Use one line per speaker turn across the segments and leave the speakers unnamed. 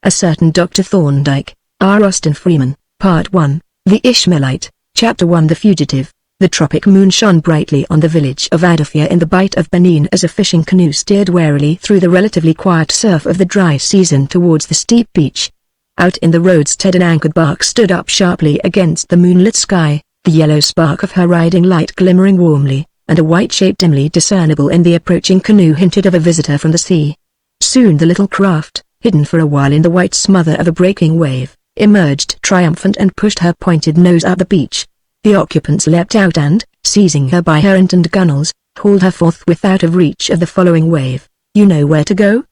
A certain Dr. Thorndyke, R. Austin Freeman, Part 1, The Ishmaelite, Chapter 1. The Fugitive. The tropic moon shone brightly on the village of Adafia in the Bight of Benin as a fishing canoe steered warily through the relatively quiet surf of the dry season towards the steep beach. Out in the roadstead an anchored bark stood up sharply against the moonlit sky, the yellow spark of her riding light glimmering warmly, and a white shape dimly discernible in the approaching canoe hinted of a visitor from the sea. Soon the little craft, hidden for a while in the white smother of a breaking wave, emerged triumphant and pushed her pointed nose up the beach. The occupants leapt out and, seizing her by hair and gunwales, hauled her forthwith out of reach of the following wave. "You know where to go?"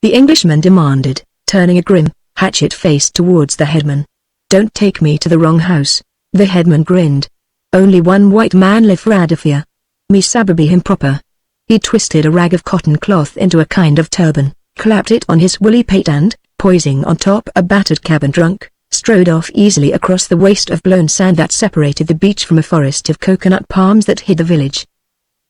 the Englishman demanded, turning a grim, hatchet face towards the headman. "Don't take me to the wrong house." The headman grinned. "Only one white man live for Adafia. Me sababi him proper." He twisted a rag of cotton cloth into a kind of turban, clapped it on his woolly pate and, poising on top a battered cabin trunk, strode off easily across the waste of blown sand that separated the beach from a forest of coconut palms that hid the village.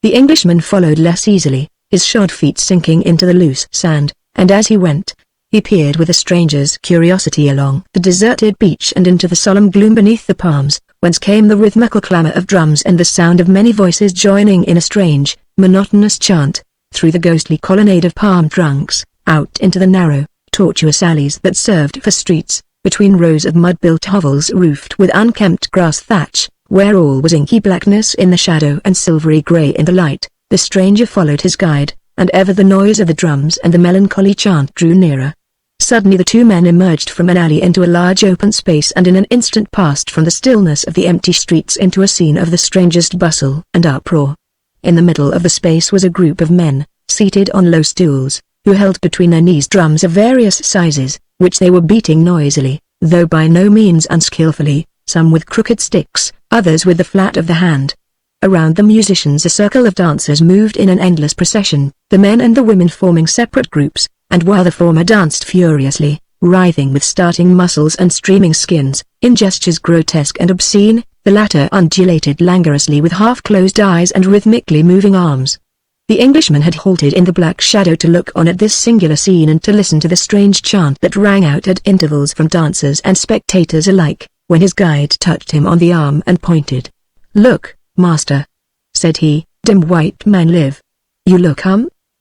The Englishman followed less easily, his shod feet sinking into the loose sand, and as he went, he peered with a stranger's curiosity along the deserted beach and into the solemn gloom beneath the palms, whence came the rhythmical clamor of drums and the sound of many voices joining in a strange, monotonous chant, through the ghostly colonnade of palm trunks, out into the narrow, tortuous alleys that served for streets, between rows of mud-built hovels roofed with unkempt grass thatch, where all was inky blackness in the shadow and silvery grey in the light. The stranger followed his guide, and ever the noise of the drums and the melancholy chant drew nearer. Suddenly the two men emerged from an alley into a large open space and in an instant passed from the stillness of the empty streets into a scene of the strangest bustle and uproar. In the middle of the space was a group of men, seated on low stools, who held between their knees drums of various sizes, which they were beating noisily, though by no means unskillfully, some with crooked sticks, others with the flat of the hand. Around the musicians a circle of dancers moved in an endless procession, the men and the women forming separate groups, and while the former danced furiously, writhing with starting muscles and streaming skins, in gestures grotesque and obscene, the latter undulated languorously with half-closed eyes and rhythmically moving arms. The Englishman had halted in the black shadow to look on at this singular scene and to listen to the strange chant that rang out at intervals from dancers and spectators alike, when his guide touched him on the arm and pointed. "Look, master," said he, "dim white man live. You look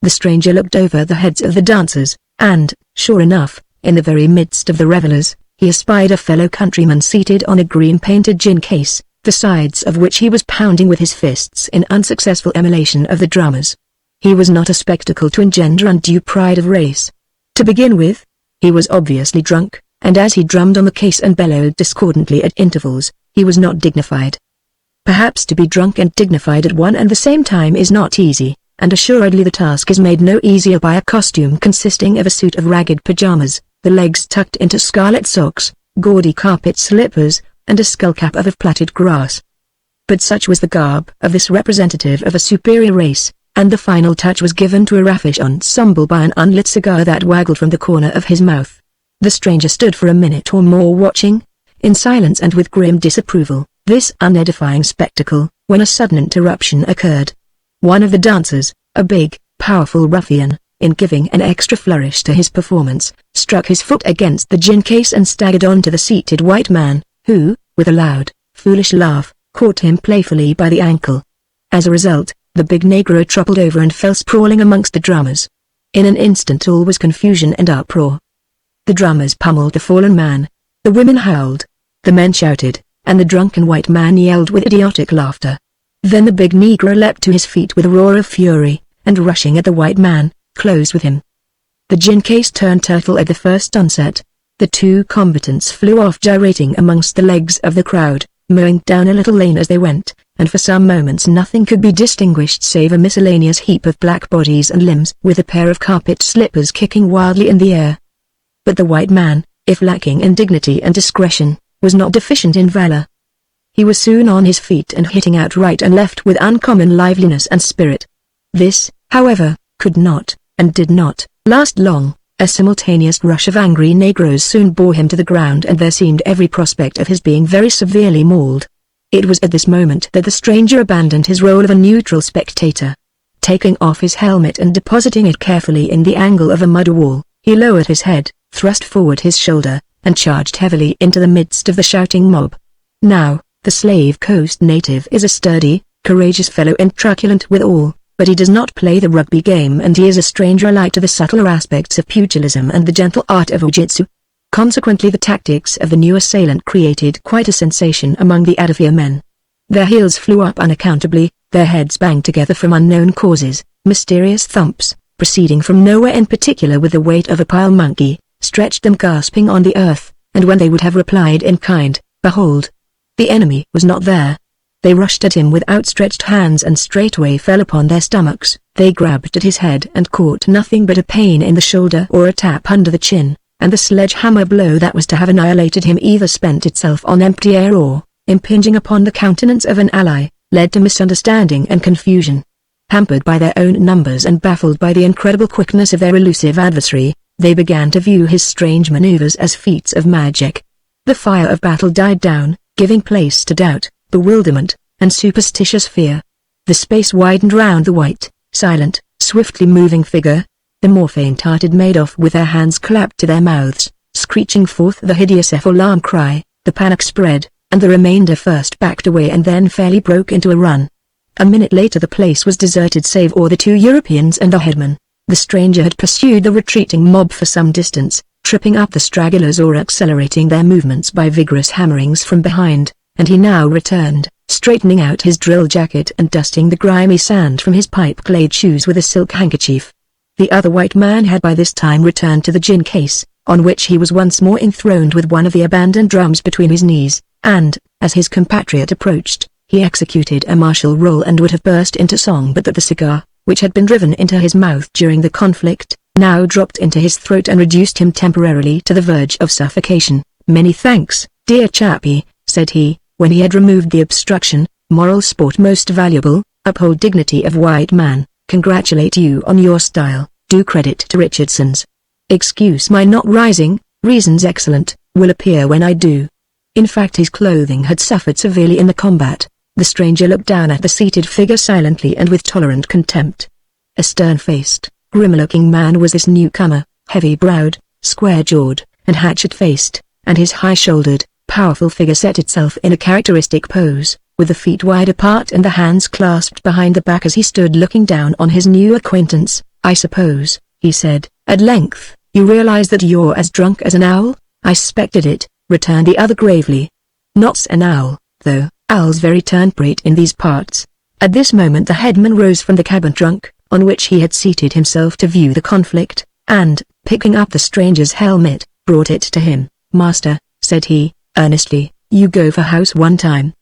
The stranger looked over the heads of the dancers, and, sure enough, in the very midst of the revelers, he espied a fellow countryman seated on a green-painted gin case, the sides of which he was pounding with his fists in unsuccessful emulation of the drummers. He was not a spectacle to engender undue pride of race. To begin with, he was obviously drunk, and as he drummed on the case and bellowed discordantly at intervals, he was not dignified. Perhaps to be drunk and dignified at one and the same time is not easy, and assuredly the task is made no easier by a costume consisting of a suit of ragged pajamas, the legs tucked into scarlet socks, gaudy carpet slippers, and a skullcap of plaited grass. But such was the garb of this representative of a superior race, and the final touch was given to a raffish ensemble by an unlit cigar that waggled from the corner of his mouth. The stranger stood for a minute or more watching, in silence and with grim disapproval, this unedifying spectacle, when a sudden interruption occurred. One of the dancers, a big, powerful ruffian, in giving an extra flourish to his performance, struck his foot against the gin case and staggered on to the seated white man, who, with a loud, foolish laugh, caught him playfully by the ankle. As a result, the big negro toppled over and fell sprawling amongst the drummers. In an instant all was confusion and uproar. The drummers pummeled the fallen man, the women howled, the men shouted, and the drunken white man yelled with idiotic laughter. Then the big negro leapt to his feet with a roar of fury, and rushing at the white man, closed with him. The gin case turned turtle at the first onset. The two combatants flew off gyrating amongst the legs of the crowd, mowing down a little lane as they went, and for some moments nothing could be distinguished save a miscellaneous heap of black bodies and limbs with a pair of carpet slippers kicking wildly in the air. But the white man, if lacking in dignity and discretion, was not deficient in valor. He was soon on his feet and hitting out right and left with uncommon liveliness and spirit. This, however, could not, and did not, last long. A simultaneous rush of angry negroes soon bore him to the ground and there seemed every prospect of his being very severely mauled. It was at this moment that the stranger abandoned his role of a neutral spectator. Taking off his helmet and depositing it carefully in the angle of a mud wall, he lowered his head, thrust forward his shoulder, and charged heavily into the midst of the shouting mob. Now, the Slave Coast native is a sturdy, courageous fellow and truculent withal, but he does not play the rugby game and he is a stranger alike to the subtler aspects of pugilism and the gentle art of jiu-jitsu. Consequently the tactics of the new assailant created quite a sensation among the Adafir men. Their heels flew up unaccountably, their heads banged together from unknown causes, mysterious thumps, proceeding from nowhere in particular with the weight of a pile monkey, stretched them gasping on the earth, and when they would have replied in kind, behold, the enemy was not there. They rushed at him with outstretched hands and straightway fell upon their stomachs. They grabbed at his head and caught nothing but a pain in the shoulder or a tap under the chin, and the sledgehammer blow that was to have annihilated him either spent itself on empty air or, impinging upon the countenance of an ally, led to misunderstanding and confusion. Hampered by their own numbers and baffled by the incredible quickness of their elusive adversary, they began to view his strange maneuvers as feats of magic. The fire of battle died down, giving place to doubt, bewilderment, and superstitious fear. The space widened round the white, silent, swiftly moving figure. The more faint-hearted made off with their hands clapped to their mouths, screeching forth the hideous alarm cry. The panic spread, and the remainder first backed away and then fairly broke into a run. A minute later the place was deserted save for the two Europeans and the headman. The stranger had pursued the retreating mob for some distance, tripping up the stragglers or accelerating their movements by vigorous hammerings from behind, and he now returned, straightening out his drill jacket and dusting the grimy sand from his pipe-clad shoes with a silk handkerchief. The other white man had by this time returned to the gin case, on which he was once more enthroned with one of the abandoned drums between his knees, and, as his compatriot approached, he executed a martial roll and would have burst into song but that the cigar, which had been driven into his mouth during the conflict, now dropped into his throat and reduced him temporarily to the verge of suffocation. "Many thanks, dear chappie," said he, when he had removed the obstruction. "Moral sport most valuable, uphold dignity of white man, congratulate you on your style, do credit to Richardson's. Excuse my not rising, reasons excellent, will appear when I do." In fact his clothing had suffered severely in the combat. The stranger looked down at the seated figure silently and with tolerant contempt. A stern-faced, grim-looking man was this newcomer, heavy-browed, square-jawed, and hatchet-faced, and his high-shouldered, powerful figure set itself in a characteristic pose, with the feet wide apart and the hands clasped behind the back as he stood looking down on his new acquaintance. "I suppose," he said, "at length, you realize that you're as drunk as an owl?" "I suspected it," returned the other gravely. "Not an owl, though. Owls very turnpate in these parts." At this moment the headman rose from the cabin trunk, on which he had seated himself to view the conflict, and, picking up the stranger's helmet, brought it to him. "Master," said he, earnestly, "you go for house one time.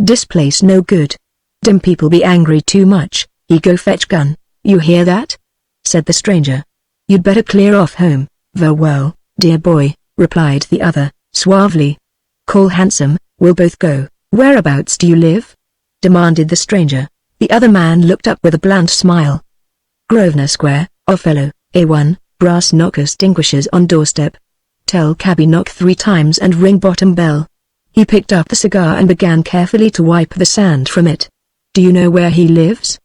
Displace no good. Dim people be angry too much, he go fetch gun, you hear that?" said the stranger. "You'd better clear off home." "Very well, dear boy," replied the other, suavely. "Call handsome, we'll both go." "Whereabouts do you live?" demanded the stranger. The other man looked up with a bland smile. "Grosvenor Square, Othello, A1, brass knocker extinguishers on doorstep. Tell cabby knock 3 times and ring bottom bell." He picked up the cigar and began carefully to wipe the sand from it. "Do you know where he lives?"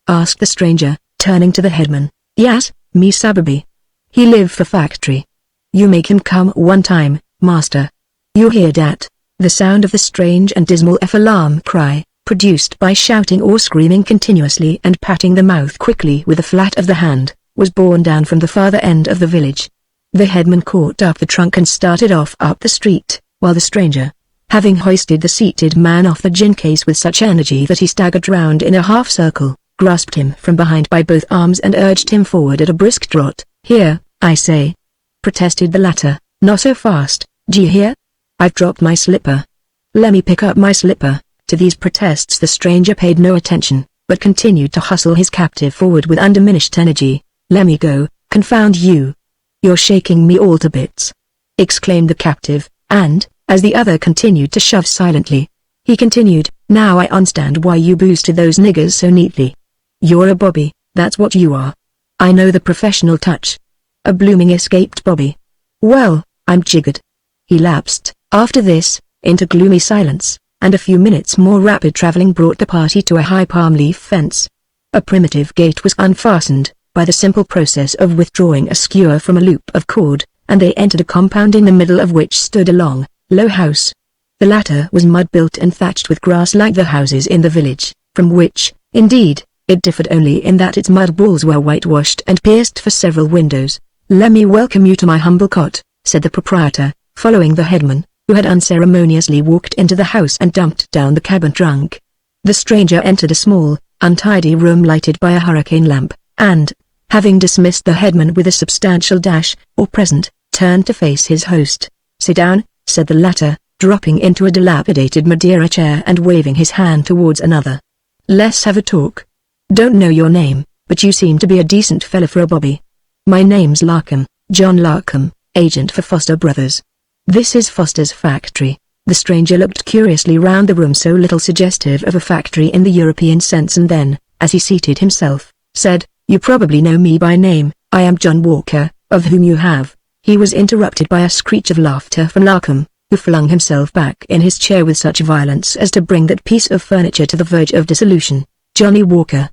asked the stranger, turning to the headman. "Yes, me sababy. He live for factory." "You make him come one time, master." "You hear dat?" The sound of the strange and dismal alarm cry, produced by shouting or screaming continuously and patting the mouth quickly with the flat of the hand, was borne down from the farther end of the village. The headman caught up the trunk and started off up the street, while the stranger, having hoisted the seated man off the gin case with such energy that he staggered round in a half-circle, grasped him from behind by both arms and urged him forward at a brisk trot. "Here, I say," protested the latter, "not so fast, d'ye hear? I've dropped my slipper." "Lemme pick up my slipper." To these protests the stranger paid no attention, but continued to hustle his captive forward with undiminished energy. "Lemme go, confound you. You're shaking me all to bits," exclaimed the captive, and, as the other continued to shove silently, he continued, "Now I understand why you boosted those niggers so neatly. You're a bobby, that's what you are. I know the professional touch. A blooming escaped bobby. Well, I'm jiggered." He lapsed, after this, into gloomy silence, and a few minutes more rapid traveling brought the party to a high palm leaf fence. A primitive gate was unfastened, by the simple process of withdrawing a skewer from a loop of cord, and they entered a compound in the middle of which stood a long, low house. The latter was mud-built and thatched with grass like the houses in the village, from which, indeed, it differed only in that its mud walls were whitewashed and pierced for several windows. "Let me welcome you to my humble cot," said the proprietor, following the headman, who had unceremoniously walked into the house and dumped down the cabin trunk. The stranger entered a small, untidy room lighted by a hurricane lamp, and, having dismissed the headman with a substantial dash, or present, turned to face his host. "Sit down," said the latter, dropping into a dilapidated Madeira chair and waving his hand towards another. "Let's have a talk. Don't know your name, but you seem to be a decent fella for a bobby." "My name's Larkham, John Larkham, agent for Foster Brothers. This is Foster's factory." The stranger looked curiously round the room, so little suggestive of a factory in the European sense, and then, as he seated himself, said, "You probably know me by name. I am John Walker, of whom you have—" He was interrupted by a screech of laughter from Larkham, who flung himself back in his chair with such violence as to bring that piece of furniture to the verge of dissolution. "Johnny Walker!"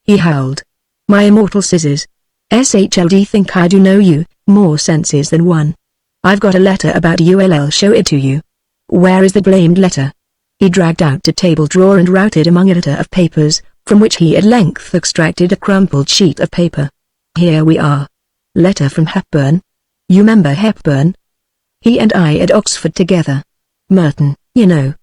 he howled. "My immortal scissors! SHLD, think I do know you, more senses than one. I've got a letter about you, I'll show it to you. Where is the blamed letter?" He dragged out a table drawer and routed among a litter of papers, from which he at length extracted a crumpled sheet of paper. "Here we are. Letter from Hepburn. You remember Hepburn? He and I at Oxford together. Merton, you know.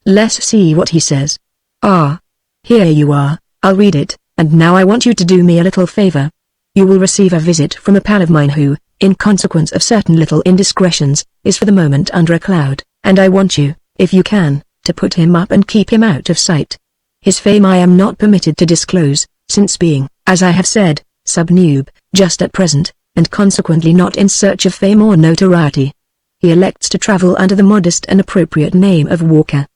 Let's see what he says. Ah. Here you are. I'll read it, and now I want you to do me a little favor. You will receive a visit from a pal of mine who, in consequence of certain little indiscretions, is for the moment under a cloud, and I want you, if you can, to put him up and keep him out of sight. His fame I am not permitted to disclose, since being, as I have said, sub-noob, just at present, and consequently not in search of fame or notoriety. He elects to travel under the modest and appropriate name of Walker."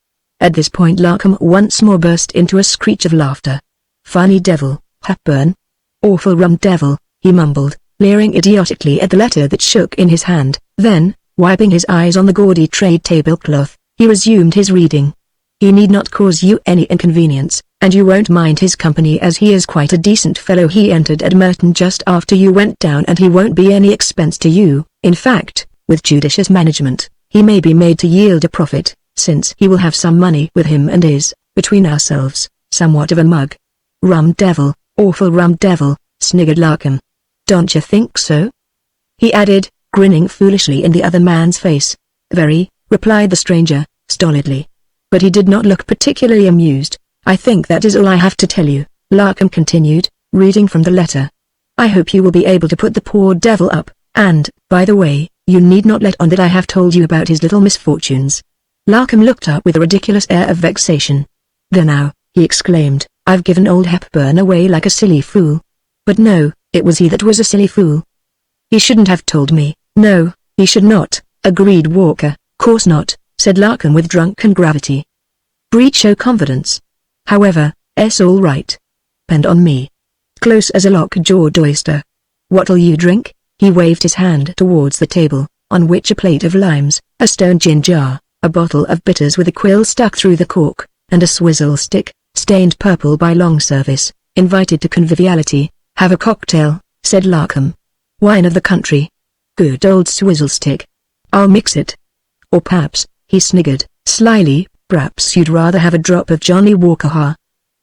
At this point Larkham once more burst into a screech of laughter. "Funny devil, Hepburn. Awful rum devil," he mumbled, leering idiotically at the letter that shook in his hand. Then, wiping his eyes on the gaudy trade tablecloth, he resumed his reading. "He need not cause you any inconvenience, and you won't mind his company, as he is quite a decent fellow. He entered at Merton just after you went down, and he won't be any expense to you. In fact, with judicious management, he may be made to yield a profit, since he will have some money with him and is, between ourselves, somewhat of a mug." "Rum devil, awful rum devil," sniggered Larkham. "Don't you think so?" he added, grinning foolishly in the other man's face. "Very," replied the stranger, stolidly. But he did not look particularly amused. "I think that is all I have to tell you," Larkham continued, reading from the letter. "I hope you will be able to put the poor devil up, and, by the way, you need not let on that I have told you about his little misfortunes." Larkham looked up with a ridiculous air of vexation. "There now," he exclaimed, "I've given old Hepburn away like a silly fool. But no, it was he that was a silly fool. He shouldn't have told me." "No, he should not," agreed Walker. "Course not," said Larkham with drunken gravity. "Breed show confidence. However, it's all right. Depend on me. Close as a lock-jawed oyster. What'll you drink?" He waved his hand towards the table, on which a plate of limes, a stone gin jar, a bottle of bitters with a quill stuck through the cork, and a swizzle stick, stained purple by long service, invited to conviviality. "Have a cocktail," said Larkham. "Wine of the country. Good old swizzle stick. I'll mix it. Or perhaps," he sniggered, slyly, "perhaps you'd rather have a drop of Johnny Walker, ha?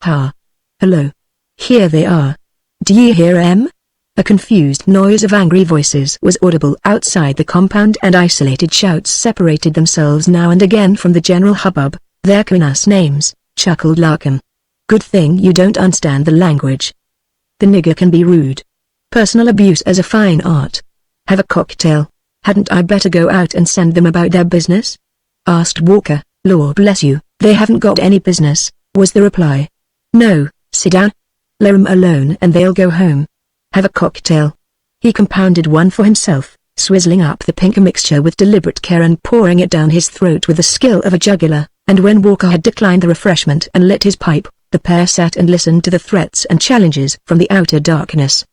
Ha. Hello. Here they are. D'ye hear 'em?" A confused noise of angry voices was audible outside the compound, and isolated shouts separated themselves now and again from the general hubbub. "They're calling us names," chuckled Larkham. "Good thing you don't understand the language. The nigger can be rude. Personal abuse as a fine art. Have a cocktail. Hadn't I better go out and send them about their business?" asked Walker. "Lord bless you, they haven't got any business," was the reply. "No, sit down. Let 'em alone and they'll go home. Have a cocktail." He compounded one for himself, swizzling up the pink mixture with deliberate care and pouring it down his throat with the skill of a jugular, and when Walker had declined the refreshment and lit his pipe, the pair sat and listened to the threats and challenges from the outer darkness.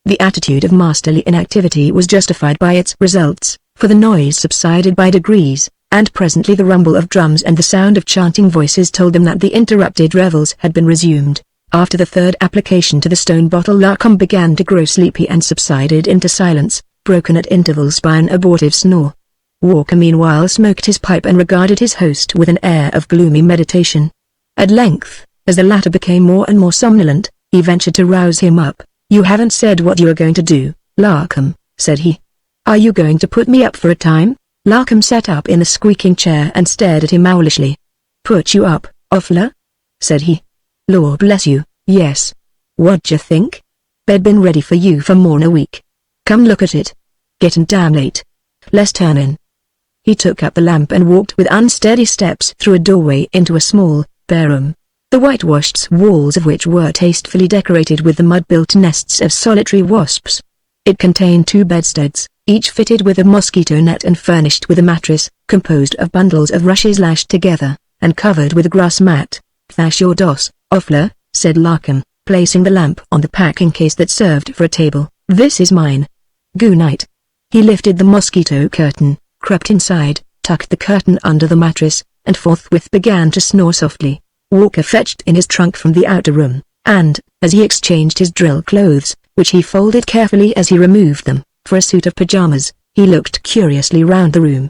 The attitude of masterly inactivity was justified by its results, for the noise subsided by degrees, and presently the rumble of drums and the sound of chanting voices told them that the interrupted revels had been resumed. After the third application to the stone bottle, Larkham began to grow sleepy and subsided into silence, broken at intervals by an abortive snore. Walker meanwhile smoked his pipe and regarded his host with an air of gloomy meditation. At length, as the latter became more and more somnolent, he ventured to rouse him up. "You haven't said what you are going to do, Larkham," said he. "Are you going to put me up for a time?" Larkham sat up in the squeaking chair and stared at him owlishly. "Put you up, Offler?" said he. "Lord bless you, yes. What'd you think? They'd been ready for you for more'n a week. Come look at it. Getting damn late. Let's turn in." He took up the lamp and walked with unsteady steps through a doorway into a small, bare room, the whitewashed walls of which were tastefully decorated with the mud-built nests of solitary wasps. It contained 2 bedsteads, each fitted with a mosquito net and furnished with a mattress, composed of bundles of rushes lashed together, and covered with a grass mat. "Thash your doss, Offler," said Larkham, placing the lamp on the packing case that served for a table. "This is mine. Goo night." He lifted the mosquito curtain, crept inside, tucked the curtain under the mattress, and forthwith began to snore softly. Walker fetched in his trunk from the outer room, and, as he exchanged his drill clothes, which he folded carefully as he removed them, for a suit of pajamas, he looked curiously round the room.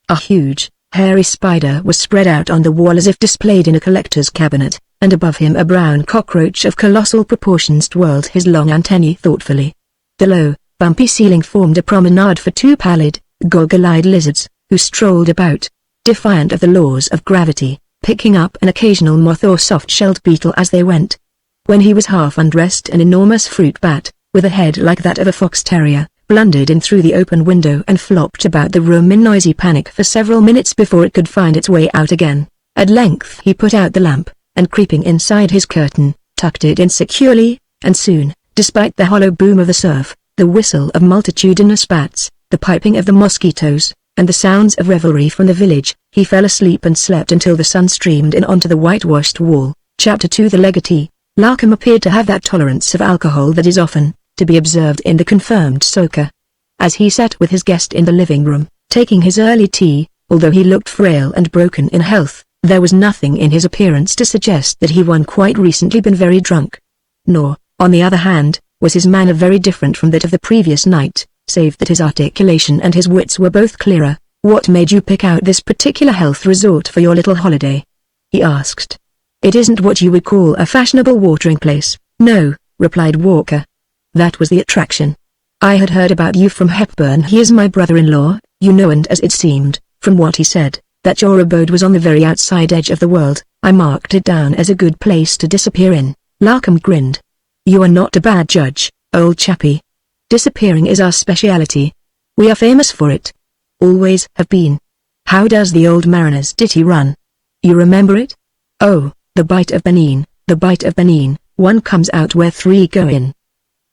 A huge, hairy spider was spread out on the wall as if displayed in a collector's cabinet, and above him a brown cockroach of colossal proportions twirled his long antennae thoughtfully. The low, bumpy ceiling formed a promenade for 2 pallid, goggle-eyed lizards, who strolled about, defiant of the laws of gravity, picking up an occasional moth or soft-shelled beetle as they went. When he was half undressed, an enormous fruit bat, with a head like that of a fox terrier, blundered in through the open window and flopped about the room in noisy panic for several minutes before it could find its way out again. At length he put out the lamp, and creeping inside his curtain, tucked it in securely, and soon, despite the hollow boom of the surf, the whistle of multitudinous bats, the piping of the mosquitoes, and the sounds of revelry from the village, he fell asleep and slept until the sun streamed in onto the whitewashed wall. Chapter 2. The legatee. Larkham appeared to have that tolerance of alcohol that is often to be observed in the confirmed soaker. As he sat with his guest in the living room, taking his early tea, although he looked frail and broken in health, there was nothing in his appearance to suggest that he had quite recently been very drunk. Nor, on the other hand, was his manner very different from that of the previous night, save that his articulation and his wits were both clearer. "What made you pick out this particular health resort for your little holiday?" he asked. "It isn't what you would call a fashionable watering place." "No," replied Walker. "That was the attraction. I had heard about you from Hepburn. He is my brother-in-law, you know, and as it seemed, from what he said, that your abode was on the very outside edge of the world, I marked it down as a good place to disappear in." Larkham grinned. "You are not a bad judge, old chappie. Disappearing is our speciality. We are famous for it. Always have been. How does the old mariner's ditty run? You remember it? Oh, the Bight of Benin, the Bight of Benin, one comes out where 3 go in.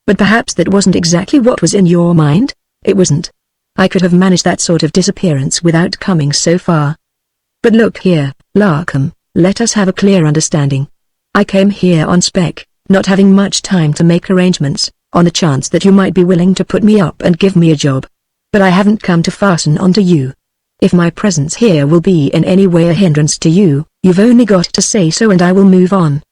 But perhaps that wasn't exactly what was in your mind?" "It wasn't. I could have managed that sort of disappearance without coming so far. But look here, Larkham, let us have a clear understanding. I came here on spec, not having much time to make arrangements, on the chance that you might be willing to put me up and give me a job. But I haven't come to fasten onto you. If my presence here will be in any way a hindrance to you, you've only got to say so and I will move on.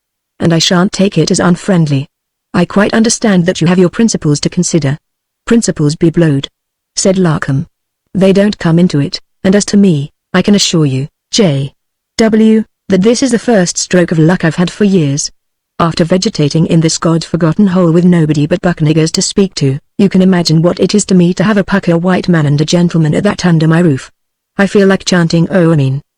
And I shan't take it as unfriendly. I quite understand that you have your principles to consider." "Principles be blowed," said Larkham. "They don't come into it, and as to me, I can assure you, J.W., that this is the first stroke of luck I've had for years. After vegetating in this God-forgotten hole with nobody but buckniggers to speak to, you can imagine what it is to me to have a pucker white man and a gentleman at that under my roof. I feel like chanting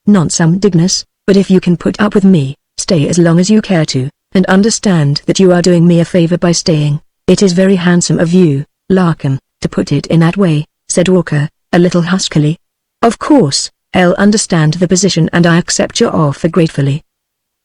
not some Dignus, but if you can put up with me, stay as long as you care to, and understand that you are doing me a favor by staying." "It is very handsome of you, Larkham, to put it in that way," said Walker, a little huskily. "Of course, I'll understand the position and I accept your offer gratefully.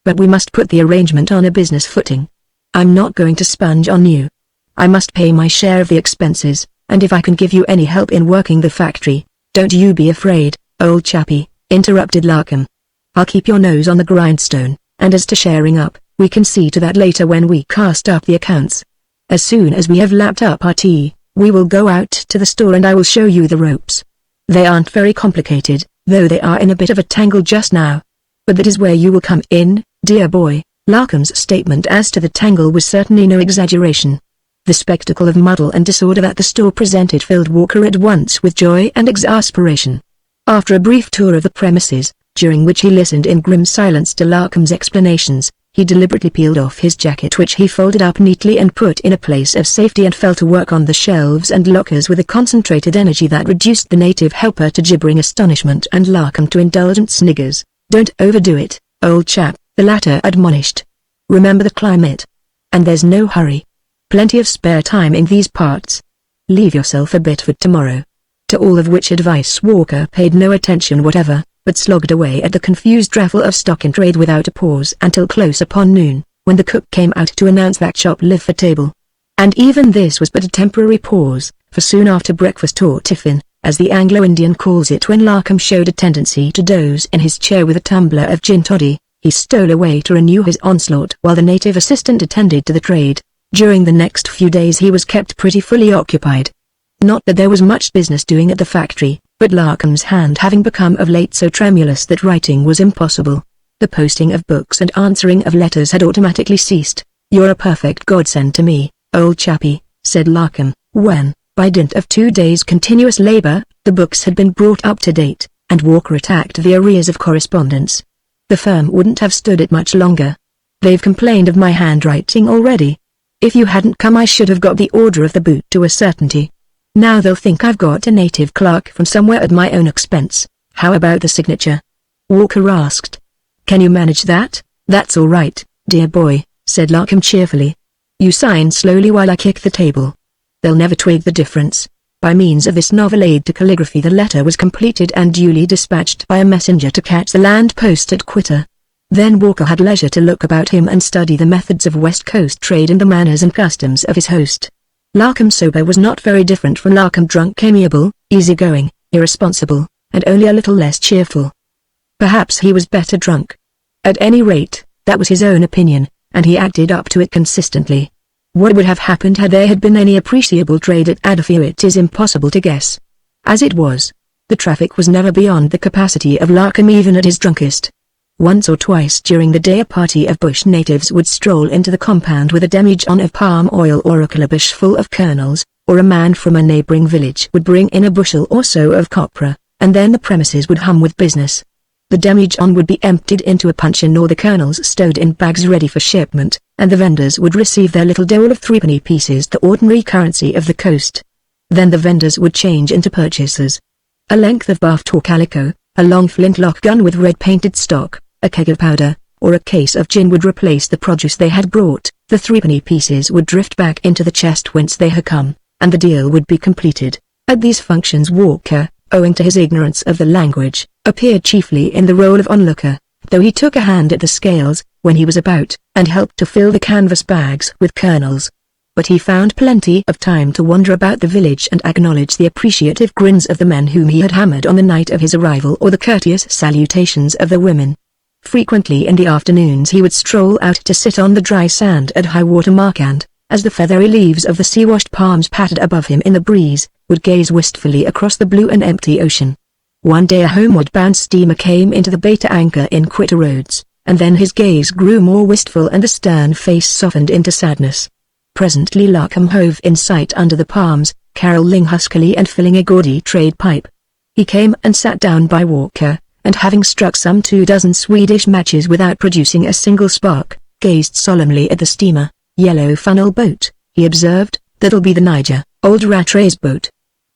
But we must put the arrangement on a business footing. I'm not going to sponge on you. I must pay my share of the expenses, and if I can give you any help in working the factory—" "Don't you be afraid, old chappie," interrupted Larkham. "I'll keep your nose on the grindstone, and as to sharing up, we can see to that later when we cast up the accounts. As soon as we have lapped up our tea, we will go out to the store and I will show you the ropes. They aren't very complicated, though they are in a bit of a tangle just now. But that is where you will come in, dear boy." Larkham's statement as to the tangle was certainly no exaggeration. The spectacle of muddle and disorder that the store presented filled Walker at once with joy and exasperation. After a brief tour of the premises, during which he listened in grim silence to Larkham's explanations, he deliberately peeled off his jacket, which he folded up neatly and put in a place of safety, and fell to work on the shelves and lockers with a concentrated energy that reduced the native helper to gibbering astonishment and Larkham to indulgent sniggers. "Don't overdo it, old chap," the latter admonished. "Remember the climate. And there's no hurry. Plenty of spare time in these parts. Leave yourself a bit for tomorrow." To all of which advice Walker paid no attention whatever, but slogged away at the confused raffle of stock in trade without a pause until close upon noon, when the cook came out to announce that shop lived for table. And even this was but a temporary pause, for soon after breakfast, or tiffin, as the Anglo-Indian calls it, when Larkham showed a tendency to doze in his chair with a tumbler of gin toddy, he stole away to renew his onslaught while the native assistant attended to the trade. During the next few days he was kept pretty fully occupied. Not that there was much business doing at the factory, but Larkham's hand having become of late so tremulous that writing was impossible. The posting of books and answering of letters had automatically ceased. "You're a perfect godsend to me, old chappie," said Larkham, when, by dint of 2 days' continuous labor, the books had been brought up to date, and Walker attacked the arrears of correspondence. "The firm wouldn't have stood it much longer. They've complained of my handwriting already. If you hadn't come I should have got the order of the boot to a certainty. Now they'll think I've got a native clerk from somewhere at my own expense. How about the signature?" Walker asked. "Can you manage that?" "That's all right, dear boy," said Larkham cheerfully. "You sign slowly while I kick the table. They'll never twig the difference." By means of this novel aid to calligraphy the letter was completed and duly dispatched by a messenger to catch the land post at Quitter. Then Walker had leisure to look about him and study the methods of West Coast trade and the manners and customs of his host. Larkham sober was not very different from Larkham drunk, amiable, easygoing, irresponsible, and only a little less cheerful. Perhaps he was better drunk. At any rate, that was his own opinion, and he acted up to it consistently. What would have happened had there had been any appreciable trade at Adafia it is impossible to guess. As it was, the traffic was never beyond the capacity of Larkham even at his drunkest. Once or twice during the day a party of bush natives would stroll into the compound with a demijohn of palm oil or a calabash full of kernels, or a man from a neighboring village would bring in a bushel or so of copra, and then the premises would hum with business. The demijohn would be emptied into a puncheon or the kernels stowed in bags ready for shipment, and the vendors would receive their little dole of threepenny pieces, the ordinary currency of the coast. Then the vendors would change into purchasers. A length of baft or calico, a long flintlock gun with red-painted stock, a keg of powder, or a case of gin would replace the produce they had brought. The threepenny pieces would drift back into the chest whence they had come, and the deal would be completed. At these functions Walker, owing to his ignorance of the language, appeared chiefly in the role of onlooker, though he took a hand at the scales, when he was about, and helped to fill the canvas bags with kernels. But he found plenty of time to wander about the village and acknowledge the appreciative grins of the men whom he had hammered on the night of his arrival, or the courteous salutations of the women. Frequently in the afternoons he would stroll out to sit on the dry sand at high water mark and, as the feathery leaves of the sea-washed palms pattered above him in the breeze, would gaze wistfully across the blue and empty ocean. One day a homeward-bound steamer came into the bay to anchor in Quitter Roads, and then his gaze grew more wistful and the stern face softened into sadness. Presently Larkham hove in sight under the palms, caroling huskily and filling a gaudy trade pipe. He came and sat down by Walker, and having struck some 24 Swedish matches without producing a single spark, gazed solemnly at the steamer. "Yellow funnel boat," he observed, "that'll be the Niger, old Rattray's boat.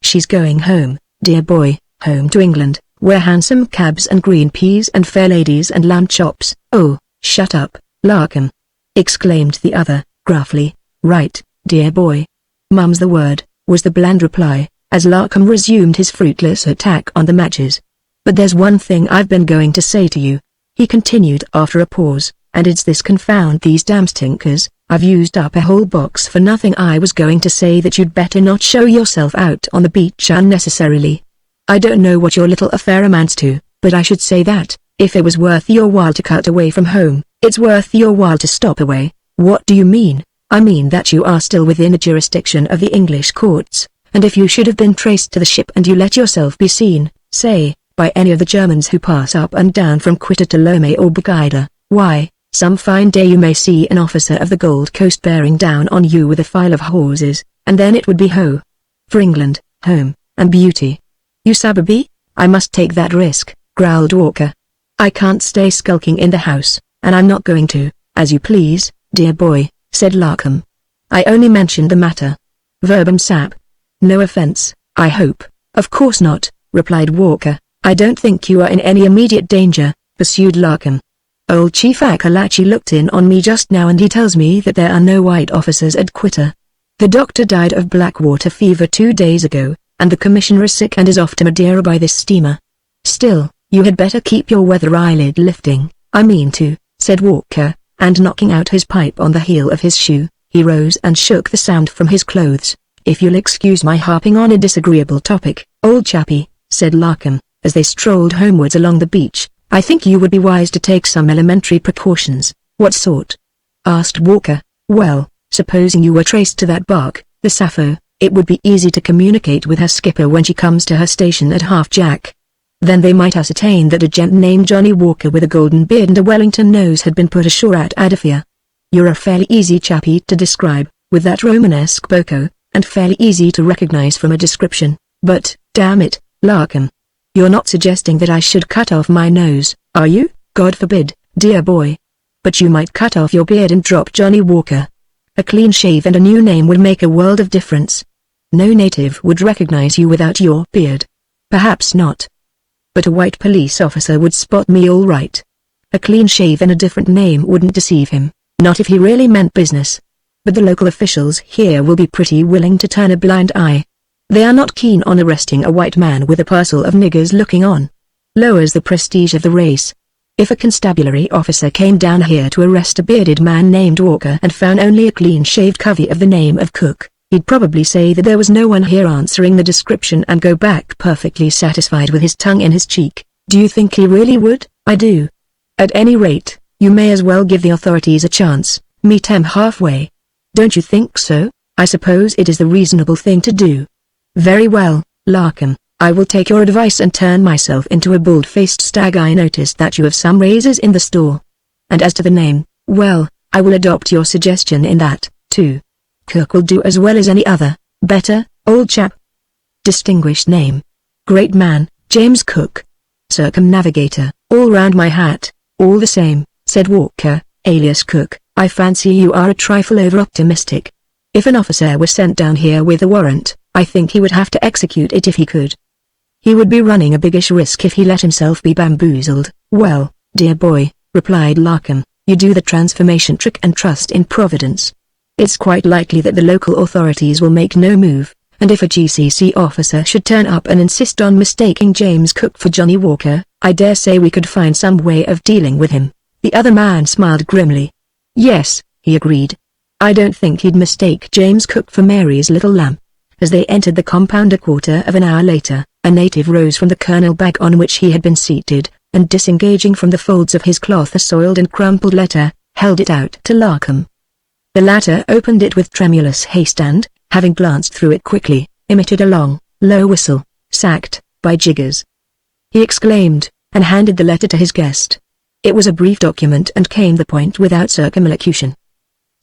She's going home, dear boy, home to England, where handsome cabs and green peas and fair ladies and lamb chops." "Oh, shut up, Larkham," exclaimed the other, gruffly. "Right, dear boy. Mum's the word," was the bland reply, as Larkham resumed his fruitless attack on the matches. "But there's one thing I've been going to say to you," he continued after a pause, "and it's this: confound these damn stinkers. I've used up a whole box for nothing. I was going to say that you'd better not show yourself out on the beach unnecessarily. I don't know what your little affair amounts to, but I should say that, if it was worth your while to cut away from home, it's worth your while to stop away." "What do you mean?" "I mean that you are still within the jurisdiction of the English courts, and if you should have been traced to the ship and you let yourself be seen, say, by any of the Germans who pass up and down from Quitter to Lomé or Bagida, why, Some fine day you may see an officer of the Gold Coast bearing down on you with a file of horses, and then it would be ho! For England, home, and beauty. You sababy? I must take that risk, growled Walker. I can't stay skulking in the house, and I'm not going to. As you please, dear boy, said Larkham. I only mentioned the matter. Verbum sap. No offense, I hope. Of course not, replied Walker. I don't think you are in any immediate danger, pursued Larkham. Old Chief Akalachi looked in on me just now and he tells me that there are no white officers at Quitter. The doctor died of blackwater fever 2 days ago, and the commissioner is sick and is off to Madeira by this steamer. Still, you had better keep your weather eyelid lifting. I mean to, said Walker, and knocking out his pipe on the heel of his shoe, he rose and shook the sand from his clothes. If you'll excuse my harping on a disagreeable topic, old chappie, said Larkham, as they strolled homewards along the beach, I think you would be wise to take some elementary precautions. What sort? Asked Walker. Well, supposing you were traced to that bark, the Sappho, it would be easy to communicate with her skipper when she comes to her station at Half Jack. Then they might ascertain that a gent named Johnny Walker with a golden beard and a Wellington nose had been put ashore at Adafia. You're a fairly easy chappie to describe, with that Romanesque boko, and fairly easy to recognize from a description, but, damn it, Larkham. You're not suggesting that I should cut off my nose, are you? God forbid, dear boy. But you might cut off your beard and drop Johnny Walker. A clean shave and a new name would make a world of difference. No native would recognize you without your beard. Perhaps not. But a white police officer would spot me all right. A clean shave and a different name wouldn't deceive him, not if he really meant business. But the local officials here will be pretty willing to turn a blind eye. They are not keen on arresting a white man with a parcel of niggers looking on. Lowers the prestige of the race. If a constabulary officer came down here to arrest a bearded man named Walker and found only a clean-shaved covey of the name of Cook, he'd probably say that there was no one here answering the description and go back perfectly satisfied with his tongue in his cheek. Do you think he really would? I do. At any rate, you may as well give the authorities a chance, meet 'em halfway. Don't you think so? I suppose it is the reasonable thing to do. Very well, Larkham, I will take your advice and turn myself into a bald-faced stag. I noticed that you have some razors in the store. And as to the name, well, I will adopt your suggestion in that, too. Cook will do as well as any other. Better, old chap. Distinguished name. Great man, James Cook. Circumnavigator, all round my hat. All the same, said Walker, alias Cook, I fancy you are a trifle over-optimistic. If an officer was sent down here with a warrant, I think he would have to execute it if he could. He would be running a biggish risk if he let himself be bamboozled. Well, dear boy, replied Larkham, you do the transformation trick and trust in Providence. It's quite likely that the local authorities will make no move, and if a GCC officer should turn up and insist on mistaking James Cook for Johnny Walker, I dare say we could find some way of dealing with him. The other man smiled grimly. Yes, he agreed. I don't think he'd mistake James Cook for Mary's little lamb. As they entered the compound a quarter of an hour later, a native rose from the kernel bag on which he had been seated, and disengaging from the folds of his cloth a soiled and crumpled letter, held it out to Larkham. The latter opened it with tremulous haste and, having glanced through it quickly, emitted a long, low whistle. Sacked, by jiggers, he exclaimed, and handed the letter to his guest. It was a brief document and came to the point without circumlocution.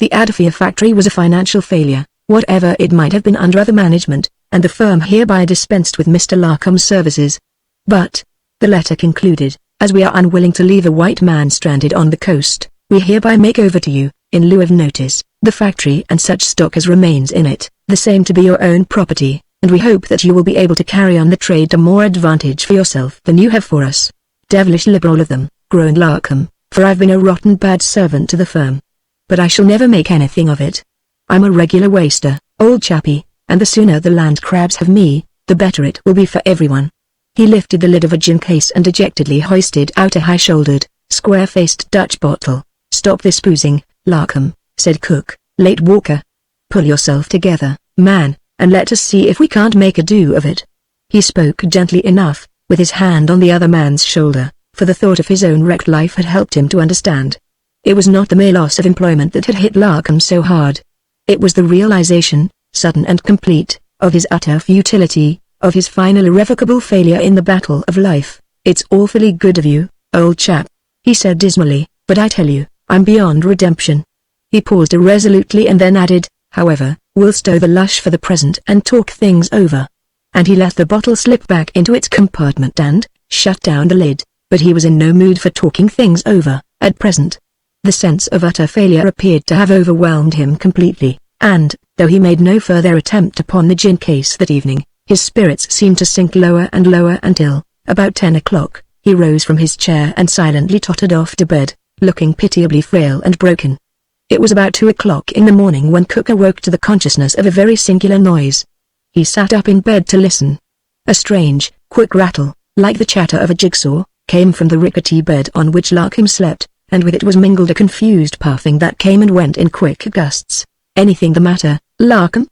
The Adafia factory was a financial failure, whatever it might have been under other management, and the firm hereby dispensed with Mr. Larkham's services. But, the letter concluded, as we are unwilling to leave a white man stranded on the coast, we hereby make over to you, in lieu of notice, the factory and such stock as remains in it, the same to be your own property, and we hope that you will be able to carry on the trade to more advantage for yourself than you have for us. Devilish liberal of them, groaned Larkham, for I've been a rotten bad servant to the firm. But I shall never make anything of it. I'm a regular waster, old chappie, and the sooner the land crabs have me, the better it will be for everyone. He lifted the lid of a gin case and dejectedly hoisted out a high-shouldered, square-faced Dutch bottle. Stop this boozing, Larkham, said Cook, late Walker. Pull yourself together, man, and let us see if we can't make a do of it. He spoke gently enough, with his hand on the other man's shoulder, for the thought of his own wrecked life had helped him to understand. It was not the mere loss of employment that had hit Larkham so hard. It was the realization, sudden and complete, of his utter futility, of his final irrevocable failure in the battle of life. It's awfully good of you, old chap, he said dismally, but I tell you, I'm beyond redemption." He paused irresolutely and then added, "However, we'll stow the lush for the present and talk things over." And he let the bottle slip back into its compartment and shut down the lid, but he was in no mood for talking things over, at present. The sense of utter failure appeared to have overwhelmed him completely, and, though he made no further attempt upon the gin case that evening, his spirits seemed to sink lower and lower until, about 10 o'clock, he rose from his chair and silently tottered off to bed, looking pitiably frail and broken. It was about 2 o'clock in the morning when Cook awoke to the consciousness of a very singular noise. He sat up in bed to listen. A strange, quick rattle, like the chatter of a jigsaw, came from the rickety bed on which Larkham slept, and with it was mingled a confused puffing that came and went in quick gusts. "Anything the matter, Larkham?"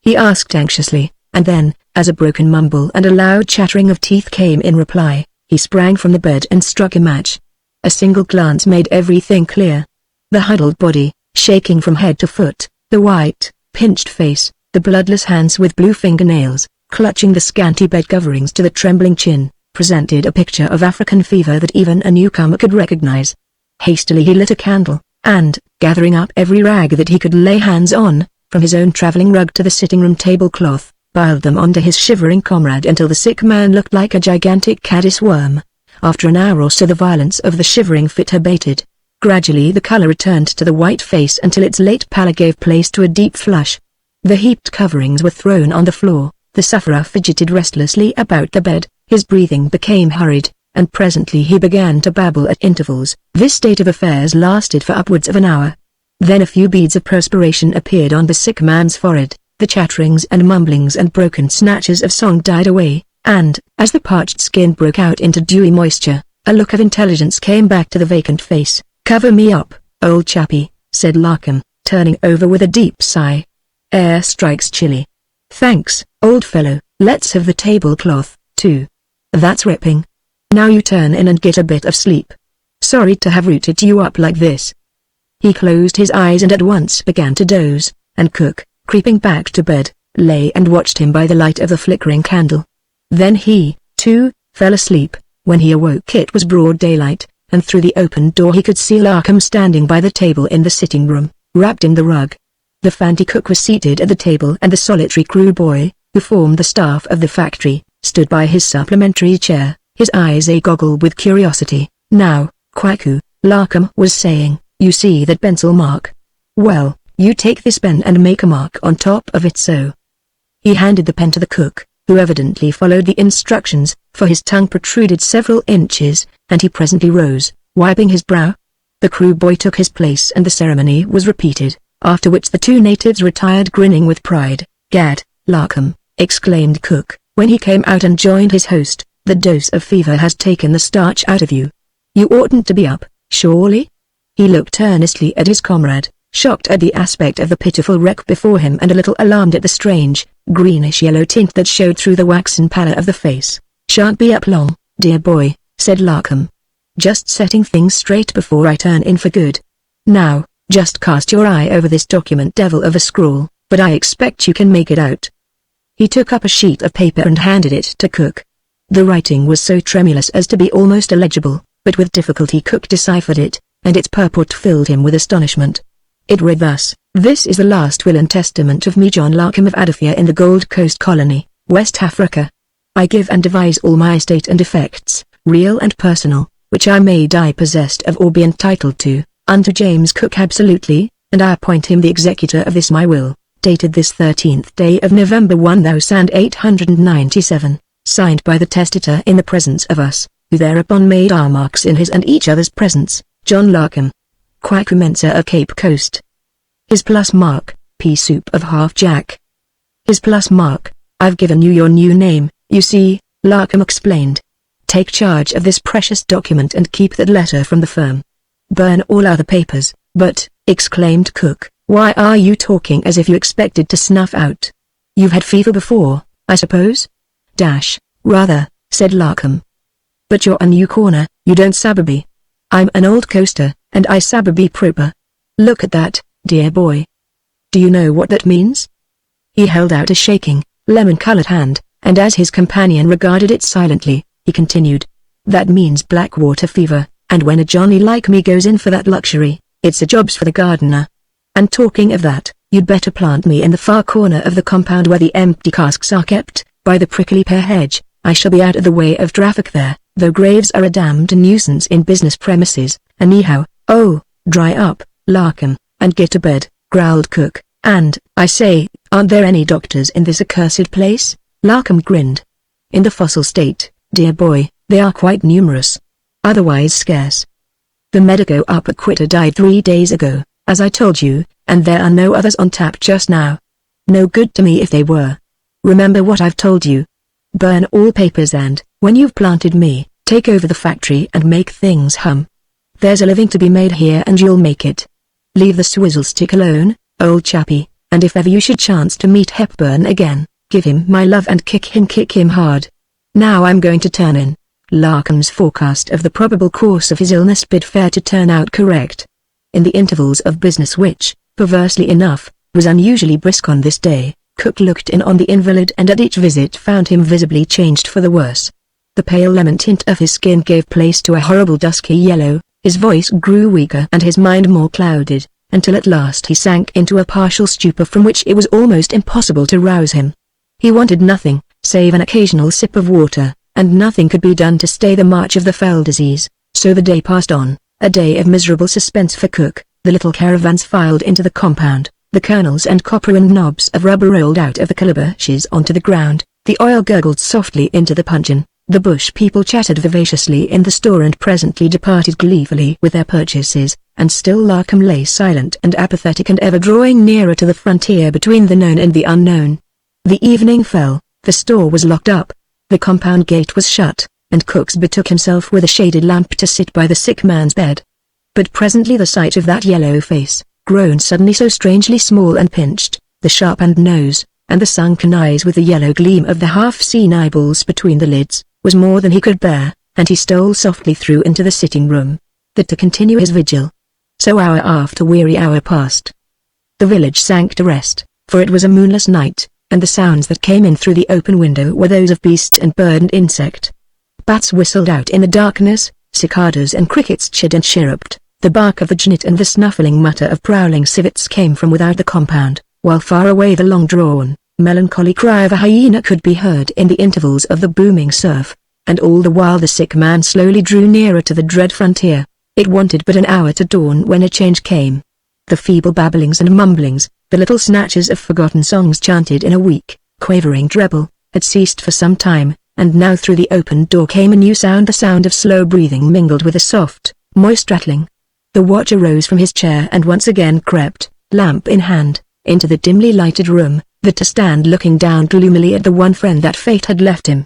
he asked anxiously, and then, as a broken mumble and a loud chattering of teeth came in reply, he sprang from the bed and struck a match. A single glance made everything clear. The huddled body, shaking from head to foot, the white, pinched face, the bloodless hands with blue fingernails, clutching the scanty bed coverings to the trembling chin, presented a picture of African fever that even a newcomer could recognize. Hastily he lit a candle, and, gathering up every rag that he could lay hands on, from his own traveling rug to the sitting-room tablecloth, piled them onto his shivering comrade until the sick man looked like a gigantic caddis worm. After an hour or so the violence of the shivering fit abated. Gradually the color returned to the white face until its late pallor gave place to a deep flush. The heaped coverings were thrown on the floor, the sufferer fidgeted restlessly about the bed, his breathing became hurried, and presently he began to babble at intervals. This state of affairs lasted for upwards of an hour. Then a few beads of perspiration appeared on the sick man's forehead, the chatterings and mumblings and broken snatches of song died away, and, as the parched skin broke out into dewy moisture, a look of intelligence came back to the vacant face. "Cover me up, old chappie," said Larkham, turning over with a deep sigh. "Air strikes chilly." "Thanks, old fellow, let's have the tablecloth, too." "That's ripping. Now you turn in and get a bit of sleep. Sorry to have rooted you up like this." He closed his eyes and at once began to doze, and Cook, creeping back to bed, lay and watched him by the light of the flickering candle. Then he, too, fell asleep. When he awoke it was broad daylight, and through the open door he could see Larkham standing by the table in the sitting room, wrapped in the rug. The Fanti cook was seated at the table and the solitary crew boy, who formed the staff of the factory, stood by his supplementary chair, his eyes agoggle with curiosity. "Now, Kwaku," Larkham was saying, "you see that pencil mark? Well, you take this pen and make a mark on top of it so." He handed the pen to the cook, who evidently followed the instructions, for his tongue protruded several inches, and he presently rose, wiping his brow. The crew boy took his place and the ceremony was repeated, after which the two natives retired grinning with pride. "Gad, Larkham," exclaimed Cook, when he came out and joined his host, "the dose of fever has taken the starch out of you. You oughtn't to be up, surely?" He looked earnestly at his comrade, shocked at the aspect of the pitiful wreck before him and a little alarmed at the strange, greenish-yellow tint that showed through the waxen pallor of the face. "Shan't be up long, dear boy," said Larkham. "Just setting things straight before I turn in for good. Now, just cast your eye over this document, devil of a scrawl, but I expect you can make it out." He took up a sheet of paper and handed it to Cook. The writing was so tremulous as to be almost illegible, but with difficulty Cook deciphered it, and its purport filled him with astonishment. It read thus: "This is the last will and testament of me, John Larkham of Adafia in the Gold Coast Colony, West Africa. I give and devise all my estate and effects, real and personal, which I may die possessed of or be entitled to, unto James Cook absolutely, and I appoint him the executor of this my will, dated this 13th day of November 1897, signed by the testator in the presence of us, who thereupon made our marks in his and each other's presence, John Larkham, Kwaku Mensa of Cape Coast. His plus mark, pea soup of Half Jack. His plus mark, I've given you your new name, you see," Larkham explained. "Take charge of this precious document and keep that letter from the firm. Burn all other papers." "But," exclaimed Cook, "why are you talking as if you expected to snuff out? You've had fever before, I suppose?" "Rather," said Larkham. "But you're a new corner, you don't sababy. I'm an old coaster, and I sababy proper. Look at that, dear boy. Do you know what that means?" He held out a shaking, lemon-colored hand, and as his companion regarded it silently, he continued, "That means black water fever, and when a Johnny like me goes in for that luxury, It's a job's for the gardener. And talking of that, you'd better plant me in the far corner of the compound where the empty casks are kept, by the prickly pear hedge. I shall be out of the way of traffic there, though graves are a damned nuisance in business premises, anyhow. Oh, dry up, Larkham, and get to bed, growled Cook. And, I say, aren't there any doctors in this accursed place? Larkham grinned. In the fossil state, dear boy, they are quite numerous. Otherwise scarce. The medico up at Quitter died 3 days ago, as I told you, and there are no others on tap just now. No good to me if they were. Remember what I've told you. Burn all papers and, when you've planted me, take over the factory and make things hum. There's a living to be made here and you'll make it. Leave the swizzle stick alone, old chappie, and if ever you should chance to meet Hepburn again, give him my love and kick him hard. Now I'm going to turn in. Larkham's forecast of the probable course of his illness bid fair to turn out correct. In the intervals of business which, perversely enough, was unusually brisk on this day, Cook looked in on the invalid and at each visit found him visibly changed for the worse. The pale lemon tint of his skin gave place to a horrible dusky yellow, his voice grew weaker and his mind more clouded, until at last he sank into a partial stupor from which it was almost impossible to rouse him. He wanted nothing, save an occasional sip of water, and nothing could be done to stay the march of the fell disease, so the day passed on, a day of miserable suspense for Cook. The little caravans filed into the compound, the kernels and copper and knobs of rubber rolled out of the calabashes onto the ground, the oil gurgled softly into the puncheon, the bush people chattered vivaciously in the store and presently departed gleefully with their purchases, and still Larkham lay silent and apathetic and ever drawing nearer to the frontier between the known and the unknown. The evening fell, the store was locked up, the compound gate was shut, and Cooks betook himself with a shaded lamp to sit by the sick man's bed. But presently the sight of that yellow face, grown suddenly so strangely small and pinched, the sharpened nose, and the sunken eyes with the yellow gleam of the half-seen eyeballs between the lids, was more than he could bear, and he stole softly through into the sitting-room, that to continue his vigil. So hour after weary hour passed. The village sank to rest, for it was a moonless night, and the sounds that came in through the open window were those of beast and bird and insect. Bats whistled out in the darkness, cicadas and crickets chirped and chirruped, the bark of the genet and the snuffling mutter of prowling civets came from without the compound, while far away the long-drawn, melancholy cry of a hyena could be heard in the intervals of the booming surf, and all the while the sick man slowly drew nearer to the dread frontier. It wanted but an hour to dawn when a change came. The feeble babblings and mumblings, the little snatches of forgotten songs chanted in a weak, quavering treble, had ceased for some time, and now through the open door came a new sound, the sound of slow breathing mingled with a soft, moist rattling. The watcher rose from his chair and once again crept, lamp in hand, into the dimly lighted room, that to stand looking down gloomily at the one friend that fate had left him.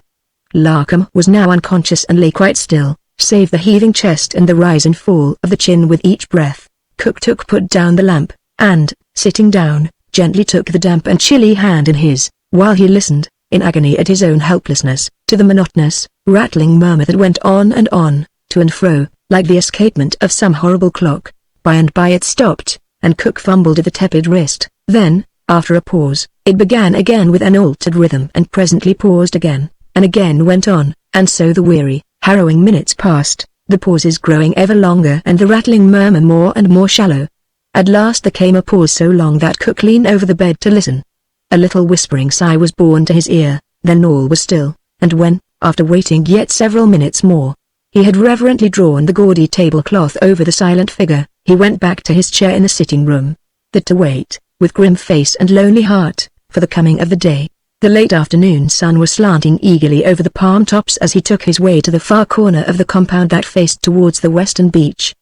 Larkham was now unconscious and lay quite still, save the heaving chest and the rise and fall of the chin with each breath. Cook put down the lamp, and, sitting down, gently took the damp and chilly hand in his, while he listened, in agony at his own helplessness, to the monotonous, rattling murmur that went on, to and fro, like the escapement of some horrible clock. By and by it stopped, and Cook fumbled at the tepid wrist. Then, after a pause, it began again with an altered rhythm and presently paused again, and again went on, and so the weary, harrowing minutes passed, the pauses growing ever longer and the rattling murmur more and more shallow. At last there came a pause so long that Cook leaned over the bed to listen. A little whispering sigh was borne to his ear, then all was still, and when, after waiting yet several minutes more, he had reverently drawn the gaudy tablecloth over the silent figure, he went back to his chair in the sitting-room, that to wait, with grim face and lonely heart, for the coming of the day. The late afternoon sun was slanting eagerly over the palm tops as he took his way to the far corner of the compound that faced towards the western beach.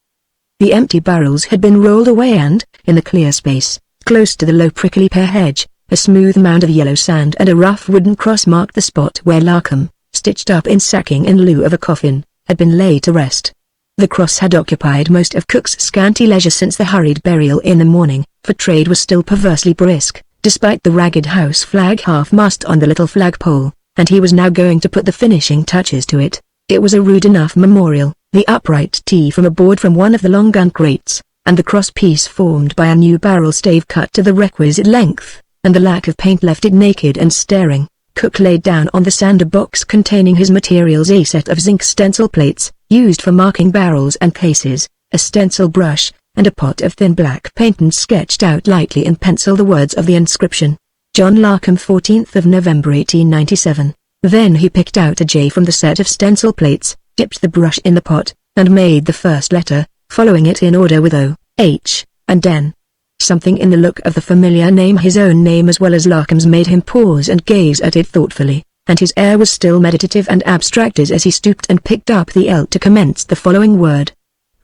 The empty barrels had been rolled away and, in the clear space, close to the low prickly pear hedge, a smooth mound of yellow sand and a rough wooden cross marked the spot where Larkham, stitched up in sacking in lieu of a coffin, had been laid to rest. The cross had occupied most of Cook's scanty leisure since the hurried burial in the morning, for trade was still perversely brisk, despite the ragged house flag half-mast on the little flagpole, and he was now going to put the finishing touches to it. It was a rude enough memorial, the upright T from a board from one of the long gun grates, and the cross piece formed by a new barrel stave cut to the requisite length, and the lack of paint left it naked and staring. Cook laid down on the sander box containing his materials a set of zinc stencil plates, used for marking barrels and cases, a stencil brush, and a pot of thin black paint, and sketched out lightly in pencil the words of the inscription. John Larkham, 14th of November 1897. Then he picked out a J from the set of stencil plates, dipped the brush in the pot, and made the first letter, following it in order with O, H, and N. Something in the look of the familiar name, his own name as well as Larkham's, made him pause and gaze at it thoughtfully, and his air was still meditative and abstracted as he stooped and picked up the L to commence the following word.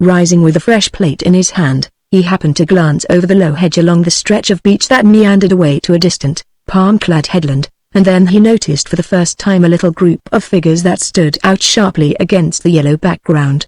Rising with a fresh plate in his hand, he happened to glance over the low hedge along the stretch of beach that meandered away to a distant, palm-clad headland, and then he noticed for the first time a little group of figures that stood out sharply against the yellow background.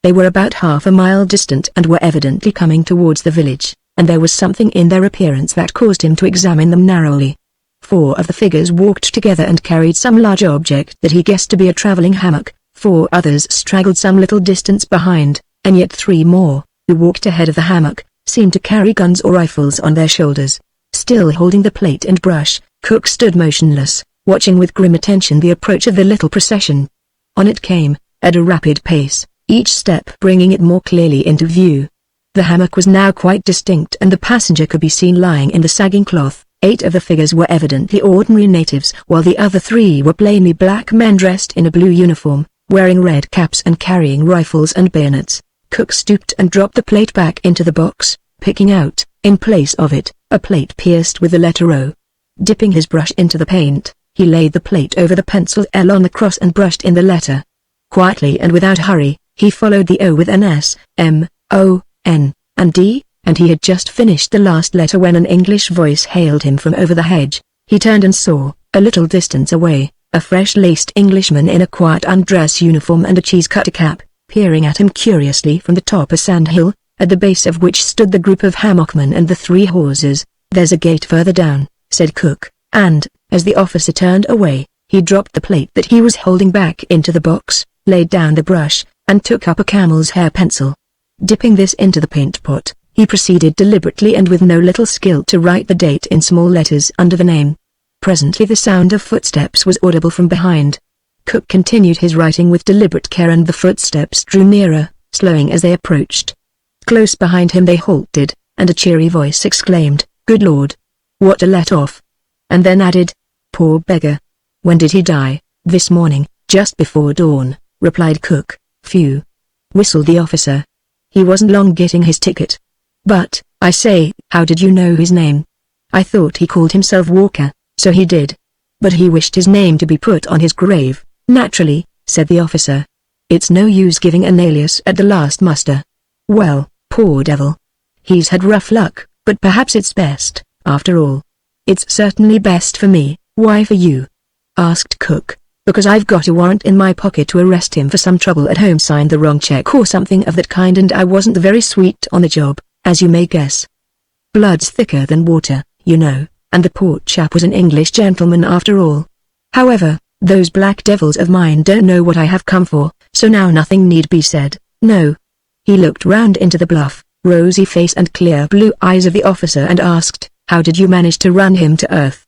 They were about half a mile distant and were evidently coming towards the village, and there was something in their appearance that caused him to examine them narrowly. 4 of the figures walked together and carried some large object that he guessed to be a traveling hammock. 4 others straggled some little distance behind, and yet 3 more, who walked ahead of the hammock, seemed to carry guns or rifles on their shoulders. Still holding the plate and brush, Cook stood motionless, watching with grim attention the approach of the little procession. On it came, at a rapid pace, each step bringing it more clearly into view. The hammock was now quite distinct and the passenger could be seen lying in the sagging cloth. 8 of the figures were evidently ordinary natives, while the other 3 were plainly black men dressed in a blue uniform, wearing red caps and carrying rifles and bayonets. Cook stooped and dropped the plate back into the box, picking out, in place of it, a plate pierced with the letter O. Dipping his brush into the paint, he laid the plate over the penciled L on the cross and brushed in the letter. Quietly and without hurry, he followed the O with an S, M, O, N, and D, and he had just finished the last letter when an English voice hailed him from over the hedge. He turned and saw, a little distance away, a fresh-laced Englishman in a quiet undress uniform and a cheese-cutter cap, peering at him curiously from the top a sandhill, at the base of which stood the group of hammockmen and the 3 horses. "There's a gate further down," said Cook, and, as the officer turned away, he dropped the plate that he was holding back into the box, laid down the brush, and took up a camel's hair pencil. Dipping this into the paint pot, he proceeded deliberately and with no little skill to write the date in small letters under the name. Presently the sound of footsteps was audible from behind. Cook continued his writing with deliberate care and the footsteps drew nearer, slowing as they approached. Close behind him they halted, and a cheery voice exclaimed, "Good Lord! What a let-off!" And then added, "Poor beggar. When did he die?" "This morning, just before dawn," replied Cook. "Phew!" whistled the officer. "He wasn't long getting his ticket. But, I say, how did you know his name?" "I thought he called himself Walker." "So he did. But he wished his name to be put on his grave." "Naturally," said the officer. "It's no use giving an alias at the last muster." "Well, poor devil. He's had rough luck, but perhaps it's best, after all." "It's certainly best for me." "Why for you?" asked Cook. "Because I've got a warrant in my pocket to arrest him for some trouble at home, signed the wrong check or something of that kind, and I wasn't very sweet on the job, as you may guess. Blood's thicker than water, you know, and the poor chap was an English gentleman after all. However, those black devils of mine don't know what I have come for, so now nothing need be said, no." He looked round into the bluff, rosy face and clear blue eyes of the officer and asked, "How did you manage to run him to earth?"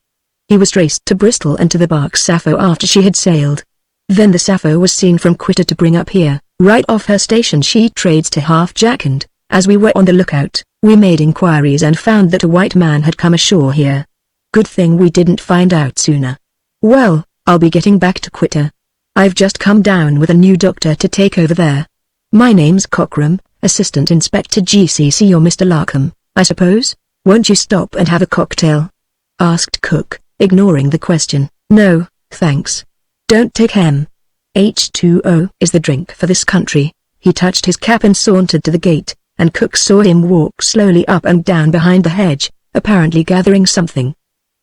"He was traced to Bristol and to the bark Sappho after she had sailed. Then the Sappho was seen from Quitter to bring up here. Right off her station she trades to Half-Jack, and, as we were on the lookout, we made inquiries and found that a white man had come ashore here. Good thing we didn't find out sooner. Well, I'll be getting back to Quitter. I've just come down with a new doctor to take over there. My name's Cockram, Assistant Inspector GCC, or Mr. Larkham, I suppose. Won't you stop and have a cocktail?" asked Cook, ignoring the question. "No, thanks. Don't take hem. H2O is the drink for this country." He touched his cap and sauntered to the gate, and Cook saw him walk slowly up and down behind the hedge, apparently gathering something.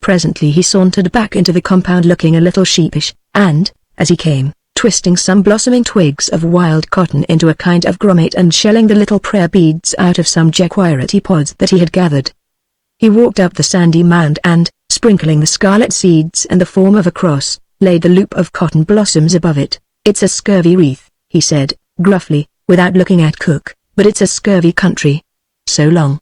Presently he sauntered back into the compound looking a little sheepish, and, as he came, twisting some blossoming twigs of wild cotton into a kind of grommet and shelling the little prayer beads out of some jaquirity pods that he had gathered. He walked up the sandy mound and, sprinkling the scarlet seeds in the form of a cross, laid the loop of cotton blossoms above it. "It's a scurvy wreath," he said, gruffly, without looking at Cook, "but it's a scurvy country. So long."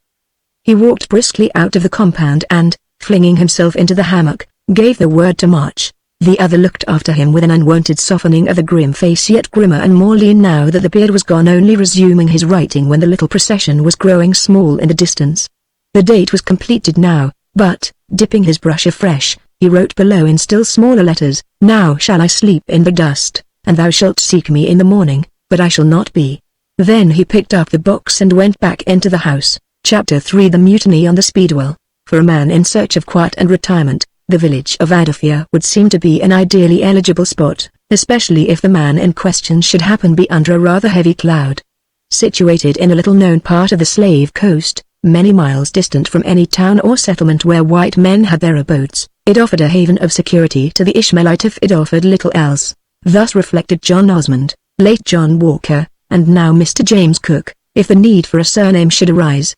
He walked briskly out of the compound and, flinging himself into the hammock, gave the word to march. The other looked after him with an unwonted softening of the grim face, yet grimmer and more lean now that the beard was gone, only resuming his writing when the little procession was growing small in the distance. The date was completed now, but, dipping his brush afresh, he wrote below in still smaller letters, "Now shall I sleep in the dust, and thou shalt seek me in the morning, but I shall not be." Then he picked up the box and went back into the house. Chapter 3 The Mutiny on the Speedwell. For a man in search of quiet and retirement, the village of Adafia would seem to be an ideally eligible spot, especially if the man in question should happen be under a rather heavy cloud. Situated in a little-known part of the Slave Coast, many miles distant from any town or settlement where white men had their abodes, it offered a haven of security to the Ishmaelite if it offered little else. Thus reflected John Osmond, late John Walker, and now Mr. James Cook, if the need for a surname should arise.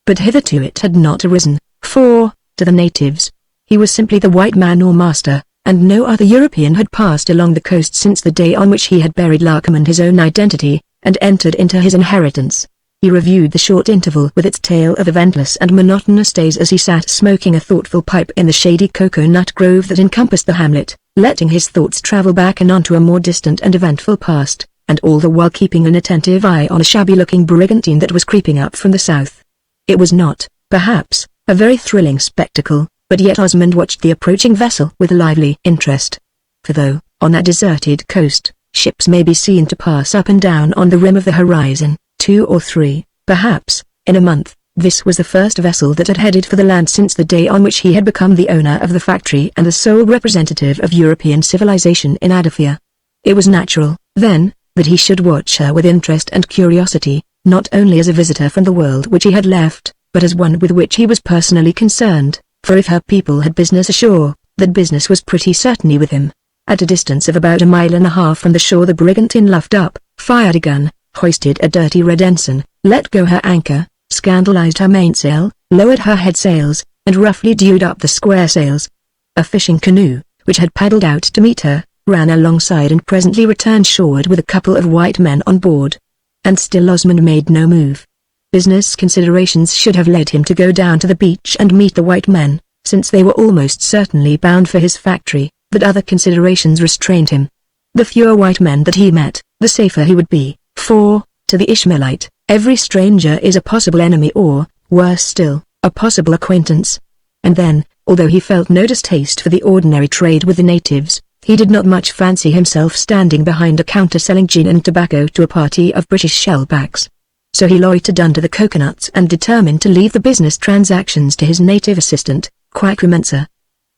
But hitherto it had not arisen, for, to the natives, he was simply the white man or master, and no other European had passed along the coast since the day on which he had buried Larkham and his own identity, and entered into his inheritance. He reviewed the short interval with its tale of eventless and monotonous days as he sat smoking a thoughtful pipe in the shady cocoa-nut grove that encompassed the hamlet, letting his thoughts travel back and on to a more distant and eventful past, and all the while keeping an attentive eye on a shabby-looking brigantine that was creeping up from the south. It was not, perhaps, a very thrilling spectacle, but yet Osmond watched the approaching vessel with lively interest. For though, on that deserted coast, ships may be seen to pass up and down on the rim of the horizon, 2 or 3, perhaps, in a month, this was the first vessel that had headed for the land since the day on which he had become the owner of the factory and the sole representative of European civilization in Adafia. It was natural, then, that he should watch her with interest and curiosity, not only as a visitor from the world which he had left, but as one with which he was personally concerned, for if her people had business ashore, that business was pretty certainly with him. At a distance of about 1.5 miles from the shore the brigantine luffed up, fired a gun, hoisted a dirty red ensign, let go her anchor, scandalized her mainsail, lowered her headsails, and roughly dewed up the square sails. A fishing canoe, which had paddled out to meet her, ran alongside and presently returned shoreward with a couple of white men on board. And still Osmond made no move. Business considerations should have led him to go down to the beach and meet the white men, since they were almost certainly bound for his factory, but other considerations restrained him. The fewer white men that he met, the safer he would be, for, to the Ishmaelite, every stranger is a possible enemy or, worse still, a possible acquaintance. And then, although he felt no distaste for the ordinary trade with the natives, he did not much fancy himself standing behind a counter selling gin and tobacco to a party of British shellbacks. So he loitered under the coconuts and determined to leave the business transactions to his native assistant, Quack Mensa.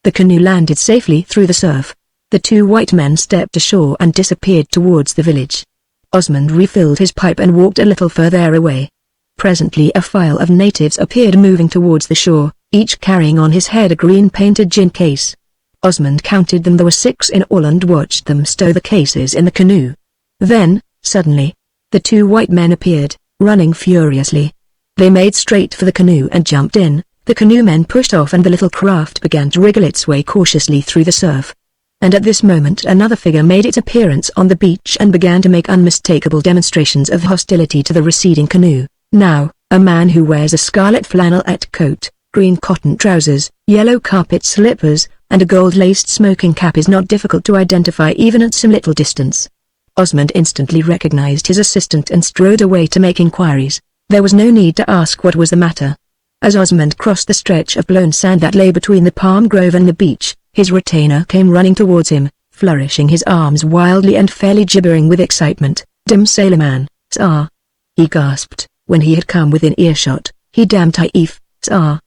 The canoe landed safely through the surf. The 2 white men stepped ashore and disappeared towards the village. Osmond refilled his pipe and walked a little further away. Presently a file of natives appeared moving towards the shore, each carrying on his head a green-painted gin case. Osmond counted them, there were 6 in all, and watched them stow the cases in the canoe. Then, suddenly, the 2 white men appeared, running furiously. They made straight for the canoe and jumped in. The canoemen pushed off and the little craft began to wriggle its way cautiously through the surf. And at this moment another figure made its appearance on the beach and began to make unmistakable demonstrations of hostility to the receding canoe. Now, a man who wears a scarlet flannelette coat, green cotton trousers, yellow carpet slippers, and a gold-laced smoking cap is not difficult to identify even at some little distance. Osmond instantly recognized his assistant and strode away to make inquiries. There was no need to ask what was the matter. As Osmond crossed the stretch of blown sand that lay between the palm grove and the beach, his retainer came running towards him, flourishing his arms wildly and fairly gibbering with excitement. "Dim sailorman, sir," he gasped, when he had come within earshot. "He damn taif, sir.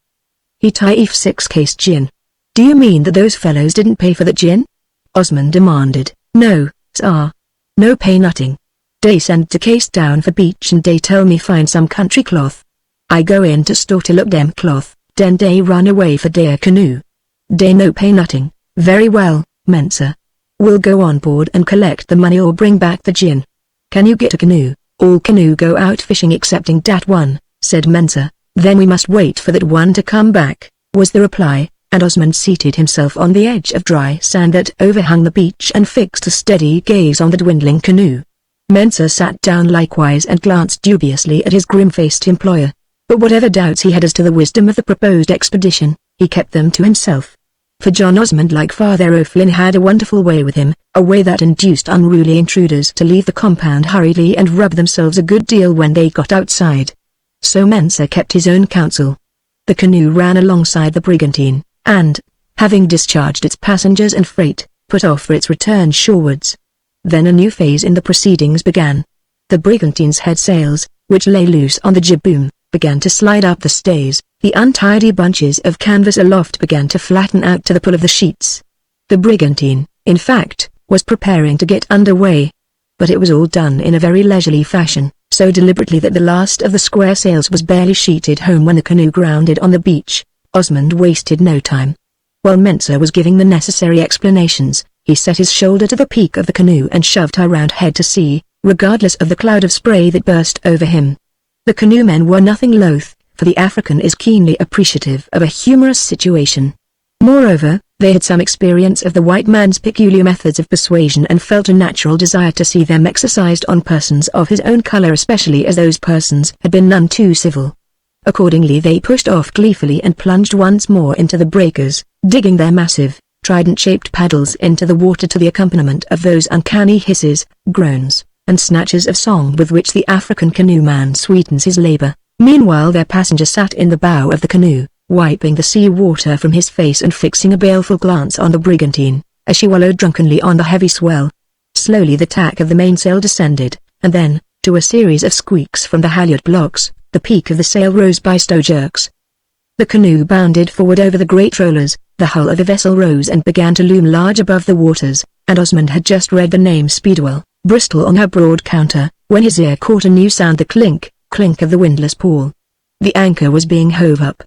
He taif 6-case gin." "Do you mean that those fellows didn't pay for the gin?" Osmond demanded. "No, sir. No pay nothing. Dey send the case down for beach and dey tell me find some country cloth. I go in to store to look dem cloth, den dey run away for deir canoe. Dey no pay nothing." "Very well, Mensa. We'll go on board and collect the money or bring back the gin." "Can you get a canoe?" "All canoe go out fishing excepting dat one," said Mensa. "Then we must wait for that one to come back," was the reply, and Osmond seated himself on the edge of dry sand that overhung the beach and fixed a steady gaze on the dwindling canoe. Mensa sat down likewise and glanced dubiously at his grim-faced employer. But whatever doubts he had as to the wisdom of the proposed expedition, he kept them to himself. For John Osmond, like Father O'Flynn, had a wonderful way with him, a way that induced unruly intruders to leave the compound hurriedly and rub themselves a good deal when they got outside. So Mensa kept his own counsel. The canoe ran alongside the brigantine, and, having discharged its passengers and freight, put off for its return shorewards. Then a new phase in the proceedings began. The brigantine's head sails, which lay loose on the jib boom, began to slide up the stays. The untidy bunches of canvas aloft began to flatten out to the pull of the sheets. The brigantine, in fact, was preparing to get under way. But it was all done in a very leisurely fashion, so deliberately that the last of the square sails was barely sheeted home when the canoe grounded on the beach. Osmond wasted no time. While Mensa was giving the necessary explanations, he set his shoulder to the peak of the canoe and shoved her round head to sea, regardless of the cloud of spray that burst over him. The canoemen were nothing loath, for the African is keenly appreciative of a humorous situation. Moreover, they had some experience of the white man's peculiar methods of persuasion and felt a natural desire to see them exercised on persons of his own color, especially as those persons had been none too civil. Accordingly they pushed off gleefully and plunged once more into the breakers, digging their massive, trident-shaped paddles into the water to the accompaniment of those uncanny hisses, groans, and snatches of song with which the African canoeman sweetens his labor. Meanwhile their passenger sat in the bow of the canoe, wiping the sea water from his face and fixing a baleful glance on the brigantine, as she wallowed drunkenly on the heavy swell. Slowly the tack of the mainsail descended, and then, to a series of squeaks from the halyard blocks, the peak of the sail rose by slow jerks. The canoe bounded forward over the great rollers, the hull of the vessel rose and began to loom large above the waters, and Osmond had just read the name Speedwell, Bristol on her broad counter, when his ear caught a new sound, the clink of the windlass pawl. The anchor was being hove up.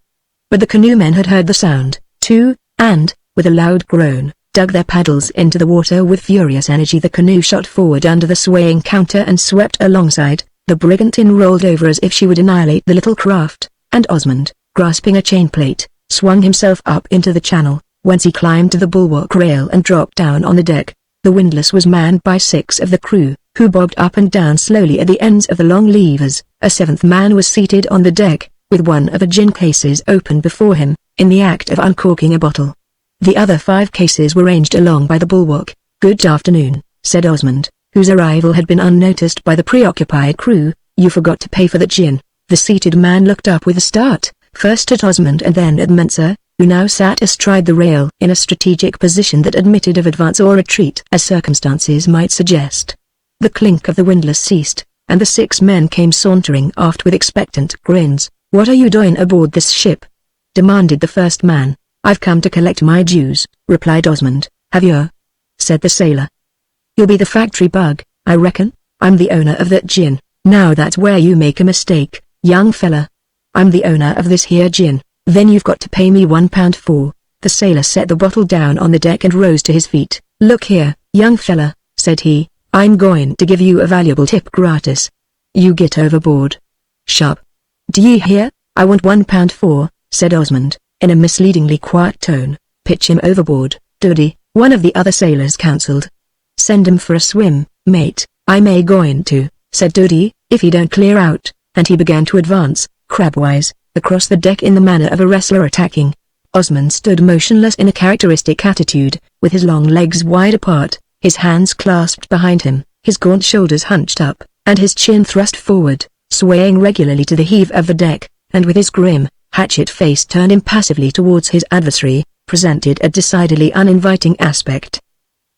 But the canoemen had heard the sound, too, and, with a loud groan, dug their paddles into the water with furious energy. The canoe shot forward under the swaying counter and swept alongside. The brigantine rolled over as if she would annihilate the little craft, and Osmond, grasping a chain plate, swung himself up into the channel, whence he climbed to the bulwark rail and dropped down on the deck. The windlass was manned by 6 of the crew, who bobbed up and down slowly at the ends of the long levers. A 7th man was seated on the deck, with one of the gin cases open before him, in the act of uncorking a bottle. The other 5 cases were ranged along by the bulwark. "Good afternoon," said Osmond, whose arrival had been unnoticed by the preoccupied crew. "You forgot to pay for the gin." The seated man looked up with a start, first at Osmond and then at Mensa, who now sat astride the rail in a strategic position that admitted of advance or retreat as circumstances might suggest. The clink of the windlass ceased, and the 6 men came sauntering aft with expectant grins. "What are you doing aboard this ship?" demanded the first man. "I've come to collect my dues," replied Osmond. "Have you?" said the sailor. "You'll be the factory bug, I reckon. I'm the owner of that gin." "Now that's where you make a mistake, young fella. I'm the owner of this here gin." "Then you've got to pay me £1 for." The sailor set the bottle down on the deck and rose to his feet. "Look here, young fella," said he, "I'm going to give you a valuable tip gratis. You get overboard. Sharp. Do ye hear? I want £1 for," said Osmond, in a misleadingly quiet tone. "Pitch him overboard, Doody," one of the other sailors counselled. "Send him for a swim, mate." "I may going to," said Doody, "if he don't clear out," and he began to advance, crabwise, across the deck in the manner of a wrestler attacking. Osmond stood motionless in a characteristic attitude, with his long legs wide apart, his hands clasped behind him, his gaunt shoulders hunched up, and his chin thrust forward, swaying regularly to the heave of the deck, and with his grim, hatchet face turned impassively towards his adversary, presented a decidedly uninviting aspect.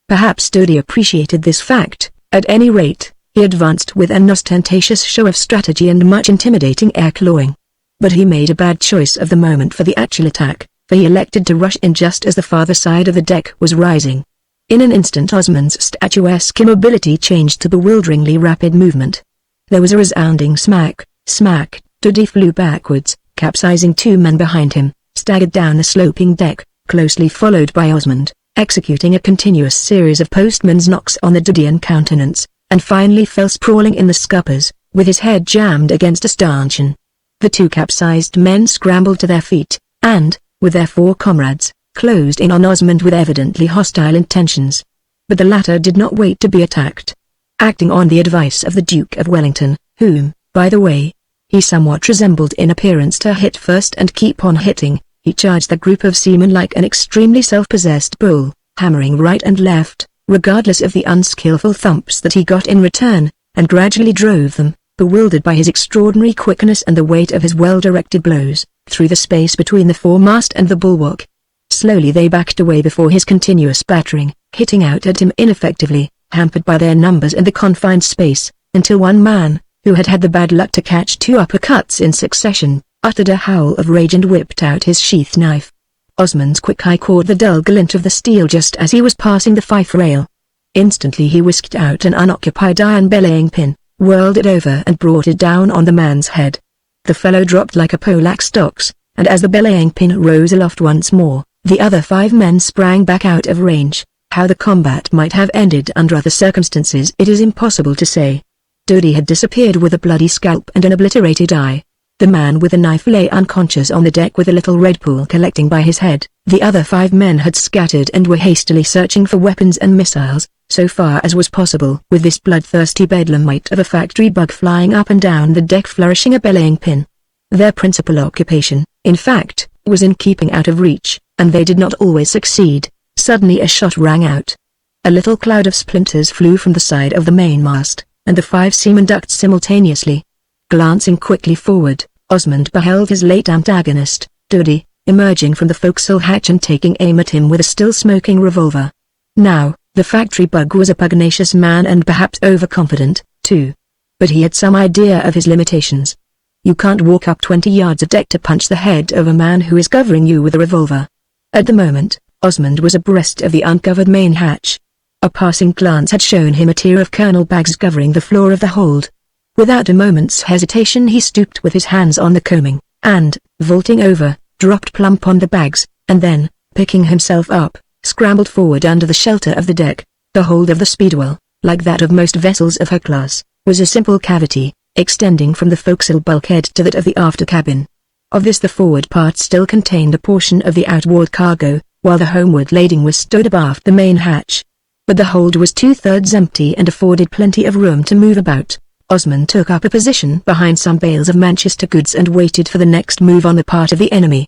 Perhaps Doody appreciated this fact. At any rate, he advanced with an ostentatious show of strategy and much intimidating air-clawing. But he made a bad choice of the moment for the actual attack, for he elected to rush in just as the farther side of the deck was rising. In an instant Osmond's statuesque immobility changed to bewilderingly rapid movement. There was a resounding smack, smack. Doody flew backwards, capsizing 2 men behind him, staggered down the sloping deck, closely followed by Osmond, executing a continuous series of postman's knocks on the Doodean countenance, and finally fell sprawling in the scuppers, with his head jammed against a stanchion. The 2 capsized men scrambled to their feet, and, with their 4 comrades, closed in on Osmond with evidently hostile intentions. But the latter did not wait to be attacked. Acting on the advice of the Duke of Wellington, whom, by the way, he somewhat resembled in appearance to hit first and keep on hitting, He charged the group of seamen like an extremely self-possessed bull, hammering right and left, regardless of the unskillful thumps that he got in return, and gradually drove them, bewildered by his extraordinary quickness and the weight of his well-directed blows, through the space between the foremast and the bulwark. Slowly they backed away before his continuous battering, hitting out at him ineffectively, hampered by their numbers and the confined space, until one man, who had had the bad luck to catch 2 uppercuts in succession, uttered a howl of rage and whipped out his sheath knife. Osmond's quick eye caught the dull glint of the steel just as he was passing the fife rail. Instantly he whisked out an unoccupied iron belaying pin, whirled it over and brought it down on the man's head. The fellow dropped like a poleaxe stocks, and as the belaying pin rose aloft once more, the other 5 men sprang back out of range. How the combat might have ended under other circumstances it is impossible to say. Dodie had disappeared with a bloody scalp and an obliterated eye. The man with the knife lay unconscious on the deck with a little red pool collecting by his head. The other 5 men had scattered and were hastily searching for weapons and missiles, so far as was possible, with this bloodthirsty bedlamite of a factory bug flying up and down the deck flourishing a belaying pin. Their principal occupation, in fact, was in keeping out of reach, and they did not always succeed. Suddenly a shot rang out. A little cloud of splinters flew from the side of the mainmast, and the 5 seamen ducked simultaneously. Glancing quickly forward, Osmond beheld his late antagonist, Dodie, emerging from the forecastle hatch and taking aim at him with a still-smoking revolver. Now, the factory bug was a pugnacious man and perhaps overconfident, too. But he had some idea of his limitations. You can't walk up 20 yards of deck to punch the head of a man who is covering you with a revolver. At the moment, Osmond was abreast of the uncovered main hatch. A passing glance had shown him a tier of kernel bags covering the floor of the hold. Without a moment's hesitation he stooped with his hands on the coaming, and, vaulting over, dropped plump on the bags, and then, picking himself up, scrambled forward under the shelter of the deck. The hold of the Speedwell, like that of most vessels of her class, was a simple cavity, extending from the forecastle bulkhead to that of the after cabin. Of this the forward part still contained a portion of the outward cargo, while the homeward lading was stowed abaft the main hatch. But the hold was 2/3 empty and afforded plenty of room to move about. Osmond took up a position behind some bales of Manchester goods and waited for the next move on the part of the enemy.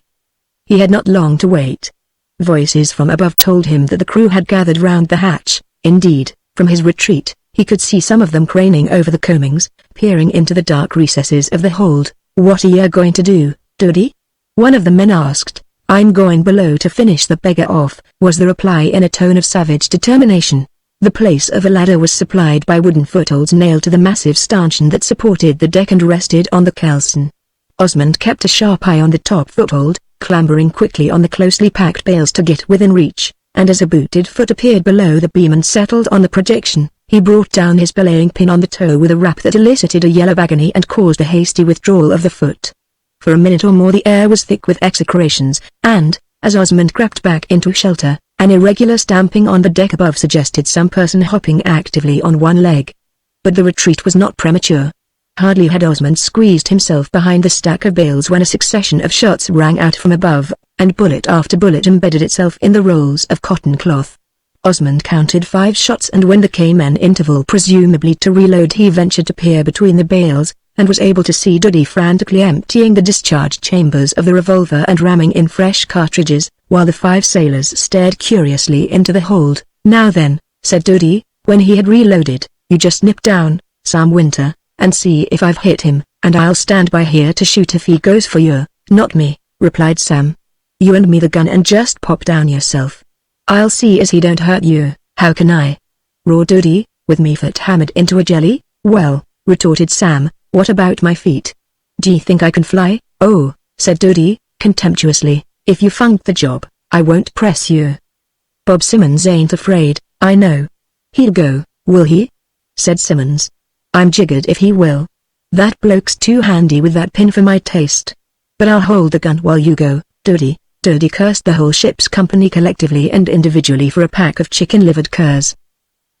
He had not long to wait. Voices from above told him that the crew had gathered round the hatch. Indeed, from his retreat, he could see some of them craning over the coamings, peering into the dark recesses of the hold. "What are you going to do, Dodie?" one of the men asked. "I'm going below to finish the beggar off," was the reply in a tone of savage determination. The place of a ladder was supplied by wooden footholds nailed to the massive stanchion that supported the deck and rested on the kelson. Osmond kept a sharp eye on the top foothold, clambering quickly on the closely packed bales to get within reach, and as a booted foot appeared below the beam and settled on the projection, he brought down his belaying pin on the toe with a rap that elicited a yell of agony and caused a hasty withdrawal of the foot. For a minute or more the air was thick with execrations, and, as Osmond crept back into shelter, an irregular stamping on the deck above suggested some person hopping actively on one leg. But the retreat was not premature. Hardly had Osmond squeezed himself behind the stack of bales when a succession of shots rang out from above, and bullet after bullet embedded itself in the rolls of cotton cloth. Osmond counted 5 shots, and when there came an interval presumably to reload he ventured to peer between the bales, and was able to see Dodie frantically emptying the discharge chambers of the revolver and ramming in fresh cartridges, while the 5 sailors stared curiously into the hold. "Now then," said Dodie, when he had reloaded, "you just nip down, Sam Winter, and see if I've hit him, and I'll stand by here to shoot if he goes for you." "Not me," replied Sam. "You and me the gun and just pop down yourself. I'll see as he don't hurt you." "How can I?" roared Dodie, with me foot hammered into a jelly. "Well," retorted Sam, "what about my feet? D'ye think I can fly?" "Oh," said Dodie, contemptuously, "if you funked the job, I won't press you. Bob Simmons ain't afraid, I know." "He'll go, will he?" said Simmons. "I'm jiggered if he will. That bloke's too handy with that pin for my taste. But I'll hold the gun while you go, Dodie." Dodie cursed the whole ship's company collectively and individually for a pack of chicken-livered curs.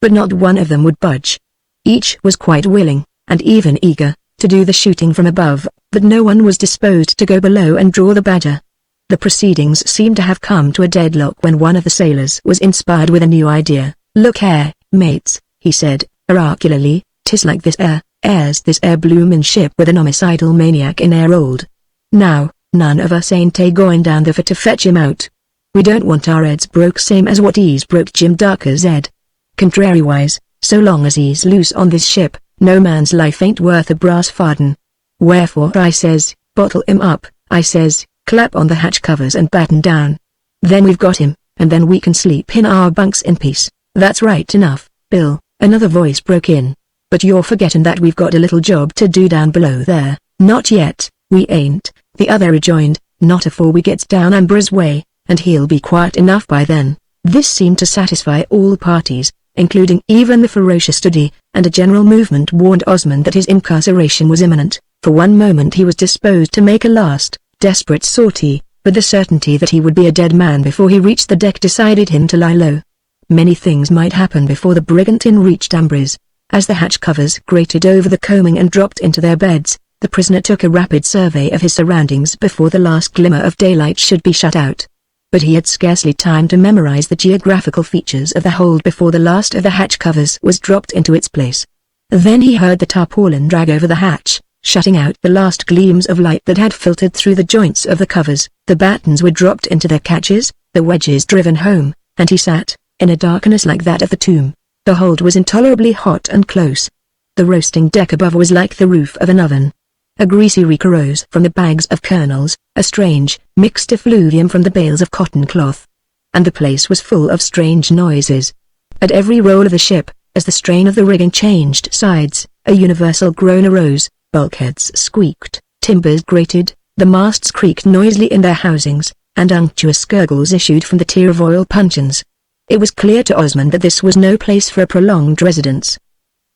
But not one of them would budge. Each was quite willing, and even eager, to do the shooting from above, but no one was disposed to go below and draw the badger. The proceedings seemed to have come to a deadlock when one of the sailors was inspired with a new idea. "Look here, mates," he said, oracularly, "'tis like this air's this bloomin' ship with an homicidal maniac in air old. Now, None of us ain't going down there for to fetch him out. We don't want our heads broke same as what he's broke Jim Darker's head. Contrariwise, so long as he's loose on this ship, no man's life ain't worth a brass farden. Wherefore I says, bottle him up, I says, clap on the hatch covers and batten down. Then we've got him, and then we can sleep in our bunks in peace. That's right enough, Bill, another voice broke in. But you're forgetting that we've got a little job to do down below there. Not yet, we ain't, the other rejoined, not afore we gets down Amber's way, and he'll be quiet enough by then. This seemed to satisfy all parties, including even the ferocious Duddy, and a general movement warned Osmond that his incarceration was imminent. For one moment he was disposed to make a last, desperate sortie, but the certainty that he would be a dead man before he reached the deck decided him to lie low. Many things might happen before the brigantine reached Amber's. As the hatch covers grated over the coaming and dropped into their beds, the prisoner took a rapid survey of his surroundings before the last glimmer of daylight should be shut out. But he had scarcely time to memorize the geographical features of the hold before the last of the hatch covers was dropped into its place. Then he heard the tarpaulin drag over the hatch, shutting out the last gleams of light that had filtered through the joints of the covers. The battens were dropped into their catches, the wedges driven home, and he sat, in a darkness like that of the tomb. The hold was intolerably hot and close. The roasting deck above was like the roof of an oven. A greasy reek arose from the bags of kernels, a strange, mixed effluvium from the bales of cotton cloth. And the place was full of strange noises. At every roll of the ship, as the strain of the rigging changed sides, a universal groan arose, bulkheads squeaked, timbers grated, the masts creaked noisily in their housings, and unctuous gurgles issued from the tier of oil puncheons. It was clear to Osmond that this was no place for a prolonged residence.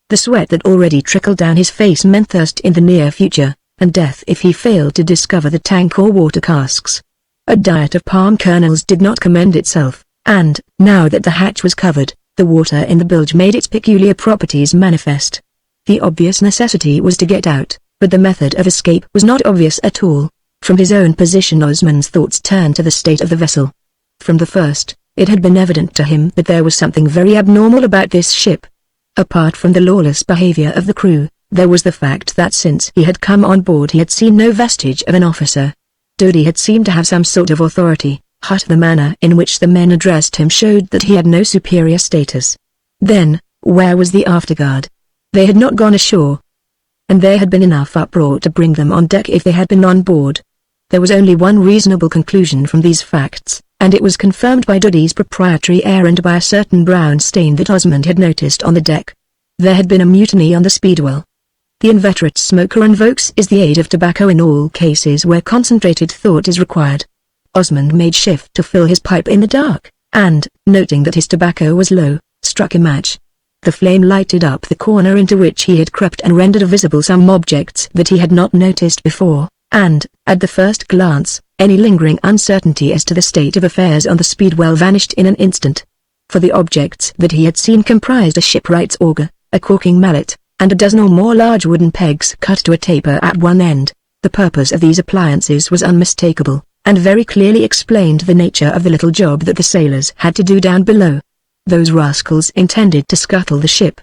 The sweat that already trickled down his face meant thirst in the near future, and death if he failed to discover the tank or water casks. A diet of palm kernels did not commend itself, and, now that the hatch was covered, the water in the bilge made its peculiar properties manifest. The obvious necessity was to get out, but the method of escape was not obvious at all. From his own position Osmond's thoughts turned to the state of the vessel. From the first, it had been evident to him that there was something very abnormal about this ship. Apart from the lawless behavior of the crew, there was the fact that since he had come on board he had seen no vestige of an officer. Dodie had seemed to have some sort of authority, but the manner in which the men addressed him showed that he had no superior status. Then, where was the afterguard? They had not gone ashore. And there had been enough uproar to bring them on deck if they had been on board. There was only one reasonable conclusion from these facts, and it was confirmed by Dodie's proprietary air and by a certain brown stain that Osmond had noticed on the deck. There had been a mutiny on the Speedwell. The inveterate smoker invokes the aid of tobacco in all cases where concentrated thought is required. Osmond made shift to fill his pipe in the dark, and, noting that his tobacco was low, struck a match. The flame lighted up the corner into which he had crept and rendered visible some objects that he had not noticed before, and, at the first glance, any lingering uncertainty as to the state of affairs on the Speedwell vanished in an instant. For the objects that he had seen comprised a shipwright's auger, a caulking mallet, and a dozen or more large wooden pegs cut to a taper at one end. The purpose of these appliances was unmistakable, and very clearly explained the nature of the little job that the sailors had to do down below. Those rascals intended to scuttle the ship.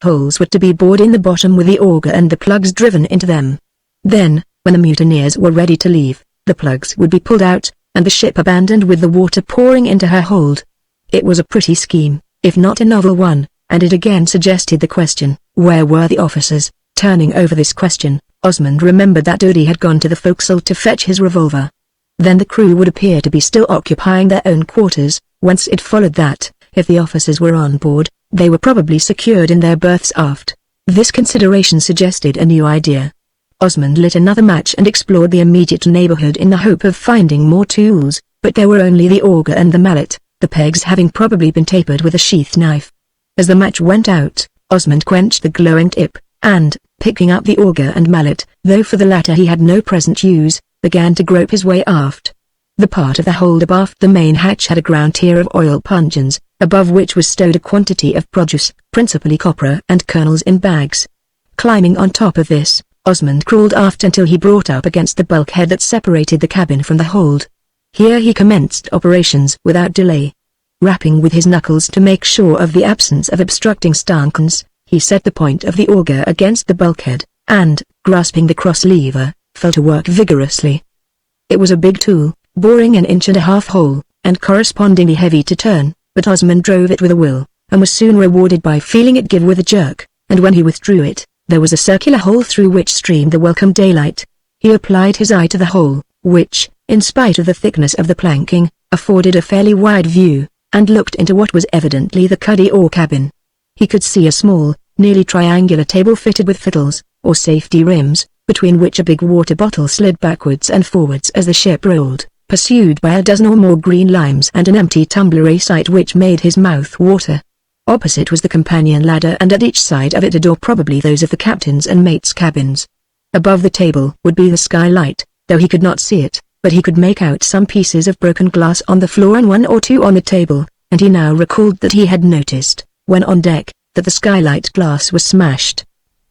Holes were to be bored in the bottom with the auger and the plugs driven into them. Then, when the mutineers were ready to leave, the plugs would be pulled out, and the ship abandoned with the water pouring into her hold. It was a pretty scheme, if not a novel one, and it again suggested the question, where were the officers? Turning over this question, Osmond remembered that Dodie had gone to the forecastle to fetch his revolver. Then the crew would appear to be still occupying their own quarters, whence it followed that, if the officers were on board, they were probably secured in their berths aft. This consideration suggested a new idea. Osmond lit another match and explored the immediate neighborhood in the hope of finding more tools, but there were only the auger and the mallet, the pegs having probably been tapered with a sheath knife. As the match went out, Osmond quenched the glowing tip, and, picking up the auger and mallet, though for the latter he had no present use, began to grope his way aft. The part of the hold abaft the main hatch had a ground tier of oil puncheons, above which was stowed a quantity of produce, principally copra and kernels in bags. Climbing on top of this, Osmond crawled aft until he brought up against the bulkhead that separated the cabin from the hold. Here he commenced operations without delay. Rapping with his knuckles to make sure of the absence of obstructing stanchions, he set the point of the auger against the bulkhead, and, grasping the cross lever, fell to work vigorously. It was a big tool, boring an 1.5 inch hole, and correspondingly heavy to turn, but Osmond drove it with a will, and was soon rewarded by feeling it give with a jerk, and when he withdrew it, there was a circular hole through which streamed the welcome daylight. He applied his eye to the hole, which, in spite of the thickness of the planking, afforded a fairly wide view, and looked into what was evidently the cuddy or cabin. He could see a small, nearly triangular table fitted with fiddles, or safety rims, between which a big water bottle slid backwards and forwards as the ship rolled, pursued by a dozen or more green limes and an empty tumbler, a sight which made his mouth water. Opposite was the companion ladder, and at each side of it a door, probably those of the captain's and mate's cabins. Above the table would be the skylight, though he could not see it, but he could make out some pieces of broken glass on the floor and one or two on the table, and he now recalled that he had noticed, when on deck, that the skylight glass was smashed.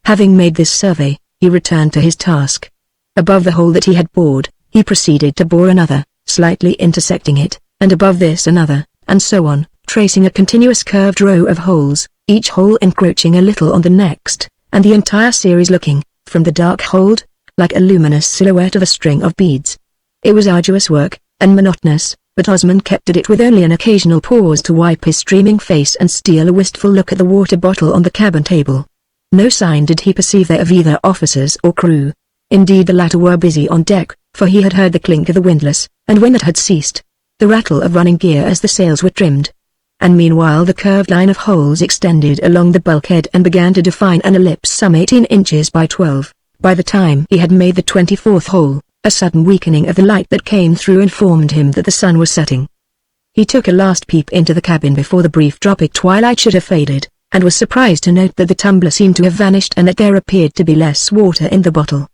Having made this survey, he returned to his task. Above the hole that he had bored, he proceeded to bore another, slightly intersecting it, and above this another, and so on, tracing a continuous curved row of holes, each hole encroaching a little on the next, and the entire series looking, from the dark hold, like a luminous silhouette of a string of beads. It was arduous work, and monotonous, but Osmond kept at it with only an occasional pause to wipe his streaming face and steal a wistful look at the water bottle on the cabin table. No sign did he perceive there of either officers or crew. Indeed, the latter were busy on deck, for he had heard the clink of the windlass, and when that had ceased, the rattle of running gear as the sails were trimmed. And meanwhile the curved line of holes extended along the bulkhead and began to define an ellipse some 18 inches by 12. By the time he had made the 24th hole, a sudden weakening of the light that came through informed him that the sun was setting. He took a last peep into the cabin before the brief tropic twilight should have faded, and was surprised to note that the tumbler seemed to have vanished and that there appeared to be less water in the bottle.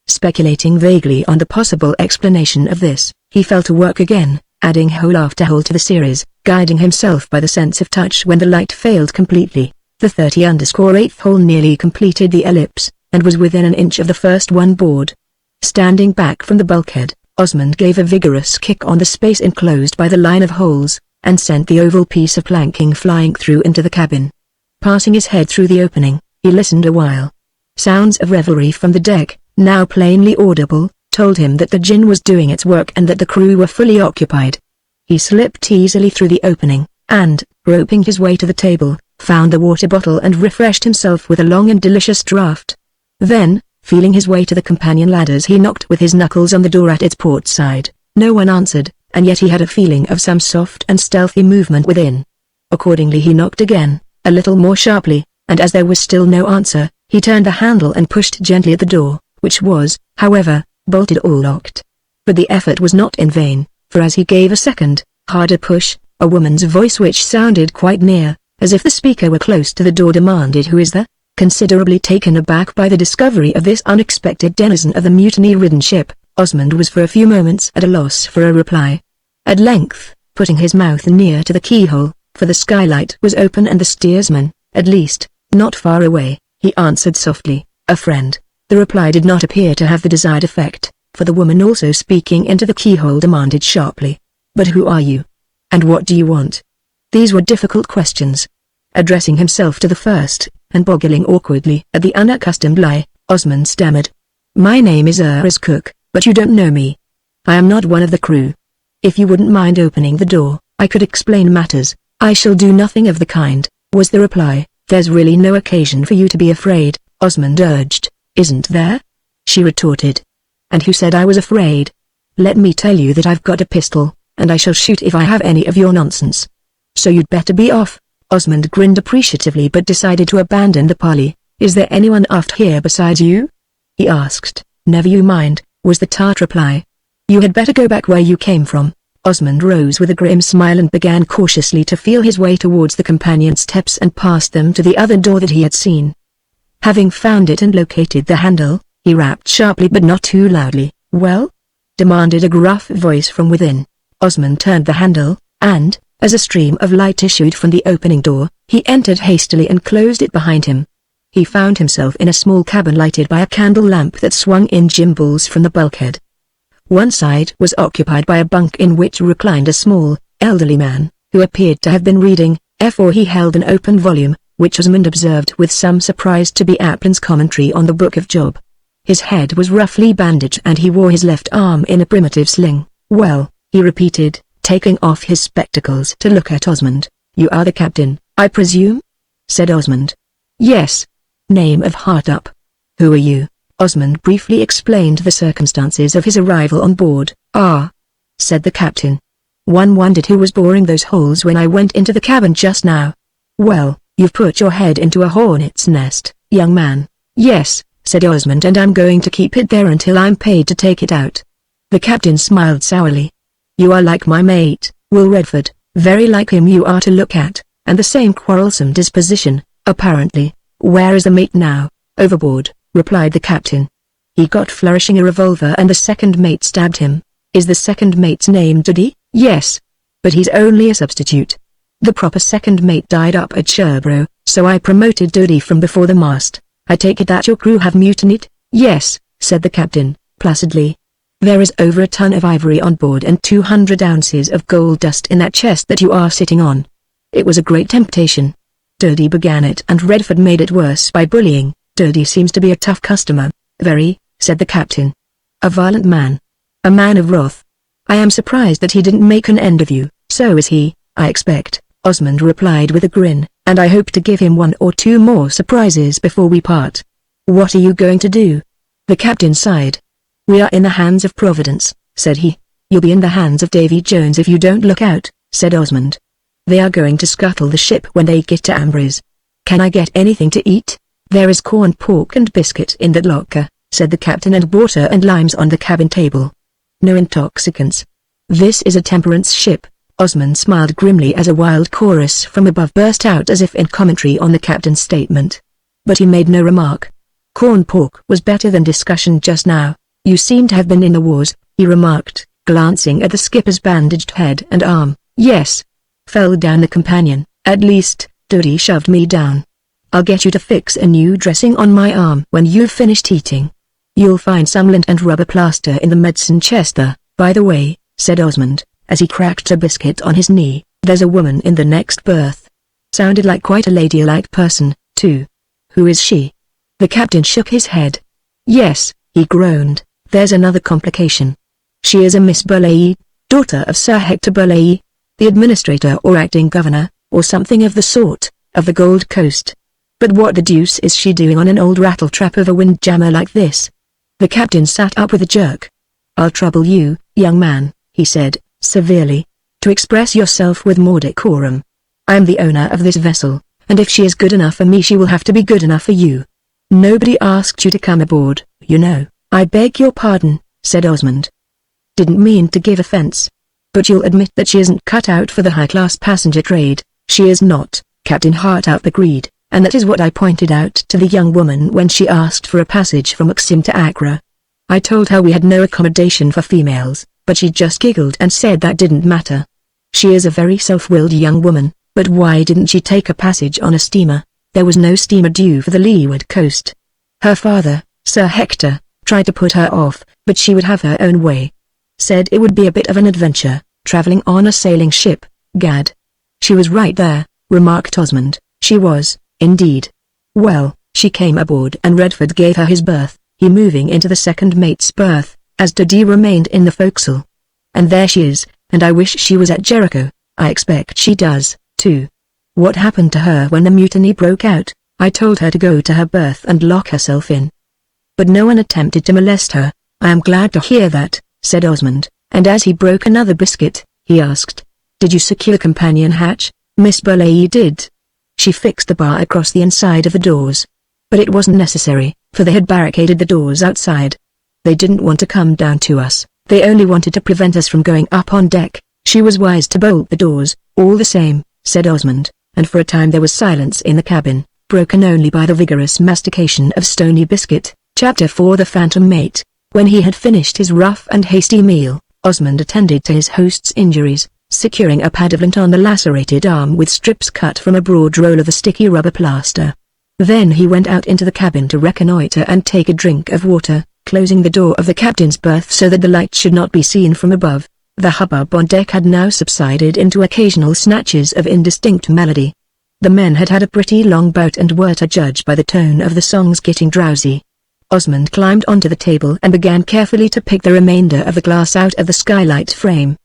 Speculating vaguely on the possible explanation of this, he fell to work again, adding hole after hole to the series, guiding himself by the sense of touch when the light failed completely. The 30_8th hole nearly completed the ellipse, and was within an inch of the first one bored. Standing back from the bulkhead, Osmond gave a vigorous kick on the space enclosed by the line of holes, and sent the oval piece of planking flying through into the cabin. Passing his head through the opening, he listened a while. Sounds of revelry from the deck, now plainly audible, told him that the gin was doing its work and that the crew were fully occupied. He slipped easily through the opening, and, groping his way to the table, found the water bottle and refreshed himself with a long and delicious draught. Then, feeling his way to the companion ladders, he knocked with his knuckles on the door at its port side. No one answered, and yet he had a feeling of some soft and stealthy movement within. Accordingly he knocked again, a little more sharply, and as there was still no answer, he turned the handle and pushed gently at the door, which was, however, bolted or locked. But the effort was not in vain, for as he gave a second, harder push, a woman's voice which sounded quite near, as if the speaker were close to the door, demanded, "Who is there?" Considerably taken aback by the discovery of this unexpected denizen of the mutiny-ridden ship, Osmond was for a few moments at a loss for a reply. At length, putting his mouth near to the keyhole, for the skylight was open and the steersman, at least, not far away, he answered softly, "A friend." The reply did not appear to have the desired effect, for the woman, also speaking into the keyhole, demanded sharply, "But who are you? And what do you want?" These were difficult questions. Addressing himself to the first, and boggling awkwardly at the unaccustomed lie, Osmond stammered, "My name is as Cook, but you don't know me. I am not one of the crew. If you wouldn't mind opening the door, I could explain matters." "I shall do nothing of the kind," was the reply. "There's really no occasion for you to be afraid," Osmond urged. "Isn't there?" she retorted. "And who said I was afraid? Let me tell you that I've got a pistol, and I shall shoot if I have any of your nonsense. So you'd better be off." Osmond grinned appreciatively but decided to abandon the parley. "Is there anyone aft here besides you?" he asked. "Never you mind," was the tart reply. "You had better go back where you came from." Osmond rose with a grim smile and began cautiously to feel his way towards the companion steps and past them to the other door that he had seen. Having found it and located the handle, he rapped sharply but not too loudly. "Well?" demanded a gruff voice from within. Osmond turned the handle, and, as a stream of light issued from the opening door, he entered hastily and closed it behind him. He found himself in a small cabin lighted by a candle lamp that swung in gimbals from the bulkhead. One side was occupied by a bunk in which reclined a small, elderly man, who appeared to have been reading, for he held an open volume, which Osmond observed with some surprise to be Aplin's commentary on the Book of Job. His head was roughly bandaged and he wore his left arm in a primitive sling. "Well," he repeated, taking off his spectacles to look at Osmond. "You are the captain, I presume?" said Osmond. "Yes." "Name of Hartup." "Who are you?" Osmond briefly explained the circumstances of his arrival on board. "Ah," said the captain. "One wondered who was boring those holes when I went into the cabin just now." "Well, you've put your head into a hornet's nest, young man." "Yes," said Osmond, "and I'm going to keep it there until I'm paid to take it out." The captain smiled sourly. "You are like my mate, Will Redford, very like him you are to look at, and the same quarrelsome disposition, apparently." "Where is the mate now?" "Overboard," replied the captain. "He got flourishing a revolver and the second mate stabbed him." "Is the second mate's name Duddy?" "Yes. But he's only a substitute. The proper second mate died up at Sherbro, so I promoted Duddy from before the mast." "I take it that your crew have mutinied?" "Yes," said the captain, placidly. "There is over a ton of ivory on board and 200 ounces of gold dust in that chest that you are sitting on. It was a great temptation. Duddy began it and Redford made it worse by bullying." "Duddy seems to be a tough customer." "Very," said the captain. "A violent man. A man of wrath. I am surprised that he didn't make an end of you." "So is he, I expect," Osmond replied with a grin, "and I hope to give him 1 or 2 more surprises before we part." "What are you going to do?" The captain sighed. "We are in the hands of Providence," said he. "You'll be in the hands of Davy Jones if you don't look out," said Osmond. "They are going to scuttle the ship when they get to Ambrose. Can I get anything to eat?" "There is corn, pork and biscuit in that locker," said the captain, "and water and limes on the cabin table. No intoxicants. This is a temperance ship." Osmond smiled grimly as a wild chorus from above burst out as if in commentary on the captain's statement. But he made no remark. Corn pork was better than discussion just now. "You seem to have been in the wars," he remarked, glancing at the skipper's bandaged head and arm. "Yes. Fell down the companion. At least, Duddy shoved me down. I'll get you to fix a new dressing on my arm when you've finished eating. You'll find some lint and rubber plaster in the medicine chest there." "By the way," said Osmond, as he cracked a biscuit on his knee, "there's a woman in the next berth. Sounded like quite a ladylike person, too." "Who is she?" The captain shook his head. "Yes," he groaned, "there's another complication. She is a Miss Burleigh, daughter of Sir Hector Burleigh, the administrator or acting governor, or something of the sort, of the Gold Coast. But what the deuce is she doing on an old rattletrap of a windjammer like this?" The captain sat up with a jerk. "I'll trouble you, young man," he said, severely, "to express yourself with more decorum. I am the owner of this vessel, and if she is good enough for me she will have to be good enough for you. Nobody asked you to come aboard, you know." "I beg your pardon," said Osmond. "Didn't mean to give offense. But you'll admit that she isn't cut out for the high-class passenger trade." "She is not," Captain Hartup agreed, "and that is what I pointed out to the young woman when she asked for a passage from Maxim to Accra. I told her we had no accommodation for females, but she just giggled and said that didn't matter. She is a very self-willed young woman, but why didn't she take a passage on a steamer? There was no steamer due for the leeward coast. Her father, Sir Hector, tried to put her off, but she would have her own way. Said it would be a bit of an adventure, traveling on a sailing ship. Gad. She was right there," remarked Osmond. "She was, indeed. Well, she came aboard and Redford gave her his berth, he moving into the second mate's berth, as Duddy remained in the forecastle. And there she is, and I wish she was at Jericho. I expect she does, too. What happened to her when the mutiny broke out? I told her to go to her berth and lock herself in. But no one attempted to molest her." "I am glad to hear that," said Osmond, and as he broke another biscuit, he asked, "Did you secure the companion hatch?" "Miss Burleigh did. She fixed the bar across the inside of the doors. But it wasn't necessary, for they had barricaded the doors outside. They didn't want to come down to us, they only wanted to prevent us from going up on deck." "She was wise to bolt the doors, all the same," said Osmond, and for a time there was silence in the cabin, broken only by the vigorous mastication of stony biscuit. Chapter 4 The Phantom Mate. When he had finished his rough and hasty meal, Osmond attended to his host's injuries, securing a pad of lint on the lacerated arm with strips cut from a broad roll of the sticky rubber plaster. Then he went out into the cabin to reconnoiter and take a drink of water, closing the door of the captain's berth so that the light should not be seen from above. The hubbub on deck had now subsided into occasional snatches of indistinct melody. The men had had a pretty long bout and were, to judge by the tone of the songs, getting drowsy. Osmond climbed onto the table and began carefully to pick the remainder of the glass out of the skylight frame.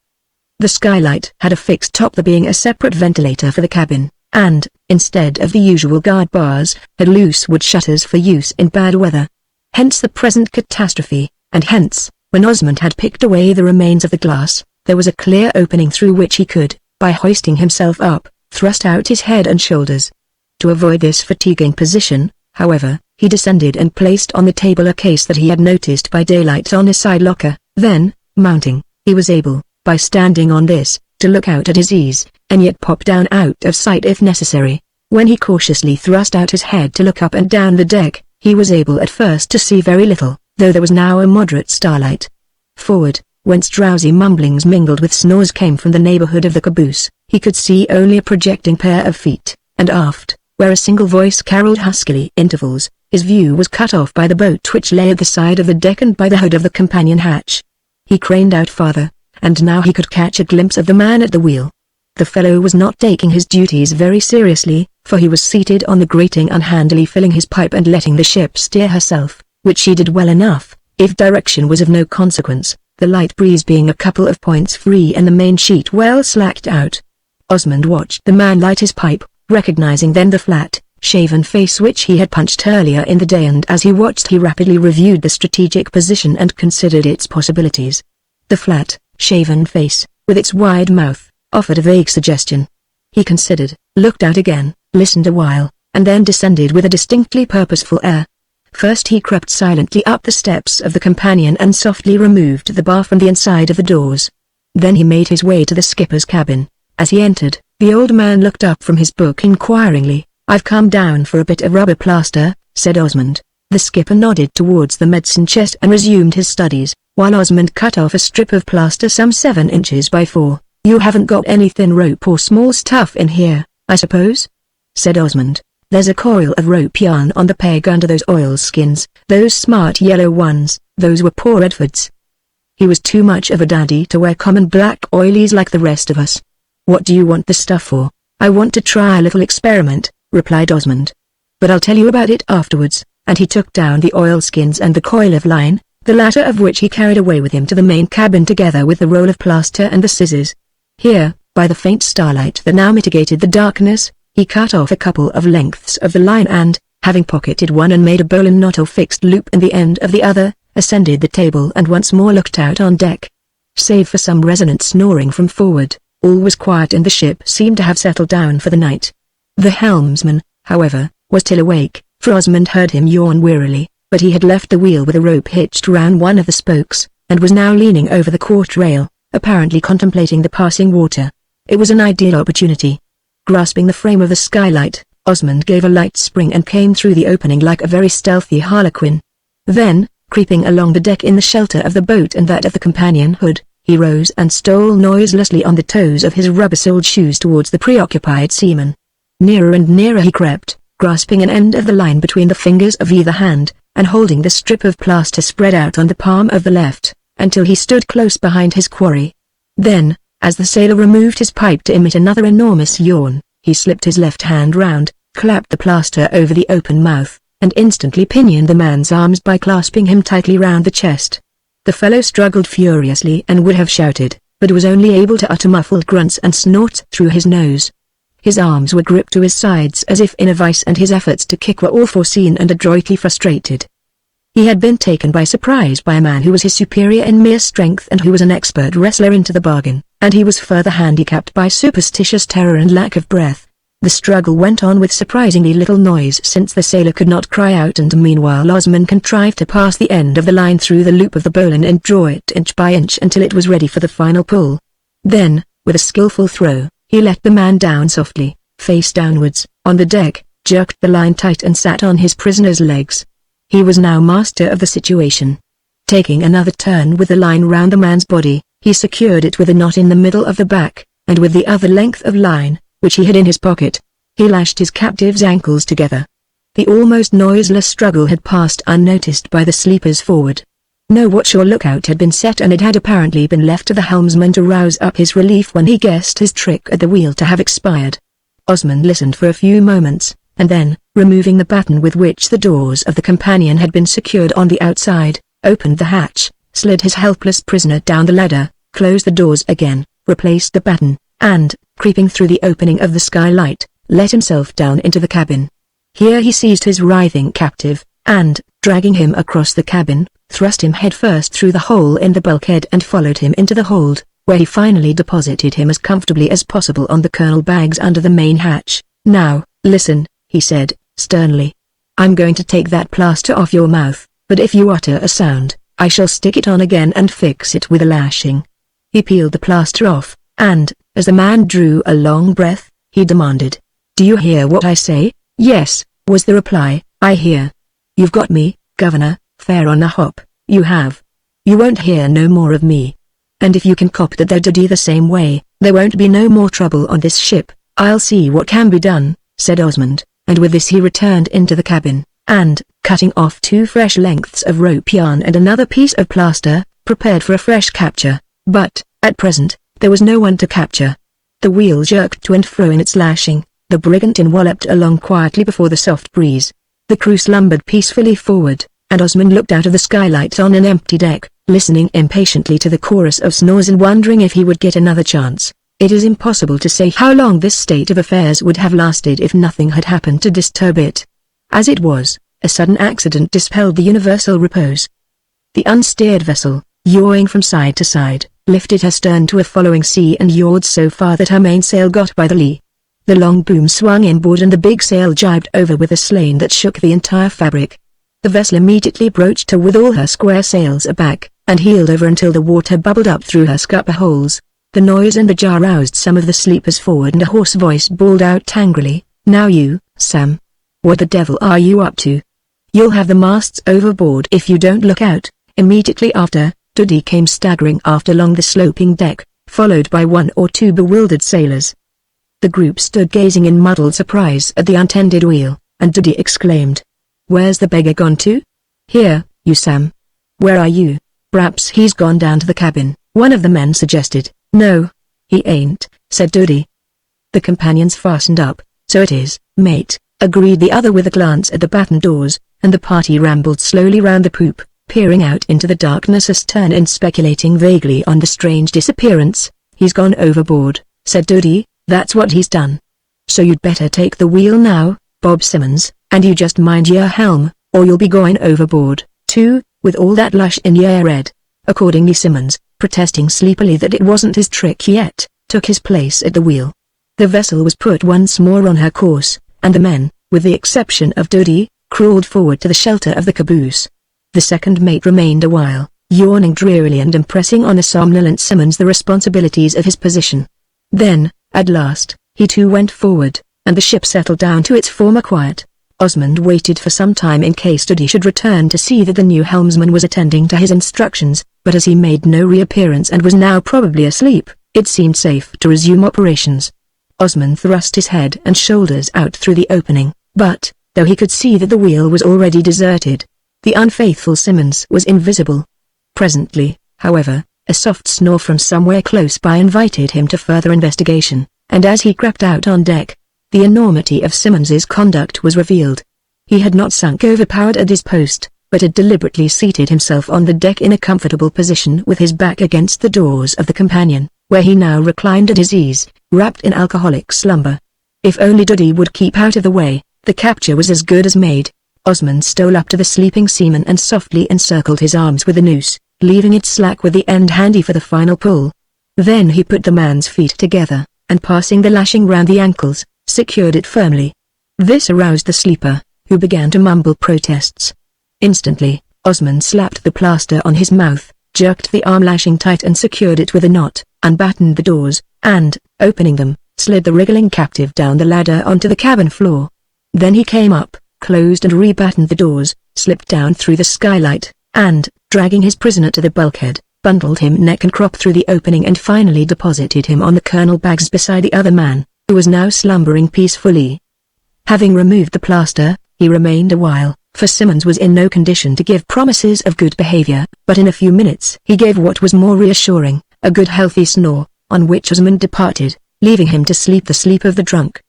The skylight had a fixed top, there being a separate ventilator for the cabin, and, instead of the usual guard bars, had loose wood shutters for use in bad weather. Hence the present catastrophe, and hence, when Osmond had picked away the remains of the glass, there was a clear opening through which he could, by hoisting himself up, thrust out his head and shoulders. To avoid this fatiguing position, however, he descended and placed on the table a case that he had noticed by daylight on a side locker. Then, mounting, he was able, by standing on this, to look out at his ease, and yet pop down out of sight if necessary. When he cautiously thrust out his head to look up and down the deck, he was able at first to see very little, though there was now a moderate starlight. Forward, whence drowsy mumblings mingled with snores came from the neighborhood of the caboose, he could see only a projecting pair of feet, and aft, where a single voice caroled huskily intervals, his view was cut off by the boat which lay at the side of the deck and by the hood of the companion hatch. He craned out farther, and now he could catch a glimpse of the man at the wheel. The fellow was not taking his duties very seriously, for he was seated on the grating unhandily filling his pipe and letting the ship steer herself, which she did well enough, if direction was of no consequence, the light breeze being a couple of points free and the main sheet well slacked out. Osmond watched the man light his pipe, recognizing then the flat, shaven face which he had punched earlier in the day, and as he watched he rapidly reviewed the strategic position and considered its possibilities. The flat, shaven face, with its wide mouth, offered a vague suggestion. He considered, looked out again, listened a while, and then descended with a distinctly purposeful air. First he crept silently up the steps of the companion and softly removed the bar from the inside of the doors. Then he made his way to the skipper's cabin. As he entered, the old man looked up from his book inquiringly. "I've come down for a bit of rubber plaster," said Osmond. The skipper nodded towards the medicine chest and resumed his studies, while Osmond cut off a strip of plaster some 7 inches by 4. "You haven't got any thin rope or small stuff in here, I suppose?" said Osmond. "There's a coil of rope yarn on the peg under those oilskins, those smart yellow ones." Those were poor Edward's. He was too much of a dandy to wear common black oilies like the rest of us. "What do you want the stuff for?" "I want to try a little experiment," replied Osmond. "But I'll tell you about it afterwards," and he took down the oilskins and the coil of line, the latter of which he carried away with him to the main cabin together with the roll of plaster and the scissors. Here, by the faint starlight that now mitigated the darkness, he cut off a couple of lengths of the line and, having pocketed one and made a bowline knot or fixed loop in the end of the other, ascended the table and once more looked out on deck. Save for some resonant snoring from forward, all was quiet and the ship seemed to have settled down for the night. The helmsman, however, was still awake, for Osmond heard him yawn wearily, but he had left the wheel with a rope hitched round one of the spokes, and was now leaning over the quarter rail, apparently contemplating the passing water. It was an ideal opportunity. Grasping the frame of the skylight, Osmond gave a light spring and came through the opening like a very stealthy harlequin. Then, creeping along the deck in the shelter of the boat and that of the companion hood, he rose and stole noiselessly on the toes of his rubber-soled shoes towards the preoccupied seaman. Nearer and nearer he crept, grasping an end of the line between the fingers of either hand, and holding the strip of plaster spread out on the palm of the left, until he stood close behind his quarry. Then, as the sailor removed his pipe to emit another enormous yawn, he slipped his left hand round, clapped the plaster over the open mouth, and instantly pinioned the man's arms by clasping him tightly round the chest. The fellow struggled furiously and would have shouted, but was only able to utter muffled grunts and snorts through his nose. His arms were gripped to his sides as if in a vice, and his efforts to kick were all foreseen and adroitly frustrated. He had been taken by surprise by a man who was his superior in mere strength and who was an expert wrestler into the bargain, and he was further handicapped by superstitious terror and lack of breath. The struggle went on with surprisingly little noise since the sailor could not cry out, and meanwhile Osmond contrived to pass the end of the line through the loop of the bowline and draw it inch by inch until it was ready for the final pull. Then, with a skillful throw, he let the man down softly, face downwards, on the deck, jerked the line tight and sat on his prisoner's legs. He was now master of the situation. Taking another turn with the line round the man's body, he secured it with a knot in the middle of the back, and with the other length of line, which he had in his pocket, he lashed his captive's ankles together. The almost noiseless struggle had passed unnoticed by the sleepers forward. No watch or lookout had been set, and it had apparently been left to the helmsman to rouse up his relief when he guessed his trick at the wheel to have expired. Osmond listened for a few moments, and then, removing the batten with which the doors of the companion had been secured on the outside, opened the hatch, slid his helpless prisoner down the ladder, closed the doors again, replaced the batten, and, creeping through the opening of the skylight, let himself down into the cabin. Here he seized his writhing captive, and, dragging him across the cabin, thrust him headfirst through the hole in the bulkhead and followed him into the hold, where he finally deposited him as comfortably as possible on the kernel bags under the main hatch. "Now, listen," he said, sternly. "I'm going to take that plaster off your mouth, but if you utter a sound, I shall stick it on again and fix it with a lashing." He peeled the plaster off, and, as the man drew a long breath, he demanded, "Do you hear what I say?" "Yes," was the reply, "I hear." "You've got me, Governor, fair on the hop, you have. You won't hear no more of me. And if you can cop that they're the same way, there won't be no more trouble on this ship. I'll see what can be done," said Osmond, and with this he returned into the cabin, and, cutting off 2 fresh lengths of rope yarn and another piece of plaster, prepared for a fresh capture. But, at present, there was no one to capture. The wheel jerked to and fro in its lashing, the brigantine walloped along quietly before the soft breeze. The crew slumbered peacefully forward, and Osmond looked out of the skylight on an empty deck, listening impatiently to the chorus of snores and wondering if he would get another chance. It is impossible to say how long this state of affairs would have lasted if nothing had happened to disturb it. As it was, a sudden accident dispelled the universal repose. The unsteered vessel, yawing from side to side, lifted her stern to a following sea and yawed so far that her mainsail got by the lee. The long boom swung inboard and the big sail jibed over with a slang that shook the entire fabric. The vessel immediately broached to with all her square sails aback, and heeled over until the water bubbled up through her scupper holes. The noise and the jar roused some of the sleepers forward and a hoarse voice bawled out angrily, "Now you, Sam. What the devil are you up to? You'll have the masts overboard if you don't look out." Immediately after, Duddy came staggering aft along the sloping deck, followed by 1 or 2 bewildered sailors. The group stood gazing in muddled surprise at the untended wheel, and Duddy exclaimed, "Where's the beggar gone to?" "Here, you Sam. Where are you?" "P'raps he's gone down to the cabin," one of the men suggested. "No, he ain't," said Duddy. "The companions fastened up, so it is, mate," agreed the other with a glance at the batten doors, and the party rambled slowly round the poop, peering out into the darkness astern and speculating vaguely on the strange disappearance. "He's gone overboard," said Duddy, "that's what he's done. So you'd better take the wheel now, Bob Simmons, and you just mind your helm, or you'll be going overboard, too, with all that lush in your head." Accordingly Simmons, protesting sleepily that it wasn't his trick yet, took his place at the wheel. The vessel was put once more on her course, and the men, with the exception of Duddy, crawled forward to the shelter of the caboose. The second mate remained a while, yawning drearily and impressing on the somnolent Simmons the responsibilities of his position. Then, at last, he too went forward, and the ship settled down to its former quiet. Osmond waited for some time in case Duddy should return to see that the new helmsman was attending to his instructions, but as he made no reappearance and was now probably asleep, it seemed safe to resume operations. Osmond thrust his head and shoulders out through the opening, but, though he could see that the wheel was already deserted, the unfaithful Simmons was invisible. Presently, however, a soft snore from somewhere close by invited him to further investigation, and as he crept out on deck, the enormity of Simmons's conduct was revealed. He had not sunk overpowered at his post, but had deliberately seated himself on the deck in a comfortable position with his back against the doors of the companion, where he now reclined at his ease, wrapped in alcoholic slumber. If only Duddy would keep out of the way, the capture was as good as made. Osmond stole up to the sleeping seaman and softly encircled his arms with a noose, leaving it slack with the end handy for the final pull. Then he put the man's feet together, and passing the lashing round the ankles, secured it firmly. This aroused the sleeper, who began to mumble protests. Instantly, Osmond slapped the plaster on his mouth, jerked the arm lashing tight and secured it with a knot, unbattened the doors, and, opening them, slid the wriggling captive down the ladder onto the cabin floor. Then he came up, closed and rebattened the doors, slipped down through the skylight, and, dragging his prisoner to the bulkhead, bundled him neck and crop through the opening and finally deposited him on the kernel bags beside the other man, who was now slumbering peacefully. Having removed the plaster, he remained a while, for Simmons was in no condition to give promises of good behavior, but in a few minutes he gave what was more reassuring, a good healthy snore, on which Osmond departed, leaving him to sleep the sleep of the drunk.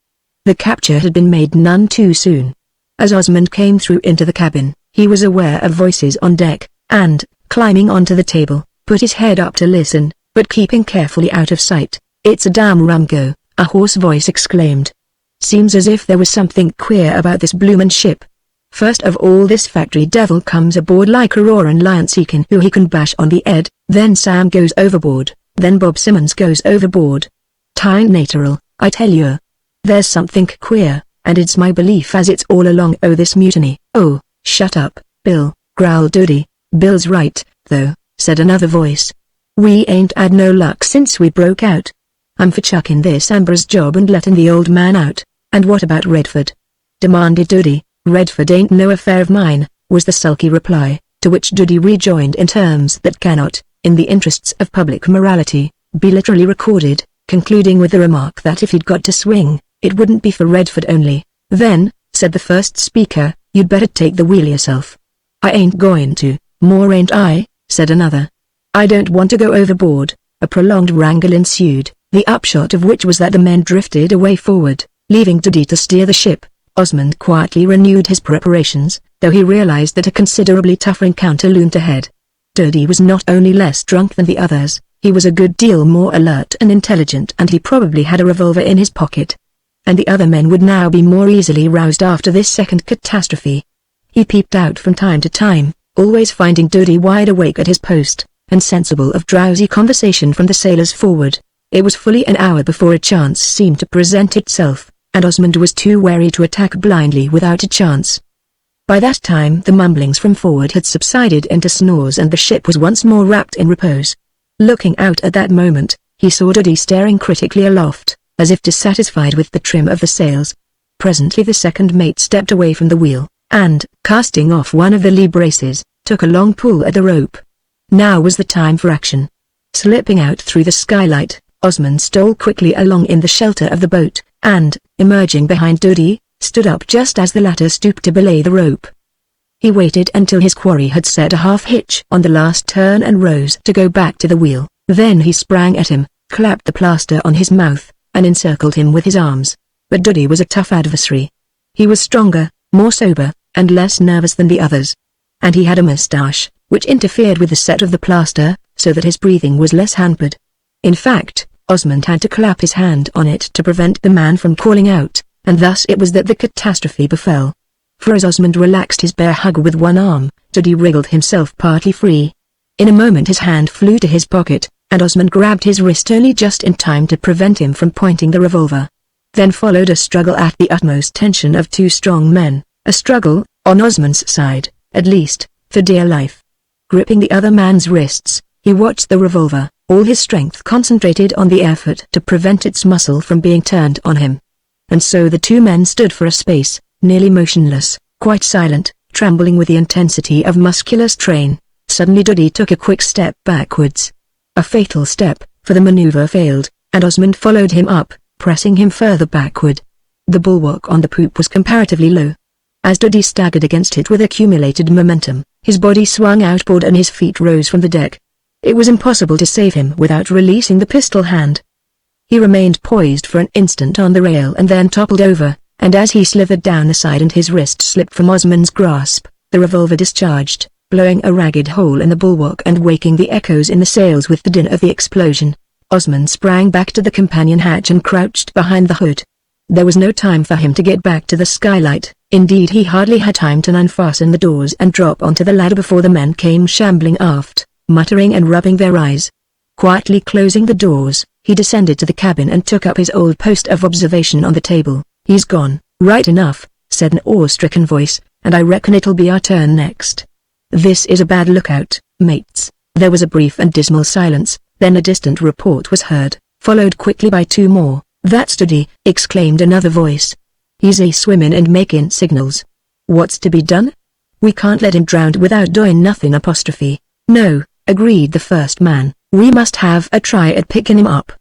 The capture had been made none too soon. As Osmond came through into the cabin, he was aware of voices on deck, and, climbing onto the table, put his head up to listen, but keeping carefully out of sight. "It's a damn rum go," a hoarse voice exclaimed. "Seems as if there was something queer about this bloomin' ship. First of all this factory devil comes aboard like a roaring lion seeking who he can bash on the head, then Sam goes overboard, then Bob Simmons goes overboard. Tain't natural, I tell you. There's something queer, and it's my belief as it's all along o' this mutiny." "Oh, shut up, Bill," growled Duddy. "Bill's right, though," said another voice. "We ain't had no luck since we broke out. I'm for chucking this Amber's job and letting the old man out." "And what about Redford?" demanded Duddy. "Redford ain't no affair of mine," was the sulky reply, to which Duddy rejoined in terms that cannot, in the interests of public morality, be literally recorded, concluding with the remark that if he'd got to swing, it wouldn't be for Redford only. "Then," said the first speaker, "you'd better take the wheel yourself." "I ain't going to, more ain't I," said another. "I don't want to go overboard." A prolonged wrangle ensued, the upshot of which was that the men drifted away forward, leaving Duddy to steer the ship. Osmond quietly renewed his preparations, though he realized that a considerably tougher encounter loomed ahead. Duddy was not only less drunk than the others, he was a good deal more alert and intelligent, and he probably had a revolver in his pocket. And the other men would now be more easily roused after this second catastrophe. He peeped out from time to time, always finding Duddy wide awake at his post, and sensible of drowsy conversation from the sailors forward. It was fully an hour before a chance seemed to present itself, and Osmond was too wary to attack blindly without a chance. By that time the mumblings from forward had subsided into snores and the ship was once more wrapped in repose. Looking out at that moment, he saw Duddy staring critically aloft, as if dissatisfied with the trim of the sails. Presently the second mate stepped away from the wheel, and, casting off one of the lee braces, took a long pull at the rope. Now was the time for action. Slipping out through the skylight, Osmond stole quickly along in the shelter of the boat, and, emerging behind Duddy, stood up just as the latter stooped to belay the rope. He waited until his quarry had set a half-hitch on the last turn and rose to go back to the wheel. Then he sprang at him, clapped the plaster on his mouth, and encircled him with his arms. But Duddy was a tough adversary. He was stronger, more sober, and less nervous than the others. And he had a moustache, which interfered with the set of the plaster, so that his breathing was less hampered. In fact, Osmond had to clap his hand on it to prevent the man from calling out, and thus it was that the catastrophe befell. For as Osmond relaxed his bear hug with one arm, Duddy wriggled himself partly free. In a moment his hand flew to his pocket, and Osmond grabbed his wrist only just in time to prevent him from pointing the revolver. Then followed a struggle at the utmost tension of two strong men, a struggle, on Osmond's side, at least, for dear life. Gripping the other man's wrists, he watched the revolver, all his strength concentrated on the effort to prevent its muzzle from being turned on him. And so the two men stood for a space, nearly motionless, quite silent, trembling with the intensity of muscular strain. Suddenly Duddy took a quick step backwards. A fatal step, for the maneuver failed, and Osmond followed him up, pressing him further backward. The bulwark on the poop was comparatively low. As Duddy staggered against it with accumulated momentum, his body swung outboard and his feet rose from the deck. It was impossible to save him without releasing the pistol hand. He remained poised for an instant on the rail and then toppled over, and as he slithered down the side and his wrist slipped from Osmond's grasp, the revolver discharged, blowing a ragged hole in the bulwark and waking the echoes in the sails with the din of the explosion. Osmond sprang back to the companion hatch and crouched behind the hood. There was no time for him to get back to the skylight, indeed he hardly had time to unfasten the doors and drop onto the ladder before the men came shambling aft, muttering and rubbing their eyes. Quietly closing the doors, he descended to the cabin and took up his old post of observation on the table. "He's gone, right enough," said an awe-stricken voice, "and I reckon it'll be our turn next. This is a bad lookout, mates." There was a brief and dismal silence, then a distant report was heard, followed quickly by two more. "That's Duddy," exclaimed another voice. "He's a swimmin' and makin' signals. What's to be done? We can't let him drown without doin' nothing apostrophe." "No," agreed the first man, "we must have a try at picking him up.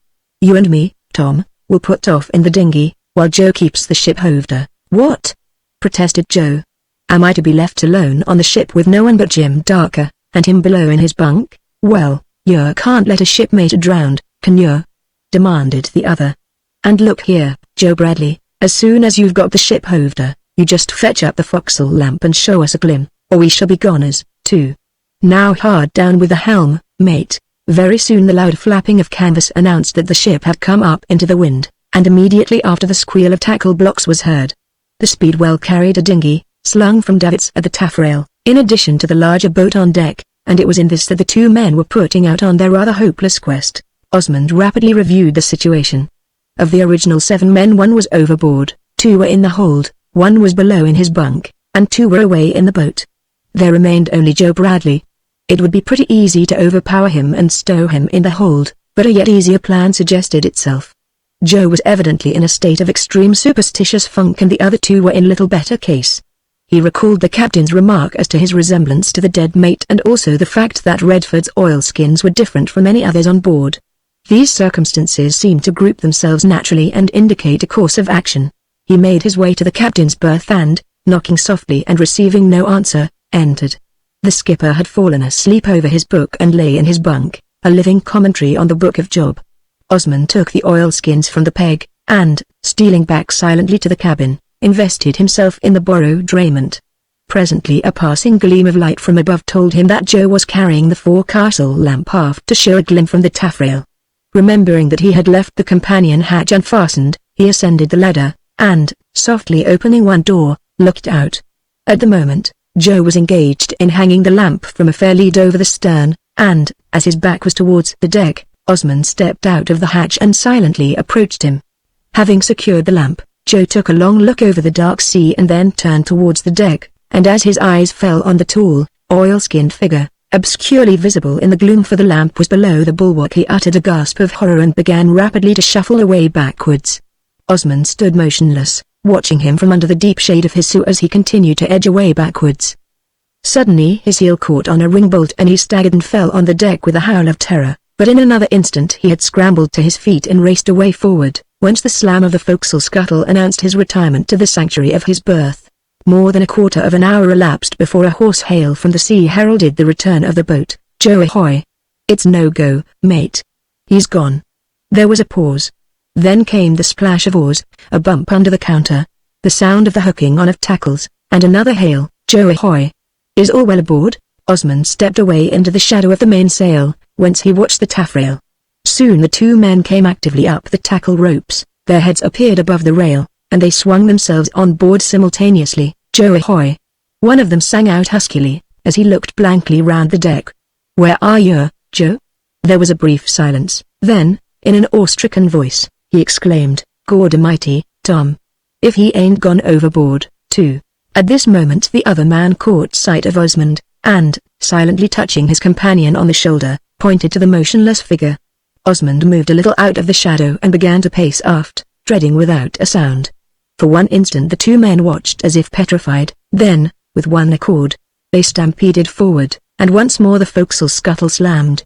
You and me, Tom, will put off in the dinghy, while Joe keeps the ship hoved." "What?" protested Joe. "Am I to be left alone on the ship with no one but Jim Darker, and him below in his bunk?" "Well, you can't let a shipmate drown, can you?" demanded the other. "And look here, Joe Bradley, as soon as you've got the ship hoved, You just fetch up the forecastle lamp and show us a glim, or we shall be goners, too. Now hard down with the helm, mate." Very soon the loud flapping of canvas announced that the ship had come up into the wind, and immediately after the squeal of tackle blocks was heard. The Speedwell carried a dinghy, slung from davits at the taffrail, in addition to the larger boat on deck, and it was in this that the two men were putting out on their rather hopeless quest. Osmond rapidly reviewed the situation. Of the original 7 men, 1 was overboard, 2 were in the hold, 1 was below in his bunk, and 2 were away in the boat. There remained only Joe Bradley. It would be pretty easy to overpower him and stow him in the hold, but a yet easier plan suggested itself. Joe was evidently in a state of extreme superstitious funk, and the other 2 were in little better case. He recalled the captain's remark as to his resemblance to the dead mate, and also the fact that Redford's oilskins were different from any others on board. These circumstances seemed to group themselves naturally and indicate a course of action. He made his way to the captain's berth and, knocking softly and receiving no answer, entered. The skipper had fallen asleep over his book and lay in his bunk, a living commentary on the Book of Job. Osmond took the oilskins from the peg, and, stealing back silently to the cabin, invested himself in the borrowed raiment. Presently a passing gleam of light from above told him that Joe was carrying the forecastle lamp aft to show a glim from the taffrail. Remembering that he had left the companion hatch unfastened, he ascended the ladder, and, softly opening one door, looked out. At the moment, Joe was engaged in hanging the lamp from a fair lead over the stern, and, as his back was towards the deck, Osmond stepped out of the hatch and silently approached him. Having secured the lamp, Joe took a long look over the dark sea and then turned towards the deck, and as his eyes fell on the tall, oil-skinned figure, obscurely visible in the gloom for the lamp was below the bulwark, he uttered a gasp of horror and began rapidly to shuffle away backwards. Osmond stood motionless, watching him from under the deep shade of his suit as he continued to edge away backwards. Suddenly his heel caught on a ring-bolt and he staggered and fell on the deck with a howl of terror, but in another instant he had scrambled to his feet and raced away forward, whence the slam of the forecastle scuttle announced his retirement to the sanctuary of his berth. More than a quarter of an hour elapsed before a hoarse hail from the sea heralded the return of the boat. "Joe ahoy! It's no go, mate. He's gone." There was a pause. Then came the splash of oars, a bump under the counter, the sound of the hooking on of tackles, and another hail, "Joe ahoy! Is all well aboard?" Osmond stepped away into the shadow of the mainsail, whence he watched the taffrail. Soon the 2 men came actively up the tackle ropes, their heads appeared above the rail, and they swung themselves on board simultaneously. "Joe ahoy!" one of them sang out huskily, as he looked blankly round the deck. "Where are you, Joe?" There was a brief silence, then, in an awe-stricken voice, he exclaimed, "God Almighty, Tom! If he ain't gone overboard, too." At this moment the other man caught sight of Osmond, and, silently touching his companion on the shoulder, pointed to the motionless figure. Osmond moved a little out of the shadow and began to pace aft, treading without a sound. For one instant the 2 men watched as if petrified, then, with one accord, they stampeded forward, and once more the forecastle scuttle slammed.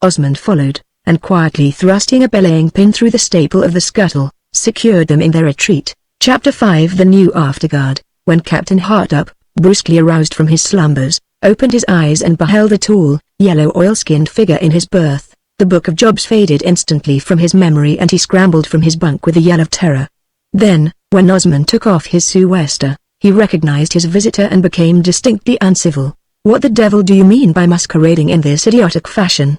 Osmond followed, and quietly thrusting a belaying pin through the staple of the scuttle, secured them in their retreat. Chapter 5 The New Afterguard. When Captain Hartup, brusquely aroused from his slumbers, opened his eyes and beheld a tall, yellow oil-skinned figure in his berth, the Book of Jobs faded instantly from his memory and he scrambled from his bunk with a yell of terror. Then, when Osmond took off his sou'wester, he recognized his visitor and became distinctly uncivil. "What the devil do you mean by masquerading in this idiotic fashion?"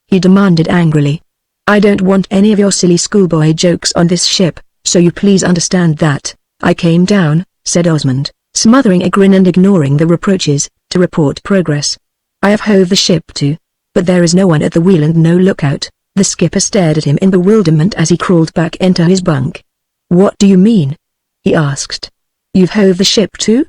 he demanded angrily. "I don't want any of your silly schoolboy jokes on this ship, so you please understand that. I came down," said Osmond, smothering a grin and ignoring the reproaches, "to report progress. I have hove the ship to, but there is no one at the wheel and no lookout." The skipper stared at him in bewilderment as he crawled back into his bunk. "What do you mean?" he asked. "You've hove the ship to?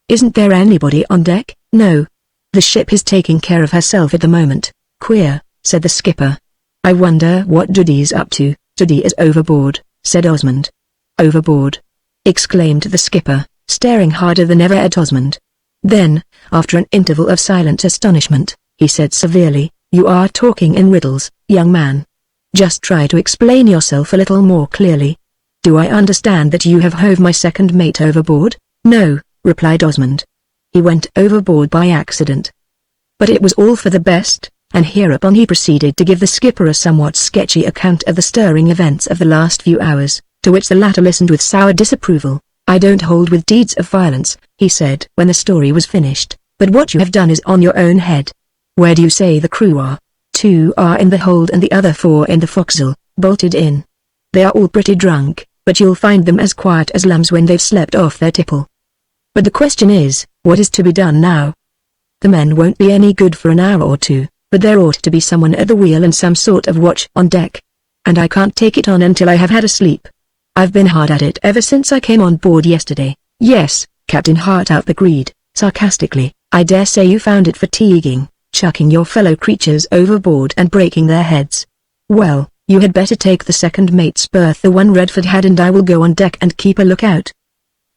Isn't there anybody on deck?" "No. The ship is taking care of herself at the moment." "Queer," said the skipper. "I wonder what Duddy's up to." "Duddy is overboard," said Osmond. "Overboard?" exclaimed the skipper, staring harder than ever at Osmond. Then, after an interval of silent astonishment, he said severely, "You are talking in riddles, young man. Just try to explain yourself a little more clearly. Do I understand that you have hove my second mate overboard?" "No," replied Osmond. "He went overboard by accident. But it was all for the best," and hereupon he proceeded to give the skipper a somewhat sketchy account of the stirring events of the last few hours, to which the latter listened with sour disapproval. I don't hold with deeds of violence, he said when the story was finished, but what you have done is on your own head. Where do you say the crew are? 2 are in the hold and the other 4 in the forecastle, bolted in. They are all pretty drunk, but you'll find them as quiet as lambs when they've slept off their tipple. But the question is, what is to be done now? The men won't be any good for an hour or 2, but there ought to be someone at the wheel and some sort of watch on deck. And I can't take it on until I have had a sleep. I've been hard at it ever since I came on board yesterday. Yes, Captain Hartup agreed, sarcastically. I dare say you found it fatiguing, chucking your fellow creatures overboard and breaking their heads. Well, you had better take the second mate's berth the one Redford had, and I will go on deck and keep a lookout.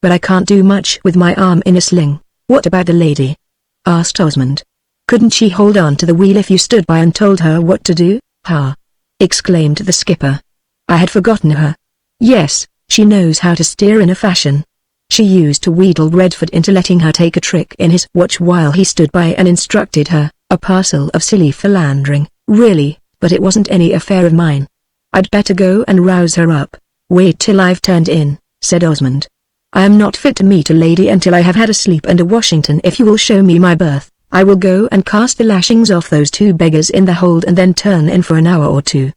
But I can't do much with my arm in a sling. What about the lady? Asked Osmond. Couldn't she hold on to the wheel if you stood by and told her what to do? Ha! Exclaimed the skipper. I had forgotten her. Yes, she knows how to steer in a fashion. She used to wheedle Redford into letting her take a trick in his watch while he stood by and instructed her, a parcel of silly philandering, really, but it wasn't any affair of mine. I'd better go and rouse her up. Wait till I've turned in, said Osmond. I am not fit to meet a lady until I have had a sleep and a Washington. If you will show me my berth, I will go and cast the lashings off those 2 beggars in the hold and then turn in for an hour or 2.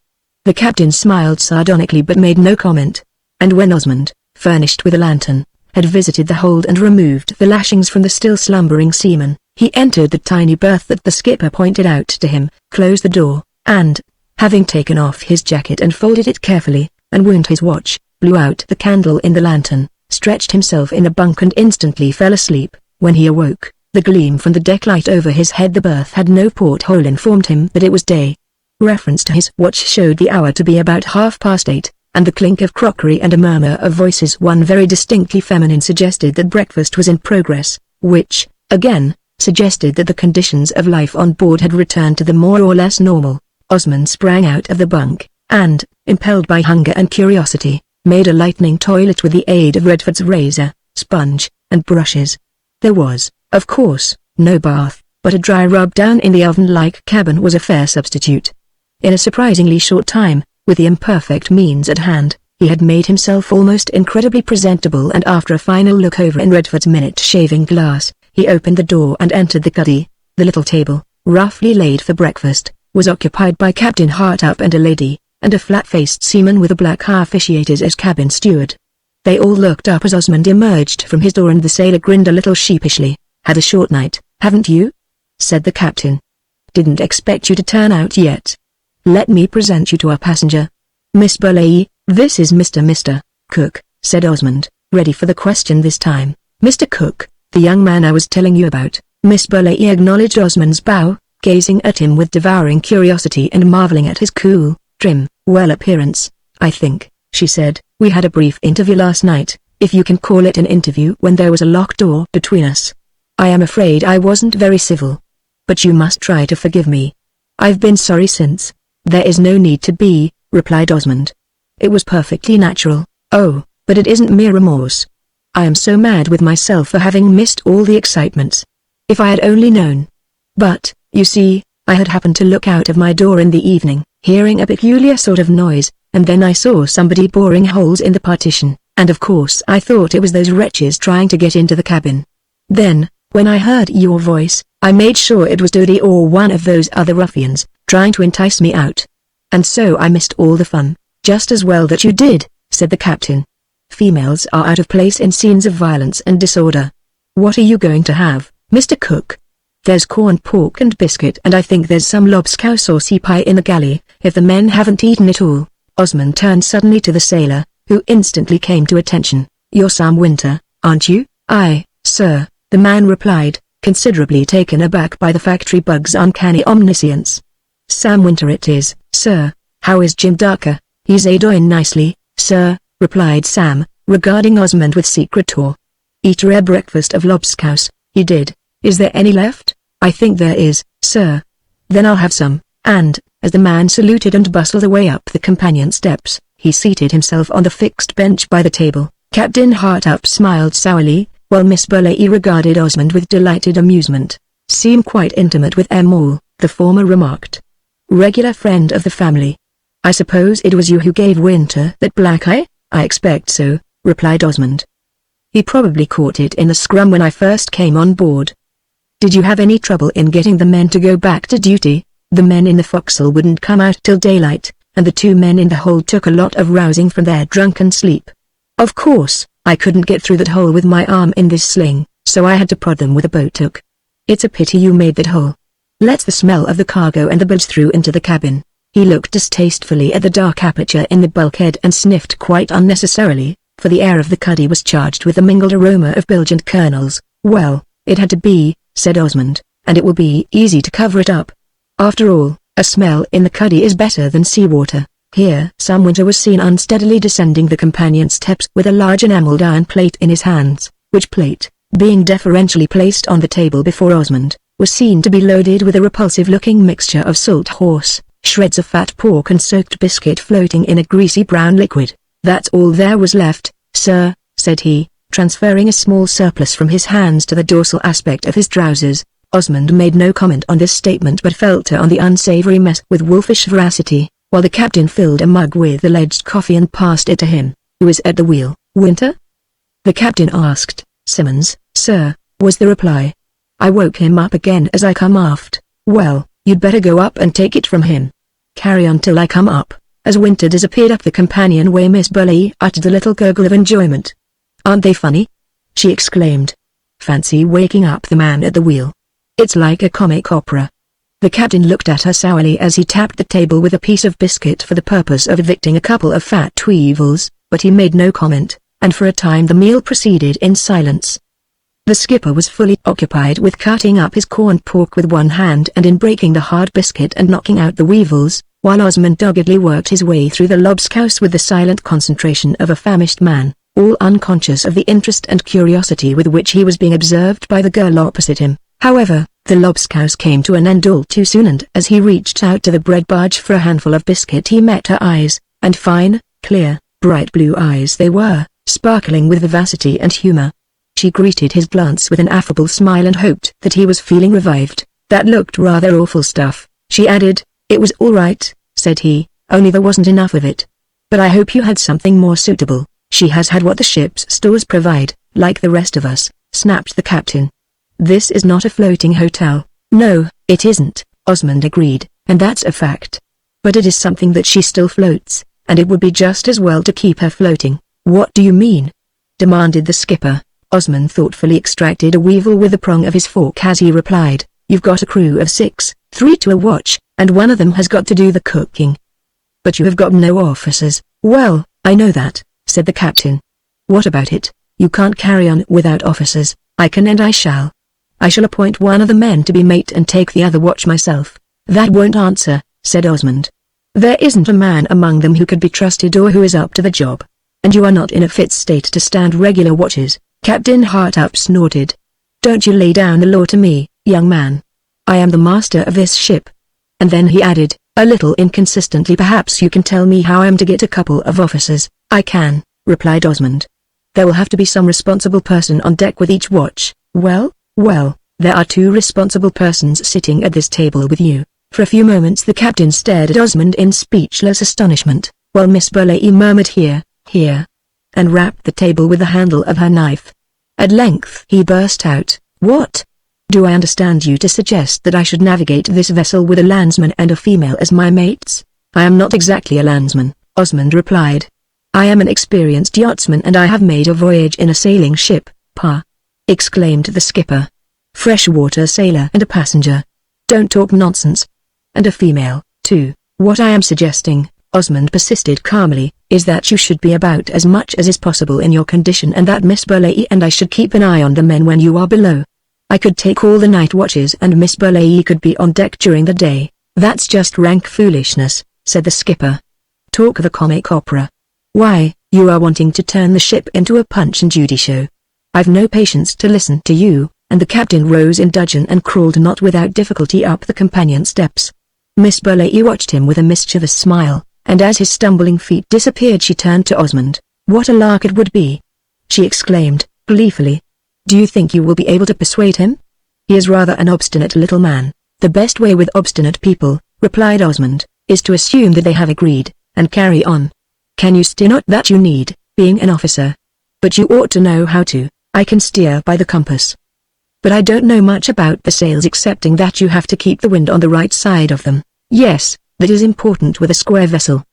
The captain smiled sardonically but made no comment. And when Osmond, furnished with a lantern, had visited the hold and removed the lashings from the still slumbering seaman, he entered the tiny berth that the skipper pointed out to him, closed the door, and, having taken off his jacket and folded it carefully, and wound his watch, blew out the candle in the lantern, stretched himself in a bunk and instantly fell asleep. When he awoke, the gleam from the deck light over his head, the berth had no porthole, informed him that it was day. Reference to his watch showed the hour to be about 8:30, and the clink of crockery and a murmur of voices, one very distinctly feminine, suggested that breakfast was in progress, which, again, suggested that the conditions of life on board had returned to the more or less normal. Osmond sprang out of the bunk, and, impelled by hunger and curiosity, made a lightning toilet with the aid of Redford's razor, sponge, and brushes. There was, of course, no bath, but a dry rub-down in the oven-like cabin was a fair substitute. In a surprisingly short time, with the imperfect means at hand, he had made himself almost incredibly presentable, and after a final look over in Redford's minute shaving glass, he opened the door and entered the cuddy. The little table, roughly laid for breakfast, was occupied by Captain Hartup and a lady, and a flat-faced seaman with a black eye officiated as cabin steward. They all looked up as Osmond emerged from his door, and the sailor grinned a little sheepishly. Had a short night, haven't you? Said the captain. Didn't expect you to turn out yet. Let me present you to our passenger. Miss Burleigh, this is Mr. Cook, said Osmond, ready for the question this time. Mr. Cook, the young man I was telling you about. Miss Burleigh acknowledged Osmond's bow, gazing at him with devouring curiosity and marveling at his cool, trim, well appearance. I think, she said, we had a brief interview last night, if you can call it an interview when there was a locked door between us. I am afraid I wasn't very civil. But you must try to forgive me. I've been sorry since. There is no need to be, replied Osmond. It was perfectly natural. Oh, but it isn't mere remorse. I am so mad with myself for having missed all the excitements. If I had only known. But, you see, I had happened to look out of my door in the evening, hearing a peculiar sort of noise, and then I saw somebody boring holes in the partition, and of course I thought it was those wretches trying to get into the cabin. Then, when I heard your voice, I made sure it was Dodie or one of those other ruffians, trying to entice me out. And so I missed all the fun. Just as well that you did, said the captain. Females are out of place in scenes of violence and disorder. What are you going to have, Mr. Cook? There's corn, pork and biscuit, and I think there's some lobscouse saucy pie in the galley, if the men haven't eaten it all. Osmond turned suddenly to the sailor, who instantly came to attention. You're Sam Winter, aren't you? Aye, sir, the man replied, considerably taken aback by the factory bug's uncanny omniscience. Sam Winter it is, sir. How is Jim Darker? He's a-doing nicely, sir, replied Sam, regarding Osmond with secret awe. Eat a rare breakfast of lobscouse, he did. Is there any left? I think there is, sir. Then I'll have some, and, as the man saluted and bustled away up the companion steps, he seated himself on the fixed bench by the table. Captain Hartup smiled sourly, while Miss Burleigh regarded Osmond with delighted amusement. Seem quite intimate with them all, the former remarked. Regular friend of the family. I suppose it was you who gave Winter that black eye? I expect so, replied Osmond. He probably caught it in the scrum when I first came on board. Did you have any trouble in getting the men to go back to duty? The men in the forecastle wouldn't come out till daylight, and the 2 men in the hold took a lot of rousing from their drunken sleep. Of course, I couldn't get through that hole with my arm in this sling, so I had to prod them with a boat hook. It's a pity you made that hole. Let the smell of the cargo and the birds through into the cabin. He looked distastefully at the dark aperture in the bulkhead and sniffed quite unnecessarily, for the air of the cuddy was charged with a mingled aroma of bilge and kernels. Well, it had to be, said Osmond, and it will be easy to cover it up. After all, a smell in the cuddy is better than seawater. Here, Sam Winter was seen unsteadily descending the companion steps with a large enameled iron plate in his hands, which plate, being deferentially placed on the table before Osmond, was seen to be loaded with a repulsive-looking mixture of salt horse, shreds of fat pork and soaked biscuit floating in a greasy brown liquid. That's all there was left, sir, said he, transferring a small surplus from his hands to the dorsal aspect of his trousers. Osmond made no comment on this statement but felt on the unsavory mess with wolfish voracity, while the captain filled a mug with alleged coffee and passed it to him. Who is at the wheel, Winter? The captain asked. Simmons, sir, was the reply. I woke him up again as I come aft. Well, you'd better go up and take it from him. Carry on till I come up. As Winter disappeared up the companionway, Miss Burleigh uttered a little gurgle of enjoyment. Aren't they funny? She exclaimed. Fancy waking up the man at the wheel. It's like a comic opera. The captain looked at her sourly as he tapped the table with a piece of biscuit for the purpose of evicting a couple of fat weevils, but he made no comment, and for a time the meal proceeded in silence. The skipper was fully occupied with cutting up his corned pork with one hand and in breaking the hard biscuit and knocking out the weevils, while Osmond doggedly worked his way through the lobscouse with the silent concentration of a famished man, all unconscious of the interest and curiosity with which he was being observed by the girl opposite him. However, the lobscouse came to an end all too soon, and as he reached out to the bread barge for a handful of biscuit he met her eyes, and fine, clear, bright blue eyes they were, sparkling with vivacity and humor. She greeted his glance with an affable smile and hoped that he was feeling revived. That looked rather awful stuff, she added. It was all right, said he, only there wasn't enough of it. But I hope you had something more suitable. She has had what the ship's stores provide, like the rest of us, snapped the captain. This is not a floating hotel. No, it isn't, Osmond agreed, and that's a fact. But it is something that she still floats, and it would be just as well to keep her floating. What do you mean? Demanded the skipper. Osmond thoughtfully extracted a weevil with the prong of his fork as he replied, You've got a crew of 6, 3 to a watch, and one of them has got to do the cooking. But you have got no officers. Well, I know that, said the captain. What about it? You can't carry on without officers. I can and I shall. I shall appoint one of the men to be mate and take the other watch myself. That won't answer, said Osmond. There isn't a man among them who could be trusted or who is up to the job. And you are not in a fit state to stand regular watches. Captain Hartup snorted. Don't you lay down the law to me, young man. I am the master of this ship. And then he added, a little inconsistently, perhaps you can tell me how I am to get a couple of officers. I can, replied Osmond. There will have to be some responsible person on deck with each watch. Well, there are 2 responsible persons sitting at this table with you. For a few moments the captain stared at Osmond in speechless astonishment, while Miss Burleigh murmured here, and rapped the table with the handle of her knife. At length he burst out, What? Do I understand you to suggest that I should navigate this vessel with a landsman and a female as my mates? I am not exactly a landsman, Osmond replied. I am an experienced yachtsman and I have made a voyage in a sailing ship, pa! Exclaimed the skipper. Freshwater sailor and a passenger. Don't talk nonsense. And a female, too. What I am suggesting, Osmond persisted calmly, is that you should be about as much as is possible in your condition and that Miss Burleigh and I should keep an eye on the men when you are below. I could take all the night watches and Miss Burleigh could be on deck during the day. That's just rank foolishness, said the skipper. Talk of a comic opera. Why, you are wanting to turn the ship into a Punch and Judy show. I've no patience to listen to you, and the captain rose in dudgeon and crawled not without difficulty up the companion steps. Miss Burleigh watched him with a mischievous smile, and as his stumbling feet disappeared she turned to Osmond. What a lark it would be! She exclaimed, gleefully. Do you think you will be able to persuade him? He is rather an obstinate little man. The best way with obstinate people, replied Osmond, is to assume that they have agreed, and carry on. Can you still not that you need, being an officer? But you ought to know how to. I can steer by the compass. But I don't know much about the sails excepting that you have to keep the wind on the right side of them. Yes, that is important with a square vessel.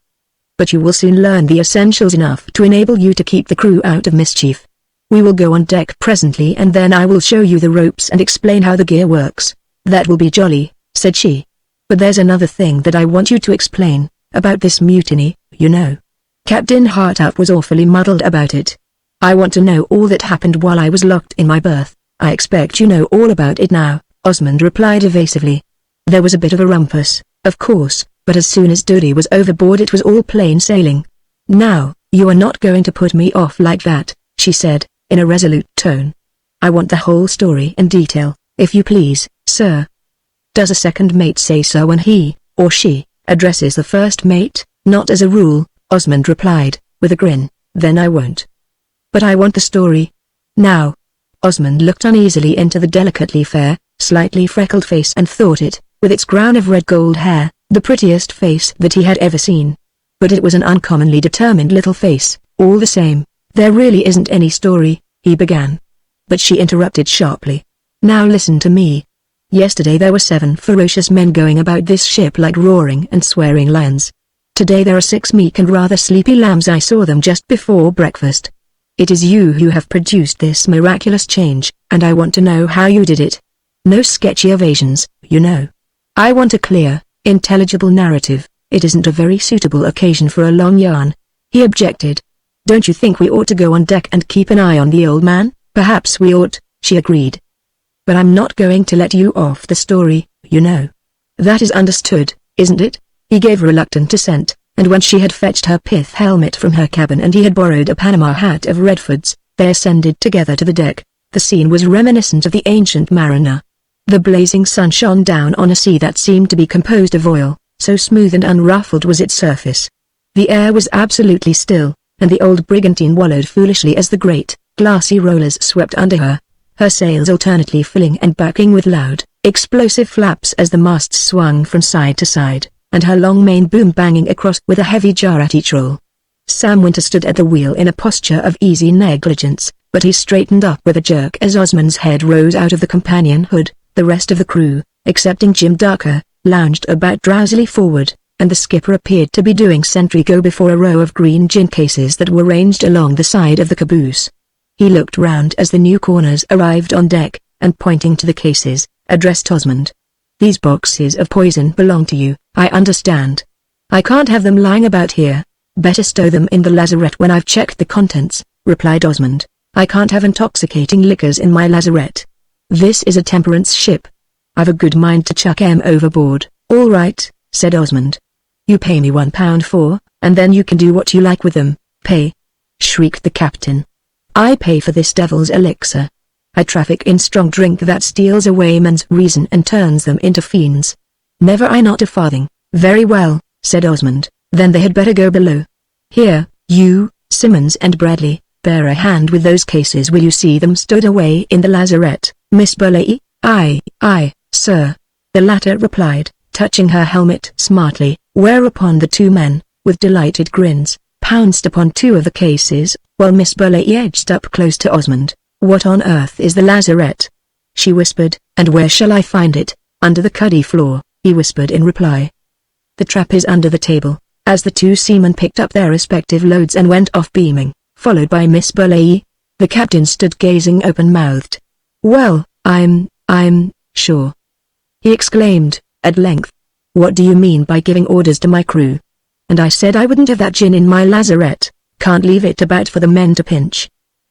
But you will soon learn the essentials enough to enable you to keep the crew out of mischief. We will go on deck presently and then I will show you the ropes and explain how the gear works. That will be jolly, said she. But there's another thing that I want you to explain, about this mutiny, you know. Captain Hartup was awfully muddled about it. I want to know all that happened while I was locked in my berth. I expect you know all about it now, Osmond replied evasively. There was a bit of a rumpus, of course, but as soon as Doody was overboard it was all plain sailing. Now, you are not going to put me off like that, she said, in a resolute tone. I want the whole story in detail, if you please, sir. Does a second mate say so when he, or she, addresses the first mate? Not as a rule, Osmond replied, with a grin. Then I won't. But I want the story. Now. Osmond looked uneasily into the delicately fair, slightly freckled face and thought it, with its crown of red gold hair, the prettiest face that he had ever seen. But it was an uncommonly determined little face, all the same. There really isn't any story, he began. But she interrupted sharply. Now listen to me. Yesterday there were 7 ferocious men going about this ship like roaring and swearing lions. Today there are 6 meek and rather sleepy lambs. I saw them just before breakfast. It is you who have produced this miraculous change, and I want to know how you did it. No sketchy evasions, you know. I want a clear, intelligible narrative. It isn't a very suitable occasion for a long yarn. He objected. Don't you think we ought to go on deck and keep an eye on the old man? Perhaps we ought, she agreed. But I'm not going to let you off the story, you know. That is understood, isn't it? He gave reluctant assent, and when she had fetched her pith helmet from her cabin and he had borrowed a Panama hat of Redford's, they ascended together to the deck. The scene was reminiscent of the ancient mariner. The blazing sun shone down on a sea that seemed to be composed of oil, so smooth and unruffled was its surface. The air was absolutely still, and the old brigantine wallowed foolishly as the great, glassy rollers swept under her, her sails alternately filling and backing with loud, explosive flaps as the masts swung from side to side, and her long main boom banging across with a heavy jar at each roll. Sam Winter stood at the wheel in a posture of easy negligence, but he straightened up with a jerk as Osmond's head rose out of the companion hood. The rest of the crew, excepting Jim Darker, lounged about drowsily forward, and the skipper appeared to be doing sentry go before a row of green gin cases that were ranged along the side of the caboose. He looked round as the newcomers arrived on deck, and pointing to the cases, addressed Osmond. These boxes of poison belong to you, I understand. I can't have them lying about here. Better stow them in the lazarette when I've checked the contents, replied Osmond. I can't have intoxicating liquors in my lazarette. This is a temperance ship. I've a good mind to chuck 'em overboard. All right, said Osmond. You pay me £1 for, and then you can do what you like with them. Pay? Shrieked the captain. I pay for this devil's elixir. I traffic in strong drink that steals away men's reason and turns them into fiends. Never I not a farthing. Very well, said Osmond, then they had better go below. Here, you, Simmons and Bradley, bear a hand with those cases. Will you see them stowed away in the lazarette, Miss Burleigh? Aye, sir, the latter replied, touching her helmet smartly, whereupon the 2 men, with delighted grins, pounced upon 2 of the cases, while Miss Burleigh edged up close to Osmond. What on earth is the lazarette? She whispered. And where shall I find it? Under the cuddy floor, he whispered in reply. The trap is under the table. As the 2 seamen picked up their respective loads and went off beaming, followed by Miss Burleigh, the captain stood gazing open-mouthed. Well, I'm sure, he exclaimed, at length. What do you mean by giving orders to my crew? And I said I wouldn't have that gin in my lazarette. Can't leave it about for the men to pinch.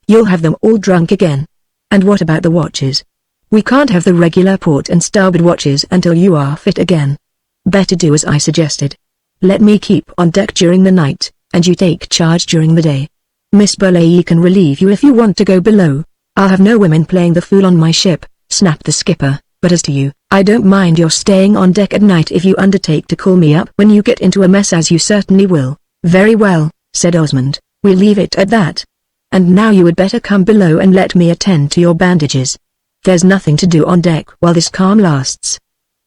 You'll have them all drunk again. And what about the watches? We can't have the regular port and starboard watches until you are fit again. Better do as I suggested. Let me keep on deck during the night, and you take charge during the day. Miss Burleigh can relieve you if you want to go below. I'll have no women playing the fool on my ship, snapped the skipper, but as to you, I don't mind your staying on deck at night if you undertake to call me up when you get into a mess, as you certainly will. Very well, said Osmond, we'll leave it at that. And now you had better come below and let me attend to your bandages. There's nothing to do on deck while this calm lasts.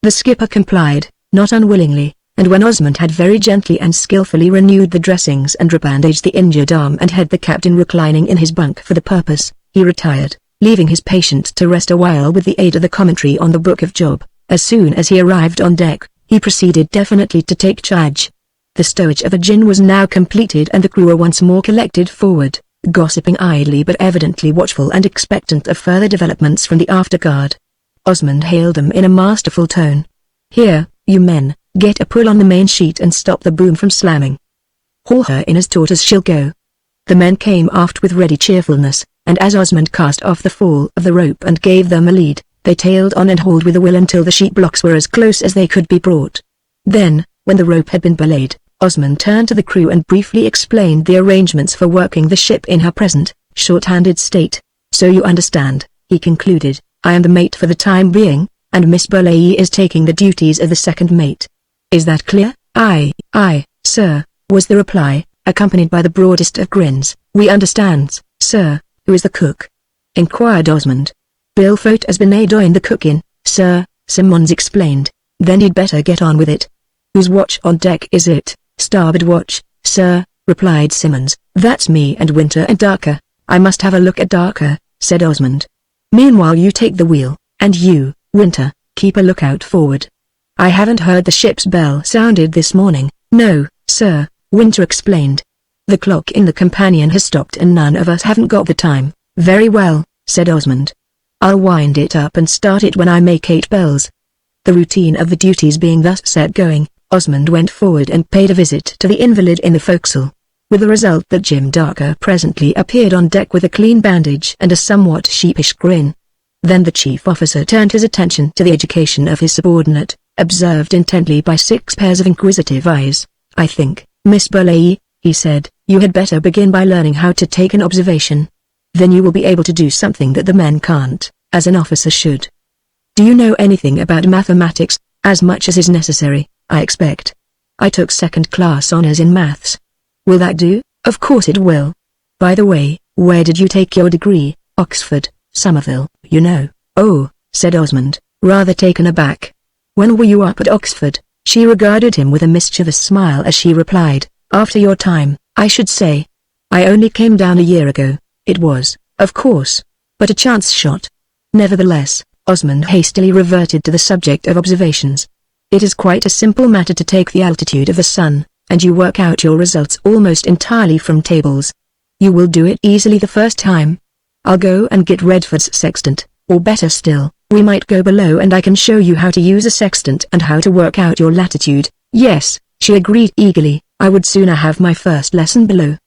The skipper complied, not unwillingly, and when Osmond had very gently and skillfully renewed the dressings and rebandaged the injured arm and had the captain reclining in his bunk for the purpose, he retired, leaving his patient to rest a while with the aid of the commentary on the Book of Job. As soon as he arrived on deck, he proceeded definitely to take charge. The stowage of the gin was now completed and the crew were once more collected forward, gossiping idly but evidently watchful and expectant of further developments from the afterguard. Osmond hailed them in a masterful tone. "Here, you men, get a pull on the main sheet and stop the boom from slamming. Haul her in as taut as she'll go." The men came aft with ready cheerfulness, and as Osmond cast off the fall of the rope and gave them a lead, they tailed on and hauled with a will until the sheet blocks were as close as they could be brought. Then, when the rope had been belayed, Osmond turned to the crew and briefly explained the arrangements for working the ship in her present, short-handed state. "So you understand," he concluded, "I am the mate for the time being, and Miss Burleigh is taking the duties of the second mate. Is that clear?" Aye, sir," was the reply, accompanied by the broadest of grins. "We understands, sir." "Who is the cook?" inquired Osmond. "Bill Fote has been doing the cooking, sir," Simmons explained. "Then you'd better get on with it." "Whose watch on deck is it?" "Starboard watch, sir," replied Simmons. "That's me and Winter and Darker." "I must have a look at Darker," said Osmond. "Meanwhile you take the wheel, and you, Winter, keep a lookout forward." "I haven't heard the ship's bell sounded this morning." "No, sir," Winter explained. "The clock in the companion has stopped and none of us haven't got the time." "Very well," said Osmond. "I'll wind it up and start it when I make 8 bells." The routine of the duties being thus set going, Osmond went forward and paid a visit to the invalid in the forecastle, with the result that Jim Darker presently appeared on deck with a clean bandage and a somewhat sheepish grin. Then the chief officer turned his attention to the education of his subordinate, observed intently by 6 pairs of inquisitive eyes. "I think, Miss Burleigh," he said, "you had better begin by learning how to take an observation. Then you will be able to do something that the men can't, as an officer should. Do you know anything about mathematics? As much as is necessary, I expect." "I took second-class honors in maths." "Will that do?" "Of course it will. By the way, where did you take your degree?" "Oxford, Somerville, you know." "Oh," said Osmond, rather taken aback. "When were you up at Oxford?" She regarded him with a mischievous smile as she replied, "After your time, I should say. I only came down a year ago." It was, of course, but a chance shot. Nevertheless, Osmond hastily reverted to the subject of observations. "It is quite a simple matter to take the altitude of the sun, and you work out your results almost entirely from tables. You will do it easily the first time. I'll go and get Redford's sextant, or better still, we might go below and I can show you how to use a sextant and how to work out your latitude." "Yes," she agreed eagerly, "I would sooner have my first lesson below.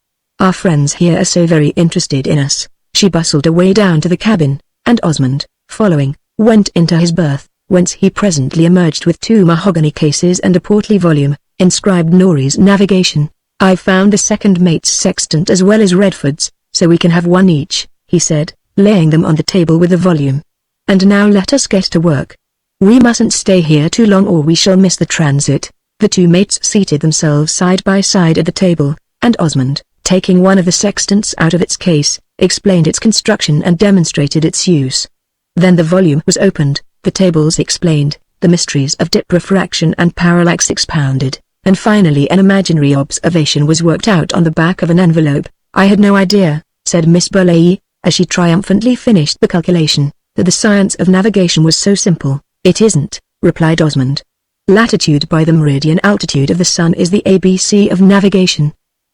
Our friends here are so very interested in us." She bustled away down to the cabin, and Osmond, following, went into his berth, whence he presently emerged with 2 mahogany cases and a portly volume, inscribed Norie's Navigation. "I've found the second mate's sextant as well as Redford's, so we can have one each," he said, laying them on the table with the volume. "And now let us get to work. We mustn't stay here too long or we shall miss the transit." The 2 mates seated themselves side by side at the table, and Osmond, taking one of the sextants out of its case, explained its construction and demonstrated its use. Then the volume was opened, the tables explained, the mysteries of dip refraction and parallax expounded, and finally an imaginary observation was worked out on the back of an envelope. "I had no idea," said Miss Burleigh, as she triumphantly finished the calculation, "that the science of navigation was so simple." "It isn't," replied Osmond. "Latitude by the meridian altitude of the sun is the ABC of navigation.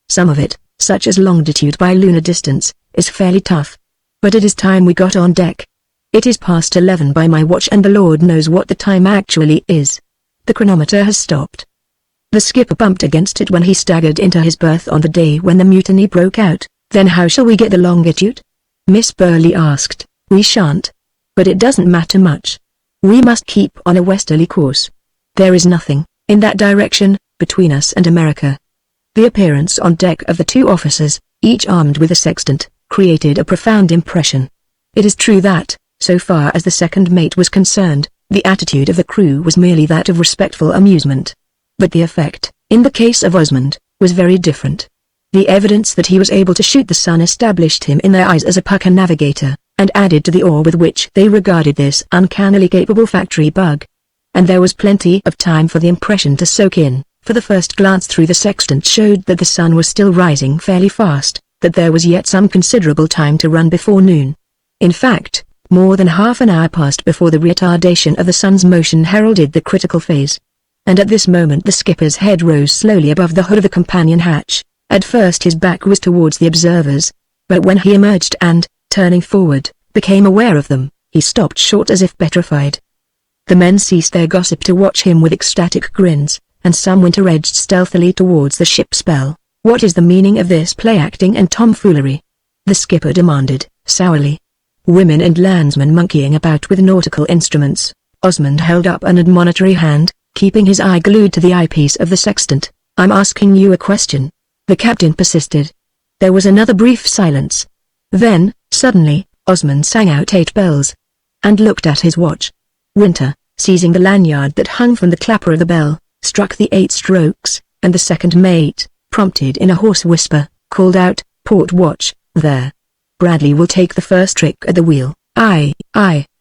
Some of it, such as longitude by lunar distance, is fairly tough. But it is time we got on deck. It is past 11 by my watch and the Lord knows what the time actually is. The chronometer has stopped." The skipper bumped against it when he staggered into his berth on the day when the mutiny broke out. "Then how shall we get the longitude?" Miss Burleigh asked. "We shan't. But it doesn't matter much. We must keep on a westerly course. There is nothing, in that direction, between us and America." The appearance on deck of the 2 officers, each armed with a sextant, created a profound impression. It is true that, so far as the second mate was concerned, the attitude of the crew was merely that of respectful amusement. But the effect, in the case of Osmond, was very different. The evidence that he was able to shoot the sun established him in their eyes as a pucker navigator, and added to the awe with which they regarded this uncannily capable factory bug. And there was plenty of time for the impression to soak in. For the first glance through the sextant showed that the sun was still rising fairly fast, that there was yet some considerable time to run before noon. In fact, more than half an hour passed before the retardation of the sun's motion heralded the critical phase. And at this moment the skipper's head rose slowly above the hood of the companion hatch. At first his back was towards the observers, but when he emerged and, turning forward, became aware of them, he stopped short as if petrified. The men ceased their gossip to watch him with ecstatic grins, and some winter-edged stealthily towards the ship's bell. "What is the meaning of this play-acting and tomfoolery?" the skipper demanded, sourly. Women and landsmen monkeying about with nautical instruments. Osmond held up an admonitory hand, keeping his eye glued to the eyepiece of the sextant. "I'm asking you a question," the captain persisted. There was another brief silence. Then, suddenly, Osmond sang out 8 bells, and looked at his watch. Winter, seizing the lanyard that hung from the clapper of the bell, struck the 8 strokes, and the second mate, prompted in a hoarse whisper, called out, "Port watch, there. Bradley will take the first trick at the wheel." Aye,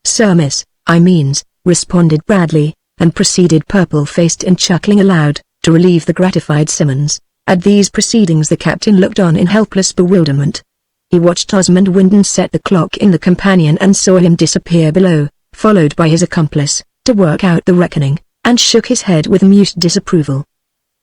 sir miss, I means," responded Bradley, and proceeded purple-faced and chuckling aloud, to relieve the gratified Simmons. At these proceedings the captain looked on in helpless bewilderment. He watched Osmond Wyndham set the clock in the companion and saw him disappear below, followed by his accomplice, to work out the reckoning, and shook his head with mute disapproval.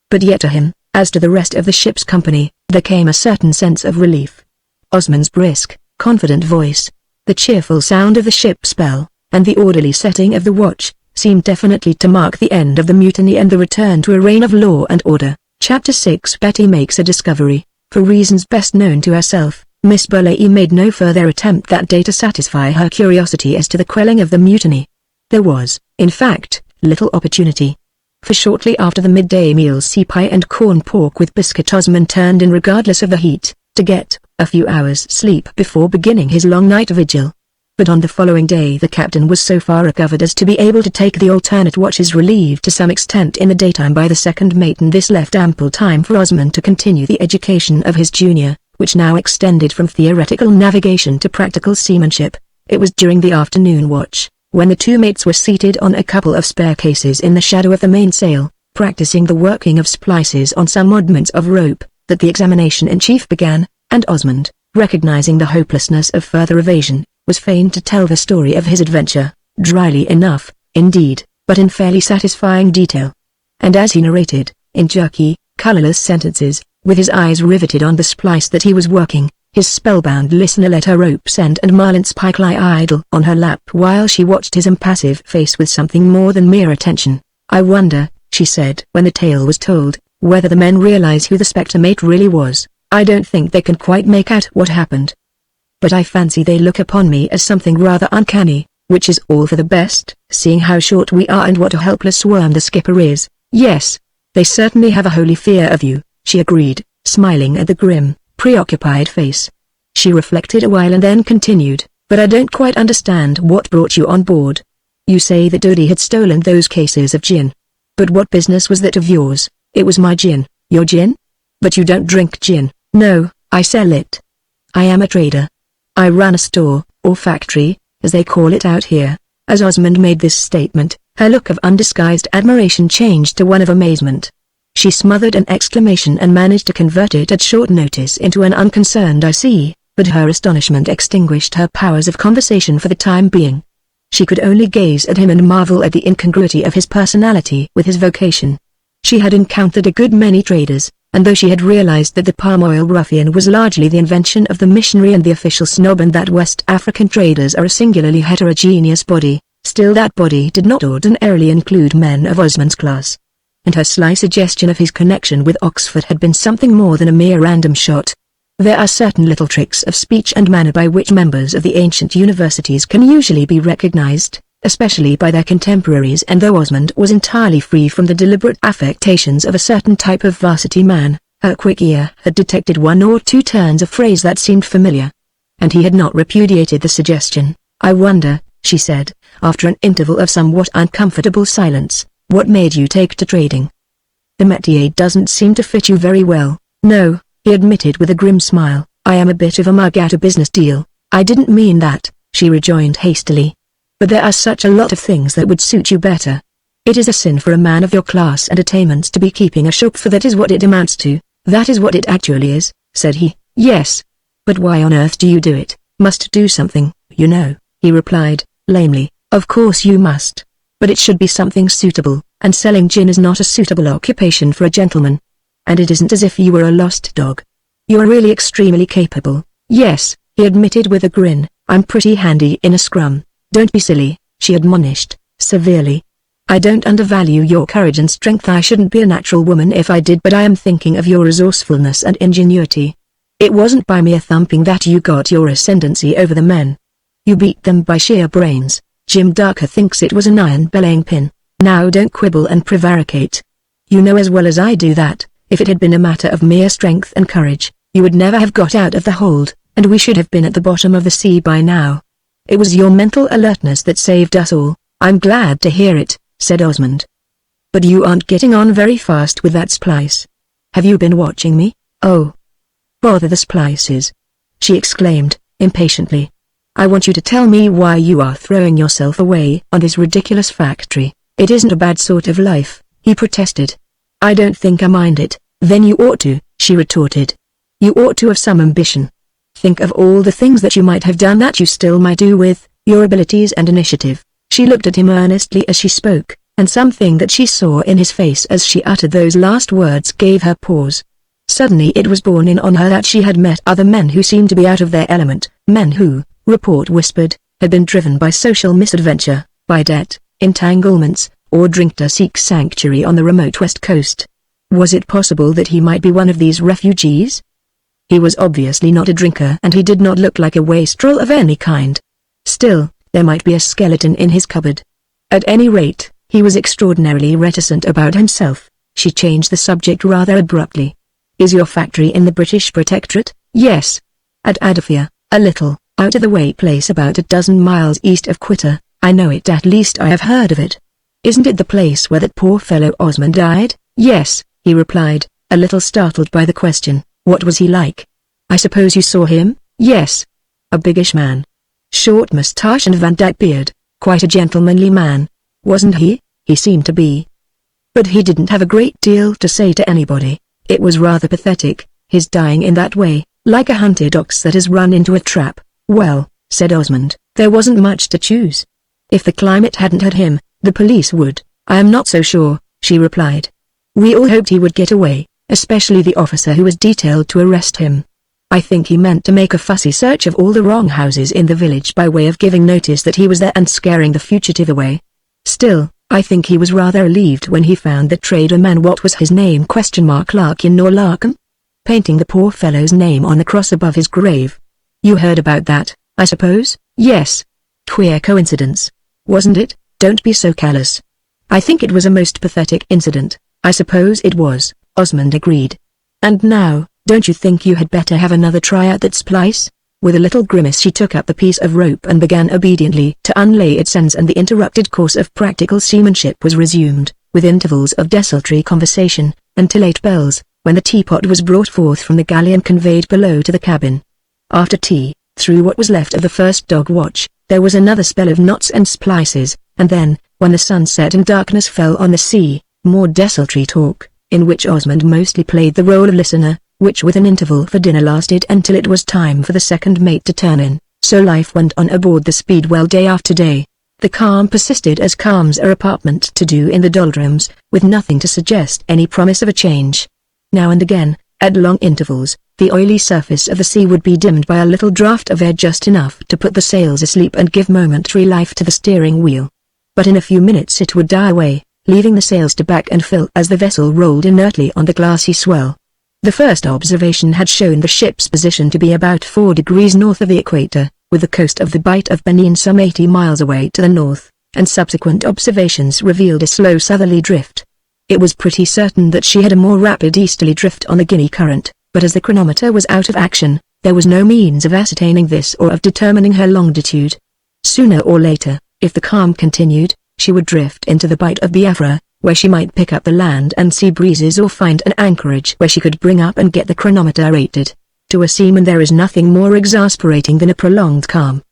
But yet to him, as to the rest of the ship's company, there came a certain sense of relief. Osmond's brisk, confident voice, the cheerful sound of the ship's bell, and the orderly setting of the watch, seemed definitely to mark the end of the mutiny and the return to a reign of law and order. Chapter 6 Betty Makes a Discovery. For reasons best known to herself, Miss Burleigh made no further attempt that day to satisfy her curiosity as to the quelling of the mutiny. There was, in fact, little opportunity. For shortly after the midday meal sea pie and corn pork with biscuit Osmond turned in regardless of the heat, to get a few hours' sleep before beginning his long night vigil. But on the following day the captain was so far recovered as to be able to take the alternate watches, relieved to some extent in the daytime by the second mate, and this left ample time for Osmond to continue the education of his junior, which now extended from theoretical navigation to practical seamanship. It was during the afternoon watch, when the 2 mates were seated on a couple of spare cases in the shadow of the mainsail, practicing the working of splices on some oddments of rope, that the examination-in-chief began, and Osmond, recognizing the hopelessness of further evasion, was fain to tell the story of his adventure, dryly enough, indeed, but in fairly satisfying detail. And as he narrated, in jerky, colorless sentences, with his eyes riveted on the splice that he was working, his spellbound listener let her rope's end and marlin's pike lie idle on her lap while she watched his impassive face with something more than mere attention. "I wonder," she said when the tale was told, "whether the men realize who the spectre mate really was. I don't think they can quite make out what happened. But I fancy they look upon me as something rather uncanny, which is all for the best, seeing how short we are and what a helpless worm the skipper is. Yes, they certainly have a holy fear of you," she agreed, smiling at the grim, preoccupied face. She reflected a while and then continued, "But I don't quite understand what brought you on board. You say that Dodie had stolen those cases of gin. But what business was that of yours?" "It was my gin." "Your gin? But you don't drink gin." "No, I sell it. I am a trader. I run a store, or factory, as they call it out here." As Osmond made this statement, her look of undisguised admiration changed to one of amazement. She smothered an exclamation and managed to convert it at short notice into an unconcerned "I see," but her astonishment extinguished her powers of conversation for the time being. She could only gaze at him and marvel at the incongruity of his personality with his vocation. She had encountered a good many traders, and though she had realized that the palm oil ruffian was largely the invention of the missionary and the official snob, and that West African traders are a singularly heterogeneous body, still that body did not ordinarily include men of Osmond's class. And her sly suggestion of his connection with Oxford had been something more than a mere random shot. There are certain little tricks of speech and manner by which members of the ancient universities can usually be recognized, especially by their contemporaries, and though Osmond was entirely free from the deliberate affectations of a certain type of varsity man, her quick ear had detected 1 or 2 turns of phrase that seemed familiar. And he had not repudiated the suggestion. "I wonder," she said, after an interval of somewhat uncomfortable silence, "what made you take to trading? The métier doesn't seem to fit you very well." "No," he admitted with a grim smile, "I am a bit of a mug at a business deal." "I didn't mean that," she rejoined hastily. "But there are such a lot of things that would suit you better." It is a sin for a man of your class and attainments to be keeping a shop, for that is what it amounts to. That is what it actually is, said he. Yes. But why on earth do you do it? Must do something, you know, he replied, lamely. Of course you must. But it should be something suitable, and selling gin is not a suitable occupation for a gentleman. And it isn't as if you were a lost dog. You are really extremely capable. Yes, he admitted with a grin. I'm pretty handy in a scrum. Don't be silly, she admonished, severely. I don't undervalue your courage and strength. I shouldn't be a natural woman if I did, but I am thinking of your resourcefulness and ingenuity. It wasn't by mere thumping that you got your ascendancy over the men. You beat them by sheer brains. Jim Darker thinks it was an iron belaying pin. Now don't quibble and prevaricate. You know as well as I do that, if it had been a matter of mere strength and courage, you would never have got out of the hold, and we should have been at the bottom of the sea by now. It was your mental alertness that saved us all. I'm glad to hear it, said Osmond. But you aren't getting on very fast with that splice. Have you been watching me? Oh. Bother the splices, she exclaimed, impatiently. I want you to tell me why you are throwing yourself away on this ridiculous factory. It isn't a bad sort of life, he protested. I don't think I mind it. Then you ought to, she retorted. You ought to have some ambition. Think of all the things that you might have done that you still might do with your abilities and initiative. She looked at him earnestly as she spoke, and something that she saw in his face as she uttered those last words gave her pause. Suddenly it was borne in on her that she had met other men who seemed to be out of their element, men who, report whispered, had been driven by social misadventure, by debt, entanglements, or drink to seek sanctuary on the remote west coast. Was it possible that he might be one of these refugees? He was obviously not a drinker, and he did not look like a wastrel of any kind. Still, there might be a skeleton in his cupboard. At any rate, he was extraordinarily reticent about himself. She changed the subject rather abruptly. Is your factory in the British Protectorate? Yes. At Adafia, a little, out-of-the-way place about a dozen miles east of Quetta. I know it, at least I have heard of it. Isn't it the place where that poor fellow Osmond died? Yes, he replied, a little startled by the question. What was he like? I suppose you saw him? Yes. A biggish man. Short moustache and Van Dyke beard, quite a gentlemanly man, wasn't he? He seemed to be. But he didn't have a great deal to say to anybody. It was rather pathetic, his dying in that way, like a hunted ox that has run into a trap. Well, said Osmond, there wasn't much to choose. If the climate hadn't had him, the police would. I am not so sure, she replied. We all hoped he would get away, especially the officer who was detailed to arrest him. I think he meant to make a fussy search of all the wrong houses in the village by way of giving notice that he was there and scaring the fugitive away. Still, I think he was rather relieved when he found the trader man, what was his name, Larkin or Larkham? Painting the poor fellow's name on the cross above his grave. You heard about that, I suppose? Yes. Queer coincidence, wasn't it? Don't be so callous. I think it was a most pathetic incident. I suppose it was, Osmond agreed. And now, don't you think you had better have another try at that splice? With a little grimace she took up the piece of rope and began obediently to unlay its ends, and the interrupted course of practical seamanship was resumed, with intervals of desultory conversation, until 8 bells, when the teapot was brought forth from the galley and conveyed below to the cabin. After tea, through what was left of the first dog watch, there was another spell of knots and splices, and then, when the sun set and darkness fell on the sea, more desultory talk, in which Osmond mostly played the role of listener, which with an interval for dinner lasted until it was time for the second mate to turn in. So life went on aboard the Speedwell day after day. The calm persisted as calms are apartment to do in the doldrums, with nothing to suggest any promise of a change. Now and again, at long intervals, the oily surface of the sea would be dimmed by a little draught of air, just enough to put the sails asleep and give momentary life to the steering wheel. But in a few minutes it would die away, leaving the sails to back and fill as the vessel rolled inertly on the glassy swell. The first observation had shown the ship's position to be about 4 degrees north of the equator, with the coast of the Bight of Benin some 80 miles away to the north, and subsequent observations revealed a slow southerly drift. It was pretty certain that she had a more rapid easterly drift on the Guinea current, but as the chronometer was out of action, there was no means of ascertaining this or of determining her longitude. Sooner or later, if the calm continued, she would drift into the Bight of Biafra, where she might pick up the land and sea breezes or find an anchorage where she could bring up and get the chronometer rated. To a seaman there is nothing more exasperating than a prolonged calm.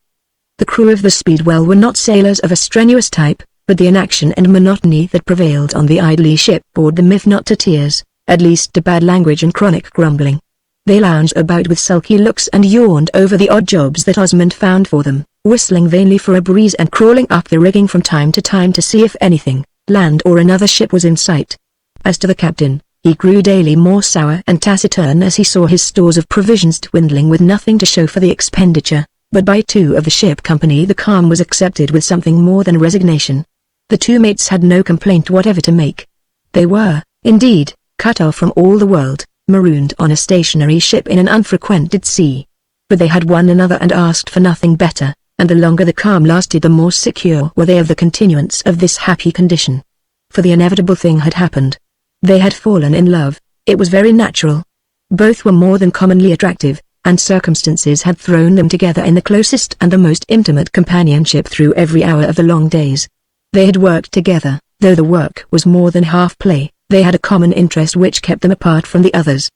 The crew of the Speedwell were not sailors of a strenuous type, but the inaction and monotony that prevailed on the idly ship bored them if not to tears, at least to bad language and chronic grumbling. They lounged about with sulky looks and yawned over the odd jobs that Osmond found for them, whistling vainly for a breeze and crawling up the rigging from time to time to see if anything, land or another ship, was in sight. As to the captain, he grew daily more sour and taciturn as he saw his stores of provisions dwindling with nothing to show for the expenditure, but by two of the ship company the calm was accepted with something more than resignation. The two mates had no complaint whatever to make. They were, indeed, cut off from all the world, marooned on a stationary ship in an unfrequented sea. But they had one another and asked for nothing better, and the longer the calm lasted the more secure were they of the continuance of this happy condition. For the inevitable thing had happened. They had fallen in love. It was very natural. Both were more than commonly attractive, and circumstances had thrown them together in the closest and the most intimate companionship through every hour of the long days. They had worked together, though the work was more than half play. They had a common interest which kept them apart from the others.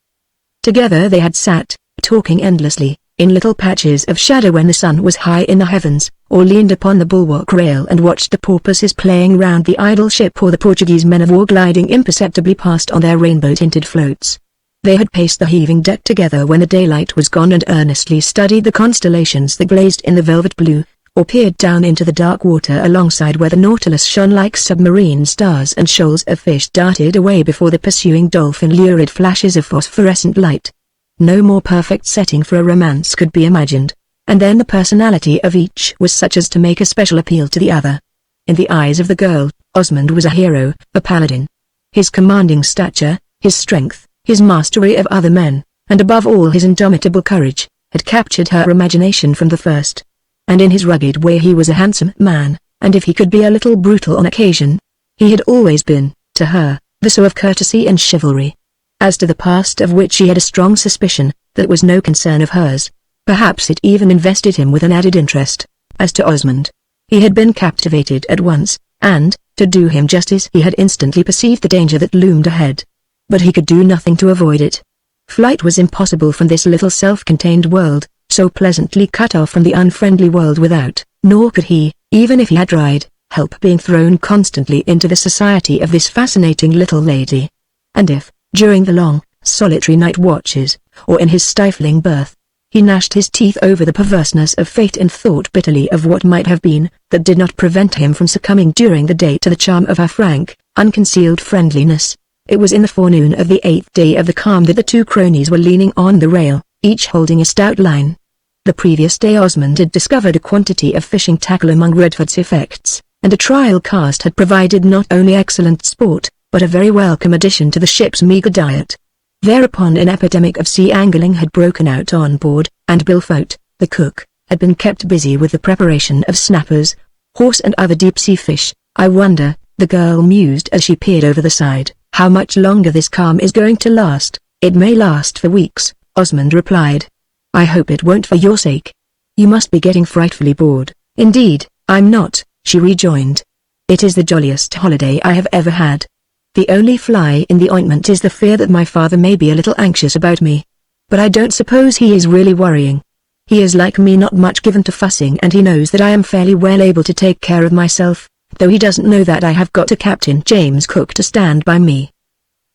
Together they had sat, talking endlessly, in little patches of shadow when the sun was high in the heavens, or leaned upon the bulwark rail and watched the porpoises playing round the idle ship or the Portuguese men-of-war gliding imperceptibly past on their rainbow-tinted floats. They had paced the heaving deck together when the daylight was gone and earnestly studied the constellations that blazed in the velvet blue, or peered down into the dark water alongside where the Nautilus shone like submarine stars and shoals of fish darted away before the pursuing dolphin lurid flashes of phosphorescent light. No more perfect setting for a romance could be imagined, and then the personality of each was such as to make a special appeal to the other. In the eyes of the girl, Osmond was a hero, a paladin. His commanding stature, his strength, his mastery of other men, and above all his indomitable courage, had captured her imagination from the first. And in his rugged way he was a handsome man, and if he could be a little brutal on occasion, he had always been, to her, the soul of courtesy and chivalry. As to the past of which she had a strong suspicion, that was no concern of hers. Perhaps it even invested him with an added interest. As to Osmond, he had been captivated at once, and, to do him justice, he had instantly perceived the danger that loomed ahead. But he could do nothing to avoid it. Flight was impossible from this little self-contained world, so pleasantly cut off from the unfriendly world without, nor could he, even if he had tried, help being thrown constantly into the society of this fascinating little lady. And if, during the long, solitary night watches, or in his stifling berth, he gnashed his teeth over the perverseness of fate and thought bitterly of what might have been, that did not prevent him from succumbing during the day to the charm of her frank, unconcealed friendliness. It was in the forenoon of the 8th day of the calm that the two cronies were leaning on the rail, each holding a stout line. The previous day Osmond had discovered a quantity of fishing tackle among Redford's effects, and a trial cast had provided not only excellent sport, but a very welcome addition to the ship's meagre diet. Thereupon an epidemic of sea angling had broken out on board, and Bill Fote, the cook, had been kept busy with the preparation of snappers, horse and other deep-sea fish. I wonder, the girl mused as she peered over the side, how much longer this calm is going to last. It may last for weeks, Osmond replied. I hope it won't for your sake. You must be getting frightfully bored. Indeed, I'm not, she rejoined. It is the jolliest holiday I have ever had. The only fly in the ointment is the fear that my father may be a little anxious about me. But I don't suppose he is really worrying. He is like me, not much given to fussing, and he knows that I am fairly well able to take care of myself, though he doesn't know that I have got a Captain James Cook to stand by me.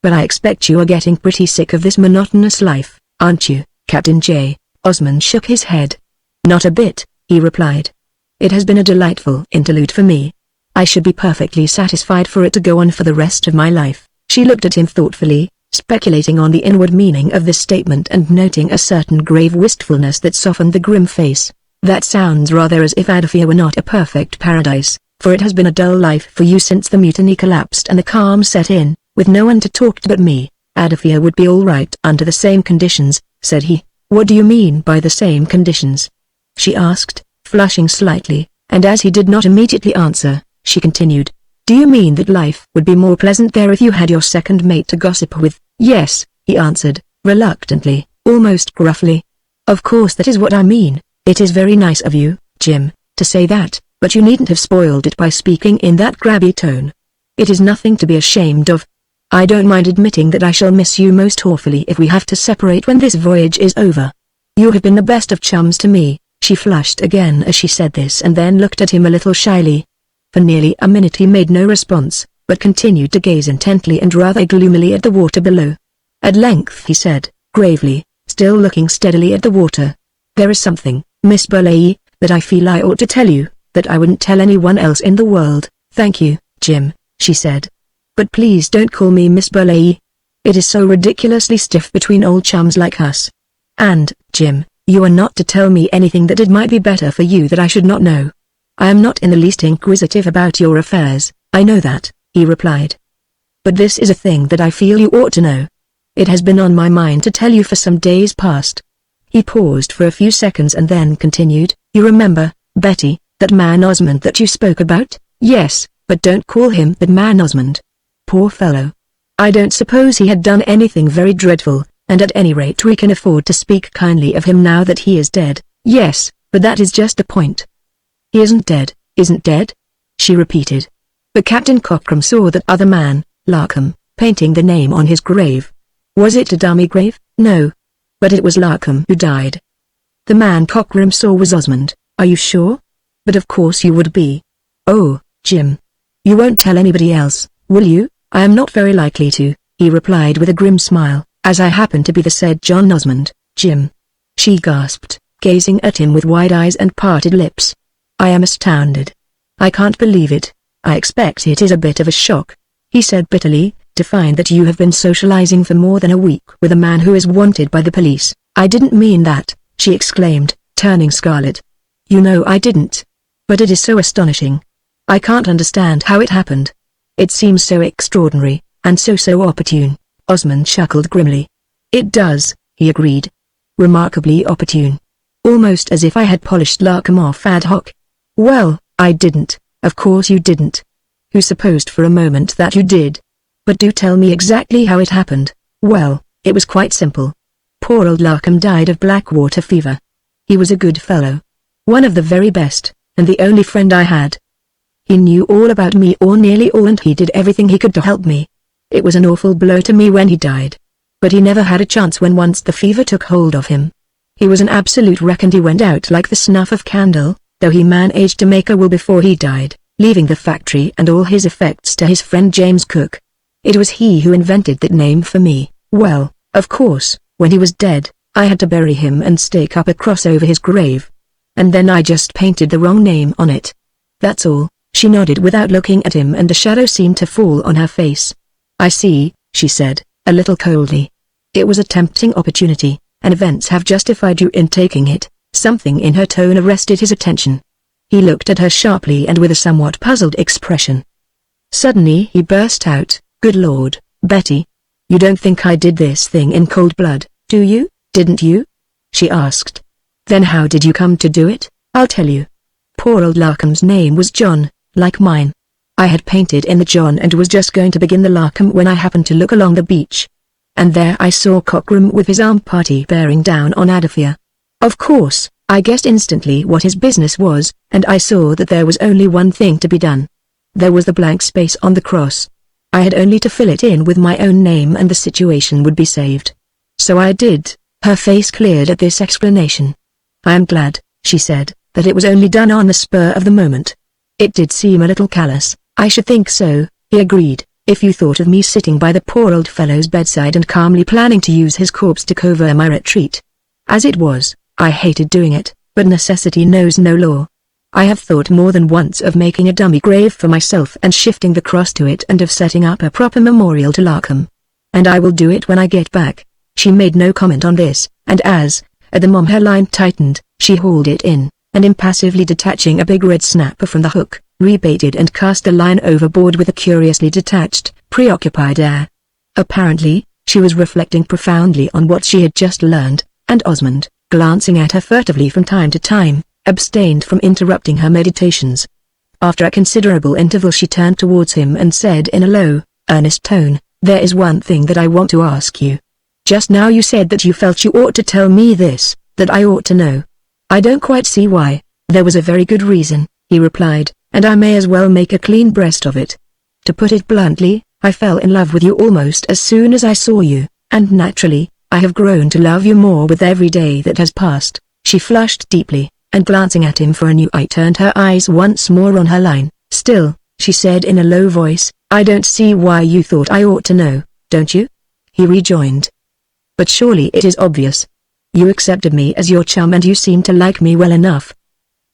But I expect you are getting pretty sick of this monotonous life, aren't you, Captain J? Osmond shook his head. Not a bit, he replied. It has been a delightful interlude for me. I should be perfectly satisfied for it to go on for the rest of my life. She looked at him thoughtfully, speculating on the inward meaning of this statement and noting a certain grave wistfulness that softened the grim face. That sounds rather as if Adafia were not a perfect paradise, for it has been a dull life for you since the mutiny collapsed and the calm set in, with no one to talk to but me. Adafia would be all right under the same conditions, said he. What do you mean by the same conditions? She asked, flushing slightly, and as he did not immediately answer, she continued. Do you mean that life would be more pleasant there if you had your second mate to gossip with? Yes, he answered, reluctantly, almost gruffly. Of course that is what I mean. It is very nice of you, Jim, to say that, but you needn't have spoiled it by speaking in that grabby tone. It is nothing to be ashamed of. I don't mind admitting that I shall miss you most awfully if we have to separate when this voyage is over. You have been the best of chums to me. She flushed again as she said this and then looked at him a little shyly. For nearly a minute he made no response, but continued to gaze intently and rather gloomily at the water below. At length he said, gravely, still looking steadily at the water. "There is something, Miss Burleigh, that I feel I ought to tell you, that I wouldn't tell anyone else in the world." "Thank you, Jim," she said. "But please don't call me Miss Burleigh. It is so ridiculously stiff between old chums like us. And, Jim, you are not to tell me anything that it might be better for you that I should not know." "I am not in the least inquisitive about your affairs, I know that," he replied. "But this is a thing that I feel you ought to know. It has been on my mind to tell you for some days past." He paused for a few seconds and then continued, "You remember, Betty, that man Osmond that you spoke about?" "Yes, but don't call him that man Osmond. Poor fellow. I don't suppose he had done anything very dreadful, and at any rate we can afford to speak kindly of him now that he is dead." "Yes, but that is just the point." "He isn't dead?" she repeated. But Captain Cockram saw that other man, Larkham, painting the name on his grave. Was it a dummy grave? No. But it was Larkham who died. The man Cockram saw was Osmond. "Are you sure?" "But of course you would be." "Oh, Jim. You won't tell anybody else, will you?" "I am not very likely to," he replied with a grim smile, "as I happen to be the said John Osmond, Jim." She gasped, gazing at him with wide eyes and parted lips. "I am astounded. I can't believe it. I expect it is a bit of a shock," he said bitterly, "to find that you have been socializing for more than a week with a man who is wanted by the police." "I didn't mean that," she exclaimed, turning scarlet. "You know I didn't. But it is so astonishing. I can't understand how it happened. It seems so extraordinary, and so opportune." Osmond chuckled grimly. "It does," he agreed. "Remarkably opportune. Almost as if I had polished Larkham off ad hoc." "Well, I didn't, of course you didn't. Who supposed for a moment that you did? But do tell me exactly how it happened." "Well, it was quite simple. Poor old Larkham died of blackwater fever. He was a good fellow. One of the very best, and the only friend I had. He knew all about me or nearly all, and he did everything he could to help me. It was an awful blow to me when he died. But he never had a chance when once the fever took hold of him. He was an absolute wreck and he went out like the snuff of candle, though he managed to make a will before he died, leaving the factory and all his effects to his friend James Cook. It was he who invented that name for me. Well, of course, when he was dead, I had to bury him and stake up a cross over his grave. And then I just painted the wrong name on it. That's all." She nodded without looking at him and a shadow seemed to fall on her face. "I see," she said, a little coldly. "It was a tempting opportunity, and events have justified you in taking it." Something in her tone arrested his attention. He looked at her sharply and with a somewhat puzzled expression. Suddenly he burst out, "Good Lord, Betty. You don't think I did this thing in cold blood, do you?" "Didn't you?" she asked. "Then how did you come to do it?" "I'll tell you. Poor old Larkham's name was John, like mine. I had painted in the John and was just going to begin the Larkham when I happened to look along the beach. And there I saw Cockram with his armed party bearing down on Adafia. Of course, I guessed instantly what his business was, and I saw that there was only one thing to be done. There was the blank space on the cross. I had only to fill it in with my own name and the situation would be saved. So I did." Her face cleared at this explanation. "I am glad," she said, "that it was only done on the spur of the moment. It did seem a little callous." "I should think so," he agreed, "if you thought of me sitting by the poor old fellow's bedside and calmly planning to use his corpse to cover my retreat. As it was, I hated doing it, but necessity knows no law. I have thought more than once of making a dummy grave for myself and shifting the cross to it and of setting up a proper memorial to Larkham. And I will do it when I get back." She made no comment on this, and at the moment her line tightened, she hauled it in, and impassively detaching a big red snapper from the hook, rebaited and cast the line overboard with a curiously detached, preoccupied air. Apparently, she was reflecting profoundly on what she had just learned, and Osmond, glancing at her furtively from time to time, abstained from interrupting her meditations. After a considerable interval she turned towards him and said in a low, earnest tone, "There is one thing that I want to ask you. Just now you said that you felt you ought to tell me this, that I ought to know. I don't quite see why." "There was a very good reason," he replied, "and I may as well make a clean breast of it. To put it bluntly, I fell in love with you almost as soon as I saw you, and naturally, I have grown to love you more with every day that has passed." She flushed deeply, and glancing at him for a new eye turned her eyes once more on her line, Still, she said in a low voice, I don't see why you thought I ought to know, don't you? He rejoined. But surely it is obvious. You accepted me as your chum and you seemed to like me well enough.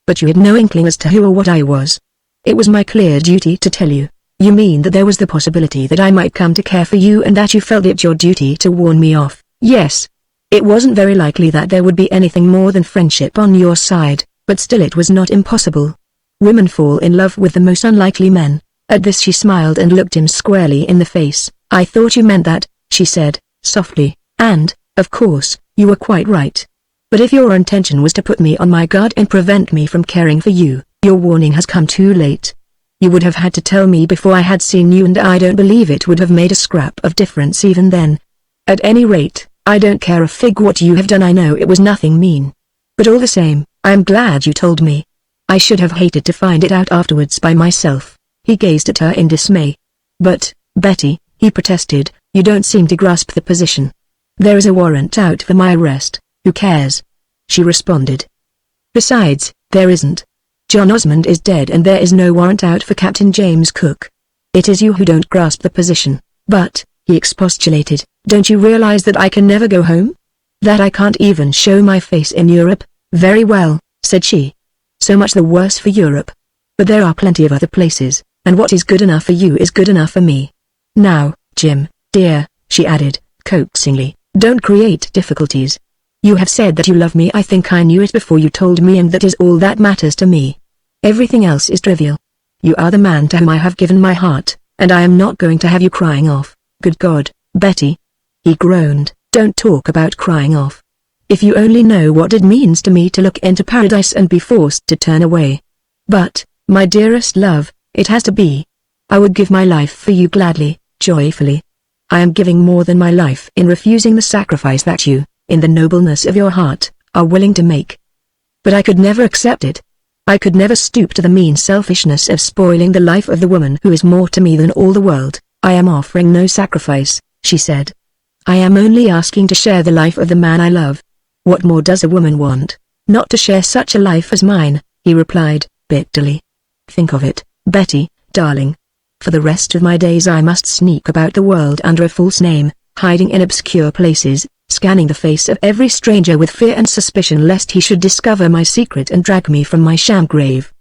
But you had no inkling as to who or what I was. It was my clear duty to tell you. You mean that there was the possibility that I might come to care for you and that you felt it your duty to warn me off? Yes. It wasn't very likely that there would be anything more than friendship on your side, but still it was not impossible. Women fall in love with the most unlikely men. At this she smiled and looked him squarely in the face. I thought you meant that, she said, softly, and, of course, you were quite right. But if your intention was to put me on my guard and prevent me from caring for you, your warning has come too late. You would have had to tell me before I had seen you and I don't believe it would have made a scrap of difference even then. At any rate, I don't care a fig what you have done. I know it was nothing mean. But all the same, I am glad you told me. I should have hated to find it out afterwards by myself. He gazed at her in dismay. But, Betty, he protested, you don't seem to grasp the position. There is a warrant out for my arrest. Who cares? She responded. Besides, there isn't. John Osmond is dead and there is no warrant out for Captain James Cook. It is you who don't grasp the position. But, he expostulated, don't you realize that I can never go home? That I can't even show my face in Europe? Very well, said she. So much the worse for Europe. But there are plenty of other places, and what is good enough for you is good enough for me. Now, Jim, dear, she added, coaxingly, don't create difficulties. You have said that you love me. I think I knew it before you told me, and that is all that matters to me. Everything else is trivial. You are the man to whom I have given my heart, and I am not going to have you crying off. Good God, Betty. He groaned, don't talk about crying off. If you only know what it means to me to look into paradise and be forced to turn away. But, my dearest love, it has to be. I would give my life for you gladly, joyfully. I am giving more than my life in refusing the sacrifice that you, in the nobleness of your heart, are willing to make. But I could never accept it. I could never stoop to the mean selfishness of spoiling the life of the woman who is more to me than all the world. I am offering no sacrifice, she said. I am only asking to share the life of the man I love. What more does a woman want? Not to share such a life as mine, he replied, bitterly. Think of it, Betty, darling. For the rest of my days I must sneak about the world under a false name, hiding in obscure places, scanning the face of every stranger with fear and suspicion lest he should discover my secret and drag me from my sham grave.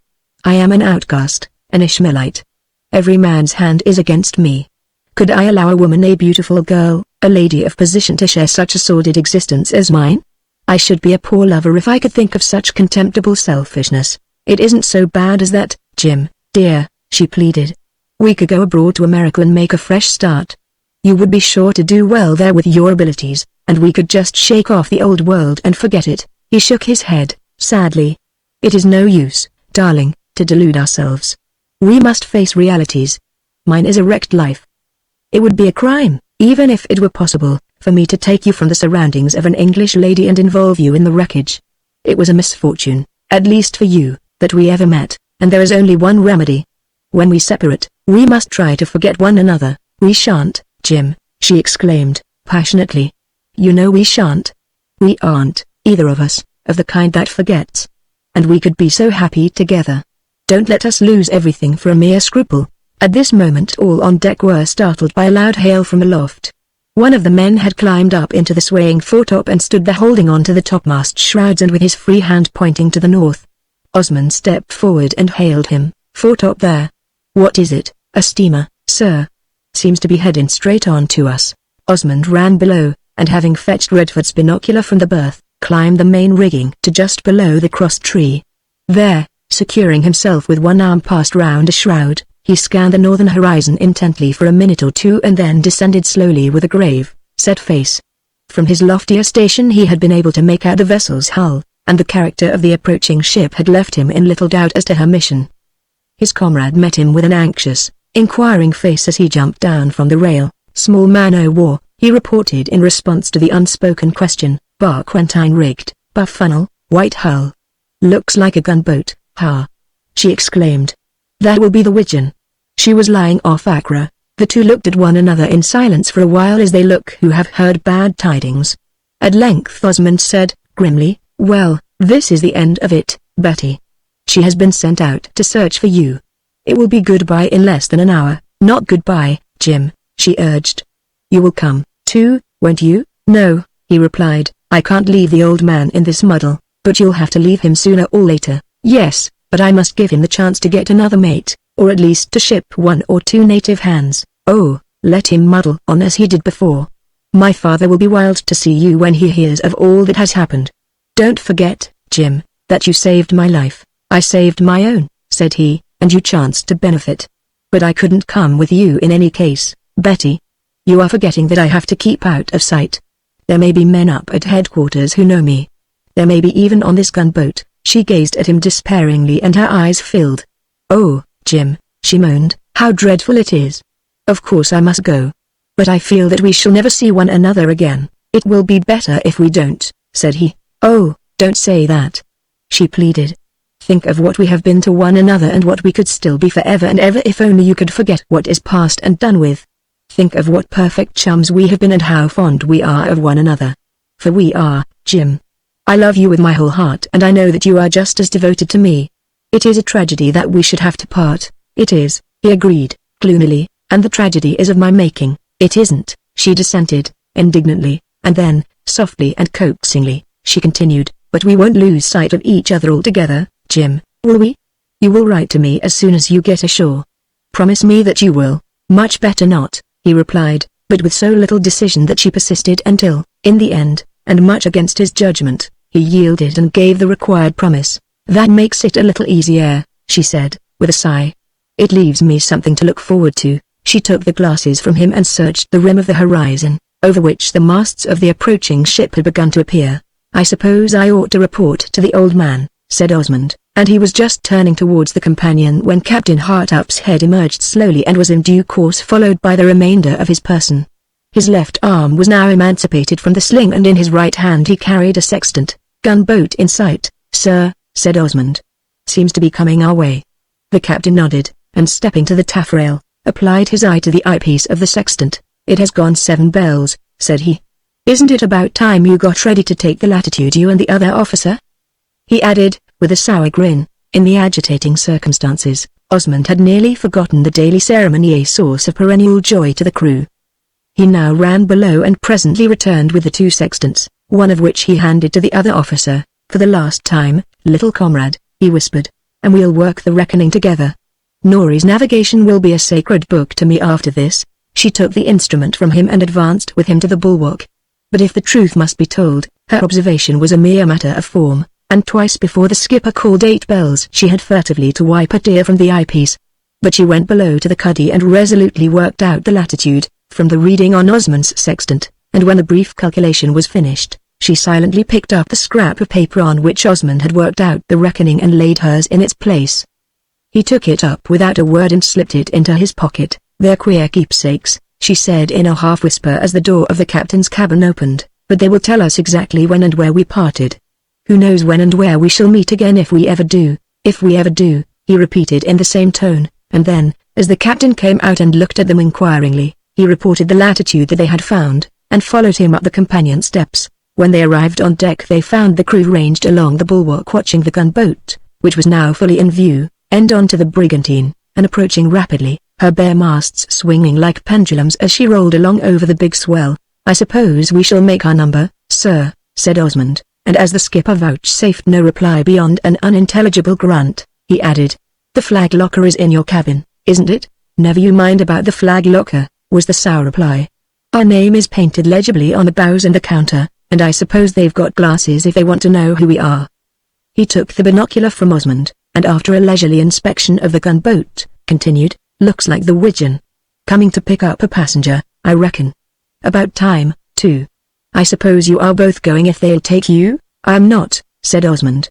I am an outcast, an Ishmaelite. Every man's hand is against me. Could I allow a woman, a beautiful girl, a lady of position, to share such a sordid existence as mine? I should be a poor lover if I could think of such contemptible selfishness. It isn't so bad as that, Jim, dear, she pleaded. We could go abroad to America and make a fresh start. You would be sure to do well there with your abilities, and we could just shake off the old world and forget it. He shook his head, sadly. It is no use, darling, to delude ourselves. We must face realities. Mine is a wrecked life. It would be a crime, even if it were possible, for me to take you from the surroundings of an English lady and involve you in the wreckage. It was a misfortune, at least for you, that we ever met, and there is only one remedy. When we separate, we must try to forget one another. We shan't, Jim, she exclaimed, passionately. You know we shan't. We aren't, either of us, of the kind that forgets. And we could be so happy together. Don't let us lose everything for a mere scruple. At this moment all on deck were startled by a loud hail from aloft. One of the men had climbed up into the swaying foretop and stood there holding on to the topmast shrouds and with his free hand pointing to the north. Osmond stepped forward and hailed him. Foretop there. What is it? A steamer, sir. Seems to be heading straight on to us. Osmond ran below, and having fetched Redford's binocular from the berth, climbed the main rigging to just below the cross tree. There, securing himself with one arm passed round a shroud, he scanned the northern horizon intently for a minute or two and then descended slowly with a grave, set face. From his loftier station he had been able to make out the vessel's hull, and the character of the approaching ship had left him in little doubt as to her mission. His comrade met him with an anxious, inquiring face as he jumped down from the rail. Small man o' war, he reported in response to the unspoken question. Barquentine rigged, buff funnel, white hull. Looks like a gunboat, ha! She exclaimed. That will be the Widgeon. She was lying off Accra. The two looked at one another in silence for a while as they look who have heard bad tidings. At length Osmond said, grimly, well, this is the end of it, Betty. She has been sent out to search for you. It will be goodbye in less than an hour. Not goodbye, Jim, she urged. You will come, too, won't you? No, he replied, I can't leave the old man in this muddle, but you'll have to leave him sooner or later. Yes, but I must give him the chance to get another mate, or at least to ship 1 or 2 native hands. Oh, let him muddle on as he did before. My father will be wild to see you when he hears of all that has happened. Don't forget, Jim, that you saved my life. I saved my own, said he, and you chanced to benefit. But I couldn't come with you in any case, Betty. You are forgetting that I have to keep out of sight. There may be men up at headquarters who know me. There may be even on this gunboat. She gazed at him despairingly and her eyes filled. Oh, Jim, she moaned, how dreadful it is. Of course I must go. But I feel that we shall never see one another again. It will be better if we don't, said he. Oh, don't say that. She pleaded. Think of what we have been to one another and what we could still be forever and ever if only you could forget what is past and done with. Think of what perfect chums we have been and how fond we are of one another. For we are, Jim. I love you with my whole heart and I know that you are just as devoted to me. It is a tragedy that we should have to part. It is, he agreed, gloomily, and the tragedy is of my making. It isn't, she dissented, indignantly, and then, softly and coaxingly, she continued, but we won't lose sight of each other altogether, Jim, will we? You will write to me as soon as you get ashore. Promise me that you will. Much better not, he replied, but with so little decision that she persisted until, in the end, and much against his judgment, he yielded and gave the required promise. That makes it a little easier, she said, with a sigh. It leaves me something to look forward to. She took the glasses from him and searched the rim of the horizon, over which the masts of the approaching ship had begun to appear. I suppose I ought to report to the old man, said Osmond, and he was just turning towards the companion when Captain Hartopp's head emerged slowly and was in due course followed by the remainder of his person. His left arm was now emancipated from the sling and in his right hand he carried a sextant. Gunboat in sight, sir, said Osmond. Seems to be coming our way. The captain nodded, and stepping to the taffrail, applied his eye to the eyepiece of the sextant. It has gone 7 bells, said he. Isn't it about time you got ready to take the latitude, you and the other officer? He added, with a sour grin. In the agitating circumstances, Osmond had nearly forgotten the daily ceremony, a source of perennial joy to the crew. He now ran below and presently returned with the 2 sextants, one of which he handed to the other officer. For the last time, little comrade, he whispered, and we'll work the reckoning together. Norie's navigation will be a sacred book to me after this. She took the instrument from him and advanced with him to the bulwark. But if the truth must be told, her observation was a mere matter of form, and twice before the skipper called 8 bells she had furtively to wipe a tear from the eyepiece. But she went below to the cuddy and resolutely worked out the latitude, from the reading on Osmond's sextant, and when the brief calculation was finished, she silently picked up the scrap of paper on which Osmond had worked out the reckoning and laid hers in its place. He took it up without a word and slipped it into his pocket. They're queer keepsakes, she said in a half-whisper as the door of the captain's cabin opened, but they will tell us exactly when and where we parted. Who knows when and where we shall meet again if we ever do, he repeated in the same tone, and then, as the captain came out and looked at them inquiringly, he reported the latitude that they had found, and followed him up the companion steps. When they arrived on deck they found the crew ranged along the bulwark watching the gunboat, which was now fully in view, end on to the brigantine, and approaching rapidly, her bare masts swinging like pendulums as she rolled along over the big swell. I suppose we shall make our number, sir, said Osmond, and as the skipper vouchsafed no reply beyond an unintelligible grunt, he added, the flag locker is in your cabin, isn't it? Never you mind about the flag locker, was the sour reply. Our name is painted legibly on the bows and the counter, and I suppose they've got glasses if they want to know who we are. He took the binocular from Osmond, and after a leisurely inspection of the gunboat, continued, looks like the Widgeon. Coming to pick up a passenger, I reckon. About time, too. I suppose you are both going if they'll take you? I am not, said Osmond.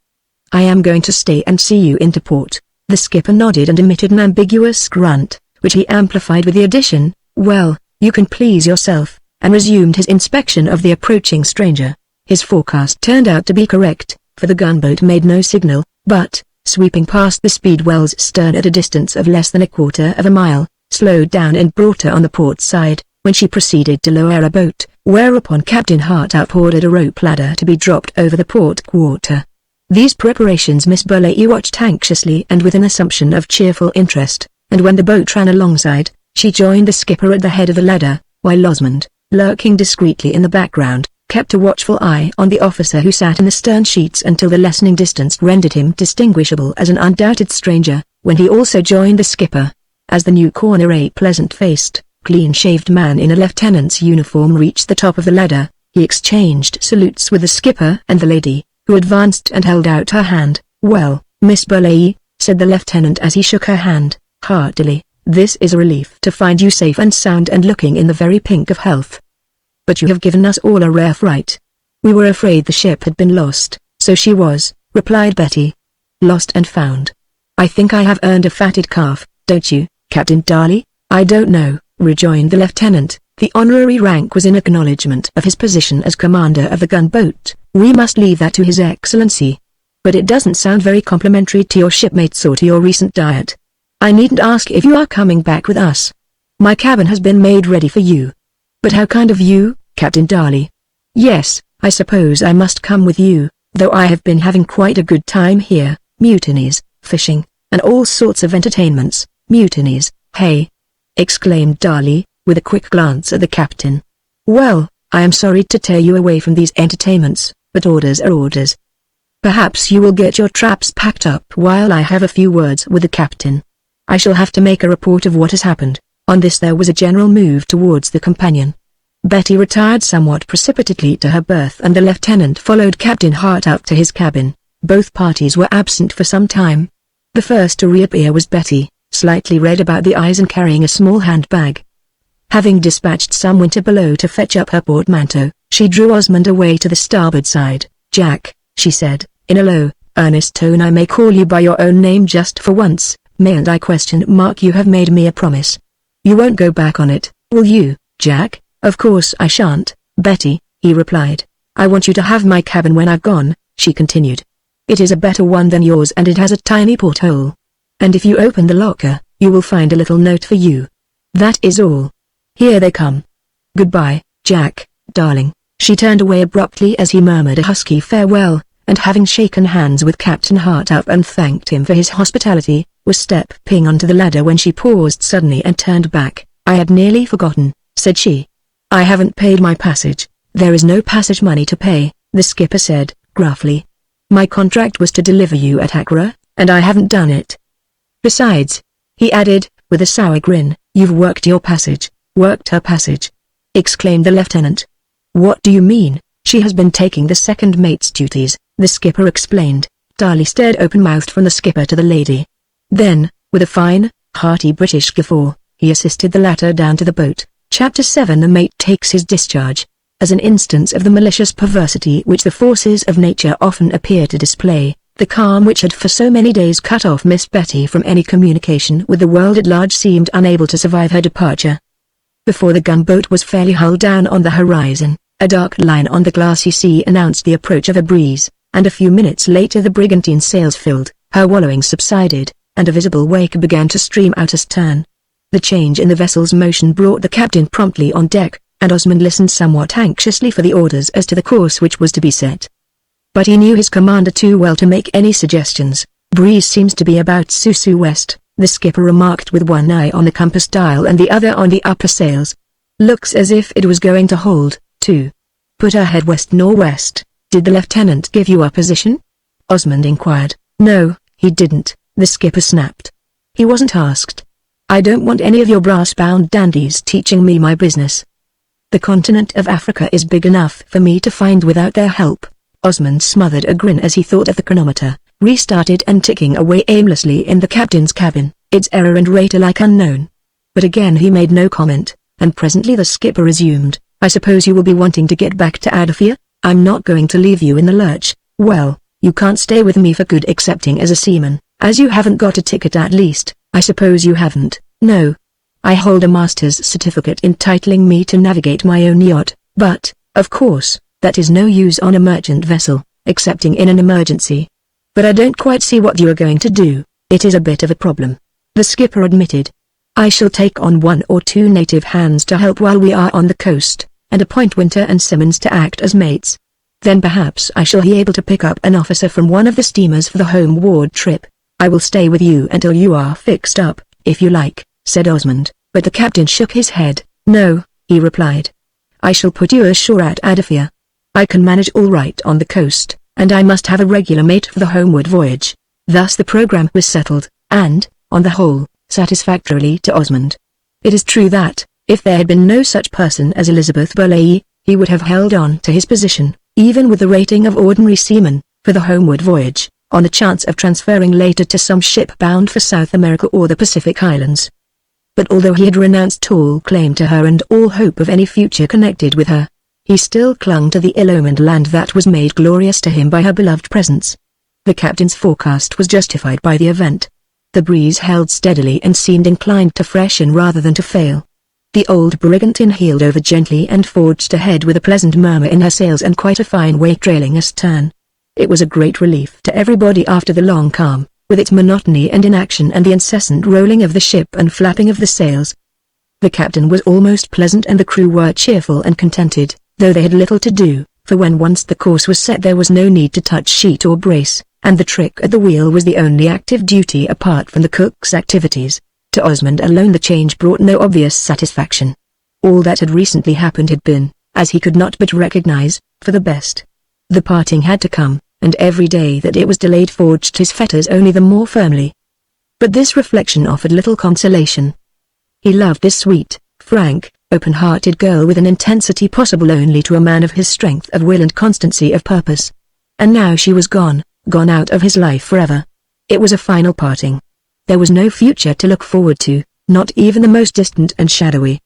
I am going to stay and see you into port. The skipper nodded and emitted an ambiguous grunt, which he amplified with the addition, well, you can please yourself, and resumed his inspection of the approaching stranger. His forecast turned out to be correct, for the gunboat made no signal, but, sweeping past the Speedwell's stern at a distance of less than a quarter of a mile, slowed down and brought her on the port side, when she proceeded to lower a boat, whereupon Captain Hartopp ordered a rope ladder to be dropped over the port quarter. These preparations Miss Burleigh watched anxiously and with an assumption of cheerful interest, and when the boat ran alongside, she joined the skipper at the head of the ladder, while Osmond, lurking discreetly in the background, kept a watchful eye on the officer who sat in the stern sheets until the lessening distance rendered him distinguishable as an undoubted stranger, when he also joined the skipper. As the newcomer, a pleasant-faced, clean-shaved man in a lieutenant's uniform, reached the top of the ladder, he exchanged salutes with the skipper and the lady, who advanced and held out her hand. "Well, Miss Burleigh," said the lieutenant as he shook her hand, heartily, "this is a relief to find you safe and sound and looking in the very pink of health. But you have given us all a rare fright. We were afraid the ship had been lost." "So she was," replied Betty. "Lost and found. I think I have earned a fatted calf, don't you, Captain Darley?" "I don't know," rejoined the lieutenant. The honorary rank was in acknowledgement of his position as commander of the gunboat. "We must leave that to His Excellency. But it doesn't sound very complimentary to your shipmates or to your recent diet. I needn't ask if you are coming back with us. My cabin has been made ready for you." "But how kind of you, Captain Darley." "Yes, I suppose I must come with you, though I have been having quite a good time here. Mutinies, fishing, and all sorts of entertainments." "Mutinies, hey?" exclaimed Darley, with a quick glance at the captain. "Well, I am sorry to tear you away from these entertainments, but orders are orders. Perhaps you will get your traps packed up while I have a few words with the captain. I shall have to make a report of what has happened." On this there was a general move towards the companion. Betty retired somewhat precipitately to her berth and the lieutenant followed Captain Hart up to his cabin. Both parties were absent for some time. The first to reappear was Betty, slightly red about the eyes and carrying a small handbag. Having dispatched some winter below to fetch up her portmanteau, she drew Osmond away to the starboard side. "Jack," she said, in a low, earnest tone, "I may call you by your own name just for once, mayn't I? You have made me a promise. You won't go back on it, will you, Jack?" "Of course I shan't, Betty," he replied. "I want you to have my cabin when I've gone," she continued. "It is a better one than yours and it has a tiny porthole. And if you open the locker, you will find a little note for you. That is all. Here they come. Goodbye, Jack, darling." She turned away abruptly as he murmured a husky farewell, and having shaken hands with Captain Hart up and thanked him for his hospitality, was stepping onto the ladder when she paused suddenly and turned back. "I had nearly forgotten," said she. "I haven't paid my passage." "There is no passage money to pay," the skipper said, gruffly. "My contract was to deliver you at Accra, and I haven't done it. Besides," he added, with a sour grin, "you've worked your passage." "Worked her passage?" exclaimed the lieutenant. "What do you mean?" "She has been taking the second mate's duties," the skipper explained. Darley stared open-mouthed from the skipper to the lady. Then, with a fine, hearty British guffaw, he assisted the latter down to the boat. Chapter 7 The mate takes his discharge. As an instance of the malicious perversity which the forces of nature often appear to display, the calm which had for so many days cut off Miss Betty from any communication with the world at large seemed unable to survive her departure. Before the gunboat was fairly hull down on the horizon, a dark line on the glassy sea announced the approach of a breeze, and a few minutes later the brigantine's sails filled, her wallowing subsided, and a visible wake began to stream out astern. The change in the vessel's motion brought the captain promptly on deck, and Osmond listened somewhat anxiously for the orders as to the course which was to be set. But he knew his commander too well to make any suggestions. "Breeze seems to be about Susu west," the skipper remarked with one eye on the compass dial and the other on the upper sails. "Looks as if it was going to hold, too. Put her head west-northwest." "Did the lieutenant give you a position?" Osmond inquired. "No, he didn't," the skipper snapped. "He wasn't asked. I don't want any of your brass-bound dandies teaching me my business. The continent of Africa is big enough for me to find without their help." Osmond smothered a grin as he thought of the chronometer, restarted and ticking away aimlessly in the captain's cabin, its error and rate alike unknown. But again he made no comment, and presently the skipper resumed, "I suppose you will be wanting to get back to Adafia? I'm not going to leave you in the lurch." "Well, you can't stay with me for good excepting as a seaman, as you haven't got a ticket at least." "I suppose you haven't." "No. I hold a master's certificate entitling me to navigate my own yacht, but, of course, that is no use on a merchant vessel, excepting in an emergency. But I don't quite see what you are going to do." "It is a bit of a problem," the skipper admitted. "I shall take on 1 or 2 native hands to help while we are on the coast, and appoint Winter and Simmons to act as mates. Then perhaps I shall be able to pick up an officer from one of the steamers for the homeward trip. I will stay with you until you are fixed up, if you like, said Osmond, but the captain shook his head. No, he replied. I shall put you ashore at Adafia. I can manage all right on the coast, and I must have a regular mate for the homeward voyage. Thus the program was settled, and, on the whole, satisfactorily to Osmond. It is true that, if there had been no such person as Elizabeth Burleigh, he would have held on to his position, even with the rating of ordinary seaman, for the homeward voyage, on the chance of transferring later to some ship bound for South America or the Pacific Islands. But although he had renounced all claim to her and all hope of any future connected with her, he still clung to the ill-omened land that was made glorious to him by her beloved presence. The captain's forecast was justified by the event. The breeze held steadily and seemed inclined to freshen rather than to fail. The old brigantine heeled over gently and forged ahead with a pleasant murmur in her sails and quite a fine way trailing astern. It was a great relief to everybody after the long calm, with its monotony and inaction and the incessant rolling of the ship and flapping of the sails. The captain was almost pleasant and the crew were cheerful and contented, though they had little to do, for when once the course was set there was no need to touch sheet or brace, and the trick at the wheel was the only active duty apart from the cook's activities. To Osmond alone the change brought no obvious satisfaction. All that had recently happened had been, as he could not but recognize, for the best. The parting had to come, and every day that it was delayed forged his fetters only the more firmly. But this reflection offered little consolation. He loved this sweet, frank, open-hearted girl with an intensity possible only to a man of his strength of will and constancy of purpose. And now she was gone out of his life forever. It was a final parting. There was no future to look forward to, not even the most distant and shadowy.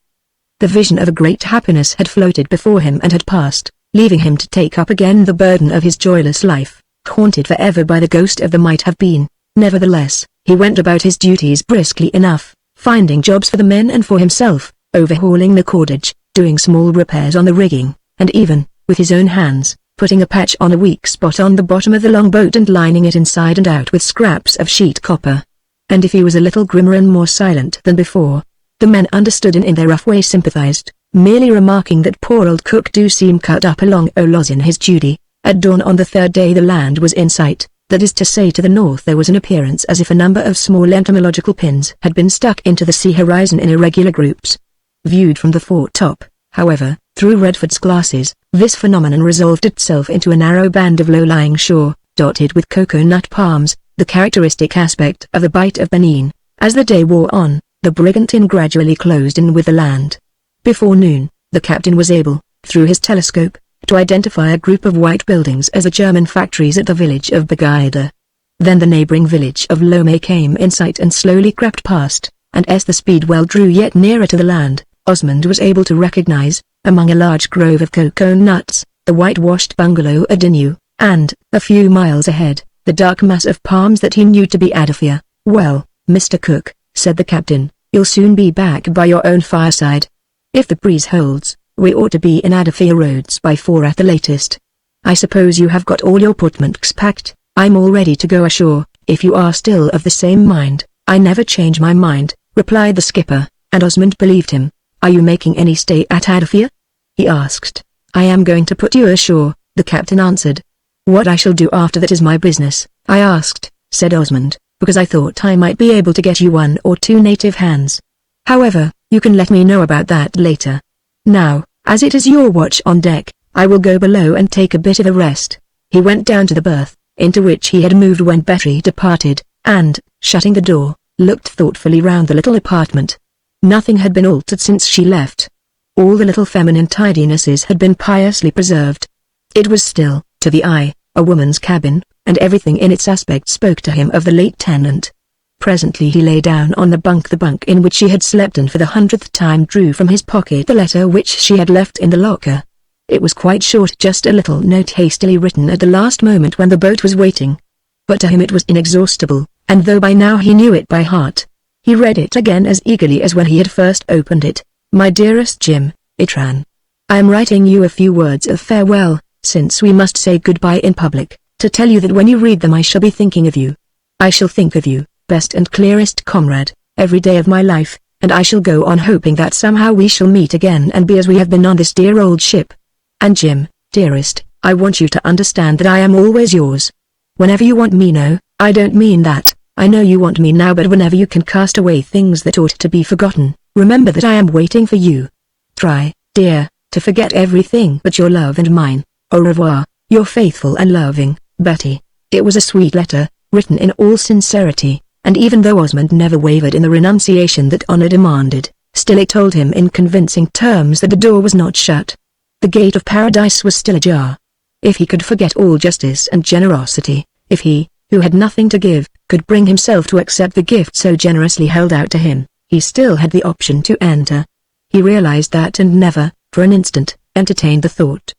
The vision of a great happiness had floated before him and had passed, leaving him to take up again the burden of his joyless life, haunted forever by the ghost of the might-have-been. Nevertheless, he went about his duties briskly enough, finding jobs for the men and for himself, overhauling the cordage, doing small repairs on the rigging, and even, with his own hands, putting a patch on a weak spot on the bottom of the longboat and lining it inside and out with scraps of sheet copper. And if he was a little grimmer and more silent than before, the men understood and in their rough way sympathized, merely remarking that poor old cook do seem cut up along o' loss in his duty. At dawn on the third day the land was in sight, that is to say to the north there was an appearance as if a number of small entomological pins had been stuck into the sea horizon in irregular groups. Viewed from the foretop, however, through Redford's glasses, this phenomenon resolved itself into a narrow band of low-lying shore, dotted with cocoa-nut palms, the characteristic aspect of the Bight of Benin. As the day wore on, the brigantine gradually closed in with the land. Before noon, the captain was able, through his telescope, to identify a group of white buildings as the German factories at the village of Bagaida. Then the neighboring village of Lomé came in sight and slowly crept past, and as the Speedwell drew yet nearer to the land, Osmond was able to recognize, among a large grove of cocoa nuts, the whitewashed bungalow Adinu, and, a few miles ahead, the dark mass of palms that he knew to be Adafia. "Well, Mr. Cook," said the captain, "you'll soon be back by your own fireside. If the breeze holds, we ought to be in Adafia roads by 4 at the latest. I suppose you have got all your portmanteaus packed. I'm all ready to go ashore, if you are still of the same mind." "I never change my mind," replied the skipper, and Osmond believed him. "Are you making any stay at Adafia?" he asked. "I am going to put you ashore," the captain answered. "What I shall do after that is my business." "I asked," said Osmond, "because I thought I might be able to get you 1 or 2 native hands. However, you can let me know about that later. Now, as it is your watch on deck, I will go below and take a bit of a rest." He went down to the berth, into which he had moved when Betty departed, and, shutting the door, looked thoughtfully round the little apartment. Nothing had been altered since she left. All the little feminine tidinesses had been piously preserved. It was still, to the eye, a woman's cabin, and everything in its aspect spoke to him of the late tenant. Presently he lay down on the bunk in which she had slept and for the 100th time drew from his pocket the letter which she had left in the locker. It was quite short, just a little note hastily written at the last moment when the boat was waiting. But to him it was inexhaustible, and though by now he knew it by heart, he read it again as eagerly as when he had first opened it. "My dearest Jim," it ran. "I am writing you a few words of farewell, since we must say goodbye in public, to tell you that when you read them I shall be thinking of you. I shall think of you, best and clearest comrade, every day of my life, and I shall go on hoping that somehow we shall meet again and be as we have been on this dear old ship. And Jim, dearest, I want you to understand that I am always yours. Whenever you want me. No, I don't mean that. I know you want me now, but whenever you can cast away things that ought to be forgotten, remember that I am waiting for you. Try, dear, to forget everything but your love and mine. Au revoir, your faithful and loving, Betty. It was a sweet letter, written in all sincerity, and even though Osmond never wavered in the renunciation that honor demanded, still it told him in convincing terms that the door was not shut. The gate of paradise was still ajar. If he could forget all justice and generosity, if he, who had nothing to give, could bring himself to accept the gift so generously held out to him, he still had the option to enter. He realized that and never, for an instant, entertained the thought.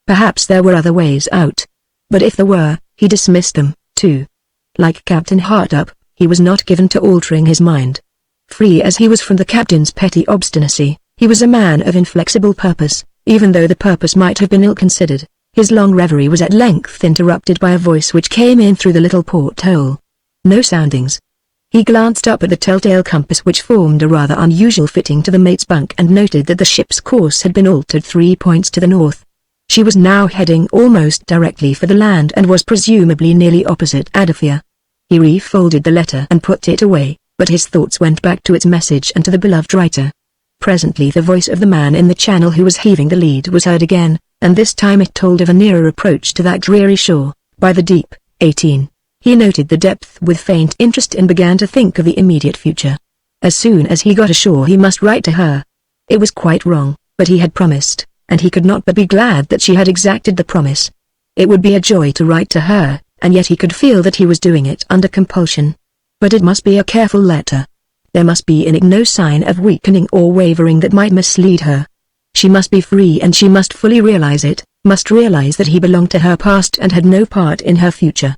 Perhaps there were other ways out. But if there were, he dismissed them, too. Like Captain Hartup, he was not given to altering his mind. Free as he was from the captain's petty obstinacy, he was a man of inflexible purpose, even though the purpose might have been ill-considered. His long reverie was at length interrupted by a voice which came in through the little porthole. No soundings. He glanced up at the telltale compass which formed a rather unusual fitting to the mate's bunk and noted that the ship's course had been altered 3 points to the north. She was now heading almost directly for the land and was presumably nearly opposite Adafia. He refolded the letter and put it away, but his thoughts went back to its message and to the beloved writer. Presently the voice of the man in the channel who was heaving the lead was heard again, and this time it told of a nearer approach to that dreary shore, by the deep. 18. He noted the depth with faint interest and began to think of the immediate future. As soon as he got ashore he must write to her. It was quite wrong, but he had promised, and he could not but be glad that she had exacted the promise. It would be a joy to write to her, and yet he could feel that he was doing it under compulsion. But it must be a careful letter. There must be in it no sign of weakening or wavering that might mislead her. She must be free and she must fully realize it, must realize that he belonged to her past and had no part in her future.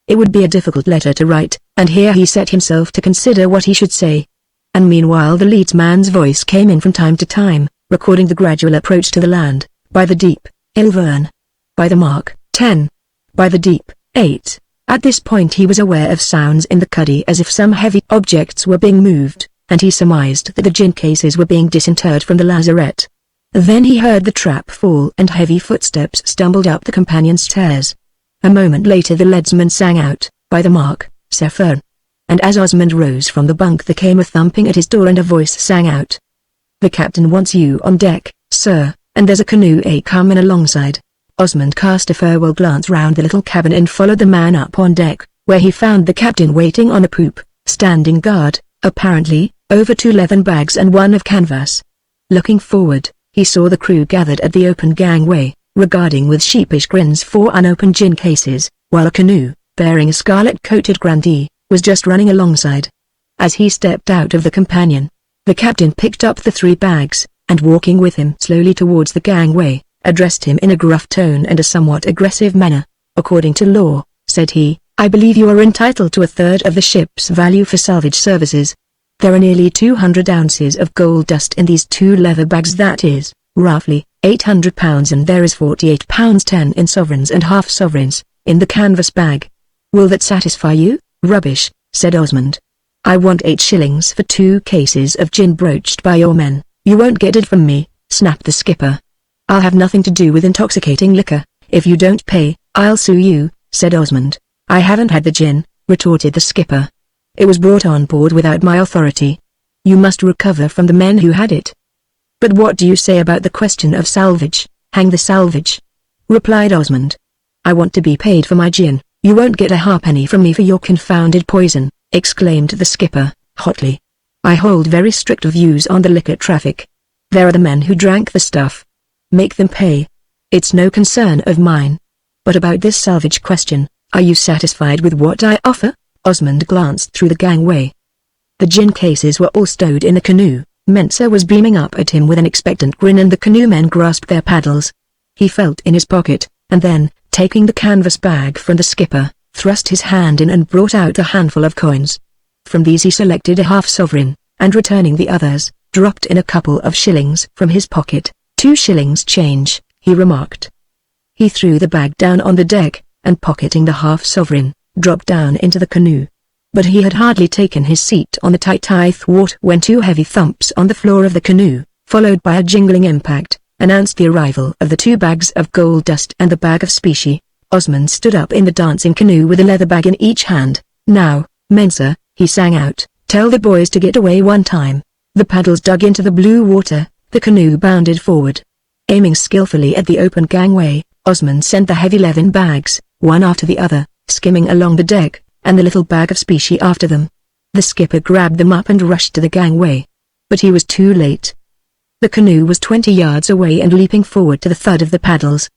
It would be a difficult letter to write, and here he set himself to consider what he should say. And meanwhile the leadsman's voice came in from time to time, recording the gradual approach to the land, by the deep, Ilvern. By the mark, 10. By the deep, 8. At this point he was aware of sounds in the cuddy as if some heavy objects were being moved, and he surmised that the gin cases were being disinterred from the lazarette. Then he heard the trap fall and heavy footsteps stumbled up the companion stairs. A moment later the leadsman sang out, by the mark, Sephern. And as Osmond rose from the bunk there came a thumping at his door and a voice sang out. The captain wants you on deck, sir, and there's a canoe a-comin' alongside. Osmond cast a farewell glance round the little cabin and followed the man up on deck, where he found the captain waiting on the poop, standing guard, apparently, over 2 leathern bags and one of canvas. Looking forward, he saw the crew gathered at the open gangway, regarding with sheepish grins 4 unopened gin cases, while a canoe, bearing a scarlet-coated grandee, was just running alongside. As he stepped out of the companion, the captain picked up the 3 bags, and walking with him slowly towards the gangway, addressed him in a gruff tone and a somewhat aggressive manner. According to law, said he, I believe you are entitled to 1/3 of the ship's value for salvage services. There are nearly 200 ounces of gold dust in these 2 leather bags, that is, roughly, £800, and there is £48.10 in sovereigns and half-sovereigns, in the canvas bag. Will that satisfy you? Rubbish, said Osmond. I want 8 shillings for 2 cases of gin broached by your men. You won't get it from me, snapped the skipper. I'll have nothing to do with intoxicating liquor. If you don't pay, I'll sue you, said Osmond. I haven't had the gin, retorted the skipper. It was brought on board without my authority. You must recover from the men who had it. But what do you say about the question of salvage? Hang the salvage, replied Osmond. I want to be paid for my gin. You won't get a halfpenny from me for your confounded poison, exclaimed the skipper, hotly. I hold very strict views on the liquor traffic. There are the men who drank the stuff. Make them pay. It's no concern of mine. But about this salvage question, are you satisfied with what I offer? Osmond glanced through the gangway. The gin cases were all stowed in the canoe. Mensa was beaming up at him with an expectant grin and the canoemen grasped their paddles. He felt in his pocket, and then, taking the canvas bag from the skipper, thrust his hand in and brought out a handful of coins. From these he selected a half-sovereign, and returning the others, dropped in a couple of shillings from his pocket. 2 shillings change, he remarked. He threw the bag down on the deck, and pocketing the half-sovereign, dropped down into the canoe. But he had hardly taken his seat on the tight thwart when 2 heavy thumps on the floor of the canoe, followed by a jingling impact, announced the arrival of the 2 bags of gold dust and the bag of specie. Osmond stood up in the dancing canoe with a leather bag in each hand. "Now, men sir," he sang out, "tell the boys to get away one time." The paddles dug into the blue water, the canoe bounded forward. Aiming skillfully at the open gangway, Osmond sent the heavy leathern bags, one after the other, skimming along the deck, and the little bag of specie after them. The skipper grabbed them up and rushed to the gangway. But he was too late. The canoe was 20 yards away and leaping forward to the thud of the paddles.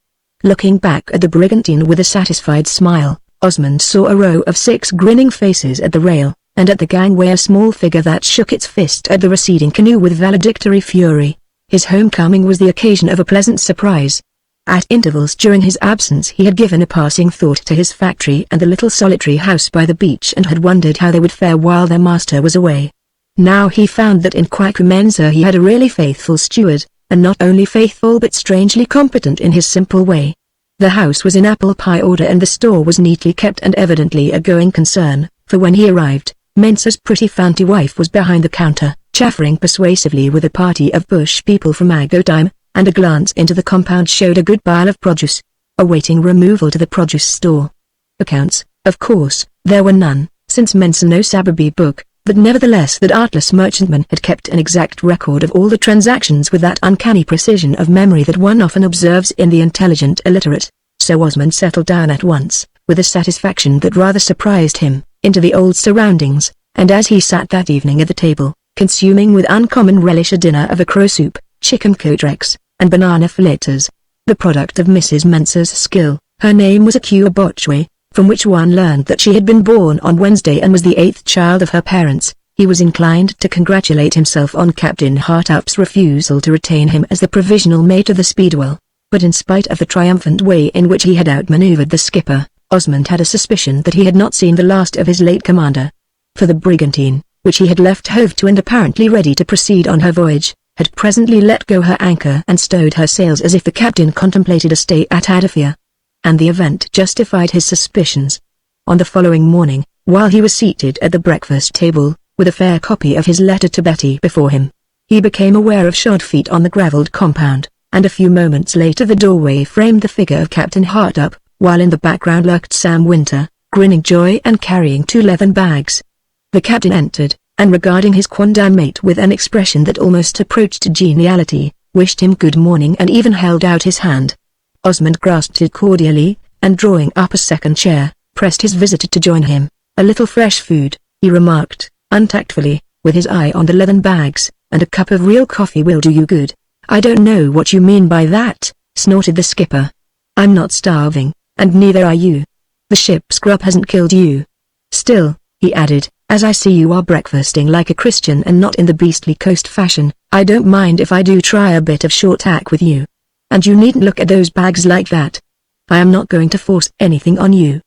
Looking back at the brigantine with a satisfied smile, Osmond saw a row of 6 grinning faces at the rail, and at the gangway a small figure that shook its fist at the receding canoe with valedictory fury. His homecoming was the occasion of a pleasant surprise. At intervals during his absence he had given a passing thought to his factory and the little solitary house by the beach and had wondered how they would fare while their master was away. Now he found that in Kwaku Mensa he had a really faithful steward, and not only faithful but strangely competent in his simple way. The house was in apple pie order and the store was neatly kept and evidently a going concern, for when he arrived, Mensa's pretty fancy wife was behind the counter, chaffering persuasively with a party of bush people from Agotime, and a glance into the compound showed a good pile of produce, awaiting removal to the produce store. Accounts, of course, there were none, since Mensa no Sababy book, but nevertheless that artless merchantman had kept an exact record of all the transactions with that uncanny precision of memory that one often observes in the intelligent illiterate. So Osmond settled down at once, with a satisfaction that rather surprised him, into the old surroundings, and as he sat that evening at the table, consuming with uncommon relish a dinner of crow soup, chicken cotrex, and banana fritters, the product of Mrs. Mensa's skill, her name was Akua Botchway, from which one learned that she had been born on Wednesday and was the 8th child of her parents, he was inclined to congratulate himself on Captain Hartup's refusal to retain him as the provisional mate of the Speedwell. But in spite of the triumphant way in which he had outmaneuvered the skipper, Osmond had a suspicion that he had not seen the last of his late commander. For the brigantine, which he had left hove to and apparently ready to proceed on her voyage, had presently let go her anchor and stowed her sails as if the captain contemplated a stay at Adafia. And the event justified his suspicions. On the following morning, while he was seated at the breakfast table, with a fair copy of his letter to Betty before him, he became aware of shod feet on the gravelled compound, and a few moments later the doorway framed the figure of Captain Hartup, while in the background lurked Sam Winter, grinning joy and carrying 2 leathern bags. The captain entered, and regarding his quondam mate with an expression that almost approached geniality, wished him good morning and even held out his hand. Osmond grasped it cordially, and drawing up a second chair, pressed his visitor to join him. "A little fresh food," he remarked, untactfully, with his eye on the leathern bags, "and a cup of real coffee will do you good." "I don't know what you mean by that," snorted the skipper. "I'm not starving, and neither are you. The ship's grub hasn't killed you. Still," he added, "as I see you are breakfasting like a Christian and not in the beastly coast fashion, I don't mind if I do try a bit of short tack with you. And you needn't look at those bags like that. I am not going to force anything on you.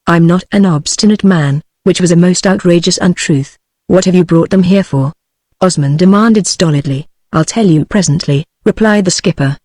I'm not an obstinate man," which was a most outrageous untruth. "What have you brought them here for?" Osmond demanded stolidly. "I'll tell you presently," replied the skipper.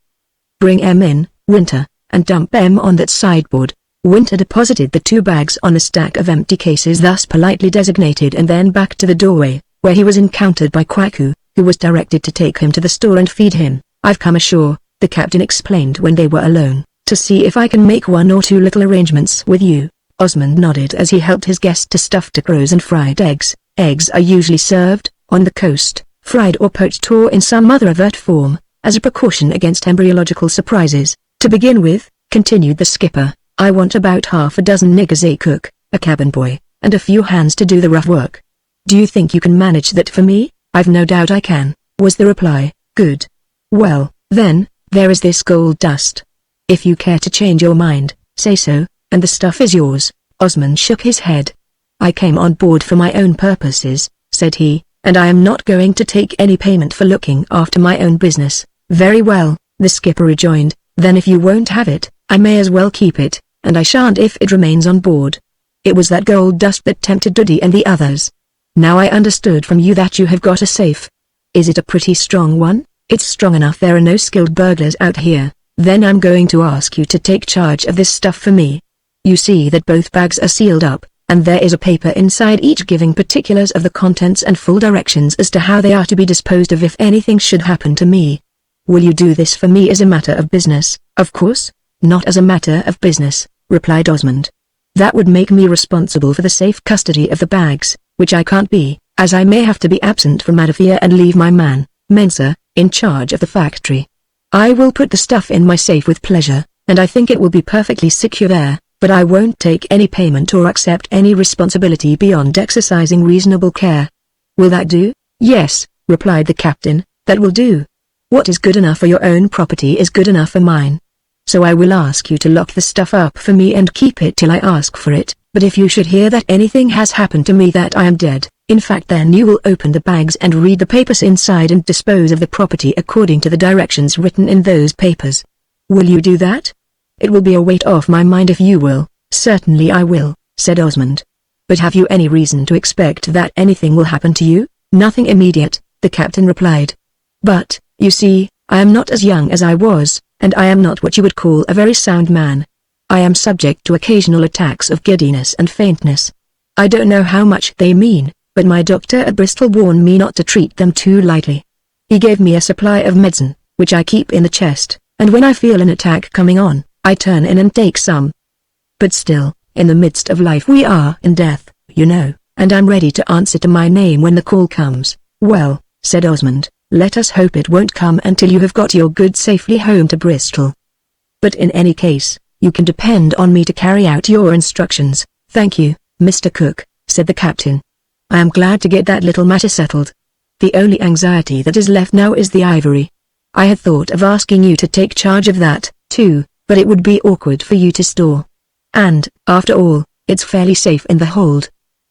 "Bring 'em in, Winter, and dump 'em on that sideboard." Winter deposited the 2 bags on a stack of empty cases thus politely designated and then back to the doorway, where he was encountered by Kwaku, who was directed to take him to the store and feed him. "I've come ashore," the captain explained when they were alone, "to see if I can make 1 or 2 little arrangements with you." Osmond nodded as he helped his guest to stuffed crows and fried eggs. Eggs are usually served, on the coast, fried or poached or in some other overt form, as a precaution against embryological surprises. "To begin with," continued the skipper, "I want about 6 niggers, a cook, a cabin boy, and a few hands to do the rough work. Do you think you can manage that for me?" "I've no doubt I can," was the reply. "Good. Well, then, there is this gold dust. If you care to change your mind, say so, and the stuff is yours." Osmond shook his head. "I came on board for my own purposes," said he, "and I am not going to take any payment for looking after my own business." "Very well," the skipper rejoined, "then if you won't have it, I may as well keep it, and I shan't if it remains on board. It was that gold dust that tempted Duddy and the others. Now I understood from you that you have got a safe. Is it a pretty strong one?" "It's strong enough there are no skilled burglars out here." "Then I'm going to ask you to take charge of this stuff for me. You see that both bags are sealed up, and there is a paper inside each giving particulars of the contents and full directions as to how they are to be disposed of if anything should happen to me." Will you do this for me as a matter of business? Of course, not as a matter of business, replied Osmond. That would make me responsible for the safe custody of the bags, which I can't be, as I may have to be absent from Adafia and leave my man, Mensa, in charge of the factory. I will put the stuff in my safe with pleasure, and I think it will be perfectly secure there, but I won't take any payment or accept any responsibility beyond exercising reasonable care. Will that do? Yes, replied the captain, that will do. What is good enough for your own property is good enough for mine. So I will ask you to lock the stuff up for me and keep it till I ask for it, but if you should hear that anything has happened to me, that I am dead, in fact, then you will open the bags and read the papers inside and dispose of the property according to the directions written in those papers. Will you do that? It will be a weight off my mind if you will. Certainly I will, said Osmond. But have you any reason to expect that anything will happen to you? Nothing immediate, the captain replied. But, you see, I am not as young as I was, and I am not what you would call a very sound man. I am subject to occasional attacks of giddiness and faintness. I don't know how much they mean, but my doctor at Bristol warned me not to treat them too lightly. He gave me a supply of medicine, which I keep in the chest, and when I feel an attack coming on, I turn in and take some. But still, in the midst of life we are in death, you know, and I'm ready to answer to my name when the call comes. Well, said Osmond, let us hope it won't come until you have got your goods safely home to Bristol. But in any case, you can depend on me to carry out your instructions. Thank you, Mr. Cook, said the captain. I am glad to get that little matter settled. The only anxiety that is left now is the ivory. I had thought of asking you to take charge of that, too, but it would be awkward for you to store. And, after all, it's fairly safe in the hold.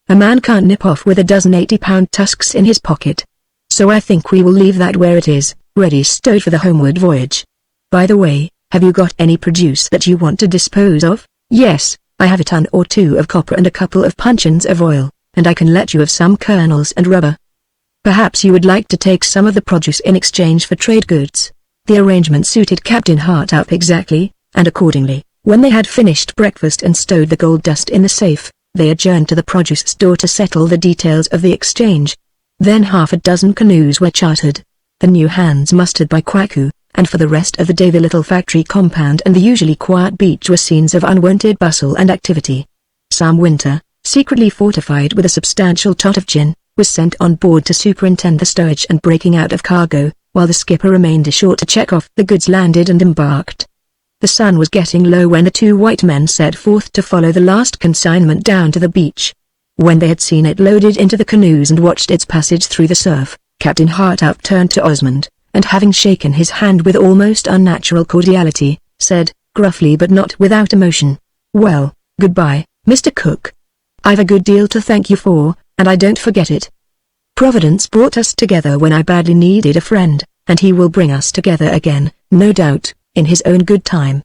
A man can't nip off with a dozen 80-pound tusks in his pocket. So I think we will leave that where it is, ready stowed for the homeward voyage. By the way, have you got any produce that you want to dispose of? Yes, I have a ton or two of copper and a couple of puncheons of oil, and I can let you have some kernels and rubber. Perhaps you would like to take some of the produce in exchange for trade goods. The arrangement suited Captain Hartoup exactly, and accordingly, when they had finished breakfast and stowed the gold dust in the safe, they adjourned to the produce store to settle the details of the exchange. Then half a dozen canoes were chartered. The new hands mustered by Kwaku, and for the rest of the day the little factory compound and the usually quiet beach were scenes of unwonted bustle and activity. Sam Winter, secretly fortified with a substantial tot of gin, was sent on board to superintend the stowage and breaking out of cargo, while the skipper remained ashore to check off the goods landed and embarked. The sun was getting low when the two white men set forth to follow the last consignment down to the beach. When they had seen it loaded into the canoes and watched its passage through the surf, Captain Hartoup turned to Osmond, and having shaken his hand with almost unnatural cordiality, said, gruffly but not without emotion, "Well, goodbye, Mr. Cook. I've a good deal to thank you for, and I don't forget it. Providence brought us together when I badly needed a friend, and he will bring us together again, no doubt, in his own good time.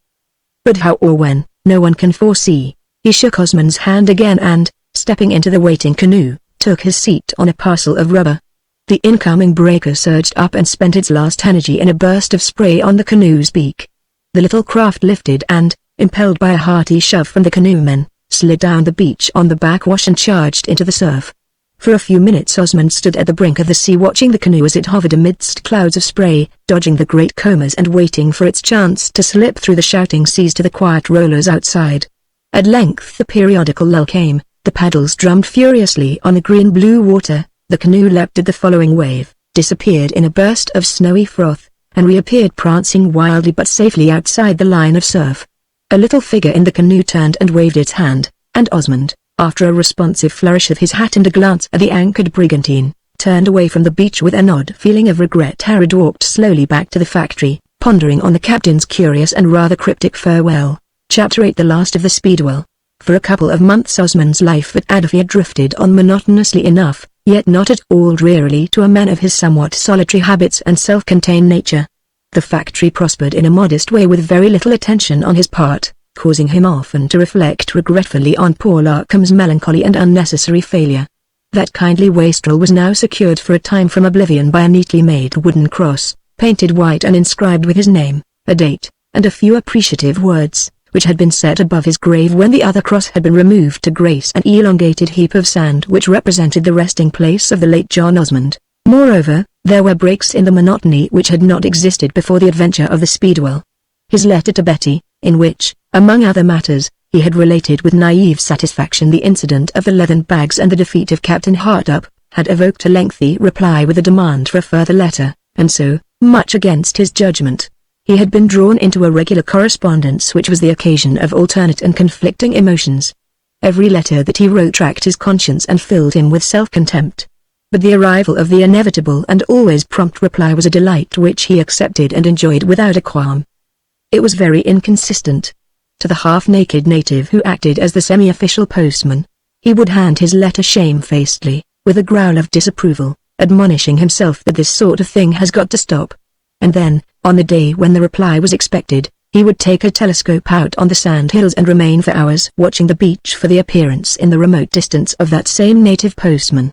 But how or when, no one can foresee." He shook Osmond's hand again and, stepping into the waiting canoe, took his seat on a parcel of rubber. The incoming breaker surged up and spent its last energy in a burst of spray on the canoe's beak. The little craft lifted and, impelled by a hearty shove from the canoemen, slid down the beach on the backwash and charged into the surf. For a few minutes Osmond stood at the brink of the sea watching the canoe as it hovered amidst clouds of spray, dodging the great combers and waiting for its chance to slip through the shouting seas to the quiet rollers outside. At length the periodical lull came. The paddles drummed furiously on the green-blue water, the canoe leapt at the following wave, disappeared in a burst of snowy froth, and reappeared prancing wildly but safely outside the line of surf. A little figure in the canoe turned and waved its hand, and Osmond, after a responsive flourish of his hat and a glance at the anchored brigantine, turned away from the beach with an odd feeling of regret. Harrod walked slowly back to the factory, pondering on the captain's curious and rather cryptic farewell. Chapter 8 The Last of the Speedwell. For a couple of months Osmond's life at Adafia drifted on monotonously enough, yet not at all drearily to a man of his somewhat solitary habits and self-contained nature. The factory prospered in a modest way with very little attention on his part, causing him often to reflect regretfully on poor Larkham's melancholy and unnecessary failure. That kindly wastrel was now secured for a time from oblivion by a neatly made wooden cross, painted white and inscribed with his name, a date, and a few appreciative words, which had been set above his grave when the other cross had been removed to grace an elongated heap of sand which represented the resting place of the late John Osmond. Moreover, There were breaks in the monotony which had not existed before the adventure of the Speedwell. His letter to Betty, in which, among other matters, he had related with naive satisfaction the incident of the leathern bags and the defeat of Captain Hartup, had evoked a lengthy reply with a demand for a further letter, and so, much against his judgment, he had been drawn into a regular correspondence which was the occasion of alternate and conflicting emotions. Every letter that he wrote racked his conscience and filled him with self-contempt. But the arrival of the inevitable and always prompt reply was a delight which he accepted and enjoyed without a qualm. It was very inconsistent. To the half-naked native who acted as the semi-official postman, he would hand his letter shamefacedly, with a growl of disapproval, admonishing himself that this sort of thing has got to stop. And then, on the day when the reply was expected, he would take a telescope out on the sand hills and remain for hours watching the beach for the appearance in the remote distance of that same native postman.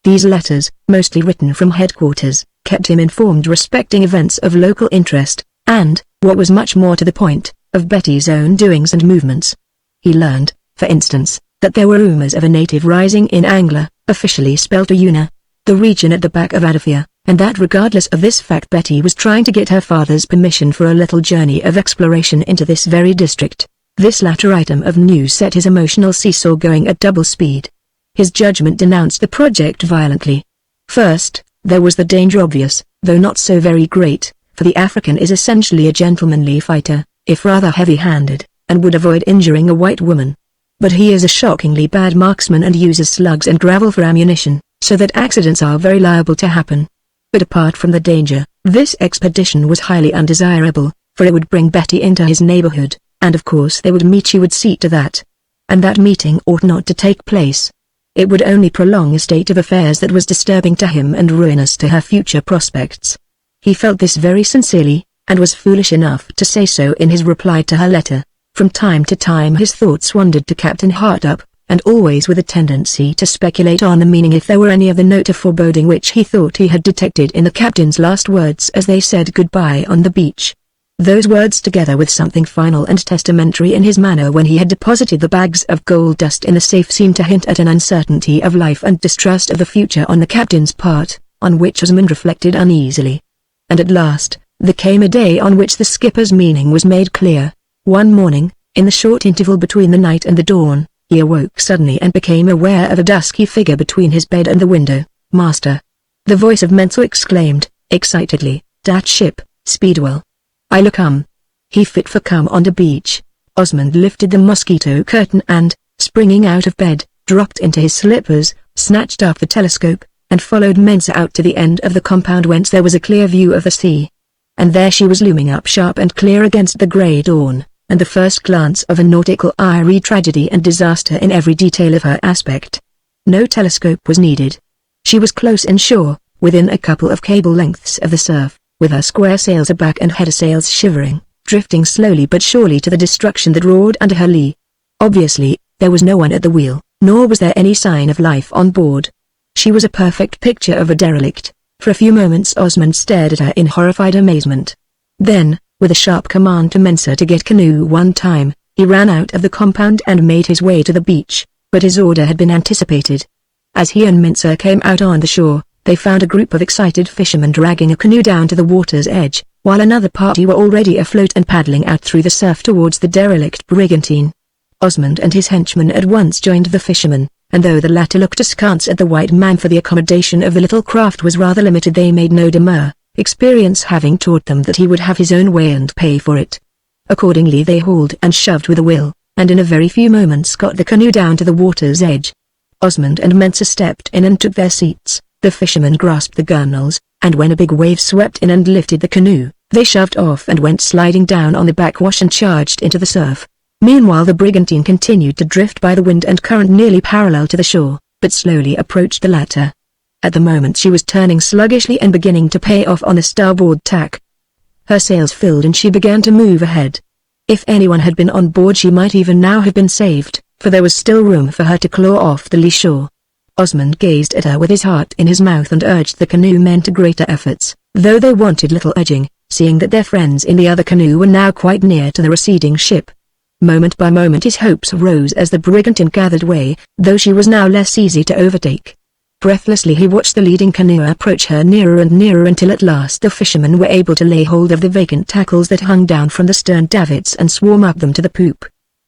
These letters, mostly written from headquarters, kept him informed respecting events of local interest, and, what was much more to the point, of Betty's own doings and movements. He learned, for instance, that there were rumors of a native rising in Angler, officially spelt Uyuna, the region at the back of Adafia, and that regardless of this fact Betty was trying to get her father's permission for a little journey of exploration into this very district. This latter item of news set his emotional seesaw going at double speed. His judgment denounced the project violently. First, there was the danger obvious, though not so very great, for the African is essentially a gentlemanly fighter, if rather heavy-handed, and would avoid injuring a white woman. But he is a shockingly bad marksman and uses slugs and gravel for ammunition, so that accidents are very liable to happen. But apart from the danger, this expedition was highly undesirable, for it would bring Betty into his neighborhood, and of course they would would see to that. And that meeting ought not to take place. It would only prolong a state of affairs that was disturbing to him and ruinous to her future prospects. He felt this very sincerely, and was foolish enough to say so in his reply to her letter. From time to time his thoughts wandered to Captain Hartup, and always with a tendency to speculate on the meaning if there were any of the note of foreboding which he thought he had detected in the captain's last words as they said goodbye on the beach. Those words, together with something final and testamentary in his manner when he had deposited the bags of gold dust in the safe, seemed to hint at an uncertainty of life and distrust of the future on the captain's part, on which Osmond reflected uneasily. And at last, there came a day on which the skipper's meaning was made clear. One morning, in the short interval between the night and the dawn, he awoke suddenly and became aware of a dusky figure between his bed and the window. "Master!" the voice of Menzel exclaimed, excitedly, "Dat ship, Speedwell. I'll come." He fit for come on the beach. Osmond lifted the mosquito curtain and, springing out of bed, dropped into his slippers, snatched up the telescope, and followed Mensa out to the end of the compound whence there was a clear view of the sea. And there she was looming up sharp and clear against the grey dawn, and the first glance of a nautical eerie tragedy and disaster in every detail of her aspect. No telescope was needed. She was close inshore, within a couple of cable lengths of the surf, with her square sails aback and header sails shivering, drifting slowly but surely to the destruction that roared under her lee. Obviously, there was no one at the wheel, nor was there any sign of life on board. She was a perfect picture of a derelict. For a few moments Osmond stared at her in horrified amazement. Then, with a sharp command to Mensa to get canoe one time, he ran out of the compound and made his way to the beach, but his order had been anticipated. As he and Mensa came out on the shore, they found a group of excited fishermen dragging a canoe down to the water's edge, while another party were already afloat and paddling out through the surf towards the derelict brigantine. Osmond and his henchmen at once joined the fishermen, and though the latter looked askance at the white man for the accommodation of the little craft was rather limited, they made no demur, experience having taught them that he would have his own way and pay for it. Accordingly they hauled and shoved with a will, and in a very few moments got the canoe down to the water's edge. Osmond and Mensa stepped in and took their seats. The fishermen grasped the gunwales, and when a big wave swept in and lifted the canoe, they shoved off and went sliding down on the backwash and charged into the surf. Meanwhile the brigantine continued to drift by the wind and current nearly parallel to the shore, but slowly approached the latter. At the moment she was turning sluggishly and beginning to pay off on the starboard tack. Her sails filled and she began to move ahead. If anyone had been on board she might even now have been saved, for there was still room for her to claw off the lee shore. Osmond gazed at her with his heart in his mouth and urged the canoe men to greater efforts, though they wanted little urging, seeing that their friends in the other canoe were now quite near to the receding ship. Moment by moment his hopes rose as the brigantine gathered way, though she was now less easy to overtake. Breathlessly he watched the leading canoe approach her nearer and nearer until at last the fishermen were able to lay hold of the vacant tackles that hung down from the stern davits and swarm up them to the poop.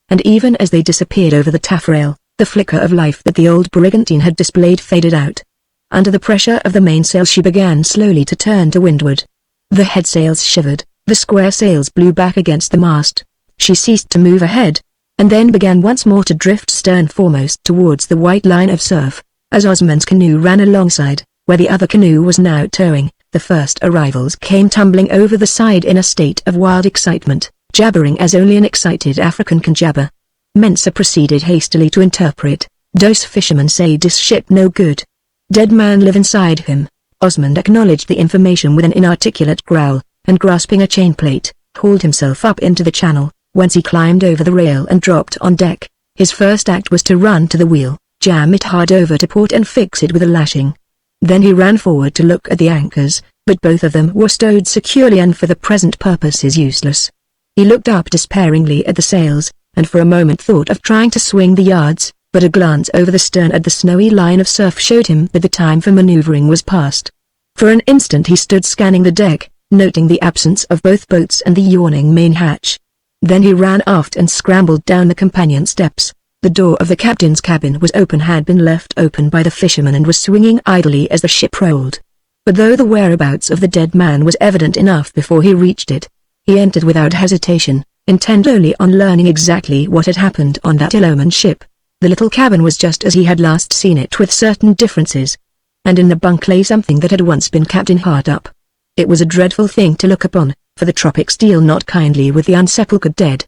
And even as they disappeared over the taffrail, the flicker of life that the old brigantine had displayed faded out. Under the pressure of the mainsail she began slowly to turn to windward. The headsails shivered, the square sails blew back against the mast. She ceased to move ahead, and then began once more to drift stern foremost towards the white line of surf. As Osmond's canoe ran alongside, where the other canoe was now towing, the first arrivals came tumbling over the side in a state of wild excitement, jabbering as only an excited African can jabber. Mensah proceeded hastily to interpret. "Dose fishermen say dis ship no good. Dead man live inside him." Osmond acknowledged the information with an inarticulate growl, and grasping a chain plate, hauled himself up into the channel, whence he climbed over the rail and dropped on deck. His first act was to run to the wheel, jam it hard over to port and fix it with a lashing. Then he ran forward to look at the anchors, but both of them were stowed securely and for the present purposes useless. He looked up despairingly at the sails, and for a moment thought of trying to swing the yards, but a glance over the stern at the snowy line of surf showed him that the time for maneuvering was past. For an instant he stood scanning the deck, noting the absence of both boats and the yawning main hatch. Then he ran aft and scrambled down the companion steps. The door of the captain's cabin was open, had been left open by the fisherman, and was swinging idly as the ship rolled. But though the whereabouts of the dead man was evident enough before he reached it, he entered without hesitation, intent only on learning exactly what had happened on that ill-omened ship. The little cabin was just as he had last seen it, with certain differences. And in the bunk lay something that had once been Captain Hartup. It was a dreadful thing to look upon, for the tropics deal not kindly with the unsepulchred dead.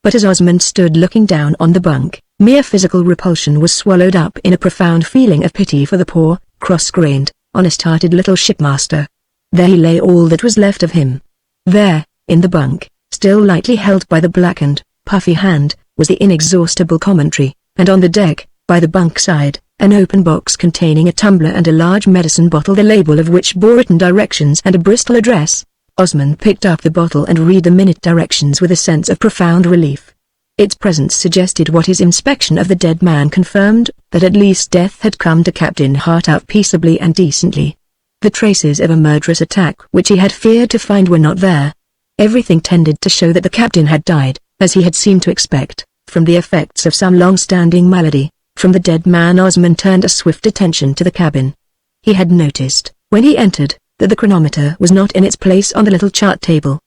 But as Osmond stood looking down on the bunk, mere physical repulsion was swallowed up in a profound feeling of pity for the poor, cross-grained, honest-hearted little shipmaster. There he lay, all that was left of him. There, in the bunk, still lightly held by the blackened, puffy hand, was the inexhaustible commentary, and on the deck, by the bunk side, an open box containing a tumbler and a large medicine bottle, the label of which bore written directions and a Bristol address. Osmond picked up the bottle and read the minute directions with a sense of profound relief. Its presence suggested what his inspection of the dead man confirmed, that at least death had come to Captain Hartup peaceably and decently. The traces of a murderous attack which he had feared to find were not there. Everything tended to show that the captain had died, as he had seemed to expect, from the effects of some long-standing malady. From the dead man Osmond turned a swift attention to the cabin. He had noticed, when he entered, that the chronometer was not in its place on the little chart table.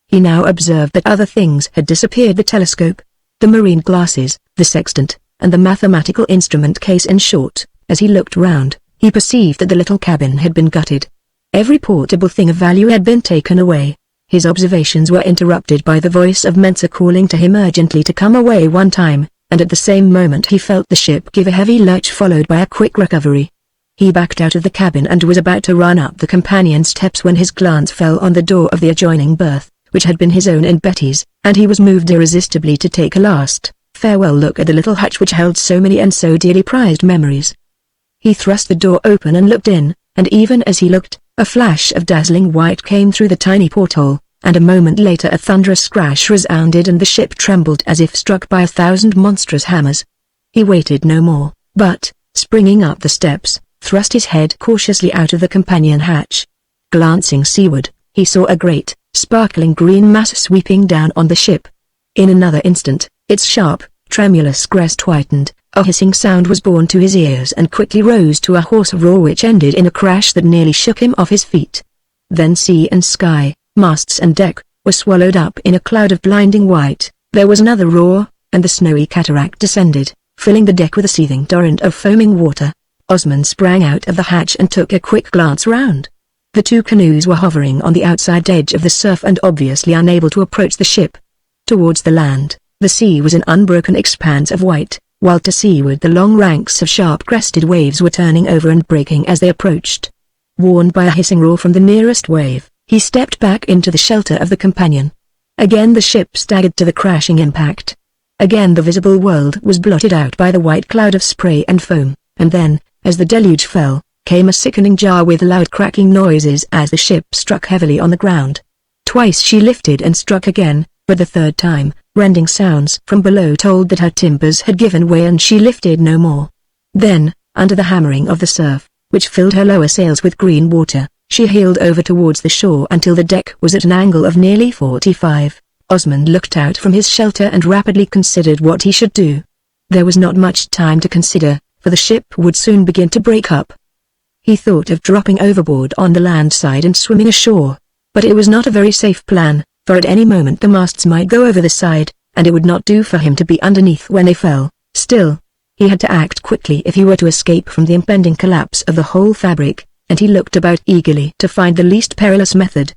He now observed that other things had disappeared: the telescope, the marine glasses, the sextant, and the mathematical instrument case. In short, as he looked round, he perceived that the little cabin had been gutted. Every portable thing of value had been taken away. His observations were interrupted by the voice of Mensah calling to him urgently to come away one time, and at the same moment he felt the ship give a heavy lurch followed by a quick recovery. He backed out of the cabin and was about to run up the companion steps when his glance fell on the door of the adjoining berth, which had been his own and Betty's, and he was moved irresistibly to take a last, farewell look at the little hutch which held so many and so dearly prized memories. He thrust the door open and looked in, and even as he looked, a flash of dazzling white came through the tiny porthole, and a moment later a thunderous crash resounded and the ship trembled as if struck by 1,000 monstrous hammers. He waited no more, but, springing up the steps, thrust his head cautiously out of the companion hatch. Glancing seaward, he saw a great, sparkling green mass sweeping down on the ship. In another instant, its sharp, tremulous crest whitened, a hissing sound was borne to his ears and quickly rose to a hoarse roar which ended in a crash that nearly shook him off his feet. Then sea and sky, masts and deck, were swallowed up in a cloud of blinding white. There was another roar, and the snowy cataract descended, filling the deck with a seething torrent of foaming water. Osmond sprang out of the hatch and took a quick glance round. The two canoes were hovering on the outside edge of the surf and obviously unable to approach the ship. Towards the land, the sea was an unbroken expanse of white, while to seaward the long ranks of sharp-crested waves were turning over and breaking as they approached. Warned by a hissing roar from the nearest wave, he stepped back into the shelter of the companion. Again the ship staggered to the crashing impact. Again the visible world was blotted out by the white cloud of spray and foam, and then, as the deluge fell, came a sickening jar with loud cracking noises as the ship struck heavily on the ground. Twice she lifted and struck again, but the third time, rending sounds from below told that her timbers had given way and she lifted no more. Then, Under the hammering of the surf, which filled her lower sails with green water, she heeled over towards the shore until the deck was at an angle of nearly 45. Osmond looked out from his shelter and rapidly considered what he should do. There was not much time to consider, for the ship would soon begin to break up. He thought of dropping overboard on the land side and swimming ashore, but it was not a very safe plan, for at any moment the masts might go over the side, and it would not do for him to be underneath when they fell. Still, he had to act quickly if he were to escape from the impending collapse of the whole fabric, and he looked about eagerly to find the least perilous method.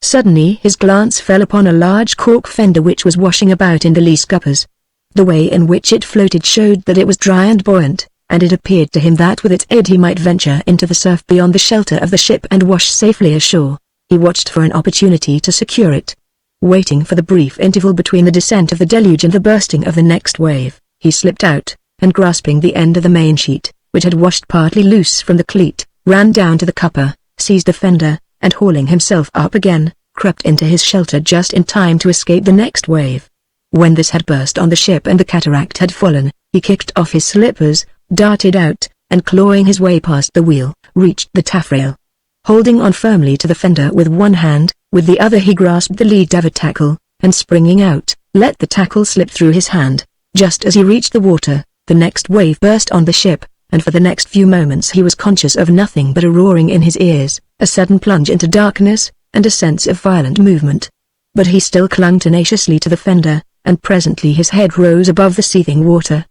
Suddenly his glance fell upon a large cork fender which was washing about in the lee scuppers. The way in which it floated showed that it was dry and buoyant, and it appeared to him that with its aid he might venture into the surf beyond the shelter of the ship and wash safely ashore. He watched for an opportunity to secure it. Waiting for the brief interval between the descent of the deluge and the bursting of the next wave, he slipped out, and grasping the end of the main sheet, which had washed partly loose from the cleat, ran down to the cupper, seized the fender, and hauling himself up again, crept into his shelter just in time to escape the next wave. When this had burst on the ship and the cataract had fallen, he kicked off his slippers, darted out, and clawing his way past the wheel, reached the taffrail. Holding on firmly to the fender with one hand, with the other he grasped the lee davit tackle, and springing out, let the tackle slip through his hand. Just as he reached the water, the next wave burst on the ship, and for the next few moments he was conscious of nothing but a roaring in his ears, a sudden plunge into darkness, and a sense of violent movement. But he still clung tenaciously to the fender, and presently his head rose above the seething water.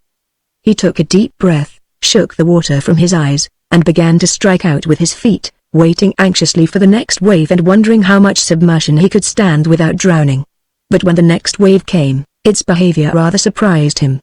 He took a deep breath, shook the water from his eyes, and began to strike out with his feet, waiting anxiously for the next wave and wondering how much submersion he could stand without drowning. But when the next wave came, its behavior rather surprised him.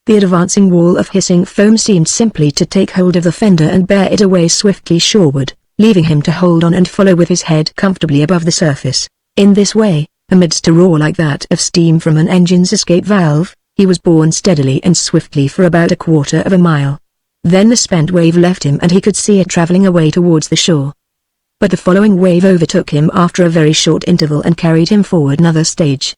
The advancing wall of hissing foam seemed simply to take hold of the fender and bear it away swiftly shoreward, leaving him to hold on and follow with his head comfortably above the surface. In this way, amidst a roar like that of steam from an engine's escape valve, he was borne steadily and swiftly for about a quarter of a mile. Then the spent wave left him and he could see it traveling away towards the shore. But the following wave overtook him after a very short interval and carried him forward another stage.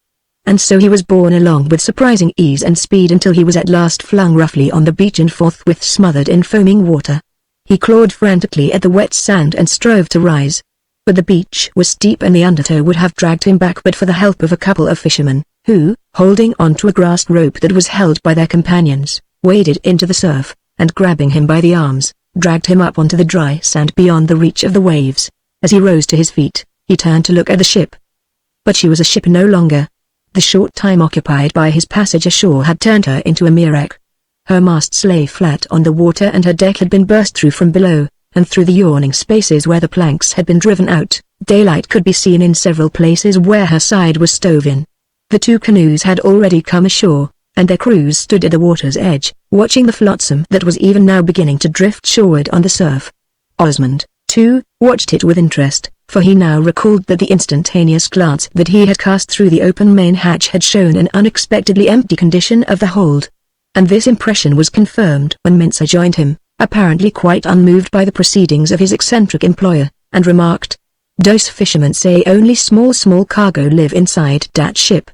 And so he was borne along with surprising ease and speed until he was at last flung roughly on the beach and forthwith smothered in foaming water. He clawed frantically at the wet sand and strove to rise. But the beach was steep and the undertow would have dragged him back but for the help of a couple of fishermen, who, holding on to a grass rope that was held by their companions, waded into the surf, and grabbing him by the arms, dragged him up onto the dry sand beyond the reach of the waves. As he rose to his feet, he turned to look at the ship. But she was a ship no longer. The short time occupied by his passage ashore had turned her into a mere wreck. Her masts lay flat on the water and her deck had been burst through from below, and through the yawning spaces where the planks had been driven out, daylight could be seen in several places where her side was stove in. The two canoes had already come ashore, and their crews stood at the water's edge, watching the flotsam that was even now beginning to drift shoreward on the surf. Osmond, too, watched it with interest, for he now recalled that the instantaneous glance that he had cast through the open main hatch had shown an unexpectedly empty condition of the hold. And this impression was confirmed when Mincer joined him, apparently quite unmoved by the proceedings of his eccentric employer, and remarked, "Those fishermen say only small cargo live inside that ship.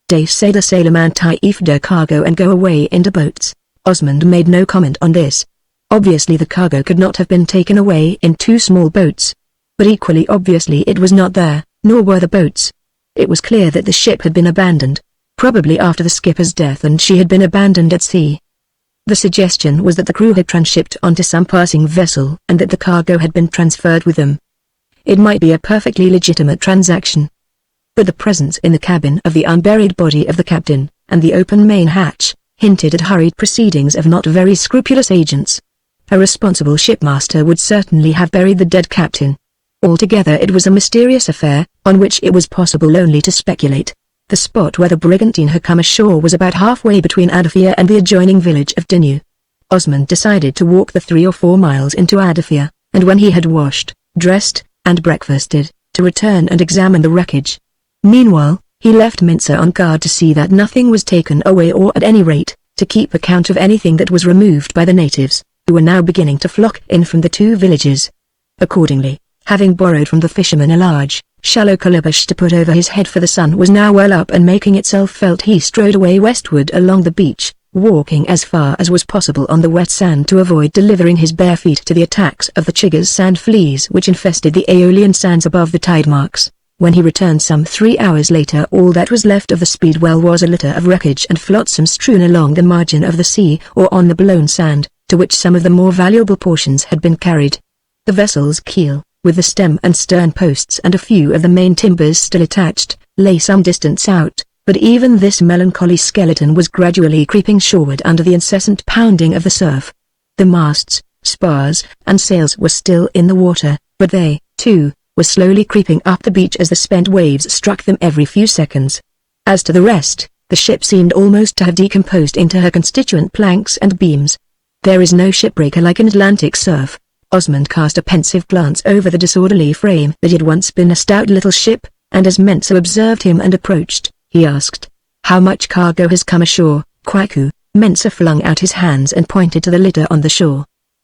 They say the sailorman tie if their cargo and go away in the boats." Osmond made no comment on this. Obviously the cargo could not have been taken away in two small boats. But equally obviously it was not there, nor were the boats. It was clear that the ship had been abandoned, probably after the skipper's death, and she had been abandoned at sea. The suggestion was that the crew had transshipped onto some passing vessel and that the cargo had been transferred with them. It might be a perfectly legitimate transaction. But the presence in the cabin of the unburied body of the captain, and the open main hatch, hinted at hurried proceedings of not very scrupulous agents. A responsible shipmaster would certainly have buried the dead captain. Altogether it was a mysterious affair, on which it was possible only to speculate. The spot where the brigantine had come ashore was about halfway between Adafia and the adjoining village of Dinu. Osmond decided to walk the 3 or 4 miles into Adafia, and when he had washed, dressed, and breakfasted, to return and examine the wreckage. Meanwhile, he left Mincer on guard to see that nothing was taken away, or at any rate, to keep account of anything that was removed by the natives, who were now beginning to flock in from the 2 villages. Accordingly, having borrowed from the fisherman a large, shallow calabash to put over his head, for the sun was now well up and making itself felt, he strode away westward along the beach, walking as far as was possible on the wet sand to avoid delivering his bare feet to the attacks of the Chigger's sand fleas which infested the Aeolian sands above the tide marks. When he returned some 3 hours later, all that was left of the Speedwell was a litter of wreckage and flotsam strewn along the margin of the sea or on the blown sand, to which some of the more valuable portions had been carried. The vessel's keel, with the stem and stern posts and a few of the main timbers still attached, lay some distance out, but even this melancholy skeleton was gradually creeping shoreward under the incessant pounding of the surf. The masts, spars, and sails were still in the water, but they, too, were slowly creeping up the beach as the spent waves struck them every few seconds. As to the rest, the ship seemed almost to have decomposed into her constituent planks and beams. There is no shipbreaker like an Atlantic surf. Osmond cast a pensive glance over the disorderly frame that had once been a stout little ship, and as Mensa observed him and approached, he asked, "How much cargo has come ashore, Kwaku?" Mensa flung out his hands and pointed to the litter on the shore.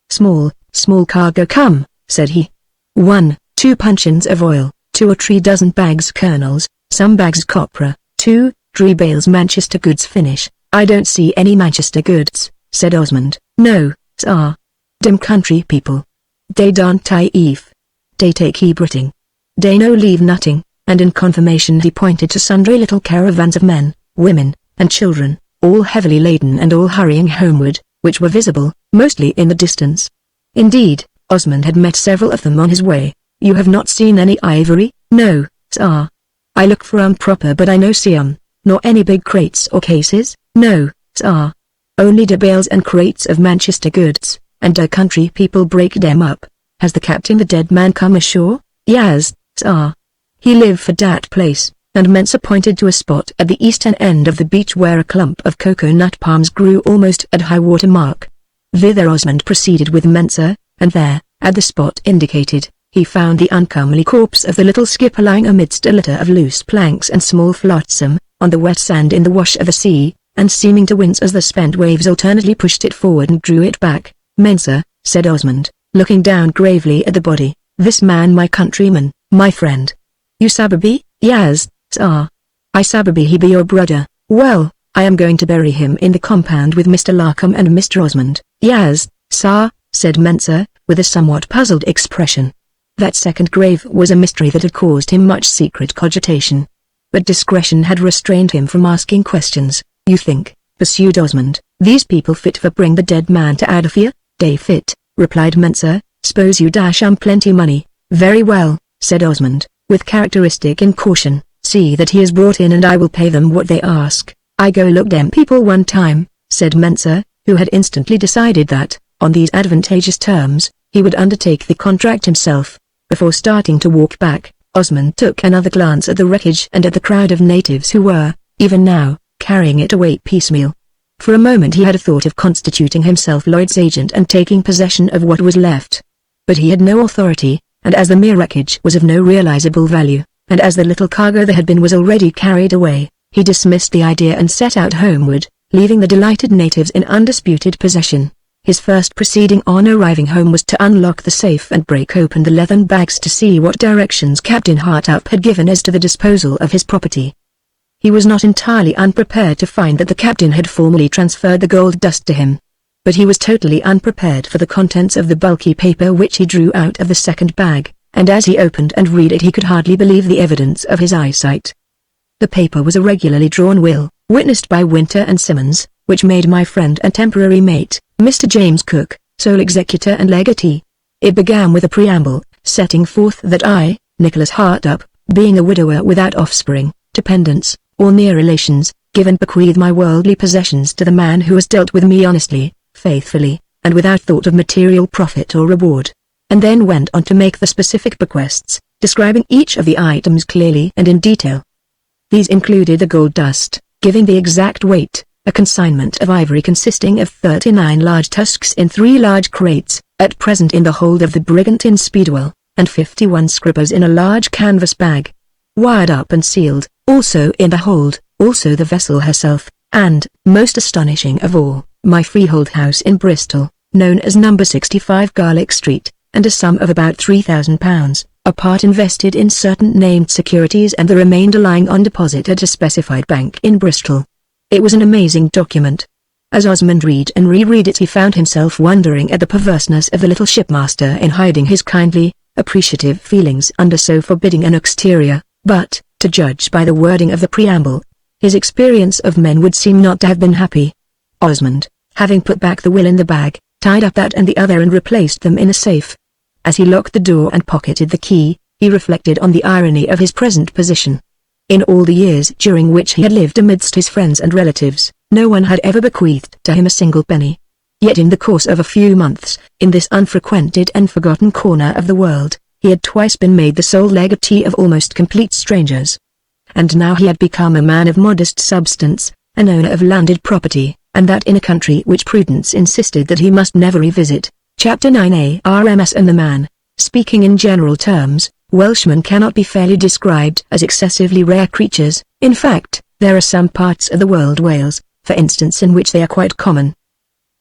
Small cargo come," said he. 1, 2 puncheons of oil, 2 or 3 dozen bags kernels, some bags copra, 2, 3 bales Manchester goods finish." "I don't see any Manchester goods," said Osmond. "No, sir. Dem country people. Dey don't tie eef. Dey take he Briting. Dey no leave nutting," and in confirmation he pointed to sundry little caravans of men, women, and children, all heavily laden and all hurrying homeward, which were visible, mostly in the distance. Indeed, Osmond had met several of them on his way. "You have not seen any ivory?" "No, sir. I look for proper but I no see nor any big crates or cases?" "No, sir. Only de bales and crates of Manchester goods, and de country people break them up." "Has the captain the dead man come ashore?" "Yes, sir. He live for dat place," and Mensa pointed to a spot at the eastern end of the beach where a clump of cocoa-nut palms grew almost at high water mark. Thither Osmond proceeded with Mensa, and there, at the spot indicated, he found the uncomely corpse of the little skipper lying amidst a litter of loose planks and small flotsam, on the wet sand in the wash of the sea, and seeming to wince as the spent waves alternately pushed it forward and drew it back. "Mensa," said Osmond, looking down gravely at the body, "this man my countryman, my friend." "You sababy?" "Yes, sir. I sababy he be your brother." "Well, I am going to bury him in the compound with Mr. Larkham and Mr. Osmond." "Yes, sir," said Mensa, with a somewhat puzzled expression. That second grave was a mystery that had caused him much secret cogitation. But discretion had restrained him from asking questions. "You think," pursued Osmond, "these people fit for bring the dead man to Adafia?" "Dey fit," replied Mensa. "S'pose you dash plenty money." "Very well," said Osmond, with characteristic incaution. "See that he is brought in and I will pay them what they ask." "I go look them people one time," said Mensa, who had instantly decided that, on these advantageous terms, he would undertake the contract himself. Before starting to walk back, Osmond took another glance at the wreckage and at the crowd of natives who were, even now, carrying it away piecemeal. For a moment he had a thought of constituting himself Lloyd's agent and taking possession of what was left. But he had no authority, and as the mere wreckage was of no realizable value, and as the little cargo there had been was already carried away, he dismissed the idea and set out homeward, leaving the delighted natives in undisputed possession. His first proceeding on arriving home was to unlock the safe and break open the leathern bags to see what directions Captain Hartup had given as to the disposal of his property. He was not entirely unprepared to find that the captain had formally transferred the gold dust to him. But he was totally unprepared for the contents of the bulky paper which he drew out of the second bag, and as he opened and read it he could hardly believe the evidence of his eyesight. The paper was a regularly drawn will, witnessed by Winter and Simmons, which made my friend and temporary mate, Mr. James Cook, sole executor and legatee. It began with a preamble, setting forth that I, Nicholas Hartup, being a widower without offspring, dependents, or near relations, give and bequeath my worldly possessions to the man who has dealt with me honestly, faithfully, and without thought of material profit or reward. And then went on to make the specific bequests, describing each of the items clearly and in detail. These included the gold dust, giving the exact weight, a consignment of ivory consisting of 39 large tusks in 3 large crates, at present in the hold of the brigantine Speedwell, and 51 scrippers in a large canvas bag, wired up and sealed, also in the hold, also the vessel herself, and, most astonishing of all, my freehold house in Bristol, known as number 65 Garlick Street, and a sum of about £3,000, a part invested in certain named securities and the remainder lying on deposit at a specified bank in Bristol. It was an amazing document. As Osmond read and reread it, he found himself wondering at the perverseness of the little shipmaster in hiding his kindly, appreciative feelings under so forbidding an exterior, but, to judge by the wording of the preamble, his experience of men would seem not to have been happy. Osmond, having put back the will in the bag, tied up that and the other and replaced them in a safe. As he locked the door and pocketed the key, he reflected on the irony of his present position. In all the years during which he had lived amidst his friends and relatives, no one had ever bequeathed to him a single penny. Yet in the course of a few months, in this unfrequented and forgotten corner of the world, he had twice been made the sole legatee of almost complete strangers. And now he had become a man of modest substance, an owner of landed property, and that in a country which prudence insisted that he must never revisit. Chapter 9a RMS and the man. Speaking in general terms, Welshmen cannot be fairly described as excessively rare creatures. In fact, there are some parts of the world, Wales, for instance, in which they are quite common.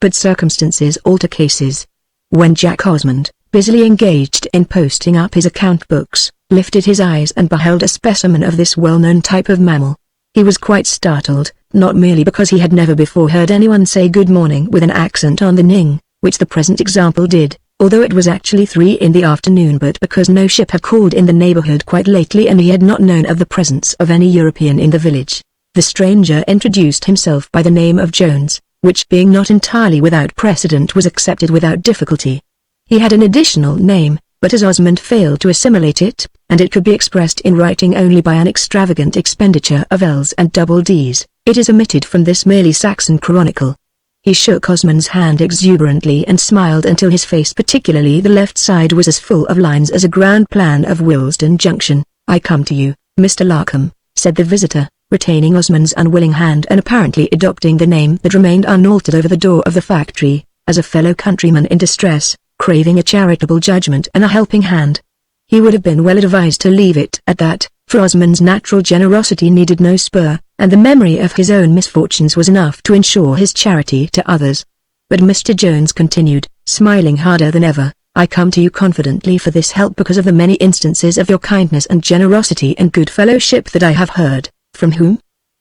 But circumstances alter cases. When Jack Osmond, busily engaged in posting up his account books, lifted his eyes and beheld a specimen of this well-known type of mammal, he was quite startled, not merely because he had never before heard anyone say good morning with an accent on the ning, which the present example did, although it was actually 3 in the afternoon, but because no ship had called in the neighborhood quite lately and he had not known of the presence of any European in the village. The stranger introduced himself by the name of Jones, which being not entirely without precedent was accepted without difficulty. He had an additional name, but as Osmond failed to assimilate it, and it could be expressed in writing only by an extravagant expenditure of L's and double D's, it is omitted from this merely Saxon chronicle. He shook Osmond's hand exuberantly and smiled until his face, particularly the left side, was as full of lines as a ground plan of Willesden Junction. "I come to you, Mr. Larkham," said the visitor, retaining Osmond's unwilling hand and apparently adopting the name that remained unaltered over the door of the factory, as a fellow countryman in distress, craving a charitable judgment and a helping hand. He would have been well advised to leave it at that, for Osmond's natural generosity needed no spur, and the memory of his own misfortunes was enough to ensure his charity to others. But Mr. Jones continued, smiling harder than ever, "I come to you confidently for this help because of the many instances of your kindness and generosity and good fellowship that I have heard." "From whom?"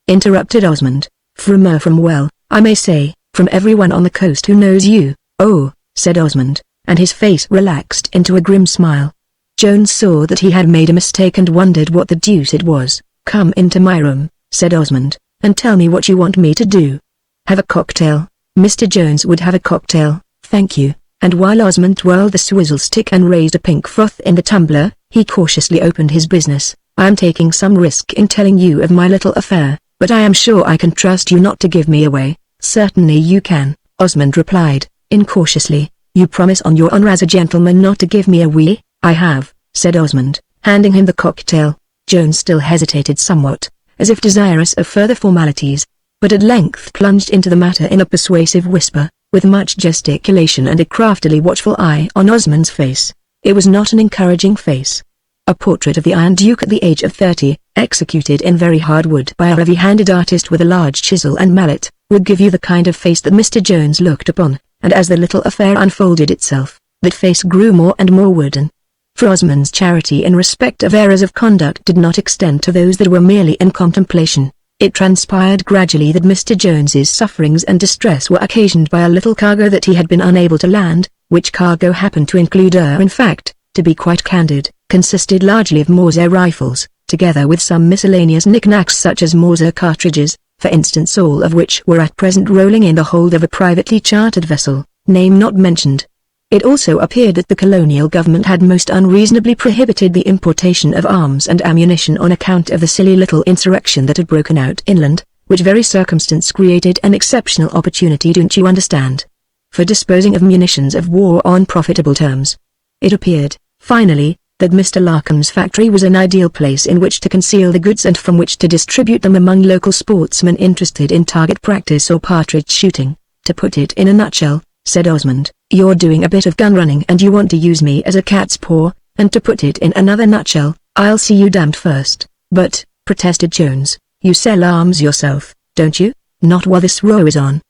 interrupted Osmond. "From I may say, from everyone on the coast who knows you." "Oh," said Osmond, and his face relaxed into a grim smile. Jones saw that he had made a mistake and wondered what the deuce it was. "Come into my room," said Osmond, "and tell me what you want me to do." "Have a cocktail?" Mr. Jones would have a cocktail, thank you, and while Osmond twirled the swizzle stick and raised a pink froth in the tumbler, he cautiously opened his business. "I am taking some risk in telling you of my little affair, but I am sure I can trust you not to give me away." "Certainly you can," Osmond replied, incautiously. "You promise on your honor as a gentleman not to give me away?" "I have," said Osmond, handing him the cocktail. Jones still hesitated somewhat, as if desirous of further formalities, but at length plunged into the matter in a persuasive whisper, with much gesticulation and a craftily watchful eye on Osmond's face. It was not an encouraging face. A portrait of the Iron Duke at the age of 30, executed in very hard wood by a heavy-handed artist with a large chisel and mallet, would give you the kind of face that Mr. Jones looked upon, and as the little affair unfolded itself, that face grew more and more wooden. For Osmond's charity in respect of errors of conduct did not extend to those that were merely in contemplation. It transpired gradually that Mr. Jones's sufferings and distress were occasioned by a little cargo that he had been unable to land, which cargo happened to include in fact, to be quite candid, consisted largely of Mauser rifles, together with some miscellaneous knickknacks such as Mauser cartridges, for instance, all of which were at present rolling in the hold of a privately chartered vessel, name not mentioned. It also appeared that the colonial government had most unreasonably prohibited the importation of arms and ammunition on account of the silly little insurrection that had broken out inland, which very circumstance created an exceptional opportunity, don't you understand, for disposing of munitions of war on profitable terms. It appeared, finally, that Mr. Larkham's factory was an ideal place in which to conceal the goods and from which to distribute them among local sportsmen interested in target practice or partridge shooting. "To put it in a nutshell," said Osmond, "you're doing a bit of gun running and you want to use me as a cat's paw, and to put it in another nutshell, I'll see you damned first." "But," protested Jones, "you sell arms yourself, don't you?" "Not while this row is on.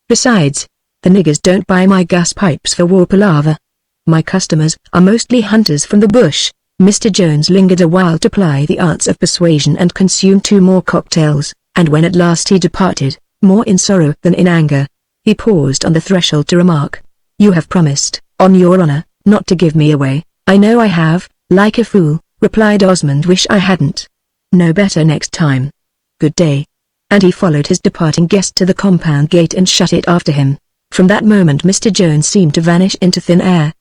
Besides, the niggers don't buy my gas pipes for war palaver. My customers are mostly hunters from the bush." Mr. Jones lingered a while to ply the arts of persuasion and consume 2 more cocktails, and when at last he departed, more in sorrow than in anger, He paused on the threshold to remark. "You have promised, on your honor, not to give me away." "I know I have, like a fool," replied Osmond. "Wish I hadn't. Know better next time. Good day." And he followed his departing guest to the compound gate and shut it after him. From that moment Mr. Jones seemed to vanish into thin air.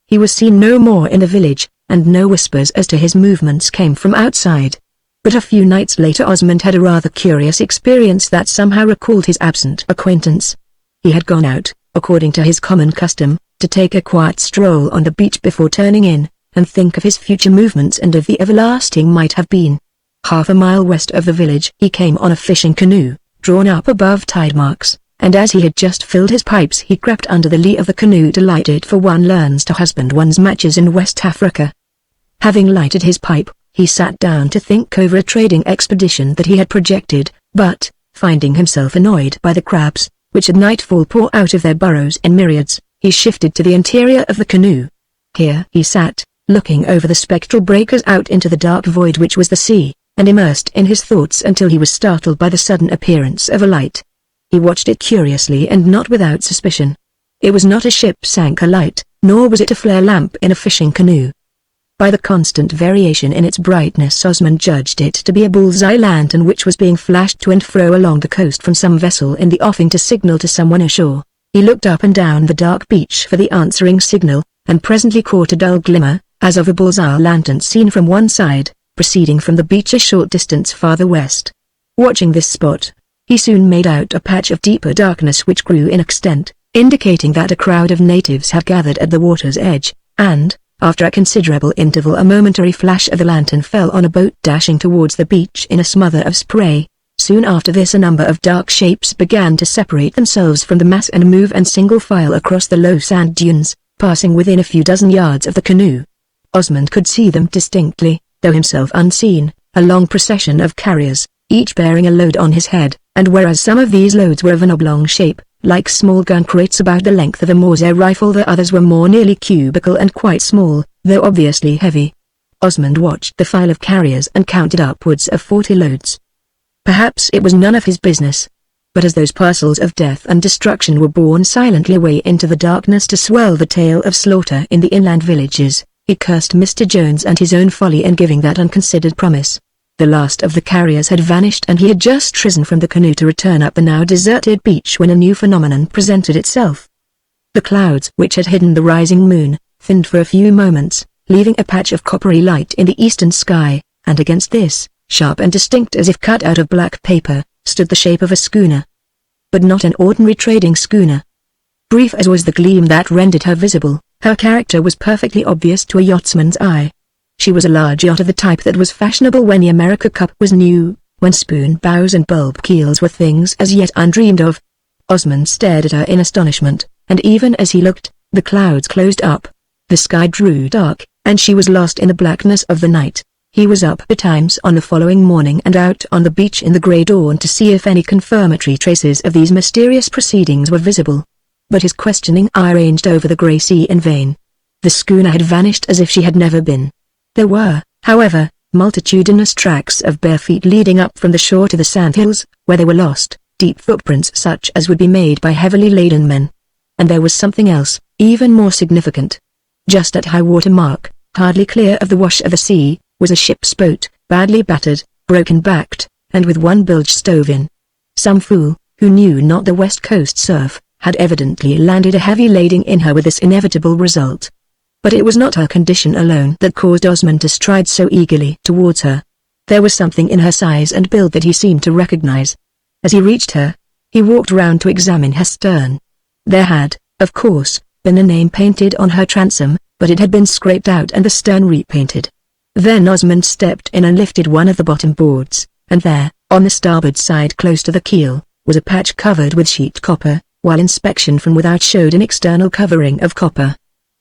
He was seen no more in the village, and no whispers as to his movements came from outside. But a few nights later Osmond had a rather curious experience that somehow recalled his absent acquaintance. He had gone out, according to his common custom, to take a quiet stroll on the beach before turning in, and think of his future movements and of the everlasting might have been. Half a mile west of the village he came on a fishing canoe, drawn up above tide marks, and as he had just filled his pipes he crept under the lee of the canoe to light it, for one learns to husband one's matches in West Africa. Having lighted his pipe, he sat down to think over a trading expedition that he had projected, but, finding himself annoyed by the crabs, which at nightfall pour out of their burrows in myriads, he shifted to the interior of the canoe. Here he sat, looking over the spectral breakers out into the dark void which was the sea, and immersed in his thoughts until he was startled by the sudden appearance of a light. He watched it curiously and not without suspicion. It was not a ship's anchor light, nor was it a flare lamp in a fishing canoe. By the constant variation in its brightness Osmond judged it to be a bull's-eye lantern which was being flashed to and fro along the coast from some vessel in the offing to signal to someone ashore. He looked up and down the dark beach for the answering signal, and presently caught a dull glimmer, as of a bull's-eye lantern seen from one side, proceeding from the beach a short distance farther west. Watching this spot, he soon made out a patch of deeper darkness which grew in extent, indicating that a crowd of natives had gathered at the water's edge, and, after a considerable interval a momentary flash of the lantern fell on a boat dashing towards the beach in a smother of spray. Soon after this a number of dark shapes began to separate themselves from the mass and move in single file across the low sand dunes, passing within a few dozen yards of the canoe. Osmond could see them distinctly, though himself unseen, a long procession of carriers, each bearing a load on his head, and whereas some of these loads were of an oblong shape, like small gun crates about the length of a Mauser rifle, the others were more nearly cubical and quite small, though obviously heavy. Osmond watched the file of carriers and counted upwards of 40 loads. Perhaps it was none of his business. But as those parcels of death and destruction were borne silently away into the darkness to swell the tale of slaughter in the inland villages, he cursed Mr. Jones and his own folly in giving that unconsidered promise. The last of the carriers had vanished and he had just risen from the canoe to return up the now deserted beach when a new phenomenon presented itself. The clouds which had hidden the rising moon, thinned for a few moments, leaving a patch of coppery light in the eastern sky, and against this, sharp and distinct as if cut out of black paper, stood the shape of a schooner. But not an ordinary trading schooner. Brief as was the gleam that rendered her visible, her character was perfectly obvious to a yachtsman's eye. She was a large yacht of the type that was fashionable when the America Cup was new, when spoon bows and bulb keels were things as yet undreamed of. Osmond stared at her in astonishment, and even as he looked, the clouds closed up. The sky grew dark, and she was lost in the blackness of the night. He was up betimes on the following morning and out on the beach in the grey dawn to see if any confirmatory traces of these mysterious proceedings were visible. But his questioning eye ranged over the grey sea in vain. The schooner had vanished as if she had never been. There were, however, multitudinous tracks of bare feet leading up from the shore to the sandhills, where they were lost, deep footprints such as would be made by heavily laden men. And there was something else, even more significant. Just at high water mark, hardly clear of the wash of the sea, was a ship's boat, badly battered, broken-backed, and with one bilge stove in. Some fool, who knew not the west coast surf, had evidently landed a heavy lading in her with this inevitable result. But it was not her condition alone that caused Osmond to stride so eagerly towards her. There was something in her size and build that he seemed to recognize. As he reached her, he walked round to examine her stern. There had, of course, been a name painted on her transom, but it had been scraped out and the stern repainted. Then Osmond stepped in and lifted one of the bottom boards, and there, on the starboard side close to the keel, was a patch covered with sheet copper, while inspection from without showed an external covering of copper.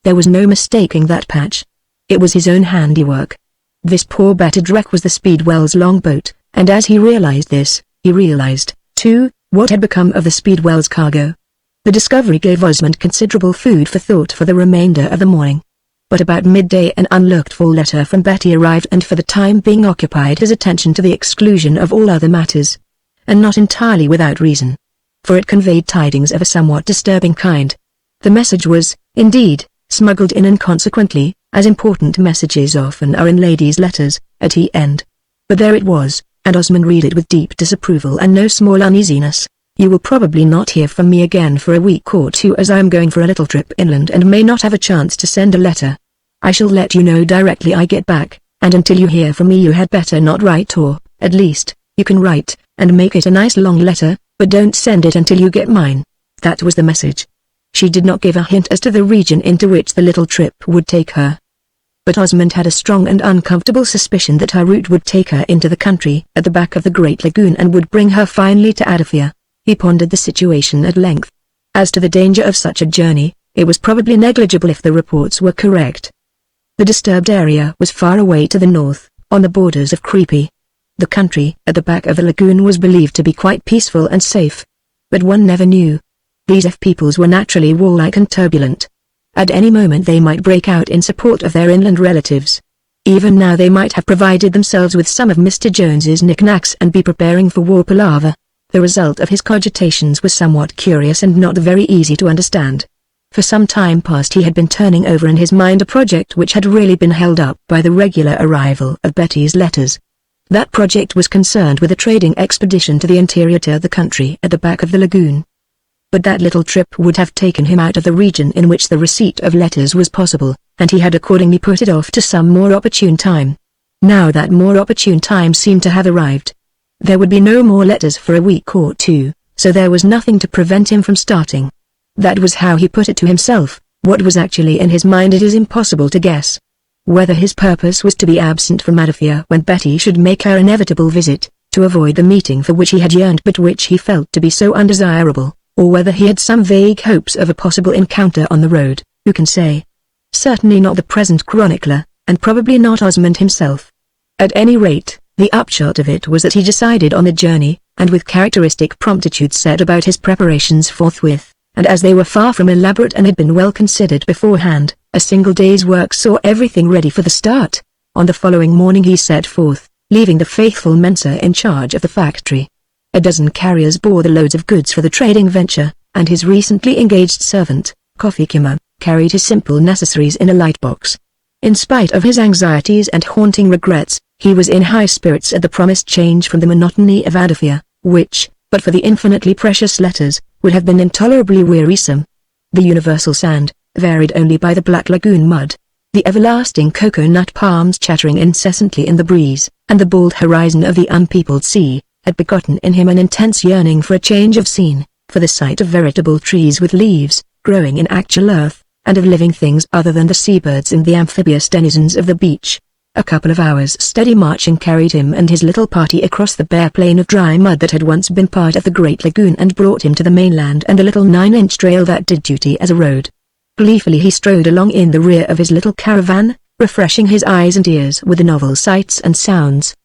There was no mistaking that patch. It was his own handiwork. This poor battered wreck was the Speedwell's longboat, and as he realized this, he realized, too, what had become of the Speedwell's cargo. The discovery gave Osmond considerable food for thought for the remainder of the morning. But about midday an unlooked-for letter from Betty arrived and for the time being occupied his attention to the exclusion of all other matters. And not entirely without reason. for it conveyed tidings of a somewhat disturbing kind. The message was, indeed, smuggled in inconsequently, as important messages often are in ladies' letters, at the end. But there it was, and Osmond read it with deep disapproval and no small uneasiness. "You will probably not hear from me again for a week or two, as I am going for a little trip inland and may not have a chance to send a letter. I shall let you know directly I get back, and until you hear from me you had better not write, or, at least, you can write, and make it a nice long letter, but don't send it until you get mine." That was the message. She did not give a hint as to the region into which the little trip would take her. But Osmond had a strong and uncomfortable suspicion that her route would take her into the country at the back of the Great Lagoon and would bring her finally to Adafia. He pondered the situation at length. As to the danger of such a journey, it was probably negligible if the reports were correct. The disturbed area was far away to the north, on the borders of Creepy. The country at the back of the lagoon was believed to be quite peaceful and safe. But one never knew. These peoples were naturally warlike and turbulent. At any moment they might break out in support of their inland relatives. Even now they might have provided themselves with some of Mr. Jones's knickknacks and be preparing for war palaver. The result of his cogitations was somewhat curious and not very easy to understand. For some time past he had been turning over in his mind a project which had really been held up by the regular arrival of Betty's letters. That project was concerned with a trading expedition to the interior to the country at the back of the lagoon. But that little trip would have taken him out of the region in which the receipt of letters was possible, and he had accordingly put it off to some more opportune time. Now that more opportune time seemed to have arrived. There would be no more letters for a week or two, so there was nothing to prevent him from starting. That was how he put it to himself. What was actually in his mind it is impossible to guess. Whether his purpose was to be absent from Adafia when Betty should make her inevitable visit, to avoid the meeting for which he had yearned but which he felt to be so undesirable, or whether he had some vague hopes of a possible encounter on the road, who can say? Certainly not the present chronicler, and probably not Osmond himself. At any rate, the upshot of it was that he decided on the journey, and with characteristic promptitude set about his preparations forthwith, and as they were far from elaborate and had been well considered beforehand, a single day's work saw everything ready for the start. On the following morning he set forth, leaving the faithful Mensa in charge of the factory. A dozen carriers bore the loads of goods for the trading venture, and his recently engaged servant, Coffee Kimmer, carried his simple necessaries in a light box. In spite of his anxieties and haunting regrets, he was in high spirits at the promised change from the monotony of Adafia, which, but for the infinitely precious letters, would have been intolerably wearisome. The universal sand, varied only by the black lagoon mud, the everlasting cocoa-nut palms chattering incessantly in the breeze, and the bald horizon of the unpeopled sea, had begotten in him an intense yearning for a change of scene, for the sight of veritable trees with leaves, growing in actual earth, and of living things other than the seabirds and the amphibious denizens of the beach. A couple of hours' steady marching carried him and his little party across the bare plain of dry mud that had once been part of the Great Lagoon and brought him to the mainland and a little 9-inch trail that did duty as a road. Gleefully he strode along in the rear of his little caravan, refreshing his eyes and ears with the novel sights and sounds.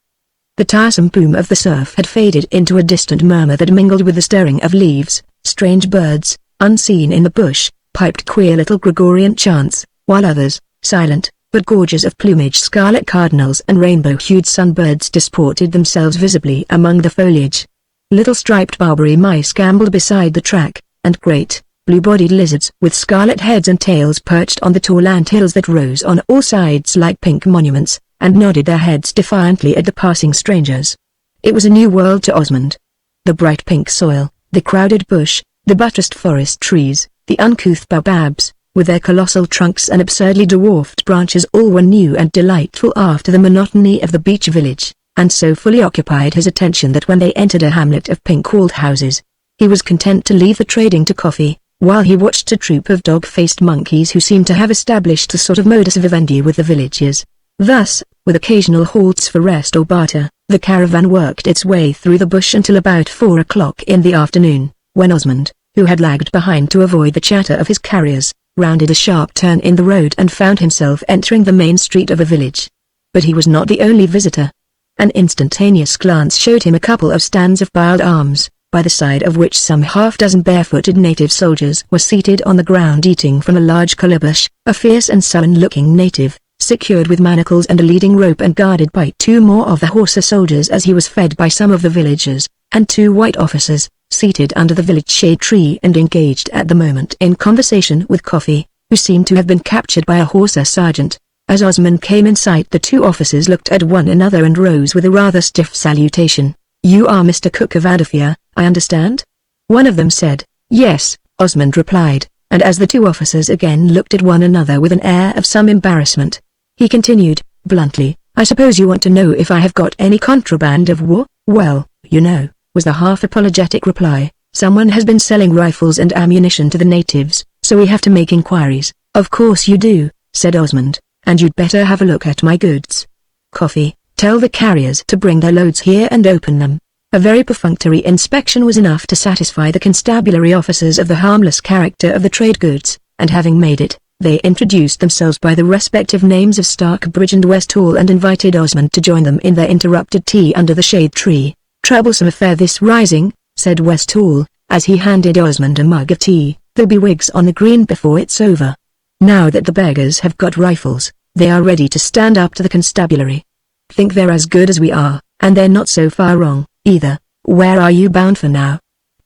The tiresome boom of the surf had faded into a distant murmur that mingled with the stirring of leaves. Strange birds, unseen in the bush, piped queer little Gregorian chants, while others, silent, but gorgeous of plumage, scarlet cardinals and rainbow-hued sunbirds disported themselves visibly among the foliage. Little striped Barbary mice gamboled beside the track, and great, blue-bodied lizards with scarlet heads and tails perched on the tall anthills that rose on all sides like pink monuments, and nodded their heads defiantly at the passing strangers. It was a new world to Osmond. The bright pink soil, the crowded bush, the buttressed forest trees, the uncouth baobabs, with their colossal trunks and absurdly dwarfed branches, all were new and delightful after the monotony of the beach village, and so fully occupied his attention that when they entered a hamlet of pink-walled houses, he was content to leave the trading to Coffee, while he watched a troop of dog-faced monkeys who seemed to have established a sort of modus vivendi with the villagers. Thus, with occasional halts for rest or barter, the caravan worked its way through the bush until about 4 o'clock in the afternoon, when Osmond, who had lagged behind to avoid the chatter of his carriers, rounded a sharp turn in the road and found himself entering the main street of a village. But he was not the only visitor. An instantaneous glance showed him a couple of stands of piled arms, by the side of which some half-dozen barefooted native soldiers were seated on the ground eating from a large calabash. A fierce and sullen-looking native, secured with manacles and a leading rope and guarded by 2 more of the Horsa soldiers as he was fed by some of the villagers, and 2 white officers, seated under the village shade tree and engaged at the moment in conversation with Coffee, who seemed to have been captured by a horse sergeant. As Osmond came in sight, the two officers looked at one another and rose with a rather stiff salutation. "You are Mr. Cook of Adafia, I understand?" one of them said. "Yes," Osmond replied, and as the two officers again looked at one another with an air of some embarrassment, he continued, bluntly, "I suppose you want to know if I have got any contraband of war?" "Well, you know," was the half-apologetic reply, "someone has been selling rifles and ammunition to the natives, so we have to make inquiries." "Of course you do," said Osmond, "and you'd better have a look at my goods. Coffee, tell the carriers to bring their loads here and open them." A very perfunctory inspection was enough to satisfy the constabulary officers of the harmless character of the trade goods, and having made it, they introduced themselves by the respective names of Starkbridge and Westhall and invited Osmond to join them in their interrupted tea under the shade tree. "Troublesome affair this rising," said Westhall, as he handed Osmond a mug of tea. "There'll be wigs on the green before it's over. Now that the beggars have got rifles, they are ready to stand up to the constabulary. Think they're as good as we are, and they're not so far wrong, either." "Where are you bound for now?"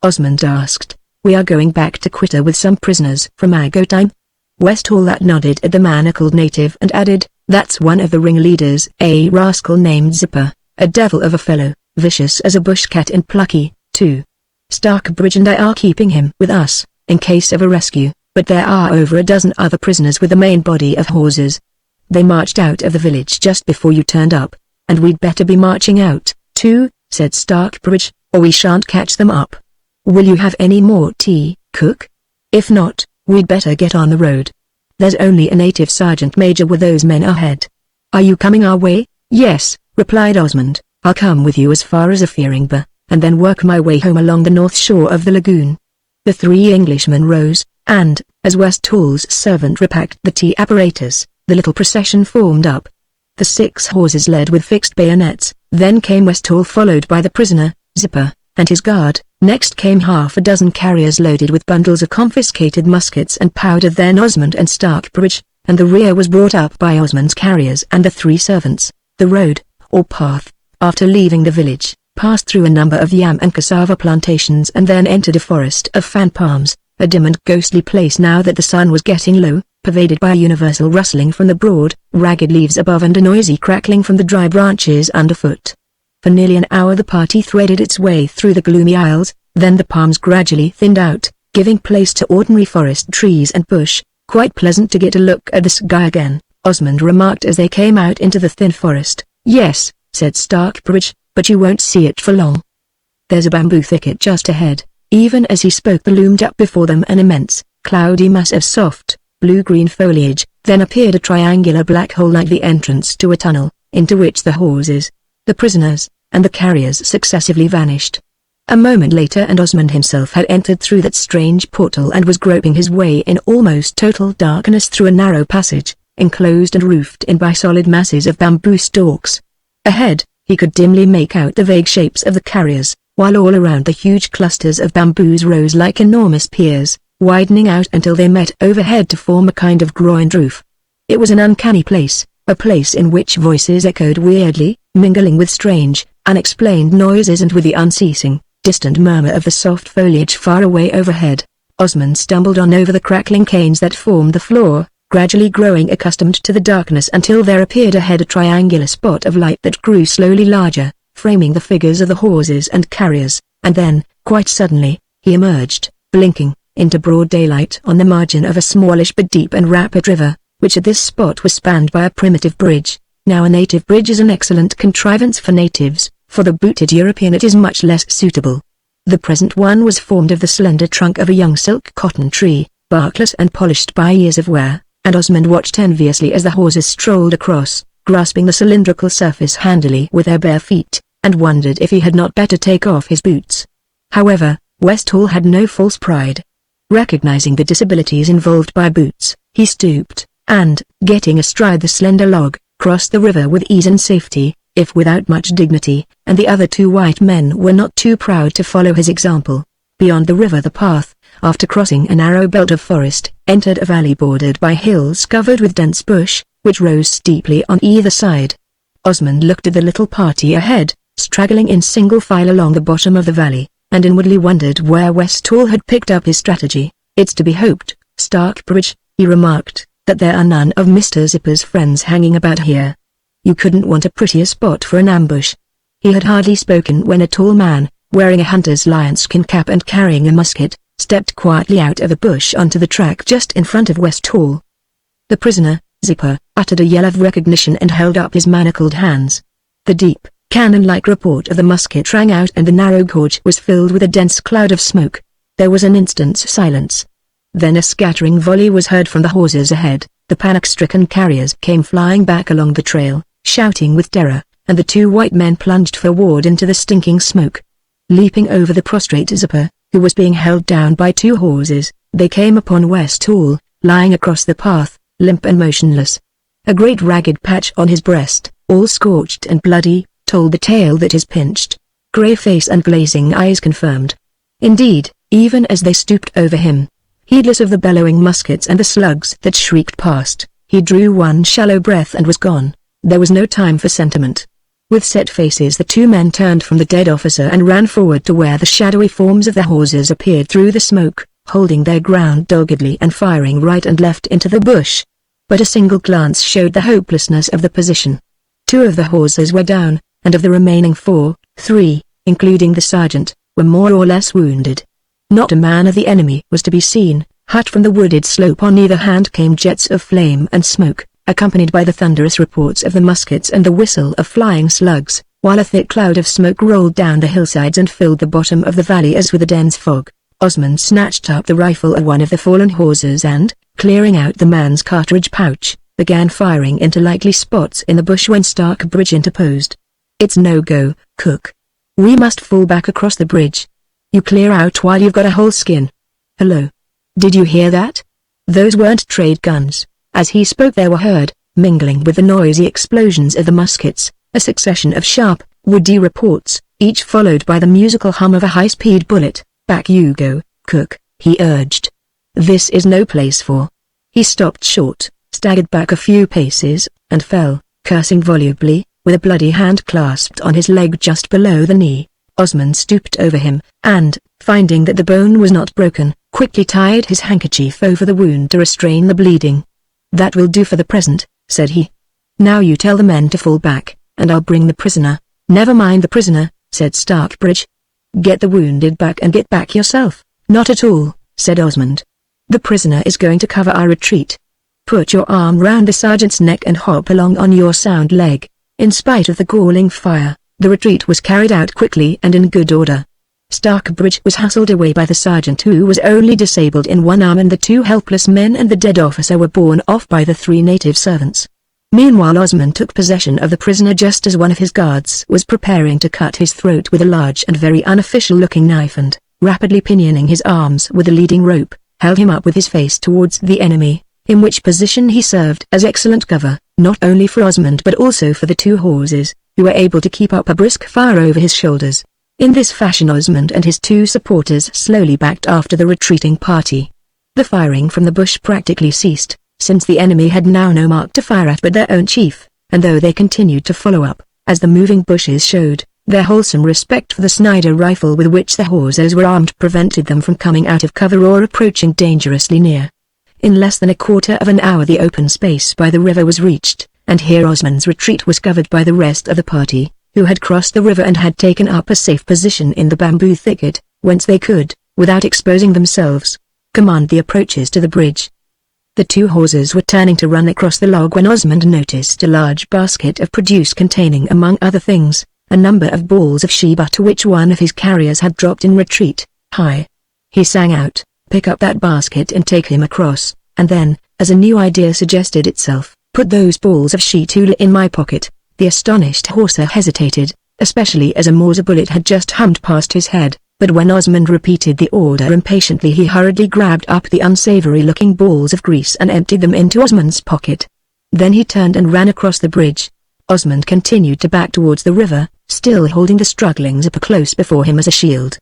Osmond asked. "We are going back to Quitta with some prisoners from Agotime." Westhall nodded at the manacled native and added, "That's one of the ringleaders, a rascal named Zipper, a devil of a fellow, vicious as a bush cat and plucky, too. Starkbridge and I are keeping him with us, in case of a rescue, but there are over a dozen other prisoners with the main body of horses. They marched out of the village just before you turned up, and we'd better be marching out, too," said Starkbridge, "or we shan't catch them up. Will you have any more tea, Cook? If not, we'd better get on the road. There's only a native sergeant major with those men ahead." "Are you coming our way?" "Yes," replied Osmond. "I'll come with you as far as Afearingba, and then work my way home along the north shore of the lagoon." The three Englishmen rose, and, as Westhall's servant repacked the tea apparatus, the little procession formed up. The 6 horses led with fixed bayonets, then came Westhall followed by the prisoner, Zipper, and his guard. Next came half a dozen carriers loaded with bundles of confiscated muskets and powder, then Osmond and Starkbridge, and the rear was brought up by Osmond's carriers and the 3 servants. The road, or path, after leaving the village, passed through a number of yam and cassava plantations and then entered a forest of fan palms, a dim and ghostly place now that the sun was getting low, pervaded by a universal rustling from the broad, ragged leaves above and a noisy crackling from the dry branches underfoot. For nearly an hour the party threaded its way through the gloomy aisles, then the palms gradually thinned out, giving place to ordinary forest trees and bush. "Quite pleasant to get a look at the sky again," Osmond remarked as they came out into the thin forest. "Yes," said Starkbridge, "but you won't see it for long. There's a bamboo thicket just ahead." Even as he spoke there loomed up before them an immense, cloudy mass of soft, blue-green foliage, then appeared a triangular black hole like the entrance to a tunnel, into which the horses, the prisoners, and the carriers successively vanished. A moment later and Osmond himself had entered through that strange portal and was groping his way in almost total darkness through a narrow passage, enclosed and roofed in by solid masses of bamboo stalks. Ahead, he could dimly make out the vague shapes of the carriers, while all around the huge clusters of bamboos rose like enormous piers, widening out until they met overhead to form a kind of groined roof. It was an uncanny place, a place in which voices echoed weirdly, mingling with strange, unexplained noises and with the unceasing, distant murmur of the soft foliage far away overhead. Osmond stumbled on over the crackling canes that formed the floor, gradually growing accustomed to the darkness until there appeared ahead a triangular spot of light that grew slowly larger, framing the figures of the horses and carriers, and then, quite suddenly, he emerged, blinking, into broad daylight on the margin of a smallish but deep and rapid river, which at this spot was spanned by a primitive bridge. Now a native bridge is an excellent contrivance for natives, for the booted European it is much less suitable. The present one was formed of the slender trunk of a young silk cotton tree, barkless and polished by years of wear, and Osmond watched enviously as the horses strolled across, grasping the cylindrical surface handily with their bare feet, and wondered if he had not better take off his boots. However, Westhall had no false pride. Recognizing the disabilities involved by boots, he stooped, and, getting astride the slender log, crossed the river with ease and safety, if without much dignity, and the other 2 white men were not too proud to follow his example. Beyond the river the path, after crossing a narrow belt of forest, entered a valley bordered by hills covered with dense bush, which rose steeply on either side. Osmond looked at the little party ahead, straggling in single file along the bottom of the valley. and inwardly wondered where Westall had picked up his strategy. "It's to be hoped, Starkbridge," he remarked, "that there are none of Mr. Zipper's friends hanging about here. You couldn't want a prettier spot for an ambush." He had hardly spoken when a tall man, wearing a hunter's lionskin cap and carrying a musket, stepped quietly out of a bush onto the track just in front of Westall. The prisoner, Zipper, uttered a yell of recognition and held up his manacled hands. The deep, cannon-like report of the musket rang out and the narrow gorge was filled with a dense cloud of smoke. There was an instant's silence. Then a scattering volley was heard from the horses ahead. The panic-stricken carriers came flying back along the trail, shouting with terror, and the two white men plunged forward into the stinking smoke. Leaping over the prostrate Zipper, who was being held down by two horses, they came upon Westall, lying across the path, limp and motionless. A great ragged patch on his breast, all scorched and bloody, told the tale that his pinched, grey face and glazing eyes confirmed. Indeed, even as they stooped over him, heedless of the bellowing muskets and the slugs that shrieked past, he drew one shallow breath and was gone. There was no time for sentiment. With set faces the two men turned from the dead officer and ran forward to where the shadowy forms of the horses appeared through the smoke, holding their ground doggedly and firing right and left into the bush. But a single glance showed the hopelessness of the position. Two of the horses were down, and of the remaining four, three, including the sergeant, were more or less wounded. Not a man of the enemy was to be seen. Hot from the wooded slope on either hand came jets of flame and smoke, accompanied by the thunderous reports of the muskets and the whistle of flying slugs, while a thick cloud of smoke rolled down the hillsides and filled the bottom of the valley as with a dense fog. Osmond snatched up the rifle of one of the fallen horses and, clearing out the man's cartridge pouch, began firing into likely spots in the bush when Starkbridge interposed. "It's no go, Cook. We must fall back across the bridge. You clear out while you've got a whole skin. Hello. Did you hear that?" Those weren't trade guns. As he spoke there were heard, mingling with the noisy explosions of the muskets, a succession of sharp, woody reports, each followed by the musical hum of a high-speed bullet. "Back you go, Cook," he urged. "This is no place for—" He stopped short, staggered back a few paces, and fell, cursing volubly, with a bloody hand clasped on his leg just below the knee. Osmond stooped over him, and, finding that the bone was not broken, quickly tied his handkerchief over the wound to restrain the bleeding. "That will do for the present," said he. "Now you tell the men to fall back, and I'll bring the prisoner." "Never mind the prisoner," said Starkbridge. "Get the wounded back and get back yourself." "Not at all," said Osmond. "The prisoner is going to cover our retreat. Put your arm round the sergeant's neck and hop along on your sound leg." In spite of the galling fire, the retreat was carried out quickly and in good order. Starkbridge was hustled away by the sergeant, who was only disabled in one arm, and the two helpless men and the dead officer were borne off by the three native servants. Meanwhile Osmond took possession of the prisoner just as one of his guards was preparing to cut his throat with a large and very unofficial-looking knife, and, rapidly pinioning his arms with a leading rope, held him up with his face towards the enemy, in which position he served as excellent cover, not only for Osmond but also for the two horses, who were able to keep up a brisk fire over his shoulders. In this fashion Osmond and his two supporters slowly backed after the retreating party. The firing from the bush practically ceased, since the enemy had now no mark to fire at but their own chief, and though they continued to follow up, as the moving bushes showed, their wholesome respect for the Snider rifle with which the horses were armed prevented them from coming out of cover or approaching dangerously near. In less than a quarter of an hour the open space by the river was reached, and here Osmond's retreat was covered by the rest of the party, who had crossed the river and had taken up a safe position in the bamboo thicket, whence they could, without exposing themselves, command the approaches to the bridge. The two horses were turning to run across the log when Osmond noticed a large basket of produce containing, among other things, a number of balls of shea butter which one of his carriers had dropped in retreat. "Hi!" he sang out, "pick up that basket and take him across," and then, as a new idea suggested itself, "put those balls of shea tulle in my pocket." The astonished horser hesitated, especially as a Morse bullet had just hummed past his head, but when Osmond repeated the order impatiently he hurriedly grabbed up the unsavory-looking balls of grease and emptied them into Osmond's pocket. Then he turned and ran across the bridge. Osmond continued to back towards the river, still holding the struggling Zipper close before him as a shield.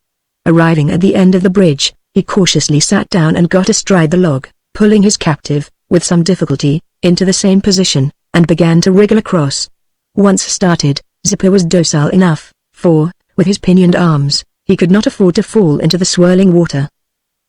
Arriving at the end of the bridge, he cautiously sat down and got astride the log, pulling his captive, with some difficulty, into the same position, and began to wriggle across. Once started, Zipper was docile enough, for, with his pinioned arms, He could not afford to fall into the swirling water.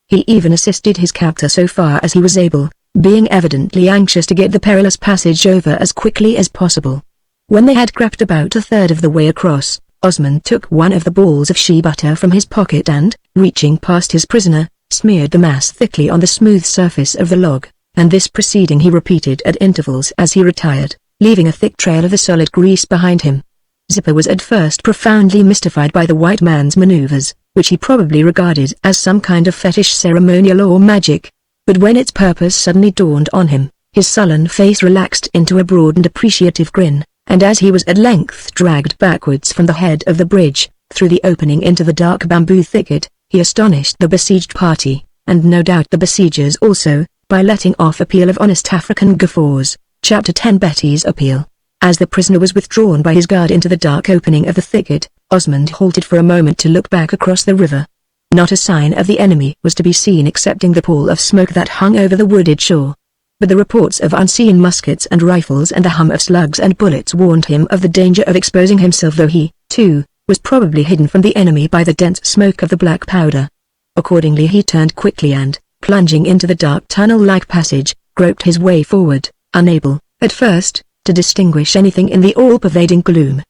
He even assisted his captor so far as he was able, being evidently anxious to get the perilous passage over as quickly as possible. When they had crept about a third of the way across, Osmond took one of the balls of shea butter from his pocket and, reaching past his prisoner, smeared the mass thickly on the smooth surface of the log, and this proceeding he repeated at intervals as he retired, leaving a thick trail of the solid grease behind him. Zipper was at first profoundly mystified by the white man's maneuvers, which he probably regarded as some kind of fetish ceremonial or magic. But when its purpose suddenly dawned on him, his sullen face relaxed into a broad and appreciative grin, and as he was at length dragged backwards from the head of the bridge, through the opening into the dark bamboo thicket, he astonished the besieged party, and no doubt the besiegers also, by letting off a peal of honest African guffaws. Chapter 10 Betty's Appeal. As the prisoner was withdrawn by his guard into the dark opening of the thicket, Osmond halted for a moment to look back across the river. Not a sign of the enemy was to be seen excepting the pall of smoke that hung over the wooded shore. But the reports of unseen muskets and rifles and the hum of slugs and bullets warned him of the danger of exposing himself, though he, too, was probably hidden from the enemy by the dense smoke of the black powder. Accordingly he turned quickly and, plunging into the dark tunnel-like passage, groped his way forward, unable, at first, to distinguish anything in the all-pervading gloom.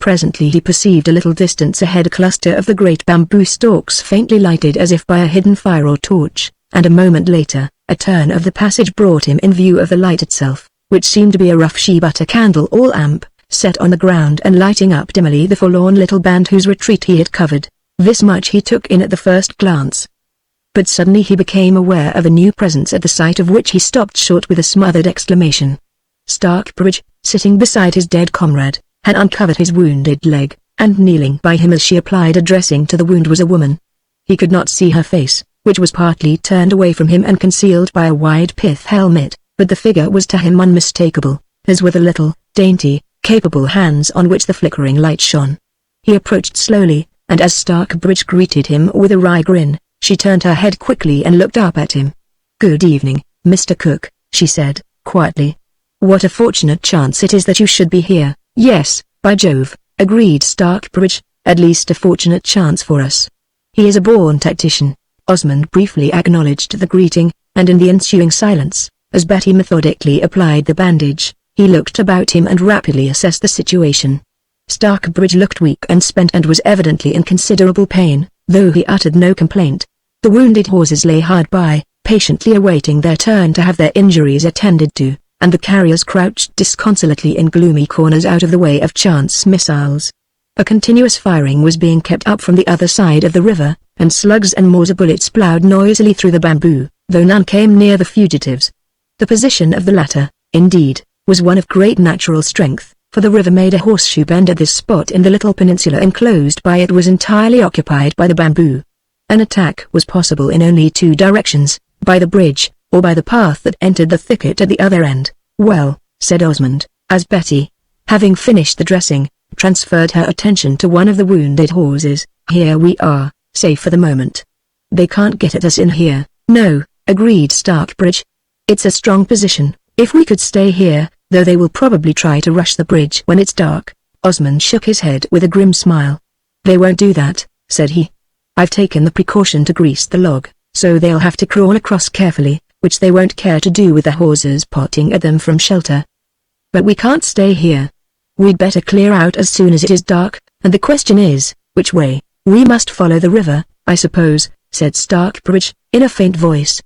Presently he perceived a little distance ahead a cluster of the great bamboo stalks faintly lighted as if by a hidden fire or torch, and a moment later, a turn of the passage brought him in view of the light itself, which seemed to be a rough shea butter candle all amp, set on the ground and lighting up dimmily the forlorn little band whose retreat he had covered. This much he took in at the first glance. But suddenly he became aware of a new presence at the sight of which he stopped short with a smothered exclamation. Starkbridge, sitting beside his dead comrade, had uncovered his wounded leg, and kneeling by him as she applied a dressing to the wound was a woman. He could not see her face, which was partly turned away from him and concealed by a wide pith helmet, but the figure was to him unmistakable, as were the little, dainty, capable hands on which the flickering light shone. He approached slowly, and as Starkbridge greeted him with a wry grin, she turned her head quickly and looked up at him. "Good evening, Mr. Cook," she said, quietly. "What a fortunate chance it is that you should be here." "Yes, by Jove," agreed Starkbridge, "at least a fortunate chance for us." "He is a born tactician." Osmond briefly acknowledged the greeting, and in the ensuing silence, as Betty methodically applied the bandage, he looked about him and rapidly assessed the situation. Starkbridge looked weak and spent and was evidently in considerable pain, though he uttered no complaint. The wounded horses lay hard by, patiently awaiting their turn to have their injuries attended to, and the carriers crouched disconsolately in gloomy corners out of the way of chance missiles. A continuous firing was being kept up from the other side of the river, and slugs and mortar bullets ploughed noisily through the bamboo, though none came near the fugitives. The position of the latter, indeed, was one of great natural strength, for the river made a horseshoe bend at this spot in the little peninsula enclosed by it was entirely occupied by the bamboo. An attack was possible in only two directions, by the bridge, or by the path that entered the thicket at the other end. "Well," said Osmond, as Betty, having finished the dressing, transferred her attention to one of the wounded horses, "here we are, safe for the moment. They can't get at us in here." "No," agreed Starkbridge. "It's a strong position, if we could stay here, though they will probably try to rush the bridge when it's dark." Osmond shook his head with a grim smile. "They won't do that," said he. "I've taken the precaution to grease the log, so they'll have to crawl across carefully, which they won't care to do with the horses potting at them from shelter. But we can't stay here. We'd better clear out as soon as it is dark, and the question is, which way?" "We must follow the river, I suppose," said Starkbridge, in a faint voice.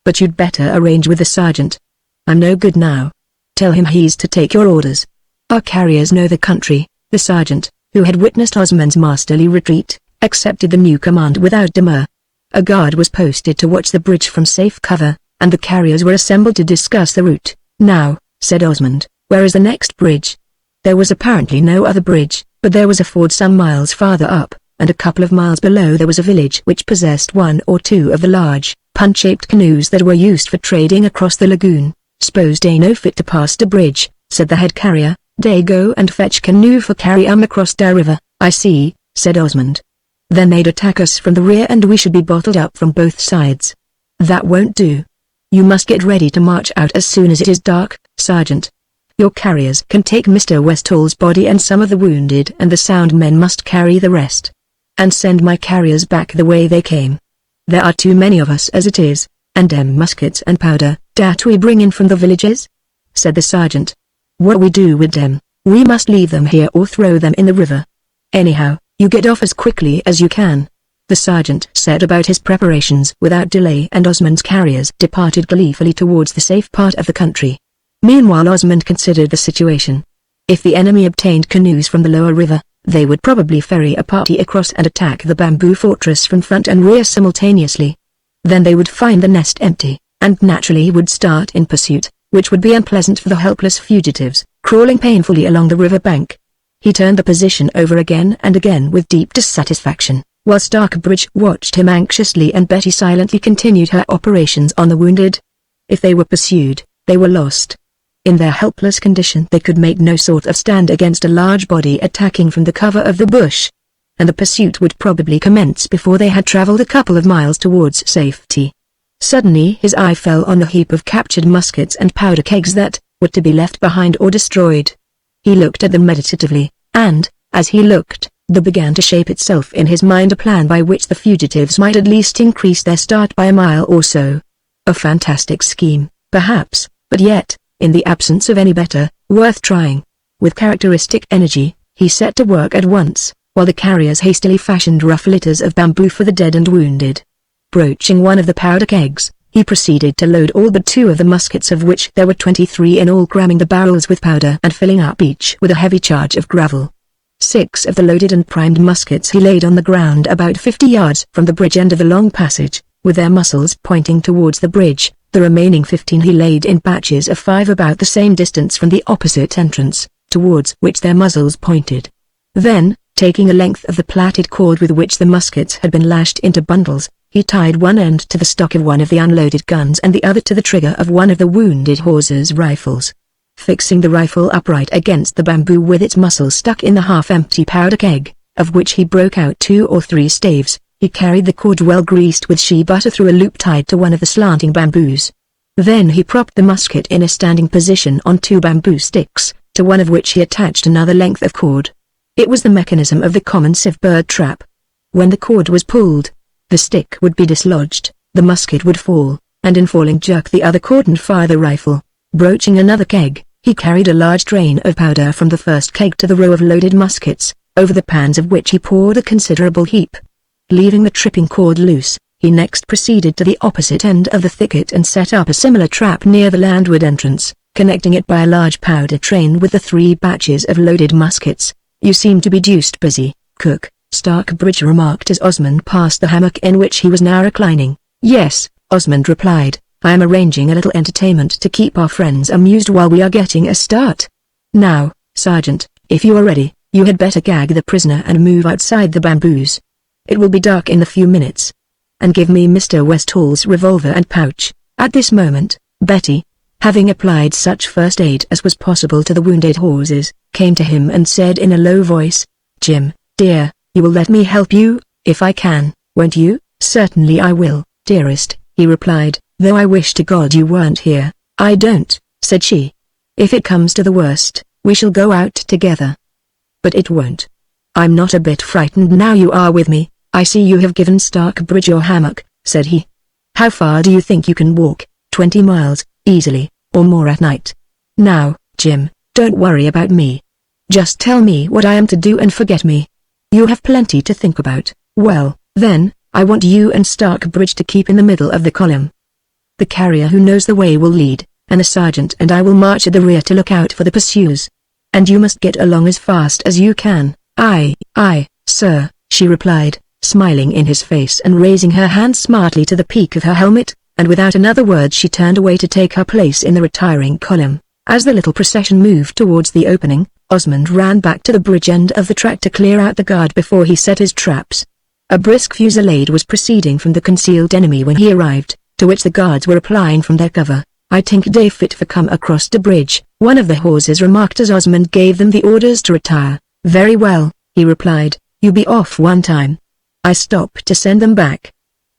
"But you'd better arrange with the sergeant. I'm no good now. Tell him he's to take your orders. Our carriers know the country." The sergeant, who had witnessed Osmond's masterly retreat, accepted the new command without demur. A guard was posted to watch the bridge from safe cover, and the carriers were assembled to discuss the route. "Now," said Osmond, "where is the next bridge?" There was apparently no other bridge, but there was a ford some miles farther up, and a couple of miles below there was a village which possessed one or two of the large, punch-shaped canoes that were used for trading across the lagoon. "S'pose dey no fit to pass the bridge," said the head carrier. "Dey go and fetch canoe for carry across da river." "I see," said Osmond. "Then they'd attack us from the rear and we should be bottled up from both sides. That won't do. You must get ready to march out as soon as it is dark, Sergeant. Your carriers can take Mr. Westall's body and some of the wounded, and the sound men must carry the rest." and send my carriers back the way they came. There are too many of us as it is, and them muskets and powder, dat we bring in from the villages?" said the sergeant. "What we do with them? We must leave them here or throw them in the river. Anyhow, you get off as quickly as you can." The sergeant set about his preparations without delay, and Osmond's carriers departed gleefully towards the safe part of the country. Meanwhile Osmond considered the situation. If the enemy obtained canoes from the lower river, they would probably ferry a party across and attack the bamboo fortress from front and rear simultaneously. Then they would find the nest empty, and naturally would start in pursuit, which would be unpleasant for the helpless fugitives, crawling painfully along the river bank. He turned the position over again and again with deep dissatisfaction, while Stockbridge watched him anxiously and Betty silently continued her operations on the wounded. If they were pursued, they were lost. In their helpless condition they could make no sort of stand against a large body attacking from the cover of the bush, and the pursuit would probably commence before they had traveled a couple of miles towards safety. Suddenly his eye fell on the heap of captured muskets and powder kegs that were to be left behind or destroyed. He looked at them meditatively, and, as he looked, there began to shape itself in his mind a plan by which the fugitives might at least increase their start by a mile or so. A fantastic scheme, perhaps, but yet, in the absence of any better, worth trying. With characteristic energy, he set to work at once, while the carriers hastily fashioned rough litters of bamboo for the dead and wounded. Broaching one of the powder kegs, he proceeded to load all but 2 of the muskets, of which there were 23 in all, cramming the barrels with powder and filling up each with a heavy charge of gravel. 6 of the loaded and primed muskets he laid on the ground about 50 yards from the bridge end of the long passage, with their muzzles pointing towards the bridge. The remaining 15 he laid in batches of 5 about the same distance from the opposite entrance, towards which their muzzles pointed. Then, taking a length of the plaited cord with which the muskets had been lashed into bundles, he tied one end to the stock of one of the unloaded guns and the other to the trigger of one of the wounded horse's rifles. Fixing the rifle upright against the bamboo with its muzzle stuck in the half-empty powder keg, of which he broke out 2 or 3 staves, he carried the cord well greased with shea butter through a loop tied to one of the slanting bamboos. Then he propped the musket in a standing position on 2 bamboo sticks, to one of which he attached another length of cord. It was the mechanism of the common sieve bird trap. When the cord was pulled, the stick would be dislodged, the musket would fall, and in falling jerk the other cord and fire the rifle. Broaching another keg, he carried a large drain of powder from the first keg to the row of loaded muskets, over the pans of which he poured a considerable heap. Leaving the tripping cord loose, he next proceeded to the opposite end of the thicket and set up a similar trap near the landward entrance, connecting it by a large powder train with the 3 batches of loaded muskets. "You seem to be deuced busy, cook," Stockbridge remarked as Osmond passed the hammock in which he was now reclining. "Yes," Osmond replied, "I am arranging a little entertainment to keep our friends amused while we are getting a start. Now, Sergeant, if you are ready, you had better gag the prisoner and move outside the bamboos. It will be dark in a few minutes. And give me Mr. Westall's revolver and pouch." At this moment, Betty, having applied such first aid as was possible to the wounded horses, came to him and said in a low voice, "Jim, dear, you will let me help you, if I can, won't you?" "Certainly I will, dearest," he replied, "though I wish to God you weren't here." "I don't," said she. "If it comes to the worst, we shall go out together." "But it won't. I'm not a bit frightened now you are with me." "I see you have given Stockbridge your hammock," said he. "How far do you think you can walk?" 20 miles, easily, or more at night. "Now, Jim, don't worry about me. Just tell me what I am to do and forget me. You have plenty to think about." "Well, then, I want you and Stockbridge to keep in the middle of the column. The carrier who knows the way will lead, and the sergeant and I will march at the rear to look out for the pursuers. And you must get along as fast as you can." Aye, sir," she replied, smiling in his face and raising her hand smartly to the peak of her helmet, and without another word she turned away to take her place in the retiring column. As the little procession moved towards the opening, Osmond ran back to the bridge end of the track to clear out the guard before he set his traps. A brisk fusillade was proceeding from the concealed enemy when he arrived, to which the guards were applying from their cover. "I think dey fit for come across the bridge," one of the horses remarked as Osmond gave them the orders to retire. "Very well," he replied, "you be off one time. I stop to send them back."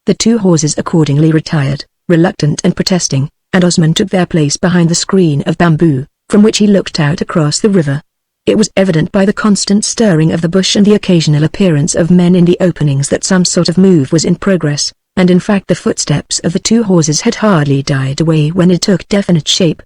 The 2 horses accordingly retired, reluctant and protesting, and Osmond took their place behind the screen of bamboo, from which he looked out across the river. It was evident by the constant stirring of the bush and the occasional appearance of men in the openings that some sort of move was in progress, and in fact the footsteps of the two horses had hardly died away when it took definite shape.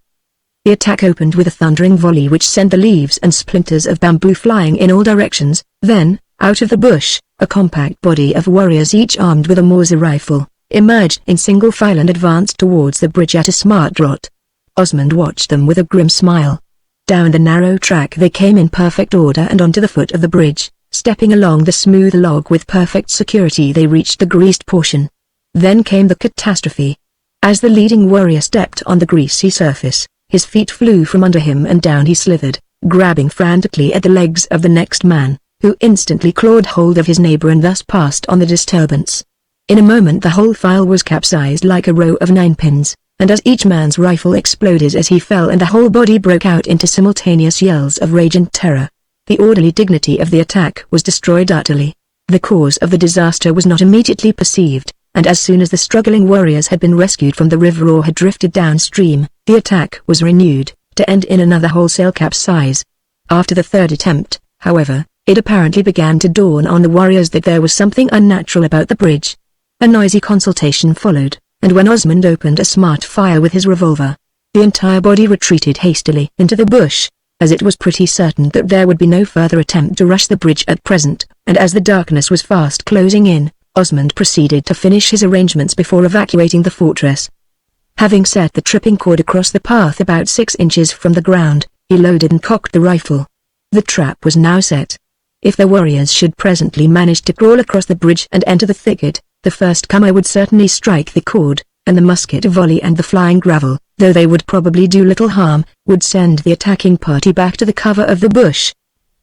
The attack opened with a thundering volley which sent the leaves and splinters of bamboo flying in all directions. Then, out of the bush, a compact body of warriors each armed with a Mauser rifle, emerged in single file and advanced towards the bridge at a smart trot. Osmond watched them with a grim smile. Down the narrow track they came in perfect order and onto the foot of the bridge. Stepping along the smooth log with perfect security they reached the greased portion. Then came the catastrophe. As the leading warrior stepped on the greasy surface, his feet flew from under him and down he slithered, grabbing frantically at the legs of the next man, who instantly clawed hold of his neighbor and thus passed on the disturbance. In a moment the whole file was capsized like a row of ninepins, and as each man's rifle exploded as he fell and the whole body broke out into simultaneous yells of rage and terror, the orderly dignity of the attack was destroyed utterly. The cause of the disaster was not immediately perceived, and as soon as the struggling warriors had been rescued from the river or had drifted downstream, the attack was renewed, to end in another wholesale capsize. After the third attempt, however, it apparently began to dawn on the warriors that there was something unnatural about the bridge. A noisy consultation followed, and when Osmond opened a smart fire with his revolver, the entire body retreated hastily into the bush, as it was pretty certain that there would be no further attempt to rush the bridge at present, and as the darkness was fast closing in, Osmond proceeded to finish his arrangements before evacuating the fortress. Having set the tripping cord across the path about 6 inches from the ground, he loaded and cocked the rifle. The trap was now set. If the warriors should presently manage to crawl across the bridge and enter the thicket, the first comer would certainly strike the cord, and the musket volley and the flying gravel, though they would probably do little harm, would send the attacking party back to the cover of the bush.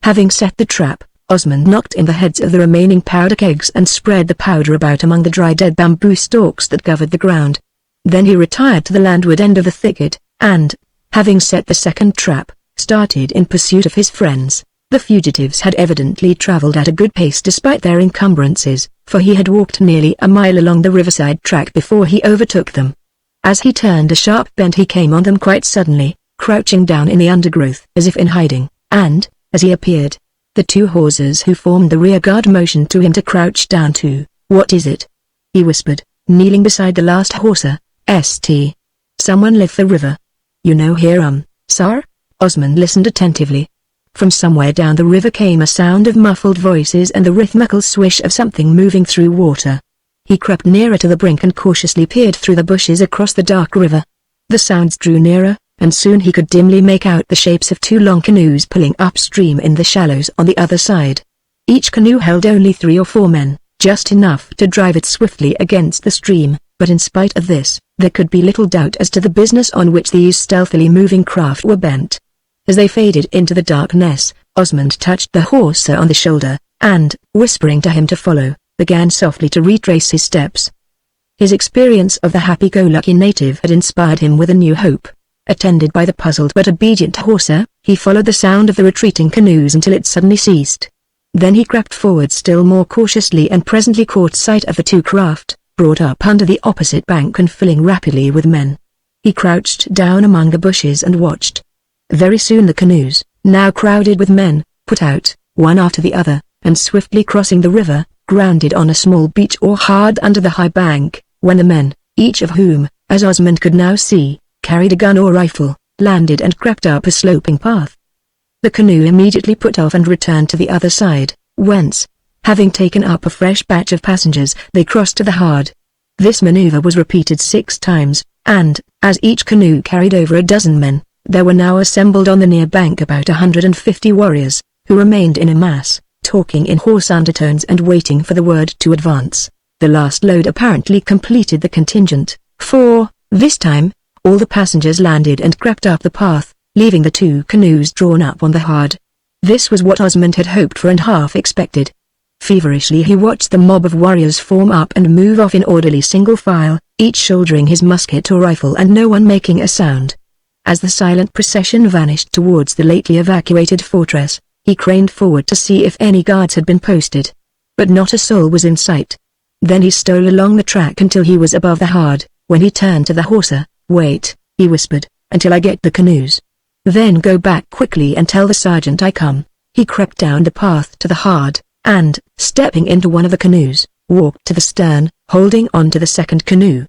Having set the trap, Osmond knocked in the heads of the remaining powder kegs and spread the powder about among the dry dead bamboo stalks that covered the ground. Then he retired to the landward end of the thicket, and, having set the second trap, started in pursuit of his friends. The fugitives had evidently traveled at a good pace despite their encumbrances, for he had walked nearly a mile along the riverside track before he overtook them. As he turned a sharp bend he came on them quite suddenly, crouching down in the undergrowth as if in hiding, and, as he appeared, the two horses who formed the rear guard motioned to him to crouch down too. "What is it?" he whispered, kneeling beside the last horser. "St. Someone left the river. You know here, sir?" Osmond listened attentively. From somewhere down the river came a sound of muffled voices and the rhythmical swish of something moving through water. He crept nearer to the brink and cautiously peered through the bushes across the dark river. The sounds drew nearer, and soon he could dimly make out the shapes of 2 long canoes pulling upstream in the shallows on the other side. Each canoe held only 3 or 4 men, just enough to drive it swiftly against the stream, but in spite of this, there could be little doubt as to the business on which these stealthily moving craft were bent. As they faded into the darkness, Osmond touched the horser on the shoulder, and, whispering to him to follow, began softly to retrace his steps. His experience of the happy-go-lucky native had inspired him with a new hope. Attended by the puzzled but obedient horser, he followed the sound of the retreating canoes until it suddenly ceased. Then he crept forward still more cautiously and presently caught sight of the 2 craft, brought up under the opposite bank and filling rapidly with men. He crouched down among the bushes and watched. Very soon the canoes, now crowded with men, put out, one after the other, and swiftly crossing the river, grounded on a small beach or hard under the high bank, when the men, each of whom, as Osmond could now see, carried a gun or rifle, landed and crept up a sloping path. The canoe immediately put off and returned to the other side, whence, having taken up a fresh batch of passengers, they crossed to the hard. This maneuver was repeated 6 times, and, as each canoe carried over a dozen men, there were now assembled on the near bank about 150 warriors, who remained in a mass, talking in hoarse undertones and waiting for the word to advance. The last load apparently completed the contingent, for, this time, all the passengers landed and crept up the path, leaving the 2 canoes drawn up on the hard. This was what Osmond had hoped for and half expected. Feverishly he watched the mob of warriors form up and move off in orderly single file, each shouldering his musket or rifle and no one making a sound. As the silent procession vanished towards the lately evacuated fortress, he craned forward to see if any guards had been posted. But not a soul was in sight. Then he stole along the track until he was above the hard, when he turned to the horser. "Wait," he whispered, "until I get the canoes." Then go back quickly and tell the sergeant I come." He crept down the path to the hard, and, stepping into one of the canoes, walked to the stern, holding on to the second canoe.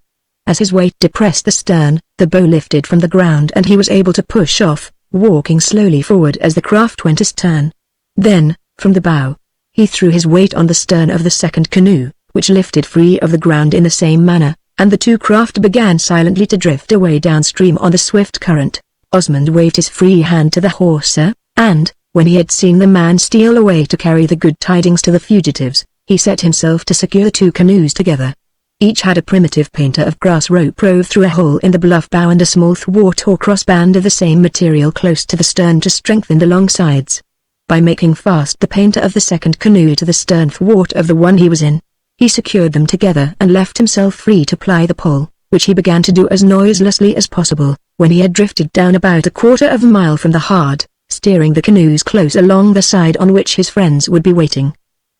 As his weight depressed the stern, the bow lifted from the ground and he was able to push off, walking slowly forward as the craft went astern. Then, from the bow, he threw his weight on the stern of the second canoe, which lifted free of the ground in the same manner, and the two craft began silently to drift away downstream on the swift current. Osmond waved his free hand to the hawser, and, when he had seen the man steal away to carry the good tidings to the fugitives, he set himself to secure the two canoes together. Each had a primitive painter of grass rope rove through a hole in the bluff bow and a small thwart or crossband of the same material close to the stern to strengthen the long sides. By making fast the painter of the second canoe to the stern thwart of the one he was in, he secured them together and left himself free to ply the pole, which he began to do as noiselessly as possible, when he had drifted down about a quarter of a mile from the hard, steering the canoes close along the side on which his friends would be waiting.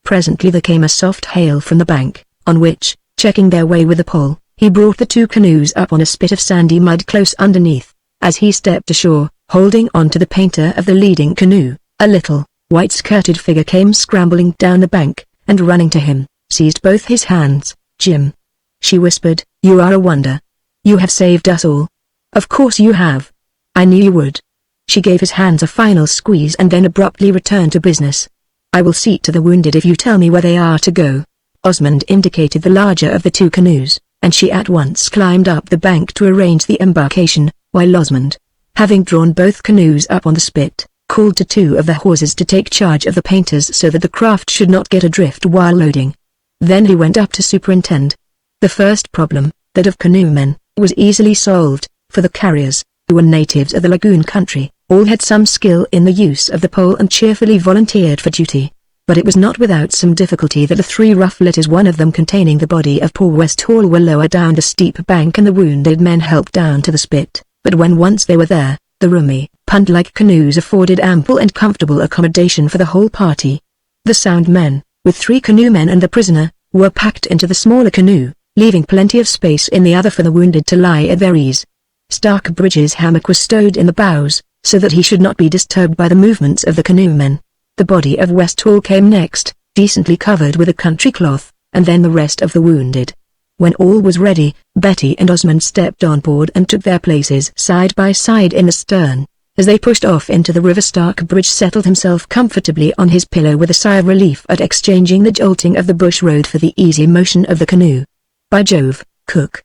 Presently there came a soft hail from the bank, on which, checking their way with the pole, he brought the two canoes up on a spit of sandy mud close underneath. As he stepped ashore, holding on to the painter of the leading canoe, a little, white-skirted figure came scrambling down the bank, and running to him, seized both his hands. "Jim," she whispered, "you are a wonder. You have saved us all." "Of course you have. I knew you would." She gave his hands a final squeeze and then abruptly returned to business. "I will see to the wounded if you tell me where they are to go." Osmond indicated the larger of the two canoes, and she at once climbed up the bank to arrange the embarkation, while Osmond, having drawn both canoes up on the spit, called to two of the horses to take charge of the painters so that the craft should not get adrift while loading. Then he went up to superintend. The first problem, that of canoemen, was easily solved, for the carriers, who were natives of the lagoon country, all had some skill in the use of the pole and cheerfully volunteered for duty. But it was not without some difficulty that the three rough litters, one of them containing the body of poor Westall, were lower down the steep bank and the wounded men helped down to the spit. But when once they were there, the roomy, punt-like canoes afforded ample and comfortable accommodation for the whole party. The sound men, with 3 canoemen and the prisoner, were packed into the smaller canoe, leaving plenty of space in the other for the wounded to lie at their ease. Starkbridge's hammock was stowed in the bows, so that he should not be disturbed by the movements of the canoemen. The body of Westall came next, decently covered with a country cloth, and then the rest of the wounded. When all was ready, Betty and Osmond stepped on board and took their places side by side in the stern. As they pushed off into the river, Starkbridge settled himself comfortably on his pillow with a sigh of relief at exchanging the jolting of the bush road for the easy motion of the canoe. "By Jove, Cook!"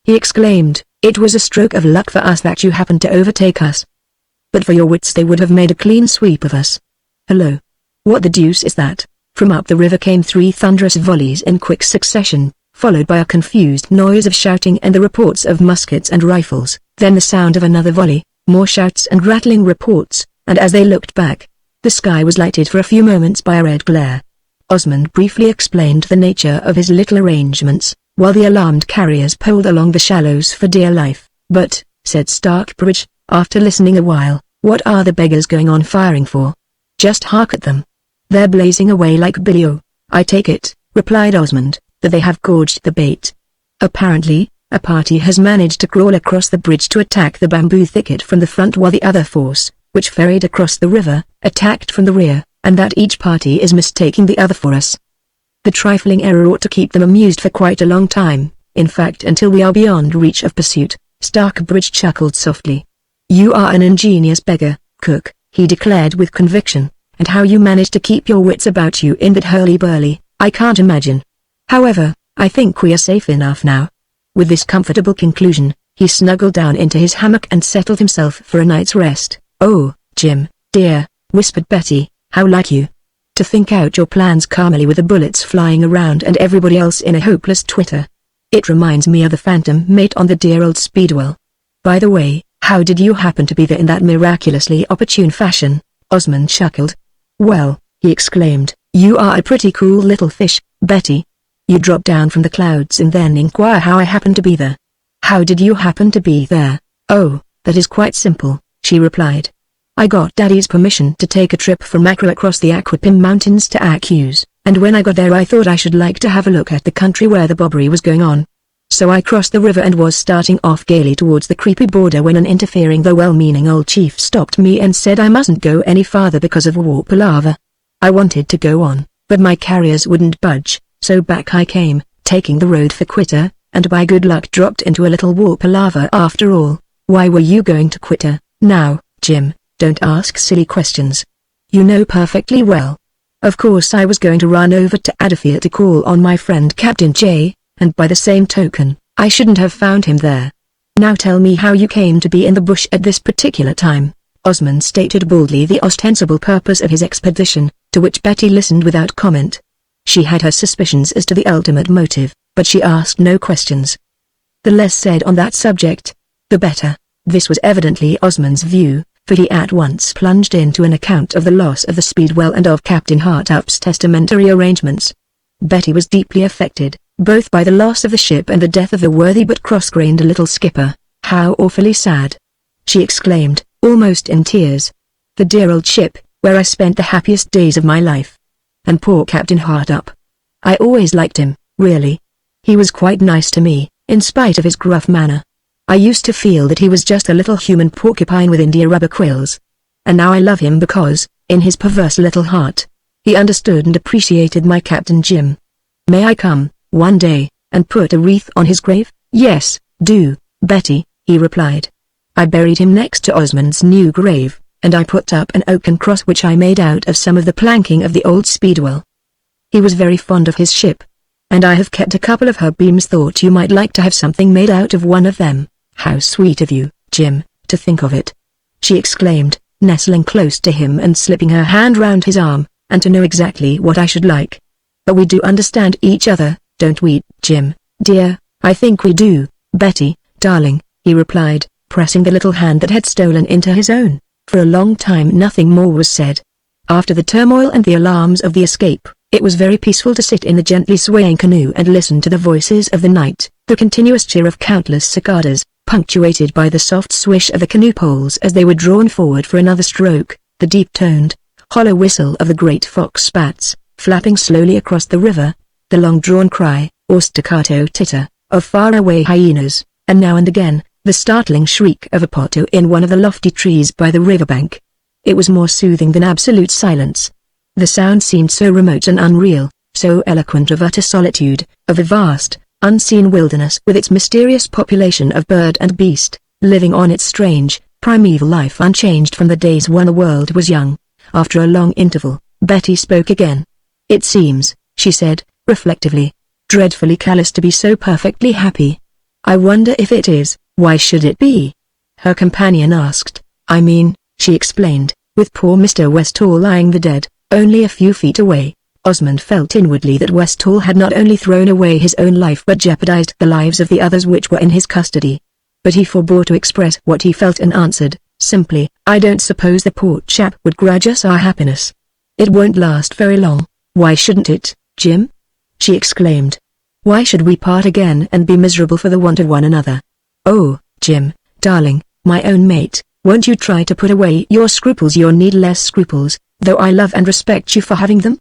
he exclaimed, "it was a stroke of luck for us that you happened to overtake us. But for your wits they would have made a clean sweep of us. Hello! What the deuce is that?" From up the river came 3 thunderous volleys in quick succession, followed by a confused noise of shouting and the reports of muskets and rifles, then the sound of another volley, more shouts and rattling reports, and as they looked back, the sky was lighted for a few moments by a red glare. Osmond briefly explained the nature of his little arrangements, while the alarmed carriers poled along the shallows for dear life. "But," said Starkbridge, after listening a while, "what are the beggars going on firing for? Just hark at them. They're blazing away like billy-o." "I take it," replied Osmond, "that they have gorged the bait. Apparently, a party has managed to crawl across the bridge to attack the bamboo thicket from the front, while the other force, which ferried across the river, attacked from the rear, and that each party is mistaking the other for us. The trifling error ought to keep them amused for quite a long time, in fact until we are beyond reach of pursuit." Starkbridge chuckled softly. "You are an ingenious beggar, Cook," he declared with conviction, "and how you manage to keep your wits about you in that hurly-burly, I can't imagine. However, I think we are safe enough now." With this comfortable conclusion, he snuggled down into his hammock and settled himself for a night's rest. "Oh, Jim, dear," whispered Betty, "how like you to think out your plans calmly with the bullets flying around and everybody else in a hopeless twitter. It reminds me of the phantom mate on the dear old Speedwell. By the way, how did you happen to be there in that miraculously opportune fashion?" Osmond chuckled. "Well," he exclaimed, "you are a pretty cool little fish, Betty. You drop down from the clouds and then inquire how I happen to be there." "How did you happen to be there?" "Oh, that is quite simple," she replied. "I got Daddy's permission to take a trip from Accra across the Aquapim Mountains to Accuse, and when I got there I thought I should like to have a look at the country where the bobbery was going on. So I crossed the river and was starting off gaily towards the creepy border when an interfering though well-meaning old chief stopped me and said I mustn't go any farther because of war palaver. I wanted to go on, but my carriers wouldn't budge, so back I came, taking the road for Quitter, and by good luck dropped into a little war palaver after all. Why were you going to Quitter? Now, Jim, don't ask silly questions. You know perfectly well. Of course I was going to run over to Adafia to call on my friend Captain J, and by the same token, I shouldn't have found him there. Now tell me how you came to be in the bush at this particular time. Osmond stated boldly the ostensible purpose of his expedition, to which Betty listened without comment. She had her suspicions as to the ultimate motive, but she asked no questions. The less said on that subject, the better. This was evidently Osmond's view, for he at once plunged into an account of the loss of the Speedwell and of Captain Hartup's testamentary arrangements. Betty was deeply affected, both by the loss of the ship and the death of the worthy but cross-grained little skipper. How awfully sad! She exclaimed, almost in tears. The dear old ship, where I spent the happiest days of my life. And poor Captain Hartup. I always liked him, really. He was quite nice to me, in spite of his gruff manner. I used to feel that he was just a little human porcupine with India rubber quills. And now I love him because, in his perverse little heart, he understood and appreciated my Captain Jim. May I come, one day, and put a wreath on his grave? Yes, do, Betty, he replied. I buried him next to Osmond's new grave, and I put up an oaken cross which I made out of some of the planking of the old Speedwell. He was very fond of his ship, and I have kept a couple of her beams. Thought you might like to have something made out of one of them. How sweet of you, Jim, to think of it, she exclaimed, nestling close to him and slipping her hand round his arm, and to know exactly what I should like. But we do understand each other, don't we, Jim, dear? I think we do, Betty, darling, he replied, pressing the little hand that had stolen into his own. For a long time nothing more was said. After the turmoil and the alarms of the escape, it was very peaceful to sit in the gently swaying canoe and listen to the voices of the night, the continuous cheer of countless cicadas, punctuated by the soft swish of the canoe poles as they were drawn forward for another stroke, the deep-toned, hollow whistle of the great fox spats, flapping slowly across the river, the long-drawn cry, or staccato titter, of far-away hyenas, and now and again, the startling shriek of a potto in one of the lofty trees by the riverbank. It was more soothing than absolute silence. The sound seemed so remote and unreal, so eloquent of utter solitude, of a vast, unseen wilderness with its mysterious population of bird and beast, living on its strange, primeval life unchanged from the days when the world was young. After a long interval, Betty spoke again. It seems, she said, reflectively, dreadfully callous to be so perfectly happy. I wonder if it is. Why should it be? Her companion asked. I mean, she explained, with poor Mr. Westall lying the dead, only a few feet away. Osmond felt inwardly that Westall had not only thrown away his own life but jeopardized the lives of the others which were in his custody. But he forbore to express what he felt and answered, simply, I don't suppose the poor chap would grudge us our happiness. It won't last very long. Why shouldn't it, Jim? She exclaimed. Why should we part again and be miserable for the want of one another? Oh, Jim, darling, my own mate, won't you try to put away your scruples, your needless scruples, though I love and respect you for having them?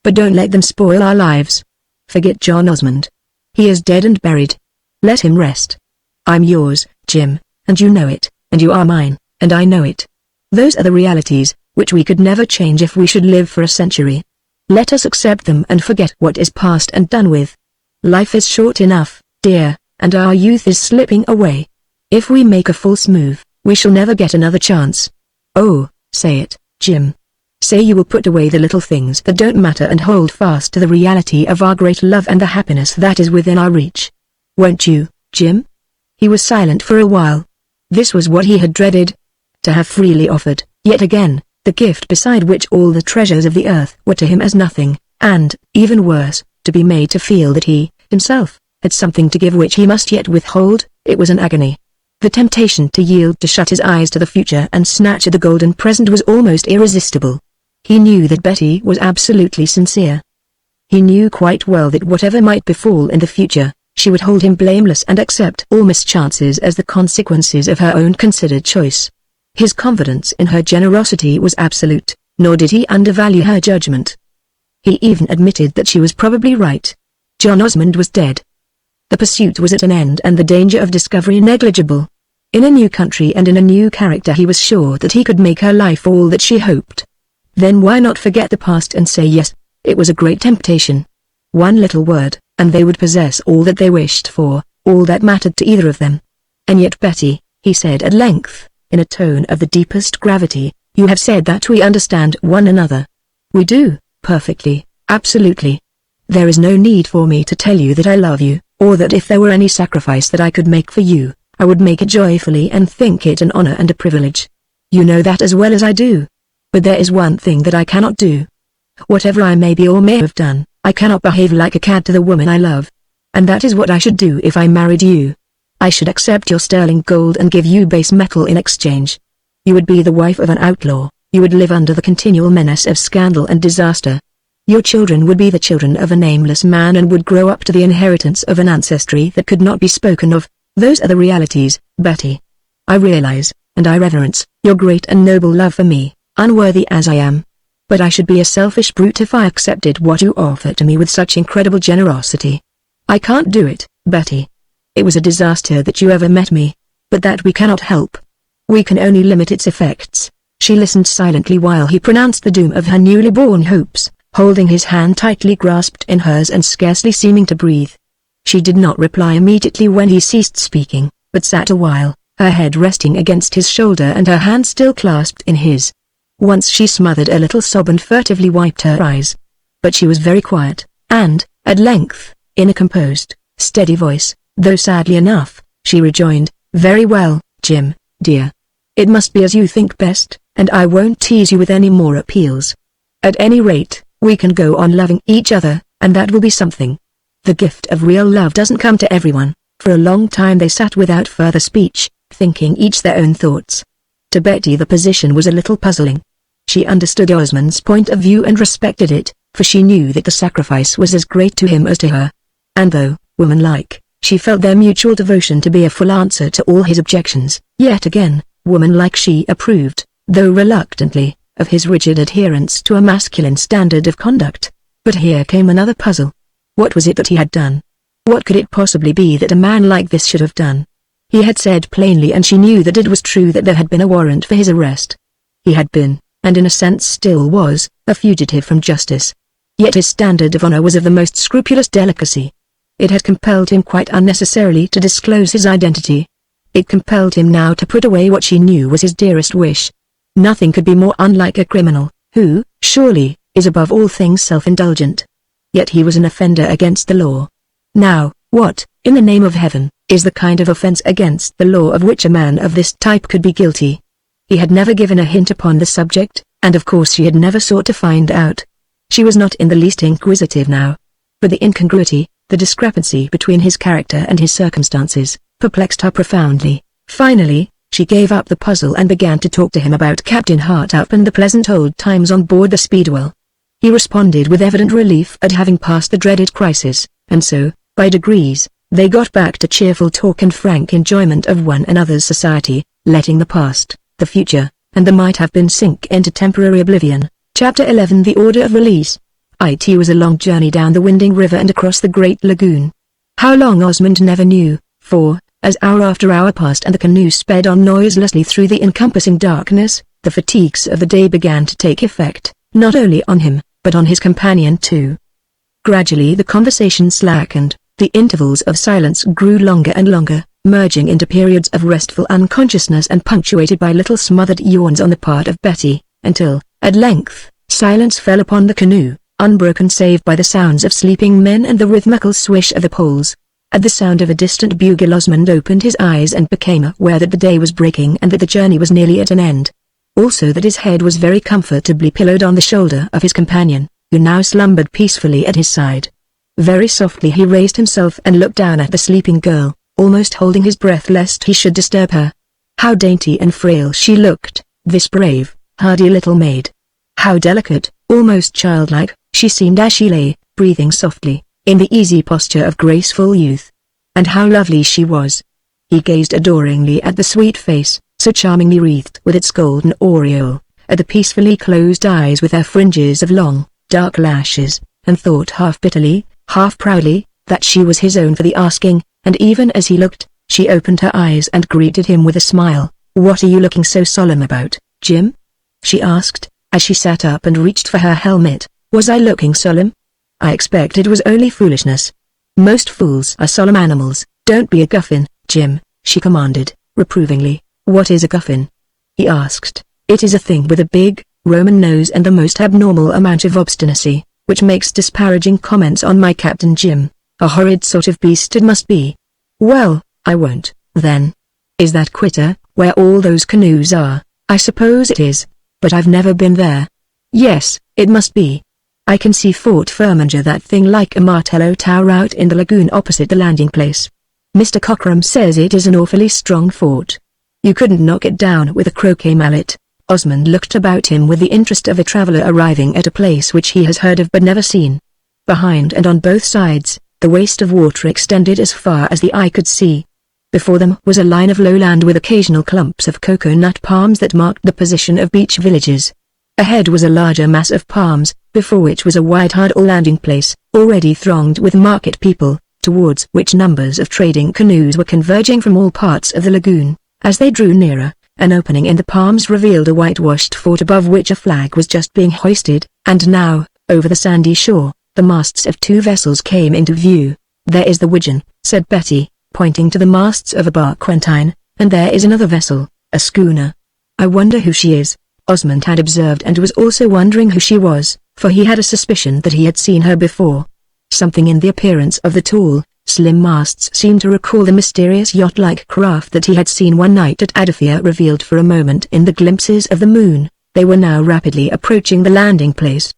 But don't let them spoil our lives. Forget John Osmond. He is dead and buried. Let him rest. I'm yours, Jim, and you know it, and you are mine, and I know it. Those are the realities, which we could never change if we should live for a century. Let us accept them and forget what is past and done with. Life is short enough, dear, and our youth is slipping away. If we make a false move, we shall never get another chance. Oh, say it, Jim. Say you will put away the little things that don't matter and hold fast to the reality of our great love and the happiness that is within our reach. Won't you, Jim? He was silent for a while. This was what he had dreaded. To have freely offered, yet again, the gift beside which all the treasures of the earth were to him as nothing, and, even worse, to be made to feel that he, himself, had something to give which he must yet withhold. It was an agony. The temptation to yield, to shut his eyes to the future and snatch at the golden present was almost irresistible. He knew that Betty was absolutely sincere. He knew quite well that whatever might befall in the future, she would hold him blameless and accept all mischances as the consequences of her own considered choice. His confidence in her generosity was absolute, nor did he undervalue her judgment. He even admitted that she was probably right. John Osmond was dead. The pursuit was at an end and the danger of discovery negligible. In a new country and in a new character he was sure that he could make her life all that she hoped. Then why not forget the past and say yes? It was a great temptation. One little word, and they would possess all that they wished for, all that mattered to either of them. "And yet Betty," he said at length, in a tone of the deepest gravity, "you have said that we understand one another." "We do, perfectly, absolutely. There is no need for me to tell you that I love you, or that if there were any sacrifice that I could make for you, I would make it joyfully and think it an honor and a privilege. You know that as well as I do. But there is one thing that I cannot do. Whatever I may be or may have done, I cannot behave like a cad to the woman I love. And that is what I should do if I married you. I should accept your sterling gold and give you base metal in exchange. You would be the wife of an outlaw, you would live under the continual menace of scandal and disaster. Your children would be the children of a nameless man and would grow up to the inheritance of an ancestry that could not be spoken of. Those are the realities, Betty. I realize, and I reverence, your great and noble love for me, unworthy as I am. But I should be a selfish brute if I accepted what you offer to me with such incredible generosity. I can't do it, Betty. It was a disaster that you ever met me, but that we cannot help. We can only limit its effects." She listened silently while he pronounced the doom of her newly born hopes, holding his hand tightly grasped in hers and scarcely seeming to breathe. She did not reply immediately when he ceased speaking, but sat a while, her head resting against his shoulder and her hand still clasped in his. Once she smothered a little sob and furtively wiped her eyes. But she was very quiet, and, at length, in a composed, steady voice, though sadly enough, she rejoined, "Very well, Jim, dear. It must be as you think best, and I won't tease you with any more appeals. At any rate, we can go on loving each other, and that will be something. The gift of real love doesn't come to everyone." For a long time they sat without further speech, thinking each their own thoughts. To Betty the position was a little puzzling. She understood Osmond's point of view and respected it, for she knew that the sacrifice was as great to him as to her. And though, woman-like, she felt their mutual devotion to be a full answer to all his objections, yet again, woman-like she approved, though reluctantly, of his rigid adherence to a masculine standard of conduct. But here came another puzzle. What was it that he had done? What could it possibly be that a man like this should have done? He had said plainly, and she knew that it was true, that there had been a warrant for his arrest. He had been, and in a sense still was, a fugitive from justice. Yet his standard of honor was of the most scrupulous delicacy. It had compelled him quite unnecessarily to disclose his identity. It compelled him now to put away what she knew was his dearest wish. Nothing could be more unlike a criminal, who, surely, is above all things self-indulgent. Yet he was an offender against the law. Now, what, in the name of heaven, is the kind of offense against the law of which a man of this type could be guilty? He had never given a hint upon the subject, and of course she had never sought to find out. She was not in the least inquisitive now. But the incongruity, the discrepancy between his character and his circumstances, perplexed her profoundly. Finally, she gave up the puzzle and began to talk to him about Captain Hartup and the pleasant old times on board the Speedwell. He responded with evident relief at having passed the dreaded crisis, and so, by degrees, they got back to cheerful talk and frank enjoyment of one another's society, letting the past, the future, and the might-have-been sink into temporary oblivion. Chapter 11 The Order of Release. It was a long journey down the winding river and across the great lagoon. How long Osmond never knew, for, as hour after hour passed and the canoe sped on noiselessly through the encompassing darkness, the fatigues of the day began to take effect, not only on him, but on his companion too. Gradually the conversation slackened, the intervals of silence grew longer and longer, merging into periods of restful unconsciousness and punctuated by little smothered yawns on the part of Betty, until, at length, silence fell upon the canoe, unbroken save by the sounds of sleeping men and the rhythmical swish of the poles. At the sound of a distant bugle Osmond opened his eyes and became aware that the day was breaking and that the journey was nearly at an end. Also that his head was very comfortably pillowed on the shoulder of his companion, who now slumbered peacefully at his side. Very softly he raised himself and looked down at the sleeping girl, almost holding his breath lest he should disturb her. How dainty and frail she looked, this brave, hardy little maid. How delicate, almost childlike, she seemed as she lay, breathing softly, in the easy posture of graceful youth. And how lovely she was. He gazed adoringly at the sweet face, so charmingly wreathed with its golden aureole, at the peacefully closed eyes with their fringes of long, dark lashes, and thought half bitterly, half proudly, that she was his own for the asking, and even as he looked, she opened her eyes and greeted him with a smile. "What are you looking so solemn about, Jim?" she asked, as she sat up and reached for her helmet. "Was I looking solemn? I expect it was only foolishness. Most fools are solemn animals." "Don't be a guffin, Jim," she commanded, reprovingly. "What is a guffin?" he asked. "It is a thing with a big, Roman nose and the most abnormal amount of obstinacy, which makes disparaging comments on my Captain Jim. A horrid sort of beast it must be." "Well, I won't, then. Is that Quitter, where all those canoes are?" "I suppose it is. But I've never been there." "Yes, it must be. I can see Fort Firminger, that thing like a martello tower out in the lagoon opposite the landing place. Mr. Cockram says it is an awfully strong fort. You couldn't knock it down with a croquet mallet." Osmond looked about him with the interest of a traveler arriving at a place which he has heard of but never seen. Behind and on both sides, the waste of water extended as far as the eye could see. Before them was a line of lowland with occasional clumps of cocoa-nut palms that marked the position of beach villages. Ahead was a larger mass of palms, before which was a wide hard landing place, already thronged with market people, towards which numbers of trading canoes were converging from all parts of the lagoon. As they drew nearer, an opening in the palms revealed a whitewashed fort above which a flag was just being hoisted, and now, over the sandy shore, the masts of two vessels came into view. "There is the Widgeon," said Betty, pointing to the masts of a barquentine, "and there is another vessel, a schooner. I wonder who she is." Osmond had observed and was also wondering who she was, for he had a suspicion that he had seen her before. Something in the appearance of the tall, slim masts seemed to recall the mysterious yacht-like craft that he had seen one night at Adafia, revealed for a moment in the glimpses of the moon. They were now rapidly approaching the landing place.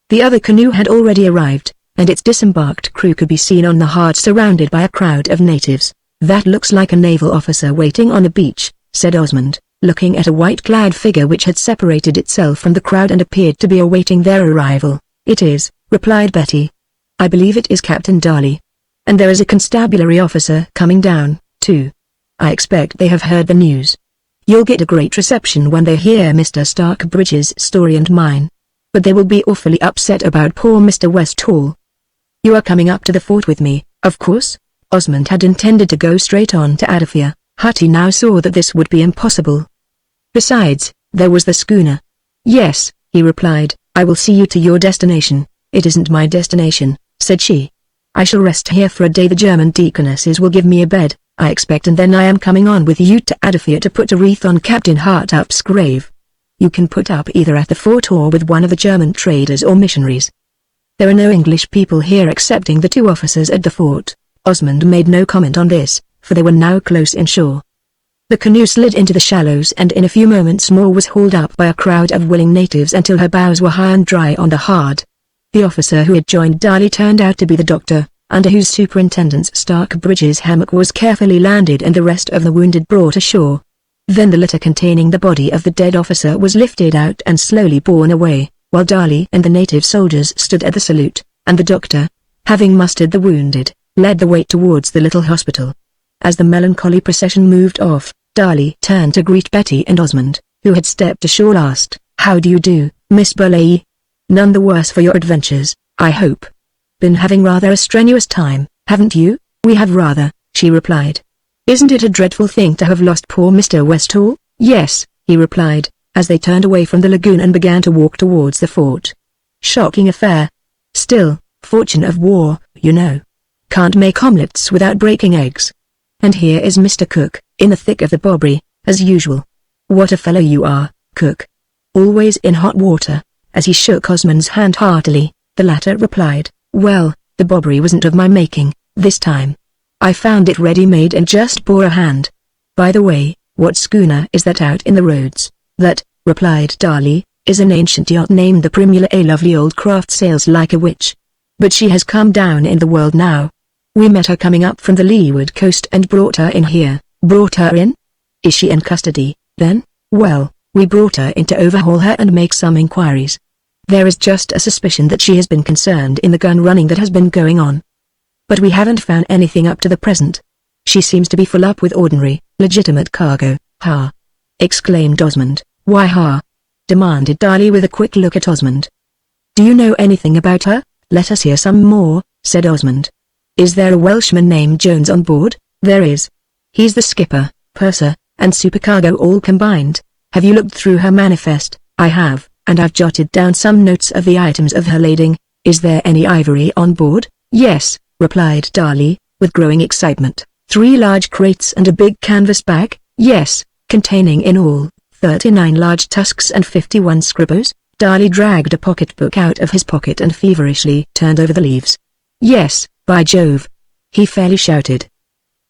The other canoe had already arrived, and its disembarked crew could be seen on the hard, surrounded by a crowd of natives. "That looks like a naval officer waiting on the beach," said Osmond, looking at a white-clad figure which had separated itself from the crowd and appeared to be awaiting their arrival. "It is," replied Betty. "I believe it is Captain Darley. And there is a constabulary officer coming down, too. I expect they have heard the news. You'll get a great reception when they hear Mr. Starkbridge's story and mine. But they will be awfully upset about poor Mr. Westall. You are coming up to the fort with me, of course?" Osmond had intended to go straight on to Adafia, but he now saw that this would be impossible. Besides, there was the schooner. "Yes," he replied, "I will see you to your destination." "It isn't my destination," said she. "I shall rest here for a day. The German deaconesses will give me a bed, I expect, and then I am coming on with you to Adafia to put a wreath on Captain Hartup's grave. You can put up either at the fort or with one of the German traders or missionaries. There are no English people here excepting the two officers at the fort." Osmond made no comment on this, for they were now close inshore. The canoe slid into the shallows and in a few moments more was hauled up by a crowd of willing natives until her bows were high and dry on the hard. The officer who had joined Darley turned out to be the doctor, under whose superintendence Starkbridge's hammock was carefully landed and the rest of the wounded brought ashore. Then the litter containing the body of the dead officer was lifted out and slowly borne away, while Darley and the native soldiers stood at the salute, and the doctor, having mustered the wounded, led the way towards the little hospital. As the melancholy procession moved off, Darley turned to greet Betty and Osmond, who had stepped ashore last. "How do you do, Miss Burleigh? None the worse for your adventures, I hope. Been having rather a strenuous time, haven't you?" "We have rather," she replied. "Isn't it a dreadful thing to have lost poor Mr. Westall?" "Yes," he replied, as they turned away from the lagoon and began to walk towards the fort. "Shocking affair. Still, fortune of war, you know. Can't make omelettes without breaking eggs. And here is Mr. Cook, in the thick of the bobbery, as usual. What a fellow you are, Cook. Always in hot water." As he shook Osmond's hand heartily, the latter replied, "Well, the bobbery wasn't of my making, this time. I found it ready-made and just bore a hand. By the way, what schooner is that out in the roads?" "That," replied Darley, "is an ancient yacht named the Primula. A lovely old craft, sails like a witch. But she has come down in the world now. We met her coming up from the leeward coast and brought her in here." "Brought her in? Is she in custody, then?" "Well, we brought her in to overhaul her and make some inquiries. There is just a suspicion that she has been concerned in the gun running that has been going on. But we haven't found anything up to the present. She seems to be full up with ordinary, legitimate cargo." "Ha!" exclaimed Osmond. "Why ha?" demanded Darley with a quick look at Osmond. "Do you know anything about her?" "Let us hear some more," said Osmond. Is there a Welshman named Jones on board? There is. He's the skipper, purser, and supercargo all combined. Have you looked through her manifest? I have, and I've jotted down some notes of the items of her lading. Is there any ivory on board? Yes, replied Darlie, with growing excitement. 3 large crates and a big canvas bag? Yes, containing in all 39 large tusks and 51 scribos. Darlie dragged a pocketbook out of his pocket and feverishly turned over the leaves. Yes, by Jove! He fairly shouted.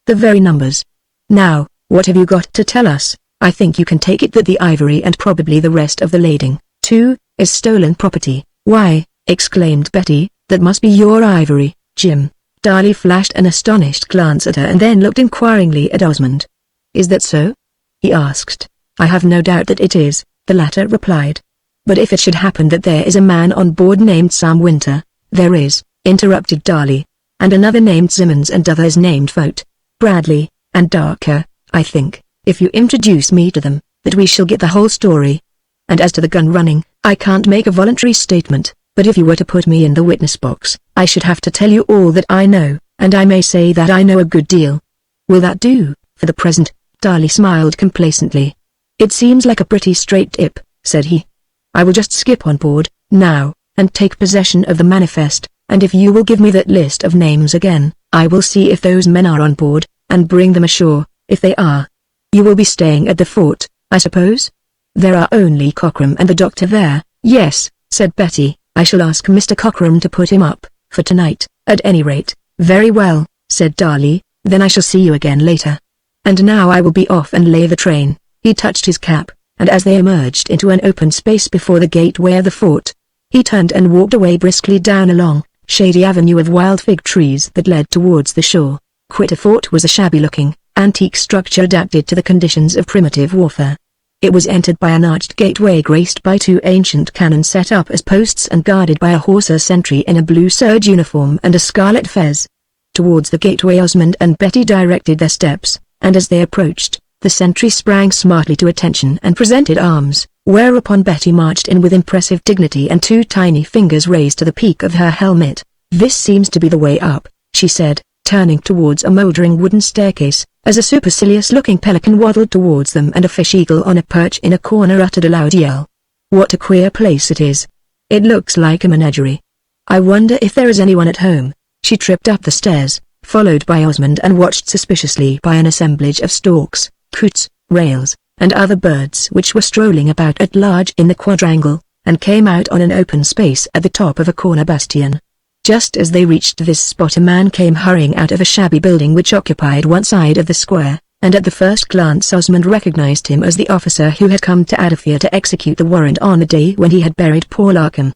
The very numbers. Now, what have you got to tell us? I think you can take it that the ivory and probably the rest of the lading, too, is stolen property. Why, exclaimed Betty, that must be your ivory, Jim. Darlie flashed an astonished glance at her and then looked inquiringly at Osmond. Is that so? He asked. I have no doubt that it is, the latter replied. But if it should happen that there is a man on board named Sam Winter— There is, interrupted Darlie. And another named Simmons and others named Vogt, Bradley, and Darker, I think, if you introduce me to them, that we shall get the whole story. And as to the gun running, I can't make a voluntary statement, but if you were to put me in the witness box, I should have to tell you all that I know, and I may say that I know a good deal. Will that do, for the present? Darlie smiled complacently. It seems like a pretty straight tip, said he. I will just skip on board, now, and take possession of the manifest, and if you will give me that list of names again, I will see if those men are on board, and bring them ashore, if they are. You will be staying at the fort, I suppose? There are only Cockram and the doctor there. Yes, said Betty, I shall ask Mr. Cockram to put him up, for tonight, at any rate. Very well, said Darlie, then I shall see you again later. And now I will be off and lay the train. He touched his cap, and as they emerged into an open space before the gateway of the fort, he turned and walked away briskly down a long, shady avenue of wild fig trees that led towards the shore. Quitter Fort was a shabby-looking, antique structure adapted to the conditions of primitive warfare. It was entered by an arched gateway graced by 2 ancient cannon set up as posts and guarded by a horse sentry in a blue serge uniform and a scarlet fez. Towards the gateway Osmond and Betty directed their steps, and as they approached, the sentry sprang smartly to attention and presented arms, whereupon Betty marched in with impressive dignity and 2 tiny fingers raised to the peak of her helmet. This seems to be the way up, she said, turning towards a mouldering wooden staircase, as a supercilious-looking pelican waddled towards them and a fish-eagle on a perch in a corner uttered a loud yell. What a queer place it is. It looks like a menagerie. I wonder if there is anyone at home. She tripped up the stairs, followed by Osmond, and watched suspiciously by an assemblage of storks, coots, rails, and other birds which were strolling about at large in the quadrangle, and came out on an open space at the top of a corner bastion. Just as they reached this spot a man came hurrying out of a shabby building which occupied one side of the square, and at the first glance Osmond recognized him as the officer who had come to Adafia to execute the warrant on the day when he had buried poor Larkham.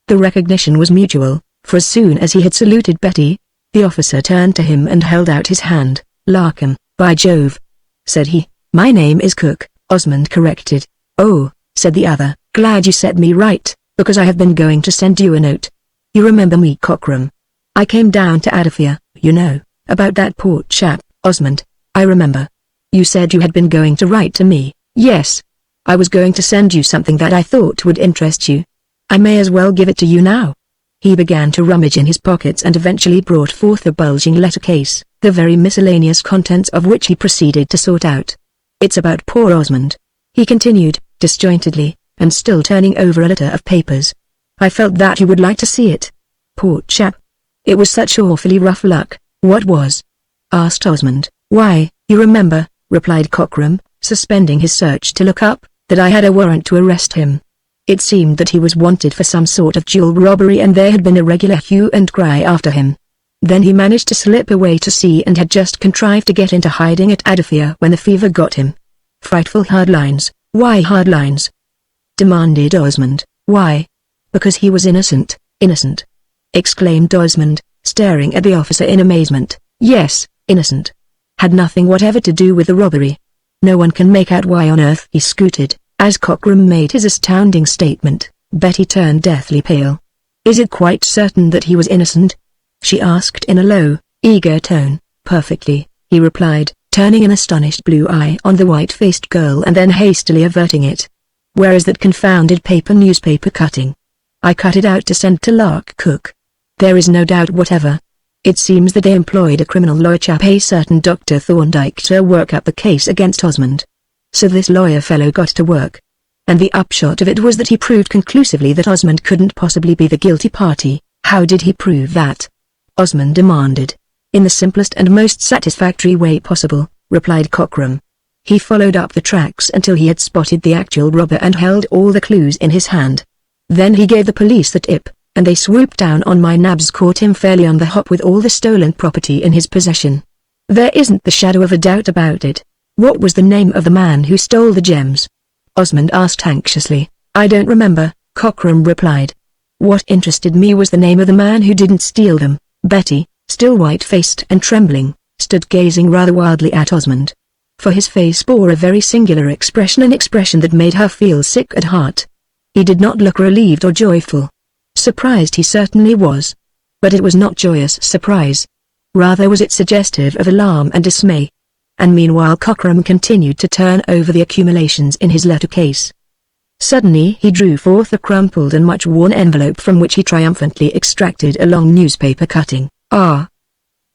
The recognition was mutual, for as soon as he had saluted Betty, the officer turned to him and held out his hand. Larkham, by Jove, said he. My name is Cook, Osmond corrected. Oh, said the other, glad you set me right, because I have been going to send you a note. You remember me, Cockram? I came down to Adafia, you know, about that poor chap, Osmond. I remember. You said you had been going to write to me. Yes. I was going to send you something that I thought would interest you. I may as well give it to you now. He began to rummage in his pockets and eventually brought forth a bulging letter case, the very miscellaneous contents of which he proceeded to sort out. It's about poor Osmond, he continued, disjointedly, and still turning over a litter of papers. I felt that you would like to see it. Poor chap. It was such awfully rough luck. What was? Asked Osmond. Why, you remember, replied Cockram, suspending his search to look up, that I had a warrant to arrest him. It seemed that he was wanted for some sort of jewel robbery and there had been a regular hue and cry after him. Then he managed to slip away to sea and had just contrived to get into hiding at Adafia when the fever got him. Frightful hard lines. Why hard lines? Demanded Osmond. Why? Because he was innocent. Innocent? Exclaimed Osmond, staring at the officer in amazement. Yes, innocent. Had nothing whatever to do with the robbery. No one can make out why on earth he scooted. As Cockram made his astounding statement, Betty turned deathly pale. Is it quite certain that he was innocent? She asked in a low, eager tone. Perfectly, he replied, turning an astonished blue eye on the white-faced girl and then hastily averting it. Where is that confounded newspaper cutting? I cut it out to send to Lark Cook. There is no doubt whatever. It seems that they employed a criminal lawyer chap, a certain Dr. Thorndyke, to work up the case against Osmond. So this lawyer fellow got to work. And the upshot of it was that he proved conclusively that Osmond couldn't possibly be the guilty party. How did he prove that? Osmond demanded. In the simplest and most satisfactory way possible, replied Cockram. He followed up the tracks until he had spotted the actual robber and held all the clues in his hand. Then he gave the police the tip, and they swooped down on my nabs, caught him fairly on the hop with all the stolen property in his possession. There isn't the shadow of a doubt about it. What was the name of the man who stole the gems? Osmond asked anxiously. I don't remember, Cockram replied. What interested me was the name of the man who didn't steal them. Betty, still white-faced and trembling, stood gazing rather wildly at Osmond. For his face bore a very singular expression, an expression that made her feel sick at heart. He did not look relieved or joyful. Surprised he certainly was. But it was not joyous surprise. Rather was it suggestive of alarm and dismay. And meanwhile Cockram continued to turn over the accumulations in his letter case. Suddenly he drew forth a crumpled and much worn envelope from which he triumphantly extracted a long newspaper cutting. Ah!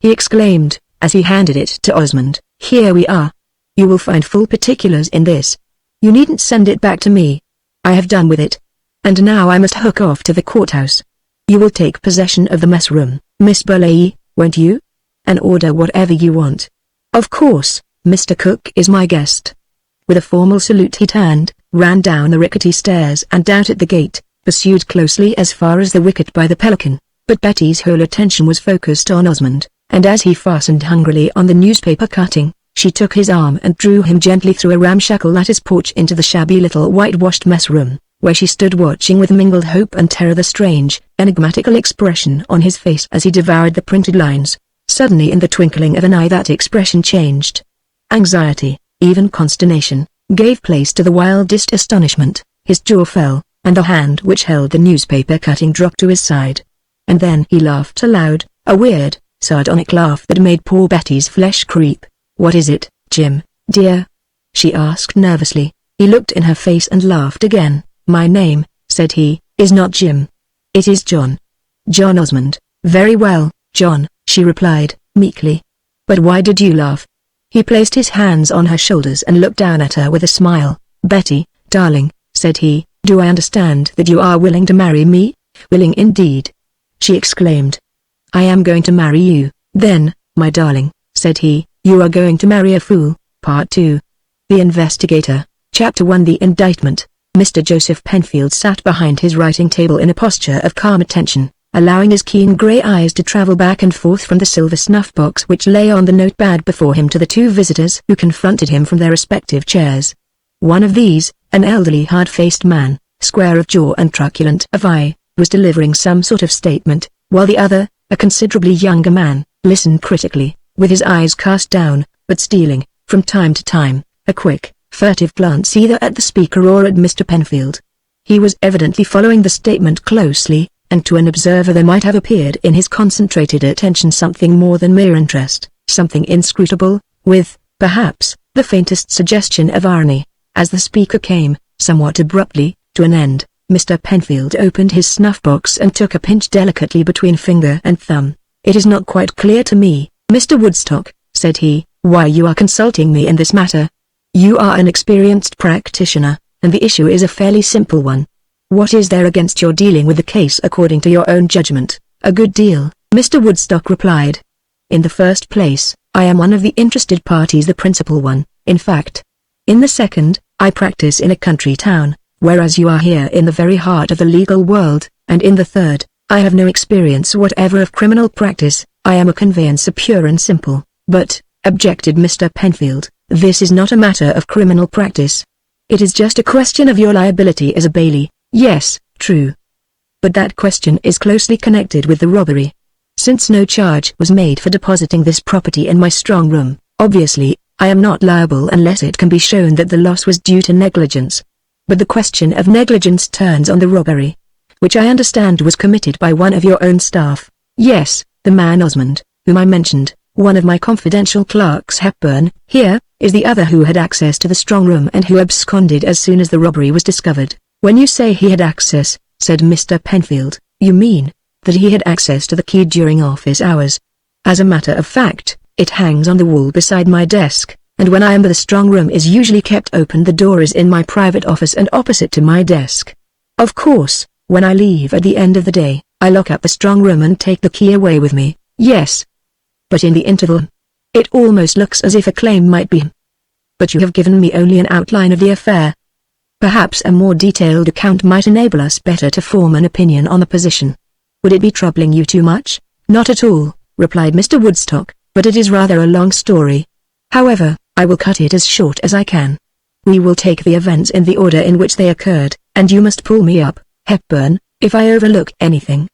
He exclaimed, as he handed it to Osmond, here we are. You will find full particulars in this. You needn't send it back to me. I have done with it. And now I must hook off to the courthouse. You will take possession of the mess room, Miss Burleigh, won't you? And order whatever you want. Of course, Mr. Cook is my guest. With a formal salute he turned, ran down the rickety stairs and out at the gate, pursued closely as far as the wicket by the Pelican. But Betty's whole attention was focused on Osmond, and as he fastened hungrily on the newspaper cutting, she took his arm and drew him gently through a ramshackle lattice porch into the shabby little whitewashed mess room, where she stood watching with mingled hope and terror the strange, enigmatical expression on his face as he devoured the printed lines. Suddenly in the twinkling of an eye that expression changed. Anxiety, even consternation, gave place to the wildest astonishment. His jaw fell, and the hand which held the newspaper cutting dropped to his side. And then he laughed aloud, a weird, sardonic laugh that made poor Betty's flesh creep. What is it, Jim, dear? She asked nervously. He looked in her face and laughed again. My name, said he, is not Jim. It is John. John Osmond. Very well, John, she replied, meekly. But why did you laugh? He placed his hands on her shoulders and looked down at her with a smile. Betty, darling, said he, do I understand that you are willing to marry me? Willing indeed, she exclaimed. I am going to marry you, then, my darling, said he. You are going to marry a fool. Part 2. The Investigator. Chapter 1. The Indictment. Mr. Joseph Penfield sat behind his writing table in a posture of calm attention, allowing his keen grey eyes to travel back and forth from the silver snuff box which lay on the notepad before him to the two visitors who confronted him from their respective chairs. One of these, an elderly hard-faced man, square of jaw and truculent of eye, was delivering some sort of statement, while the other, a considerably younger man, listened critically, with his eyes cast down, but stealing, from time to time, a quick, furtive glance either at the speaker or at Mr. Penfield. He was evidently following the statement closely, and to an observer there might have appeared in his concentrated attention something more than mere interest, something inscrutable, with, perhaps, the faintest suggestion of irony. As the speaker came, somewhat abruptly, to an end, Mr. Penfield opened his snuff-box and took a pinch delicately between finger and thumb. It is not quite clear to me, Mr. Woodstock, said he, why you are consulting me in this matter. You are an experienced practitioner, and the issue is a fairly simple one. What is there against your dealing with the case according to your own judgment? A good deal, Mr. Woodstock replied. In the first place, I am one of the interested parties, the principal one, in fact. In the second, I practice in a country town, whereas you are here in the very heart of the legal world, and in the third, I have no experience whatever of criminal practice. I am a conveyancer pure and simple. But, objected Mr. Penfield, this is not a matter of criminal practice. It is just a question of your liability as a bailee. Yes, true. But that question is closely connected with the robbery. Since no charge was made for depositing this property in my strong room, obviously, I am not liable unless it can be shown that the loss was due to negligence. But the question of negligence turns on the robbery, which I understand was committed by one of your own staff. Yes, the man Osmond, whom I mentioned, one of my confidential clerks. Hepburn, here, is the other who had access to the strong room and who absconded as soon as the robbery was discovered. When you say he had access, said Mr. Penfield, you mean that he had access to the key during office hours. As a matter of fact, it hangs on the wall beside my desk, and when I am the strong room is usually kept open. The door is in my private office and opposite to my desk. Of course, when I leave at the end of the day, I lock up the strong room and take the key away with me, yes. But in the interval, it almost looks as if a claim might be. But you have given me only an outline of the affair. Perhaps a more detailed account might enable us better to form an opinion on the position. Would it be troubling you too much? Not at all, replied Mr. Woodstock, but it is rather a long story. However, I will cut it as short as I can. We will take the events in the order in which they occurred, and you must pull me up, Hepburn, if I overlook anything.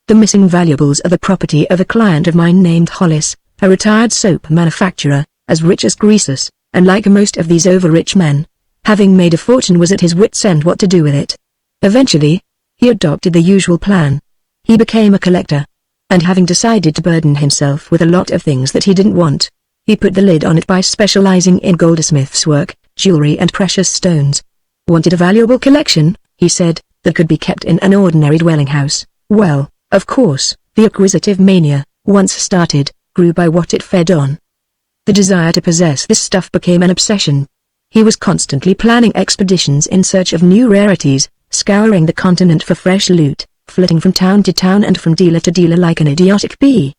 The missing valuables are the property of a client of mine named Hollis, a retired soap manufacturer, as rich as Croesus, and like most of these over-rich men, having made a fortune was at his wits' end what to do with it. Eventually, he adopted the usual plan. He became a collector. And having decided to burden himself with a lot of things that he didn't want, he put the lid on it by specializing in goldsmith's work, jewelry and precious stones. Wanted a valuable collection, he said, that could be kept in an ordinary dwelling house. Well, of course, the acquisitive mania, once started, grew by what it fed on. The desire to possess this stuff became an obsession. He was constantly planning expeditions in search of new rarities, scouring the continent for fresh loot, flitting from town to town and from dealer to dealer like an idiotic bee.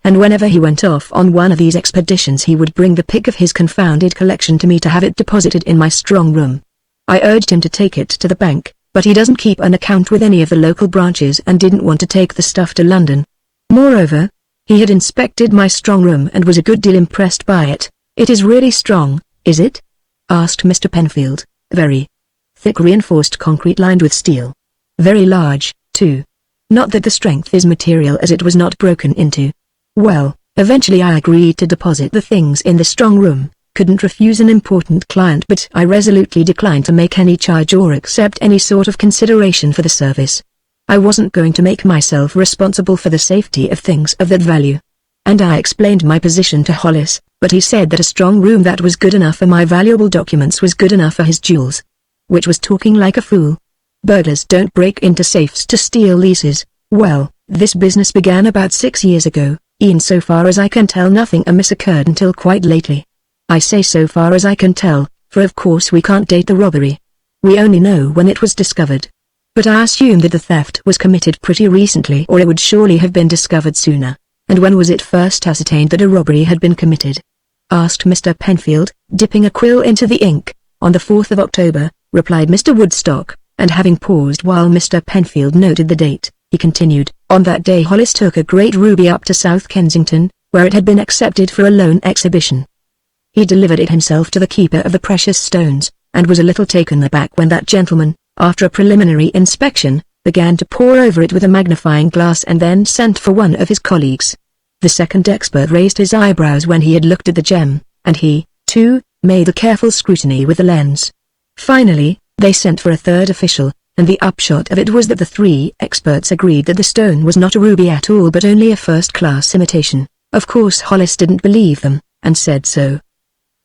And whenever he went off on one of these expeditions he would bring the pick of his confounded collection to me to have it deposited in my strong room. I urged him to take it to the bank, but he doesn't keep an account with any of the local branches and didn't want to take the stuff to London. Moreover, he had inspected my strong room and was a good deal impressed by it. It is really strong, is it? Asked Mr. Penfield. Very. Thick reinforced concrete lined with steel. Very large, too. Not that the strength is material as it was not broken into. Well, eventually I agreed to deposit the things in the strong room. Couldn't refuse an important client, but I resolutely declined to make any charge or accept any sort of consideration for the service. I wasn't going to make myself responsible for the safety of things of that value. And I explained my position to Hollis, but he said that a strong room that was good enough for my valuable documents was good enough for his jewels. Which was talking like a fool. Burglars don't break into safes to steal leases. Well, this business began about 6 years ago, and so far as I can tell nothing amiss occurred until quite lately. I say so far as I can tell, for of course we can't date the robbery. We only know when it was discovered. But I assume that the theft was committed pretty recently or it would surely have been discovered sooner. And when was it first ascertained that a robbery had been committed? Asked Mr. Penfield, dipping a quill into the ink. On the 4th of October, replied Mr. Woodstock, and having paused while Mr. Penfield noted the date, he continued, on that day Hollis took a great ruby up to South Kensington, where it had been accepted for a loan exhibition. He delivered it himself to the keeper of the precious stones, and was a little taken aback when that gentleman, after a preliminary inspection, began to pore over it with a magnifying glass and then sent for one of his colleagues. The second expert raised his eyebrows when he had looked at the gem, and he, too, made a careful scrutiny with the lens. Finally, they sent for a third official, and the upshot of it was that the 3 experts agreed that the stone was not a ruby at all but only a first-class imitation. Of course Hollis didn't believe them, and said so.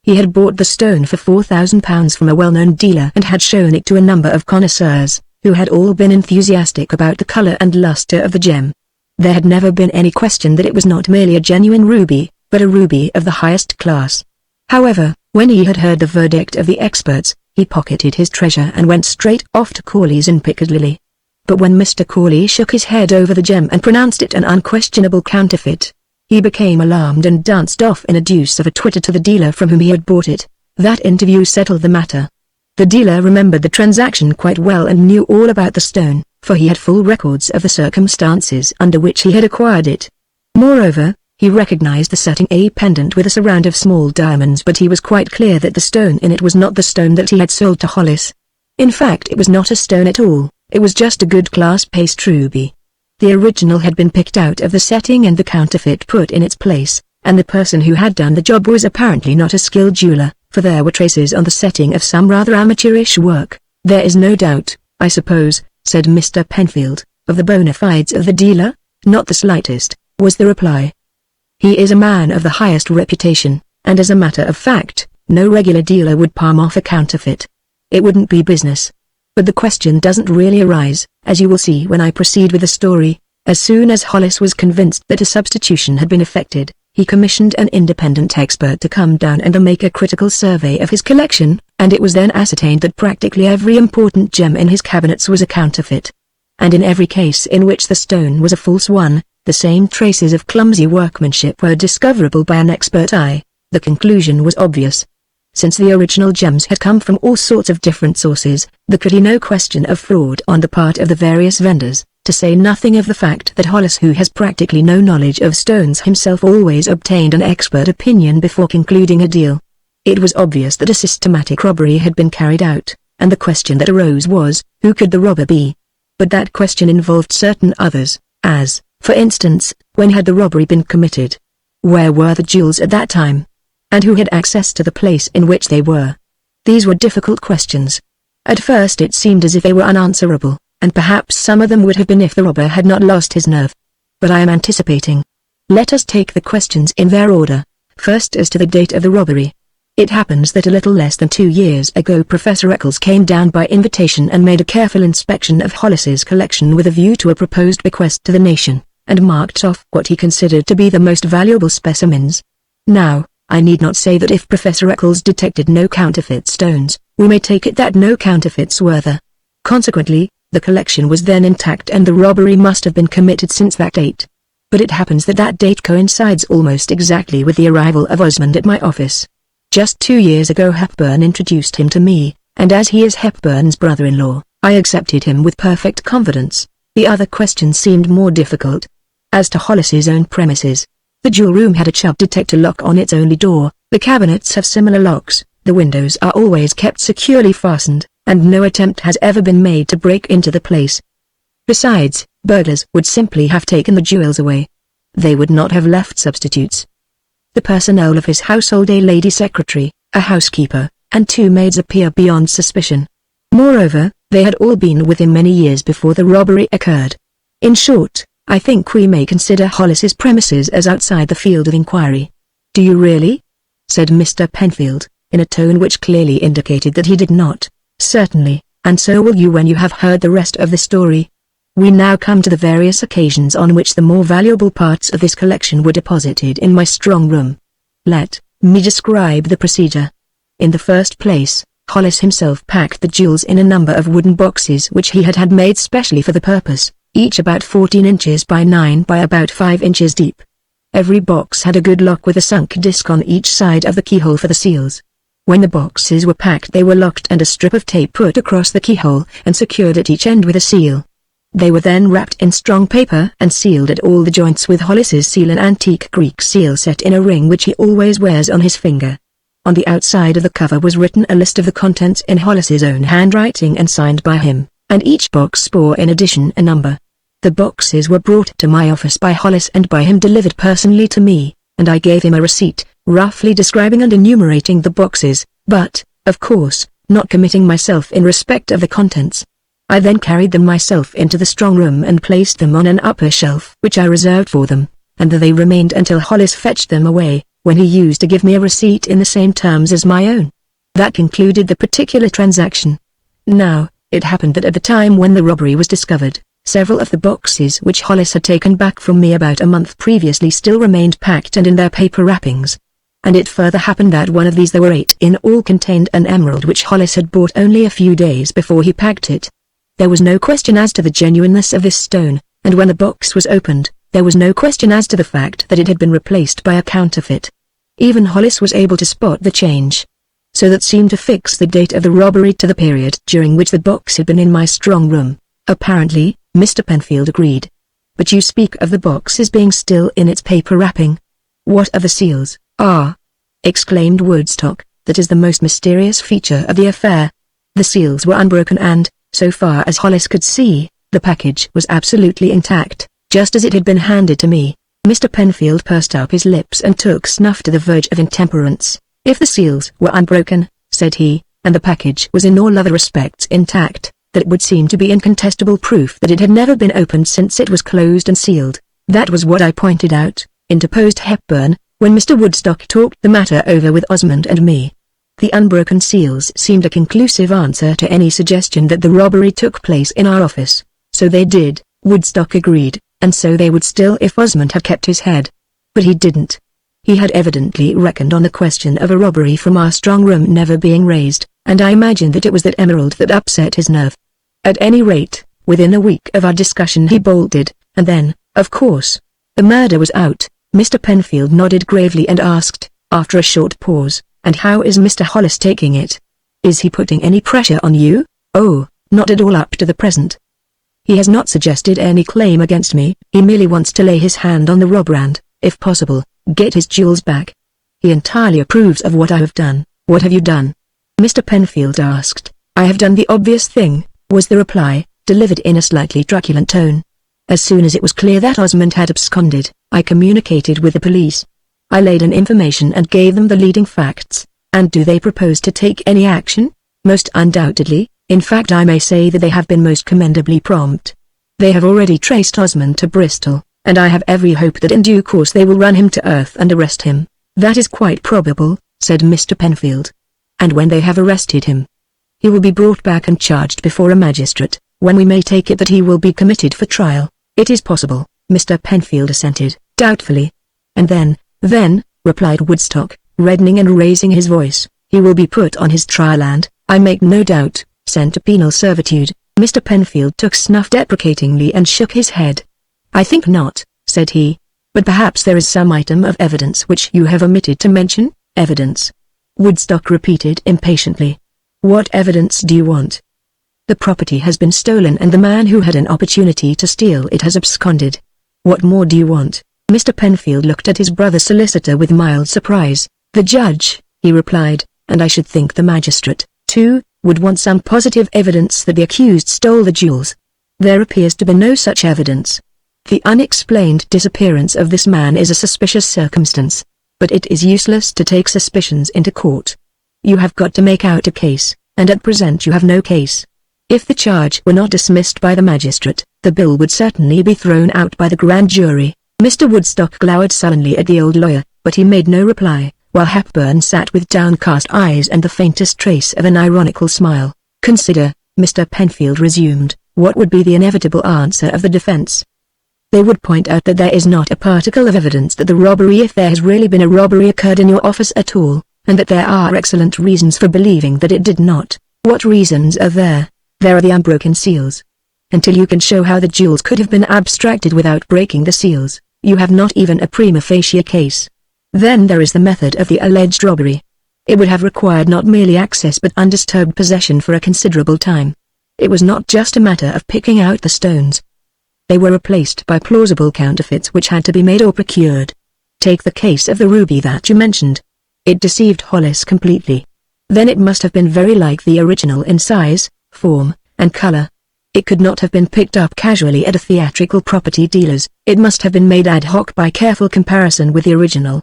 He had bought the stone for £4,000 from a well-known dealer and had shown it to a number of connoisseurs, who had all been enthusiastic about the color and luster of the gem. There had never been any question that it was not merely a genuine ruby, but a ruby of the highest class. However, when he had heard the verdict of the experts, he pocketed his treasure and went straight off to Corley's in Piccadilly. But when Mr. Corley shook his head over the gem and pronounced it an unquestionable counterfeit, he became alarmed and danced off in a deuce of a twitter to the dealer from whom he had bought it. That interview settled the matter. The dealer remembered the transaction quite well and knew all about the stone, for he had full records of the circumstances under which he had acquired it. Moreover, he recognized the setting A pendant with a surround of small diamonds, but he was quite clear that the stone in it was not the stone that he had sold to Hollis. In fact, it was not a stone at all, it was just a good class paste ruby. The original had been picked out of the setting and the counterfeit put in its place, and the person who had done the job was apparently not a skilled jeweler, for there were traces on the setting of some rather amateurish work. There is no doubt, I suppose, said Mr. Penfield, of the bona fides of the dealer? Not the slightest, was the reply. He is a man of the highest reputation, and as a matter of fact, no regular dealer would palm off a counterfeit. It wouldn't be business. But the question doesn't really arise, as you will see when I proceed with the story. As soon as Hollis was convinced that a substitution had been effected, he commissioned an independent expert to come down and make a critical survey of his collection, and it was then ascertained that practically every important gem in his cabinets was a counterfeit. And in every case in which the stone was a false one, the same traces of clumsy workmanship were discoverable by an expert eye. The conclusion was obvious. Since the original gems had come from all sorts of different sources, there could be no question of fraud on the part of the various vendors, to say nothing of the fact that Hollis, who has practically no knowledge of stones himself, always obtained an expert opinion before concluding a deal. It was obvious that a systematic robbery had been carried out, and the question that arose was, who could the robber be? But that question involved certain others, as, for instance, when had the robbery been committed? Where were the jewels at that time? And who had access to the place in which they were? These were difficult questions. At first it seemed as if they were unanswerable, and perhaps some of them would have been if the robber had not lost his nerve. But I am anticipating. Let us take the questions in their order. First, as to the date of the robbery. It happens that a little less than 2 years ago Professor Eccles came down by invitation and made a careful inspection of Hollis's collection with a view to a proposed bequest to the nation, and marked off what he considered to be the most valuable specimens. Now, I need not say that if Professor Eccles detected no counterfeit stones, we may take it that no counterfeits were there. Consequently, the collection was then intact and the robbery must have been committed since that date. But it happens that that date coincides almost exactly with the arrival of Osmond at my office. Just 2 years ago Hepburn introduced him to me, and as he is Hepburn's brother-in-law, I accepted him with perfect confidence. The other question seemed more difficult. As to Hollis's own premises, the jewel room had a Chubb detector lock on its only door, the cabinets have similar locks, the windows are always kept securely fastened, and no attempt has ever been made to break into the place. Besides, burglars would simply have taken the jewels away. They would not have left substitutes. The personnel of his household, a lady secretary, a housekeeper, and 2 maids, appear beyond suspicion. Moreover, they had all been with him many years before the robbery occurred. In short, I think we may consider Hollis's premises as outside the field of inquiry. Do you really? Said Mr. Penfield, in a tone which clearly indicated that he did not. Certainly, and so will you when you have heard the rest of the story. We now come to the various occasions on which the more valuable parts of this collection were deposited in my strong room. Let me describe the procedure. In the first place, Hollis himself packed the jewels in a number of wooden boxes which he had made specially for the purpose, each about 14 inches by 9 by about 5 inches deep. Every box had a good lock with a sunk disc on each side of the keyhole for the seals. When the boxes were packed they were locked and a strip of tape put across the keyhole and secured at each end with a seal. They were then wrapped in strong paper and sealed at all the joints with Hollis's seal, an antique Greek seal set in a ring which he always wears on his finger. On the outside of the cover was written a list of the contents in Hollis's own handwriting and signed by him, and each box bore in addition a number. The boxes were brought to my office by Hollis and by him delivered personally to me, and I gave him a receipt, roughly describing and enumerating the boxes, but, of course, not committing myself in respect of the contents. I then carried them myself into the strong room and placed them on an upper shelf which I reserved for them, and there they remained until Hollis fetched them away, when he used to give me a receipt in the same terms as my own. That concluded the particular transaction. Now, it happened that at the time when the robbery was discovered, several of the boxes which Hollis had taken back from me about a month previously still remained packed and in their paper wrappings. And it further happened that one of these, there were 8 in all, contained an emerald which Hollis had bought only a few days before he packed it. There was no question as to the genuineness of this stone, and when the box was opened, there was no question as to the fact that it had been replaced by a counterfeit. Even Hollis was able to spot the change. So that seemed to fix the date of the robbery to the period during which the box had been in my strong room. Apparently, Mr. Penfield agreed. But you speak of the box as being still in its paper wrapping. What are the seals? Ah! Exclaimed Woodstock, that is the most mysterious feature of the affair. The seals were unbroken and, so far as Hollis could see, the package was absolutely intact, just as it had been handed to me. Mr. Penfield pursed up his lips and took snuff to the verge of intemperance. If the seals were unbroken, said he, and the package was in all other respects intact, that would seem to be incontestable proof that it had never been opened since it was closed and sealed. That was what I pointed out, interposed Hepburn, when Mr. Woodstock talked the matter over with Osmond and me. The unbroken seals seemed a conclusive answer to any suggestion that the robbery took place in our office. So they did, Woodstock agreed, and so they would still if Osmond had kept his head. But he didn't. He had evidently reckoned on the question of a robbery from our strong room never being raised, and I imagine that it was that emerald that upset his nerve. At any rate, within a week of our discussion he bolted, and then, of course, the murder was out. Mr. Penfield nodded gravely and asked, after a short pause, "And how is Mr. Hollis taking it? Is he putting any pressure on you?" "Oh, not at all up to the present. He has not suggested any claim against me. He merely wants to lay his hand on the robber and, if possible, get his jewels back. He entirely approves of what I have done." "What have you done?" Mr. Penfield asked. "I have done the obvious thing," was the reply, delivered in a slightly truculent tone. "As soon as it was clear that Osmond had absconded, I communicated with the police. I laid an information and gave them the leading facts." "And do they propose to take any action?" "Most undoubtedly. In fact, I may say that they have been most commendably prompt. They have already traced Osmond to Bristol, and I have every hope that in due course they will run him to earth and arrest him." "That is quite probable," said Mr. Penfield. "And when they have arrested him, he will be brought back and charged before a magistrate, when we may take it that he will be committed for trial." "It is possible," Mr. Penfield assented, doubtfully. "And then," replied Woodstock, reddening and raising his voice, "he will be put on his trial and, I make no doubt, sent to penal servitude." Mr. Penfield took snuff deprecatingly and shook his head. "I think not," said he. "But perhaps there is some item of evidence which you have omitted to mention." "Evidence?" Woodstock repeated impatiently. "What evidence do you want?" "The property has been stolen and the man who had an opportunity to steal it has absconded. What more do you want?" Mr. Penfield looked at his brother solicitor with mild surprise. "The judge," he replied, "and I should think the magistrate, too, would want some positive evidence that the accused stole the jewels. There appears to be no such evidence. The unexplained disappearance of this man is a suspicious circumstance, but it is useless to take suspicions into court. You have got to make out a case, and at present you have no case. If the charge were not dismissed by the magistrate, the bill would certainly be thrown out by the grand jury." Mr. Woodstock glowered sullenly at the old lawyer, but he made no reply, while Hepburn sat with downcast eyes and the faintest trace of an ironical smile. "Consider," Mr. Penfield resumed, "what would be the inevitable answer of the defense. They would point out that there is not a particle of evidence that the robbery, if there has really been a robbery, occurred in your office at all, and that there are excellent reasons for believing that it did not." "What reasons are there?" "There are the unbroken seals. Until you can show how the jewels could have been abstracted without breaking the seals, you have not even a prima facie case. Then there is the method of the alleged robbery. It would have required not merely access but undisturbed possession for a considerable time. It was not just a matter of picking out the stones. They were replaced by plausible counterfeits which had to be made or procured. Take the case of the ruby that you mentioned. It deceived Hollis completely. Then it must have been very like the original in size, form, and color. It could not have been picked up casually at a theatrical property dealer's. It must have been made ad hoc by careful comparison with the original.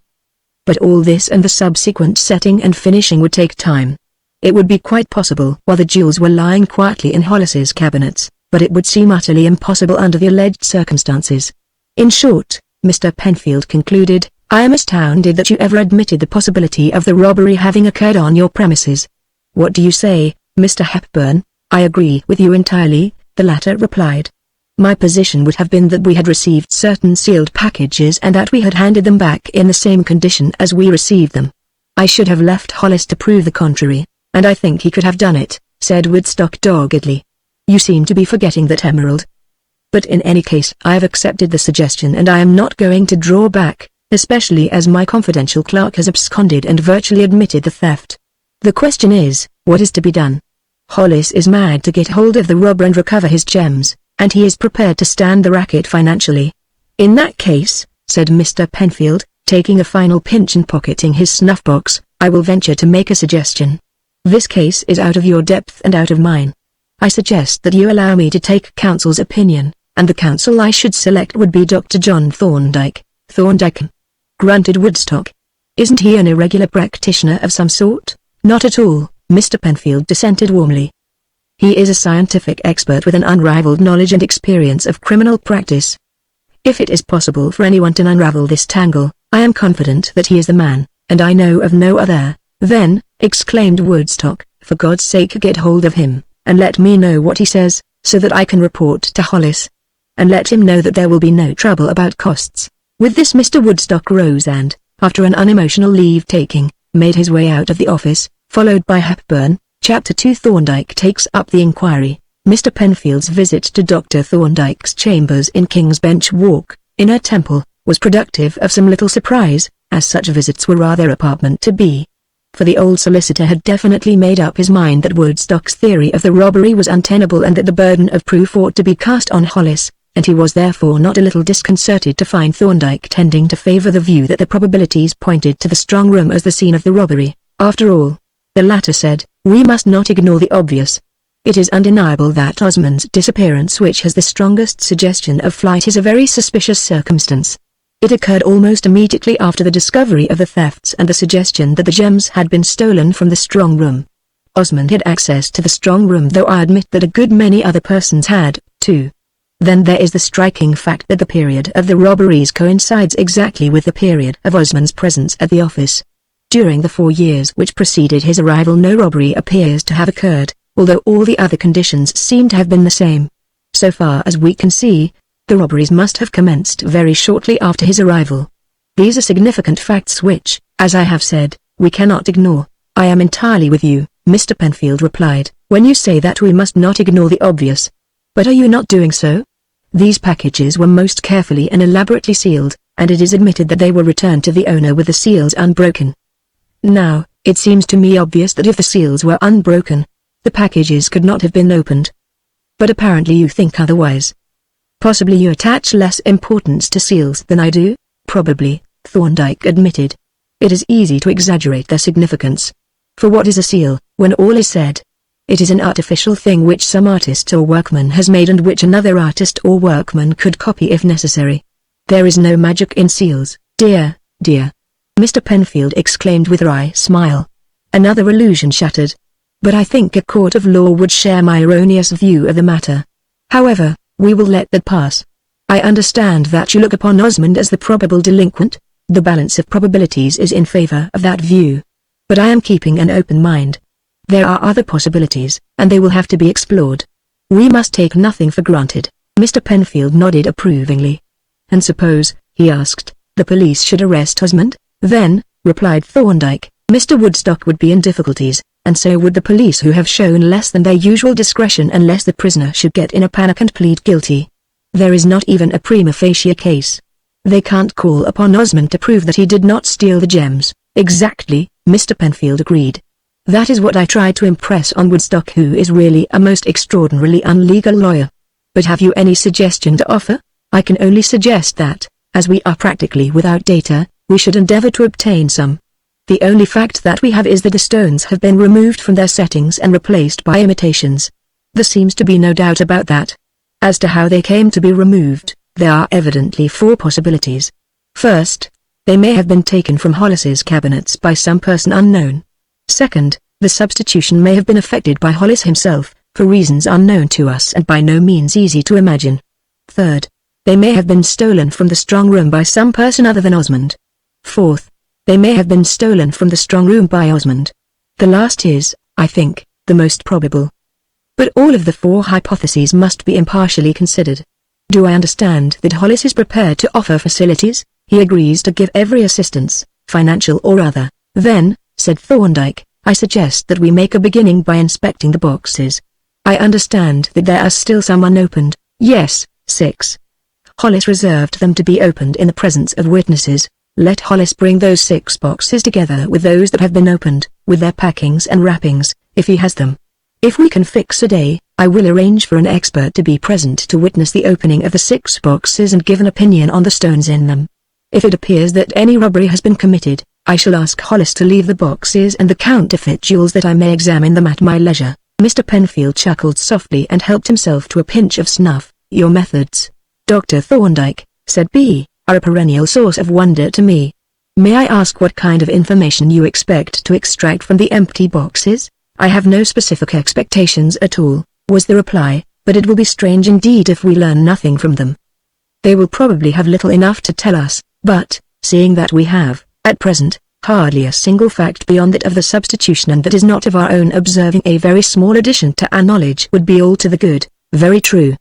But all this and the subsequent setting and finishing would take time. It would be quite possible while the jewels were lying quietly in Hollis's cabinets, but it would seem utterly impossible under the alleged circumstances. In short, Mr. Penfield concluded, I am astounded that you ever admitted the possibility of the robbery having occurred on your premises. What do you say, Mr. Hepburn? I agree with you entirely, the latter replied. My position would have been that we had received certain sealed packages and that we had handed them back in the same condition as we received them. I should have left Hollis to prove the contrary, and I think he could have done it, said Woodstock doggedly. You seem to be forgetting that emerald. But in any case I have accepted the suggestion and I am not going to draw back, especially as my confidential clerk has absconded and virtually admitted the theft. The question is, what is to be done? Hollis is mad to get hold of the robber and recover his gems, and he is prepared to stand the racket financially. In that case, said Mr. Penfield, taking a final pinch and pocketing his snuff-box, I will venture to make a suggestion. This case is out of your depth and out of mine. I suggest that you allow me to take counsel's opinion, and the counsel I should select would be Dr. John Thorndyke. Thorndyke, grunted Woodstock. Isn't he an irregular practitioner of some sort? Not at all, Mr. Penfield dissented warmly. He is a scientific expert with an unrivaled knowledge and experience of criminal practice. If it is possible for anyone to unravel this tangle, I am confident that he is the man, and I know of no other. Then, exclaimed Woodstock, for God's sake get hold of him, and let me know what he says, so that I can report to Hollis. and let him know that there will be no trouble about costs. With this Mr. Woodstock rose and, after an unemotional leave-taking, made his way out of the office, followed by Hepburn. Chapter 2 Thorndyke takes up the inquiry. Mr. Penfield's visit to Dr. Thorndyke's chambers in King's Bench Walk, Inner Temple, was productive of some little surprise, as such visits were rather apartment to be. For the old solicitor had definitely made up his mind that Woodstock's theory of the robbery was untenable and that the burden of proof ought to be cast on Hollis, and he was therefore not a little disconcerted to find Thorndyke tending to favour the view that the probabilities pointed to the strong room as the scene of the robbery. After all, the latter said, we must not ignore the obvious. It is undeniable that Osmond's disappearance, which has the strongest suggestion of flight, is a very suspicious circumstance. It occurred almost immediately after the discovery of the thefts and the suggestion that the gems had been stolen from the strong room. Osmond had access to the strong room, though I admit that a good many other persons had, too. Then there is the striking fact that the period of the robberies coincides exactly with the period of Osmond's presence at the office. During the 4 years which preceded his arrival no robbery appears to have occurred, although all the other conditions seem to have been the same. So far as we can see, the robberies must have commenced very shortly after his arrival. These are significant facts which, as I have said, we cannot ignore. I am entirely with you, Mr. Penfield replied, when you say that we must not ignore the obvious. But are you not doing so? These packages were most carefully and elaborately sealed, and it is admitted that they were returned to the owner with the seals unbroken. Now, it seems to me obvious that if the seals were unbroken, the packages could not have been opened. But apparently you think otherwise. Possibly you attach less importance to seals than I do? Probably, Thorndyke admitted. It is easy to exaggerate their significance. For what is a seal, when all is said? It is an artificial thing which some artist or workman has made and which another artist or workman could copy if necessary. There is no magic in seals, dear, Mr. Penfield exclaimed with a wry smile. Another illusion shattered. But I think a court of law would share my erroneous view of the matter. However, we will let that pass. I understand that you look upon Osmond as the probable delinquent. The balance of probabilities is in favor of that view. But I am keeping an open mind. There are other possibilities, and they will have to be explored. We must take nothing for granted. Mr. Penfield nodded approvingly. And suppose, he asked, the police should arrest Osmond? Then, replied Thorndyke, Mr. Woodstock would be in difficulties, and so would the police, who have shown less than their usual discretion unless the prisoner should get in a panic and plead guilty. There is not even a prima facie case. They can't call upon Osmond to prove that he did not steal the gems. Exactly, Mr. Penfield agreed. That is what I tried to impress on Woodstock, who is really a most extraordinarily unlegal lawyer. But have you any suggestion to offer? I can only suggest that, as we are practically without data, we should endeavor to obtain some. The only fact that we have is that the stones have been removed from their settings and replaced by imitations. There seems to be no doubt about that. As to how they came to be removed, there are evidently 4 possibilities. First, they may have been taken from Hollis's cabinets by some person unknown. Second, the substitution may have been effected by Hollis himself, for reasons unknown to us and by no means easy to imagine. Third, they may have been stolen from the strong room by some person other than Osmond. Fourth, they may have been stolen from the strong room by Osmond. The last is, I think, the most probable. But all of the 4 hypotheses must be impartially considered. Do I understand that Hollis is prepared to offer facilities? He agrees to give every assistance, financial or other. Then, said Thorndyke, I suggest that we make a beginning by inspecting the boxes. I understand that there are still some unopened. Yes, 6. Hollis reserved them to be opened in the presence of witnesses. Let Hollis bring those 6 boxes together with those that have been opened, with their packings and wrappings, if he has them. If we can fix a day, I will arrange for an expert to be present to witness the opening of the 6 boxes and give an opinion on the stones in them. If it appears that any robbery has been committed, I shall ask Hollis to leave the boxes and the counterfeit jewels that I may examine them at my leisure. Mr. Penfield chuckled softly and helped himself to a pinch of snuff. Your methods, Dr. Thorndyke, said B, are a perennial source of wonder to me. May I ask what kind of information you expect to extract from the empty boxes? I have no specific expectations at all, was the reply, but it will be strange indeed if we learn nothing from them. They will probably have little enough to tell us, but, seeing that we have, at present, hardly a single fact beyond that of the substitution and that is not of our own observing, a very small addition to our knowledge would be all to the good. Very true,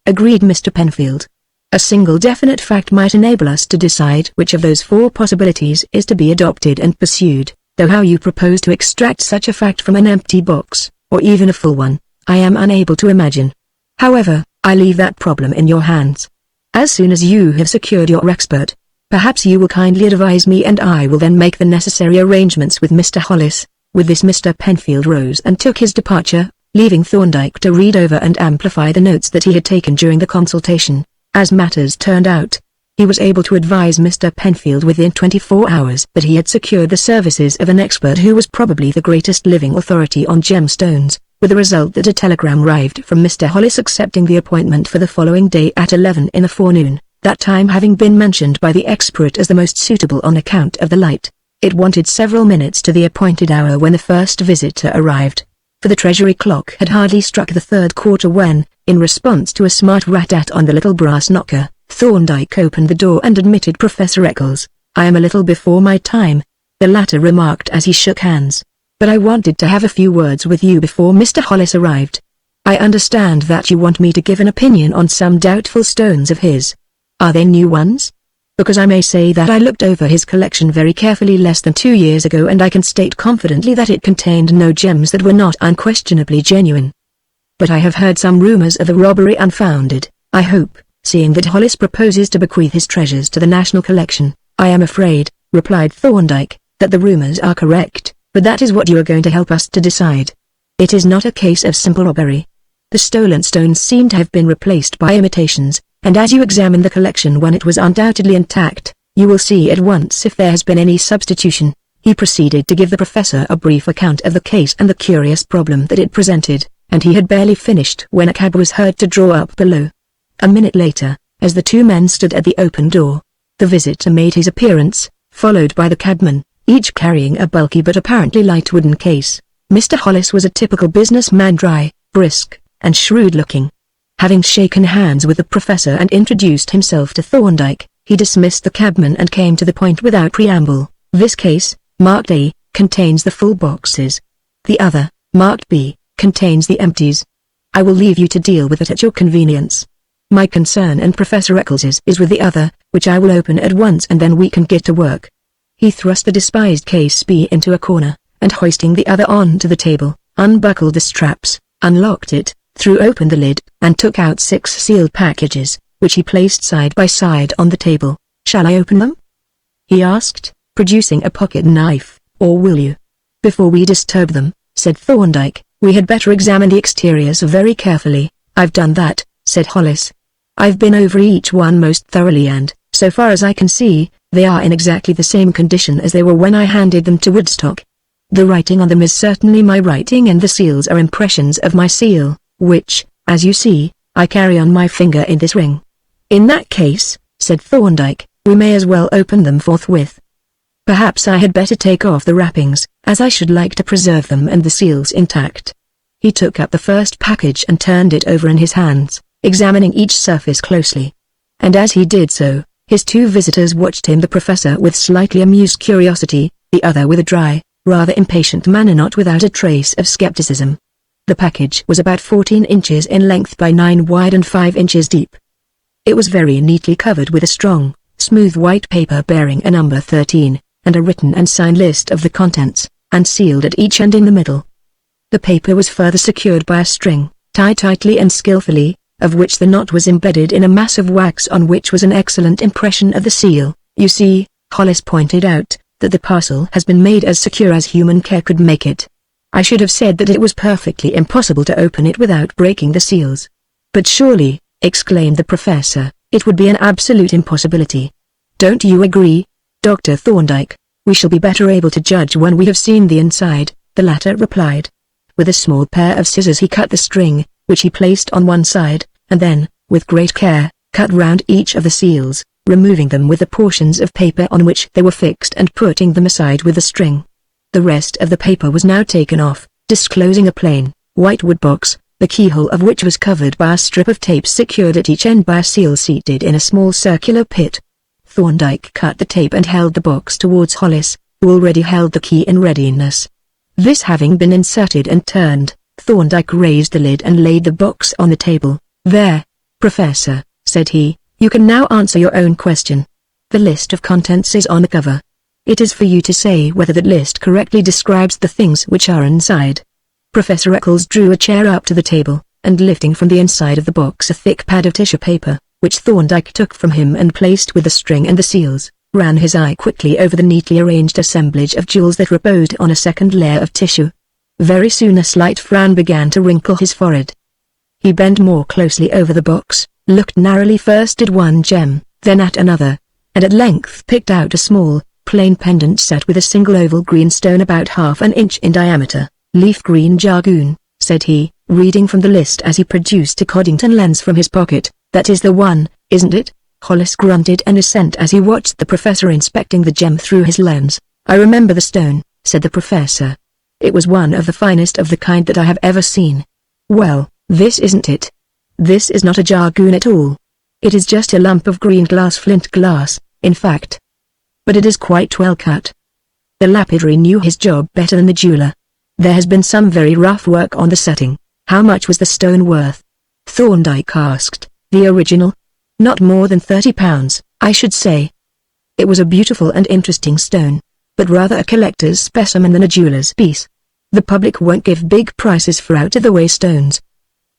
agreed Mr. Penfield. A single definite fact might enable us to decide which of those 4 possibilities is to be adopted and pursued, though how you propose to extract such a fact from an empty box, or even a full one, I am unable to imagine. However, I leave that problem in your hands. As soon as you have secured your expert, perhaps you will kindly advise me and I will then make the necessary arrangements with Mr. Hollis. With this Mr. Penfield rose and took his departure, leaving Thorndyke to read over and amplify the notes that he had taken during the consultation. As matters turned out, he was able to advise Mr. Penfield within 24 hours that he had secured the services of an expert who was probably the greatest living authority on gemstones, with the result that a telegram arrived from Mr. Hollis accepting the appointment for the following day at 11 in the forenoon, that time having been mentioned by the expert as the most suitable on account of the light. It wanted several minutes to the appointed hour when the first visitor arrived, for the Treasury clock had hardly struck the 3rd quarter when, in response to a smart rat-tat on the little brass knocker, Thorndyke opened the door and admitted Professor Eccles. "I am a little before my time," the latter remarked as he shook hands, "but I wanted to have a few words with you before Mr. Hollis arrived. I understand that you want me to give an opinion on some doubtful stones of his. Are they new ones? Because I may say that I looked over his collection very carefully less than 2 years ago and I can state confidently that it contained no gems that were not unquestionably genuine. But I have heard some rumors of the robbery unfounded. I hope, seeing that Hollis proposes to bequeath his treasures to the national collection, I am afraid," replied Thorndyke, "that the rumors are correct, but that is what you are going to help us to decide. It is not a case of simple robbery. The stolen stones seem to have been replaced by imitations, and as you examine the collection when it was undoubtedly intact, you will see at once if there has been any substitution." He proceeded to give the professor a brief account of the case and the curious problem that it presented, and he had barely finished when a cab was heard to draw up below. A minute later, as the 2 men stood at the open door, the visitor made his appearance, followed by the cabman, each carrying a bulky but apparently light wooden case. Mr. Hollis was a typical businessman, dry, brisk, and shrewd-looking. Having shaken hands with the professor and introduced himself to Thorndyke, he dismissed the cabman and came to the point without preamble. "This case, marked A, contains the full boxes. The other, marked B, contains the empties. I will leave you to deal with it at your convenience. My concern and Professor Eccles's is with the other, which I will open at once and then we can get to work." He thrust the despised case B into a corner, and hoisting the other onto the table, unbuckled the straps, unlocked it, threw open the lid, and took out 6 sealed packages, which he placed side by side on the table. "Shall I open them?" he asked, producing a pocket knife, "or will you?" "Before we disturb them," said Thorndyke, "we had better examine the exteriors very carefully." "I've done that," said Hollis. "I've been over each one most thoroughly and, so far as I can see, they are in exactly the same condition as they were when I handed them to Woodstock. The writing on them is certainly my writing and the seals are impressions of my seal, which, as you see, I carry on my finger in this ring." "In that case," said Thorndyke, "we may as well open them forthwith. Perhaps I had better take off the wrappings, as I should like to preserve them and the seals intact." He took up the first package and turned it over in his hands, examining each surface closely. And as he did so, his 2 visitors watched him, the professor with slightly amused curiosity, the other with a dry, rather impatient manner not without a trace of skepticism. The package was about 14 inches in length by 9 wide and 5 inches deep. It was very neatly covered with a strong, smooth white paper bearing a number 13, and a written and signed list of the contents, and sealed at each end in the middle. The paper was further secured by a string, tied tightly and skillfully, of which the knot was embedded in a mass of wax on which was an excellent impression of the seal. "You see," Hollis pointed out, "that the parcel has been made as secure as human care could make it. I should have said that it was perfectly impossible to open it without breaking the seals." "But surely," exclaimed the professor, "it would be an absolute impossibility. Don't you agree, Dr. Thorndyke?" "We shall be better able to judge when we have seen the inside," the latter replied. With a small pair of scissors he cut the string, which he placed on one side, and then, with great care, cut round each of the seals, removing them with the portions of paper on which they were fixed and putting them aside with the string. The rest of the paper was now taken off, disclosing a plain, white wood box, the keyhole of which was covered by a strip of tape secured at each end by a seal seated in a small circular pit. Thorndyke cut the tape and held the box towards Hollis, who already held the key in readiness. This having been inserted and turned, Thorndyke raised the lid and laid the box on the table. "There," "Professor," said he, "you can now answer your own question. The list of contents is on the cover. It is for you to say whether that list correctly describes the things which are inside." Professor Eccles drew a chair up to the table, and lifting from the inside of the box a thick pad of tissue paper, which Thorndyke took from him and placed with the string and the seals, ran his eye quickly over the neatly arranged assemblage of jewels that reposed on a second layer of tissue. Very soon a slight frown began to wrinkle his forehead. He bent more closely over the box, looked narrowly first at one gem, then at another, and at length picked out a small, plain pendant set with a single oval green stone about half an inch in diameter. "Leaf green jargoon," said he, reading from the list as he produced a Coddington lens from his pocket. "That is the one, isn't it?" Hollis grunted an assent as he watched the professor inspecting the gem through his lens. "I remember the stone," said the professor. "It was one of the finest of the kind that I have ever seen." "Well, this isn't it. This is not a jargoon at all. It is just a lump of green flint glass, in fact. But it is quite well cut." The lapidary knew his job better than the jeweler. "There has been some very rough work on the setting. How much was the stone worth?" Thorndyke asked. "The original? Not more than £30, I should say." It was a beautiful and interesting stone, but rather a collector's specimen than a jeweler's piece. The public won't give big prices for out-of-the-way stones.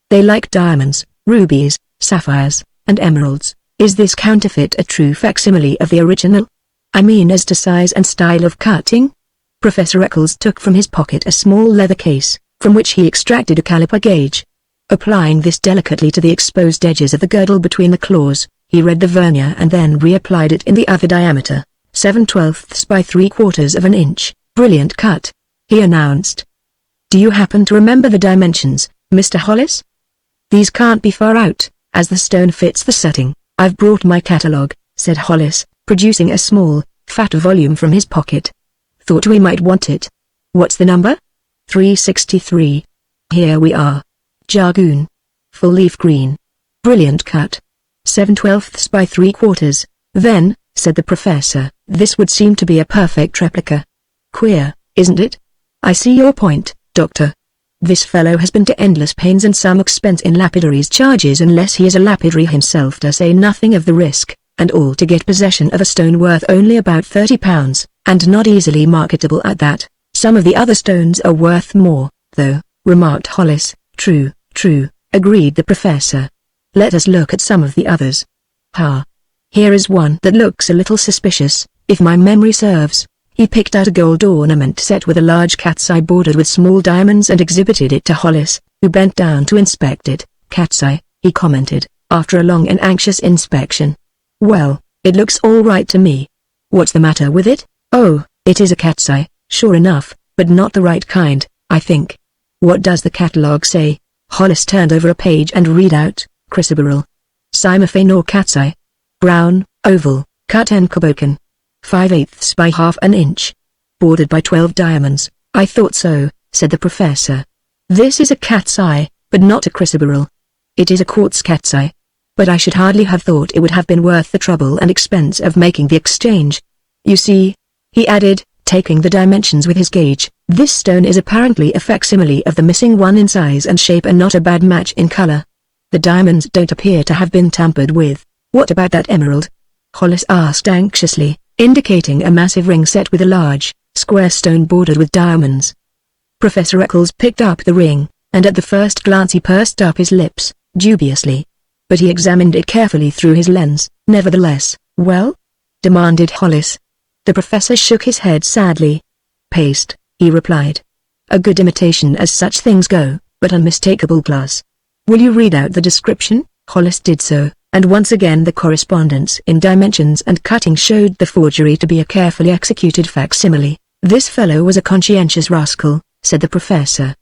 They like diamonds, rubies, sapphires, and emeralds. "Is this counterfeit a true facsimile of the original? I mean as to size and style of cutting?" Professor Eccles took from his pocket a small leather case, from which he extracted a caliper gauge. Applying this delicately to the exposed edges of the girdle between the claws, he read the vernier and then reapplied it in the other diameter, 7/12 by 3/4 of an inch. "Brilliant cut," he announced. "Do you happen to remember the dimensions, Mr. Hollis?" "These can't be far out, as the stone fits the setting." "I've brought my catalogue," said Hollis, producing a small, fat volume from his pocket. "Thought we might want it." "What's the number?" 363. "Here we are. Jargoon. Full leaf green. Brilliant cut. 7/12 by 3/4. "Then," said the professor, "this would seem to be a perfect replica. Queer, isn't it?" "I see your point, Doctor. This fellow has been to endless pains and some expense in lapidary's charges unless he is a lapidary himself, to say nothing of the risk, and all to get possession of a stone worth only about £30, and not easily marketable at that." "Some of the other stones are worth more, though," remarked Hollis. "True, true," agreed the professor. "Let us look at some of the others. Here is one that looks a little suspicious, if my memory serves." He picked out a gold ornament set with a large cat's eye bordered with small diamonds and exhibited it to Hollis, who bent down to inspect it. "Cat's eye," he commented, after a long and anxious inspection. "Well, it looks all right to me. What's the matter with it?" "Oh, it is a cat's eye, sure enough, but not the right kind, I think." "What does the catalogue say?" Hollis turned over a page and read out, "Chrysoberyl. Cymophane or cat's eye. Brown, oval, cut en Koboken. 5/8 by half an inch. Bordered by 12 diamonds." "I thought so," said the professor. "This is a cat's eye, but not a chrysoberyl. It is a quartz cat's eye. But I should hardly have thought it would have been worth the trouble and expense of making the exchange. You see," he added, taking the dimensions with his gauge, "this stone is apparently a facsimile of the missing one in size and shape and not a bad match in color. The diamonds don't appear to have been tampered with." "What about that emerald?" Hollis asked anxiously, indicating a massive ring set with a large, square stone bordered with diamonds. Professor Eccles picked up the ring, and at the first glance he pursed up his lips, dubiously. But he examined it carefully through his lens. "Nevertheless." "Well?" demanded Hollis. The professor shook his head sadly. "Paste," he replied. "A good imitation as such things go, but unmistakable glass." "Will you read out the description?" Hollis did so, and once again the correspondence in dimensions and cutting showed the forgery to be a carefully executed facsimile. "This fellow was a conscientious rascal," said the professor.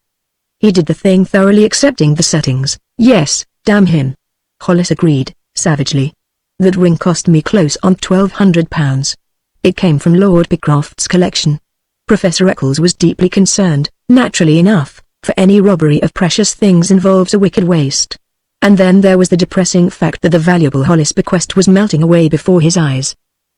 "He did the thing thoroughly, accepting the settings." "Yes, damn him," Hollis agreed, savagely. "That ring cost me close on £1,200. It came from Lord Beecroft's collection." Professor Eccles was deeply concerned, naturally enough, for any robbery of precious things involves a wicked waste. And then there was the depressing fact that the valuable Hollis bequest was melting away before his eyes.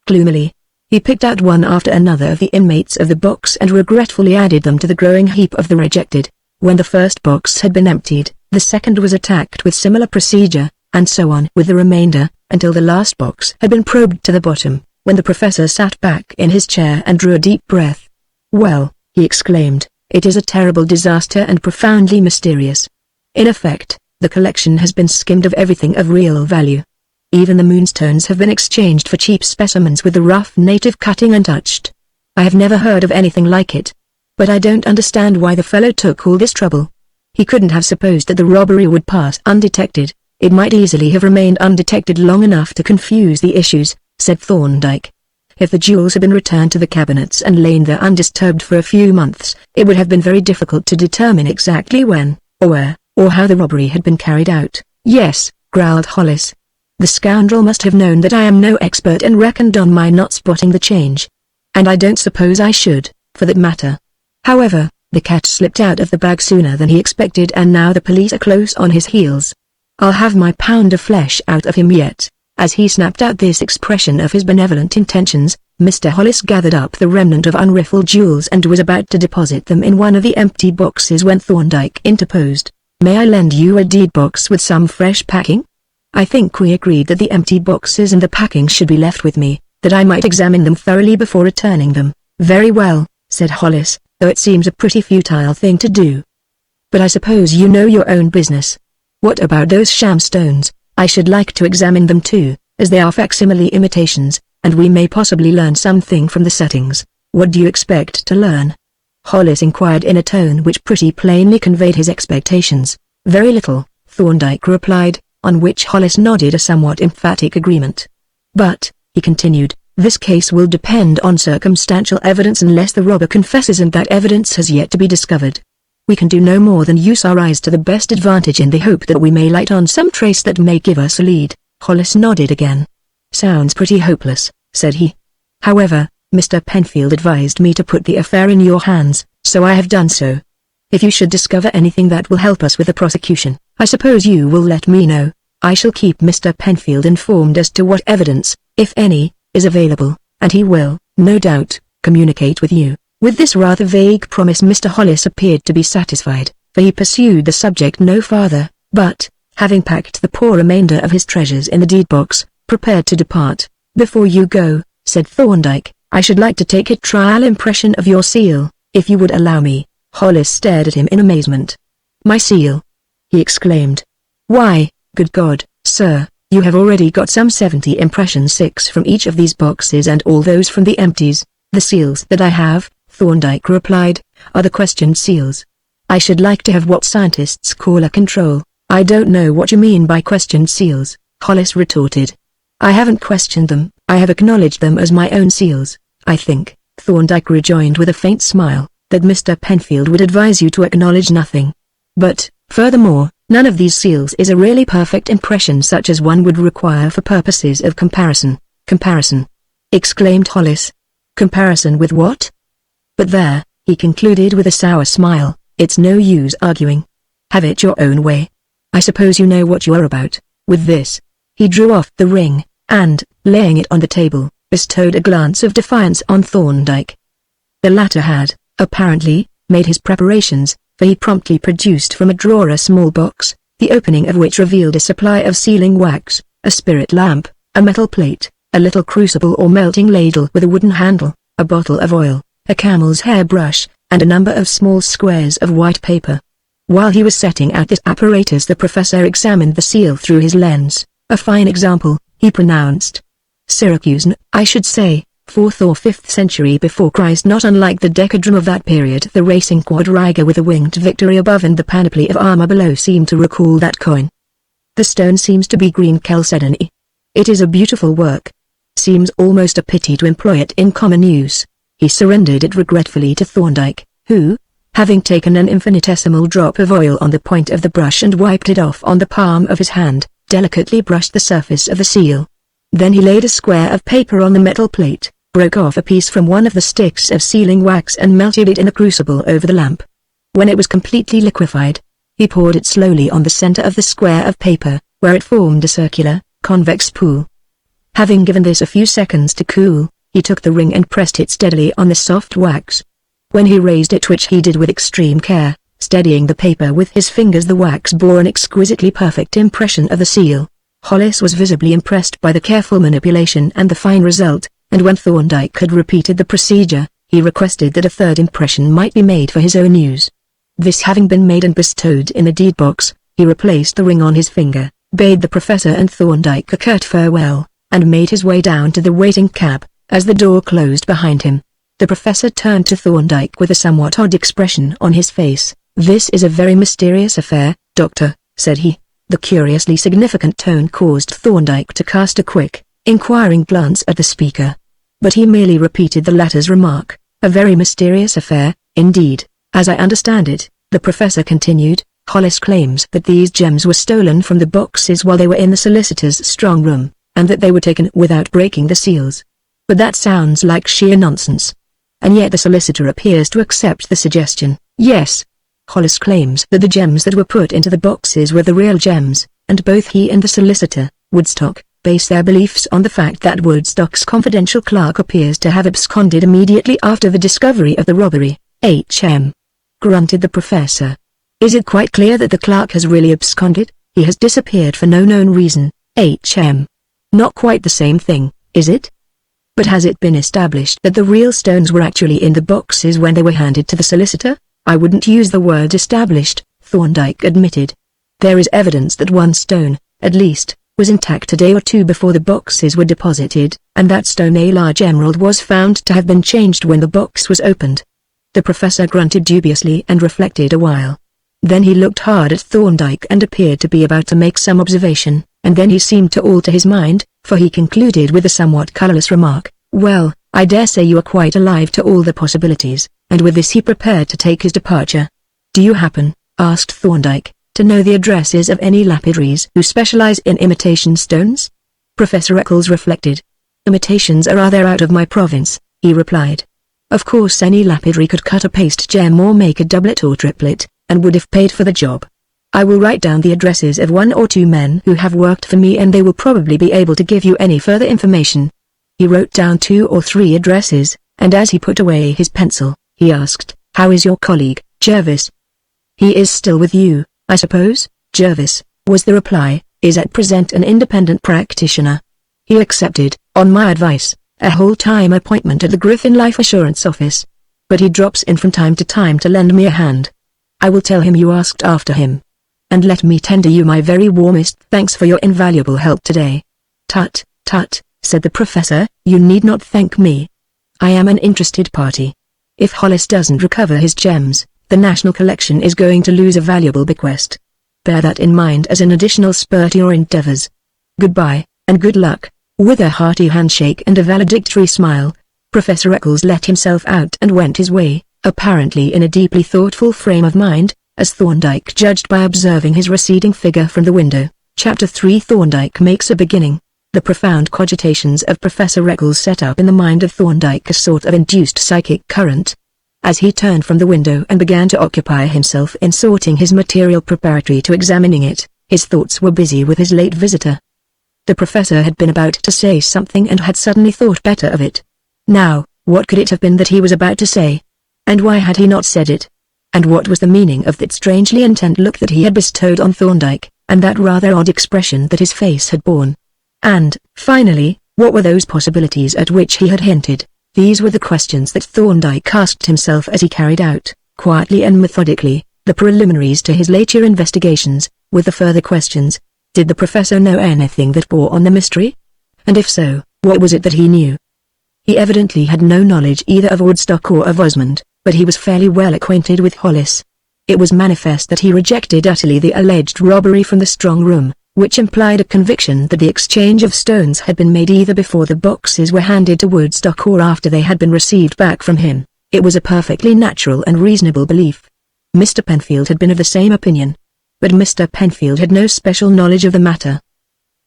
Gloomily, he picked out one after another of the inmates of the box and regretfully added them to the growing heap of the rejected. When the first box had been emptied, the second was attacked with similar procedure. and so on with the remainder, until the last box had been probed to the bottom, when the professor sat back in his chair and drew a deep breath. "Well," he exclaimed, "it is a terrible disaster and profoundly mysterious. In effect, the collection has been skimmed of everything of real value. Even the moonstones have been exchanged for cheap specimens with the rough native cutting untouched. I have never heard of anything like it. But I don't understand why the fellow took all this trouble. He couldn't have supposed that the robbery would pass undetected. It might easily have remained undetected long enough to confuse the issues," said Thorndyke. "If the jewels had been returned to the cabinets and lain there undisturbed for a few months, it would have been very difficult to determine exactly when, or where, or how the robbery had been carried out." "Yes," growled Hollis. "The scoundrel must have known that I am no expert and reckoned on my not spotting the change. And I don't suppose I should, for that matter. However, the cat slipped out of the bag sooner than he expected and now the police are close on his heels. I'll have my pound of flesh out of him yet." As he snapped out this expression of his benevolent intentions, Mr. Hollis gathered up the remnant of unriffled jewels and was about to deposit them in one of the empty boxes when Thorndyke interposed. "May I lend you a deed box with some fresh packing? I think we agreed that the empty boxes and the packing should be left with me, that I might examine them thoroughly before returning them." "Very well," said Hollis, "though it seems a pretty futile thing to do. But I suppose you know your own business. What about those sham stones? I should like to examine them too, as they are facsimile imitations, and we may possibly learn something from the settings." "What do you expect to learn?" Hollis inquired in a tone which pretty plainly conveyed his expectations. "Very little," Thorndyke replied, on which Hollis nodded a somewhat emphatic agreement. "But," he continued, "this case will depend on circumstantial evidence unless the robber confesses, and that evidence has yet to be discovered. We can do no more than use our eyes to the best advantage in the hope that we may light on some trace that may give us a lead." Hollis nodded again. "Sounds pretty hopeless," said he. "However, Mr. Penfield advised me to put the affair in your hands, so I have done so. If you should discover anything that will help us with the prosecution, I suppose you will let me know. I shall keep Mr. Penfield informed as to what evidence, if any, is available, and he will, no doubt, communicate with you." With this rather vague promise Mr. Hollis appeared to be satisfied, for he pursued the subject no farther, but, having packed the poor remainder of his treasures in the deed box, prepared to depart. "Before you go," said Thorndyke, "I should like to take a trial impression of your seal, if you would allow me." Hollis stared at him in amazement. "My seal?" he exclaimed. "Why, good God, sir, you have already got some 70 impressions, 6 from each of these boxes and all those from the empties." "The seals that I have," Thorndyke replied, "are the questioned seals. I should like to have what scientists call a control." "I don't know what you mean by questioned seals," Hollis retorted. "I haven't questioned them, I have acknowledged them as my own seals. I think," Thorndyke rejoined with a faint smile, "that Mr. Penfield would advise you to acknowledge nothing. But, furthermore, none of these seals is a really perfect impression such as one would require for purposes of comparison." "Comparison?" exclaimed Hollis. "Comparison with what?" "But there," he concluded with a sour smile, "it's no use arguing. Have it your own way. I suppose you know what you are about." With this, he drew off the ring, and, laying it on the table, bestowed a glance of defiance on Thorndyke. The latter had, apparently, made his preparations, for he promptly produced from a drawer a small box, the opening of which revealed a supply of sealing wax, a spirit lamp, a metal plate, a little crucible or melting ladle with a wooden handle, a bottle of oil, a camel's hair brush, and a number of small squares of white paper. While he was setting out this apparatus the professor examined the seal through his lens. "A fine example," he pronounced. "Syracusan, I should say, 4th or 5th century before Christ, not unlike the decadrum of that period. The racing quadriga with a winged Victory above and the panoply of armor below seem to recall that coin. The stone seems to be green chalcedony. It is a beautiful work. Seems almost a pity to employ it in common use." He surrendered it regretfully to Thorndyke, who, having taken an infinitesimal drop of oil on the point of the brush and wiped it off on the palm of his hand, delicately brushed the surface of the seal. Then he laid a square of paper on the metal plate, broke off a piece from one of the sticks of sealing wax and melted it in the crucible over the lamp. When it was completely liquefied, he poured it slowly on the center of the square of paper, where it formed a circular, convex pool. Having given this a few seconds to cool, he took the ring and pressed it steadily on the soft wax. When he raised it, which he did with extreme care, steadying the paper with his fingers, the wax bore an exquisitely perfect impression of the seal. Hollis was visibly impressed by the careful manipulation and the fine result, and when Thorndyke had repeated the procedure, he requested that a third impression might be made for his own use. This having been made and bestowed in the deed box, he replaced the ring on his finger, bade the professor and Thorndyke a curt farewell, and made his way down to the waiting cab. As the door closed behind him, the professor turned to Thorndyke with a somewhat odd expression on his face. "This is a very mysterious affair, Doctor," said he. The curiously significant tone caused Thorndyke to cast a quick, inquiring glance at the speaker. But he merely repeated the latter's remark. "A very mysterious affair, indeed. As I understand it," the professor continued, "Hollis claims that these gems were stolen from the boxes while they were in the solicitor's strong room, and that they were taken without breaking the seals. But that sounds like sheer nonsense. And yet the solicitor appears to accept the suggestion." "Yes. Hollis claims that the gems that were put into the boxes were the real gems, and both he and the solicitor, Woodstock, base their beliefs on the fact that Woodstock's confidential clerk appears to have absconded immediately after the discovery of the robbery." "H.M." grunted the professor. "Is it quite clear that the clerk has really absconded? He has disappeared for no known reason." "H.M. Not quite the same thing, is it? But has it been established that the real stones were actually in the boxes when they were handed to the solicitor?" "I wouldn't use the word established," Thorndyke admitted. "There is evidence that one stone, at least, was intact a day or two before the boxes were deposited, and that stone, a large emerald, was found to have been changed when the box was opened." The professor grunted dubiously and reflected a while. Then he looked hard at Thorndyke and appeared to be about to make some observation, and then he seemed to alter his mind, for he concluded with a somewhat colourless remark. "Well, I dare say you are quite alive to all the possibilities," and with this he prepared to take his departure. "Do you happen," asked Thorndyke, "to know the addresses of any lapidaries who specialize in imitation stones?" Professor Eccles reflected. "Imitations are rather out of my province," he replied. "Of course any lapidary could cut a paste gem or make a doublet or triplet, and would if paid for the job. I will write down the addresses of 1 or 2 men who have worked for me, and they will probably be able to give you any further information." He wrote down 2 or 3 addresses, and as he put away his pencil, he asked, "How is your colleague, Jervis?" "He is still with you, I suppose?" "Jervis," was the reply, "is at present an independent practitioner. He accepted, on my advice, a whole-time appointment at the Griffin Life Assurance Office. But he drops in from time to time to lend me a hand. I will tell him you asked after him. And let me tender you my very warmest thanks for your invaluable help today." "Tut, tut," said the professor, "you need not thank me. I am an interested party. If Hollis doesn't recover his gems, the national collection is going to lose a valuable bequest. Bear that in mind as an additional spur to your endeavors. Goodbye, and good luck." With a hearty handshake and a valedictory smile, Professor Eccles let himself out and went his way, apparently in a deeply thoughtful frame of mind, as Thorndyke judged by observing his receding figure from the window. Chapter 3 Thorndyke makes a beginning. The profound cogitations of Professor Eccles set up in the mind of Thorndyke a sort of induced psychic current. As he turned from the window and began to occupy himself in sorting his material preparatory to examining it, his thoughts were busy with his late visitor. The professor had been about to say something and had suddenly thought better of it. Now, what could it have been that he was about to say? And why had he not said it? And what was the meaning of that strangely intent look that he had bestowed on Thorndyke, and that rather odd expression that his face had borne? And, finally, what were those possibilities at which he had hinted? These were the questions that Thorndyke asked himself as he carried out, quietly and methodically, the preliminaries to his later investigations. With the further questions, did the professor know anything that bore on the mystery? And if so, what was it that he knew? He evidently had no knowledge either of Woodstock or of Osmond, but he was fairly well acquainted with Hollis. It was manifest that he rejected utterly the alleged robbery from the strong room, which implied a conviction that the exchange of stones had been made either before the boxes were handed to Woodstock or after they had been received back from him. It was a perfectly natural and reasonable belief. Mr. Penfield had been of the same opinion. But Mr. Penfield had no special knowledge of the matter.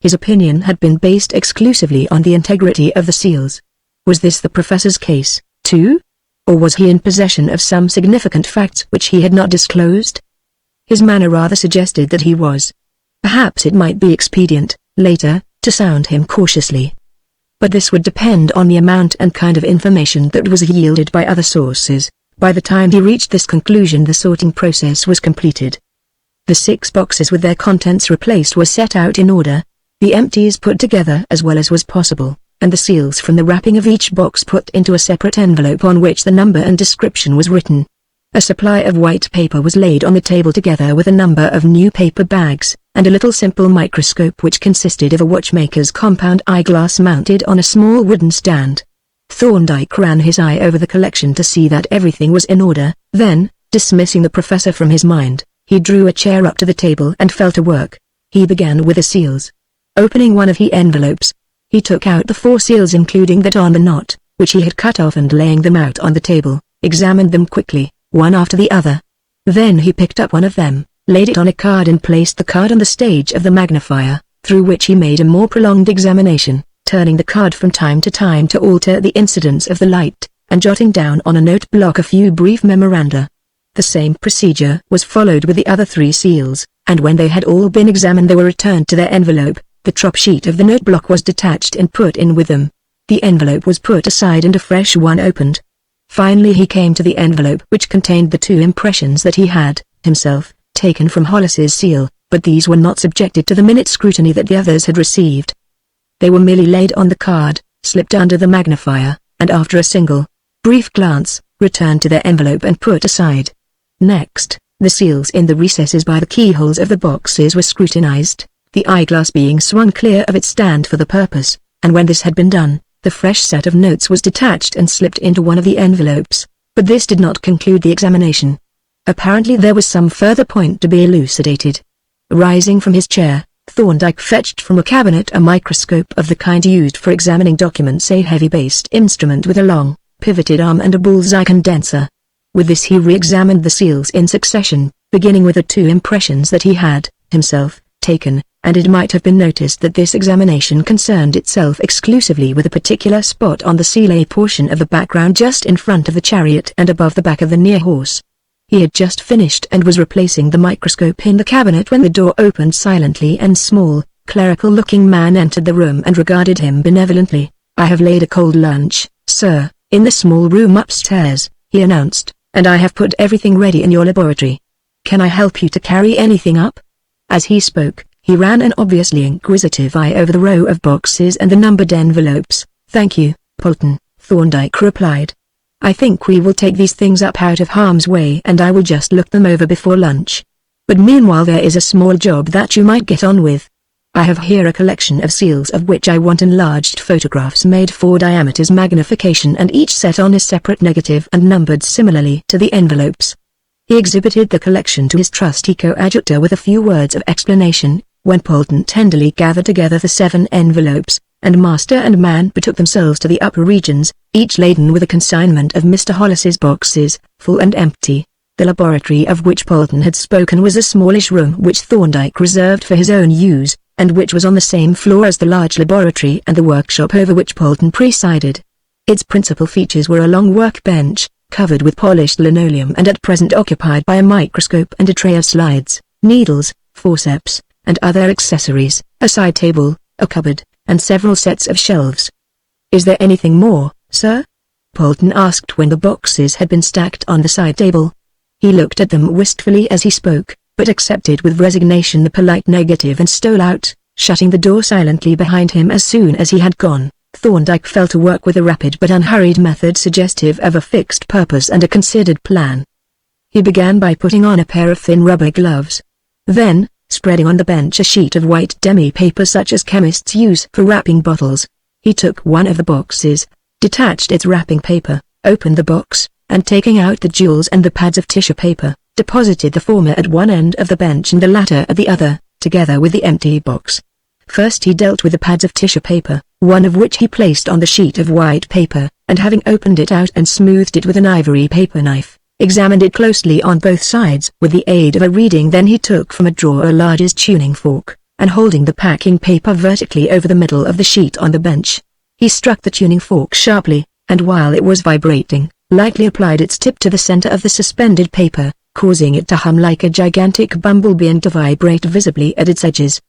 His opinion had been based exclusively on the integrity of the seals. Was this the professor's case, too? Or was he in possession of some significant facts which he had not disclosed? His manner rather suggested that he was. Perhaps it might be expedient, later, to sound him cautiously. But this would depend on the amount and kind of information that was yielded by other sources. By the time he reached this conclusion, the sorting process was completed. The 6 boxes with their contents replaced were set out in order. the empties put together as well as was possible, and the seals from the wrapping of each box put into a separate envelope on which the number and description was written. A supply of white paper was laid on the table together with a number of new paper bags, and a little simple microscope which consisted of a watchmaker's compound eyeglass mounted on a small wooden stand. Thorndyke ran his eye over the collection to see that everything was in order, then, dismissing the professor from his mind, he drew a chair up to the table and fell to work. He began with the seals. Opening one of the envelopes, he took out the 4 seals including that on the knot, which he had cut off, and laying them out on the table, examined them quickly, one after the other. Then he picked up one of them, laid it on a card and placed the card on the stage of the magnifier, through which he made a more prolonged examination, turning the card from time to time to alter the incidence of the light, and jotting down on a note block a few brief memoranda. The same procedure was followed with the other 3 seals, and when they had all been examined they were returned to their envelope. The top sheet of the note block was detached and put in with them. The envelope was put aside and a fresh one opened. Finally he came to the envelope which contained the 2 impressions that he had, himself, taken from Hollis's seal, but these were not subjected to the minute scrutiny that the others had received. They were merely laid on the card, slipped under the magnifier, and after a single, brief glance, returned to their envelope and put aside. Next, the seals in the recesses by the keyholes of the boxes were scrutinized, the eyeglass being swung clear of its stand for the purpose, and when this had been done, the fresh set of notes was detached and slipped into one of the envelopes, but this did not conclude the examination. Apparently there was some further point to be elucidated. Rising from his chair, Thorndyke fetched from a cabinet a microscope of the kind used for examining documents, a heavy-based instrument with a long, pivoted arm and a bull's-eye condenser. With this he re-examined the seals in succession, beginning with the 2 impressions that he had, himself, taken, and it might have been noticed that this examination concerned itself exclusively with a particular spot on the seal, a portion of the background just in front of the chariot and above the back of the near horse. He had just finished and was replacing the microscope in the cabinet when the door opened silently and small, clerical-looking man entered the room and regarded him benevolently. "I have laid a cold lunch, sir, in the small room upstairs," he announced, "and I have put everything ready in your laboratory. Can I help you to carry anything up?" As he spoke, he ran an obviously inquisitive eye over the row of boxes and the numbered envelopes. "Thank you, Polton," Thorndyke replied. "I think we will take these things up out of harm's way and I will just look them over before lunch. But meanwhile there is a small job that you might get on with. I have here a collection of seals of which I want enlarged photographs made for diameter's magnification and each set on a separate negative and numbered similarly to the envelopes." He exhibited the collection to his trusty coadjutor with a few words of explanation, when Polton tenderly gathered together the 7 envelopes, and master and man betook themselves to the upper regions, each laden with a consignment of Mr. Hollis's boxes, full and empty. The laboratory of which Polton had spoken was a smallish room which Thorndyke reserved for his own use, and which was on the same floor as the large laboratory and the workshop over which Polton presided. Its principal features were a long workbench, covered with polished linoleum and at present occupied by a microscope and a tray of slides, needles, forceps, and other accessories, a side table, a cupboard, and several sets of shelves. "Is there anything more, sir?" Polton asked when the boxes had been stacked on the side table. He looked at them wistfully as he spoke, but accepted with resignation the polite negative and stole out, shutting the door silently behind him as soon as he had gone. Thorndyke fell to work with a rapid but unhurried method suggestive of a fixed purpose and a considered plan. He began by putting on a pair of thin rubber gloves. Then, spreading on the bench a sheet of white demi-paper such as chemists use for wrapping bottles, he took one of the boxes, detached its wrapping paper, opened the box, and taking out the jewels and the pads of tissue paper, deposited the former at one end of the bench and the latter at the other, together with the empty box. First he dealt with the pads of tissue paper, one of which he placed on the sheet of white paper, and having opened it out and smoothed it with an ivory paper knife, examined it closely on both sides with the aid of a reading. Then he took from a drawer a large tuning fork, and holding the packing paper vertically over the middle of the sheet on the bench, he struck the tuning fork sharply, and while it was vibrating, lightly applied its tip to the center of the suspended paper, causing it to hum like a gigantic bumblebee and to vibrate visibly at its edges.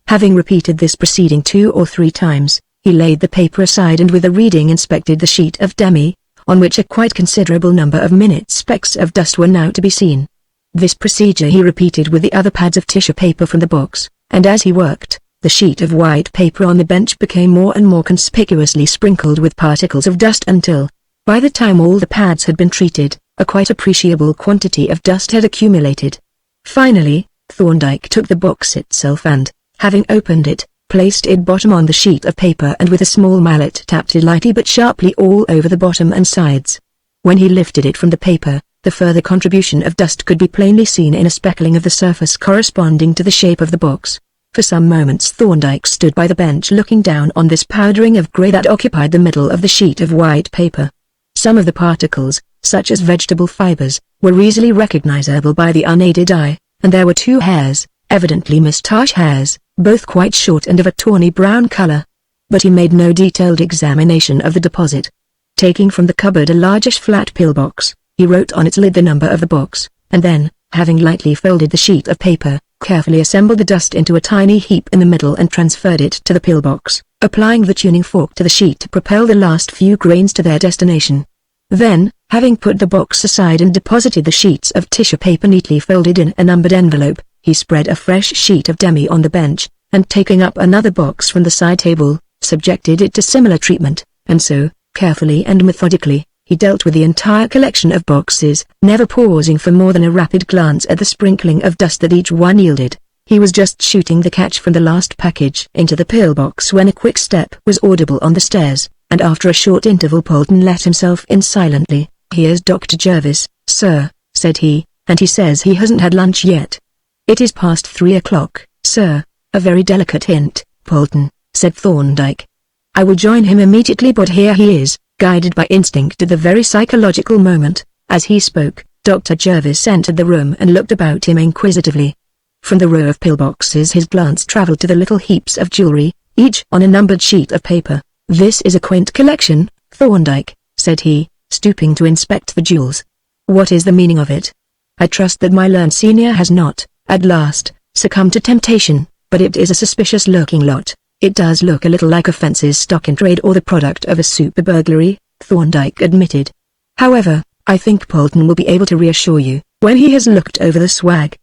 Having repeated this proceeding 2 or 3 times, he laid the paper aside and with a reading inspected the sheet of demi, on which a quite considerable number of minute specks of dust were now to be seen. This procedure he repeated with the other pads of tissue paper from the box, and as he worked, the sheet of white paper on the bench became more and more conspicuously sprinkled with particles of dust until, by the time all the pads had been treated, a quite appreciable quantity of dust had accumulated. Finally, Thorndyke took the box itself and, having opened it, placed it bottom on the sheet of paper and with a small mallet tapped it lightly but sharply all over the bottom and sides. When he lifted it from the paper, the further contribution of dust could be plainly seen in a speckling of the surface corresponding to the shape of the box. For some moments Thorndyke stood by the bench looking down on this powdering of grey that occupied the middle of the sheet of white paper. Some of the particles, such as vegetable fibers, were easily recognizable by the unaided eye, and there were 2 hairs, evidently moustache hairs, both quite short and of a tawny brown color. But he made no detailed examination of the deposit. Taking from the cupboard a largish flat pillbox, he wrote on its lid the number of the box, and then, having lightly folded the sheet of paper, carefully assembled the dust into a tiny heap in the middle and transferred it to the pillbox, applying the tuning fork to the sheet to propel the last few grains to their destination. Then, having put the box aside and deposited the sheets of tissue paper neatly folded in a numbered envelope, he spread a fresh sheet of demi on the bench, and taking up another box from the side table, subjected it to similar treatment, and so, carefully and methodically, he dealt with the entire collection of boxes, never pausing for more than a rapid glance at the sprinkling of dust that each one yielded. He was just shooting the catch from the last package into the pillbox when a quick step was audible on the stairs, and after a short interval Polton let himself in silently. "Here's Dr. Jervis, sir," said he, "and he says he hasn't had lunch yet." "It is past 3 o'clock, sir." "A very delicate hint, Polton," said Thorndyke. "I will join him immediately, but here he is." Guided by instinct at the very psychological moment, as he spoke, Dr. Jervis entered the room and looked about him inquisitively. From the row of pillboxes his glance travelled to the little heaps of jewellery, each on a numbered sheet of paper. "This is a quaint collection, Thorndyke," said he, stooping to inspect the jewels. "What is the meaning of it? I trust that my learned senior has not, at last, succumbed to temptation, but it is a suspicious-looking lot. It does look a little like a fencer's stock in trade or the product of a super burglary," Thorndyke admitted. "However, I think Polton will be able to reassure you, when he has looked over the swag.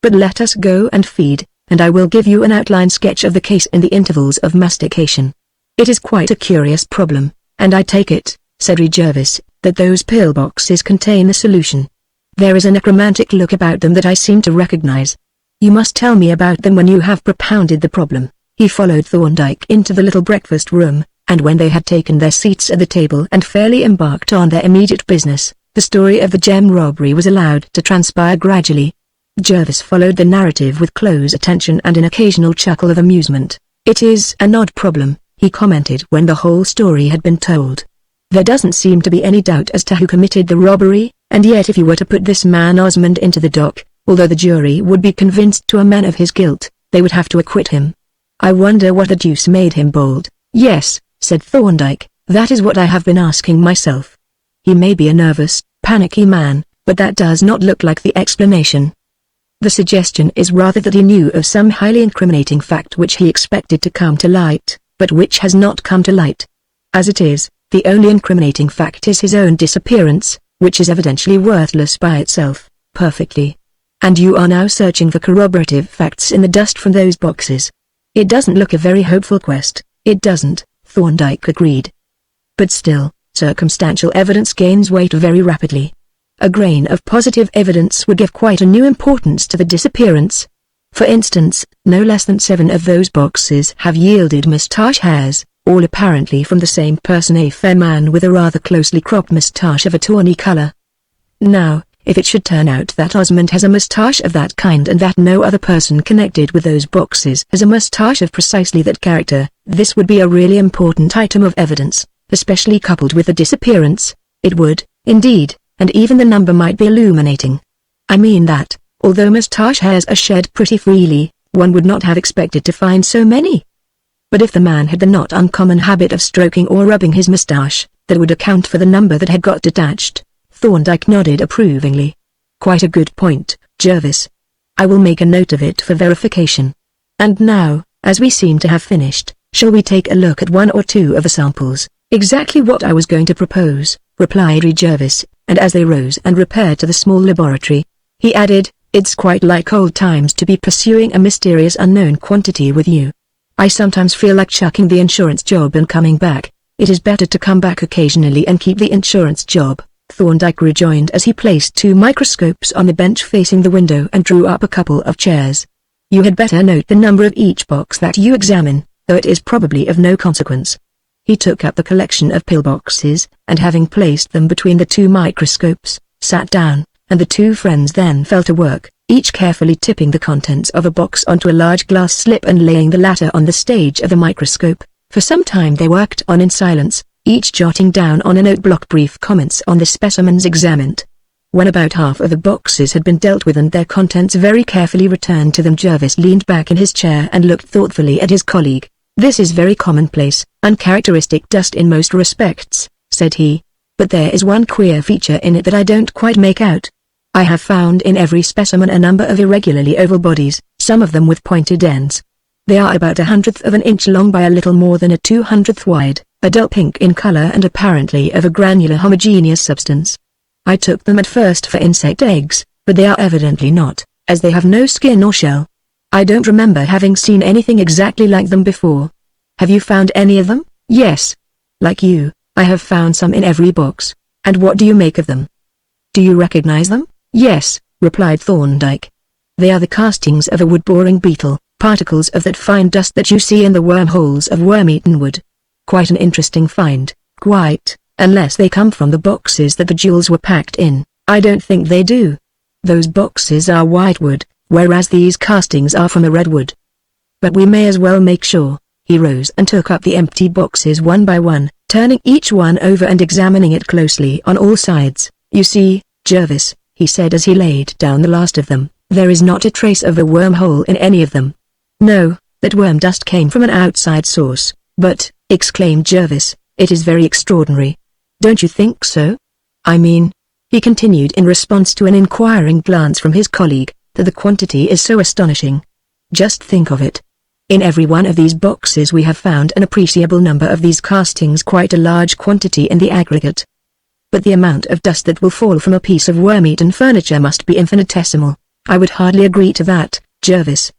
But let us go and feed, and I will give you an outline sketch of the case in the intervals of mastication. It is quite a curious problem, and I take it," said Jervis, "that those pillboxes contain the solution. There is a necromantic look about them that I seem to recognize. You must tell me about them when you have propounded the problem." He followed Thorndyke into the little breakfast room, and when they had taken their seats at the table and fairly embarked on their immediate business, the story of the gem robbery was allowed to transpire gradually. Jervis followed the narrative with close attention and an occasional chuckle of amusement. "It is an odd problem," he commented when the whole story had been told. "There doesn't seem to be any doubt as to who committed the robbery, and yet if you were to put this man Osmond into the dock, although the jury would be convinced to a man of his guilt, they would have to acquit him. I wonder what the deuce made him bold." "Yes," said Thorndyke, "that is what I have been asking myself. He may be a nervous, panicky man, but that does not look like the explanation. The suggestion is rather that he knew of some highly incriminating fact which he expected to come to light, but which has not come to light. As it is, the only incriminating fact is his own disappearance, which is evidently worthless by itself, perfectly. And you are now searching for corroborative facts in the dust from those boxes. It doesn't look a very hopeful quest." "It doesn't," Thorndyke agreed. "But still, circumstantial evidence gains weight very rapidly. A grain of positive evidence would give quite a new importance to the disappearance. For instance, no less than 7 of those boxes have yielded moustache hairs, all apparently from the same person, a fair man with a rather closely cropped moustache of a tawny color. Now, if it should turn out that Osmond has a moustache of that kind and that no other person connected with those boxes has a moustache of precisely that character, this would be a really important item of evidence, especially coupled with the disappearance. It would, indeed, and even the number might be illuminating. I mean that, although moustache hairs are shed pretty freely, one would not have expected to find so many. But if the man had the not uncommon habit of stroking or rubbing his moustache, that would account for the number that had got detached." Thorndyke nodded approvingly. "Quite a good point, Jervis. I will make a note of it for verification. And now, as we seem to have finished, shall we take a look at 1 or 2 of the samples?" "Exactly what I was going to propose," replied Jervis, and as they rose and repaired to the small laboratory, he added, "It's quite like old times to be pursuing a mysterious unknown quantity with you. I sometimes feel like chucking the insurance job and coming back. It is better to come back occasionally and keep the insurance job, Thorndyke rejoined as he placed 2 microscopes on the bench facing the window and drew up a couple of chairs. You had better note the number of each box that you examine, though it is probably of no consequence. He took up the collection of pillboxes, and having placed them between the 2 microscopes, sat down, and the 2 friends then fell to work, each carefully tipping the contents of a box onto a large glass slip and laying the latter on the stage of the microscope. For some time they worked on in silence, each jotting down on a note block brief comments on the specimens examined. When about half of the boxes had been dealt with and their contents very carefully returned to them, Jervis leaned back in his chair and looked thoughtfully at his colleague. "This is very commonplace, uncharacteristic dust in most respects," said he. "But there is one queer feature in it that I don't quite make out. I have found in every specimen a number of irregularly oval bodies, some of them with pointed ends. They are about 1/100th of an inch long by a little more than a 2/100th wide, a dull pink in color and apparently of a granular homogeneous substance. I took them at first for insect eggs, but they are evidently not, as they have no skin or shell. I don't remember having seen anything exactly like them before. Have you found any of them?" "Yes. Like you, I have found some in every box." "And what do you make of them? Do you recognize them?" "Yes," replied Thorndyke. "They are the castings of a wood-boring beetle, particles of that fine dust that you see in the wormholes of worm-eaten wood. Quite an interesting find, quite, unless they come from the boxes that the jewels were packed in. I don't think they do. Those boxes are whitewood, whereas these castings are from a redwood. But we may as well make sure." He rose and took up the empty boxes one by one, turning each one over and examining it closely on all sides. "You see, Jervis," he said as he laid down the last of them, "there is not a trace of a wormhole in any of them." "No, that worm dust came from an outside source, but," exclaimed Jervis, "it is very extraordinary. Don't you think so? I mean," he continued in response to an inquiring glance from his colleague, "that the quantity is so astonishing. Just think of it. In every one of these boxes we have found an appreciable number of these castings, quite a large quantity in the aggregate. But the amount of dust that will fall from a piece of worm-eaten furniture must be infinitesimal." "I would hardly agree to that, Jervis.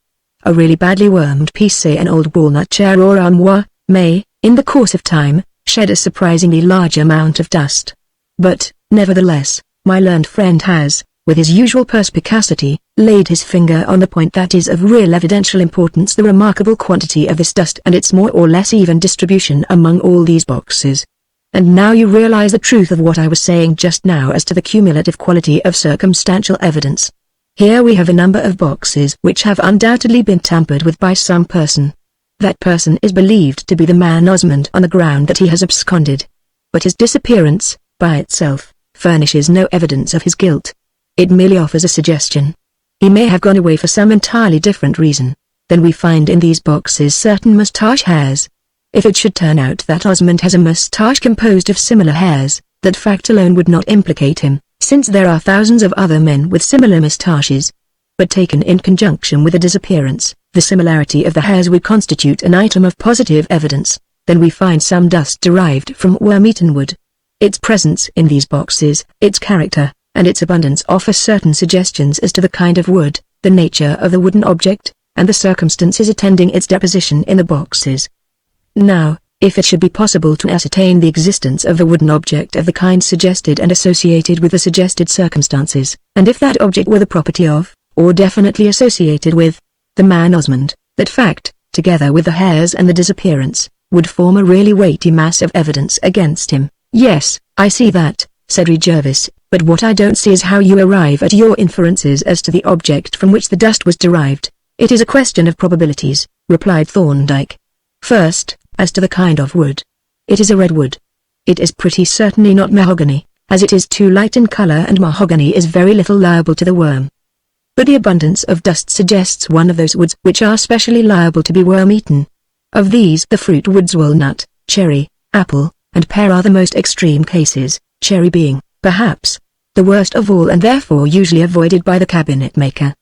A really badly wormed piece, say an old walnut chair or armoire, may, in the course of time, shed a surprisingly large amount of dust. But, nevertheless, my learned friend has, with his usual perspicacity, laid his finger on the point that is of real evidential importance: the remarkable quantity of this dust and its more or less even distribution among all these boxes. And now you realize the truth of what I was saying just now as to the cumulative quality of circumstantial evidence. Here we have a number of boxes which have undoubtedly been tampered with by some person. That person is believed to be the man Osmond, on the ground that he has absconded. But his disappearance, by itself, furnishes no evidence of his guilt. It merely offers a suggestion. He may have gone away for some entirely different reason. Then we find in these boxes certain moustache hairs. If it should turn out that Osmond has a moustache composed of similar hairs, that fact alone would not implicate him, since there are thousands of other men with similar moustaches. But taken in conjunction with the disappearance, the similarity of the hairs would constitute an item of positive evidence. Then we find some dust derived from worm-eaten wood. Its presence in these boxes, its character, and its abundance offer certain suggestions as to the kind of wood, the nature of the wooden object, and the circumstances attending its deposition in the boxes. Now, if it should be possible to ascertain the existence of a wooden object of the kind suggested and associated with the suggested circumstances, and if that object were the property of, or definitely associated with, the man Osmond, that fact, together with the hairs and the disappearance, would form a really weighty mass of evidence against him. "Yes, I see that," said Jervis, "but what I don't see is how you arrive at your inferences as to the object from which the dust was derived." "It is a question of probabilities," replied Thorndyke. "First, as to the kind of wood. It is a redwood. It is pretty certainly not mahogany, as it is too light in color and mahogany is very little liable to the worm. But the abundance of dust suggests one of those woods which are specially liable to be worm-eaten. Of these the fruit woods walnut, cherry, apple, and pear are the most extreme cases, cherry being, perhaps, the worst of all and therefore usually avoided by the cabinet maker.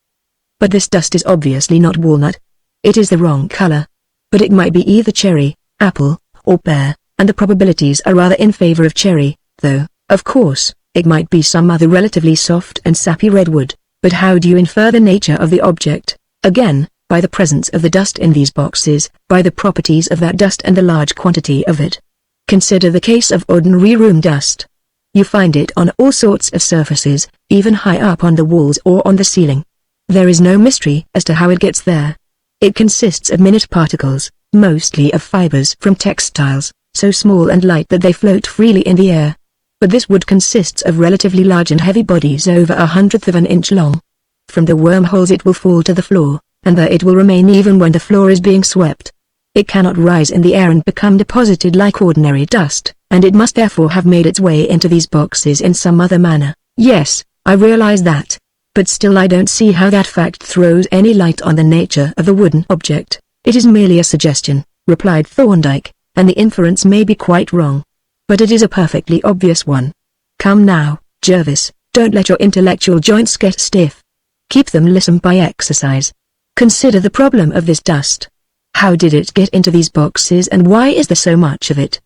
But this dust is obviously not walnut. It is the wrong color. But it might be either cherry, apple, or pear, and the probabilities are rather in favor of cherry, though, of course, it might be some other relatively soft and sappy redwood. But how do you infer the nature of the object? Again, by the presence of the dust in these boxes, by the properties of that dust and the large quantity of it. Consider the case of ordinary room dust. You find it on all sorts of surfaces, even high up on the walls or on the ceiling. There is no mystery as to how it gets there. It consists of minute particles, mostly of fibers from textiles, so small and light that they float freely in the air. But this wood consists of relatively large and heavy bodies over 1/100th of an inch long. From the wormholes it will fall to the floor, and there it will remain even when the floor is being swept. It cannot rise in the air and become deposited like ordinary dust, and it must therefore have made its way into these boxes in some other manner. Yes, I realize that. But still I don't see how that fact throws any light on the nature of the wooden object. It is merely a suggestion, replied Thorndyke, and the inference may be quite wrong. But it is a perfectly obvious one. Come now, Jervis, don't let your intellectual joints get stiff. Keep them loosened by exercise. Consider the problem of this dust. How did it get into these boxes and why is there so much of it?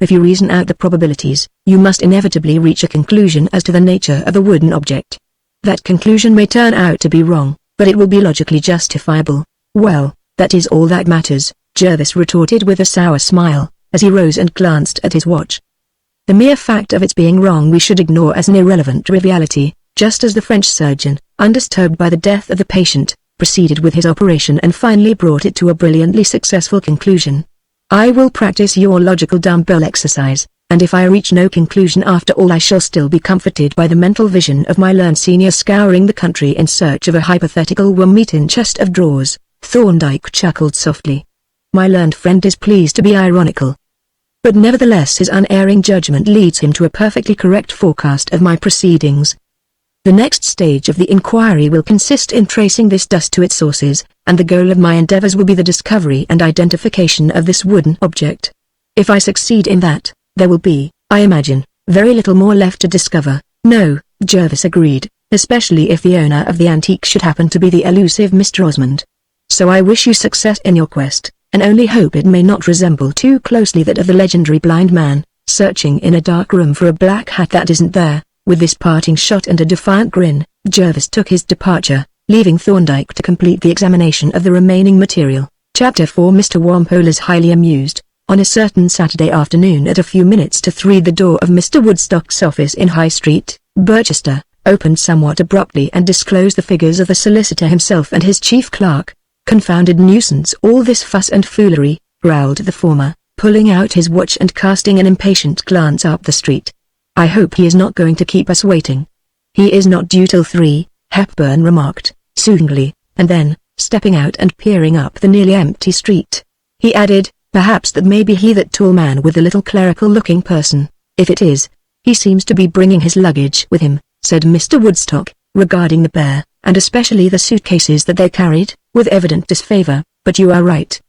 If you reason out the probabilities, you must inevitably reach a conclusion as to the nature of the wooden object. That conclusion may turn out to be wrong, but it will be logically justifiable. Well, that is all that matters, Jervis retorted with a sour smile, as he rose and glanced at his watch. The mere fact of its being wrong we should ignore as an irrelevant triviality, just as the French surgeon, undisturbed by the death of the patient, proceeded with his operation and finally brought it to a brilliantly successful conclusion. I will practice your logical dumbbell exercise, and if I reach no conclusion after all I shall still be comforted by the mental vision of my learned senior scouring the country in search of a hypothetical worm-eaten chest of drawers. Thorndyke chuckled softly. My learned friend is pleased to be ironical. But nevertheless his unerring judgment leads him to a perfectly correct forecast of my proceedings. The next stage of the inquiry will consist in tracing this dust to its sources, and the goal of my endeavors will be the discovery and identification of this wooden object. If I succeed in that, there will be, I imagine, very little more left to discover. No, Jervis agreed, especially if the owner of the antique should happen to be the elusive Mr. Osmond. So I wish you success in your quest, and only hope it may not resemble too closely that of the legendary blind man, searching in a dark room for a black hat that isn't there. With this parting shot and a defiant grin, Jervis took his departure, leaving Thorndyke to complete the examination of the remaining material. Chapter 4 Mr. Walpole is highly amused. On a certain Saturday afternoon at a few minutes to 3 the door of Mr. Woodstock's office in High Street, Birchester, opened somewhat abruptly and disclosed the figures of the solicitor himself and his chief clerk. Confounded nuisance, all this fuss and foolery, growled the former, pulling out his watch and casting an impatient glance up the street. I hope he is not going to keep us waiting. He is not due till 3, Hepburn remarked, soothingly, and then, stepping out and peering up the nearly empty street, he added, perhaps that may be he, that tall man with the little clerical-looking person. If it is, he seems to be bringing his luggage with him, said Mr. Woodstock, regarding the pair, and especially the suitcases that they carried, with evident disfavor. But you are right.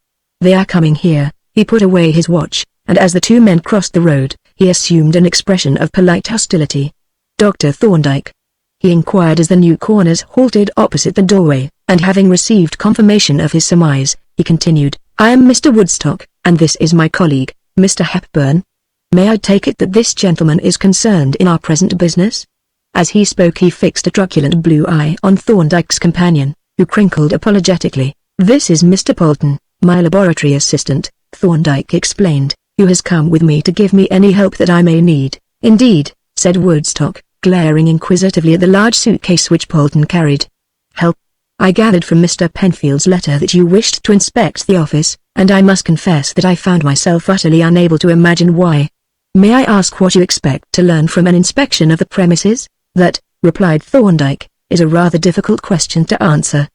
They are coming here. He put away his watch, and as the two men crossed the road, he assumed an expression of polite hostility. Dr. Thorndyke? He inquired as the new corners halted opposite the doorway, and having received confirmation of his surmise, he continued, I am Mr. Woodstock, and this is my colleague, Mr. Hepburn. May I take it that this gentleman is concerned in our present business? As he spoke he fixed a truculent blue eye on Thorndyke's companion, who crinkled apologetically. This is Mr. Polton, my laboratory assistant, Thorndyke explained, who has come with me to give me any help that I may need. Indeed, said Woodstock, glaring inquisitively at the large suitcase which Polton carried. Help? I gathered from Mr. Penfield's letter that you wished to inspect the office, and I must confess that I found myself utterly unable to imagine why. May I ask what you expect to learn from an inspection of the premises? That, replied Thorndyke, is a rather difficult question to answer.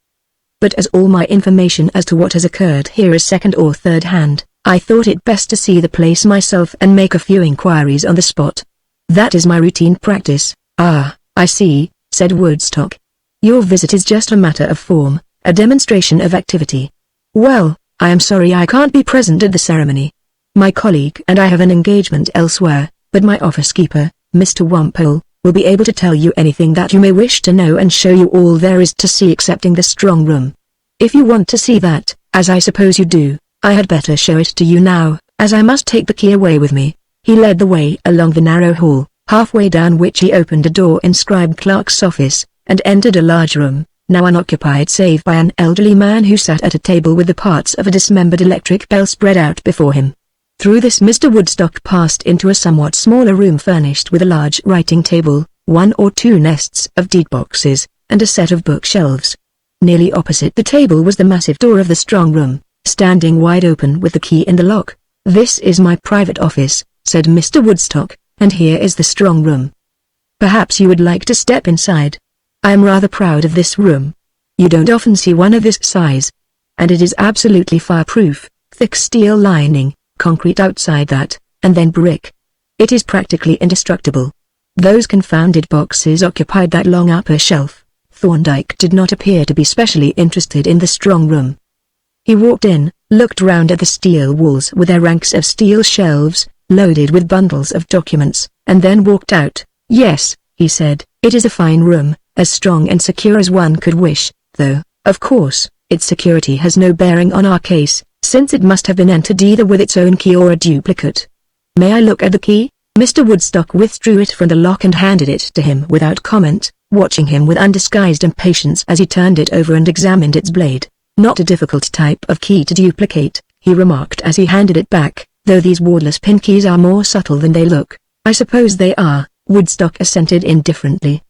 But as all my information as to what has occurred here is second or third hand, I thought it best to see the place myself and make a few inquiries on the spot. That is my routine practice. Ah, I see, said Woodstock. Your visit is just a matter of form, a demonstration of activity. Well, I am sorry I can't be present at the ceremony. My colleague and I have an engagement elsewhere, but my office keeper, Mr. Walpole, will be able to tell you anything that you may wish to know and show you all there is to see excepting the strong room. If you want to see that, as I suppose you do, I had better show it to you now, as I must take the key away with me. He led the way along the narrow hall, halfway down which he opened a door inscribed Clerk's Office, and entered a large room, now unoccupied save by an elderly man who sat at a table with the parts of a dismembered electric bell spread out before him. Through this Mr. Woodstock passed into a somewhat smaller room furnished with a large writing table, 1 or 2 nests of deed boxes, and a set of bookshelves. Nearly opposite the table was the massive door of the strong room, standing wide open with the key in the lock. "This is my private office," said Mr. Woodstock, "and here is the strong room. Perhaps you would like to step inside. I am rather proud of this room. You don't often see one of this size. And it is absolutely fireproof, thick steel lining, concrete outside that, and then brick. It is practically indestructible." Those confounded boxes occupied that long upper shelf. Thorndyke did not appear to be specially interested in the strong room. He walked in, looked round at the steel walls with their ranks of steel shelves, loaded with bundles of documents, and then walked out. "Yes," he said, "it is a fine room, as strong and secure as one could wish, though, of course, its security has no bearing on our case, since it must have been entered either with its own key or a duplicate. May I look at the key?" Mr. Woodstock withdrew it from the lock and handed it to him without comment, watching him with undisguised impatience as he turned it over and examined its blade. "Not a difficult type of key to duplicate," he remarked as he handed it back, "though these wordless pin keys are more subtle than they look." "I suppose they are," Woodstock assented indifferently.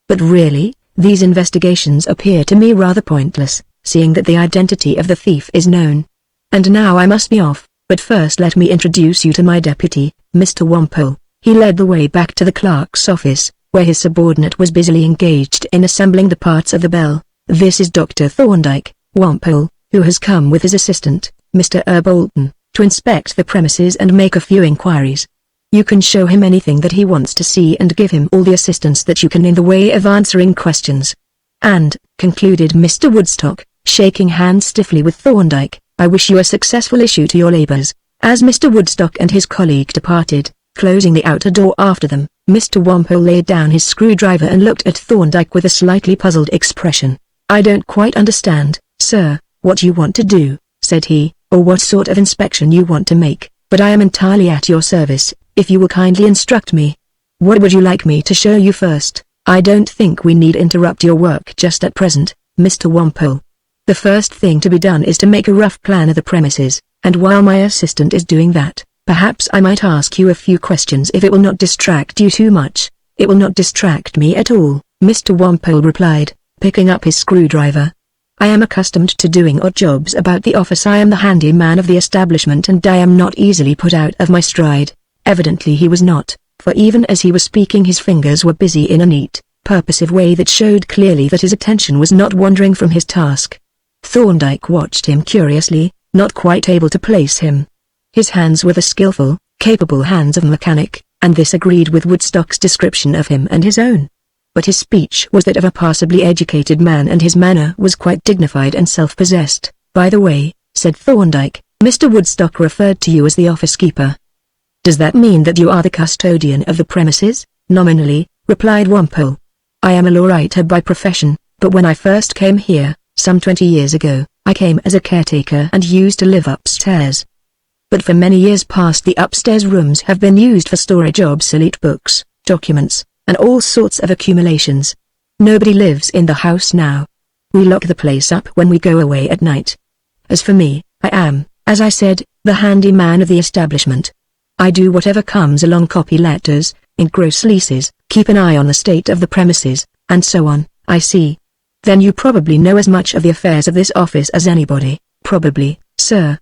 "But really, these investigations appear to me rather pointless, seeing that the identity of the thief is known. And now I must be off, but first let me introduce you to my deputy, Mr. Wampole." He led the way back to the clerk's office, where his subordinate was busily engaged in assembling the parts of the bell. "This is Dr. Thorndyke, Wampole, who has come with his assistant, Mr. Bolton, to inspect the premises and make a few inquiries. You can show him anything that he wants to see and give him all the assistance that you can in the way of answering questions. And," concluded Mr. Woodstock, shaking hands stiffly with Thorndyke, "I wish you a successful issue to your labors." As Mr. Woodstock and his colleague departed, closing the outer door after them, Mr. Wampole laid down his screwdriver and looked at Thorndyke with a slightly puzzled expression. "I don't quite understand, sir, what you want to do," said he, "or what sort of inspection you want to make, but I am entirely at your service, if you will kindly instruct me. What would you like me to show you first?" "I don't think we need interrupt your work just at present, Mr. Wampole. The first thing to be done is to make a rough plan of the premises, and while my assistant is doing that, perhaps I might ask you a few questions if it will not distract you too much." "It will not distract me at all," Mr. Wampole replied, picking up his screwdriver. "I am accustomed to doing odd jobs about the office. I am the handy man of the establishment and I am not easily put out of my stride." Evidently he was not, for even as he was speaking his fingers were busy in a neat, purposive way that showed clearly that his attention was not wandering from his task. Thorndyke watched him curiously, not quite able to place him. His hands were the skillful, capable hands of a mechanic, and this agreed with Woodstock's description of him and his own. But his speech was that of a passably educated man and his manner was quite dignified and self-possessed. "By the way," said Thorndyke, "Mr. Woodstock referred to you as the office keeper. Does that mean that you are the custodian of the premises?" "Nominally," replied Wampole. "I am a law writer by profession, but when I first came here, some 20 years ago, I came as a caretaker and used to live upstairs. But for many years past the upstairs rooms have been used for storage of obsolete books, documents, and all sorts of accumulations. Nobody lives in the house now. We lock the place up when we go away at night. As for me, I am, as I said, the handy man of the establishment. I do whatever comes along: copy letters, engross leases, keep an eye on the state of the premises, and so on." "I see. Then you probably know as much of the affairs of this office as anybody." "Probably, sir.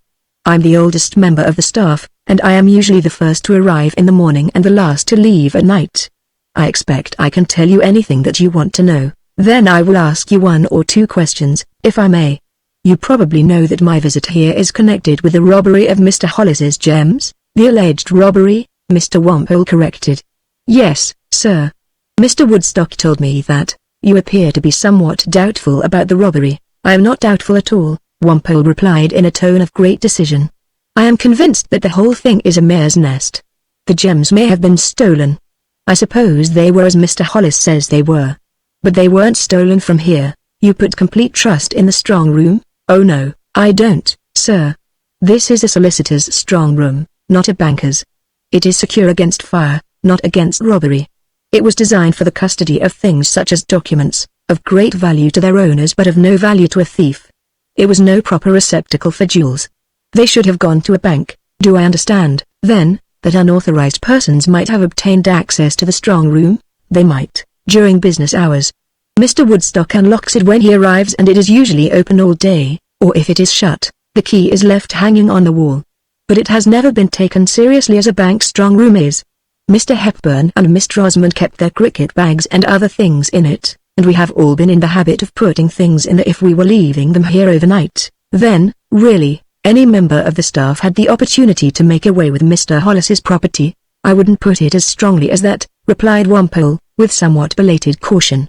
I'm the oldest member of the staff, and I am usually the first to arrive in the morning and the last to leave at night. I expect I can tell you anything that you want to know. Then I will ask you 1 or 2 questions, if I may. You probably know that my visit here is connected with the robbery of Mr. Hollis's gems?" "The alleged robbery," Mr. Wampole corrected. "Yes, sir. Mr. Woodstock told me that. You appear to be somewhat doubtful about the robbery." "I am not doubtful at all," Wampole replied in a tone of great decision. "I am convinced that the whole thing is a mare's nest. The gems may have been stolen. I suppose they were as Mr. Hollis says they were. But they weren't stolen from here." "You put complete trust in the strong room?" "Oh no, I don't, sir. This is a solicitor's strong room, not a banker's. It is secure against fire, not against robbery. It was designed for the custody of things such as documents, of great value to their owners but of no value to a thief. It was no proper receptacle for jewels. They should have gone to a bank. Do I understand, then, that unauthorized persons might have obtained access to the strong room? They might, during business hours. Mr. Woodstock unlocks it when he arrives and it is usually open all day, or if it is shut, the key is left hanging on the wall. But it has never been taken seriously as a bank strong room is. Mr. Hepburn and Mr. Osmond kept their cricket bags and other things in it, and we have all been in the habit of putting things in there if we were leaving them here overnight. Then, really, any member of the staff had the opportunity to make away with Mr. Hollis's property. I wouldn't put it as strongly as that, replied Wimpole, with somewhat belated caution.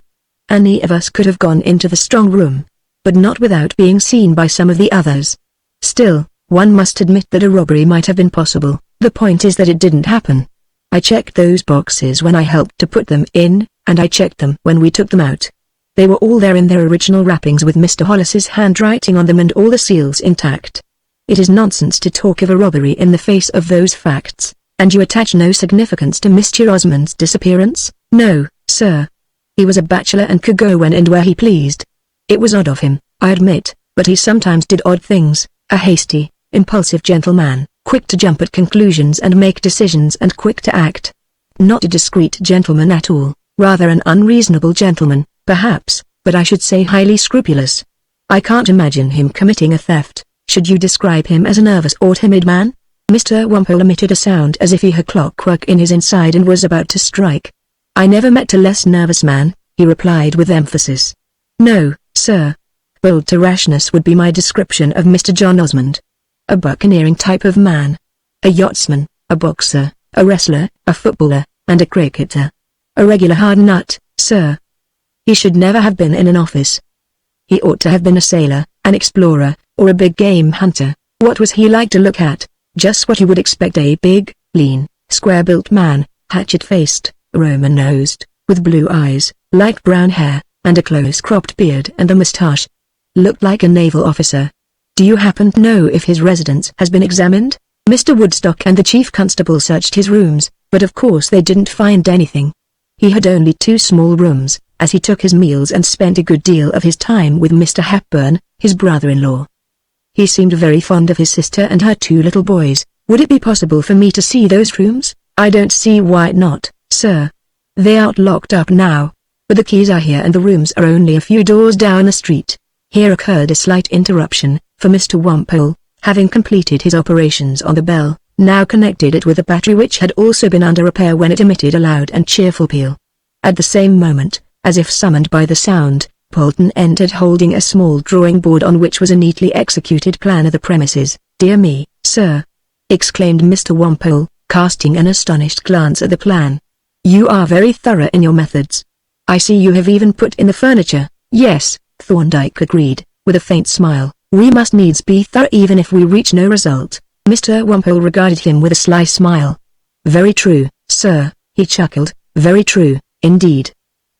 Any of us could have gone into the strong room, but not without being seen by some of the others. Still, one must admit that a robbery might have been possible. The point is that it didn't happen. I checked those boxes when I helped to put them in, and I checked them when we took them out. They were all there in their original wrappings with Mr. Hollis's handwriting on them and all the seals intact. It is nonsense to talk of a robbery in the face of those facts, and you attach no significance to Mr. Osmond's disappearance? No, sir. He was a bachelor and could go when and where he pleased. It was odd of him, I admit, but he sometimes did odd things, a hasty, impulsive gentleman, quick to jump at conclusions and make decisions and quick to act. Not a discreet gentleman at all, rather an unreasonable gentleman, perhaps, but I should say highly scrupulous. I can't imagine him committing a theft. Should you describe him as a nervous or timid man? Mr. Wimpole emitted a sound as if he had clockwork in his inside and was about to strike. I never met a less nervous man, he replied with emphasis. No, sir. Bold to rashness would be my description of Mr. John Osmond. A buccaneering type of man. A yachtsman, a boxer, a wrestler, a footballer, and a cricketer. A regular hard nut, sir. He should never have been in an office. He ought to have been a sailor, an explorer, or a big game hunter. What was he like to look at? Just what you would expect a big, lean, square-built man, hatchet-faced, Roman-nosed, with blue eyes, light brown hair, and a close-cropped beard and a moustache. Looked like a naval officer. Do you happen to know if his residence has been examined? Mr. Woodstock and the chief constable searched his rooms, but of course they didn't find anything. He had only 2 small rooms, as he took his meals and spent a good deal of his time with Mr. Hepburn, his brother-in-law. He seemed very fond of his sister and her 2 little boys. Would it be possible for me to see those rooms? I don't see why not, sir. They aren't locked up now, but the keys are here and the rooms are only a few doors down the street. Here occurred a slight interruption, for Mr. Wimpole, having completed his operations on the bell, now connected it with a battery which had also been under repair when it emitted a loud and cheerful peal. At the same moment, as if summoned by the sound, Polton entered holding a small drawing board on which was a neatly executed plan of the premises. "Dear me, sir!" exclaimed Mr. Wimpole, casting an astonished glance at the plan. "You are very thorough in your methods. I see you have even put in the furniture." "Yes," Thorndyke agreed, with a faint smile. "We must needs be thorough even if we reach no result." Mr. Wimpole regarded him with a sly smile. "Very true, sir," he chuckled, "very true, indeed.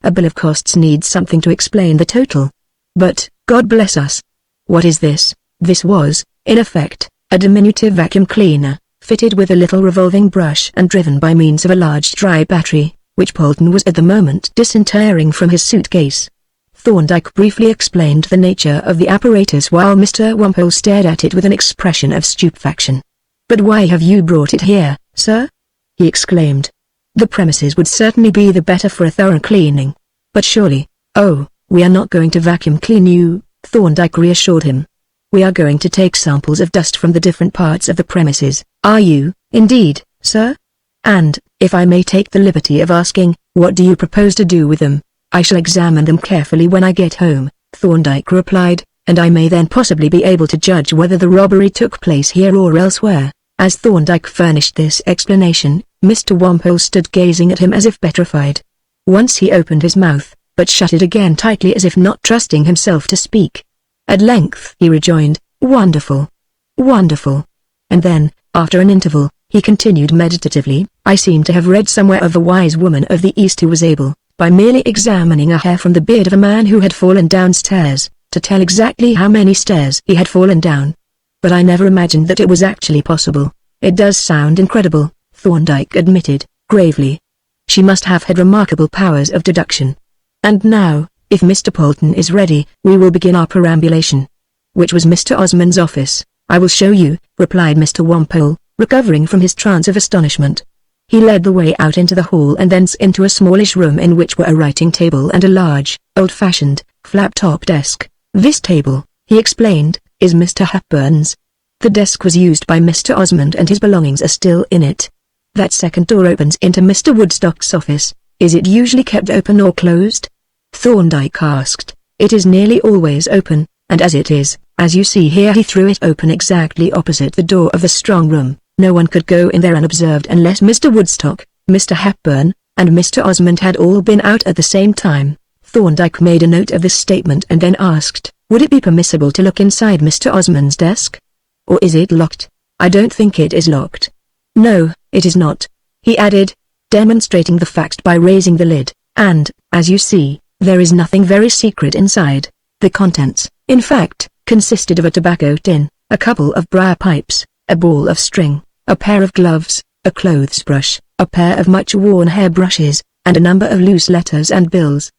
A bill of costs needs something to explain the total. But, God bless us! What is this?" This was, in effect, a diminutive vacuum cleaner, fitted with a little revolving brush and driven by means of a large dry battery, which Polton was at the moment disinterring from his suitcase. Thorndyke briefly explained the nature of the apparatus while Mr. Wimpole stared at it with an expression of stupefaction. "But why have you brought it here, sir?" he exclaimed. "The premises would certainly be the better for a thorough cleaning. But surely—" "Oh, we are not going to vacuum clean you," Thorndyke reassured him. "We are going to take samples of dust from the different parts of the premises." "Are you, indeed, sir? And, if I may take the liberty of asking, what do you propose to do with them?" "I shall examine them carefully when I get home," Thorndyke replied, "and I may then possibly be able to judge whether the robbery took place here or elsewhere." As Thorndyke furnished this explanation, Mr. Wimpole stood gazing at him as if petrified. Once he opened his mouth, but shut it again tightly as if not trusting himself to speak. At length he rejoined, "Wonderful. Wonderful." And then, after an interval, he continued meditatively, "I seem to have read somewhere of a wise woman of the East who was able, by merely examining a hair from the beard of a man who had fallen downstairs, to tell exactly how many stairs he had fallen down. But I never imagined that it was actually possible." "It does sound incredible," Thorndyke admitted, gravely. "She must have had remarkable powers of deduction. And now, If Mr. Polton is ready, we will begin our perambulation. Which was Mr. Osmond's office? I will show you, replied Mr. Wampole, recovering from his trance of astonishment. He led the way out into the hall and thence into a smallish room in which were a writing table and a large, old-fashioned, flap-top desk. This table, he explained, is Mr. Hepburn's. The desk was used by Mr. Osmond and his belongings are still in it. That second door opens into Mr. Woodstock's office. Is it usually kept open or closed? Thorndyke asked. It is nearly always open, and as it is, as you see here, he threw it open exactly opposite the door of the strong room. No one could go in there unobserved unless Mr. Woodstock, Mr. Hepburn, and Mr. Osmond had all been out at the same time. Thorndyke made a note of this statement and then asked, would it be permissible to look inside Mr. Osmond's desk? Or is it locked? I don't think it is locked. No, it is not, he added, demonstrating the fact by raising the lid, and, as you see, there is nothing very secret inside. The contents, in fact, consisted of a tobacco tin, a couple of briar pipes, a ball of string, a pair of gloves, a clothes brush, a pair of much-worn hair brushes, and a number of loose letters and bills.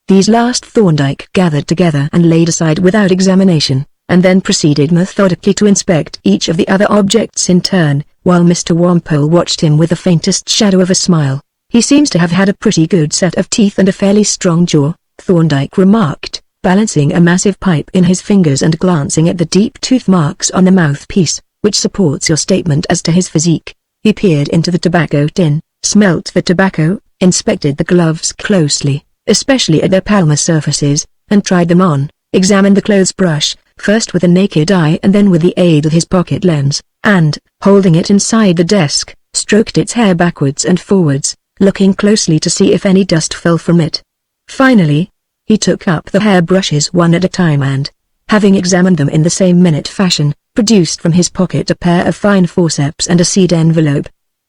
These last Thorndyke gathered together and laid aside without examination, and then proceeded methodically to inspect each of the other objects in turn, while Mr. Wampole watched him with the faintest shadow of a smile. He seems to have had a pretty good set of teeth and a fairly strong jaw, Thorndyke remarked, balancing a massive pipe in his fingers and glancing at the deep tooth marks on the mouthpiece, which supports your statement as to his physique. He peered into the tobacco tin, smelt the tobacco, inspected the gloves closely, especially at their palmar surfaces, and tried them on, examined the clothes brush, first with the naked eye and then with the aid of his pocket lens, and, holding it inside the desk, stroked its hair backwards and forwards, looking closely to see if any dust fell from it. Finally, he took up the hair brushes one at a time and, having examined them in the same minute fashion, produced from his pocket a pair of fine forceps and a seed envelope.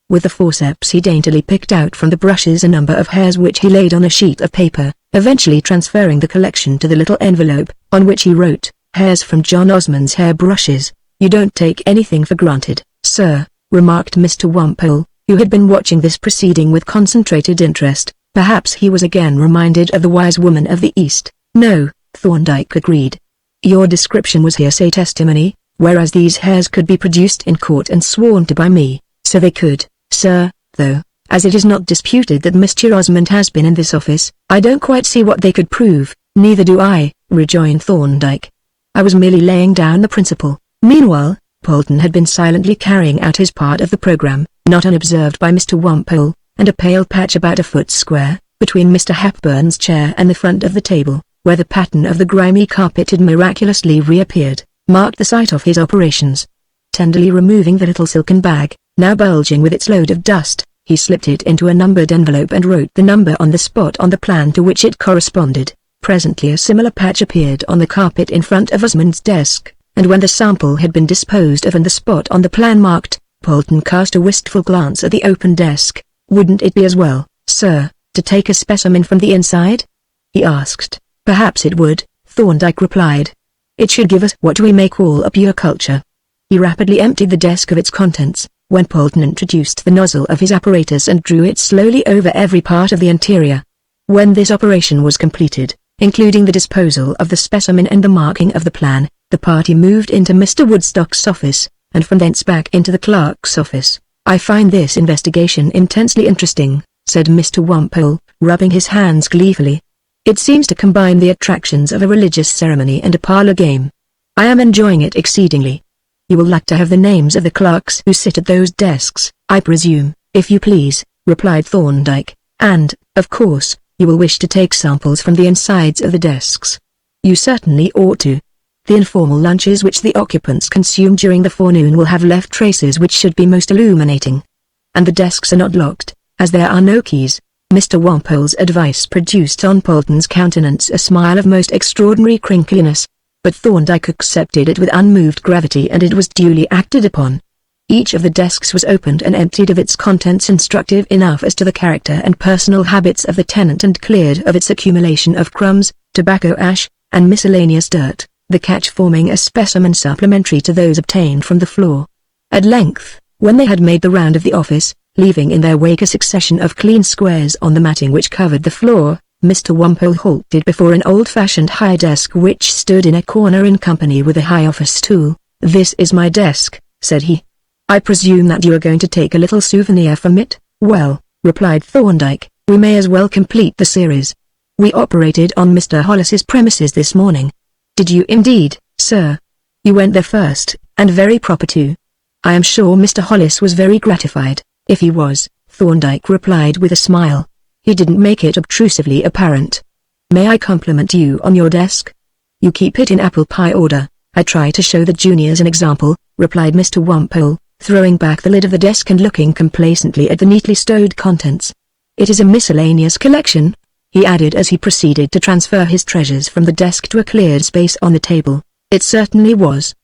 With the forceps he daintily picked out from the brushes a number of hairs which he laid on a sheet of paper, eventually transferring the collection to the little envelope, on which he wrote, "Hairs from John Osmond's hair brushes. You don't take anything for granted, sir," remarked Mr. Wampole, who had been watching this proceeding with concentrated interest. Perhaps he was again reminded of the wise woman of the East. "No," Thorndyke agreed. "Your description was hearsay testimony, whereas these hairs could be produced in court and sworn to by me." "So they could, sir, though, as it is not disputed that Mr. Osmond has been in this office, I don't quite see what they could prove." "Neither do I," rejoined Thorndyke. "I was merely laying down the principle." Meanwhile, Polton had been silently carrying out his part of the program, not unobserved by Mr. Wampole, and a pale patch about a foot square, between Mr. Hepburn's chair and the front of the table, where the pattern of the grimy carpet had miraculously reappeared, marked the site of his operations. Tenderly removing the little silken bag, now bulging with its load of dust, he slipped it into a numbered envelope and wrote the number on the spot on the plan to which it corresponded. Presently a similar patch appeared on the carpet in front of Osmond's desk, and when the sample had been disposed of and the spot on the plan marked, Polton cast a wistful glance at the open desk. "Wouldn't it be as well, sir, to take a specimen from the inside?" he asked. "Perhaps it would," Thorndyke replied. "It should give us what we may call a pure culture." He rapidly emptied the desk of its contents, when Polton introduced the nozzle of his apparatus and drew it slowly over every part of the interior. When this operation was completed, including the disposal of the specimen and the marking of the plan, the party moved into Mr. Woodstock's office, and from thence back into the clerk's office. "I find this investigation intensely interesting," said Mr. Wampole, rubbing his hands gleefully. "It seems to combine the attractions of a religious ceremony and a parlor game. I am enjoying it exceedingly. You will like to have the names of the clerks who sit at those desks, I presume, if you please," replied Thorndyke, "and, of course, you will wish to take samples from the insides of the desks. You certainly ought to. The informal lunches which the occupants consume during the forenoon will have left traces which should be most illuminating. And the desks are not locked, as there are no keys." Mr. Wampole's advice produced on Polton's countenance a smile of most extraordinary crinkliness, but Thorndyke accepted it with unmoved gravity and it was duly acted upon. Each of the desks was opened and emptied of its contents instructive enough as to the character and personal habits of the tenant and cleared of its accumulation of crumbs, tobacco ash, and miscellaneous dirt, the catch forming a specimen supplementary to those obtained from the floor. At length, when they had made the round of the office, leaving in their wake a succession of clean squares on the matting which covered the floor, Mr. Wimpole halted before an old-fashioned high desk which stood in a corner in company with a high office stool. "This is my desk," said he. "I presume that you are going to take a little souvenir from it?" "Well," replied Thorndyke, "we may as well complete the series. We operated on Mr. Hollis's premises this morning." "Did you indeed, sir? You went there first, and very proper too. I am sure Mr. Hollis was very gratified." "If he was," Thorndyke replied with a smile, "he didn't make it obtrusively apparent. May I compliment you on your desk? You keep it in apple pie order." "I try to show the juniors an example," replied Mr. Wimpole, throwing back the lid of the desk and looking complacently at the neatly stowed contents. "It is a miscellaneous collection," he added as he proceeded to transfer his treasures from the desk to a cleared space on the table. It certainly was.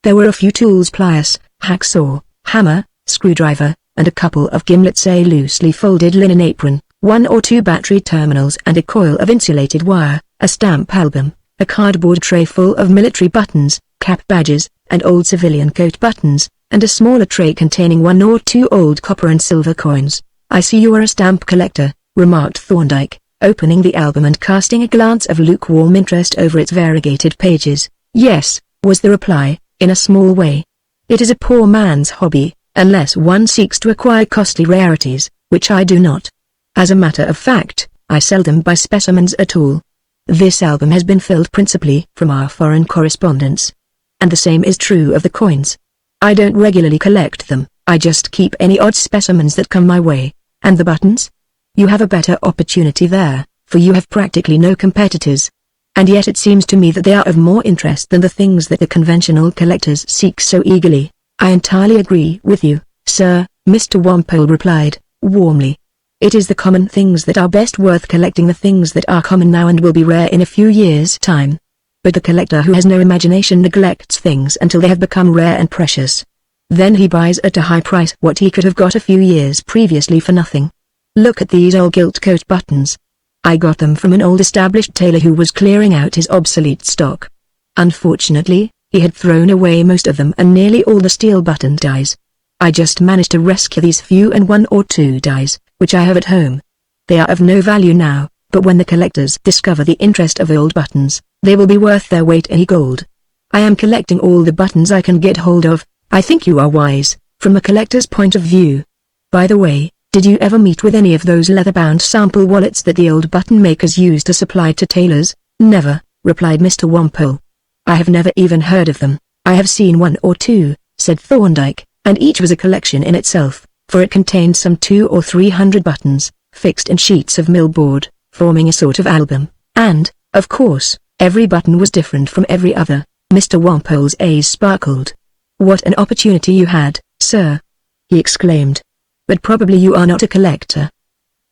There were a few tools: pliers, hacksaw, hammer, screwdriver, and a couple of gimlets, a loosely folded linen apron, 1 or 2 battery terminals and a coil of insulated wire, a stamp album, a cardboard tray full of military buttons, cap badges, and old civilian coat buttons, and a smaller tray containing 1 or 2 old copper and silver coins. "I see you are a stamp collector," remarked Thorndyke, opening the album and casting a glance of lukewarm interest over its variegated pages. "Yes," was the reply, "in a small way. It is a poor man's hobby, unless one seeks to acquire costly rarities, which I do not. As a matter of fact, I seldom buy specimens at all. This album has been filled principally from our foreign correspondence. And the same is true of the coins. I don't regularly collect them, I just keep any odd specimens that come my way. And the buttons? You have a better opportunity there, for you have practically no competitors. And yet it seems to me that they are of more interest than the things that the conventional collectors seek so eagerly." "I entirely agree with you, sir," Mr. Wimpole replied, warmly. "It is the common things that are best worth collecting, the things that are common now and will be rare in a few years' time. But the collector who has no imagination neglects things until they have become rare and precious. Then he buys at a high price what he could have got a few years previously for nothing. Look at these old gilt coat buttons. I got them from an old established tailor who was clearing out his obsolete stock. Unfortunately, he had thrown away most of them and nearly all the steel button dies. I just managed to rescue these few and 1 or 2 dies, which I have at home. They are of no value now, but when the collectors discover the interest of old buttons, they will be worth their weight in gold. I am collecting all the buttons I can get hold of. I think you are wise, from a collector's point of view. By the way, did you ever meet with any of those leather-bound sample wallets that the old button makers use to supply to tailors?" "Never," replied Mr. Wimpole. "I have never even heard of them." "I have seen 1 or 2, said Thorndyke, "and each was a collection in itself, for it contained some 200 or 300 buttons, fixed in sheets of millboard, forming a sort of album, and, of course, every button was different from every other." Mr. Wimpole's eyes sparkled. "What an opportunity you had, sir!" he exclaimed. "But probably you are not a collector."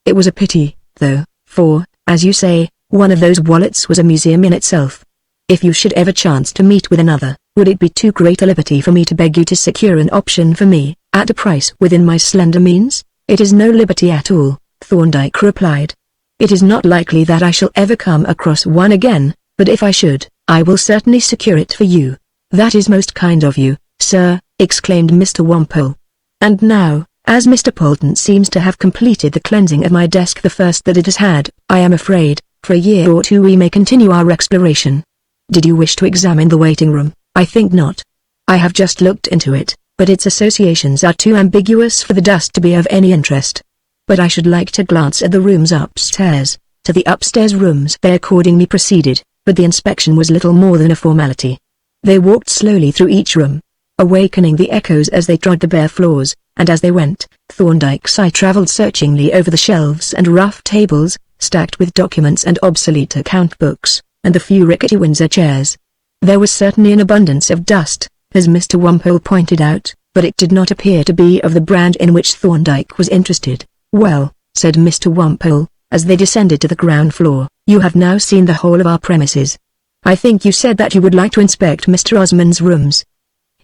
"It was a pity, though, for, as you say, one of those wallets was a museum in itself. If you should ever chance to meet with another, would it be too great a liberty for me to beg you to secure an option for me, at a price within my slender means?" "It is no liberty at all," Thorndyke replied. "It is not likely that I shall ever come across one again, but if I should, I will certainly secure it for you." "That is most kind of you, sir," exclaimed Mr. Wimpole. "And now, as Mr. Polton seems to have completed the cleansing of my desk, the first that it has had, I am afraid, for a year or 2 we may continue our exploration. Did you wish to examine the waiting room?" "I think not. I have just looked into it, but its associations are too ambiguous for the dust to be of any interest. But I should like to glance at the rooms upstairs." To the upstairs rooms they accordingly proceeded, but the inspection was little more than a formality. They walked slowly through each room, awakening the echoes as they trod the bare floors, and as they went, Thorndyke's eye travelled searchingly over the shelves and rough tables, stacked with documents and obsolete account books, and the few rickety Windsor chairs. There was certainly an abundance of dust, as Mr. Wimpole pointed out, but it did not appear to be of the brand in which Thorndyke was interested. "Well," said Mr. Wimpole, as they descended to the ground floor, "you have now seen the whole of our premises. I think you said that you would like to inspect Mr. Osmond's rooms.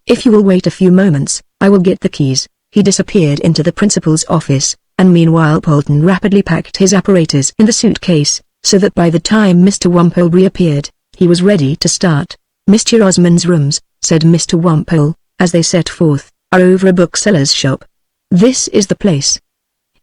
If you will wait a few moments, I will get the keys." He disappeared into the principal's office, and meanwhile Polton rapidly packed his apparatus in the suitcase, so that by the time Mr. Wimpole reappeared, he was ready to start. "Mr. Osmond's rooms," said Mr. Wimpole, as they set forth, "are over a bookseller's shop. This is the place.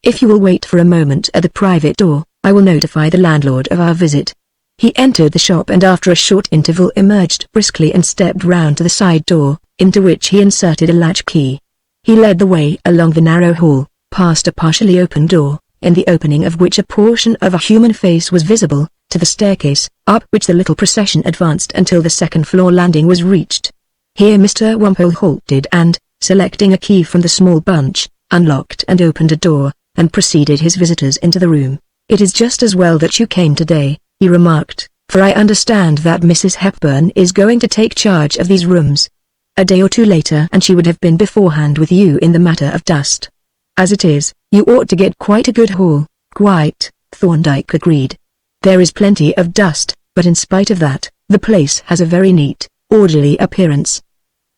If you will wait for a moment at the private door, I will notify the landlord of our visit." He entered the shop and after a short interval emerged briskly and stepped round to the side door, into which he inserted a latch key. He led the way along the narrow hall, past a partially open door, in the opening of which a portion of a human face was visible, to the staircase, up which the little procession advanced until the second-floor landing was reached. Here Mr. Wimpole halted and, selecting a key from the small bunch, unlocked and opened a door, and preceded his visitors into the room. "It is just as well that you came today," he remarked, "for I understand that Mrs. Hepburn is going to take charge of these rooms. A day or two later and she would have been beforehand with you in the matter of dust. As it is, you ought to get quite a good haul." "Quite," Thorndyke agreed. "There is plenty of dust, but in spite of that, the place has a very neat, orderly appearance."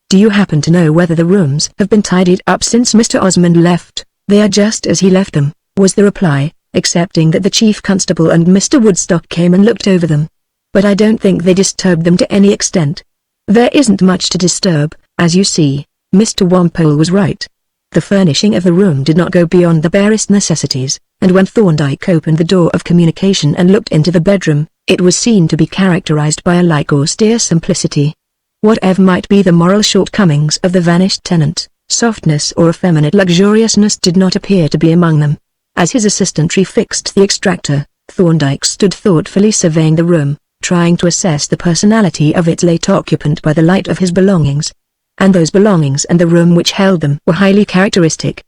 "Do you happen to know whether the rooms have been tidied up since Mr. Osmond left?" "They are just as he left them," was the reply, excepting that the chief constable and Mr. Woodstock came and looked over them. "But I don't think they disturbed them to any extent." "There isn't much to disturb, as you see." Mr. Wimpole was right. The furnishing of the room did not go beyond the barest necessities, and when Thorndyke opened the door of communication and looked into the bedroom, it was seen to be characterized by a like austere simplicity. Whatever might be the moral shortcomings of the vanished tenant, softness or effeminate luxuriousness did not appear to be among them. As his assistant refixed the extractor, Thorndyke stood thoughtfully surveying the room, trying to assess the personality of its late occupant by the light of his belongings. And those belongings and the room which held them were highly characteristic.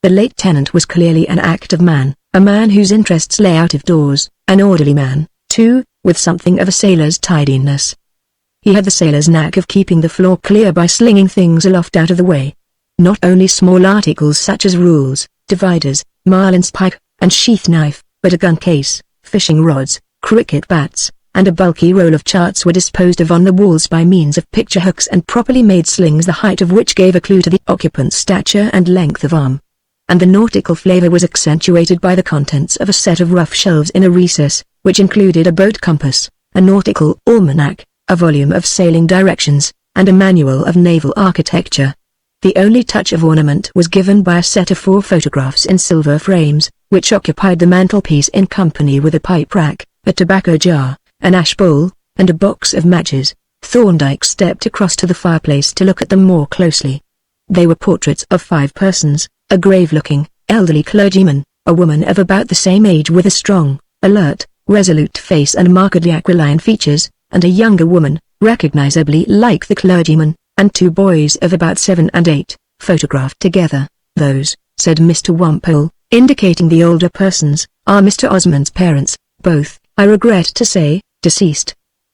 The late tenant was clearly an active man, a man whose interests lay out of doors, an orderly man, too, with something of a sailor's tidiness. He had the sailor's knack of keeping the floor clear by slinging things aloft out of the way. Not only small articles such as rules, dividers, marlinspike, and sheath knife, but a gun case, fishing rods, cricket bats, and a bulky roll of charts were disposed of on the walls by means of picture hooks and properly made slings, the height of which gave a clue to the occupant's stature and length of arm. And the nautical flavor was accentuated by the contents of a set of rough shelves in a recess, which included a boat compass, a nautical almanac, a volume of sailing directions, and a manual of naval architecture. The only touch of ornament was given by a set of 4 photographs in silver frames, which occupied the mantelpiece in company with a pipe rack, a tobacco jar, an ash bowl, and a box of matches. Thorndyke stepped across to the fireplace to look at them more closely. They were portraits of 5 persons, a grave-looking, elderly clergyman, a woman of about the same age with a strong, alert, resolute face and markedly aquiline features, and a younger woman, recognizably like the clergyman, and 2 boys of about 7 and 8, photographed together. "Those," said Mr. Wimpole, indicating the older persons, "are Mr. Osmond's parents, both, I regret to say, deceased.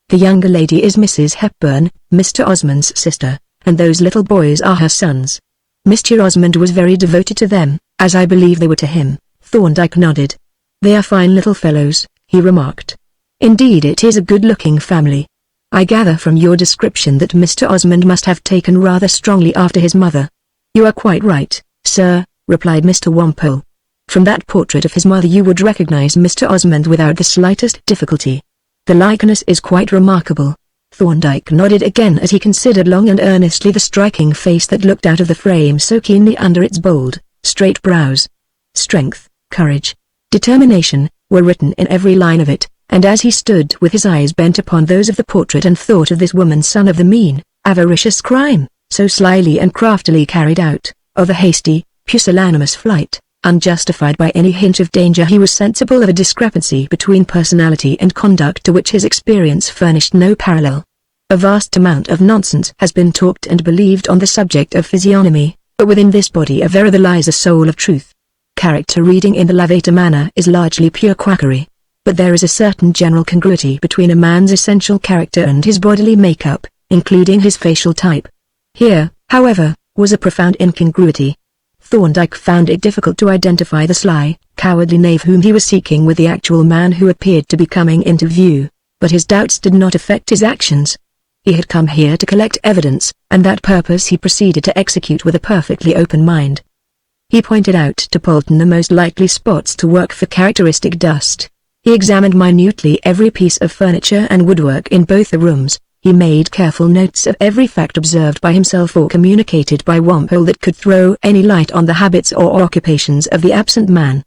The younger lady is Mrs. Hepburn, Mr. Osmond's sister, and those little boys are her sons. Mr. Osmond was very devoted to them, as I believe they were to him." Thorndyke nodded. "They are fine little fellows," he remarked. "Indeed, it is a good-looking family. I gather from your description that Mr. Osmond must have taken rather strongly after his mother." "You are quite right, sir," replied Mr. Wimpole. "From that portrait of his mother you would recognize Mr. Osmond without the slightest difficulty. The likeness is quite remarkable." Thorndyke nodded again as he considered long and earnestly the striking face that looked out of the frame so keenly under its bold, straight brows. Strength, courage, determination, were written in every line of it, and as he stood with his eyes bent upon those of the portrait and thought of this woman, son of the mean, avaricious crime, so slyly and craftily carried out, of a hasty, pusillanimous flight, unjustified by any hint of danger, he was sensible of a discrepancy between personality and conduct to which his experience furnished no parallel. A vast amount of nonsense has been talked and believed on the subject of physiognomy, but within this body of error there lies a soul of truth. Character reading in the Lavater manner is largely pure quackery, but there is a certain general congruity between a man's essential character and his bodily make-up, including his facial type. Here, however, was a profound incongruity. Thorndyke found it difficult to identify the sly, cowardly knave whom he was seeking with the actual man who appeared to be coming into view, but his doubts did not affect his actions. He had come here to collect evidence, and that purpose he proceeded to execute with a perfectly open mind. He pointed out to Polton the most likely spots to work for characteristic dust. He examined minutely every piece of furniture and woodwork in both the rooms. He made careful notes of every fact observed by himself or communicated by Wimpole that could throw any light on the habits or occupations of the absent man.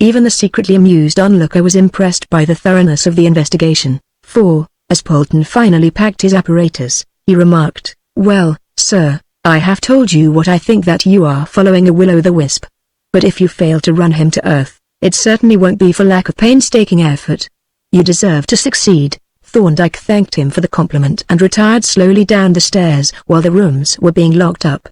Even the secretly amused onlooker was impressed by the thoroughness of the investigation, for, as Polton finally packed his apparatus, he remarked, "Well, sir, I have told you what I think, that you are following a will-o'-the-wisp. But if you fail to run him to earth, it certainly won't be for lack of painstaking effort. You deserve to succeed." Thorndyke thanked him for the compliment and retired slowly down the stairs while the rooms were being locked up.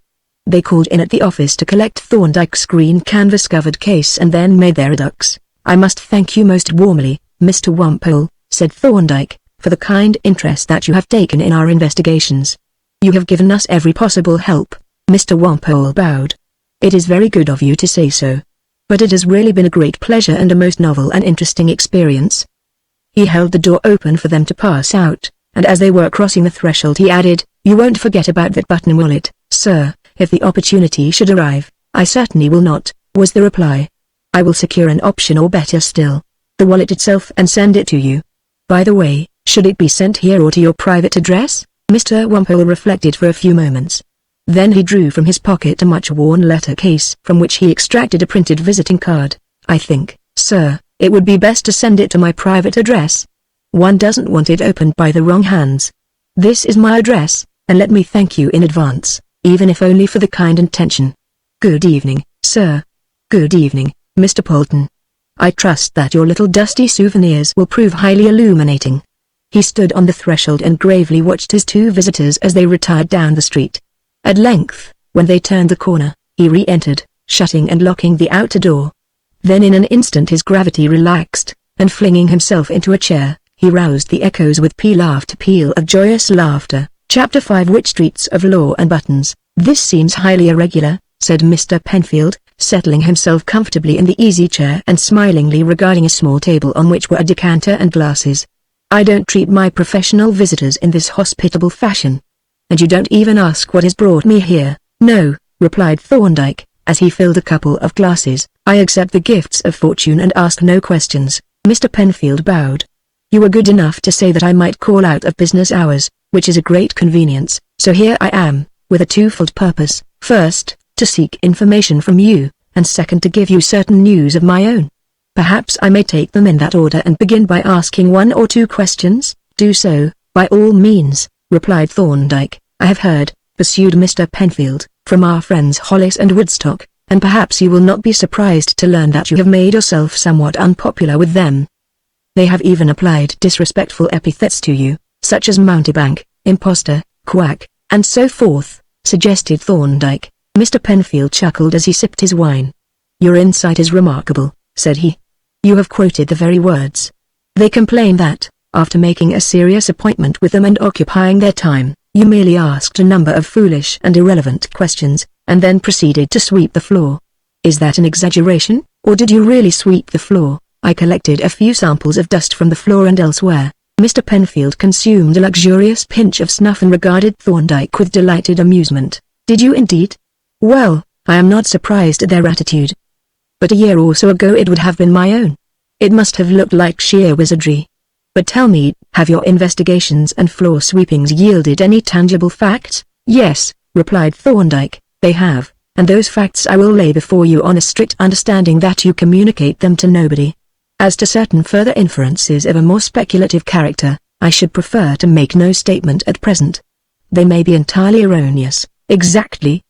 They called in at the office to collect Thorndyke's green canvas-covered case and then made their adux. "I must thank you most warmly, Mr. Wampole," said Thorndyke, "for the kind interest that you have taken in our investigations. You have given us every possible help." Mr. Wampole bowed. "It is very good of you to say so. But it has really been a great pleasure and a most novel and interesting experience." He held the door open for them to pass out, and as they were crossing the threshold he added, "You won't forget about that button wallet, sir, if the opportunity should arrive." "I certainly will not," was the reply. "I will secure an option, or better still, the wallet itself, and send it to you. By the way, should it be sent here or to your private address?" Mr. Wampole reflected for a few moments. Then he drew from his pocket a much-worn letter case from which he extracted a printed visiting card. "I think, sir, it would be best to send it to my private address. One doesn't want it opened by the wrong hands. This is my address, and let me thank you in advance, even if only for the kind intention. Good evening, sir." "Good evening, Mr. Polton. I trust that your little dusty souvenirs will prove highly illuminating." He stood on the threshold and gravely watched his two visitors as they retired down the street. At length, when they turned the corner, he re-entered, shutting and locking the outer door. Then in an instant his gravity relaxed, and flinging himself into a chair, he roused the echoes with peal after peal of joyous laughter. Chapter 5 Witch Streets of Law and Buttons. "This seems highly irregular," said Mr. Penfield, settling himself comfortably in the easy chair and smilingly regarding a small table on which were a decanter and glasses. "I don't treat my professional visitors in this hospitable fashion. And you don't even ask what has brought me here." "No," replied Thorndyke, as he filled a couple of glasses. "I accept the gifts of fortune and ask no questions." Mr. Penfield bowed. "You were good enough to say that I might call out of business hours, which is a great convenience, so here I am, with a twofold purpose: first, to seek information from you, and second, to give you certain news of my own. Perhaps I may take them in that order and begin by asking one or two questions." "Do so, by all means," replied Thorndyke. "I have heard," pursued Mr. Penfield, "from our friends Hollis and Woodstock, and perhaps you will not be surprised to learn that you have made yourself somewhat unpopular with them. They have even applied disrespectful epithets to you, such as mountebank, impostor, quack, and so forth," suggested Thorndyke. Mr. Penfield chuckled as he sipped his wine. "Your insight is remarkable," said he. "You have quoted the very words. They complain that, after making a serious appointment with them and occupying their time, you merely asked a number of foolish and irrelevant questions, and then proceeded to sweep the floor. Is that an exaggeration, or did you really sweep the floor?" "I collected a few samples of dust from the floor and elsewhere." Mr. Penfield consumed a luxurious pinch of snuff and regarded Thorndyke with delighted amusement. "Did you indeed? Well, I am not surprised at their attitude. But a year or so ago it would have been my own. It must have looked like sheer wizardry. But tell me, have your investigations and floor sweepings yielded any tangible facts?" "Yes," replied Thorndyke, "they have, and those facts I will lay before you on a strict understanding that you communicate them to nobody. As to certain further inferences of a more speculative character, I should prefer to make no statement at present. They may be entirely erroneous." Exactly.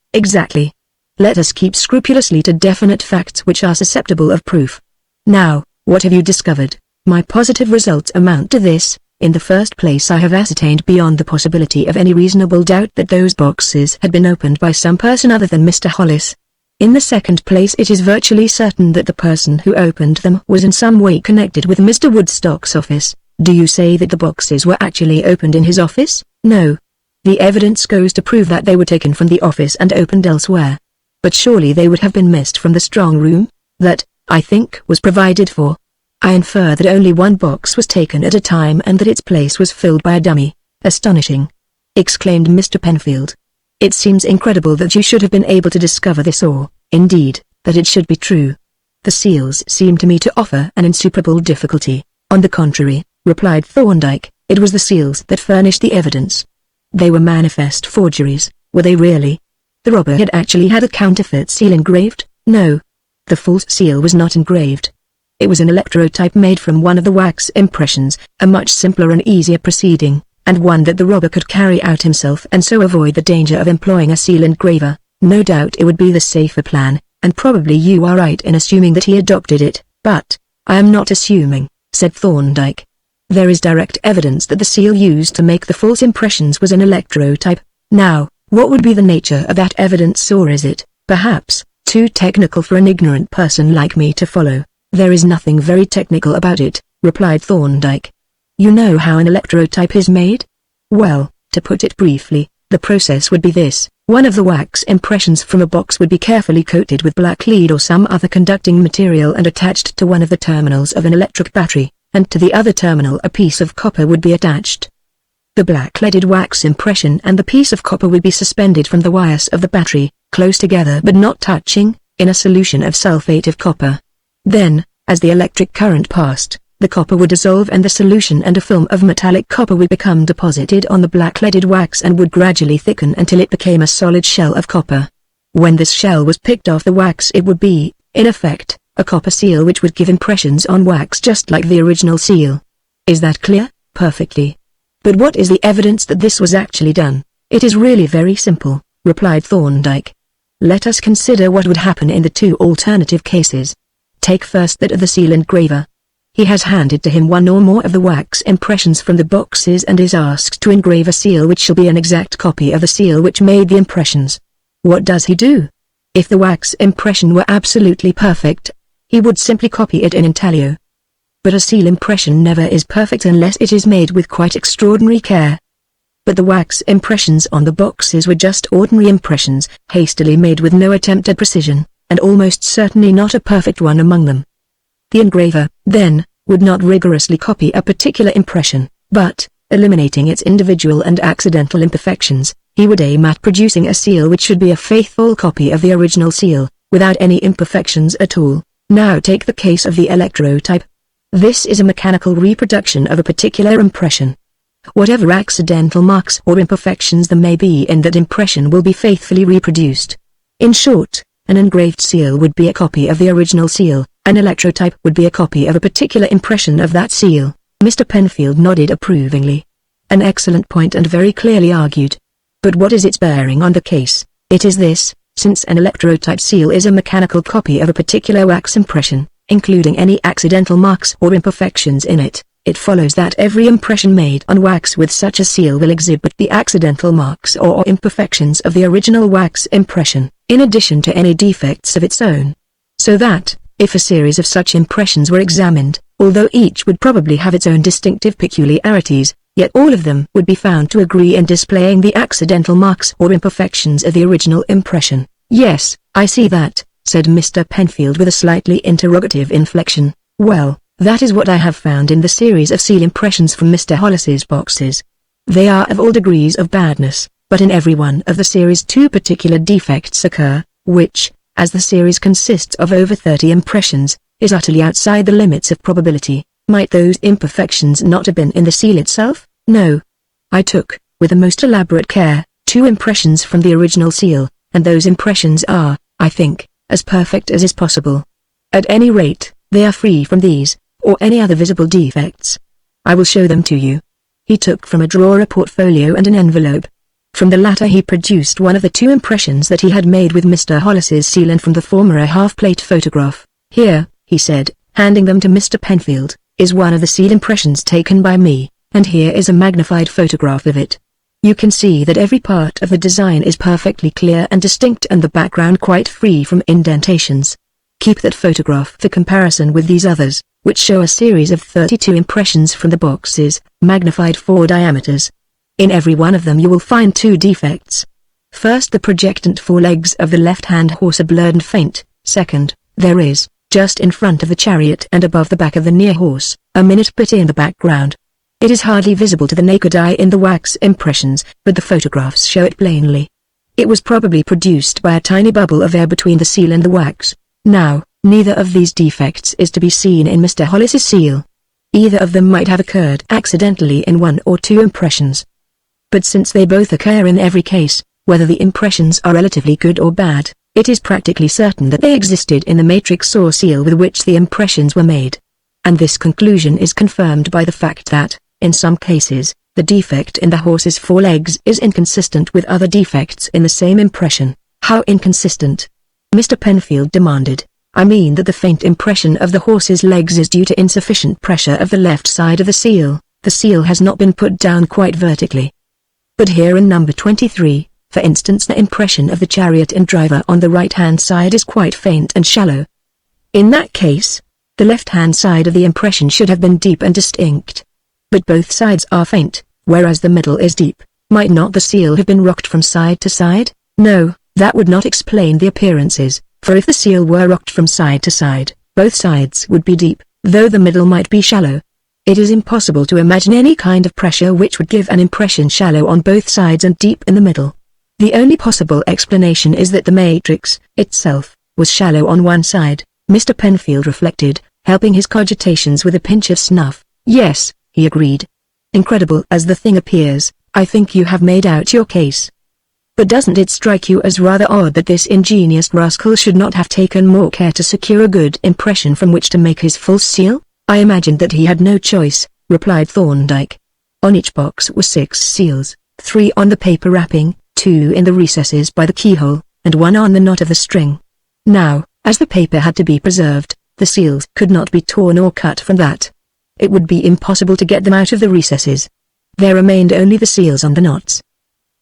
Let us keep scrupulously to definite facts which are susceptible of proof. Now, what have you discovered?" "My positive results amount to this: in the first place, I have ascertained beyond the possibility of any reasonable doubt that those boxes had been opened by some person other than Mr. Hollis. In the second place, it is virtually certain that the person who opened them was in some way connected with Mr. Woodstock's office." "Do you say that the boxes were actually opened in his office?" "No. The evidence goes to prove that they were taken from the office and opened elsewhere. But surely they would have been missed from the strong room, that, I think, was provided for. I infer that only one box was taken at a time and that its place was filled by a dummy." "Astonishing!" exclaimed Mr. Penfield. "It seems incredible that you should have been able to discover this, or, indeed, that it should be true. The seals seem to me to offer an insuperable difficulty." "On the contrary," replied Thorndyke, "it was the seals that furnished the evidence. They were manifest forgeries." "Were they really?" "The robber had actually had a counterfeit seal engraved?" "No. The false seal was not engraved. It was an electrotype made from one of the wax impressions, a much simpler and easier proceeding, and one that the robber could carry out himself and so avoid the danger of employing a seal engraver. No doubt it would be the safer plan, and probably you are right in assuming that he adopted it, but I am not assuming, said Thorndyke. There is direct evidence that the seal used to make the false impressions was an electrotype. Now, what would be the nature of that evidence, or is it, perhaps, too technical for an ignorant person like me to follow? There is nothing very technical about it, replied Thorndyke. You know how an electrotype is made? Well, to put it briefly, the process would be this. One of the wax impressions from a box would be carefully coated with black lead or some other conducting material and attached to one of the terminals of an electric battery, and to the other terminal a piece of copper would be attached. The black-leaded wax impression and the piece of copper would be suspended from the wires of the battery, close together but not touching, in a solution of sulfate of copper. Then, as the electric current passed, the copper would dissolve and the solution and a film of metallic copper would become deposited on the black-leaded wax and would gradually thicken until it became a solid shell of copper. When this shell was picked off the wax, it would be, in effect, a copper seal which would give impressions on wax just like the original seal. Is that clear? Perfectly. But what is the evidence that this was actually done? It is really very simple, replied Thorndyke. Let us consider what would happen in the two alternative cases. Take first that of the seal engraver. He has handed to him one or more of the wax impressions from the boxes and is asked to engrave a seal which shall be an exact copy of the seal which made the impressions. What does he do? If the wax impression were absolutely perfect, he would simply copy it in intaglio. But a seal impression never is perfect unless it is made with quite extraordinary care. But the wax impressions on the boxes were just ordinary impressions, hastily made with no attempt at precision, and almost certainly not a perfect one among them. The engraver, then, would not rigorously copy a particular impression, but, eliminating its individual and accidental imperfections, he would aim at producing a seal which should be a faithful copy of the original seal, without any imperfections at all. Now take the case of the electrotype. This is a mechanical reproduction of a particular impression. Whatever accidental marks or imperfections there may be in that impression will be faithfully reproduced. In short, an engraved seal would be a copy of the original seal, an electrotype would be a copy of a particular impression of that seal. Mr. Penfield nodded approvingly. An excellent point and very clearly argued. But what is its bearing on the case? It is this: since an electrotype seal is a mechanical copy of a particular wax impression, including any accidental marks or imperfections in it, it follows that every impression made on wax with such a seal will exhibit the accidental marks or imperfections of the original wax impression, in addition to any defects of its own. So that, if a series of such impressions were examined, although each would probably have its own distinctive peculiarities, yet all of them would be found to agree in displaying the accidental marks or imperfections of the original impression. Yes, I see that, said Mr. Penfield with a slightly interrogative inflection. Well, that is what I have found in the series of seal impressions from Mr. Hollis's boxes. They are of all degrees of badness, but in every one of the series two particular defects occur, which, as the series consists of over 30 impressions, is utterly outside the limits of probability. Might those imperfections not have been in the seal itself? No. I took, with the most elaborate care, 2 impressions from the original seal, and those impressions are, I think, as perfect as is possible. At any rate, they are free from these, or any other visible defects. I will show them to you. He took from a drawer a portfolio and an envelope. From the latter he produced one of the 2 impressions that he had made with Mr. Hollis's seal, and from the former a half-plate photograph. Here, he said, handing them to Mr. Penfield, is one of the seal impressions taken by me, and here is a magnified photograph of it. You can see that every part of the design is perfectly clear and distinct, and the background quite free from indentations. Keep that photograph for comparison with these others, which show a series of 32 impressions from the boxes, magnified 4 diameters. In every one of them you will find 2 defects. First, the projectant forelegs of the left-hand horse are blurred and faint. Second, there is, just in front of the chariot and above the back of the near horse, a minute bit in the background. It is hardly visible to the naked eye in the wax impressions, but the photographs show it plainly. It was probably produced by a tiny bubble of air between the seal and the wax. Now, neither of these defects is to be seen in Mr. Hollis's seal. Either of them might have occurred accidentally in 1 or 2 impressions. But since they both occur in every case, whether the impressions are relatively good or bad, It is practically certain that they existed in the matrix or seal with which the impressions were made. And this conclusion is confirmed by the fact that, in some cases, the defect in the horse's forelegs is inconsistent with other defects in the same impression. How inconsistent? Mr. Penfield demanded. I mean that the faint impression of the horse's legs is due to insufficient pressure of the left side of the seal. The seal has not been put down quite vertically. But here in number 23, for instance, the impression of the chariot and driver on the right-hand side is quite faint and shallow. In that case, the left-hand side of the impression should have been deep and distinct. But both sides are faint, whereas the middle is deep. Might not the seal have been rocked from side to side? No, that would not explain the appearances, for if the seal were rocked from side to side, both sides would be deep, though the middle might be shallow. It is impossible to imagine any kind of pressure which would give an impression shallow on both sides and deep in the middle. The only possible explanation is that the matrix, itself, was shallow on one side. Mr. Penfield reflected, helping his cogitations with a pinch of snuff. Yes, he agreed. Incredible as the thing appears, I think you have made out your case. But doesn't it strike you as rather odd that this ingenious rascal should not have taken more care to secure a good impression from which to make his false seal? I imagined that he had no choice, replied Thorndyke. On each box were 6 seals, 3 on the paper wrapping, 2 in the recesses by the keyhole, and 1 on the knot of the string. Now, as the paper had to be preserved, the seals could not be torn or cut from that. It would be impossible to get them out of the recesses. There remained only the seals on the knots.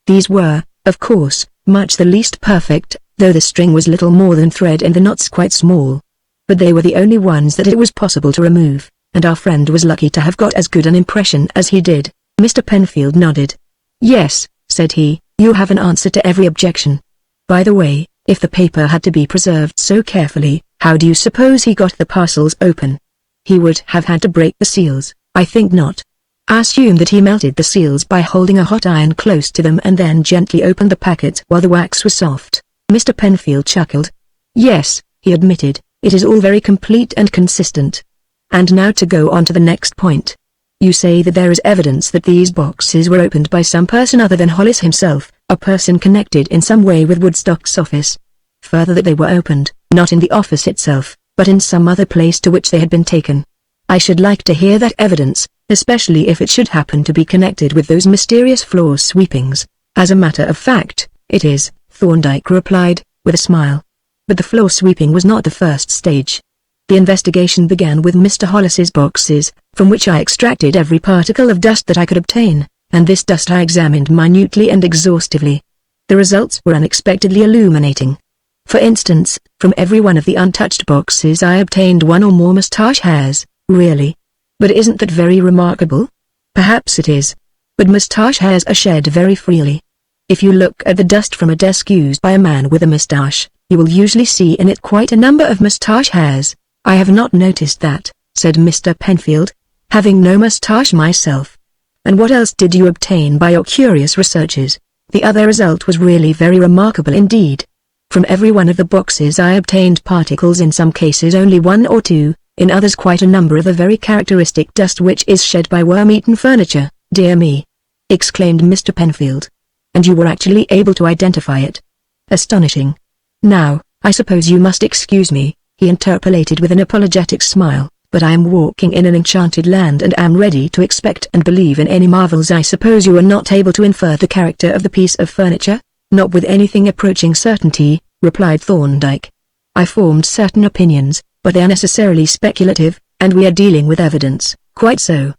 These were, of course, much the least perfect, though the string was little more than thread and the knots quite small. But they were the only ones that it was possible to remove, and our friend was lucky to have got as good an impression as he did. Mr. Penfield nodded. Yes, said he, you have an answer to every objection. By the way, if the paper had to be preserved so carefully, how do you suppose he got the parcels open? He would have had to break the seals. I think not. I assume that he melted the seals by holding a hot iron close to them and then gently opened the packet while the wax was soft. Mr. Penfield chuckled. Yes, he admitted, it is all very complete and consistent. And now to go on to the next point. You say that there is evidence that these boxes were opened by some person other than Hollis himself, a person connected in some way with Woodstock's office. Further, that they were opened, not in the office itself, but in some other place to which they had been taken. I should like to hear that evidence, especially if it should happen to be connected with those mysterious floor sweepings. As a matter of fact, it is, Thorndyke replied, with a smile. But the floor sweeping was not the first stage. The investigation began with Mr. Hollis's boxes, from which I extracted every particle of dust that I could obtain, and this dust I examined minutely and exhaustively. The results were unexpectedly illuminating. For instance, from every one of the untouched boxes I obtained 1 or more moustache hairs. Really? But isn't that very remarkable? Perhaps it is. But moustache hairs are shed very freely. If you look at the dust from a desk used by a man with a moustache, you will usually see in it quite a number of moustache hairs. I have not noticed that, said Mr. Penfield, having no moustache myself. And what else did you obtain by your curious researches? The other result was really very remarkable indeed. From every one of the boxes I obtained particles, in some cases only 1 or 2, in others quite a number of a very characteristic dust which is shed by worm-eaten furniture. Dear me! Exclaimed Mr. Penfield. And you were actually able to identify it? Astonishing. Now, I suppose you must excuse me, he interpolated with an apologetic smile, but I am walking in an enchanted land and am ready to expect and believe in any marvels. I suppose you are not able to infer the character of the piece of furniture? Not with anything approaching certainty, replied Thorndyke. I formed certain opinions, but they are necessarily speculative, and we are dealing with evidence. Quite so,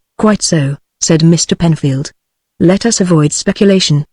said Mr. Penfield. Let us avoid speculation.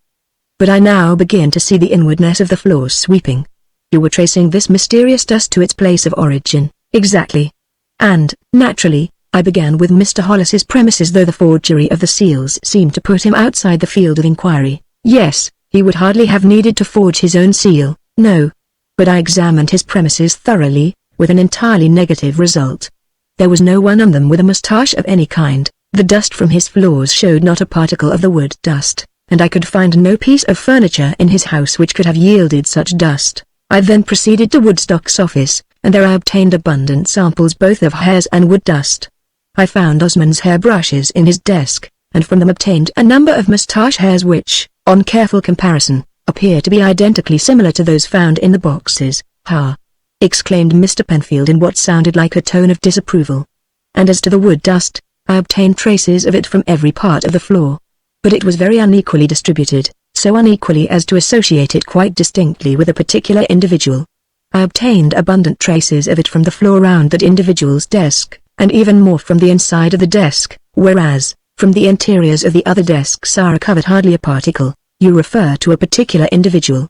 But I now begin to see the inwardness of the floor sweeping. You were tracing this mysterious dust to its place of origin. Exactly. And, naturally, I began with Mr. Hollis's premises, though the forgery of the seals seemed to put him outside the field of inquiry. Yes, he would hardly have needed to forge his own seal, no. But I examined his premises thoroughly, with an entirely negative result. There was no one on them with a moustache of any kind. The dust from his floors showed not a particle of the wood dust, and I could find no piece of furniture in his house which could have yielded such dust. I then proceeded to Woodstock's office, and there I obtained abundant samples both of hairs and wood dust. I found Osman's hairbrushes in his desk, and from them obtained a number of moustache hairs which, on careful comparison, appear to be identically similar to those found in the boxes." "Ha!" exclaimed Mr. Penfield in what sounded like a tone of disapproval. "And as to the wood dust, I obtained traces of it from every part of the floor. But it was very unequally distributed, so unequally as to associate it quite distinctly with a particular individual. I obtained abundant traces of it from the floor round that individual's desk, and even more from the inside of the desk, whereas, from the interiors of the other desks I recovered hardly a particle." "You refer to a particular individual?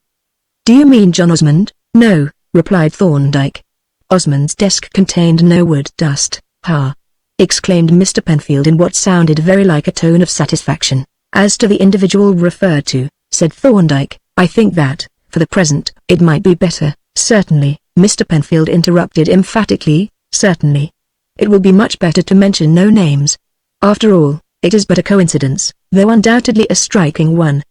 Do you mean John Osmond?" "No," replied Thorndyke. "Osmond's desk contained no wood dust." "Ha!" exclaimed Mr. Penfield in what sounded very like a tone of satisfaction. "As to the individual referred to," said Thorndyke, "I think that, for the present, it might be better." "Certainly," Mr. Penfield interrupted emphatically, "certainly. It will be much better to mention no names. After all, it is but a coincidence, though undoubtedly a striking one."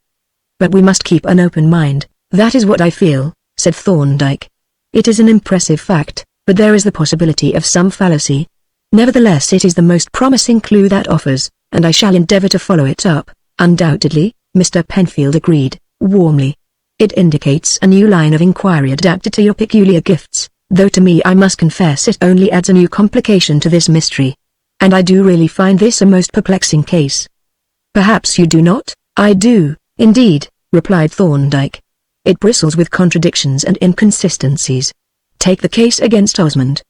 "But we must keep an open mind, that is what I feel," said Thorndyke. "It is an impressive fact, but there is the possibility of some fallacy. Nevertheless it is the most promising clue that offers, and I shall endeavor to follow it up." "Undoubtedly," Mr. Penfield agreed, warmly. "It indicates a new line of inquiry adapted to your peculiar gifts, though to me I must confess it only adds a new complication to this mystery. And I do really find this a most perplexing case." "Perhaps you do not?" "I do, indeed," replied Thorndyke. "It bristles with contradictions and inconsistencies. Take the case against Osmond.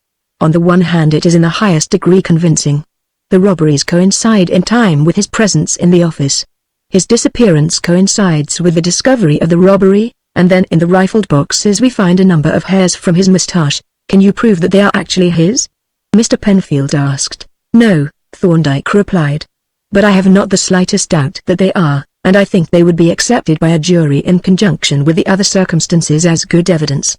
On the one hand it is in the highest degree convincing. The robberies coincide in time with his presence in the office. His disappearance coincides with the discovery of the robbery, and then in the rifled boxes we find a number of hairs from his moustache. Can you prove that they are actually his?" Mr. Penfield asked. "No," Thorndyke replied. "But I have not the slightest doubt that they are, and I think they would be accepted by a jury in conjunction with the other circumstances as good evidence.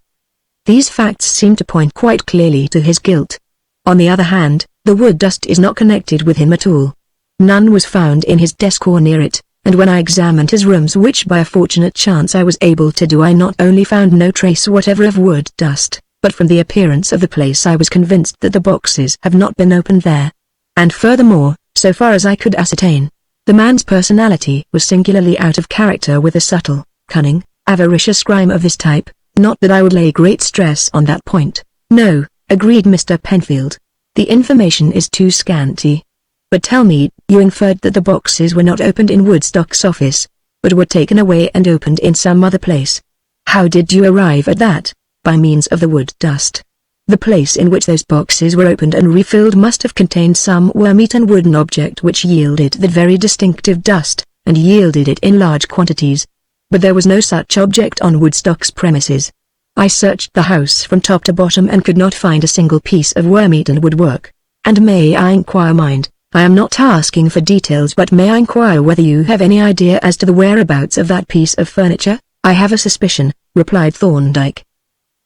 These facts seem to point quite clearly to his guilt. On the other hand, the wood dust is not connected with him at all. None was found in his desk or near it, and when I examined his rooms, which by a fortunate chance I was able to do, I not only found no trace whatever of wood dust, but from the appearance of the place I was convinced that the boxes have not been opened there. And furthermore, so far as I could ascertain, the man's personality was singularly out of character with a subtle, cunning, avaricious crime of this type. Not that I would lay great stress on that point." "No," agreed Mr. Penfield. "The information is too scanty. But tell me, you inferred that the boxes were not opened in Woodstock's office, but were taken away and opened in some other place. How did you arrive at that?" "By means of the wood dust. The place in which those boxes were opened and refilled must have contained some worm-eaten wooden object which yielded that very distinctive dust, and yielded it in large quantities. But there was no such object on Woodstock's premises. I searched the house from top to bottom and could not find a single piece of worm-eaten woodwork. And may I inquire, mind, I am not asking for details, but may I inquire whether you have any idea as to the whereabouts of that piece of furniture?" "I have a suspicion," replied Thorndyke.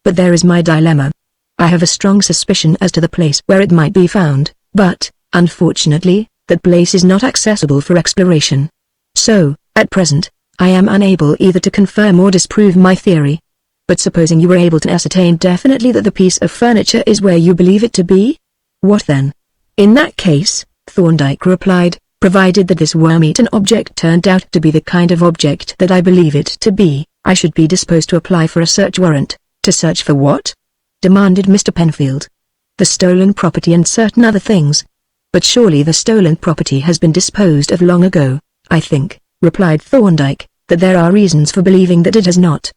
"But there is my dilemma. I have a strong suspicion as to the place where it might be found, but, unfortunately, that place is not accessible for exploration. So, at present, I am unable either to confirm or disprove my theory. But supposing you were able to ascertain definitely that the piece of furniture is where you believe it to be? What then?" "In that case," Thorndyke replied, "provided that this worm-eaten object turned out to be the kind of object that I believe it to be, I should be disposed to apply for a search warrant." "To search for what?" demanded Mr. Penfield. "The stolen property and certain other things." "But surely the stolen property has been disposed of long ago." "I think," replied Thorndyke, "that there are reasons for believing that it has not.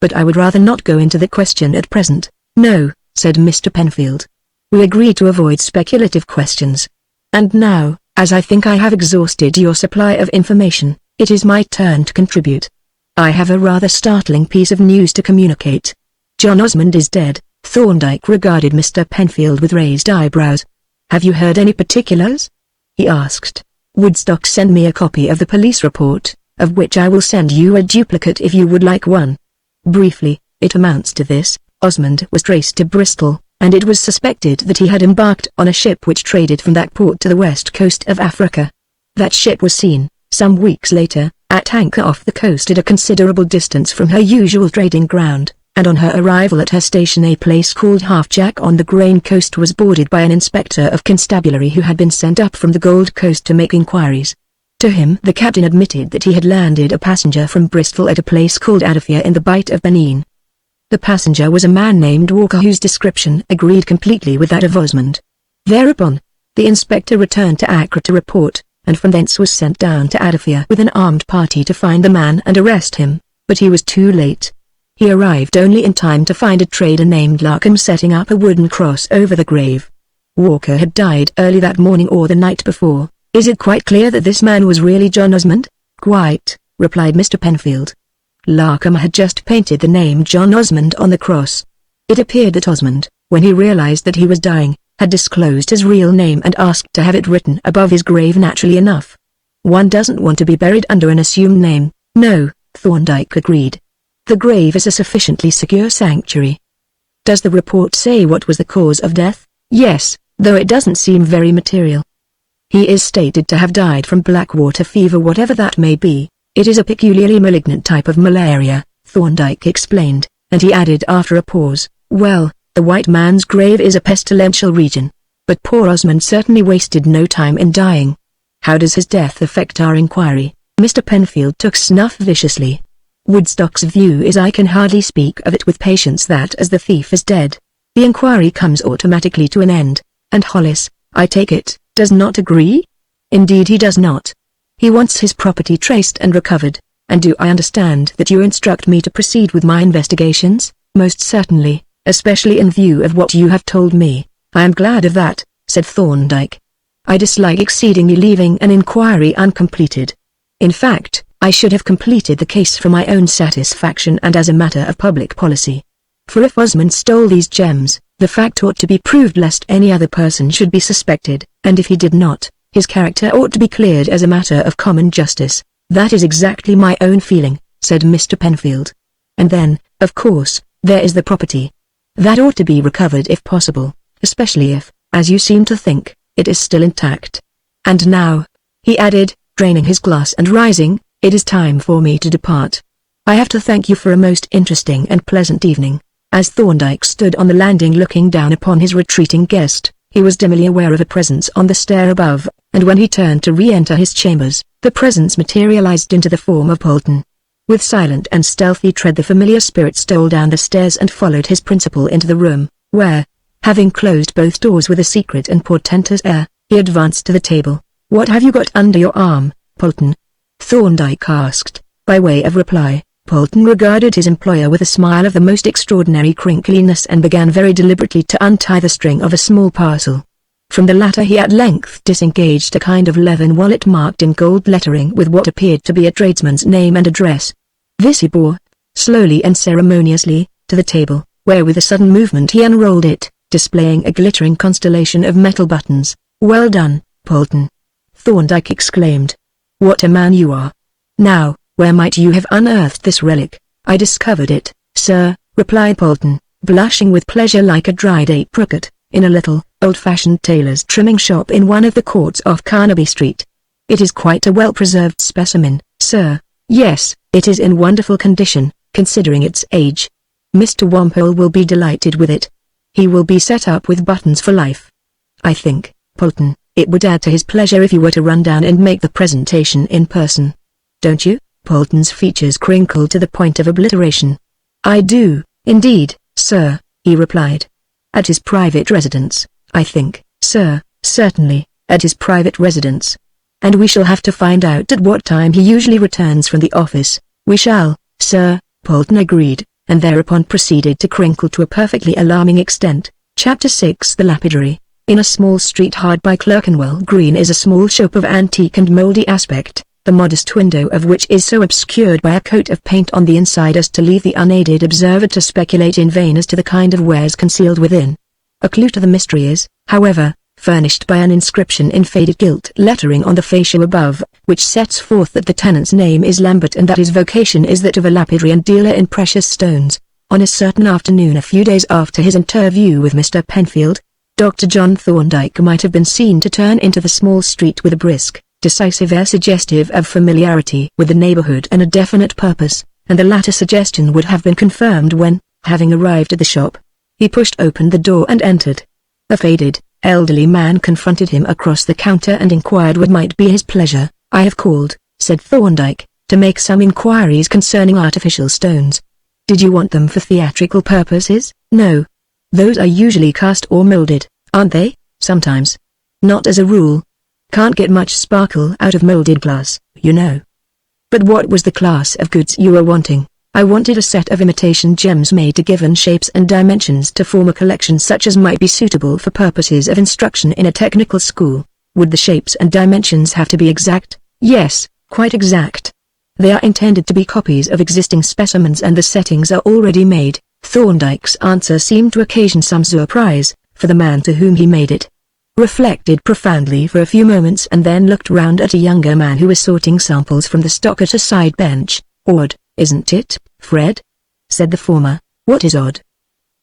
But I would rather not go into the question at present." "No," said Mr. Penfield. "We agreed to avoid speculative questions. And now, as I think I have exhausted your supply of information, it is my turn to contribute. I have a rather startling piece of news to communicate. John Osmond is dead." Thorndyke regarded Mr. Penfield with raised eyebrows. "Have you heard any particulars?" he asked. "Woodstock sent me a copy of the police report, of which I will send you a duplicate if you would like one. Briefly, it amounts to this: Osmond was traced to Bristol, and it was suspected that he had embarked on a ship which traded from that port to the west coast of Africa. That ship was seen, some weeks later, at anchor off the coast at a considerable distance from her usual trading ground, and on her arrival at her station, a place called Half-Jack on the Grain Coast, was boarded by an inspector of constabulary who had been sent up from the Gold Coast to make inquiries. To him the captain admitted that he had landed a passenger from Bristol at a place called Adafia in the Bight of Benin. The passenger was a man named Walker whose description agreed completely with that of Osmond. Thereupon, the inspector returned to Accra to report, and from thence was sent down to Adafia with an armed party to find the man and arrest him, but he was too late. He arrived only in time to find a trader named Larkham setting up a wooden cross over the grave. Walker had died early that morning or the night before. Is it quite clear that this man was really John Osmond? Quite, replied Mr. Penfield. Larkham had just painted the name John Osmond on the cross. It appeared that Osmond, when he realized that he was dying, had disclosed his real name and asked to have it written above his grave naturally enough. One doesn't want to be buried under an assumed name. No, Thorndyke agreed. The grave is a sufficiently secure sanctuary. Does the report say what was the cause of death? Yes, though it doesn't seem very material. He is stated to have died from blackwater fever, whatever that may be. It is a peculiarly malignant type of malaria, Thorndyke explained, and he added after a pause, well, the white man's grave is a pestilential region. But poor Osmond certainly wasted no time in dying. How does his death affect our inquiry? Mr. Penfield took snuff viciously. Woodstock's view is I can hardly speak of it with patience that as the thief is dead, the inquiry comes automatically to an end, and Hollis, I take it, does not agree? Indeed he does not. He wants his property traced and recovered, and do I understand that you instruct me to proceed with my investigations? Most certainly, especially in view of what you have told me. I am glad of that, said Thorndyke. I dislike exceedingly leaving an inquiry uncompleted. In fact, I should have completed the case for my own satisfaction and as a matter of public policy. For if Osmond stole these gems, the fact ought to be proved lest any other person should be suspected, and if he did not, his character ought to be cleared as a matter of common justice. That is exactly my own feeling, said Mr. Penfield. And then, of course, there is the property. That ought to be recovered if possible, especially if, as you seem to think, it is still intact. And now, he added, draining his glass and rising, it is time for me to depart. I have to thank you for a most interesting and pleasant evening. As Thorndyke stood on the landing looking down upon his retreating guest, he was dimly aware of a presence on the stair above, and when he turned to re-enter his chambers, the presence materialized into the form of Polton. With silent and stealthy tread the familiar spirit stole down the stairs and followed his principal into the room, where, having closed both doors with a secret and portentous air, he advanced to the table. What have you got under your arm, Polton? Thorndyke asked. By way of reply, Polton regarded his employer with a smile of the most extraordinary crinkliness and began very deliberately to untie the string of a small parcel. From the latter he at length disengaged a kind of leathern wallet marked in gold lettering with what appeared to be a tradesman's name and address. This he bore, slowly and ceremoniously, to the table, where with a sudden movement he unrolled it, displaying a glittering constellation of metal buttons. Well done, Polton! Thorndyke exclaimed. What a man you are! Now, where might you have unearthed this relic? I discovered it, sir, replied Polton, blushing with pleasure like a dried apricot, in a little, old-fashioned tailor's trimming shop in one of the courts off Carnaby Street. It is quite a well-preserved specimen, sir. Yes, it is in wonderful condition, considering its age. Mr. Wampole will be delighted with it. He will be set up with buttons for life. I think, Polton, it would add to his pleasure if you were to run down and make the presentation in person. Don't you? Polton's features crinkled to the point of obliteration. I do, indeed, sir, he replied. At his private residence, I think, sir, certainly, at his private residence. And we shall have to find out at what time he usually returns from the office. We shall, sir, Polton agreed, and thereupon proceeded to crinkle to a perfectly alarming extent. Chapter 6 The Lapidary. In a small street hard by Clerkenwell Green is a small shop of antique and mouldy aspect, the modest window of which is so obscured by a coat of paint on the inside as to leave the unaided observer to speculate in vain as to the kind of wares concealed within. A clue to the mystery is, however, furnished by an inscription in faded gilt lettering on the fascia above, which sets forth that the tenant's name is Lambert and that his vocation is that of a lapidary and dealer in precious stones. On a certain afternoon a few days after his interview with Mr. Penfield, Dr. John Thorndyke might have been seen to turn into the small street with a brisk, decisive air suggestive of familiarity with the neighborhood and a definite purpose, and the latter suggestion would have been confirmed when, having arrived at the shop, he pushed open the door and entered. A faded, elderly man confronted him across the counter and inquired what might be his pleasure. "I have called," said Thorndyke, "to make some inquiries concerning artificial stones. Did you want them for theatrical purposes?" "No. Those are usually cast or molded, aren't they?" "Sometimes. Not as a rule. Can't get much sparkle out of molded glass, you know." "But what was the class of goods you were wanting?" "I wanted a set of imitation gems made to given shapes and dimensions to form a collection such as might be suitable for purposes of instruction in a technical school." "Would the shapes and dimensions have to be exact?" "Yes, quite exact. They are intended to be copies of existing specimens and the settings are already made." Thorndyke's answer seemed to occasion some surprise, for the man to whom he made it reflected profoundly for a few moments and then looked round at a younger man who was sorting samples from the stock at a side bench. "Odd, isn't it, Fred?" said the former. "What is odd?"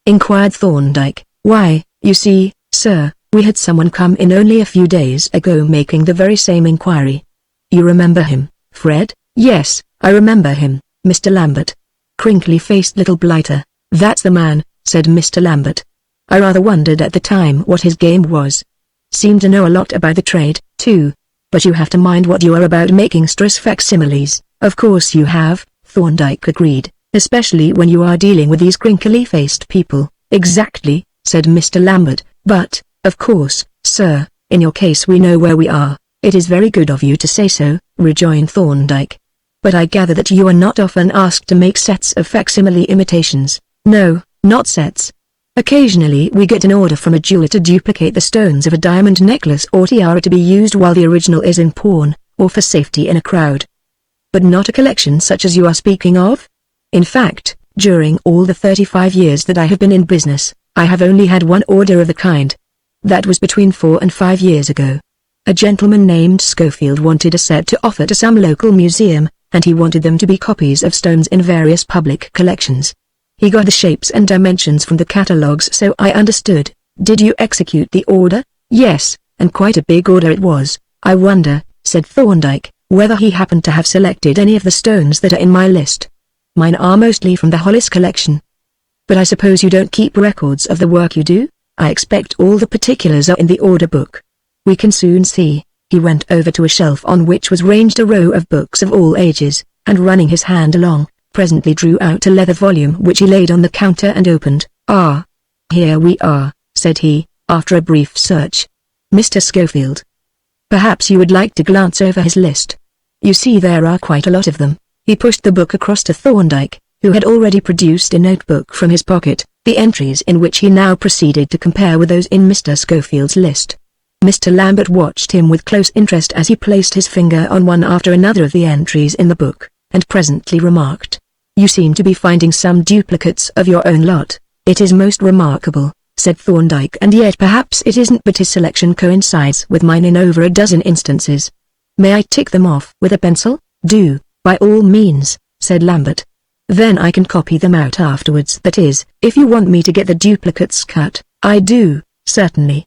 inquired Thorndyke. "Why, you see, sir, we had someone come in only a few days ago making the very same inquiry." "You remember him, Fred?" "Yes, I remember him, Mr. Lambert." Crinkly-faced little blighter. "That's the man," said Mr. Lambert. "I rather wondered at the time what his game was. Seemed to know a lot about the trade, too. But you have to mind what you are about making stress facsimiles." "Of course you have," Thorndyke agreed, "especially when you are dealing with these crinkly-faced people." "Exactly," said Mr. Lambert, "but, of course, sir, in your case we know where we are." "It is very good of you to say so," rejoined Thorndyke. "But I gather that you are not often asked to make sets of facsimile imitations." "No, not sets. Occasionally we get an order from a jeweler to duplicate the stones of a diamond necklace or tiara to be used while the original is in pawn, or for safety in a crowd." "But not a collection such as you are speaking of?" "In fact, during all the 35 years that I have been in business, I have only had one order of the kind. That was between 4 and 5 years ago. A gentleman named Schofield wanted a set to offer to some local museum, and he wanted them to be copies of stones in various public collections. He got the shapes and dimensions from the catalogues, so I understood." "Did you execute the order?" "Yes, and quite a big order it was." "I wonder," said Thorndyke, "whether he happened to have selected any of the stones that are in my list." "Mine are mostly from the Hollis collection." "But I suppose you don't keep records of the work you do? I expect all the particulars are in the order book." "We can soon see." He went over to a shelf on which was ranged a row of books of all ages, and running his hand along, presently drew out a leather volume which he laid on the counter and opened. "Ah, here we are," said he, after a brief search. "Mr. Schofield. Perhaps you would like to glance over his list. You see there are quite a lot of them." He pushed the book across to Thorndyke, who had already produced a notebook from his pocket, the entries in which he now proceeded to compare with those in Mr. Schofield's list. Mr. Lambert watched him with close interest as he placed his finger on one after another of the entries in the book, and presently remarked, "You seem to be finding some duplicates of your own lot." "It is most remarkable," said Thorndyke, "and yet perhaps it isn't, but his selection coincides with mine in over a dozen instances." "May I tick them off with a pencil?" "Do, by all means," said Lambert. "Then I can copy them out afterwards. That is, if you want me to get the duplicates cut." "I do, certainly.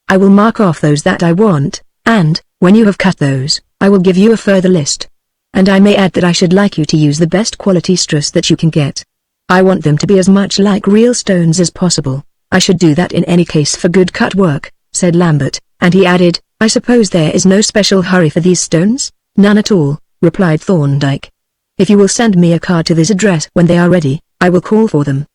I will mark off those that I want, and, when you have cut those, I will give you a further list. And I may add that I should like you to use the best quality strass that you can get. I want them to be as much like real stones as possible." "I should do that in any case for good cut work," said Lambert, and he added, "I suppose there is no special hurry for these stones?" "None at all," replied Thorndyke. "If you will send me a card to this address when they are ready, I will call for them.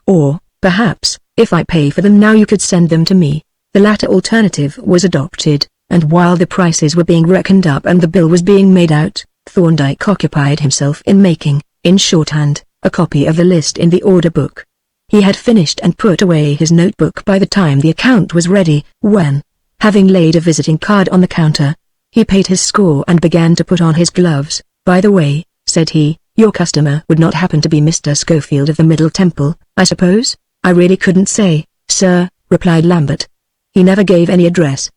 Or, perhaps, if I pay for them now you could send them to me." The latter alternative was adopted, and while the prices were being reckoned up and the bill was being made out, Thorndyke occupied himself in making, in shorthand, a copy of the list in the order book. He had finished and put away his notebook by the time the account was ready, when, having laid a visiting card on the counter, he paid his score and began to put on his gloves. "By the way," said he, "your customer would not happen to be Mr. Schofield of the Middle Temple, I suppose?" "I really couldn't say, sir," replied Lambert. "He never gave any address.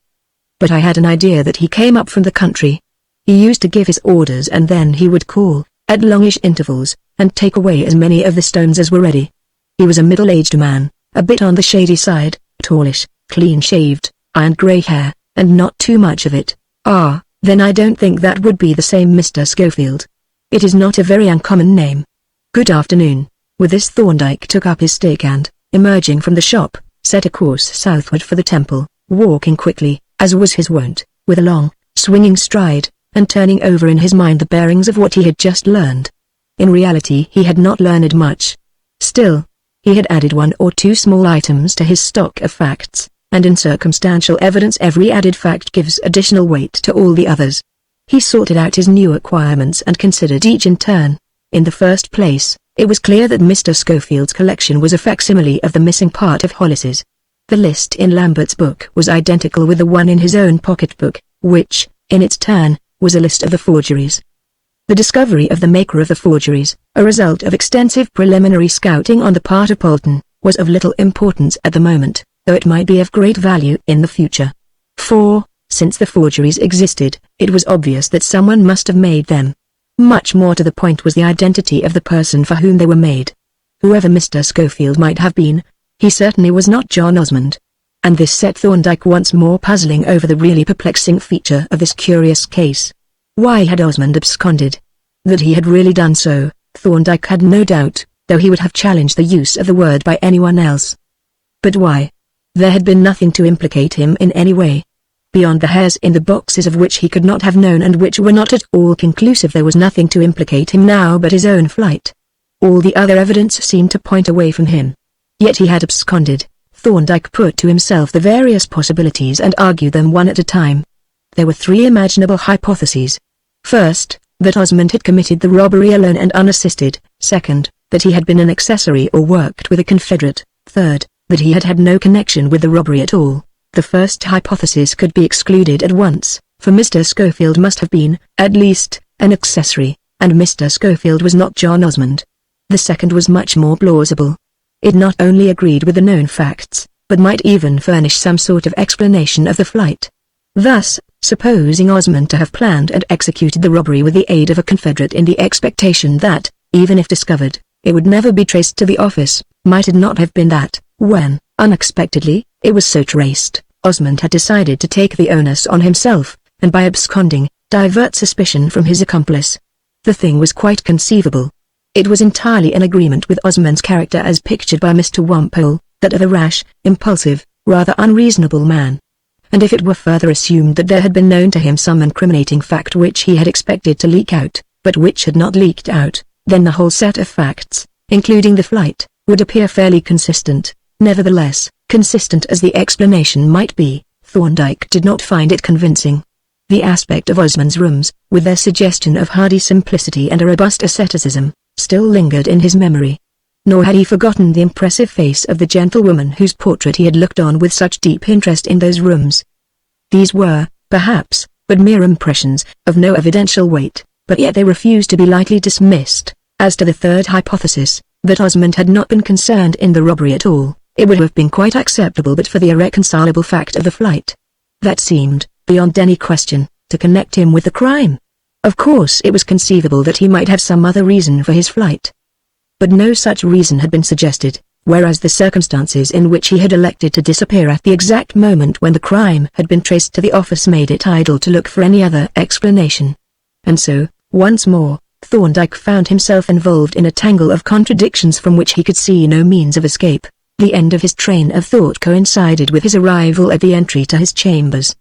But I had an idea that he came up from the country. He used to give his orders and then he would call, at longish intervals, and take away as many of the stones as were ready. He was a middle-aged man, a bit on the shady side, tallish, clean-shaved, iron-grey hair, and not too much of it." "Ah, then I don't think that would be the same Mr. Schofield. It is not a very uncommon name. Good afternoon." With this Thorndyke took up his stick and, emerging from the shop, set a course southward for the temple, walking quickly, as was his wont, with a long, swinging stride, and turning over in his mind the bearings of what he had just learned. In reality he had not learned much. Still, he had added one or two small items to his stock of facts, and in circumstantial evidence every added fact gives additional weight to all the others. He sorted out his new acquirements and considered each in turn. In the first place, it was clear that Mr. Schofield's collection was a facsimile of the missing part of Hollis's. The list in Lambert's book was identical with the one in his own pocketbook, which, in its turn, was a list of the forgeries. The discovery of the maker of the forgeries, a result of extensive preliminary scouting on the part of Polton, was of little importance at the moment, though it might be of great value in the future. For, since the forgeries existed, it was obvious that someone must have made them. Much more to the point was the identity of the person for whom they were made. Whoever Mr. Schofield might have been, he certainly was not John Osmond. And this set Thorndyke once more puzzling over the really perplexing feature of this curious case. Why had Osmond absconded? That he had really done so, Thorndyke had no doubt, though he would have challenged the use of the word by anyone else. But why? There had been nothing to implicate him in any way. Beyond the hairs in the boxes of which he could not have known and which were not at all conclusive, there was nothing to implicate him now but his own flight. All the other evidence seemed to point away from him. Yet he had absconded. Thorndyke put to himself the various possibilities and argued them one at a time. There were three imaginable hypotheses. First, that Osmond had committed the robbery alone and unassisted. Second, that he had been an accessory or worked with a confederate. Third, that he had had no connection with the robbery at all. The first hypothesis could be excluded at once, for Mr. Schofield must have been, at least, an accessory, and Mr. Schofield was not John Osmond. The second was much more plausible. It not only agreed with the known facts, but might even furnish some sort of explanation of the flight. Thus, supposing Osmond to have planned and executed the robbery with the aid of a confederate in the expectation that, even if discovered, it would never be traced to the office, might it not have been that, when, unexpectedly, it was so traced, Osmond had decided to take the onus on himself, and by absconding, divert suspicion from his accomplice. The thing was quite conceivable. It was entirely in agreement with Osmond's character as pictured by Mr. Wampole, that of a rash, impulsive, rather unreasonable man. And if it were further assumed that there had been known to him some incriminating fact which he had expected to leak out, but which had not leaked out, then the whole set of facts, including the flight, would appear fairly consistent. Nevertheless, consistent as the explanation might be, Thorndyke did not find it convincing. The aspect of Osmond's rooms, with their suggestion of hardy simplicity and a robust asceticism, still lingered in his memory. Nor had he forgotten the impressive face of the gentlewoman whose portrait he had looked on with such deep interest in those rooms. These were, perhaps, but mere impressions, of no evidential weight, but yet they refused to be lightly dismissed. As to the third hypothesis, that Osmond had not been concerned in the robbery at all, it would have been quite acceptable but for the irreconcilable fact of the flight. That seemed, beyond any question, to connect him with the crime. Of course it was conceivable that he might have some other reason for his flight. But no such reason had been suggested, whereas the circumstances in which he had elected to disappear at the exact moment when the crime had been traced to the office made it idle to look for any other explanation. And so, once more, Thorndyke found himself involved in a tangle of contradictions from which he could see no means of escape. The end of his train of thought coincided with his arrival at the entry to his chambers.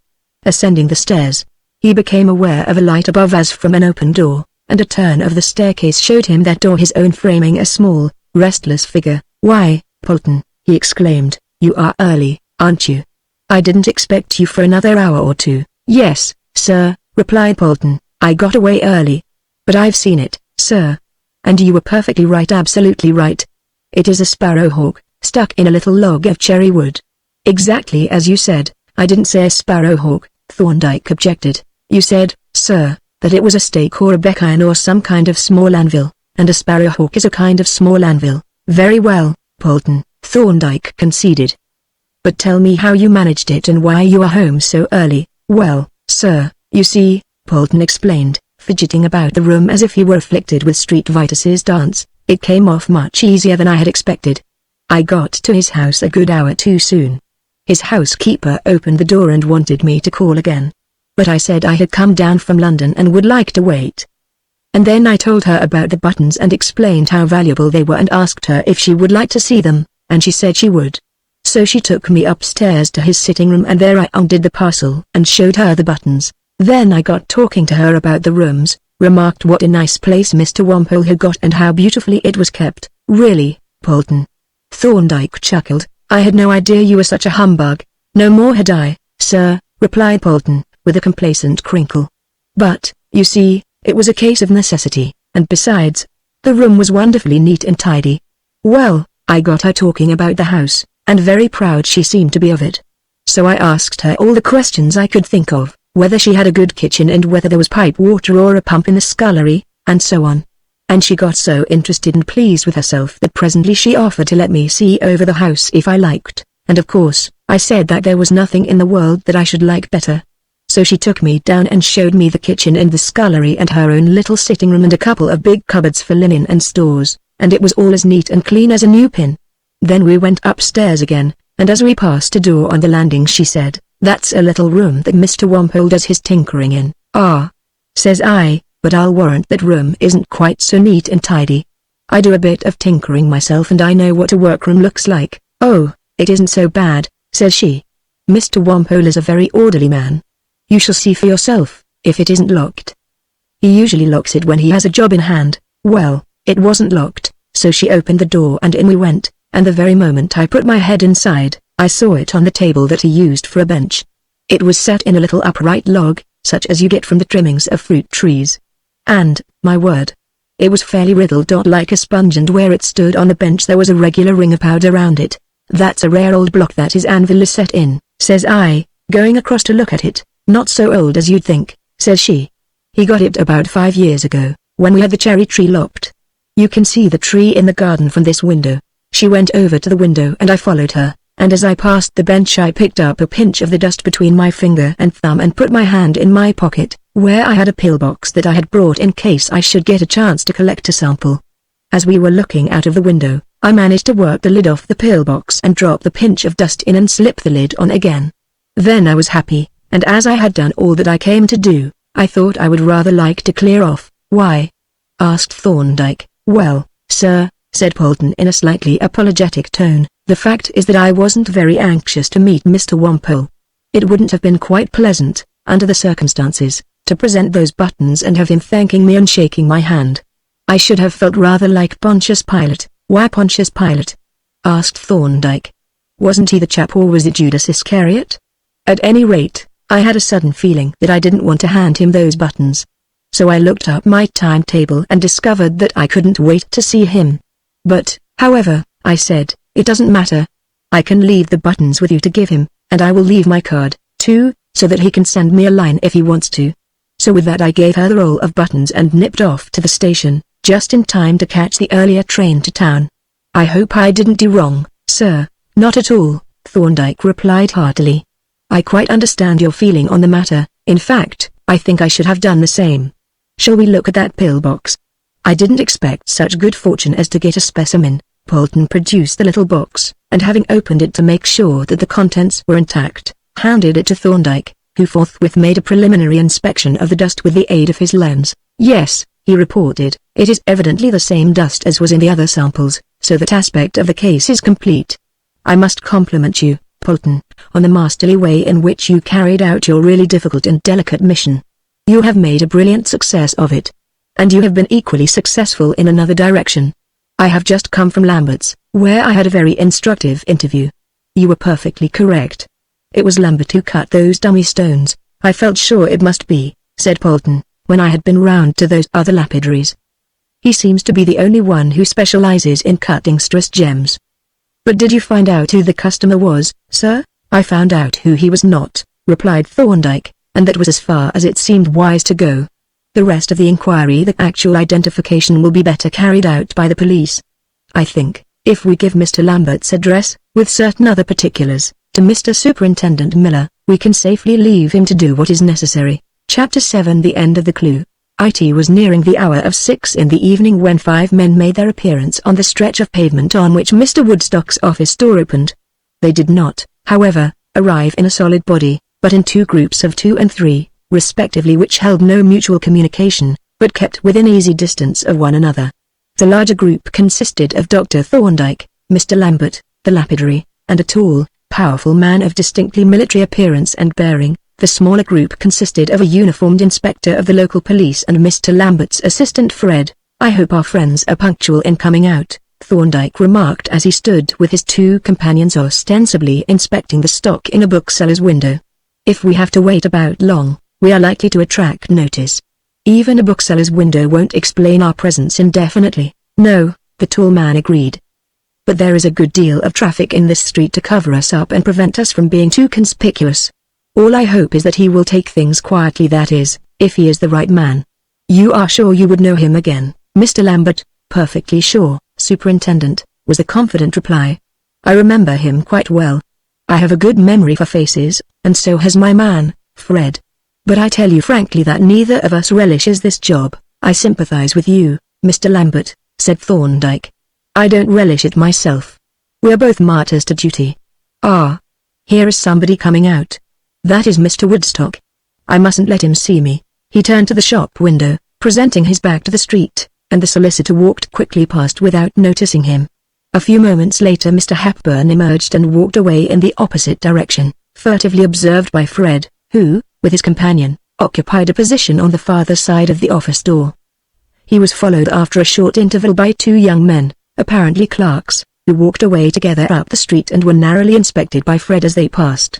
Ascending the stairs, he became aware of a light above as from an open door, and a turn of the staircase showed him that door, his own framing a small, restless figure. "Why, Polton," he exclaimed, "you are early, aren't you? I didn't expect you for another hour or two." "Yes, sir," replied Polton, "I got away early. But I've seen it, sir. And you were perfectly right, absolutely right. It is a sparrowhawk, stuck in a little log of cherry wood." "Exactly as you said." "I didn't say a sparrowhawk," Thorndyke objected. "You said, sir, that it was a stake or a beacon or some kind of small anvil, and a sparrowhawk is a kind of small anvil." "Very well, Polton," Thorndyke conceded. "But tell me how you managed it and why you are home so early." "Well, sir, you see," Polton explained, fidgeting about the room as if he were afflicted with street Vitus's dance, "it came off much easier than I had expected. I got to his house a good hour too soon. His housekeeper opened the door and wanted me to call again. But I said I had come down from London and would like to wait. And then I told her about the buttons and explained how valuable they were and asked her if she would like to see them, and she said she would. So she took me upstairs to his sitting room and there I undid the parcel and showed her the buttons. Then I got talking to her about the rooms, remarked what a nice place Mr. Wampole had got and how beautifully it was kept. Really, Polton? Thorndyke chuckled. I had no idea you were such a humbug. No more had I, sir, replied Polton, with a complacent crinkle. But, you see, it was a case of necessity, and besides, the room was wonderfully neat and tidy. Well, I got her talking about the house, and very proud she seemed to be of it. So I asked her all the questions I could think of, whether she had a good kitchen and whether there was pipe water or a pump in the scullery, and so on. And she got so interested and pleased with herself that presently she offered to let me see over the house if I liked, and of course, I said that there was nothing in the world that I should like better. So she took me down and showed me the kitchen and the scullery and her own little sitting room and a couple of big cupboards for linen and stores, and it was all as neat and clean as a new pin. Then we went upstairs again, and as we passed a door on the landing she said, "That's a little room that Mr. Wampole does his tinkering in." "Ah," says I, "but I'll warrant that room isn't quite so neat and tidy. I do a bit of tinkering myself and I know what a workroom looks like." "Oh, it isn't so bad," says she. "Mr. Wampole is a very orderly man. You shall see for yourself, if it isn't locked. He usually locks it when he has a job in hand." Well, it wasn't locked, so she opened the door and in we went, and the very moment I put my head inside, I saw it on the table that he used for a bench. It was set in a little upright log, such as you get from the trimmings of fruit trees. And, my word, it was fairly riddled like a sponge, and where it stood on the bench there was a regular ring of powder round it. "That's a rare old block that his anvil is set in," says I, going across to look at it. "Not so old as you'd think," says she. "He got it about 5 years ago, when we had the cherry tree lopped. You can see the tree in the garden from this window." She went over to the window and I followed her, and as I passed the bench I picked up a pinch of the dust between my finger and thumb and put my hand in my pocket, where I had a pillbox that I had brought in case I should get a chance to collect a sample. As we were looking out of the window, I managed to work the lid off the pillbox and drop the pinch of dust in and slip the lid on again. Then I was happy, and as I had done all that I came to do, I thought I would rather like to clear off. "Why?" asked Thorndyke. "Well, sir," said Polton in a slightly apologetic tone, "the fact is that I wasn't very anxious to meet Mr. Wampole. It wouldn't have been quite pleasant, under the circumstances, to present those buttons and have him thanking me and shaking my hand. I should have felt rather like Pontius Pilate." "Why Pontius Pilate?" asked Thorndyke. "Wasn't he the chap, or was it Judas Iscariot? At any rate, I had a sudden feeling that I didn't want to hand him those buttons. So I looked up my timetable and discovered that I couldn't wait to see him. But, however, I said, it doesn't matter. I can leave the buttons with you to give him, and I will leave my card, too, so that he can send me a line if he wants to." So with that I gave her the roll of buttons and nipped off to the station, just in time to catch the earlier train to town. "I hope I didn't do wrong, sir." "Not at all," Thorndyke replied heartily. "I quite understand your feeling on the matter. In fact, I think I should have done the same. Shall we look at that pillbox?" I didn't expect such good fortune as to get a specimen. Polton produced the little box, and having opened it to make sure that the contents were intact, handed it to Thorndyke, who forthwith made a preliminary inspection of the dust with the aid of his lens. "Yes," he reported, "it is evidently the same dust as was in the other samples, so that aspect of the case is complete. I must compliment you, Polton, on the masterly way in which you carried out your really difficult and delicate mission. You have made a brilliant success of it. And you have been equally successful in another direction. I have just come from Lambert's, where I had a very instructive interview. You were perfectly correct. It was Lambert who cut those dummy stones. I felt sure it must be," said Polton, when I had been round to those other lapidaries. "He seems to be the only one who specializes in cutting stress gems." "But did you find out who the customer was, sir?" "I found out who he was not," replied Thorndyke, "and that was as far as it seemed wise to go. The rest of the inquiry, the actual identification, will be better carried out by the police. I think, if we give Mr. Lambert's address, with certain other particulars, to Mr. Superintendent Miller, we can safely leave him to do what is necessary." Chapter 7. The End of the Clue. It was nearing the hour of 6 in the evening when 5 men made their appearance on the stretch of pavement on which Mr. Woodstock's office door opened. They did not, however, arrive in a solid body, but in 2 groups of 2 and 3, respectively, which held no mutual communication, but kept within easy distance of one another. The larger group consisted of Dr. Thorndyke, Mr. Lambert, the lapidary, and a tall, powerful man of distinctly military appearance and bearing. The smaller group consisted of a uniformed inspector of the local police and Mr. Lambert's assistant Fred. "I hope our friends are punctual in coming out," Thorndyke remarked as he stood with his two companions ostensibly inspecting the stock in a bookseller's window. "If we have to wait about long, we are likely to attract notice. Even a bookseller's window won't explain our presence indefinitely." "No," the tall man agreed. "But there is a good deal of traffic in this street to cover us up and prevent us from being too conspicuous. All I hope is that he will take things quietly, that is, if he is the right man." "You are sure you would know him again, Mr. Lambert?" "Perfectly sure, Superintendent," was the confident reply. "I remember him quite well. I have a good memory for faces, and so has my man, Fred. But I tell you frankly that neither of us relishes this job." "I sympathize with you, Mr. Lambert," said Thorndyke. "I don't relish it myself. We're both martyrs to duty. Ah! Here is somebody coming out. That is Mr. Woodstock. I mustn't let him see me." He turned to the shop window, presenting his back to the street, and the solicitor walked quickly past without noticing him. A few moments later Mr. Hepburn emerged and walked away in the opposite direction, furtively observed by Fred, who, with his companion, occupied a position on the farther side of the office door. He was followed after a short interval by two young men, apparently clerks, who walked away together up the street and were narrowly inspected by Fred as they passed.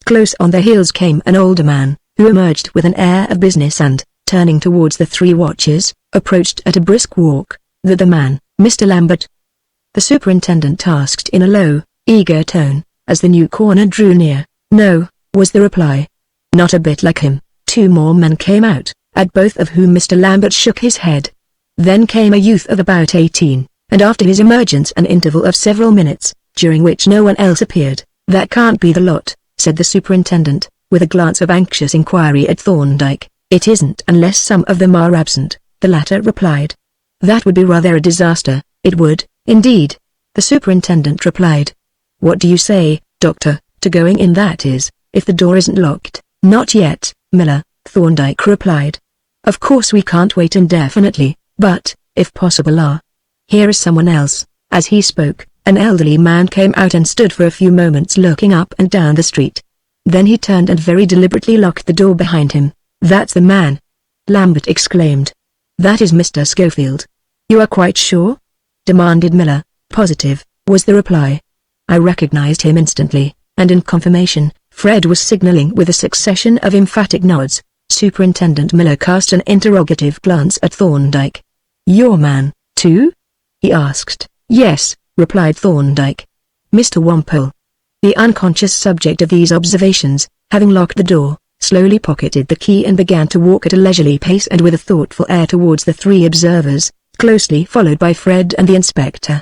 Close on their heels came an older man, who emerged with an air of business and, turning towards the three watchers, approached at a brisk walk. "The man, Mr. Lambert?" the superintendent asked in a low, eager tone, as the newcomer drew near. "No," was the reply. "Not a bit like him." Two more men came out, at both of whom Mr. Lambert shook his head. Then came a youth of about 18, and after his emergence an interval of several minutes, during which no one else appeared. "That can't be the lot," said the superintendent, with a glance of anxious inquiry at Thorndyke. "It isn't unless some of them are absent," the latter replied. "That would be rather a disaster." "It would, indeed," the superintendent replied. "What do you say, Doctor, to going in, that is, if the door isn't locked?" "Not yet, Miller," Thorndyke replied. "Of course we can't wait indefinitely, but, if possible here is someone else." As he spoke, an elderly man came out and stood for a few moments looking up and down the street. Then he turned and very deliberately locked the door behind him. "That's the man!" Lambert exclaimed. "That is Mr. Schofield." "You are quite sure?" demanded Miller. "Positive," was the reply. "I recognized him instantly," and in confirmation, Fred was signaling with a succession of emphatic nods. Superintendent Miller cast an interrogative glance at Thorndyke. "Your man, too?" he asked. "Yes," replied Thorndyke. "Mr. Wampole." The unconscious subject of these observations, having locked the door, slowly pocketed the key and began to walk at a leisurely pace and with a thoughtful air towards the three observers, closely followed by Fred and the inspector.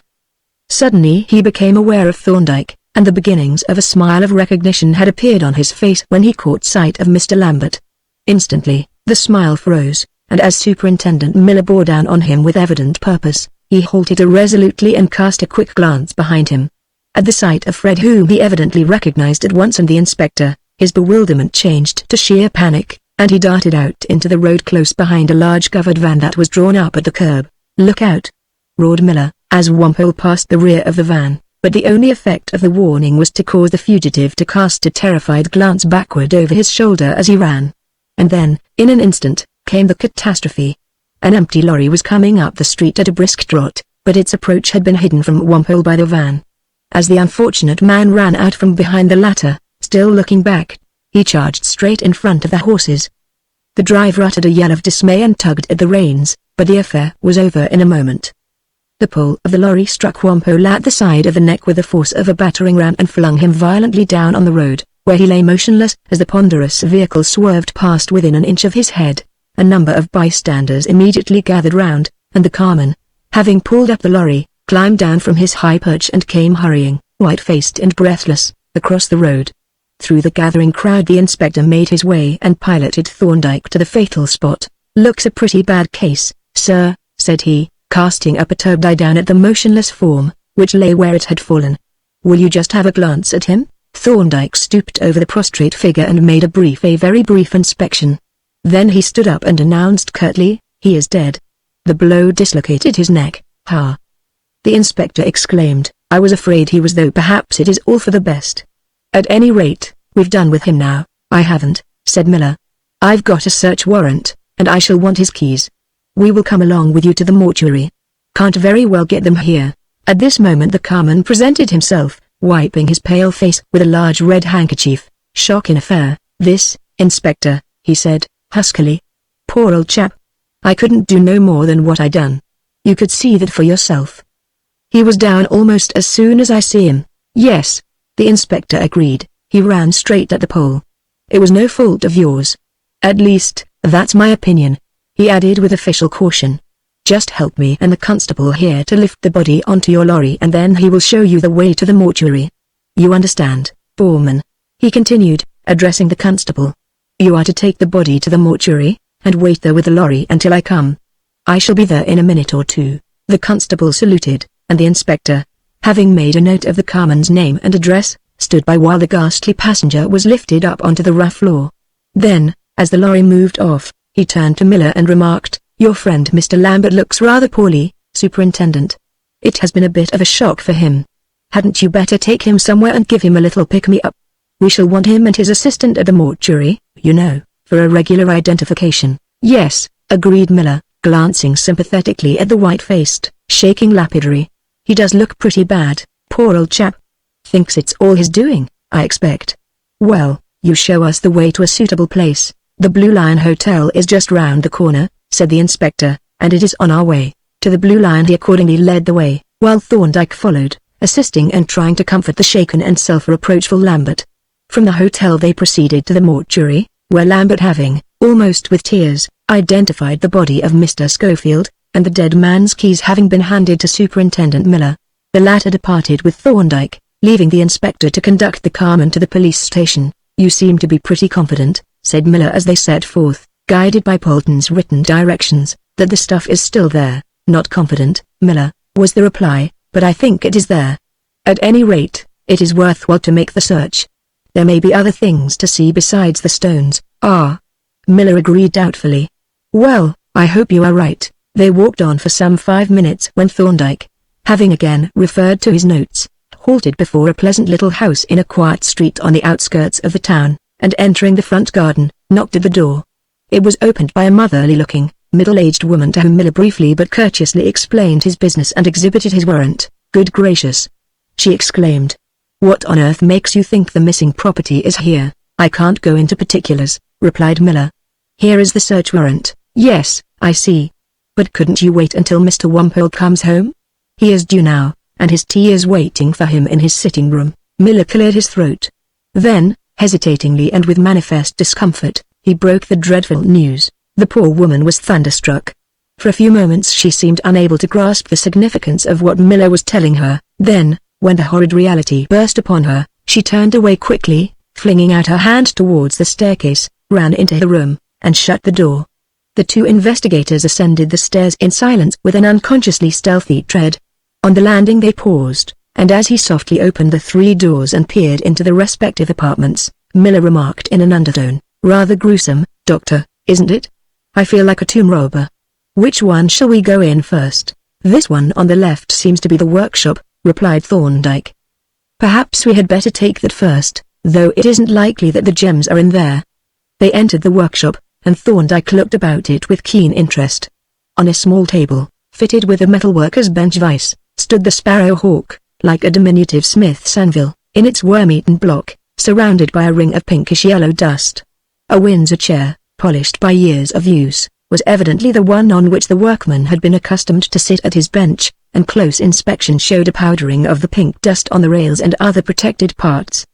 Suddenly he became aware of Thorndyke, and the beginnings of a smile of recognition had appeared on his face when he caught sight of Mr. Lambert. Instantly, the smile froze, and as Superintendent Miller bore down on him with evident purpose, he halted irresolutely and cast a quick glance behind him. At the sight of Fred, whom he evidently recognized at once, and the inspector, his bewilderment changed to sheer panic, and he darted out into the road close behind a large covered van that was drawn up at the curb. "Look out!" roared Miller, as Wampole passed the rear of the van, but the only effect of the warning was to cause the fugitive to cast a terrified glance backward over his shoulder as he ran. And then, in an instant, came the catastrophe. An empty lorry was coming up the street at a brisk trot, but its approach had been hidden from Wampole by the van. As the unfortunate man ran out from behind the latter, still looking back, he charged straight in front of the horses. The driver uttered a yell of dismay and tugged at the reins, but the affair was over in a moment. The pole of the lorry struck Wampole at the side of the neck with the force of a battering ram and flung him violently down on the road, where he lay motionless as the ponderous vehicle swerved past within an inch of his head. A number of bystanders immediately gathered round, and the carman, having pulled up the lorry, climbed down from his high perch and came hurrying, white-faced and breathless, across the road. Through the gathering crowd the inspector made his way and piloted Thorndyke to the fatal spot. "Looks a pretty bad case, sir," said he, casting a perturbed eye down at the motionless form, which lay where it had fallen. "Will you just have a glance at him?" Thorndyke stooped over the prostrate figure and made a very brief inspection. Then he stood up and announced curtly, "He is dead. The blow dislocated his neck." "Ha!" the inspector exclaimed. "I was afraid he was, though perhaps it is all for the best. At any rate, we've done with him now." "I haven't," said Miller. "I've got a search warrant, and I shall want his keys. We will come along with you to the mortuary." "Can't very well get them here." At this moment the carman presented himself, wiping his pale face with a large red handkerchief. "Shocking affair, this, Inspector," he said, huskily. "Poor old chap. I couldn't do no more than what I done. You could see that for yourself." "He was down almost as soon as I see him." "Yes," the inspector agreed. "He ran straight at the pole. It was no fault of yours. At least, that's my opinion," he added with official caution. "Just help me and the constable here to lift the body onto your lorry and then he will show you the way to the mortuary. You understand, Foreman?" he continued, addressing the constable. "You are to take the body to the mortuary, and wait there with the lorry until I come." "I shall be there in a minute or two." The constable saluted, and the inspector, having made a note of the carman's name and address, stood by while the ghastly passenger was lifted up onto the rough floor. Then, as the lorry moved off, he turned to Miller and remarked, "Your friend Mr. Lambert looks rather poorly, Superintendent. It has been a bit of a shock for him. Hadn't you better take him somewhere and give him a little pick-me-up? We shall want him and his assistant at the mortuary, you know, for a regular identification." "Yes," agreed Miller, glancing sympathetically at the white-faced, shaking lapidary. "He does look pretty bad, poor old chap. Thinks it's all his doing, I expect. Well, you show us the way to a suitable place. The Blue Lion Hotel is just round the corner," said the inspector, "and it is on our way." To the Blue Lion he accordingly led the way, while Thorndyke followed, assisting and trying to comfort the shaken and self-reproachful Lambert. From the hotel they proceeded to the mortuary, where Lambert, having, almost with tears, identified the body of Mr. Schofield, and the dead man's keys having been handed to Superintendent Miller, the latter departed with Thorndyke, leaving the inspector to conduct the carman to the police station. "You seem to be pretty confident," said Miller as they set forth, guided by Polton's written directions, "that the stuff is still there." "Not confident, Miller," was the reply, "but I think it is there. At any rate, it is worthwhile to make the search. There may be other things to see besides the stones." Miller agreed doubtfully. "Well, I hope you are right." They walked on for some 5 minutes when Thorndyke, having again referred to his notes, halted before a pleasant little house in a quiet street on the outskirts of the town, and entering the front garden, knocked at the door. It was opened by a motherly-looking, middle-aged woman to whom Miller briefly but courteously explained his business and exhibited his warrant. "Good gracious!" she exclaimed. "What on earth makes you think the missing property is here?" "I can't go into particulars," replied Miller. "Here is the search warrant." "Yes, I see. But couldn't you wait until Mr. Wimpole comes home? He is due now, and his tea is waiting for him in his sitting room." Miller cleared his throat. Then, hesitatingly and with manifest discomfort, he broke the dreadful news. The poor woman was thunderstruck. For a few moments she seemed unable to grasp the significance of what Miller was telling her. Then, when the horrid reality burst upon her, she turned away quickly, flinging out her hand towards the staircase, ran into the room, and shut the door. The two investigators ascended the stairs in silence with an unconsciously stealthy tread. On the landing they paused, and as he softly opened the 3 doors and peered into the respective apartments, Miller remarked in an undertone, "Rather gruesome, Doctor, isn't it? I feel like a tomb robber. Which one shall we go in first?" "This one on the left seems to be the workshop," replied Thorndyke. "Perhaps we had better take that first, though it isn't likely that the gems are in there." They entered the workshop, and Thorndyke looked about it with keen interest. On a small table, fitted with a metalworker's bench vise, stood the Sparrow Hawk, like a diminutive Smith's anvil, in its worm-eaten block, surrounded by a ring of pinkish-yellow dust. A Windsor chair, polished by years of use, was evidently the one on which the workman had been accustomed to sit at his bench, and close inspection showed a powdering of the pink dust on the rails and other protected parts.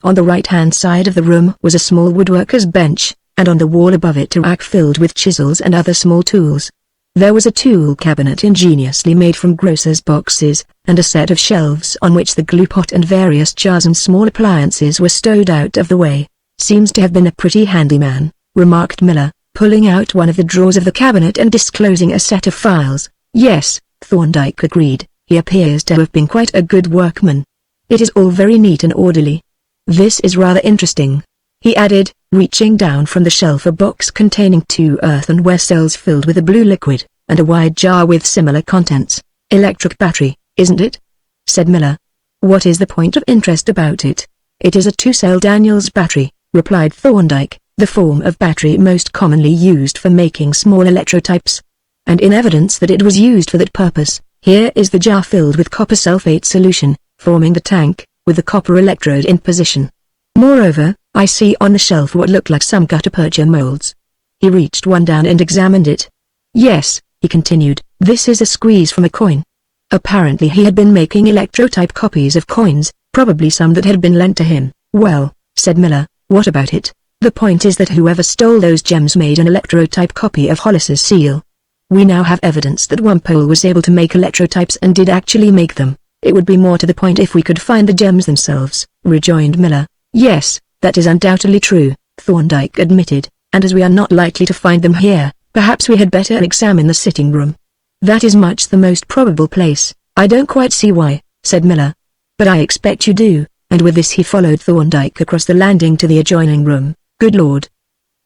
On the right-hand side of the room was a small woodworker's bench, and on the wall above it a rack filled with chisels and other small tools. There was a tool cabinet ingeniously made from grocer's boxes, and a set of shelves on which the glue pot and various jars and small appliances were stowed out of the way. "Seems to have been a pretty handy man," remarked Miller, pulling out one of the drawers of the cabinet and disclosing a set of files. "Yes," Thorndyke agreed, "he appears to have been quite a good workman. It is all very neat and orderly. This is rather interesting," he added, reaching down from the shelf a box containing 2 earthenware cells filled with a blue liquid, and a wide jar with similar contents. "Electric battery, isn't it?" said Miller. "What is the point of interest about it?" "It is a 2-cell Daniels battery," replied Thorndyke, the form of battery most commonly used for making small electrotypes. And in evidence that it was used for that purpose, here is the jar filled with copper sulfate solution, forming the tank, with the copper electrode in position. Moreover, I see on the shelf what looked like some gutta-percha molds. He reached one down and examined it. Yes, he continued, this is a squeeze from a coin. Apparently he had been making electrotype copies of coins, probably some that had been lent to him. Well, said Miller, what about it? The point is that whoever stole those gems made an electrotype copy of Hollis's seal. We now have evidence that Wimpole was able to make electrotypes and did actually make them. It would be more to the point if we could find the gems themselves, rejoined Miller. Yes, that is undoubtedly true, Thorndyke admitted, and as we are not likely to find them here, perhaps we had better examine the sitting room. That is much the most probable place. I don't quite see why, said Miller. But I expect you do, and with this he followed Thorndyke across the landing to the adjoining room. Good Lord!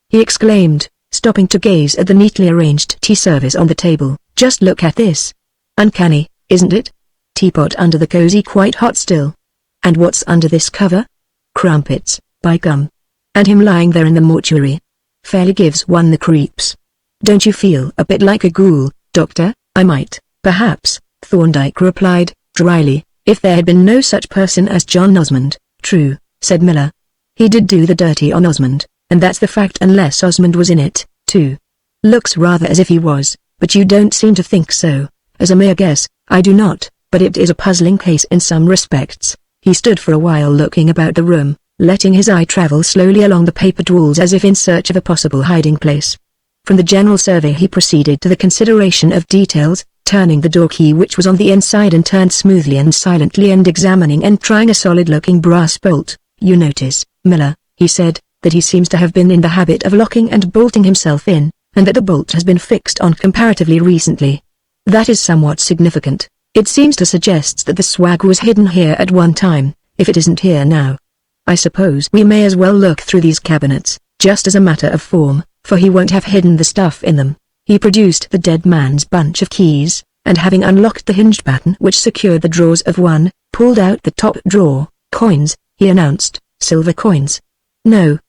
He exclaimed, stopping to gaze at the neatly arranged tea service on the table. Just look at this. Uncanny, isn't it? Teapot under the cozy quite hot still. And what's under this cover? Crumpets, by gum. And him lying there in the mortuary. Fairly gives one the creeps. Don't you feel a bit like a ghoul, Doctor? I might, perhaps, Thorndyke replied, dryly, if there had been no such person as John Osmond. True, said Miller. He did do the dirty on Osmond, and that's the fact unless Osmond was in it, too. Looks rather as if he was, but you don't seem to think so. As a mere guess, I do not, but it is a puzzling case in some respects. He stood for a while looking about the room, letting his eye travel slowly along the papered walls as if in search of a possible hiding place. From the general survey he proceeded to the consideration of details, turning the door key which was on the inside and turned smoothly and silently and examining and trying a solid-looking brass bolt. You notice, Miller, he said, that he seems to have been in the habit of locking and bolting himself in, and that the bolt has been fixed on comparatively recently. That is somewhat significant. It seems to suggest that the swag was hidden here at one time, if it isn't here now. I suppose we may as well look through these cabinets, just as a matter of form, for he won't have hidden the stuff in them. He produced the dead man's bunch of keys, and having unlocked the hinged button which secured the drawers of one, pulled out the top drawer. Coins, he announced, silver coins. No.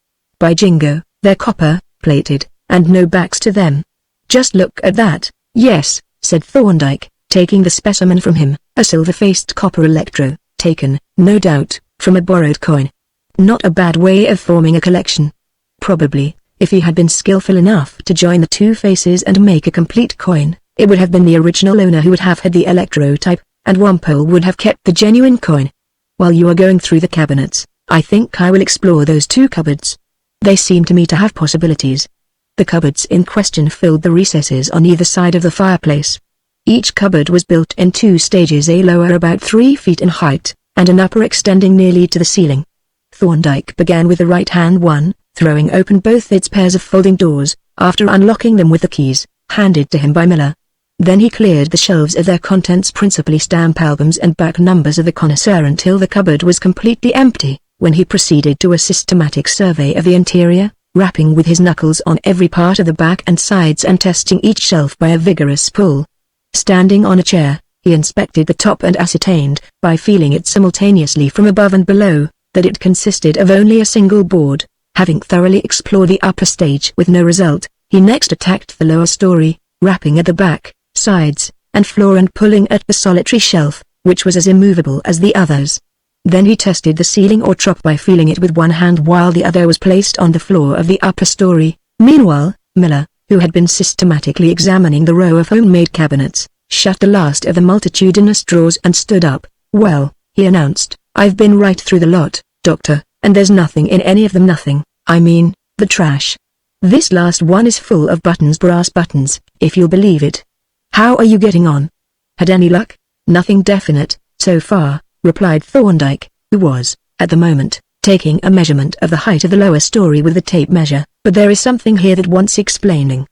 By jingo, they're copper, plated, and no backs to them. Just look at that. Yes, said Thorndyke, taking the specimen from him, a silver-faced copper electro, taken, no doubt, from a borrowed coin. Not a bad way of forming a collection. Probably, if he had been skillful enough to join the two faces and make a complete coin, it would have been the original owner who would have had the electrotype, and Wimpole would have kept the genuine coin. While you are going through the cabinets, I think I will explore those two cupboards. They seem to me to have possibilities. The cupboards in question filled the recesses on either side of the fireplace. Each cupboard was built in two stages, a lower about 3 feet in height, and an upper extending nearly to the ceiling. Thorndyke began with the right-hand one, throwing open both its pairs of folding doors, after unlocking them with the keys, handed to him by Miller. Then he cleared the shelves of their contents, principally stamp albums and back numbers of the connoisseur, until the cupboard was completely empty, when he proceeded to a systematic survey of the interior, rapping with his knuckles on every part of the back and sides and testing each shelf by a vigorous pull. Standing on a chair, he inspected the top and ascertained, by feeling it simultaneously from above and below, that it consisted of only a single board. Having thoroughly explored the upper stage with no result, he next attacked the lower story, rapping at the back, sides, and floor and pulling at the solitary shelf, which was as immovable as the others. Then he tested the ceiling or top by feeling it with one hand while the other was placed on the floor of the upper story. Meanwhile, Miller, who had been systematically examining the row of homemade cabinets, shut the last of the multitudinous drawers and stood up. Well, he announced, I've been right through the lot, Doctor, and there's nothing in any of them. Nothing, I mean, the trash. This last one is full of buttons, brass buttons, if you'll believe it. How are you getting on? Had any luck? Nothing definite, so far, replied Thorndyke, who was, at the moment, taking a measurement of the height of the lower story with the tape measure, but there is something here that wants explaining.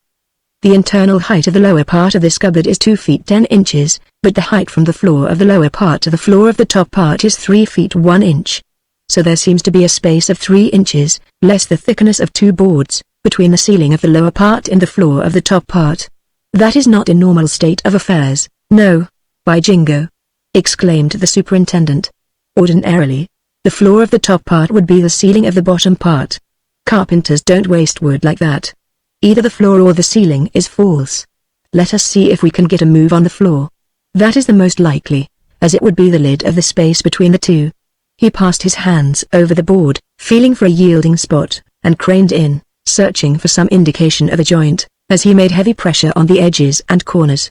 The internal height of the lower part of this cupboard is 2 feet 10 inches, but the height from the floor of the lower part to the floor of the top part is 3 feet 1 inch. So there seems to be a space of 3 inches, less the thickness of 2 boards, between the ceiling of the lower part and the floor of the top part. That is not a normal state of affairs, no, by jingo! Exclaimed the superintendent. Ordinarily, the floor of the top part would be the ceiling of the bottom part. Carpenters don't waste wood like that. Either the floor or the ceiling is false. Let us see if we can get a move on the floor. That is the most likely, as it would be the lid of the space between the two. He passed his hands over the board, feeling for a yielding spot, and craned in, searching for some indication of a joint, as he made heavy pressure on the edges and corners.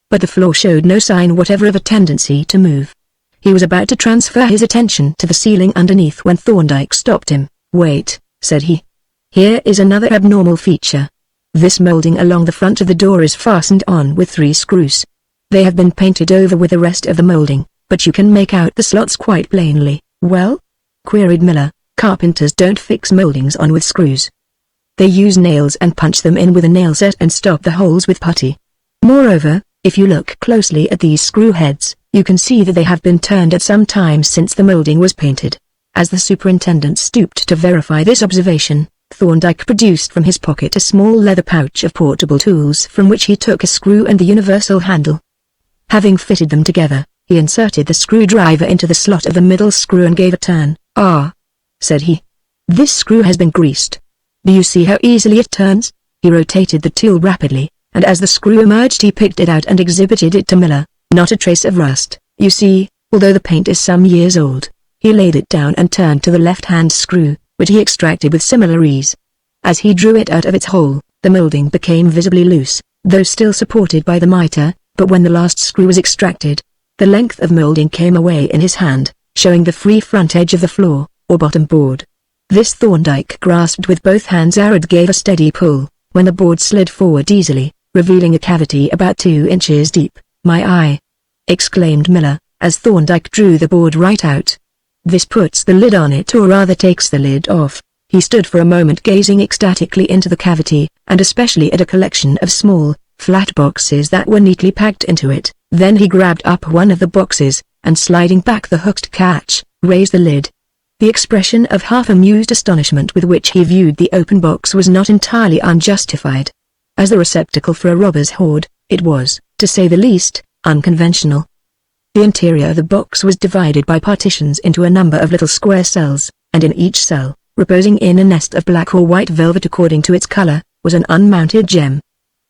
But the floor showed no sign whatever of a tendency to move. He was about to transfer his attention to the ceiling underneath when Thorndyke stopped him. "Wait," said he. "Here is another abnormal feature. This molding along the front of the door is fastened on with 3 screws. They have been painted over with the rest of the molding, but you can make out the slots quite plainly." "Well?" queried Miller. "Carpenters don't fix moldings on with screws. They use nails and punch them in with a nail set and stop the holes with putty. Moreover, if you look closely at these screw heads, you can see that they have been turned at some time since the molding was painted." As the superintendent stooped to verify this observation, Thorndyke produced from his pocket a small leather pouch of portable tools from which he took a screw and the universal handle. Having fitted them together, he inserted the screwdriver into the slot of the middle screw and gave a turn. "Ah," said he. "This screw has been greased. Do you see how easily it turns?" He rotated the tool rapidly, and as the screw emerged he picked it out and exhibited it to Miller. "Not a trace of rust, you see, although the paint is some years old." He laid it down and turned to the left-hand screw, which he extracted with similar ease. As he drew it out of its hole, the molding became visibly loose, though still supported by the mitre, but when the last screw was extracted, the length of molding came away in his hand, showing the free front edge of the floor, or bottom board. This Thorndyke grasped with both hands and gave a steady pull, when the board slid forward easily, revealing a cavity about 2 inches deep. "My eye!" exclaimed Miller, as Thorndyke drew the board right out. "This puts the lid on it, or rather takes the lid off." He stood for a moment gazing ecstatically into the cavity, and especially at a collection of small, flat boxes that were neatly packed into it. Then he grabbed up one of the boxes, and sliding back the hooked catch, raised the lid. The expression of half-amused astonishment with which he viewed the open box was not entirely unjustified. As the receptacle for a robber's hoard, it was, to say the least, unconventional. The interior of the box was divided by partitions into a number of little square cells, and in each cell, reposing in a nest of black or white velvet according to its color, was an unmounted gem.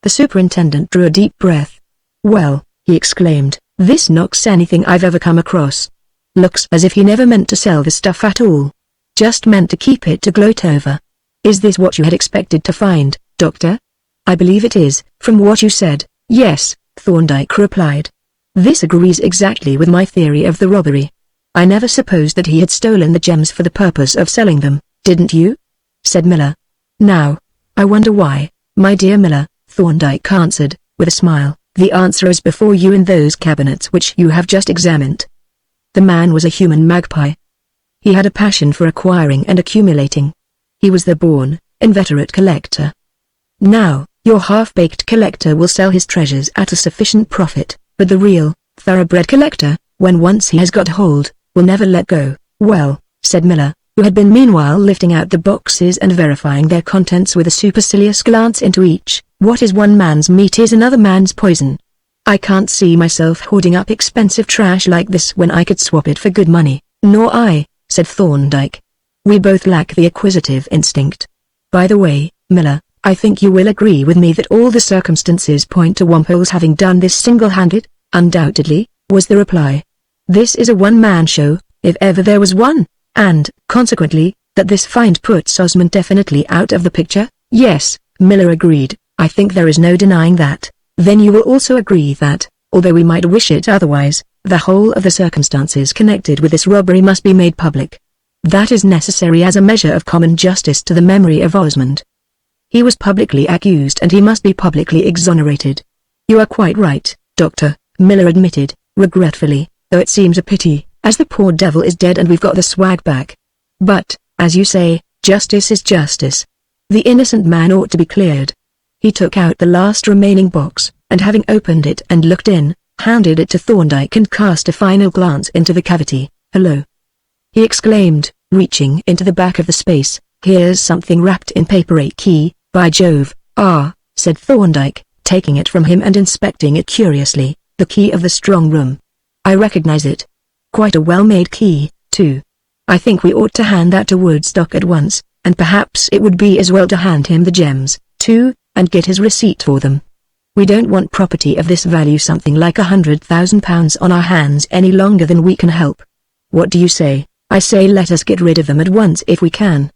The superintendent drew a deep breath. "Well," he exclaimed, "this knocks anything I've ever come across. Looks as if he never meant to sell the stuff at all. Just meant to keep it to gloat over. Is this what you had expected to find, Doctor?" "I believe it is, from what you said." "Yes," Thorndyke replied. "This agrees exactly with my theory of the robbery. I never supposed that he had stolen the gems for the purpose of selling them, didn't you?" said Miller. "Now, I wonder why, my dear Miller," Thorndyke answered, with a smile. "The answer is before you in those cabinets which you have just examined." The man was a human magpie. He had a passion for acquiring and accumulating. He was the born, inveterate collector. Now, your half-baked collector will sell his treasures at a sufficient profit, but the real, thoroughbred collector, when once he has got hold, will never let go. "Well," said Miller, who had been meanwhile lifting out the boxes and verifying their contents with a supercilious glance into each, "what is one man's meat is another man's poison. I can't see myself hoarding up expensive trash like this when I could swap it for good money." "Nor I," said Thorndyke. "We both lack the acquisitive instinct. By the way, Miller, I think you will agree with me that all the circumstances point to Wampole's having done this single-handed." "Undoubtedly," was the reply. "This is a one-man show, if ever there was one, and, consequently, that this find puts Osmond definitely out of the picture." "Yes," Miller agreed, "I think there is no denying that. Then you will also agree that, although we might wish it otherwise, the whole of the circumstances connected with this robbery must be made public. That is necessary as a measure of common justice to the memory of Osmond. He was publicly accused and he must be publicly exonerated." "You are quite right, Doctor," Miller admitted, regretfully, "though it seems a pity, as the poor devil is dead and we've got the swag back. But, as you say, justice is justice. The innocent man ought to be cleared." He took out the last remaining box, and having opened it and looked in, handed it to Thorndyke and cast a final glance into the cavity. "Hello," he exclaimed, reaching into the back of the space. "Here's something wrapped in paper, a key, by Jove." "Ah," said Thorndyke, taking it from him and inspecting it curiously, "the key of the strong room. I recognize it. Quite a well-made key, too. I think we ought to hand that to Woodstock at once, and perhaps it would be as well to hand him the gems, too, and get his receipt for them. We don't want property of this value, something like £100,000 on our hands, any longer than we can help. What do you say? I say let us get rid of them at once if we can.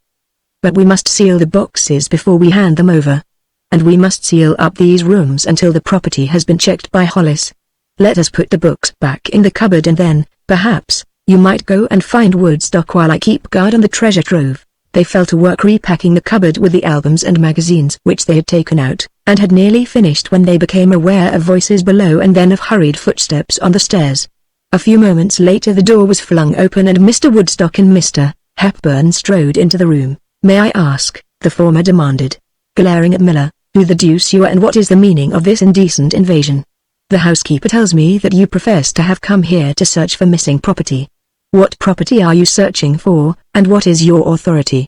But we must seal the boxes before we hand them over. And we must seal up these rooms until the property has been checked by Hollis. Let us put the books back in the cupboard, and then, perhaps, you might go and find Woodstock while I keep guard on the treasure trove. They fell to work repacking the cupboard with the albums and magazines which they had taken out, and had nearly finished when they became aware of voices below and then of hurried footsteps on the stairs. A few moments later the door was flung open and Mr. Woodstock and Mr. Hepburn strode into the room. "May I ask," the former demanded, glaring at Miller, "who the deuce you are and what is the meaning of this indecent invasion? The housekeeper tells me that you profess to have come here to search for missing property. What property are you searching for, and what is your authority?"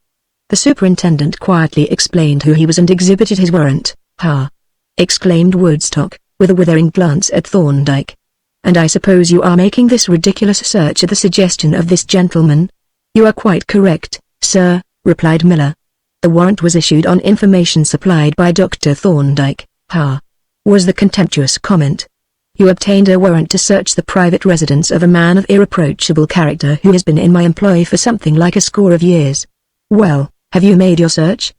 The superintendent quietly explained who he was and exhibited his warrant. "Ha!" exclaimed Woodstock, with a withering glance at Thorndyke. "And I suppose you are making this ridiculous search at the suggestion of this gentleman?" "You are quite correct, sir," replied Miller. "The warrant was issued on information supplied by Dr. Thorndyke." "Ha!" was the contemptuous comment. "You obtained a warrant to search the private residence of a man of irreproachable character who has been in my employ for something like a score of years. Well, have you made your search?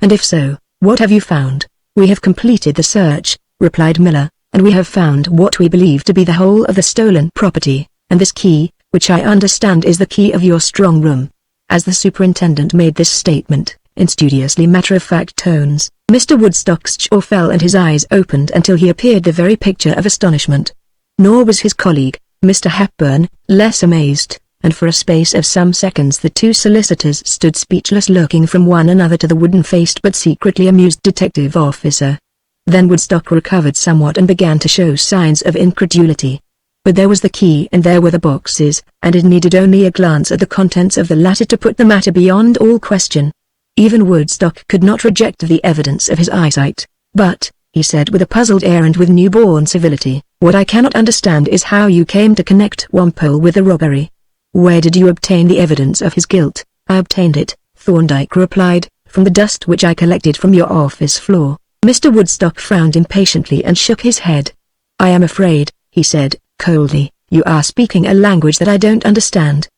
And if so, what have you found?" "We have completed the search," replied Miller, "and we have found what we believe to be the whole of the stolen property, and this key, which I understand is the key of your strong room." As the superintendent made this statement, in studiously matter-of-fact tones, Mr. Woodstock's jaw fell and his eyes opened until he appeared the very picture of astonishment. Nor was his colleague, Mr. Hepburn, less amazed, and for a space of some seconds the two solicitors stood speechless, looking from one another to the wooden-faced but secretly amused detective officer. Then Woodstock recovered somewhat and began to show signs of incredulity. But there was the key and there were the boxes, and it needed only a glance at the contents of the latter to put the matter beyond all question. Even Woodstock could not reject the evidence of his eyesight. "But," he said with a puzzled air and with newborn civility, "what I cannot understand is how you came to connect Wampole with the robbery. Where did you obtain the evidence of his guilt?" "I obtained it," Thorndyke replied, "from the dust which I collected from your office floor." Mr. Woodstock frowned impatiently and shook his head. "I am afraid," he said, coldly, "you are speaking a language that I don't understand.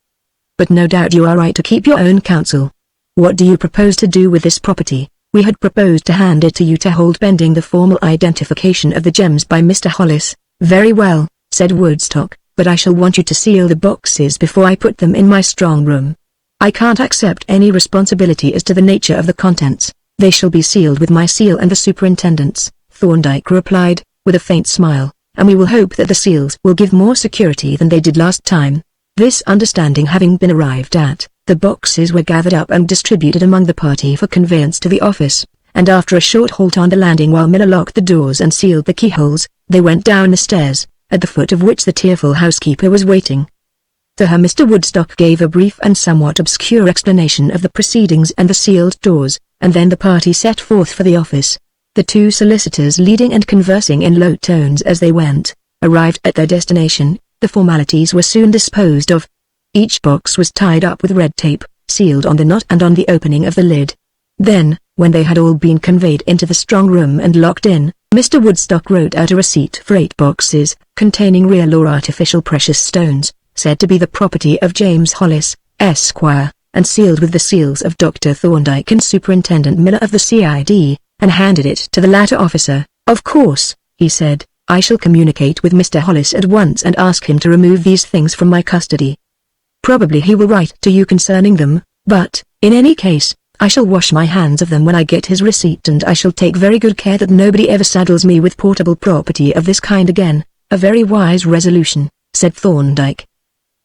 But no doubt you are right to keep your own counsel. What do you propose to do with this property?" "We had proposed to hand it to you to hold pending the formal identification of the gems by Mr. Hollis." "Very well," said Woodstock, "but I shall want you to seal the boxes before I put them in my strong room. I can't accept any responsibility as to the nature of the contents." "They shall be sealed with my seal and the superintendent's," Thorndyke replied, with a faint smile, "and we will hope that the seals will give more security than they did last time." This understanding having been arrived at, the boxes were gathered up and distributed among the party for conveyance to the office, and after a short halt on the landing while Miller locked the doors and sealed the keyholes, they went down the stairs, at the foot of which the tearful housekeeper was waiting. To her Mr. Woodstock gave a brief and somewhat obscure explanation of the proceedings and the sealed doors, and then the party set forth for the office. The two solicitors leading and conversing in low tones as they went. Arrived at their destination, the formalities were soon disposed of. Each box was tied up with red tape, sealed on the knot and on the opening of the lid. Then, when they had all been conveyed into the strong room and locked in, Mr. Woodstock wrote out a receipt for 8 boxes, containing real or artificial precious stones, said to be the property of James Hollis, Esquire, and sealed with the seals of Dr. Thorndyke and Superintendent Miller of the CID, and handed it to the latter officer. "Of course," he said, "I shall communicate with Mr. Hollis at once and ask him to remove these things from my custody. Probably he will write to you concerning them, but, in any case, I shall wash my hands of them when I get his receipt, and I shall take very good care that nobody ever saddles me with portable property of this kind again." "A very wise resolution," said Thorndyke.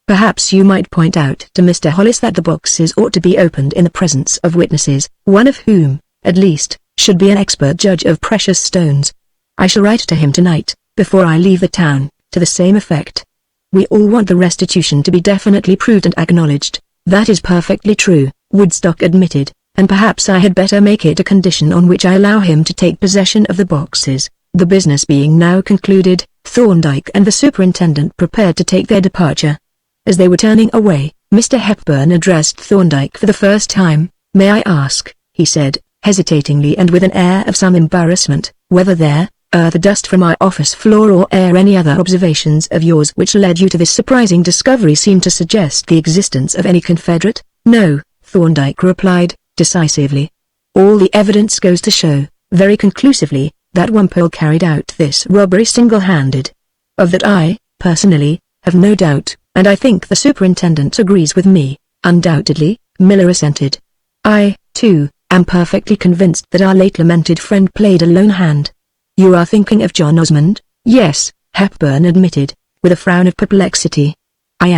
"Perhaps you might point out to Mr. Hollis that the boxes ought to be opened in the presence of witnesses, one of whom, at least, should be an expert judge of precious stones. I shall write to him tonight, before I leave the town, to the same effect. We all want the restitution to be definitely proved and acknowledged." "That is perfectly true," Woodstock admitted, "and perhaps I had better make it a condition on which I allow him to take possession of the boxes." The business being now concluded, Thorndyke and the superintendent prepared to take their departure. As they were turning away, Mr. Hepburn addressed Thorndyke for the first time. "May I ask," he said, hesitatingly and with an air of some embarrassment, "whether there, the dust from my office floor or any other observations of yours which led you to this surprising discovery seem to suggest the existence of any Confederate?" "No," Thorndyke replied, decisively. "All the evidence goes to show, very conclusively, that Wimpole carried out this robbery single-handed. Of that I, personally, have no doubt, and I think the superintendent agrees with me." "Undoubtedly," Miller assented. "I, too, am perfectly convinced that our late lamented friend played a lone hand." "You are thinking of John Osmond?" "Yes," Hepburn admitted, with a frown of perplexity. I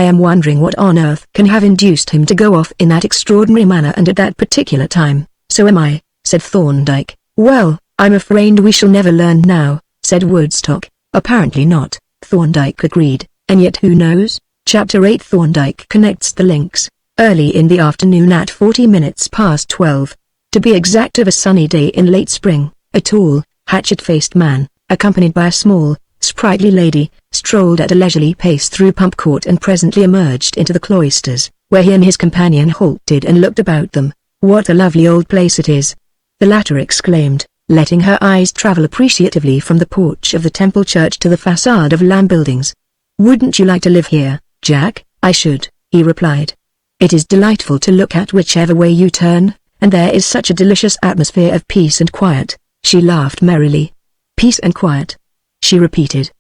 am wondering what on earth can have induced him to go off in that extraordinary manner and at that particular time." "So am I," said Thorndyke. "Well, I'm afraid we shall never learn now," said Woodstock. "Apparently not," Thorndyke agreed, "and yet who knows?" Chapter 8 Thorndyke connects the links. Early in the afternoon at 40 minutes past 12. To be exact, of a sunny day in late spring, a tall, hatchet-faced man, accompanied by a small, sprightly lady, strolled at a leisurely pace through Pump Court and presently emerged into the cloisters, where he and his companion halted and looked about them. "What a lovely old place it is!" the latter exclaimed, letting her eyes travel appreciatively from the porch of the Temple Church to the facade of Lamb Buildings. "Wouldn't you like to live here, Jack?" "I should," he replied. "It is delightful to look at whichever way you turn, and there is such a delicious atmosphere of peace and quiet." She laughed merrily. "Peace and quiet," she repeated.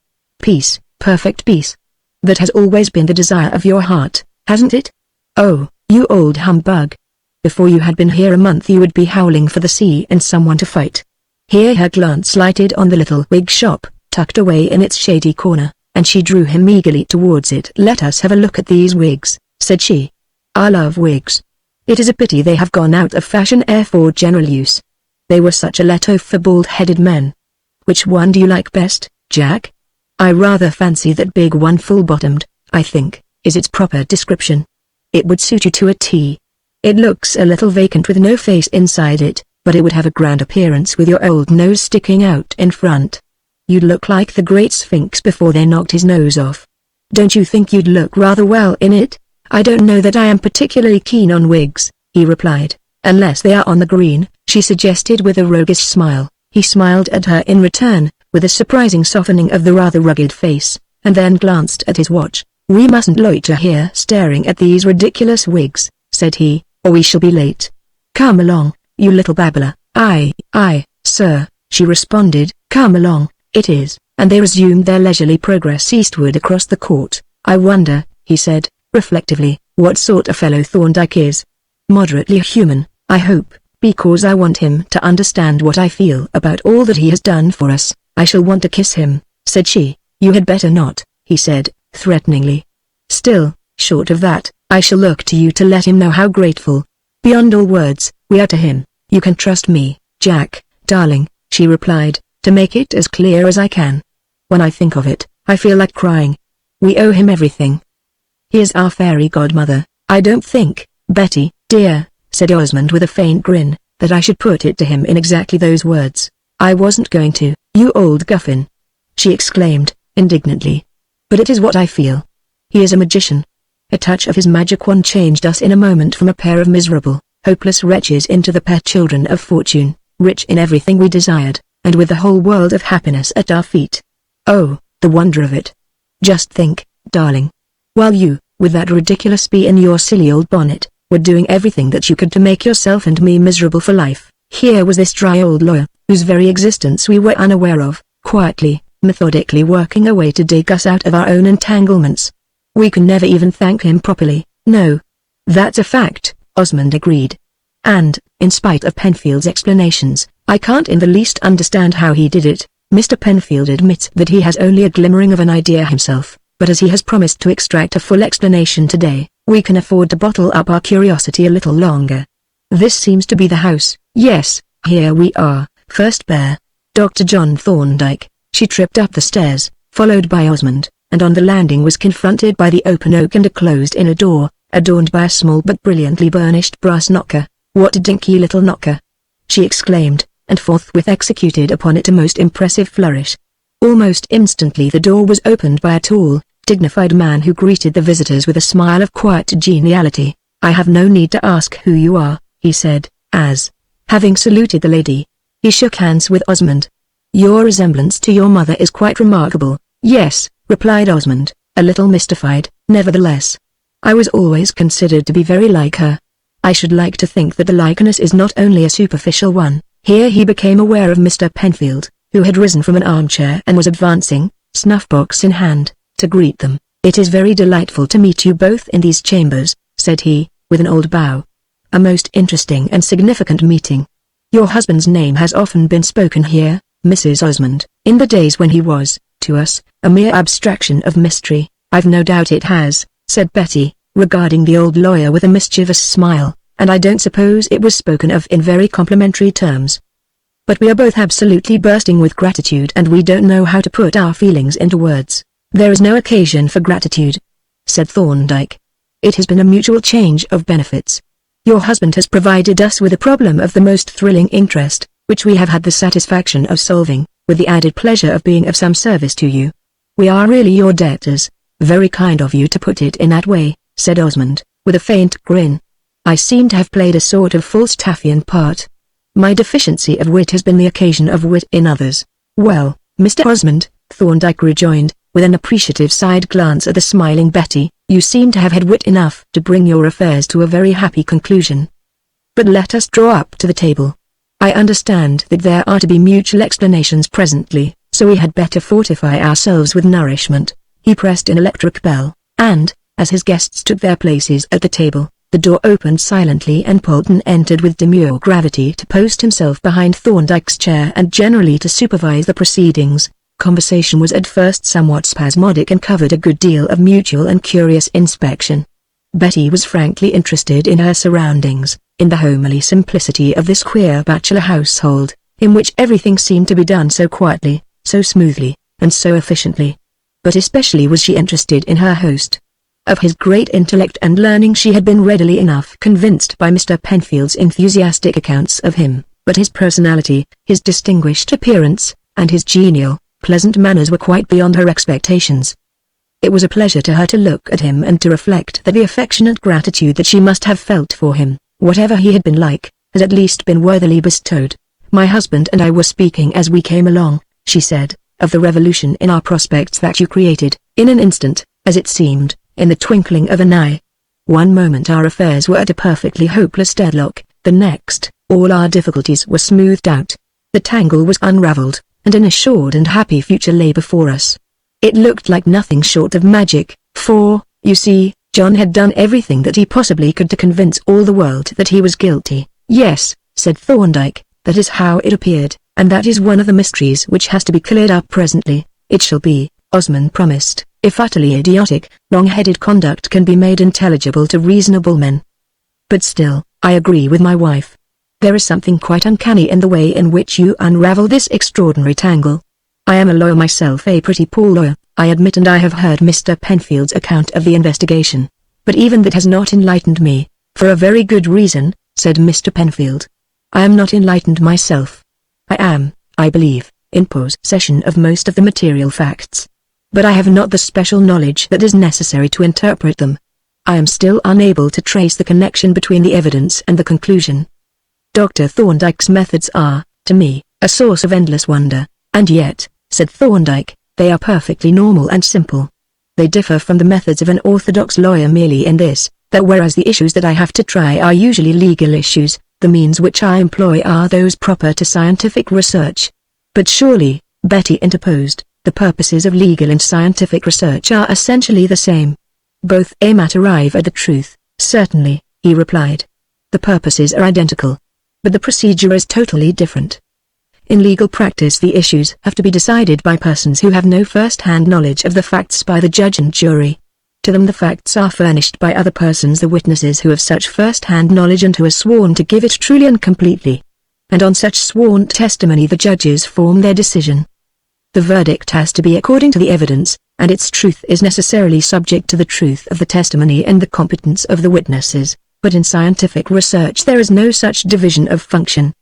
"Peace, perfect peace. That has always been the desire of your heart, hasn't it? Oh, you old humbug. Before you had been here a month you would be howling for the sea and someone to fight." Here her glance lighted on the little wig shop, tucked away in its shady corner, and she drew him eagerly towards it. "Let us have a look at these wigs," said she. "I love wigs. It is a pity they have gone out of fashion for general use. They were such a let-off for bald-headed men. Which one do you like best, Jack?" "I rather fancy that big one, full-bottomed, I think, is its proper description. It would suit you to a T. It looks a little vacant with no face inside it, but it would have a grand appearance with your old nose sticking out in front. You'd look like the Great Sphinx before they knocked his nose off. Don't you think you'd look rather well in it?" "I don't know that I am particularly keen on wigs," he replied. "Unless they are on the green," she suggested with a roguish smile. He smiled at her in return, with a surprising softening of the rather rugged face, and then glanced at his watch. "We mustn't loiter here staring at these ridiculous wigs," said he, "or we shall be late. Come along, you little babbler." Aye, sir," she responded. "Come along, it is," and they resumed their leisurely progress eastward across the court. "I wonder," he said, reflectively, "what sort of fellow Thorndyke is. Moderately human, I hope, because I want him to understand what I feel about all that he has done for us." "I shall want to kiss him," said she. "You had better not," he said, threateningly. "Still, short of that, I shall look to you to let him know how grateful, beyond all words, we are to him. You can trust me, Jack, darling," she replied, "to make it as clear as I can. When I think of it, I feel like crying. We owe him everything. He is our fairy godmother." "I don't think, Betty, dear," said Osmond with a faint grin, "that I should put it to him in exactly those words." "I wasn't going to, you old guffin," she exclaimed, indignantly. "But it is what I feel. He is a magician. A touch of his magic wand changed us in a moment from a pair of miserable, hopeless wretches into the pet children of fortune, rich in everything we desired, and with the whole world of happiness at our feet. Oh, the wonder of it. Just think, darling. While you, with that ridiculous bee in your silly old bonnet, were doing everything that you could to make yourself and me miserable for life, here was this dry old lawyer, whose very existence we were unaware of, quietly, methodically working away to dig us out of our own entanglements. We can never even thank him properly." "No. That's a fact," Osmond agreed. "And, in spite of Penfield's explanations, I can't in the least understand how he did it. Mr. Penfield admits that he has only a glimmering of an idea himself, but as he has promised to extract a full explanation today, we can afford to bottle up our curiosity a little longer. This seems to be the house. Yes, here we are, First Bear. Dr. John Thorndyke." She tripped up the stairs, followed by Osmond, and on the landing was confronted by the open oak and a closed-inner door, adorned by a small but brilliantly burnished brass knocker. "What a dinky little knocker!" she exclaimed, and forthwith executed upon it a most impressive flourish. Almost instantly the door was opened by a tall, dignified man who greeted the visitors with a smile of quiet geniality. "I have no need to ask who you are," he said, as, having saluted the lady, he shook hands with Osmond. "Your resemblance to your mother is quite remarkable." "Yes," replied Osmond, a little mystified. "Nevertheless, I was always considered to be very like her. I should like to think that the likeness is not only a superficial one." Here he became aware of Mr. Penfield, who had risen from an armchair and was advancing, snuff-box in hand, to greet them. "It is very delightful to meet you both in these chambers," said he, with an old bow. "A most interesting and significant meeting. Your husband's name has often been spoken here, Mrs. Osmond." "In the days when he was, to us, a mere abstraction of mystery, I've no doubt it has," said Betty, regarding the old lawyer with a mischievous smile, "and I don't suppose it was spoken of in very complimentary terms. But we are both absolutely bursting with gratitude and we don't know how to put our feelings into words." "There is no occasion for gratitude," said Thorndyke. "It has been a mutual change of benefits. Your husband has provided us with a problem of the most thrilling interest, which we have had the satisfaction of solving, with the added pleasure of being of some service to you. We are really your debtors." "Very kind of you to put it in that way," said Osmond, with a faint grin. "I seem to have played a sort of Falstaffian part. My deficiency of wit has been the occasion of wit in others." "Well, Mr. Osmond," Thorndyke rejoined, with an appreciative side glance at the smiling Betty, "you seem to have had wit enough to bring your affairs to a very happy conclusion. But let us draw up to the table. I understand that there are to be mutual explanations presently, so we had better fortify ourselves with nourishment." He pressed an electric bell, and, as his guests took their places at the table, the door opened silently and Polton entered with demure gravity to post himself behind Thorndyke's chair and generally to supervise the proceedings. Conversation was at first somewhat spasmodic and covered a good deal of mutual and curious inspection. Betty was frankly interested in her surroundings, in the homely simplicity of this queer bachelor household, in which everything seemed to be done so quietly, so smoothly, and so efficiently. But especially was she interested in her host. Of his great intellect and learning she had been readily enough convinced by Mr. Penfield's enthusiastic accounts of him, but his personality, his distinguished appearance, and his genial, pleasant manners were quite beyond her expectations. It was a pleasure to her to look at him and to reflect that the affectionate gratitude that she must have felt for him, whatever he had been like, had at least been worthily bestowed. "My husband and I were speaking as we came along," she said, "of the revolution in our prospects that you created, in an instant, as it seemed, in the twinkling of an eye. One moment our affairs were at a perfectly hopeless deadlock, the next, all our difficulties were smoothed out. The tangle was unravelled, and an assured and happy future lay before us. It looked like nothing short of magic, for, you see, John had done everything that he possibly could to convince all the world that he was guilty." "Yes," said Thorndyke, "that is how it appeared, and that is one of the mysteries which has to be cleared up presently." "It shall be," Osmond promised. "If utterly idiotic, wrong-headed conduct can be made intelligible to reasonable men. But still, I agree with my wife. There is something quite uncanny in the way in which you unravel this extraordinary tangle. I am a lawyer myself, a pretty poor lawyer, I admit, and I have heard Mr. Penfield's account of the investigation. But even that has not enlightened me." "For a very good reason," said Mr. Penfield. "I am not enlightened myself. I am, I believe, in possession of most of the material facts. But I have not the special knowledge that is necessary to interpret them. I am still unable to trace the connection between the evidence and the conclusion. Dr. Thorndyke's methods are, to me, a source of endless wonder, and yet," said Thorndyke, "they are perfectly normal and simple. They differ from the methods of an orthodox lawyer merely in this, that whereas the issues that I have to try are usually legal issues, the means which I employ are those proper to scientific research." "But surely," Betty interposed, "the purposes of legal and scientific research are essentially the same." "Both aim at arrive at the truth, certainly," he replied. "The purposes are identical. But the procedure is totally different. In legal practice the issues have to be decided by persons who have no first-hand knowledge of the facts by the judge and jury. To them the facts are furnished by other persons, the witnesses who have such first-hand knowledge and who are sworn to give it truly and completely. And on such sworn testimony the judges form their decision. The verdict has to be according to the evidence, and its truth is necessarily subject to the truth of the testimony and the competence of the witnesses, but in scientific research there is no such division of function.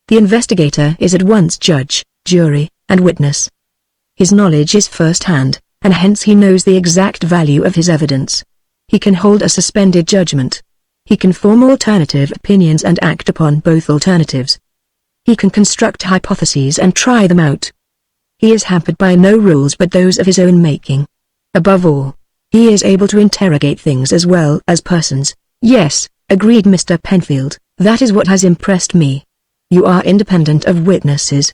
The investigator is at once judge, jury, and witness. His knowledge is first-hand, and hence he knows the exact value of his evidence. He can hold a suspended judgment. He can form alternative opinions and act upon both alternatives. He can construct hypotheses and try them out. He is hampered by no rules but those of his own making. Above all, he is able to interrogate things as well as persons. Yes, agreed Mr. Penfield, that is what has impressed me. You are independent of witnesses.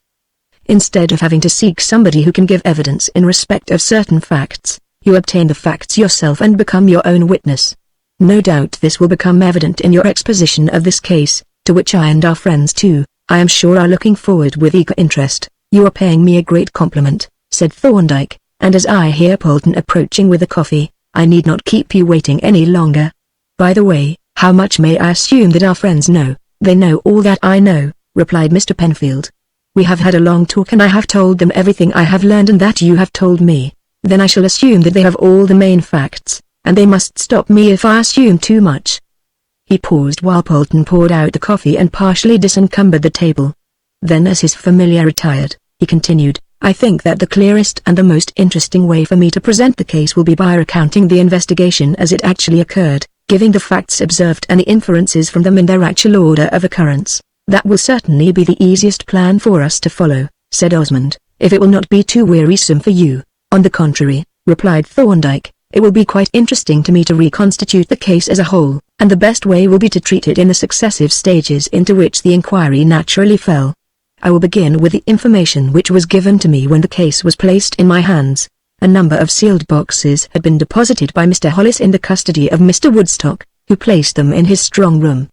Instead of having to seek somebody who can give evidence in respect of certain facts, you obtain the facts yourself and become your own witness. No doubt this will become evident in your exposition of this case, to which I and our friends too, I am sure are looking forward with eager interest. You are paying me a great compliment, said Thorndyke, and as I hear Polton approaching with the coffee, I need not keep you waiting any longer. By the way, how much may I assume that our friends know? They know all that I know, replied Mr. Penfield. We have had a long talk and I have told them everything I have learned and that you have told me. Then I shall assume that they have all the main facts, and they must stop me if I assume too much. He paused while Polton poured out the coffee and partially disencumbered the table. Then as his familiar retired, he continued, I think that the clearest and the most interesting way for me to present the case will be by recounting the investigation as it actually occurred, giving the facts observed and the inferences from them in their actual order of occurrence. That will certainly be the easiest plan for us to follow, said Osmond, if it will not be too wearisome for you. On the contrary, replied Thorndyke, it will be quite interesting to me to reconstitute the case as a whole, and the best way will be to treat it in the successive stages into which the inquiry naturally fell. I will begin with the information which was given to me when the case was placed in my hands. A number of sealed boxes had been deposited by Mr. Hollis in the custody of Mr. Woodstock, who placed them in his strong room.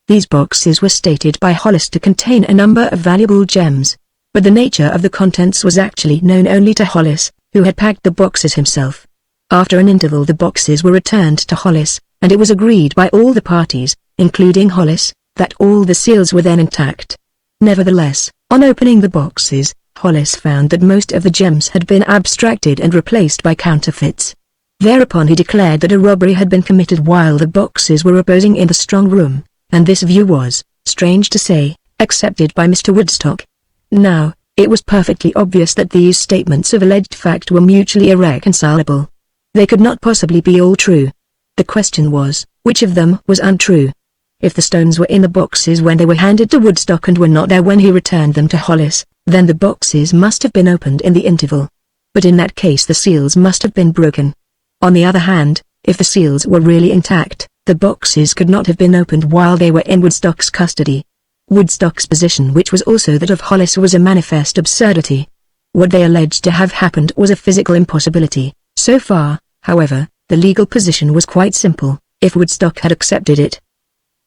These boxes were stated by Hollis to contain a number of valuable gems, but the nature of the contents was actually known only to Hollis, who had packed the boxes himself. After an interval the boxes were returned to Hollis, and it was agreed by all the parties, including Hollis, that all the seals were then intact. Nevertheless, on opening the boxes, Hollis found that most of the gems had been abstracted and replaced by counterfeits. Thereupon he declared that a robbery had been committed while the boxes were reposing in the strong room, and this view was, strange to say, accepted by Mr. Woodstock. Now, it was perfectly obvious that these statements of alleged fact were mutually irreconcilable. They could not possibly be all true. The question was, which of them was untrue? If the stones were in the boxes when they were handed to Woodstock and were not there when he returned them to Hollis, then the boxes must have been opened in the interval. But in that case the seals must have been broken. On the other hand, if the seals were really intact, the boxes could not have been opened while they were in Woodstock's custody. Woodstock's position, which was also that of Hollis, was a manifest absurdity. What they alleged to have happened was a physical impossibility. So far, however, the legal position was quite simple, if Woodstock had accepted it.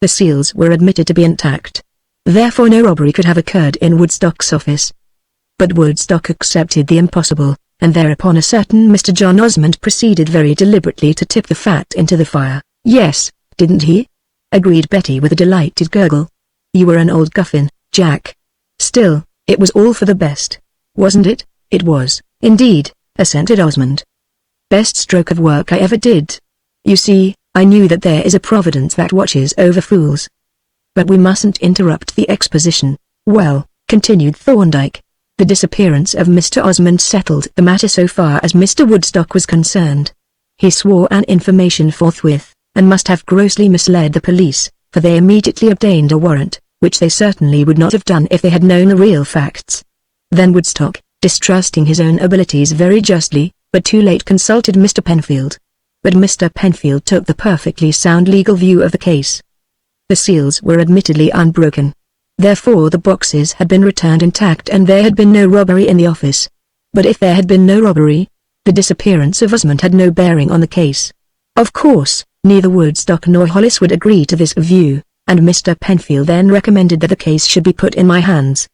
The seals were admitted to be intact. Therefore no robbery could have occurred in Woodstock's office. But Woodstock accepted the impossible, and thereupon a certain Mr. John Osmond proceeded very deliberately to tip the fat into the fire. Yes, didn't he? Agreed Betty with a delighted gurgle. You were an old guffin, Jack. Still, it was all for the best. Wasn't it? It was, indeed, assented Osmond. Best stroke of work I ever did. You see, I knew that there is a providence that watches over fools. But we mustn't interrupt the exposition. Well, continued Thorndyke, the disappearance of Mr. Osmond settled the matter so far as Mr. Woodstock was concerned. He swore an information forthwith, and must have grossly misled the police, for they immediately obtained a warrant, which they certainly would not have done if they had known the real facts. Then Woodstock, distrusting his own abilities very justly, but too late, consulted Mr. Penfield. But Mr. Penfield took the perfectly sound legal view of the case. The seals were admittedly unbroken. Therefore the boxes had been returned intact and there had been no robbery in the office. But if there had been no robbery, the disappearance of Osmond had no bearing on the case. Of course, neither Woodstock nor Hollis would agree to this view, and Mr. Penfield then recommended that the case should be put in my hands.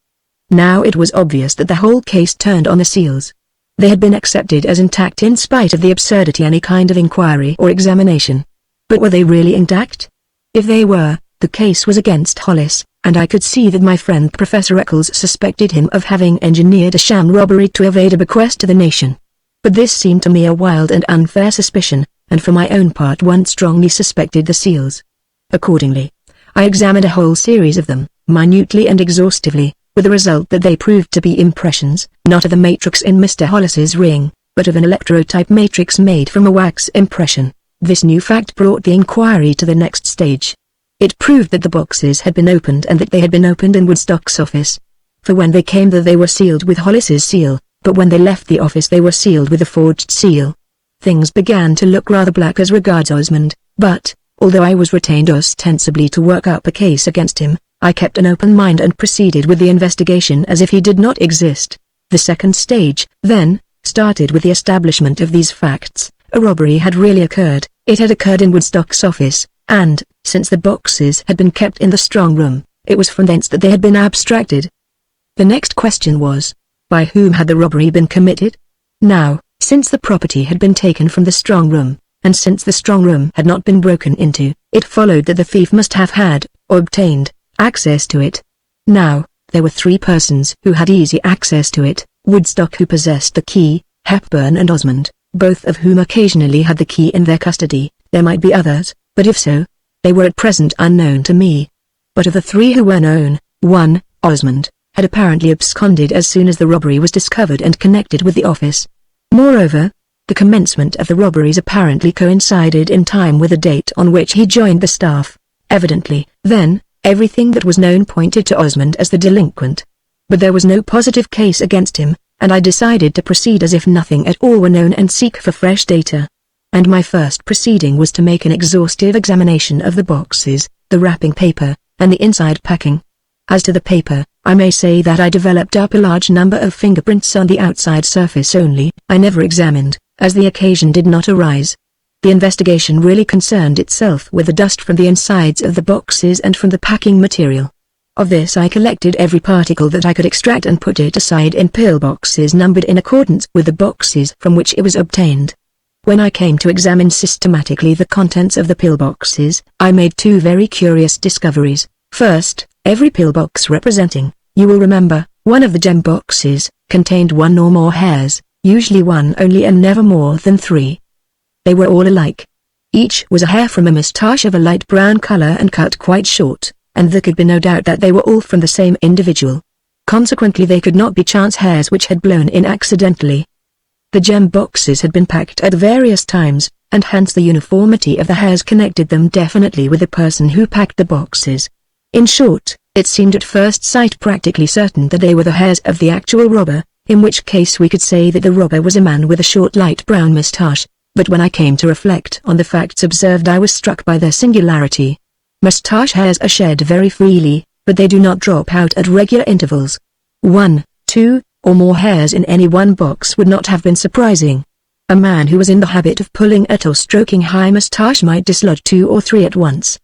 Now it was obvious that the whole case turned on the seals. They had been accepted as intact in spite of the absurdity of any kind of inquiry or examination. But were they really intact? If they were, the case was against Hollis, and I could see that my friend Professor Eccles suspected him of having engineered a sham robbery to evade a bequest to the nation. But this seemed to me a wild and unfair suspicion, and for my own part one strongly suspected the seals. Accordingly, I examined a whole series of them, minutely and exhaustively, with the result that they proved to be impressions, not of the matrix in Mr. Hollis's ring, but of an electrotype matrix made from a wax impression. This new fact brought the inquiry to the next stage. It proved that the boxes had been opened and that they had been opened in Woodstock's office. For when they came there they were sealed with Hollis's seal, but when they left the office they were sealed with a forged seal. Things began to look rather black as regards Osmond, but, although I was retained ostensibly to work up a case against him, I kept an open mind and proceeded with the investigation as if he did not exist. The second stage, then, started with the establishment of these facts. A robbery had really occurred. It had occurred in Woodstock's office, and, since the boxes had been kept in the strong room, it was from thence that they had been abstracted. The next question was, by whom had the robbery been committed? Now, since the property had been taken from the strong room, and since the strong room had not been broken into, it followed that the thief must have had, or obtained, access to it. Now, there were three persons who had easy access to it: Woodstock, who possessed the key, Hepburn and Osmond, both of whom occasionally had the key in their custody. There might be others, but if so, they were at present unknown to me. But of the three who were known, one, Osmond, had apparently absconded as soon as the robbery was discovered and connected with the office. Moreover, the commencement of the robberies apparently coincided in time with the date on which he joined the staff. Evidently, then, everything that was known pointed to Osmond as the delinquent. But there was no positive case against him, and I decided to proceed as if nothing at all were known and seek for fresh data. And my first proceeding was to make an exhaustive examination of the boxes, the wrapping paper, and the inside packing. As to the paper, I may say that I developed up a large number of fingerprints on the outside surface only. I never examined, as the occasion did not arise. The investigation really concerned itself with the dust from the insides of the boxes and from the packing material. Of this I collected every particle that I could extract and put it aside in pillboxes numbered in accordance with the boxes from which it was obtained. When I came to examine systematically the contents of the pillboxes, I made two very curious discoveries. First, every pillbox representing, you will remember, one of the gem boxes, contained one or more hairs, usually one only and never more than three. They were all alike. Each was a hair from a moustache of a light brown color and cut quite short, and there could be no doubt that they were all from the same individual. Consequently they could not be chance hairs which had blown in accidentally. The gem boxes had been packed at various times, and hence the uniformity of the hairs connected them definitely with the person who packed the boxes. In short, it seemed at first sight practically certain that they were the hairs of the actual robber, in which case we could say that the robber was a man with a short light brown moustache, but when I came to reflect on the facts observed I was struck by their singularity. Moustache hairs are shed very freely, but they do not drop out at regular intervals. 1, 2, or more hairs in any one box would not have been surprising. A man who was in the habit of pulling at or stroking high moustache might dislodge 2 or 3 at once.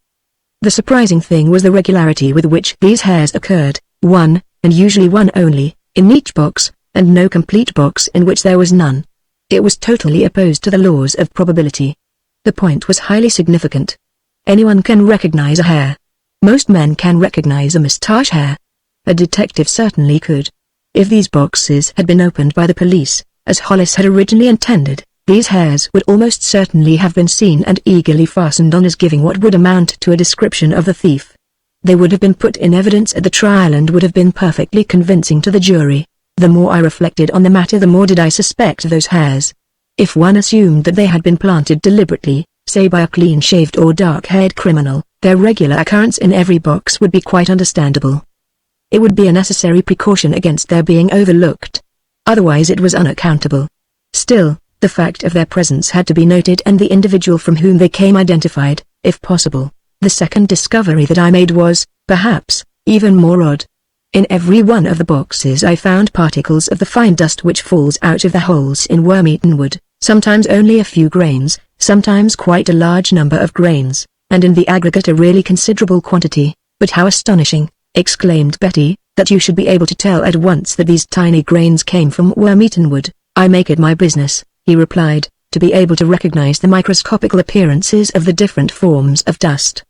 The surprising thing was the regularity with which these hairs occurred, one, and usually one only, in each box, and no complete box in which there was none. It was totally opposed to the laws of probability. The point was highly significant. Anyone can recognize a hair. Most men can recognize a moustache hair. A detective certainly could. If these boxes had been opened by the police, as Hollis had originally intended, these hairs would almost certainly have been seen and eagerly fastened on as giving what would amount to a description of the thief. They would have been put in evidence at the trial and would have been perfectly convincing to the jury. The more I reflected on the matter the more did I suspect those hairs. If one assumed that they had been planted deliberately, say by a clean-shaved or dark-haired criminal, their regular occurrence in every box would be quite understandable. It would be a necessary precaution against their being overlooked. Otherwise it was unaccountable. Still, the fact of their presence had to be noted and the individual from whom they came identified, if possible. The second discovery that I made was, perhaps, even more odd. In every one of the boxes I found particles of the fine dust which falls out of the holes in worm-eaten wood, sometimes only a few grains, sometimes quite a large number of grains, and in the aggregate a really considerable quantity. But how astonishing, exclaimed Betty, that you should be able to tell at once that these tiny grains came from worm-eaten wood. I make it my business, he replied, to be able to recognize the microscopical appearances of the different forms of dust.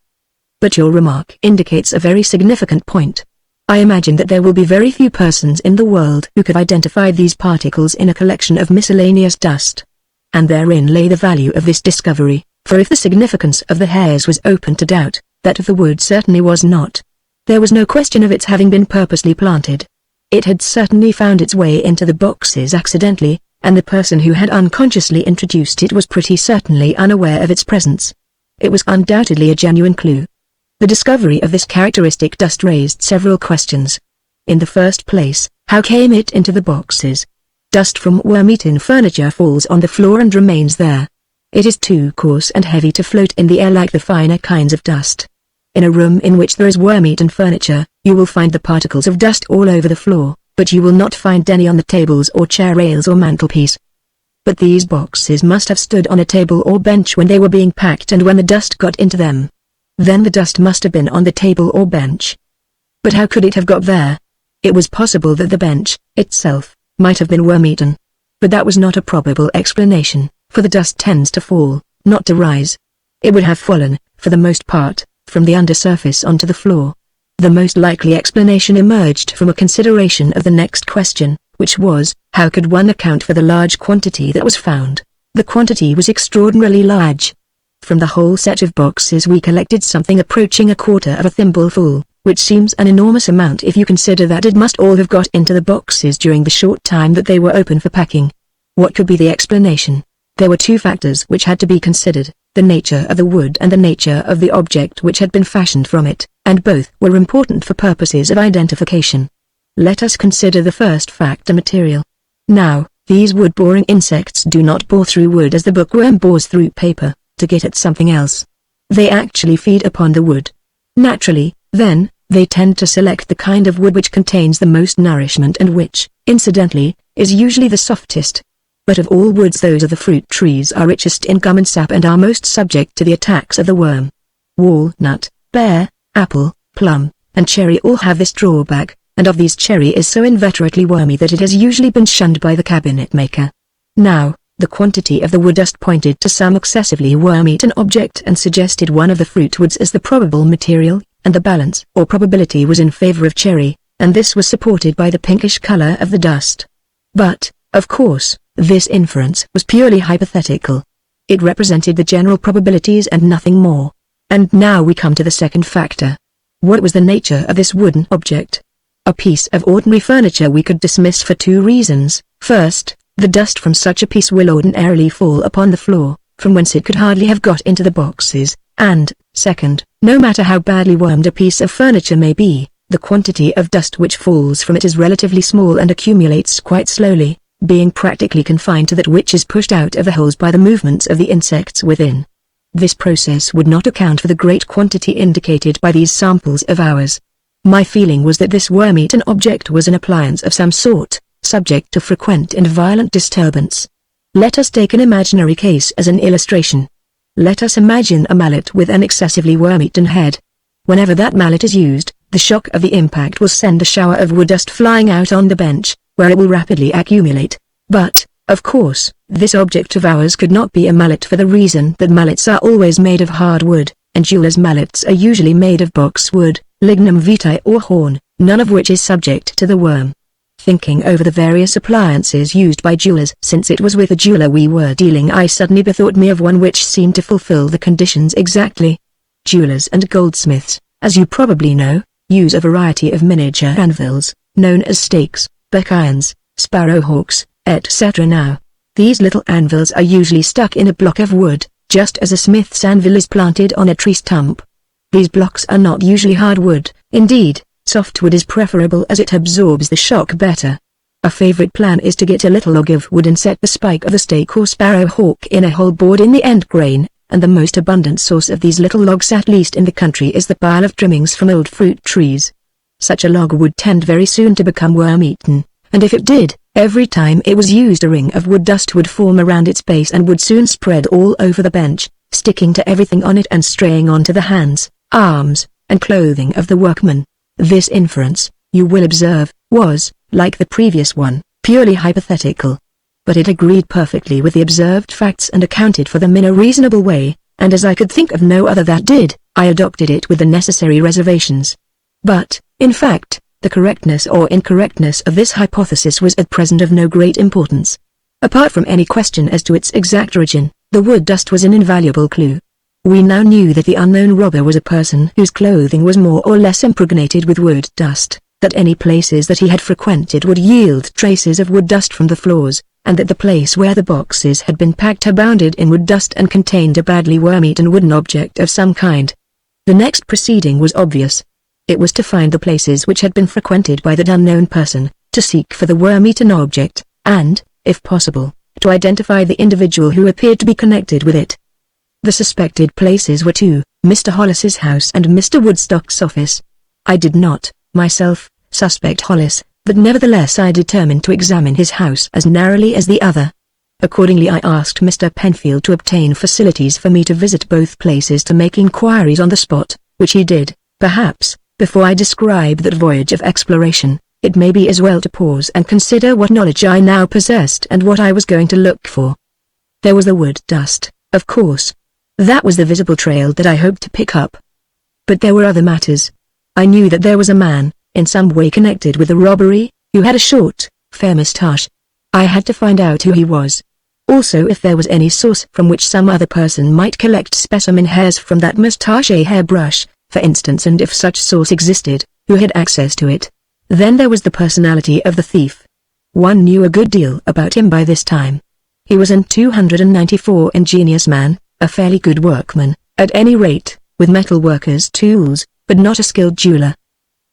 But your remark indicates a very significant point. I imagine that there will be very few persons in the world who could identify these particles in a collection of miscellaneous dust. And therein lay the value of this discovery, for if the significance of the hairs was open to doubt, that of the wood certainly was not. There was no question of its having been purposely planted. It had certainly found its way into the boxes accidentally, and the person who had unconsciously introduced it was pretty certainly unaware of its presence. It was undoubtedly a genuine clue. The discovery of this characteristic dust raised several questions. In the first place, how came it into the boxes? Dust from worm-eaten furniture falls on the floor and remains there. It is too coarse and heavy to float in the air like the finer kinds of dust. In a room in which there is worm-eaten furniture, you will find the particles of dust all over the floor, but you will not find any on the tables or chair rails or mantelpiece. But these boxes must have stood on a table or bench when they were being packed and when the dust got into them. Then the dust must have been on the table or bench. But how could it have got there? It was possible that the bench, itself, might have been worm-eaten. But that was not a probable explanation, for the dust tends to fall, not to rise. It would have fallen, for the most part, from the undersurface onto the floor. The most likely explanation emerged from a consideration of the next question, which was, how could one account for the large quantity that was found? The quantity was extraordinarily large. From the whole set of boxes we collected something approaching a quarter of a thimbleful, which seems an enormous amount if you consider that it must all have got into the boxes during the short time that they were open for packing. What could be the explanation? There were two factors which had to be considered, the nature of the wood and the nature of the object which had been fashioned from it, and both were important for purposes of identification. Let us consider the first factor, material. Now, these wood-boring insects do not bore through wood as the bookworm bores through paper, to get at something else. They actually feed upon the wood. Naturally, then, they tend to select the kind of wood which contains the most nourishment and which, incidentally, is usually the softest. But of all woods those of the fruit trees are richest in gum and sap and are most subject to the attacks of the worm. Walnut, pear, apple, plum, and cherry all have this drawback, and of these cherry is so inveterately wormy that it has usually been shunned by the cabinet maker. Now, the quantity of the wood dust pointed to some excessively worm-eaten object and suggested one of the fruit woods as the probable material, and the balance or probability was in favor of cherry, and this was supported by the pinkish color of the dust. But, of course, this inference was purely hypothetical. It represented the general probabilities and nothing more. And now we come to the second factor. What was the nature of this wooden object? A piece of ordinary furniture we could dismiss for two reasons. First, the dust from such a piece will ordinarily fall upon the floor, from whence it could hardly have got into the boxes, and, second, no matter how badly wormed a piece of furniture may be, the quantity of dust which falls from it is relatively small and accumulates quite slowly, being practically confined to that which is pushed out of the holes by the movements of the insects within. This process would not account for the great quantity indicated by these samples of ours. My feeling was that this worm-eaten object was an appliance of some sort, subject to frequent and violent disturbance. Let us take an imaginary case as an illustration. Let us imagine a mallet with an excessively worm-eaten head. Whenever that mallet is used, the shock of the impact will send a shower of wood dust flying out on the bench, where it will rapidly accumulate. But, of course, this object of ours could not be a mallet for the reason that mallets are always made of hard wood, and jewelers' mallets are usually made of boxwood, lignum vitae or horn, none of which is subject to the worm. Thinking over the various appliances used by jewelers since it was with a jeweler we were dealing, I suddenly bethought me of one which seemed to fulfill the conditions exactly. Jewelers and goldsmiths, as you probably know, use a variety of miniature anvils, known as stakes, beck irons, sparrowhawks, etc. Now, these little anvils are usually stuck in a block of wood, just as a smith's anvil is planted on a tree stump. These blocks are not usually hard wood, indeed, softwood is preferable as it absorbs the shock better. A favorite plan is to get a little log of wood and set the spike of the stake or sparrowhawk in a hole bored in the end grain, and the most abundant source of these little logs at least in the country is the pile of trimmings from old fruit trees. Such a log would tend very soon to become worm-eaten, and if it did, every time it was used a ring of wood dust would form around its base and would soon spread all over the bench, sticking to everything on it and straying onto the hands, arms, and clothing of the workman. This inference, you will observe, was, like the previous one, purely hypothetical. But it agreed perfectly with the observed facts and accounted for them in a reasonable way, and as I could think of no other that did, I adopted it with the necessary reservations. But, in fact, the correctness or incorrectness of this hypothesis was at present of no great importance. Apart from any question as to its exact origin, the wood dust was an invaluable clue. We now knew that the unknown robber was a person whose clothing was more or less impregnated with wood dust, that any places that he had frequented would yield traces of wood dust from the floors, and that the place where the boxes had been packed abounded in wood dust and contained a badly worm-eaten wooden object of some kind. The next proceeding was obvious. It was to find the places which had been frequented by that unknown person, to seek for the worm-eaten object, and, if possible, to identify the individual who appeared to be connected with it. The suspected places were two, Mr. Hollis's house and Mr. Woodstock's office. I did not, myself, suspect Hollis, but nevertheless I determined to examine his house as narrowly as the other. Accordingly I asked Mr. Penfield to obtain facilities for me to visit both places to make inquiries on the spot, which he did. Perhaps, before I describe that voyage of exploration, it may be as well to pause and consider what knowledge I now possessed and what I was going to look for. There was the wood dust, of course. That was the visible trail that I hoped to pick up. But there were other matters. I knew that there was a man, in some way connected with the robbery, who had a short, fair moustache. I had to find out who he was. Also if there was any source from which some other person might collect specimen hairs from that moustache, a hairbrush, for instance, and if such source existed, who had access to it. Then there was the personality of the thief. One knew a good deal about him by this time. He was an 294 ingenious man, a fairly good workman, at any rate, with metal worker's tools, but not a skilled jeweler.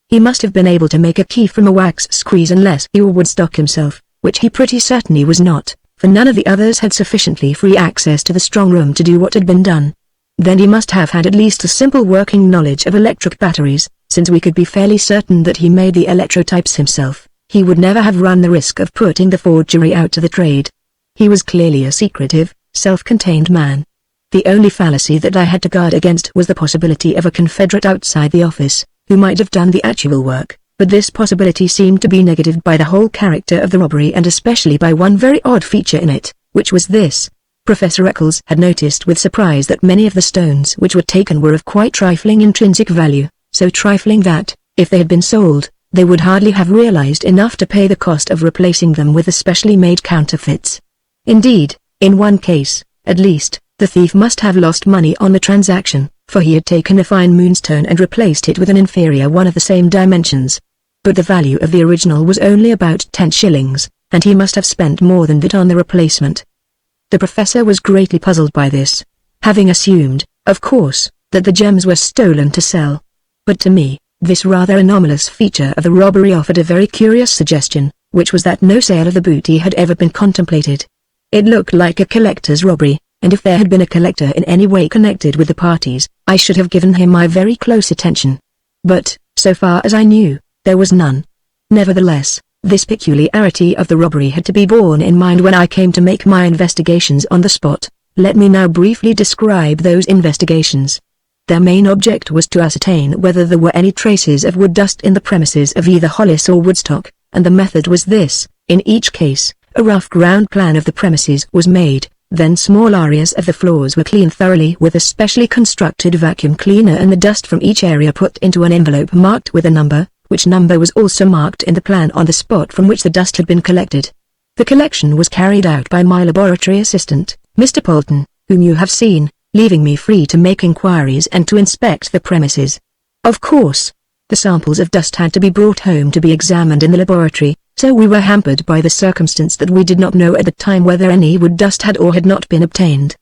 He must have been able to make a key from a wax squeeze unless he were Woodstock himself, which he pretty certainly was not, for none of the others had sufficiently free access to the strong room to do what had been done. Then he must have had at least a simple working knowledge of electric batteries, since we could be fairly certain that he made the electrotypes himself. He would never have run the risk of putting the forgery out to the trade. He was clearly a secretive, self-contained man. The only fallacy that I had to guard against was the possibility of a confederate outside the office, who might have done the actual work, but this possibility seemed to be negatived by the whole character of the robbery and especially by one very odd feature in it, which was this. Professor Eccles had noticed with surprise that many of the stones which were taken were of quite trifling intrinsic value, so trifling that, if they had been sold, they would hardly have realized enough to pay the cost of replacing them with the specially made counterfeits. Indeed, in one case, at least, the thief must have lost money on the transaction, for he had taken a fine moonstone and replaced it with an inferior one of the same dimensions. But the value of the original was only about 10 shillings, and he must have spent more than that on the replacement. The professor was greatly puzzled by this, having assumed, of course, that the gems were stolen to sell. But to me, this rather anomalous feature of the robbery offered a very curious suggestion, which was that no sale of the booty had ever been contemplated. It looked like a collector's robbery, and if there had been a collector in any way connected with the parties, I should have given him my very close attention. But, so far as I knew, there was none. Nevertheless, this peculiarity of the robbery had to be borne in mind when I came to make my investigations on the spot. Let me now briefly describe those investigations. Their main object was to ascertain whether there were any traces of wood dust in the premises of either Hollis or Woodstock, and the method was this: in each case, a rough ground plan of the premises was made, then small areas of the floors were cleaned thoroughly with a specially constructed vacuum cleaner and the dust from each area put into an envelope marked with a number, which number was also marked in the plan on the spot from which the dust had been collected. The collection was carried out by my laboratory assistant, Mr. Polton, whom you have seen, leaving me free to make inquiries and to inspect the premises. Of course, the samples of dust had to be brought home to be examined in the laboratory, so we were hampered by the circumstance that we did not know at the time whether any wood dust had or had not been obtained.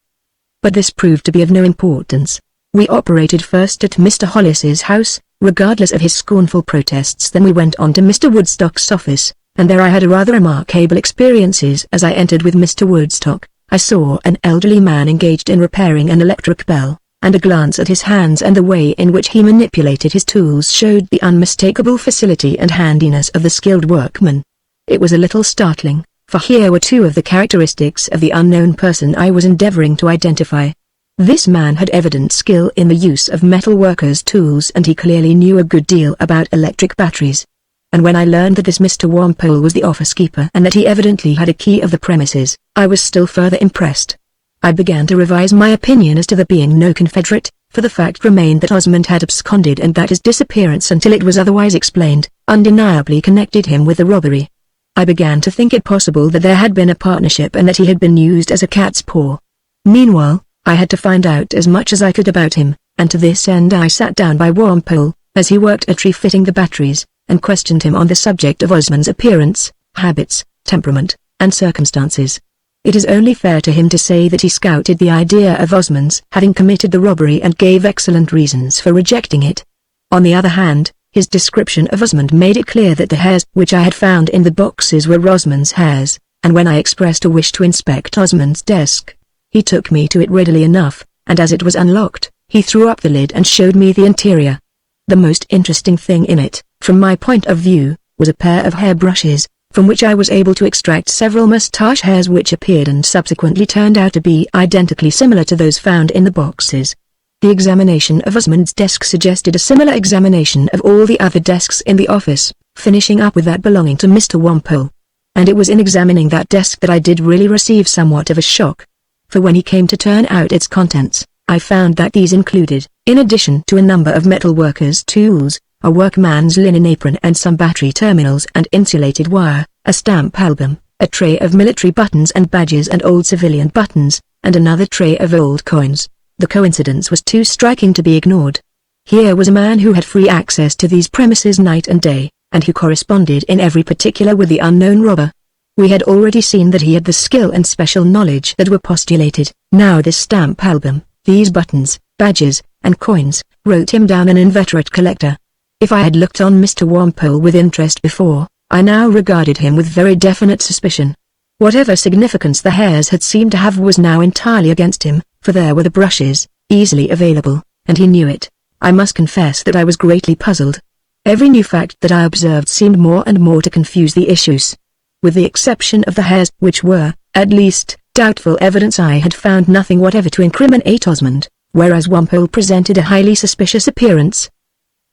But this proved to be of no importance. We operated first at Mr. Hollis's house, regardless of his scornful protests. Then we went on to Mr. Woodstock's office, and there I had a rather remarkable experiences. As I entered with Mr. Woodstock, I saw an elderly man engaged in repairing an electric bell, and a glance at his hands and the way in which he manipulated his tools showed the unmistakable facility and handiness of the skilled workman. It was a little startling, for here were two of the characteristics of the unknown person I was endeavoring to identify. This man had evident skill in the use of metal workers' tools, and he clearly knew a good deal about electric batteries. And when I learned that this Mr. Wampole was the office keeper and that he evidently had a key of the premises, I was still further impressed. I began to revise my opinion as to there being no confederate, for the fact remained that Osmond had absconded and that his disappearance until it was otherwise explained, undeniably connected him with the robbery. I began to think it possible that there had been a partnership and that he had been used as a cat's paw. Meanwhile, I had to find out as much as I could about him, and to this end I sat down by Wampole, as he worked at refitting the batteries, and questioned him on the subject of Osmond's appearance, habits, temperament, and circumstances. It is only fair to him to say that he scouted the idea of Osmond's having committed the robbery and gave excellent reasons for rejecting it. On the other hand, his description of Osmond made it clear that the hairs which I had found in the boxes were Osmond's hairs, and when I expressed a wish to inspect Osmond's desk, he took me to it readily enough, and as it was unlocked, he threw up the lid and showed me the interior. The most interesting thing in it, from my point of view, was a pair of hairbrushes, from which I was able to extract several moustache hairs which appeared and subsequently turned out to be identically similar to those found in the boxes. The examination of Osmond's desk suggested a similar examination of all the other desks in the office, finishing up with that belonging to Mr. Wampole. And it was in examining that desk that I did really receive somewhat of a shock. For when he came to turn out its contents, I found that these included, in addition to a number of metal workers' tools, a workman's linen apron and some battery terminals and insulated wire, a stamp album, a tray of military buttons and badges and old civilian buttons, and another tray of old coins. The coincidence was too striking to be ignored. Here was a man who had free access to these premises night and day, and who corresponded in every particular with the unknown robber. We had already seen that he had the skill and special knowledge that were postulated. Now this stamp album, these buttons, badges, and coins, wrote him down an inveterate collector. If I had looked on Mr. Wampole with interest before, I now regarded him with very definite suspicion. Whatever significance the hairs had seemed to have was now entirely against him, for there were the brushes, easily available, and he knew it. I must confess that I was greatly puzzled. Every new fact that I observed seemed more and more to confuse the issues. With the exception of the hairs, which were, at least, doubtful evidence, I had found nothing whatever to incriminate Osmond, whereas Wampole presented a highly suspicious appearance.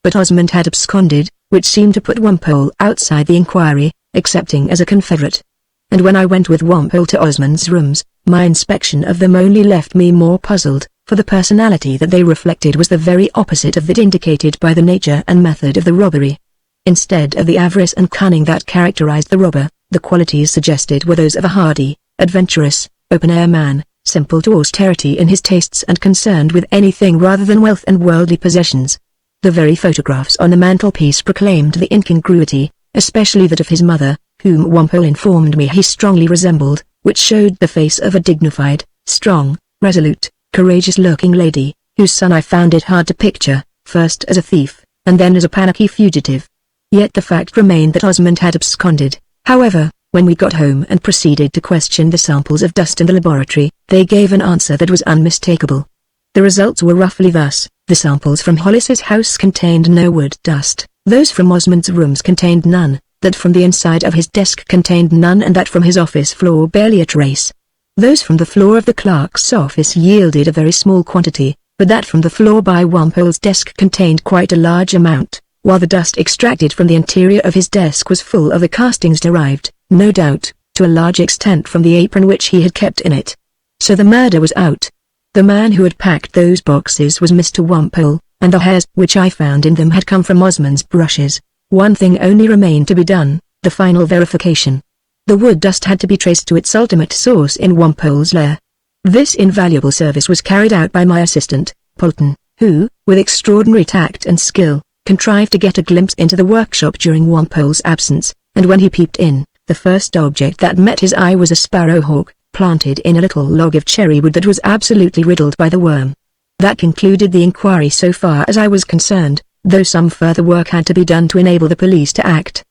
But Osmond had absconded, which seemed to put Wampole outside the inquiry, excepting as a confederate. And when I went with Wampole to Osmond's rooms, my inspection of them only left me more puzzled, for the personality that they reflected was the very opposite of that indicated by the nature and method of the robbery. Instead of the avarice and cunning that characterized the robber, the qualities suggested were those of a hardy, adventurous, open-air man, simple to austerity in his tastes and concerned with anything rather than wealth and worldly possessions. The very photographs on the mantelpiece proclaimed the incongruity, especially that of his mother, whom Wampole informed me he strongly resembled, which showed the face of a dignified, strong, resolute, courageous-looking lady, whose son I found it hard to picture, first as a thief, and then as a panicky fugitive. Yet the fact remained that Osmond had absconded. However, when we got home and proceeded to question the samples of dust in the laboratory, they gave an answer that was unmistakable. The results were roughly thus: the samples from Hollis's house contained no wood dust, those from Osmond's rooms contained none, that from the inside of his desk contained none, and that from his office floor barely a trace. Those from the floor of the clerk's office yielded a very small quantity, but that from the floor by Wampole's desk contained quite a large amount, while the dust extracted from the interior of his desk was full of the castings derived, no doubt, to a large extent from the apron which he had kept in it. So the murder was out. The man who had packed those boxes was Mr. Wampole, and the hairs which I found in them had come from Osmond's brushes. One thing only remained to be done, the final verification. The wood dust had to be traced to its ultimate source in Wampole's lair. This invaluable service was carried out by my assistant, Polton, who, with extraordinary tact and skill, contrived to get a glimpse into the workshop during Wampole's absence, and when he peeped in, the first object that met his eye was a sparrowhawk, planted in a little log of cherry wood that was absolutely riddled by the worm. That concluded the inquiry so far as I was concerned, though some further work had to be done to enable the police to act.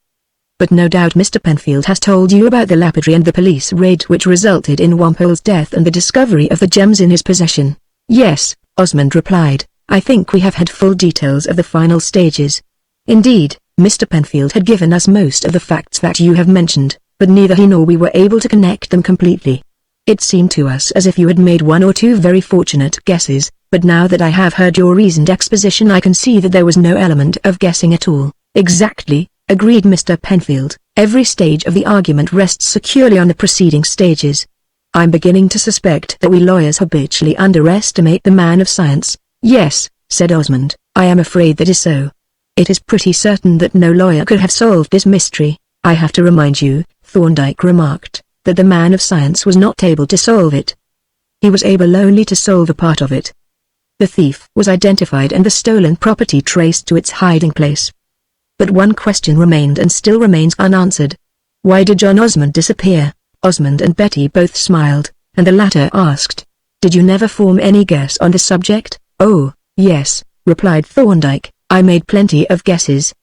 But no doubt Mr. Penfield has told you about the lapidary and the police raid which resulted in Wampole's death and the discovery of the gems in his possession. Yes, Osmond replied, I think we have had full details of the final stages. Indeed, Mr. Penfield had given us most of the facts that you have mentioned, but neither he nor we were able to connect them completely. It seemed to us as if you had made one or two very fortunate guesses, but now that I have heard your reasoned exposition I can see that there was no element of guessing at all. Exactly, agreed Mr. Penfield. Every stage of the argument rests securely on the preceding stages. I'm beginning to suspect that we lawyers habitually underestimate the man of science. Yes, said Osmond, I am afraid that is so. It is pretty certain that no lawyer could have solved this mystery. I have to remind you, Thorndyke remarked, that the man of science was not able to solve it. He was able only to solve a part of it. The thief was identified and the stolen property traced to its hiding place. But one question remained and still remains unanswered. Why did John Osmond disappear? Osmond and Betty both smiled, and the latter asked, "Did you never form any guess on the subject?" "Oh, yes," replied Thorndyke, "I made plenty of guesses.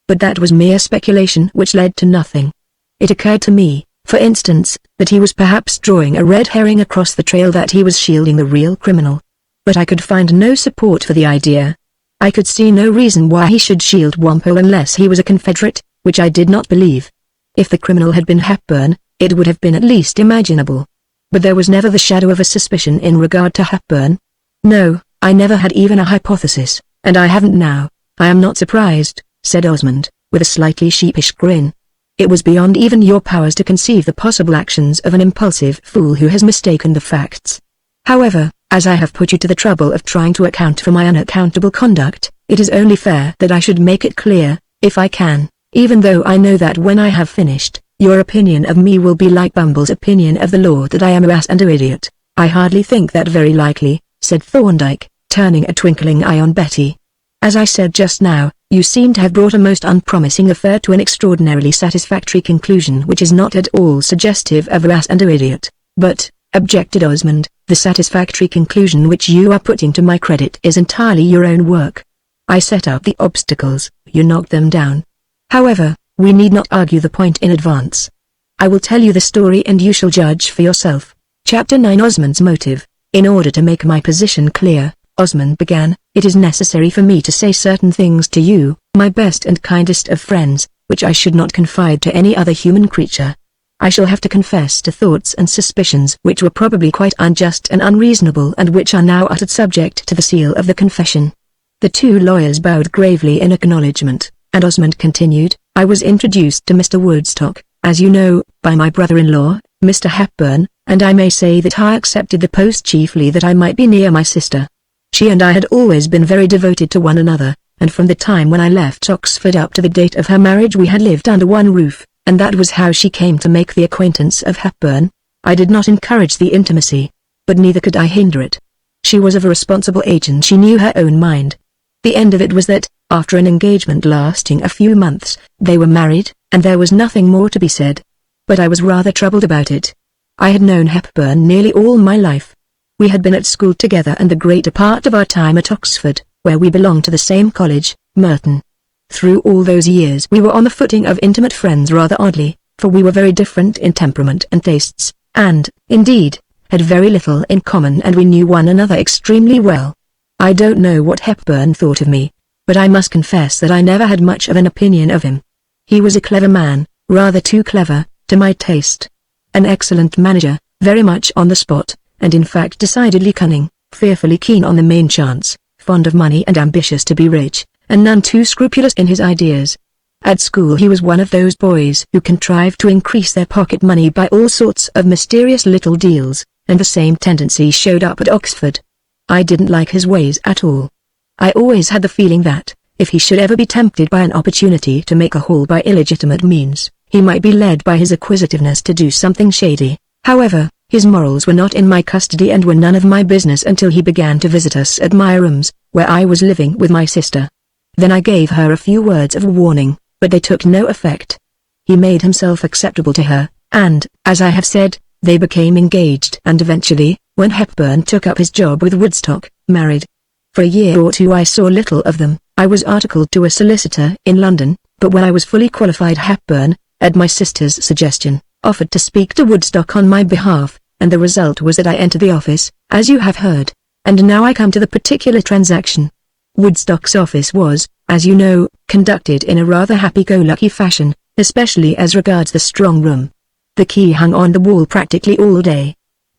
But that was mere speculation which led to nothing. It occurred to me, for instance, that he was perhaps drawing a red herring across the trail, that he was shielding the real criminal. But I could find no support for the idea. I could see no reason why he should shield Wampole unless he was a Confederate, which I did not believe. If the criminal had been Hepburn, it would have been at least imaginable. But there was never the shadow of a suspicion in regard to Hepburn. No, I never had even a hypothesis, and I haven't now." "I am not surprised," said Osmond, with a slightly sheepish grin. "It was beyond even your powers to conceive the possible actions of an impulsive fool who has mistaken the facts. However, as I have put you to the trouble of trying to account for my unaccountable conduct, it is only fair that I should make it clear, if I can, even though I know that when I have finished, your opinion of me will be like Bumble's opinion of the law, that I am a ass and an idiot." "I hardly think that very likely," said Thorndyke, turning a twinkling eye on Betty. "As I said just now, you seem to have brought a most unpromising affair to an extraordinarily satisfactory conclusion, which is not at all suggestive of a ass and an idiot." "But," objected Osmond, "the satisfactory conclusion which you are putting to my credit is entirely your own work. I set out the obstacles, you knocked them down. However, we need not argue the point in advance. I will tell you the story and you shall judge for yourself." Chapter 9: Osmond's Motive. In order to make my position clear, Osmond began, "It is necessary for me to say certain things to you, my best and kindest of friends, which I should not confide to any other human creature. I shall have to confess to thoughts and suspicions which were probably quite unjust and unreasonable, and which are now uttered subject to the seal of the confession." The two lawyers bowed gravely in acknowledgment, and Osmond continued, "I was introduced to Mr. Woodstock, as you know, by my brother-in-law, Mr. Hepburn, and I may say that I accepted the post chiefly that I might be near my sister. She and I had always been very devoted to one another, and from the time when I left Oxford up to the date of her marriage we had lived under one roof, and that was how she came to make the acquaintance of Hepburn. I did not encourage the intimacy, but neither could I hinder it. She was of a responsible age and she knew her own mind. The end of it was that, after an engagement lasting a few months, they were married, and there was nothing more to be said. But I was rather troubled about it. I had known Hepburn nearly all my life. We had been at school together and the greater part of our time at Oxford, where we belonged to the same college, Merton. Through all those years we were on the footing of intimate friends, rather oddly, for we were very different in temperament and tastes, and, indeed, had very little in common, and we knew one another extremely well. I don't know what Hepburn thought of me, but I must confess that I never had much of an opinion of him. He was a clever man, rather too clever, to my taste. An excellent manager, very much on the spot, and in fact decidedly cunning, fearfully keen on the main chance, fond of money and ambitious to be rich, and none too scrupulous in his ideas. At school he was one of those boys who contrive to increase their pocket money by all sorts of mysterious little deals, and the same tendency showed up at Oxford. I didn't like his ways at all. I always had the feeling that, if he should ever be tempted by an opportunity to make a haul by illegitimate means, he might be led by his acquisitiveness to do something shady. However, his morals were not in my custody and were none of my business until he began to visit us at my rooms, where I was living with my sister. Then I gave her a few words of warning, but they took no effect. He made himself acceptable to her, and, as I have said, they became engaged and eventually, when Hepburn took up his job with Woodstock, married. For a year or two I saw little of them. I was articled to a solicitor in London, but when I was fully qualified Hepburn, at my sister's suggestion, offered to speak to Woodstock on my behalf, and the result was that I entered the office, as you have heard. And now I come to the particular transaction. Woodstock's office was, as you know, conducted in a rather happy-go-lucky fashion, especially as regards the strong room. The key hung on the wall practically all day.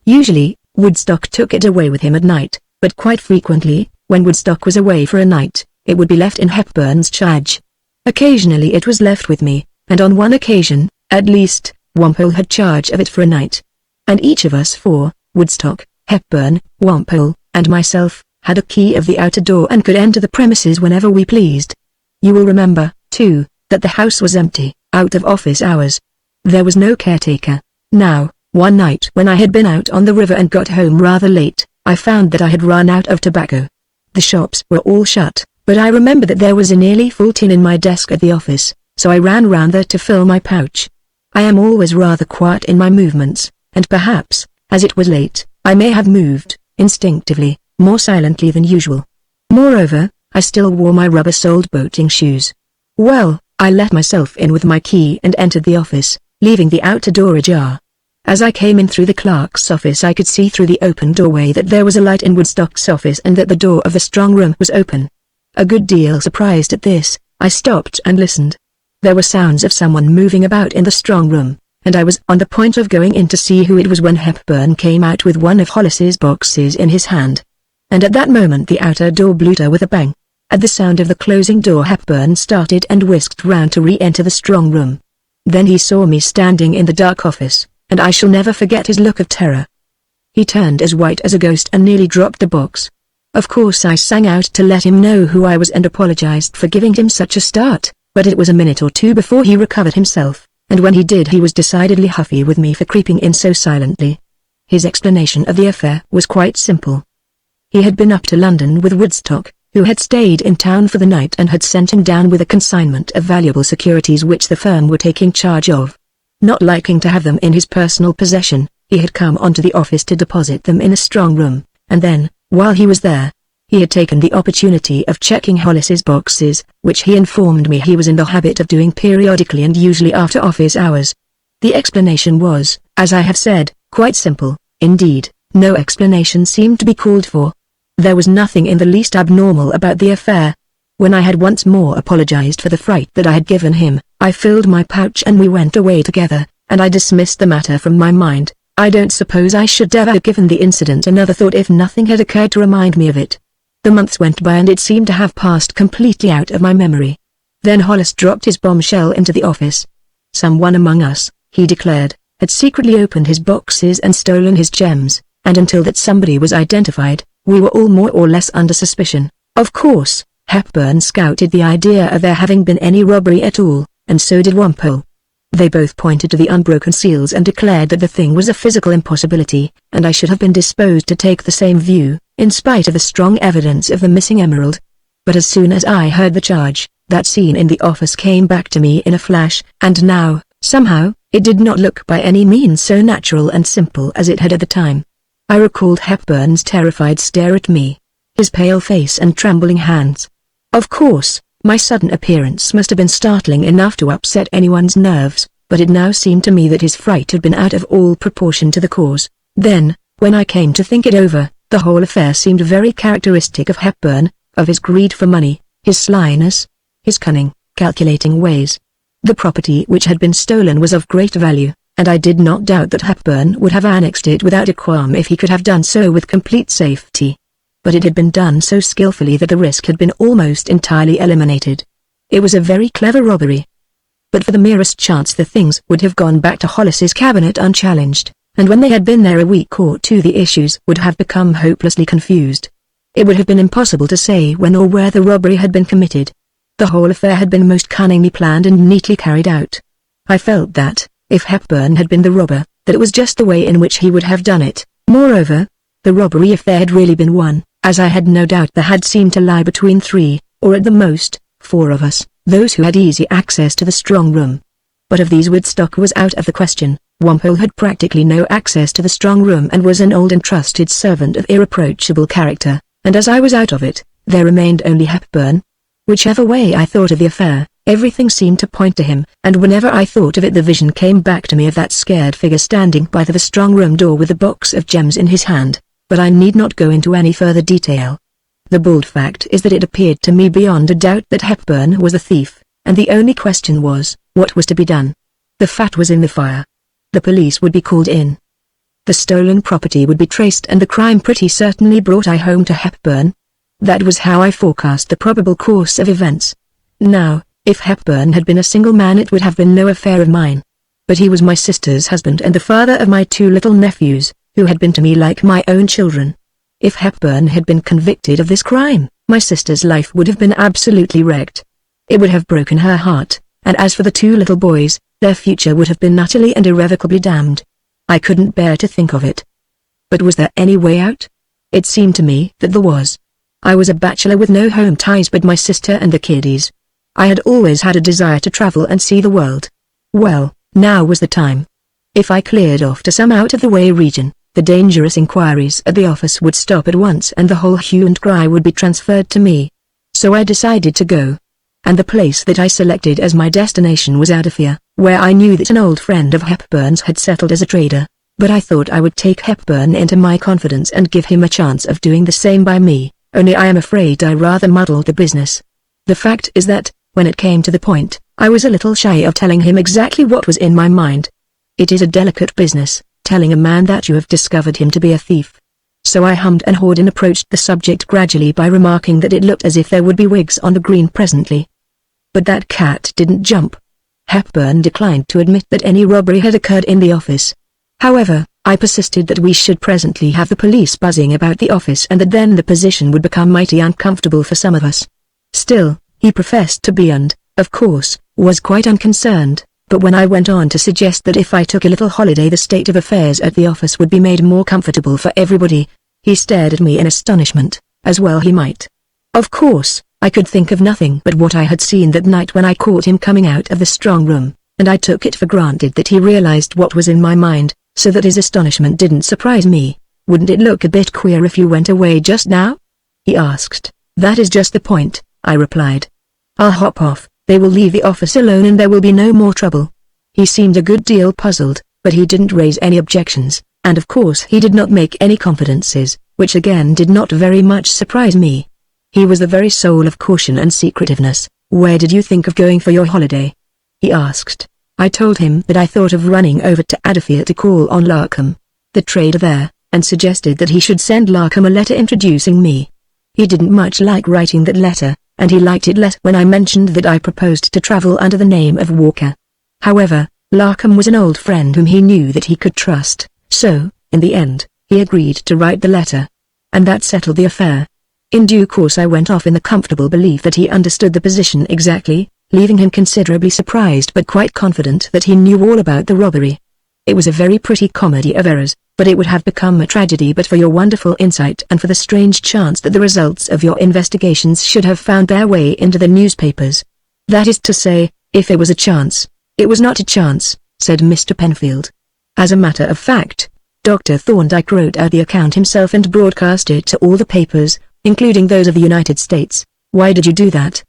Usually, Woodstock took it away with him at night, but quite frequently, when Woodstock was away for a night, it would be left in Hepburn's charge. Occasionally it was left with me, and on one occasion, at least, Wampole had charge of it for a night. And each of us four, Woodstock, Hepburn, Wampole, and myself, had a key of the outer door and could enter the premises whenever we pleased. You will remember, too, that the house was empty, out of office hours. There was no caretaker. Now, one night when I had been out on the river and got home rather late, I found that I had run out of tobacco. The shops were all shut, but I remember that there was a nearly full tin in my desk at the office, so I ran round there to fill my pouch. I am always rather quiet in my movements, and perhaps, as it was late, I may have moved, instinctively, more silently than usual. Moreover, I still wore my rubber-soled boating shoes. Well, I let myself in with my key and entered the office, leaving the outer door ajar. As I came in through the clerk's office I could see through the open doorway that there was a light in Woodstock's office and that the door of the strong room was open. A good deal surprised at this, I stopped and listened. There were sounds of someone moving about in the strong room, and I was on the point of going in to see who it was when Hepburn came out with one of Hollis's boxes in his hand. And at that moment the outer door blew to with a bang. At the sound of the closing door Hepburn started and whisked round to re-enter the strong room. Then he saw me standing in the dark office, and I shall never forget his look of terror. He turned as white as a ghost and nearly dropped the box. Of course I sang out to let him know who I was and apologized for giving him such a start, but it was a minute or two before he recovered himself, and when he did he was decidedly huffy with me for creeping in so silently. His explanation of the affair was quite simple. He had been up to London with Woodstock, who had stayed in town for the night and had sent him down with a consignment of valuable securities which the firm were taking charge of. Not liking to have them in his personal possession, he had come on to the office to deposit them in a strong room, and then, while he was there, he had taken the opportunity of checking Hollis's boxes, which he informed me he was in the habit of doing periodically and usually after office hours. The explanation was, as I have said, quite simple. Indeed, no explanation seemed to be called for. There was nothing in the least abnormal about the affair. When I had once more apologized for the fright that I had given him, I filled my pouch and we went away together, and I dismissed the matter from my mind. I don't suppose I should ever have given the incident another thought if nothing had occurred to remind me of it. The months went by and it seemed to have passed completely out of my memory. Then Hollis dropped his bombshell into the office. Someone among us, he declared, had secretly opened his boxes and stolen his gems, and until that somebody was identified, we were all more or less under suspicion. Of course, Hepburn scouted the idea of there having been any robbery at all, and so did Wimpole. They both pointed to the unbroken seals and declared that the thing was a physical impossibility, and I should have been disposed to take the same view, in spite of the strong evidence of the missing emerald. But as soon as I heard the charge, that scene in the office came back to me in a flash, and now, somehow, it did not look by any means so natural and simple as it had at the time. I recalled Hepburn's terrified stare at me, his pale face and trembling hands. Of course, my sudden appearance must have been startling enough to upset anyone's nerves, but it now seemed to me that his fright had been out of all proportion to the cause. Then, when I came to think it over, the whole affair seemed very characteristic of Hepburn, of his greed for money, his slyness, his cunning, calculating ways. The property which had been stolen was of great value, and I did not doubt that Hepburn would have annexed it without a qualm if he could have done so with complete safety. But it had been done so skillfully that the risk had been almost entirely eliminated. It was a very clever robbery. But for the merest chance the things would have gone back to Hollis's cabinet unchallenged, and when they had been there a week or two the issues would have become hopelessly confused. It would have been impossible to say when or where the robbery had been committed. The whole affair had been most cunningly planned and neatly carried out. I felt that, if Hepburn had been the robber, that it was just the way in which he would have done it. Moreover, the robbery, if there had really been one, as I had no doubt there had, seemed to lie between 3, or at the most, 4 of us, those who had easy access to the strong room. But of these Woodstock was out of the question. Wimpole had practically no access to the strong room and was an old and trusted servant of irreproachable character, and as I was out of it, there remained only Hepburn. Whichever way I thought of the affair, everything seemed to point to him, and whenever I thought of it the vision came back to me of that scared figure standing by the strong room door with a box of gems in his hand. But I need not go into any further detail. The bald fact is that it appeared to me beyond a doubt that Hepburn was the thief, and the only question was, what was to be done? The fat was in the fire. The police would be called in. The stolen property would be traced and the crime pretty certainly brought home to Hepburn. That was how I forecast the probable course of events. Now, if Hepburn had been a single man it would have been no affair of mine. But he was my sister's husband and the father of my 2 little nephews, who had been to me like my own children. If Hepburn had been convicted of this crime, my sister's life would have been absolutely wrecked. It would have broken her heart, and as for the 2 little boys, their future would have been utterly and irrevocably damned. I couldn't bear to think of it. But was there any way out? It seemed to me that there was. I was a bachelor with no home ties but my sister and the kiddies. I had always had a desire to travel and see the world. Well, Now was the time. If I cleared off to some out-of-the-way region, the dangerous inquiries at the office would stop at once and the whole hue and cry would be transferred to me. So I decided to go. And the place that I selected as my destination was Adafia, where I knew that an old friend of Hepburn's had settled as a trader. But I thought I would take Hepburn into my confidence and give him a chance of doing the same by me, only I am afraid I rather muddled the business. The fact is that, when it came to the point, I was a little shy of telling him exactly what was in my mind. It is a delicate business, telling a man that you have discovered him to be a thief. So I hummed and hawed and approached the subject gradually by remarking that it looked as if there would be wigs on the green presently. But that cat didn't jump. Hepburn declined to admit that any robbery had occurred in the office. However, I persisted that we should presently have the police buzzing about the office and that then the position would become mighty uncomfortable for some of us. Still, he professed to be and, of course, was quite unconcerned, but when I went on to suggest that if I took a little holiday the state of affairs at the office would be made more comfortable for everybody, he stared at me in astonishment, as well he might. Of course, I could think of nothing but what I had seen that night when I caught him coming out of the strong room, and I took it for granted that he realized what was in my mind, so that his astonishment didn't surprise me. "Wouldn't it look a bit queer if you went away just now?" he asked. "That is just the point," I replied. "I'll hop off, they will leave the office alone and there will be no more trouble." He seemed a good deal puzzled, but he didn't raise any objections, and of course he did not make any confidences, which again did not very much surprise me. He was the very soul of caution and secretiveness. "Where did you think of going for your holiday?" he asked. I told him that I thought of running over to Adafia to call on Larkham, the trader there, and suggested that he should send Larkham a letter introducing me. He didn't much like writing that letter, and he liked it less when I mentioned that I proposed to travel under the name of Walker. However, Larkham was an old friend whom he knew that he could trust, so, in the end, he agreed to write the letter. And that settled the affair. In due course I went off in the comfortable belief that he understood the position exactly, leaving him considerably surprised but quite confident that he knew all about the robbery. It was a very pretty comedy of errors, but it would have become a tragedy but for your wonderful insight and for the strange chance that the results of your investigations should have found their way into the newspapers. That is to say, if it was a chance. It was not a chance, said Mr. Penfield. As a matter of fact, Dr. Thorndyke wrote out the account himself and broadcast it to all the papers, including those of the United States. Why did you do that?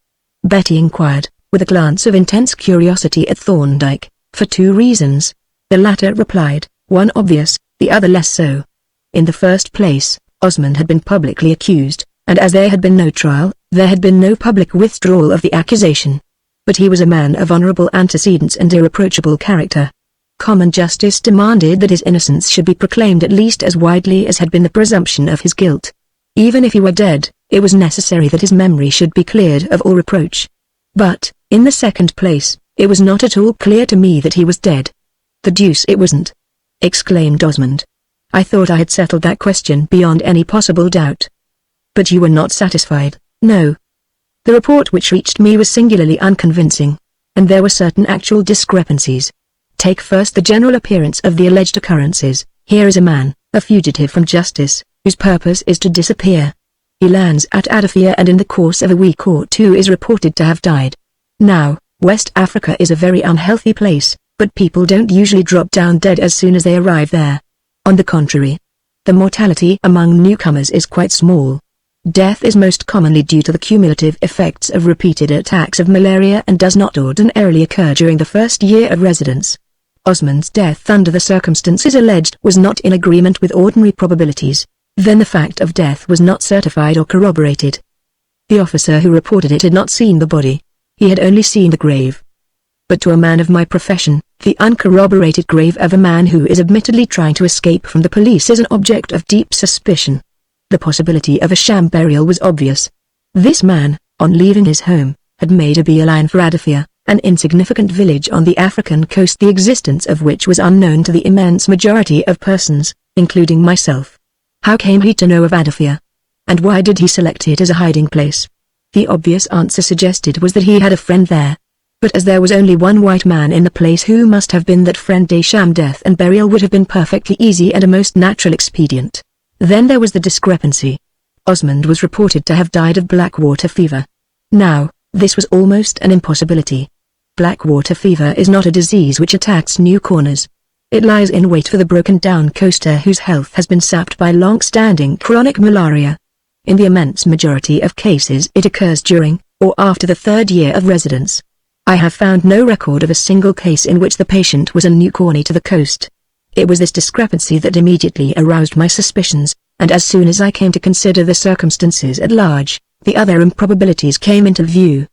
Betty inquired, with a glance of intense curiosity at Thorndyke. For two reasons. The latter replied, one obvious, the other less so. In the first place, Osmond had been publicly accused, and as there had been no trial, there had been no public withdrawal of the accusation. But he was a man of honorable antecedents and irreproachable character. Common justice demanded that his innocence should be proclaimed at least as widely as had been the presumption of his guilt. Even if he were dead, it was necessary that his memory should be cleared of all reproach. But, in the second place, it was not at all clear to me that he was dead. "The deuce it wasn't!" exclaimed Osmond. "I thought I had settled that question beyond any possible doubt." "But you were not satisfied?" "No. The report which reached me was singularly unconvincing, and there were certain actual discrepancies. Take first the general appearance of the alleged occurrences. Here is a man, a fugitive from justice, whose purpose is to disappear. He lands at Adafia and in the course of a week or two is reported to have died. Now, West Africa is a very unhealthy place, but people don't usually drop down dead as soon as they arrive there. On the contrary, the mortality among newcomers is quite small. Death is most commonly due to the cumulative effects of repeated attacks of malaria and does not ordinarily occur during the first year of residence. Osmond's death under the circumstances alleged was not in agreement with ordinary probabilities. Then the fact of death was not certified or corroborated. The officer who reported it had not seen the body. He had only seen the grave. But to a man of my profession, the uncorroborated grave of a man who is admittedly trying to escape from the police is an object of deep suspicion. The possibility of a sham burial was obvious. This man, on leaving his home, had made a beeline for Adafia, an insignificant village on the African coast the existence of which was unknown to the immense majority of persons, including myself. How came he to know of Adafia? And why did he select it as a hiding place? The obvious answer suggested was that he had a friend there. But as there was only one white man in the place who must have been that friend, a sham death and burial would have been perfectly easy and a most natural expedient. Then there was the discrepancy. Osmond was reported to have died of black water fever. Now, this was almost an impossibility. Blackwater fever is not a disease which attacks new corners. It lies in wait for the broken-down coaster whose health has been sapped by long-standing chronic malaria. In the immense majority of cases it occurs during, or after the third year of residence. I have found no record of a single case in which the patient was a new corny to the coast. It was this discrepancy that immediately aroused my suspicions, and as soon as I came to consider the circumstances at large, the other improbabilities came into view.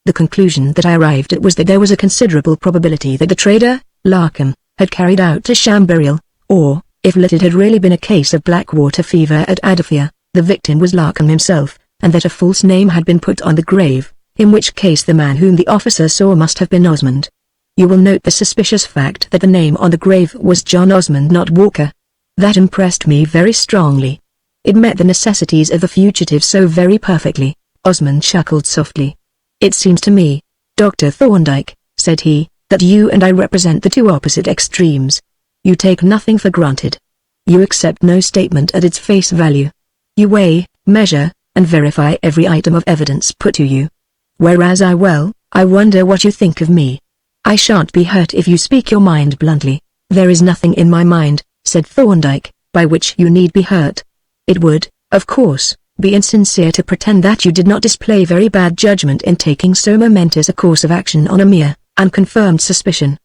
The conclusion that I arrived at was that there was a considerable probability that the trader, Larkham, had carried out a sham burial, or, if it had really been a case of Blackwater fever at Adafia, the victim was Larkham himself, and that a false name had been put on the grave, in which case the man whom the officer saw must have been Osmond. You will note the suspicious fact that the name on the grave was John Osmond, not Walker. That impressed me very strongly. It met the necessities of the fugitive so very perfectly. Osmond chuckled softly. "It seems to me, Dr. Thorndyke," said he, "that you and I represent the two opposite extremes. You take nothing for granted. You accept no statement at its face value. You weigh, measure, and verify every item of evidence put to you. Whereas I wonder what you think of me. I shan't be hurt if you speak your mind bluntly." "There is nothing in my mind," said Thorndyke, "by which you need be hurt. It would, of course, be insincere to pretend that you did not display very bad judgment in taking so momentous a course of action on a mere, unconfirmed suspicion.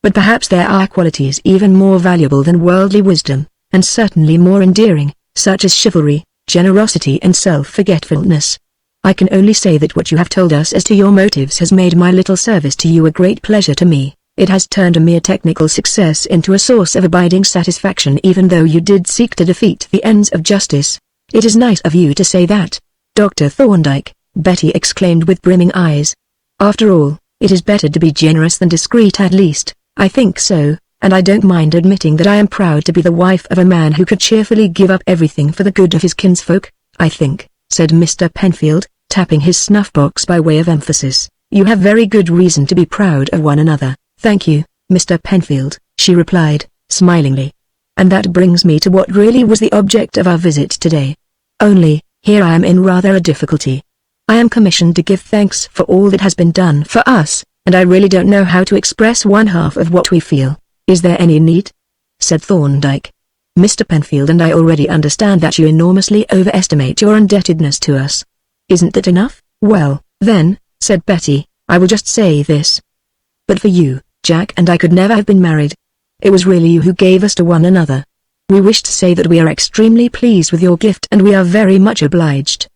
But perhaps there are qualities even more valuable than worldly wisdom, and certainly more endearing, such as chivalry, generosity and self-forgetfulness. I can only say that what you have told us as to your motives has made my little service to you a great pleasure to me. It has turned a mere technical success into a source of abiding satisfaction, even though you did seek to defeat the ends of justice." "It is nice of you to say that, Dr. Thorndyke," Betty exclaimed with brimming eyes. "After all, it is better to be generous than discreet. At least, I think so, and I don't mind admitting that I am proud to be the wife of a man who could cheerfully give up everything for the good of his kinsfolk. I think," said Mr. Penfield, tapping his snuff-box by way of emphasis, "you have very good reason to be proud of one another." "Thank you, Mr. Penfield," she replied, smilingly. "And that brings me to what really was the object of our visit today. Only, here I am in rather a difficulty. I am commissioned to give thanks for all that has been done for us, and I really don't know how to express one half of what we feel." "Is there any need?" said Thorndyke. "Mr. Penfield and I already understand that you enormously overestimate your indebtedness to us. Isn't that enough?" "Well, then," said Betty, "I will just say this. But for you, Jack and I could never have been married. It was really you who gave us to one another. We wish to say that we are extremely pleased with your gift and we are very much obliged."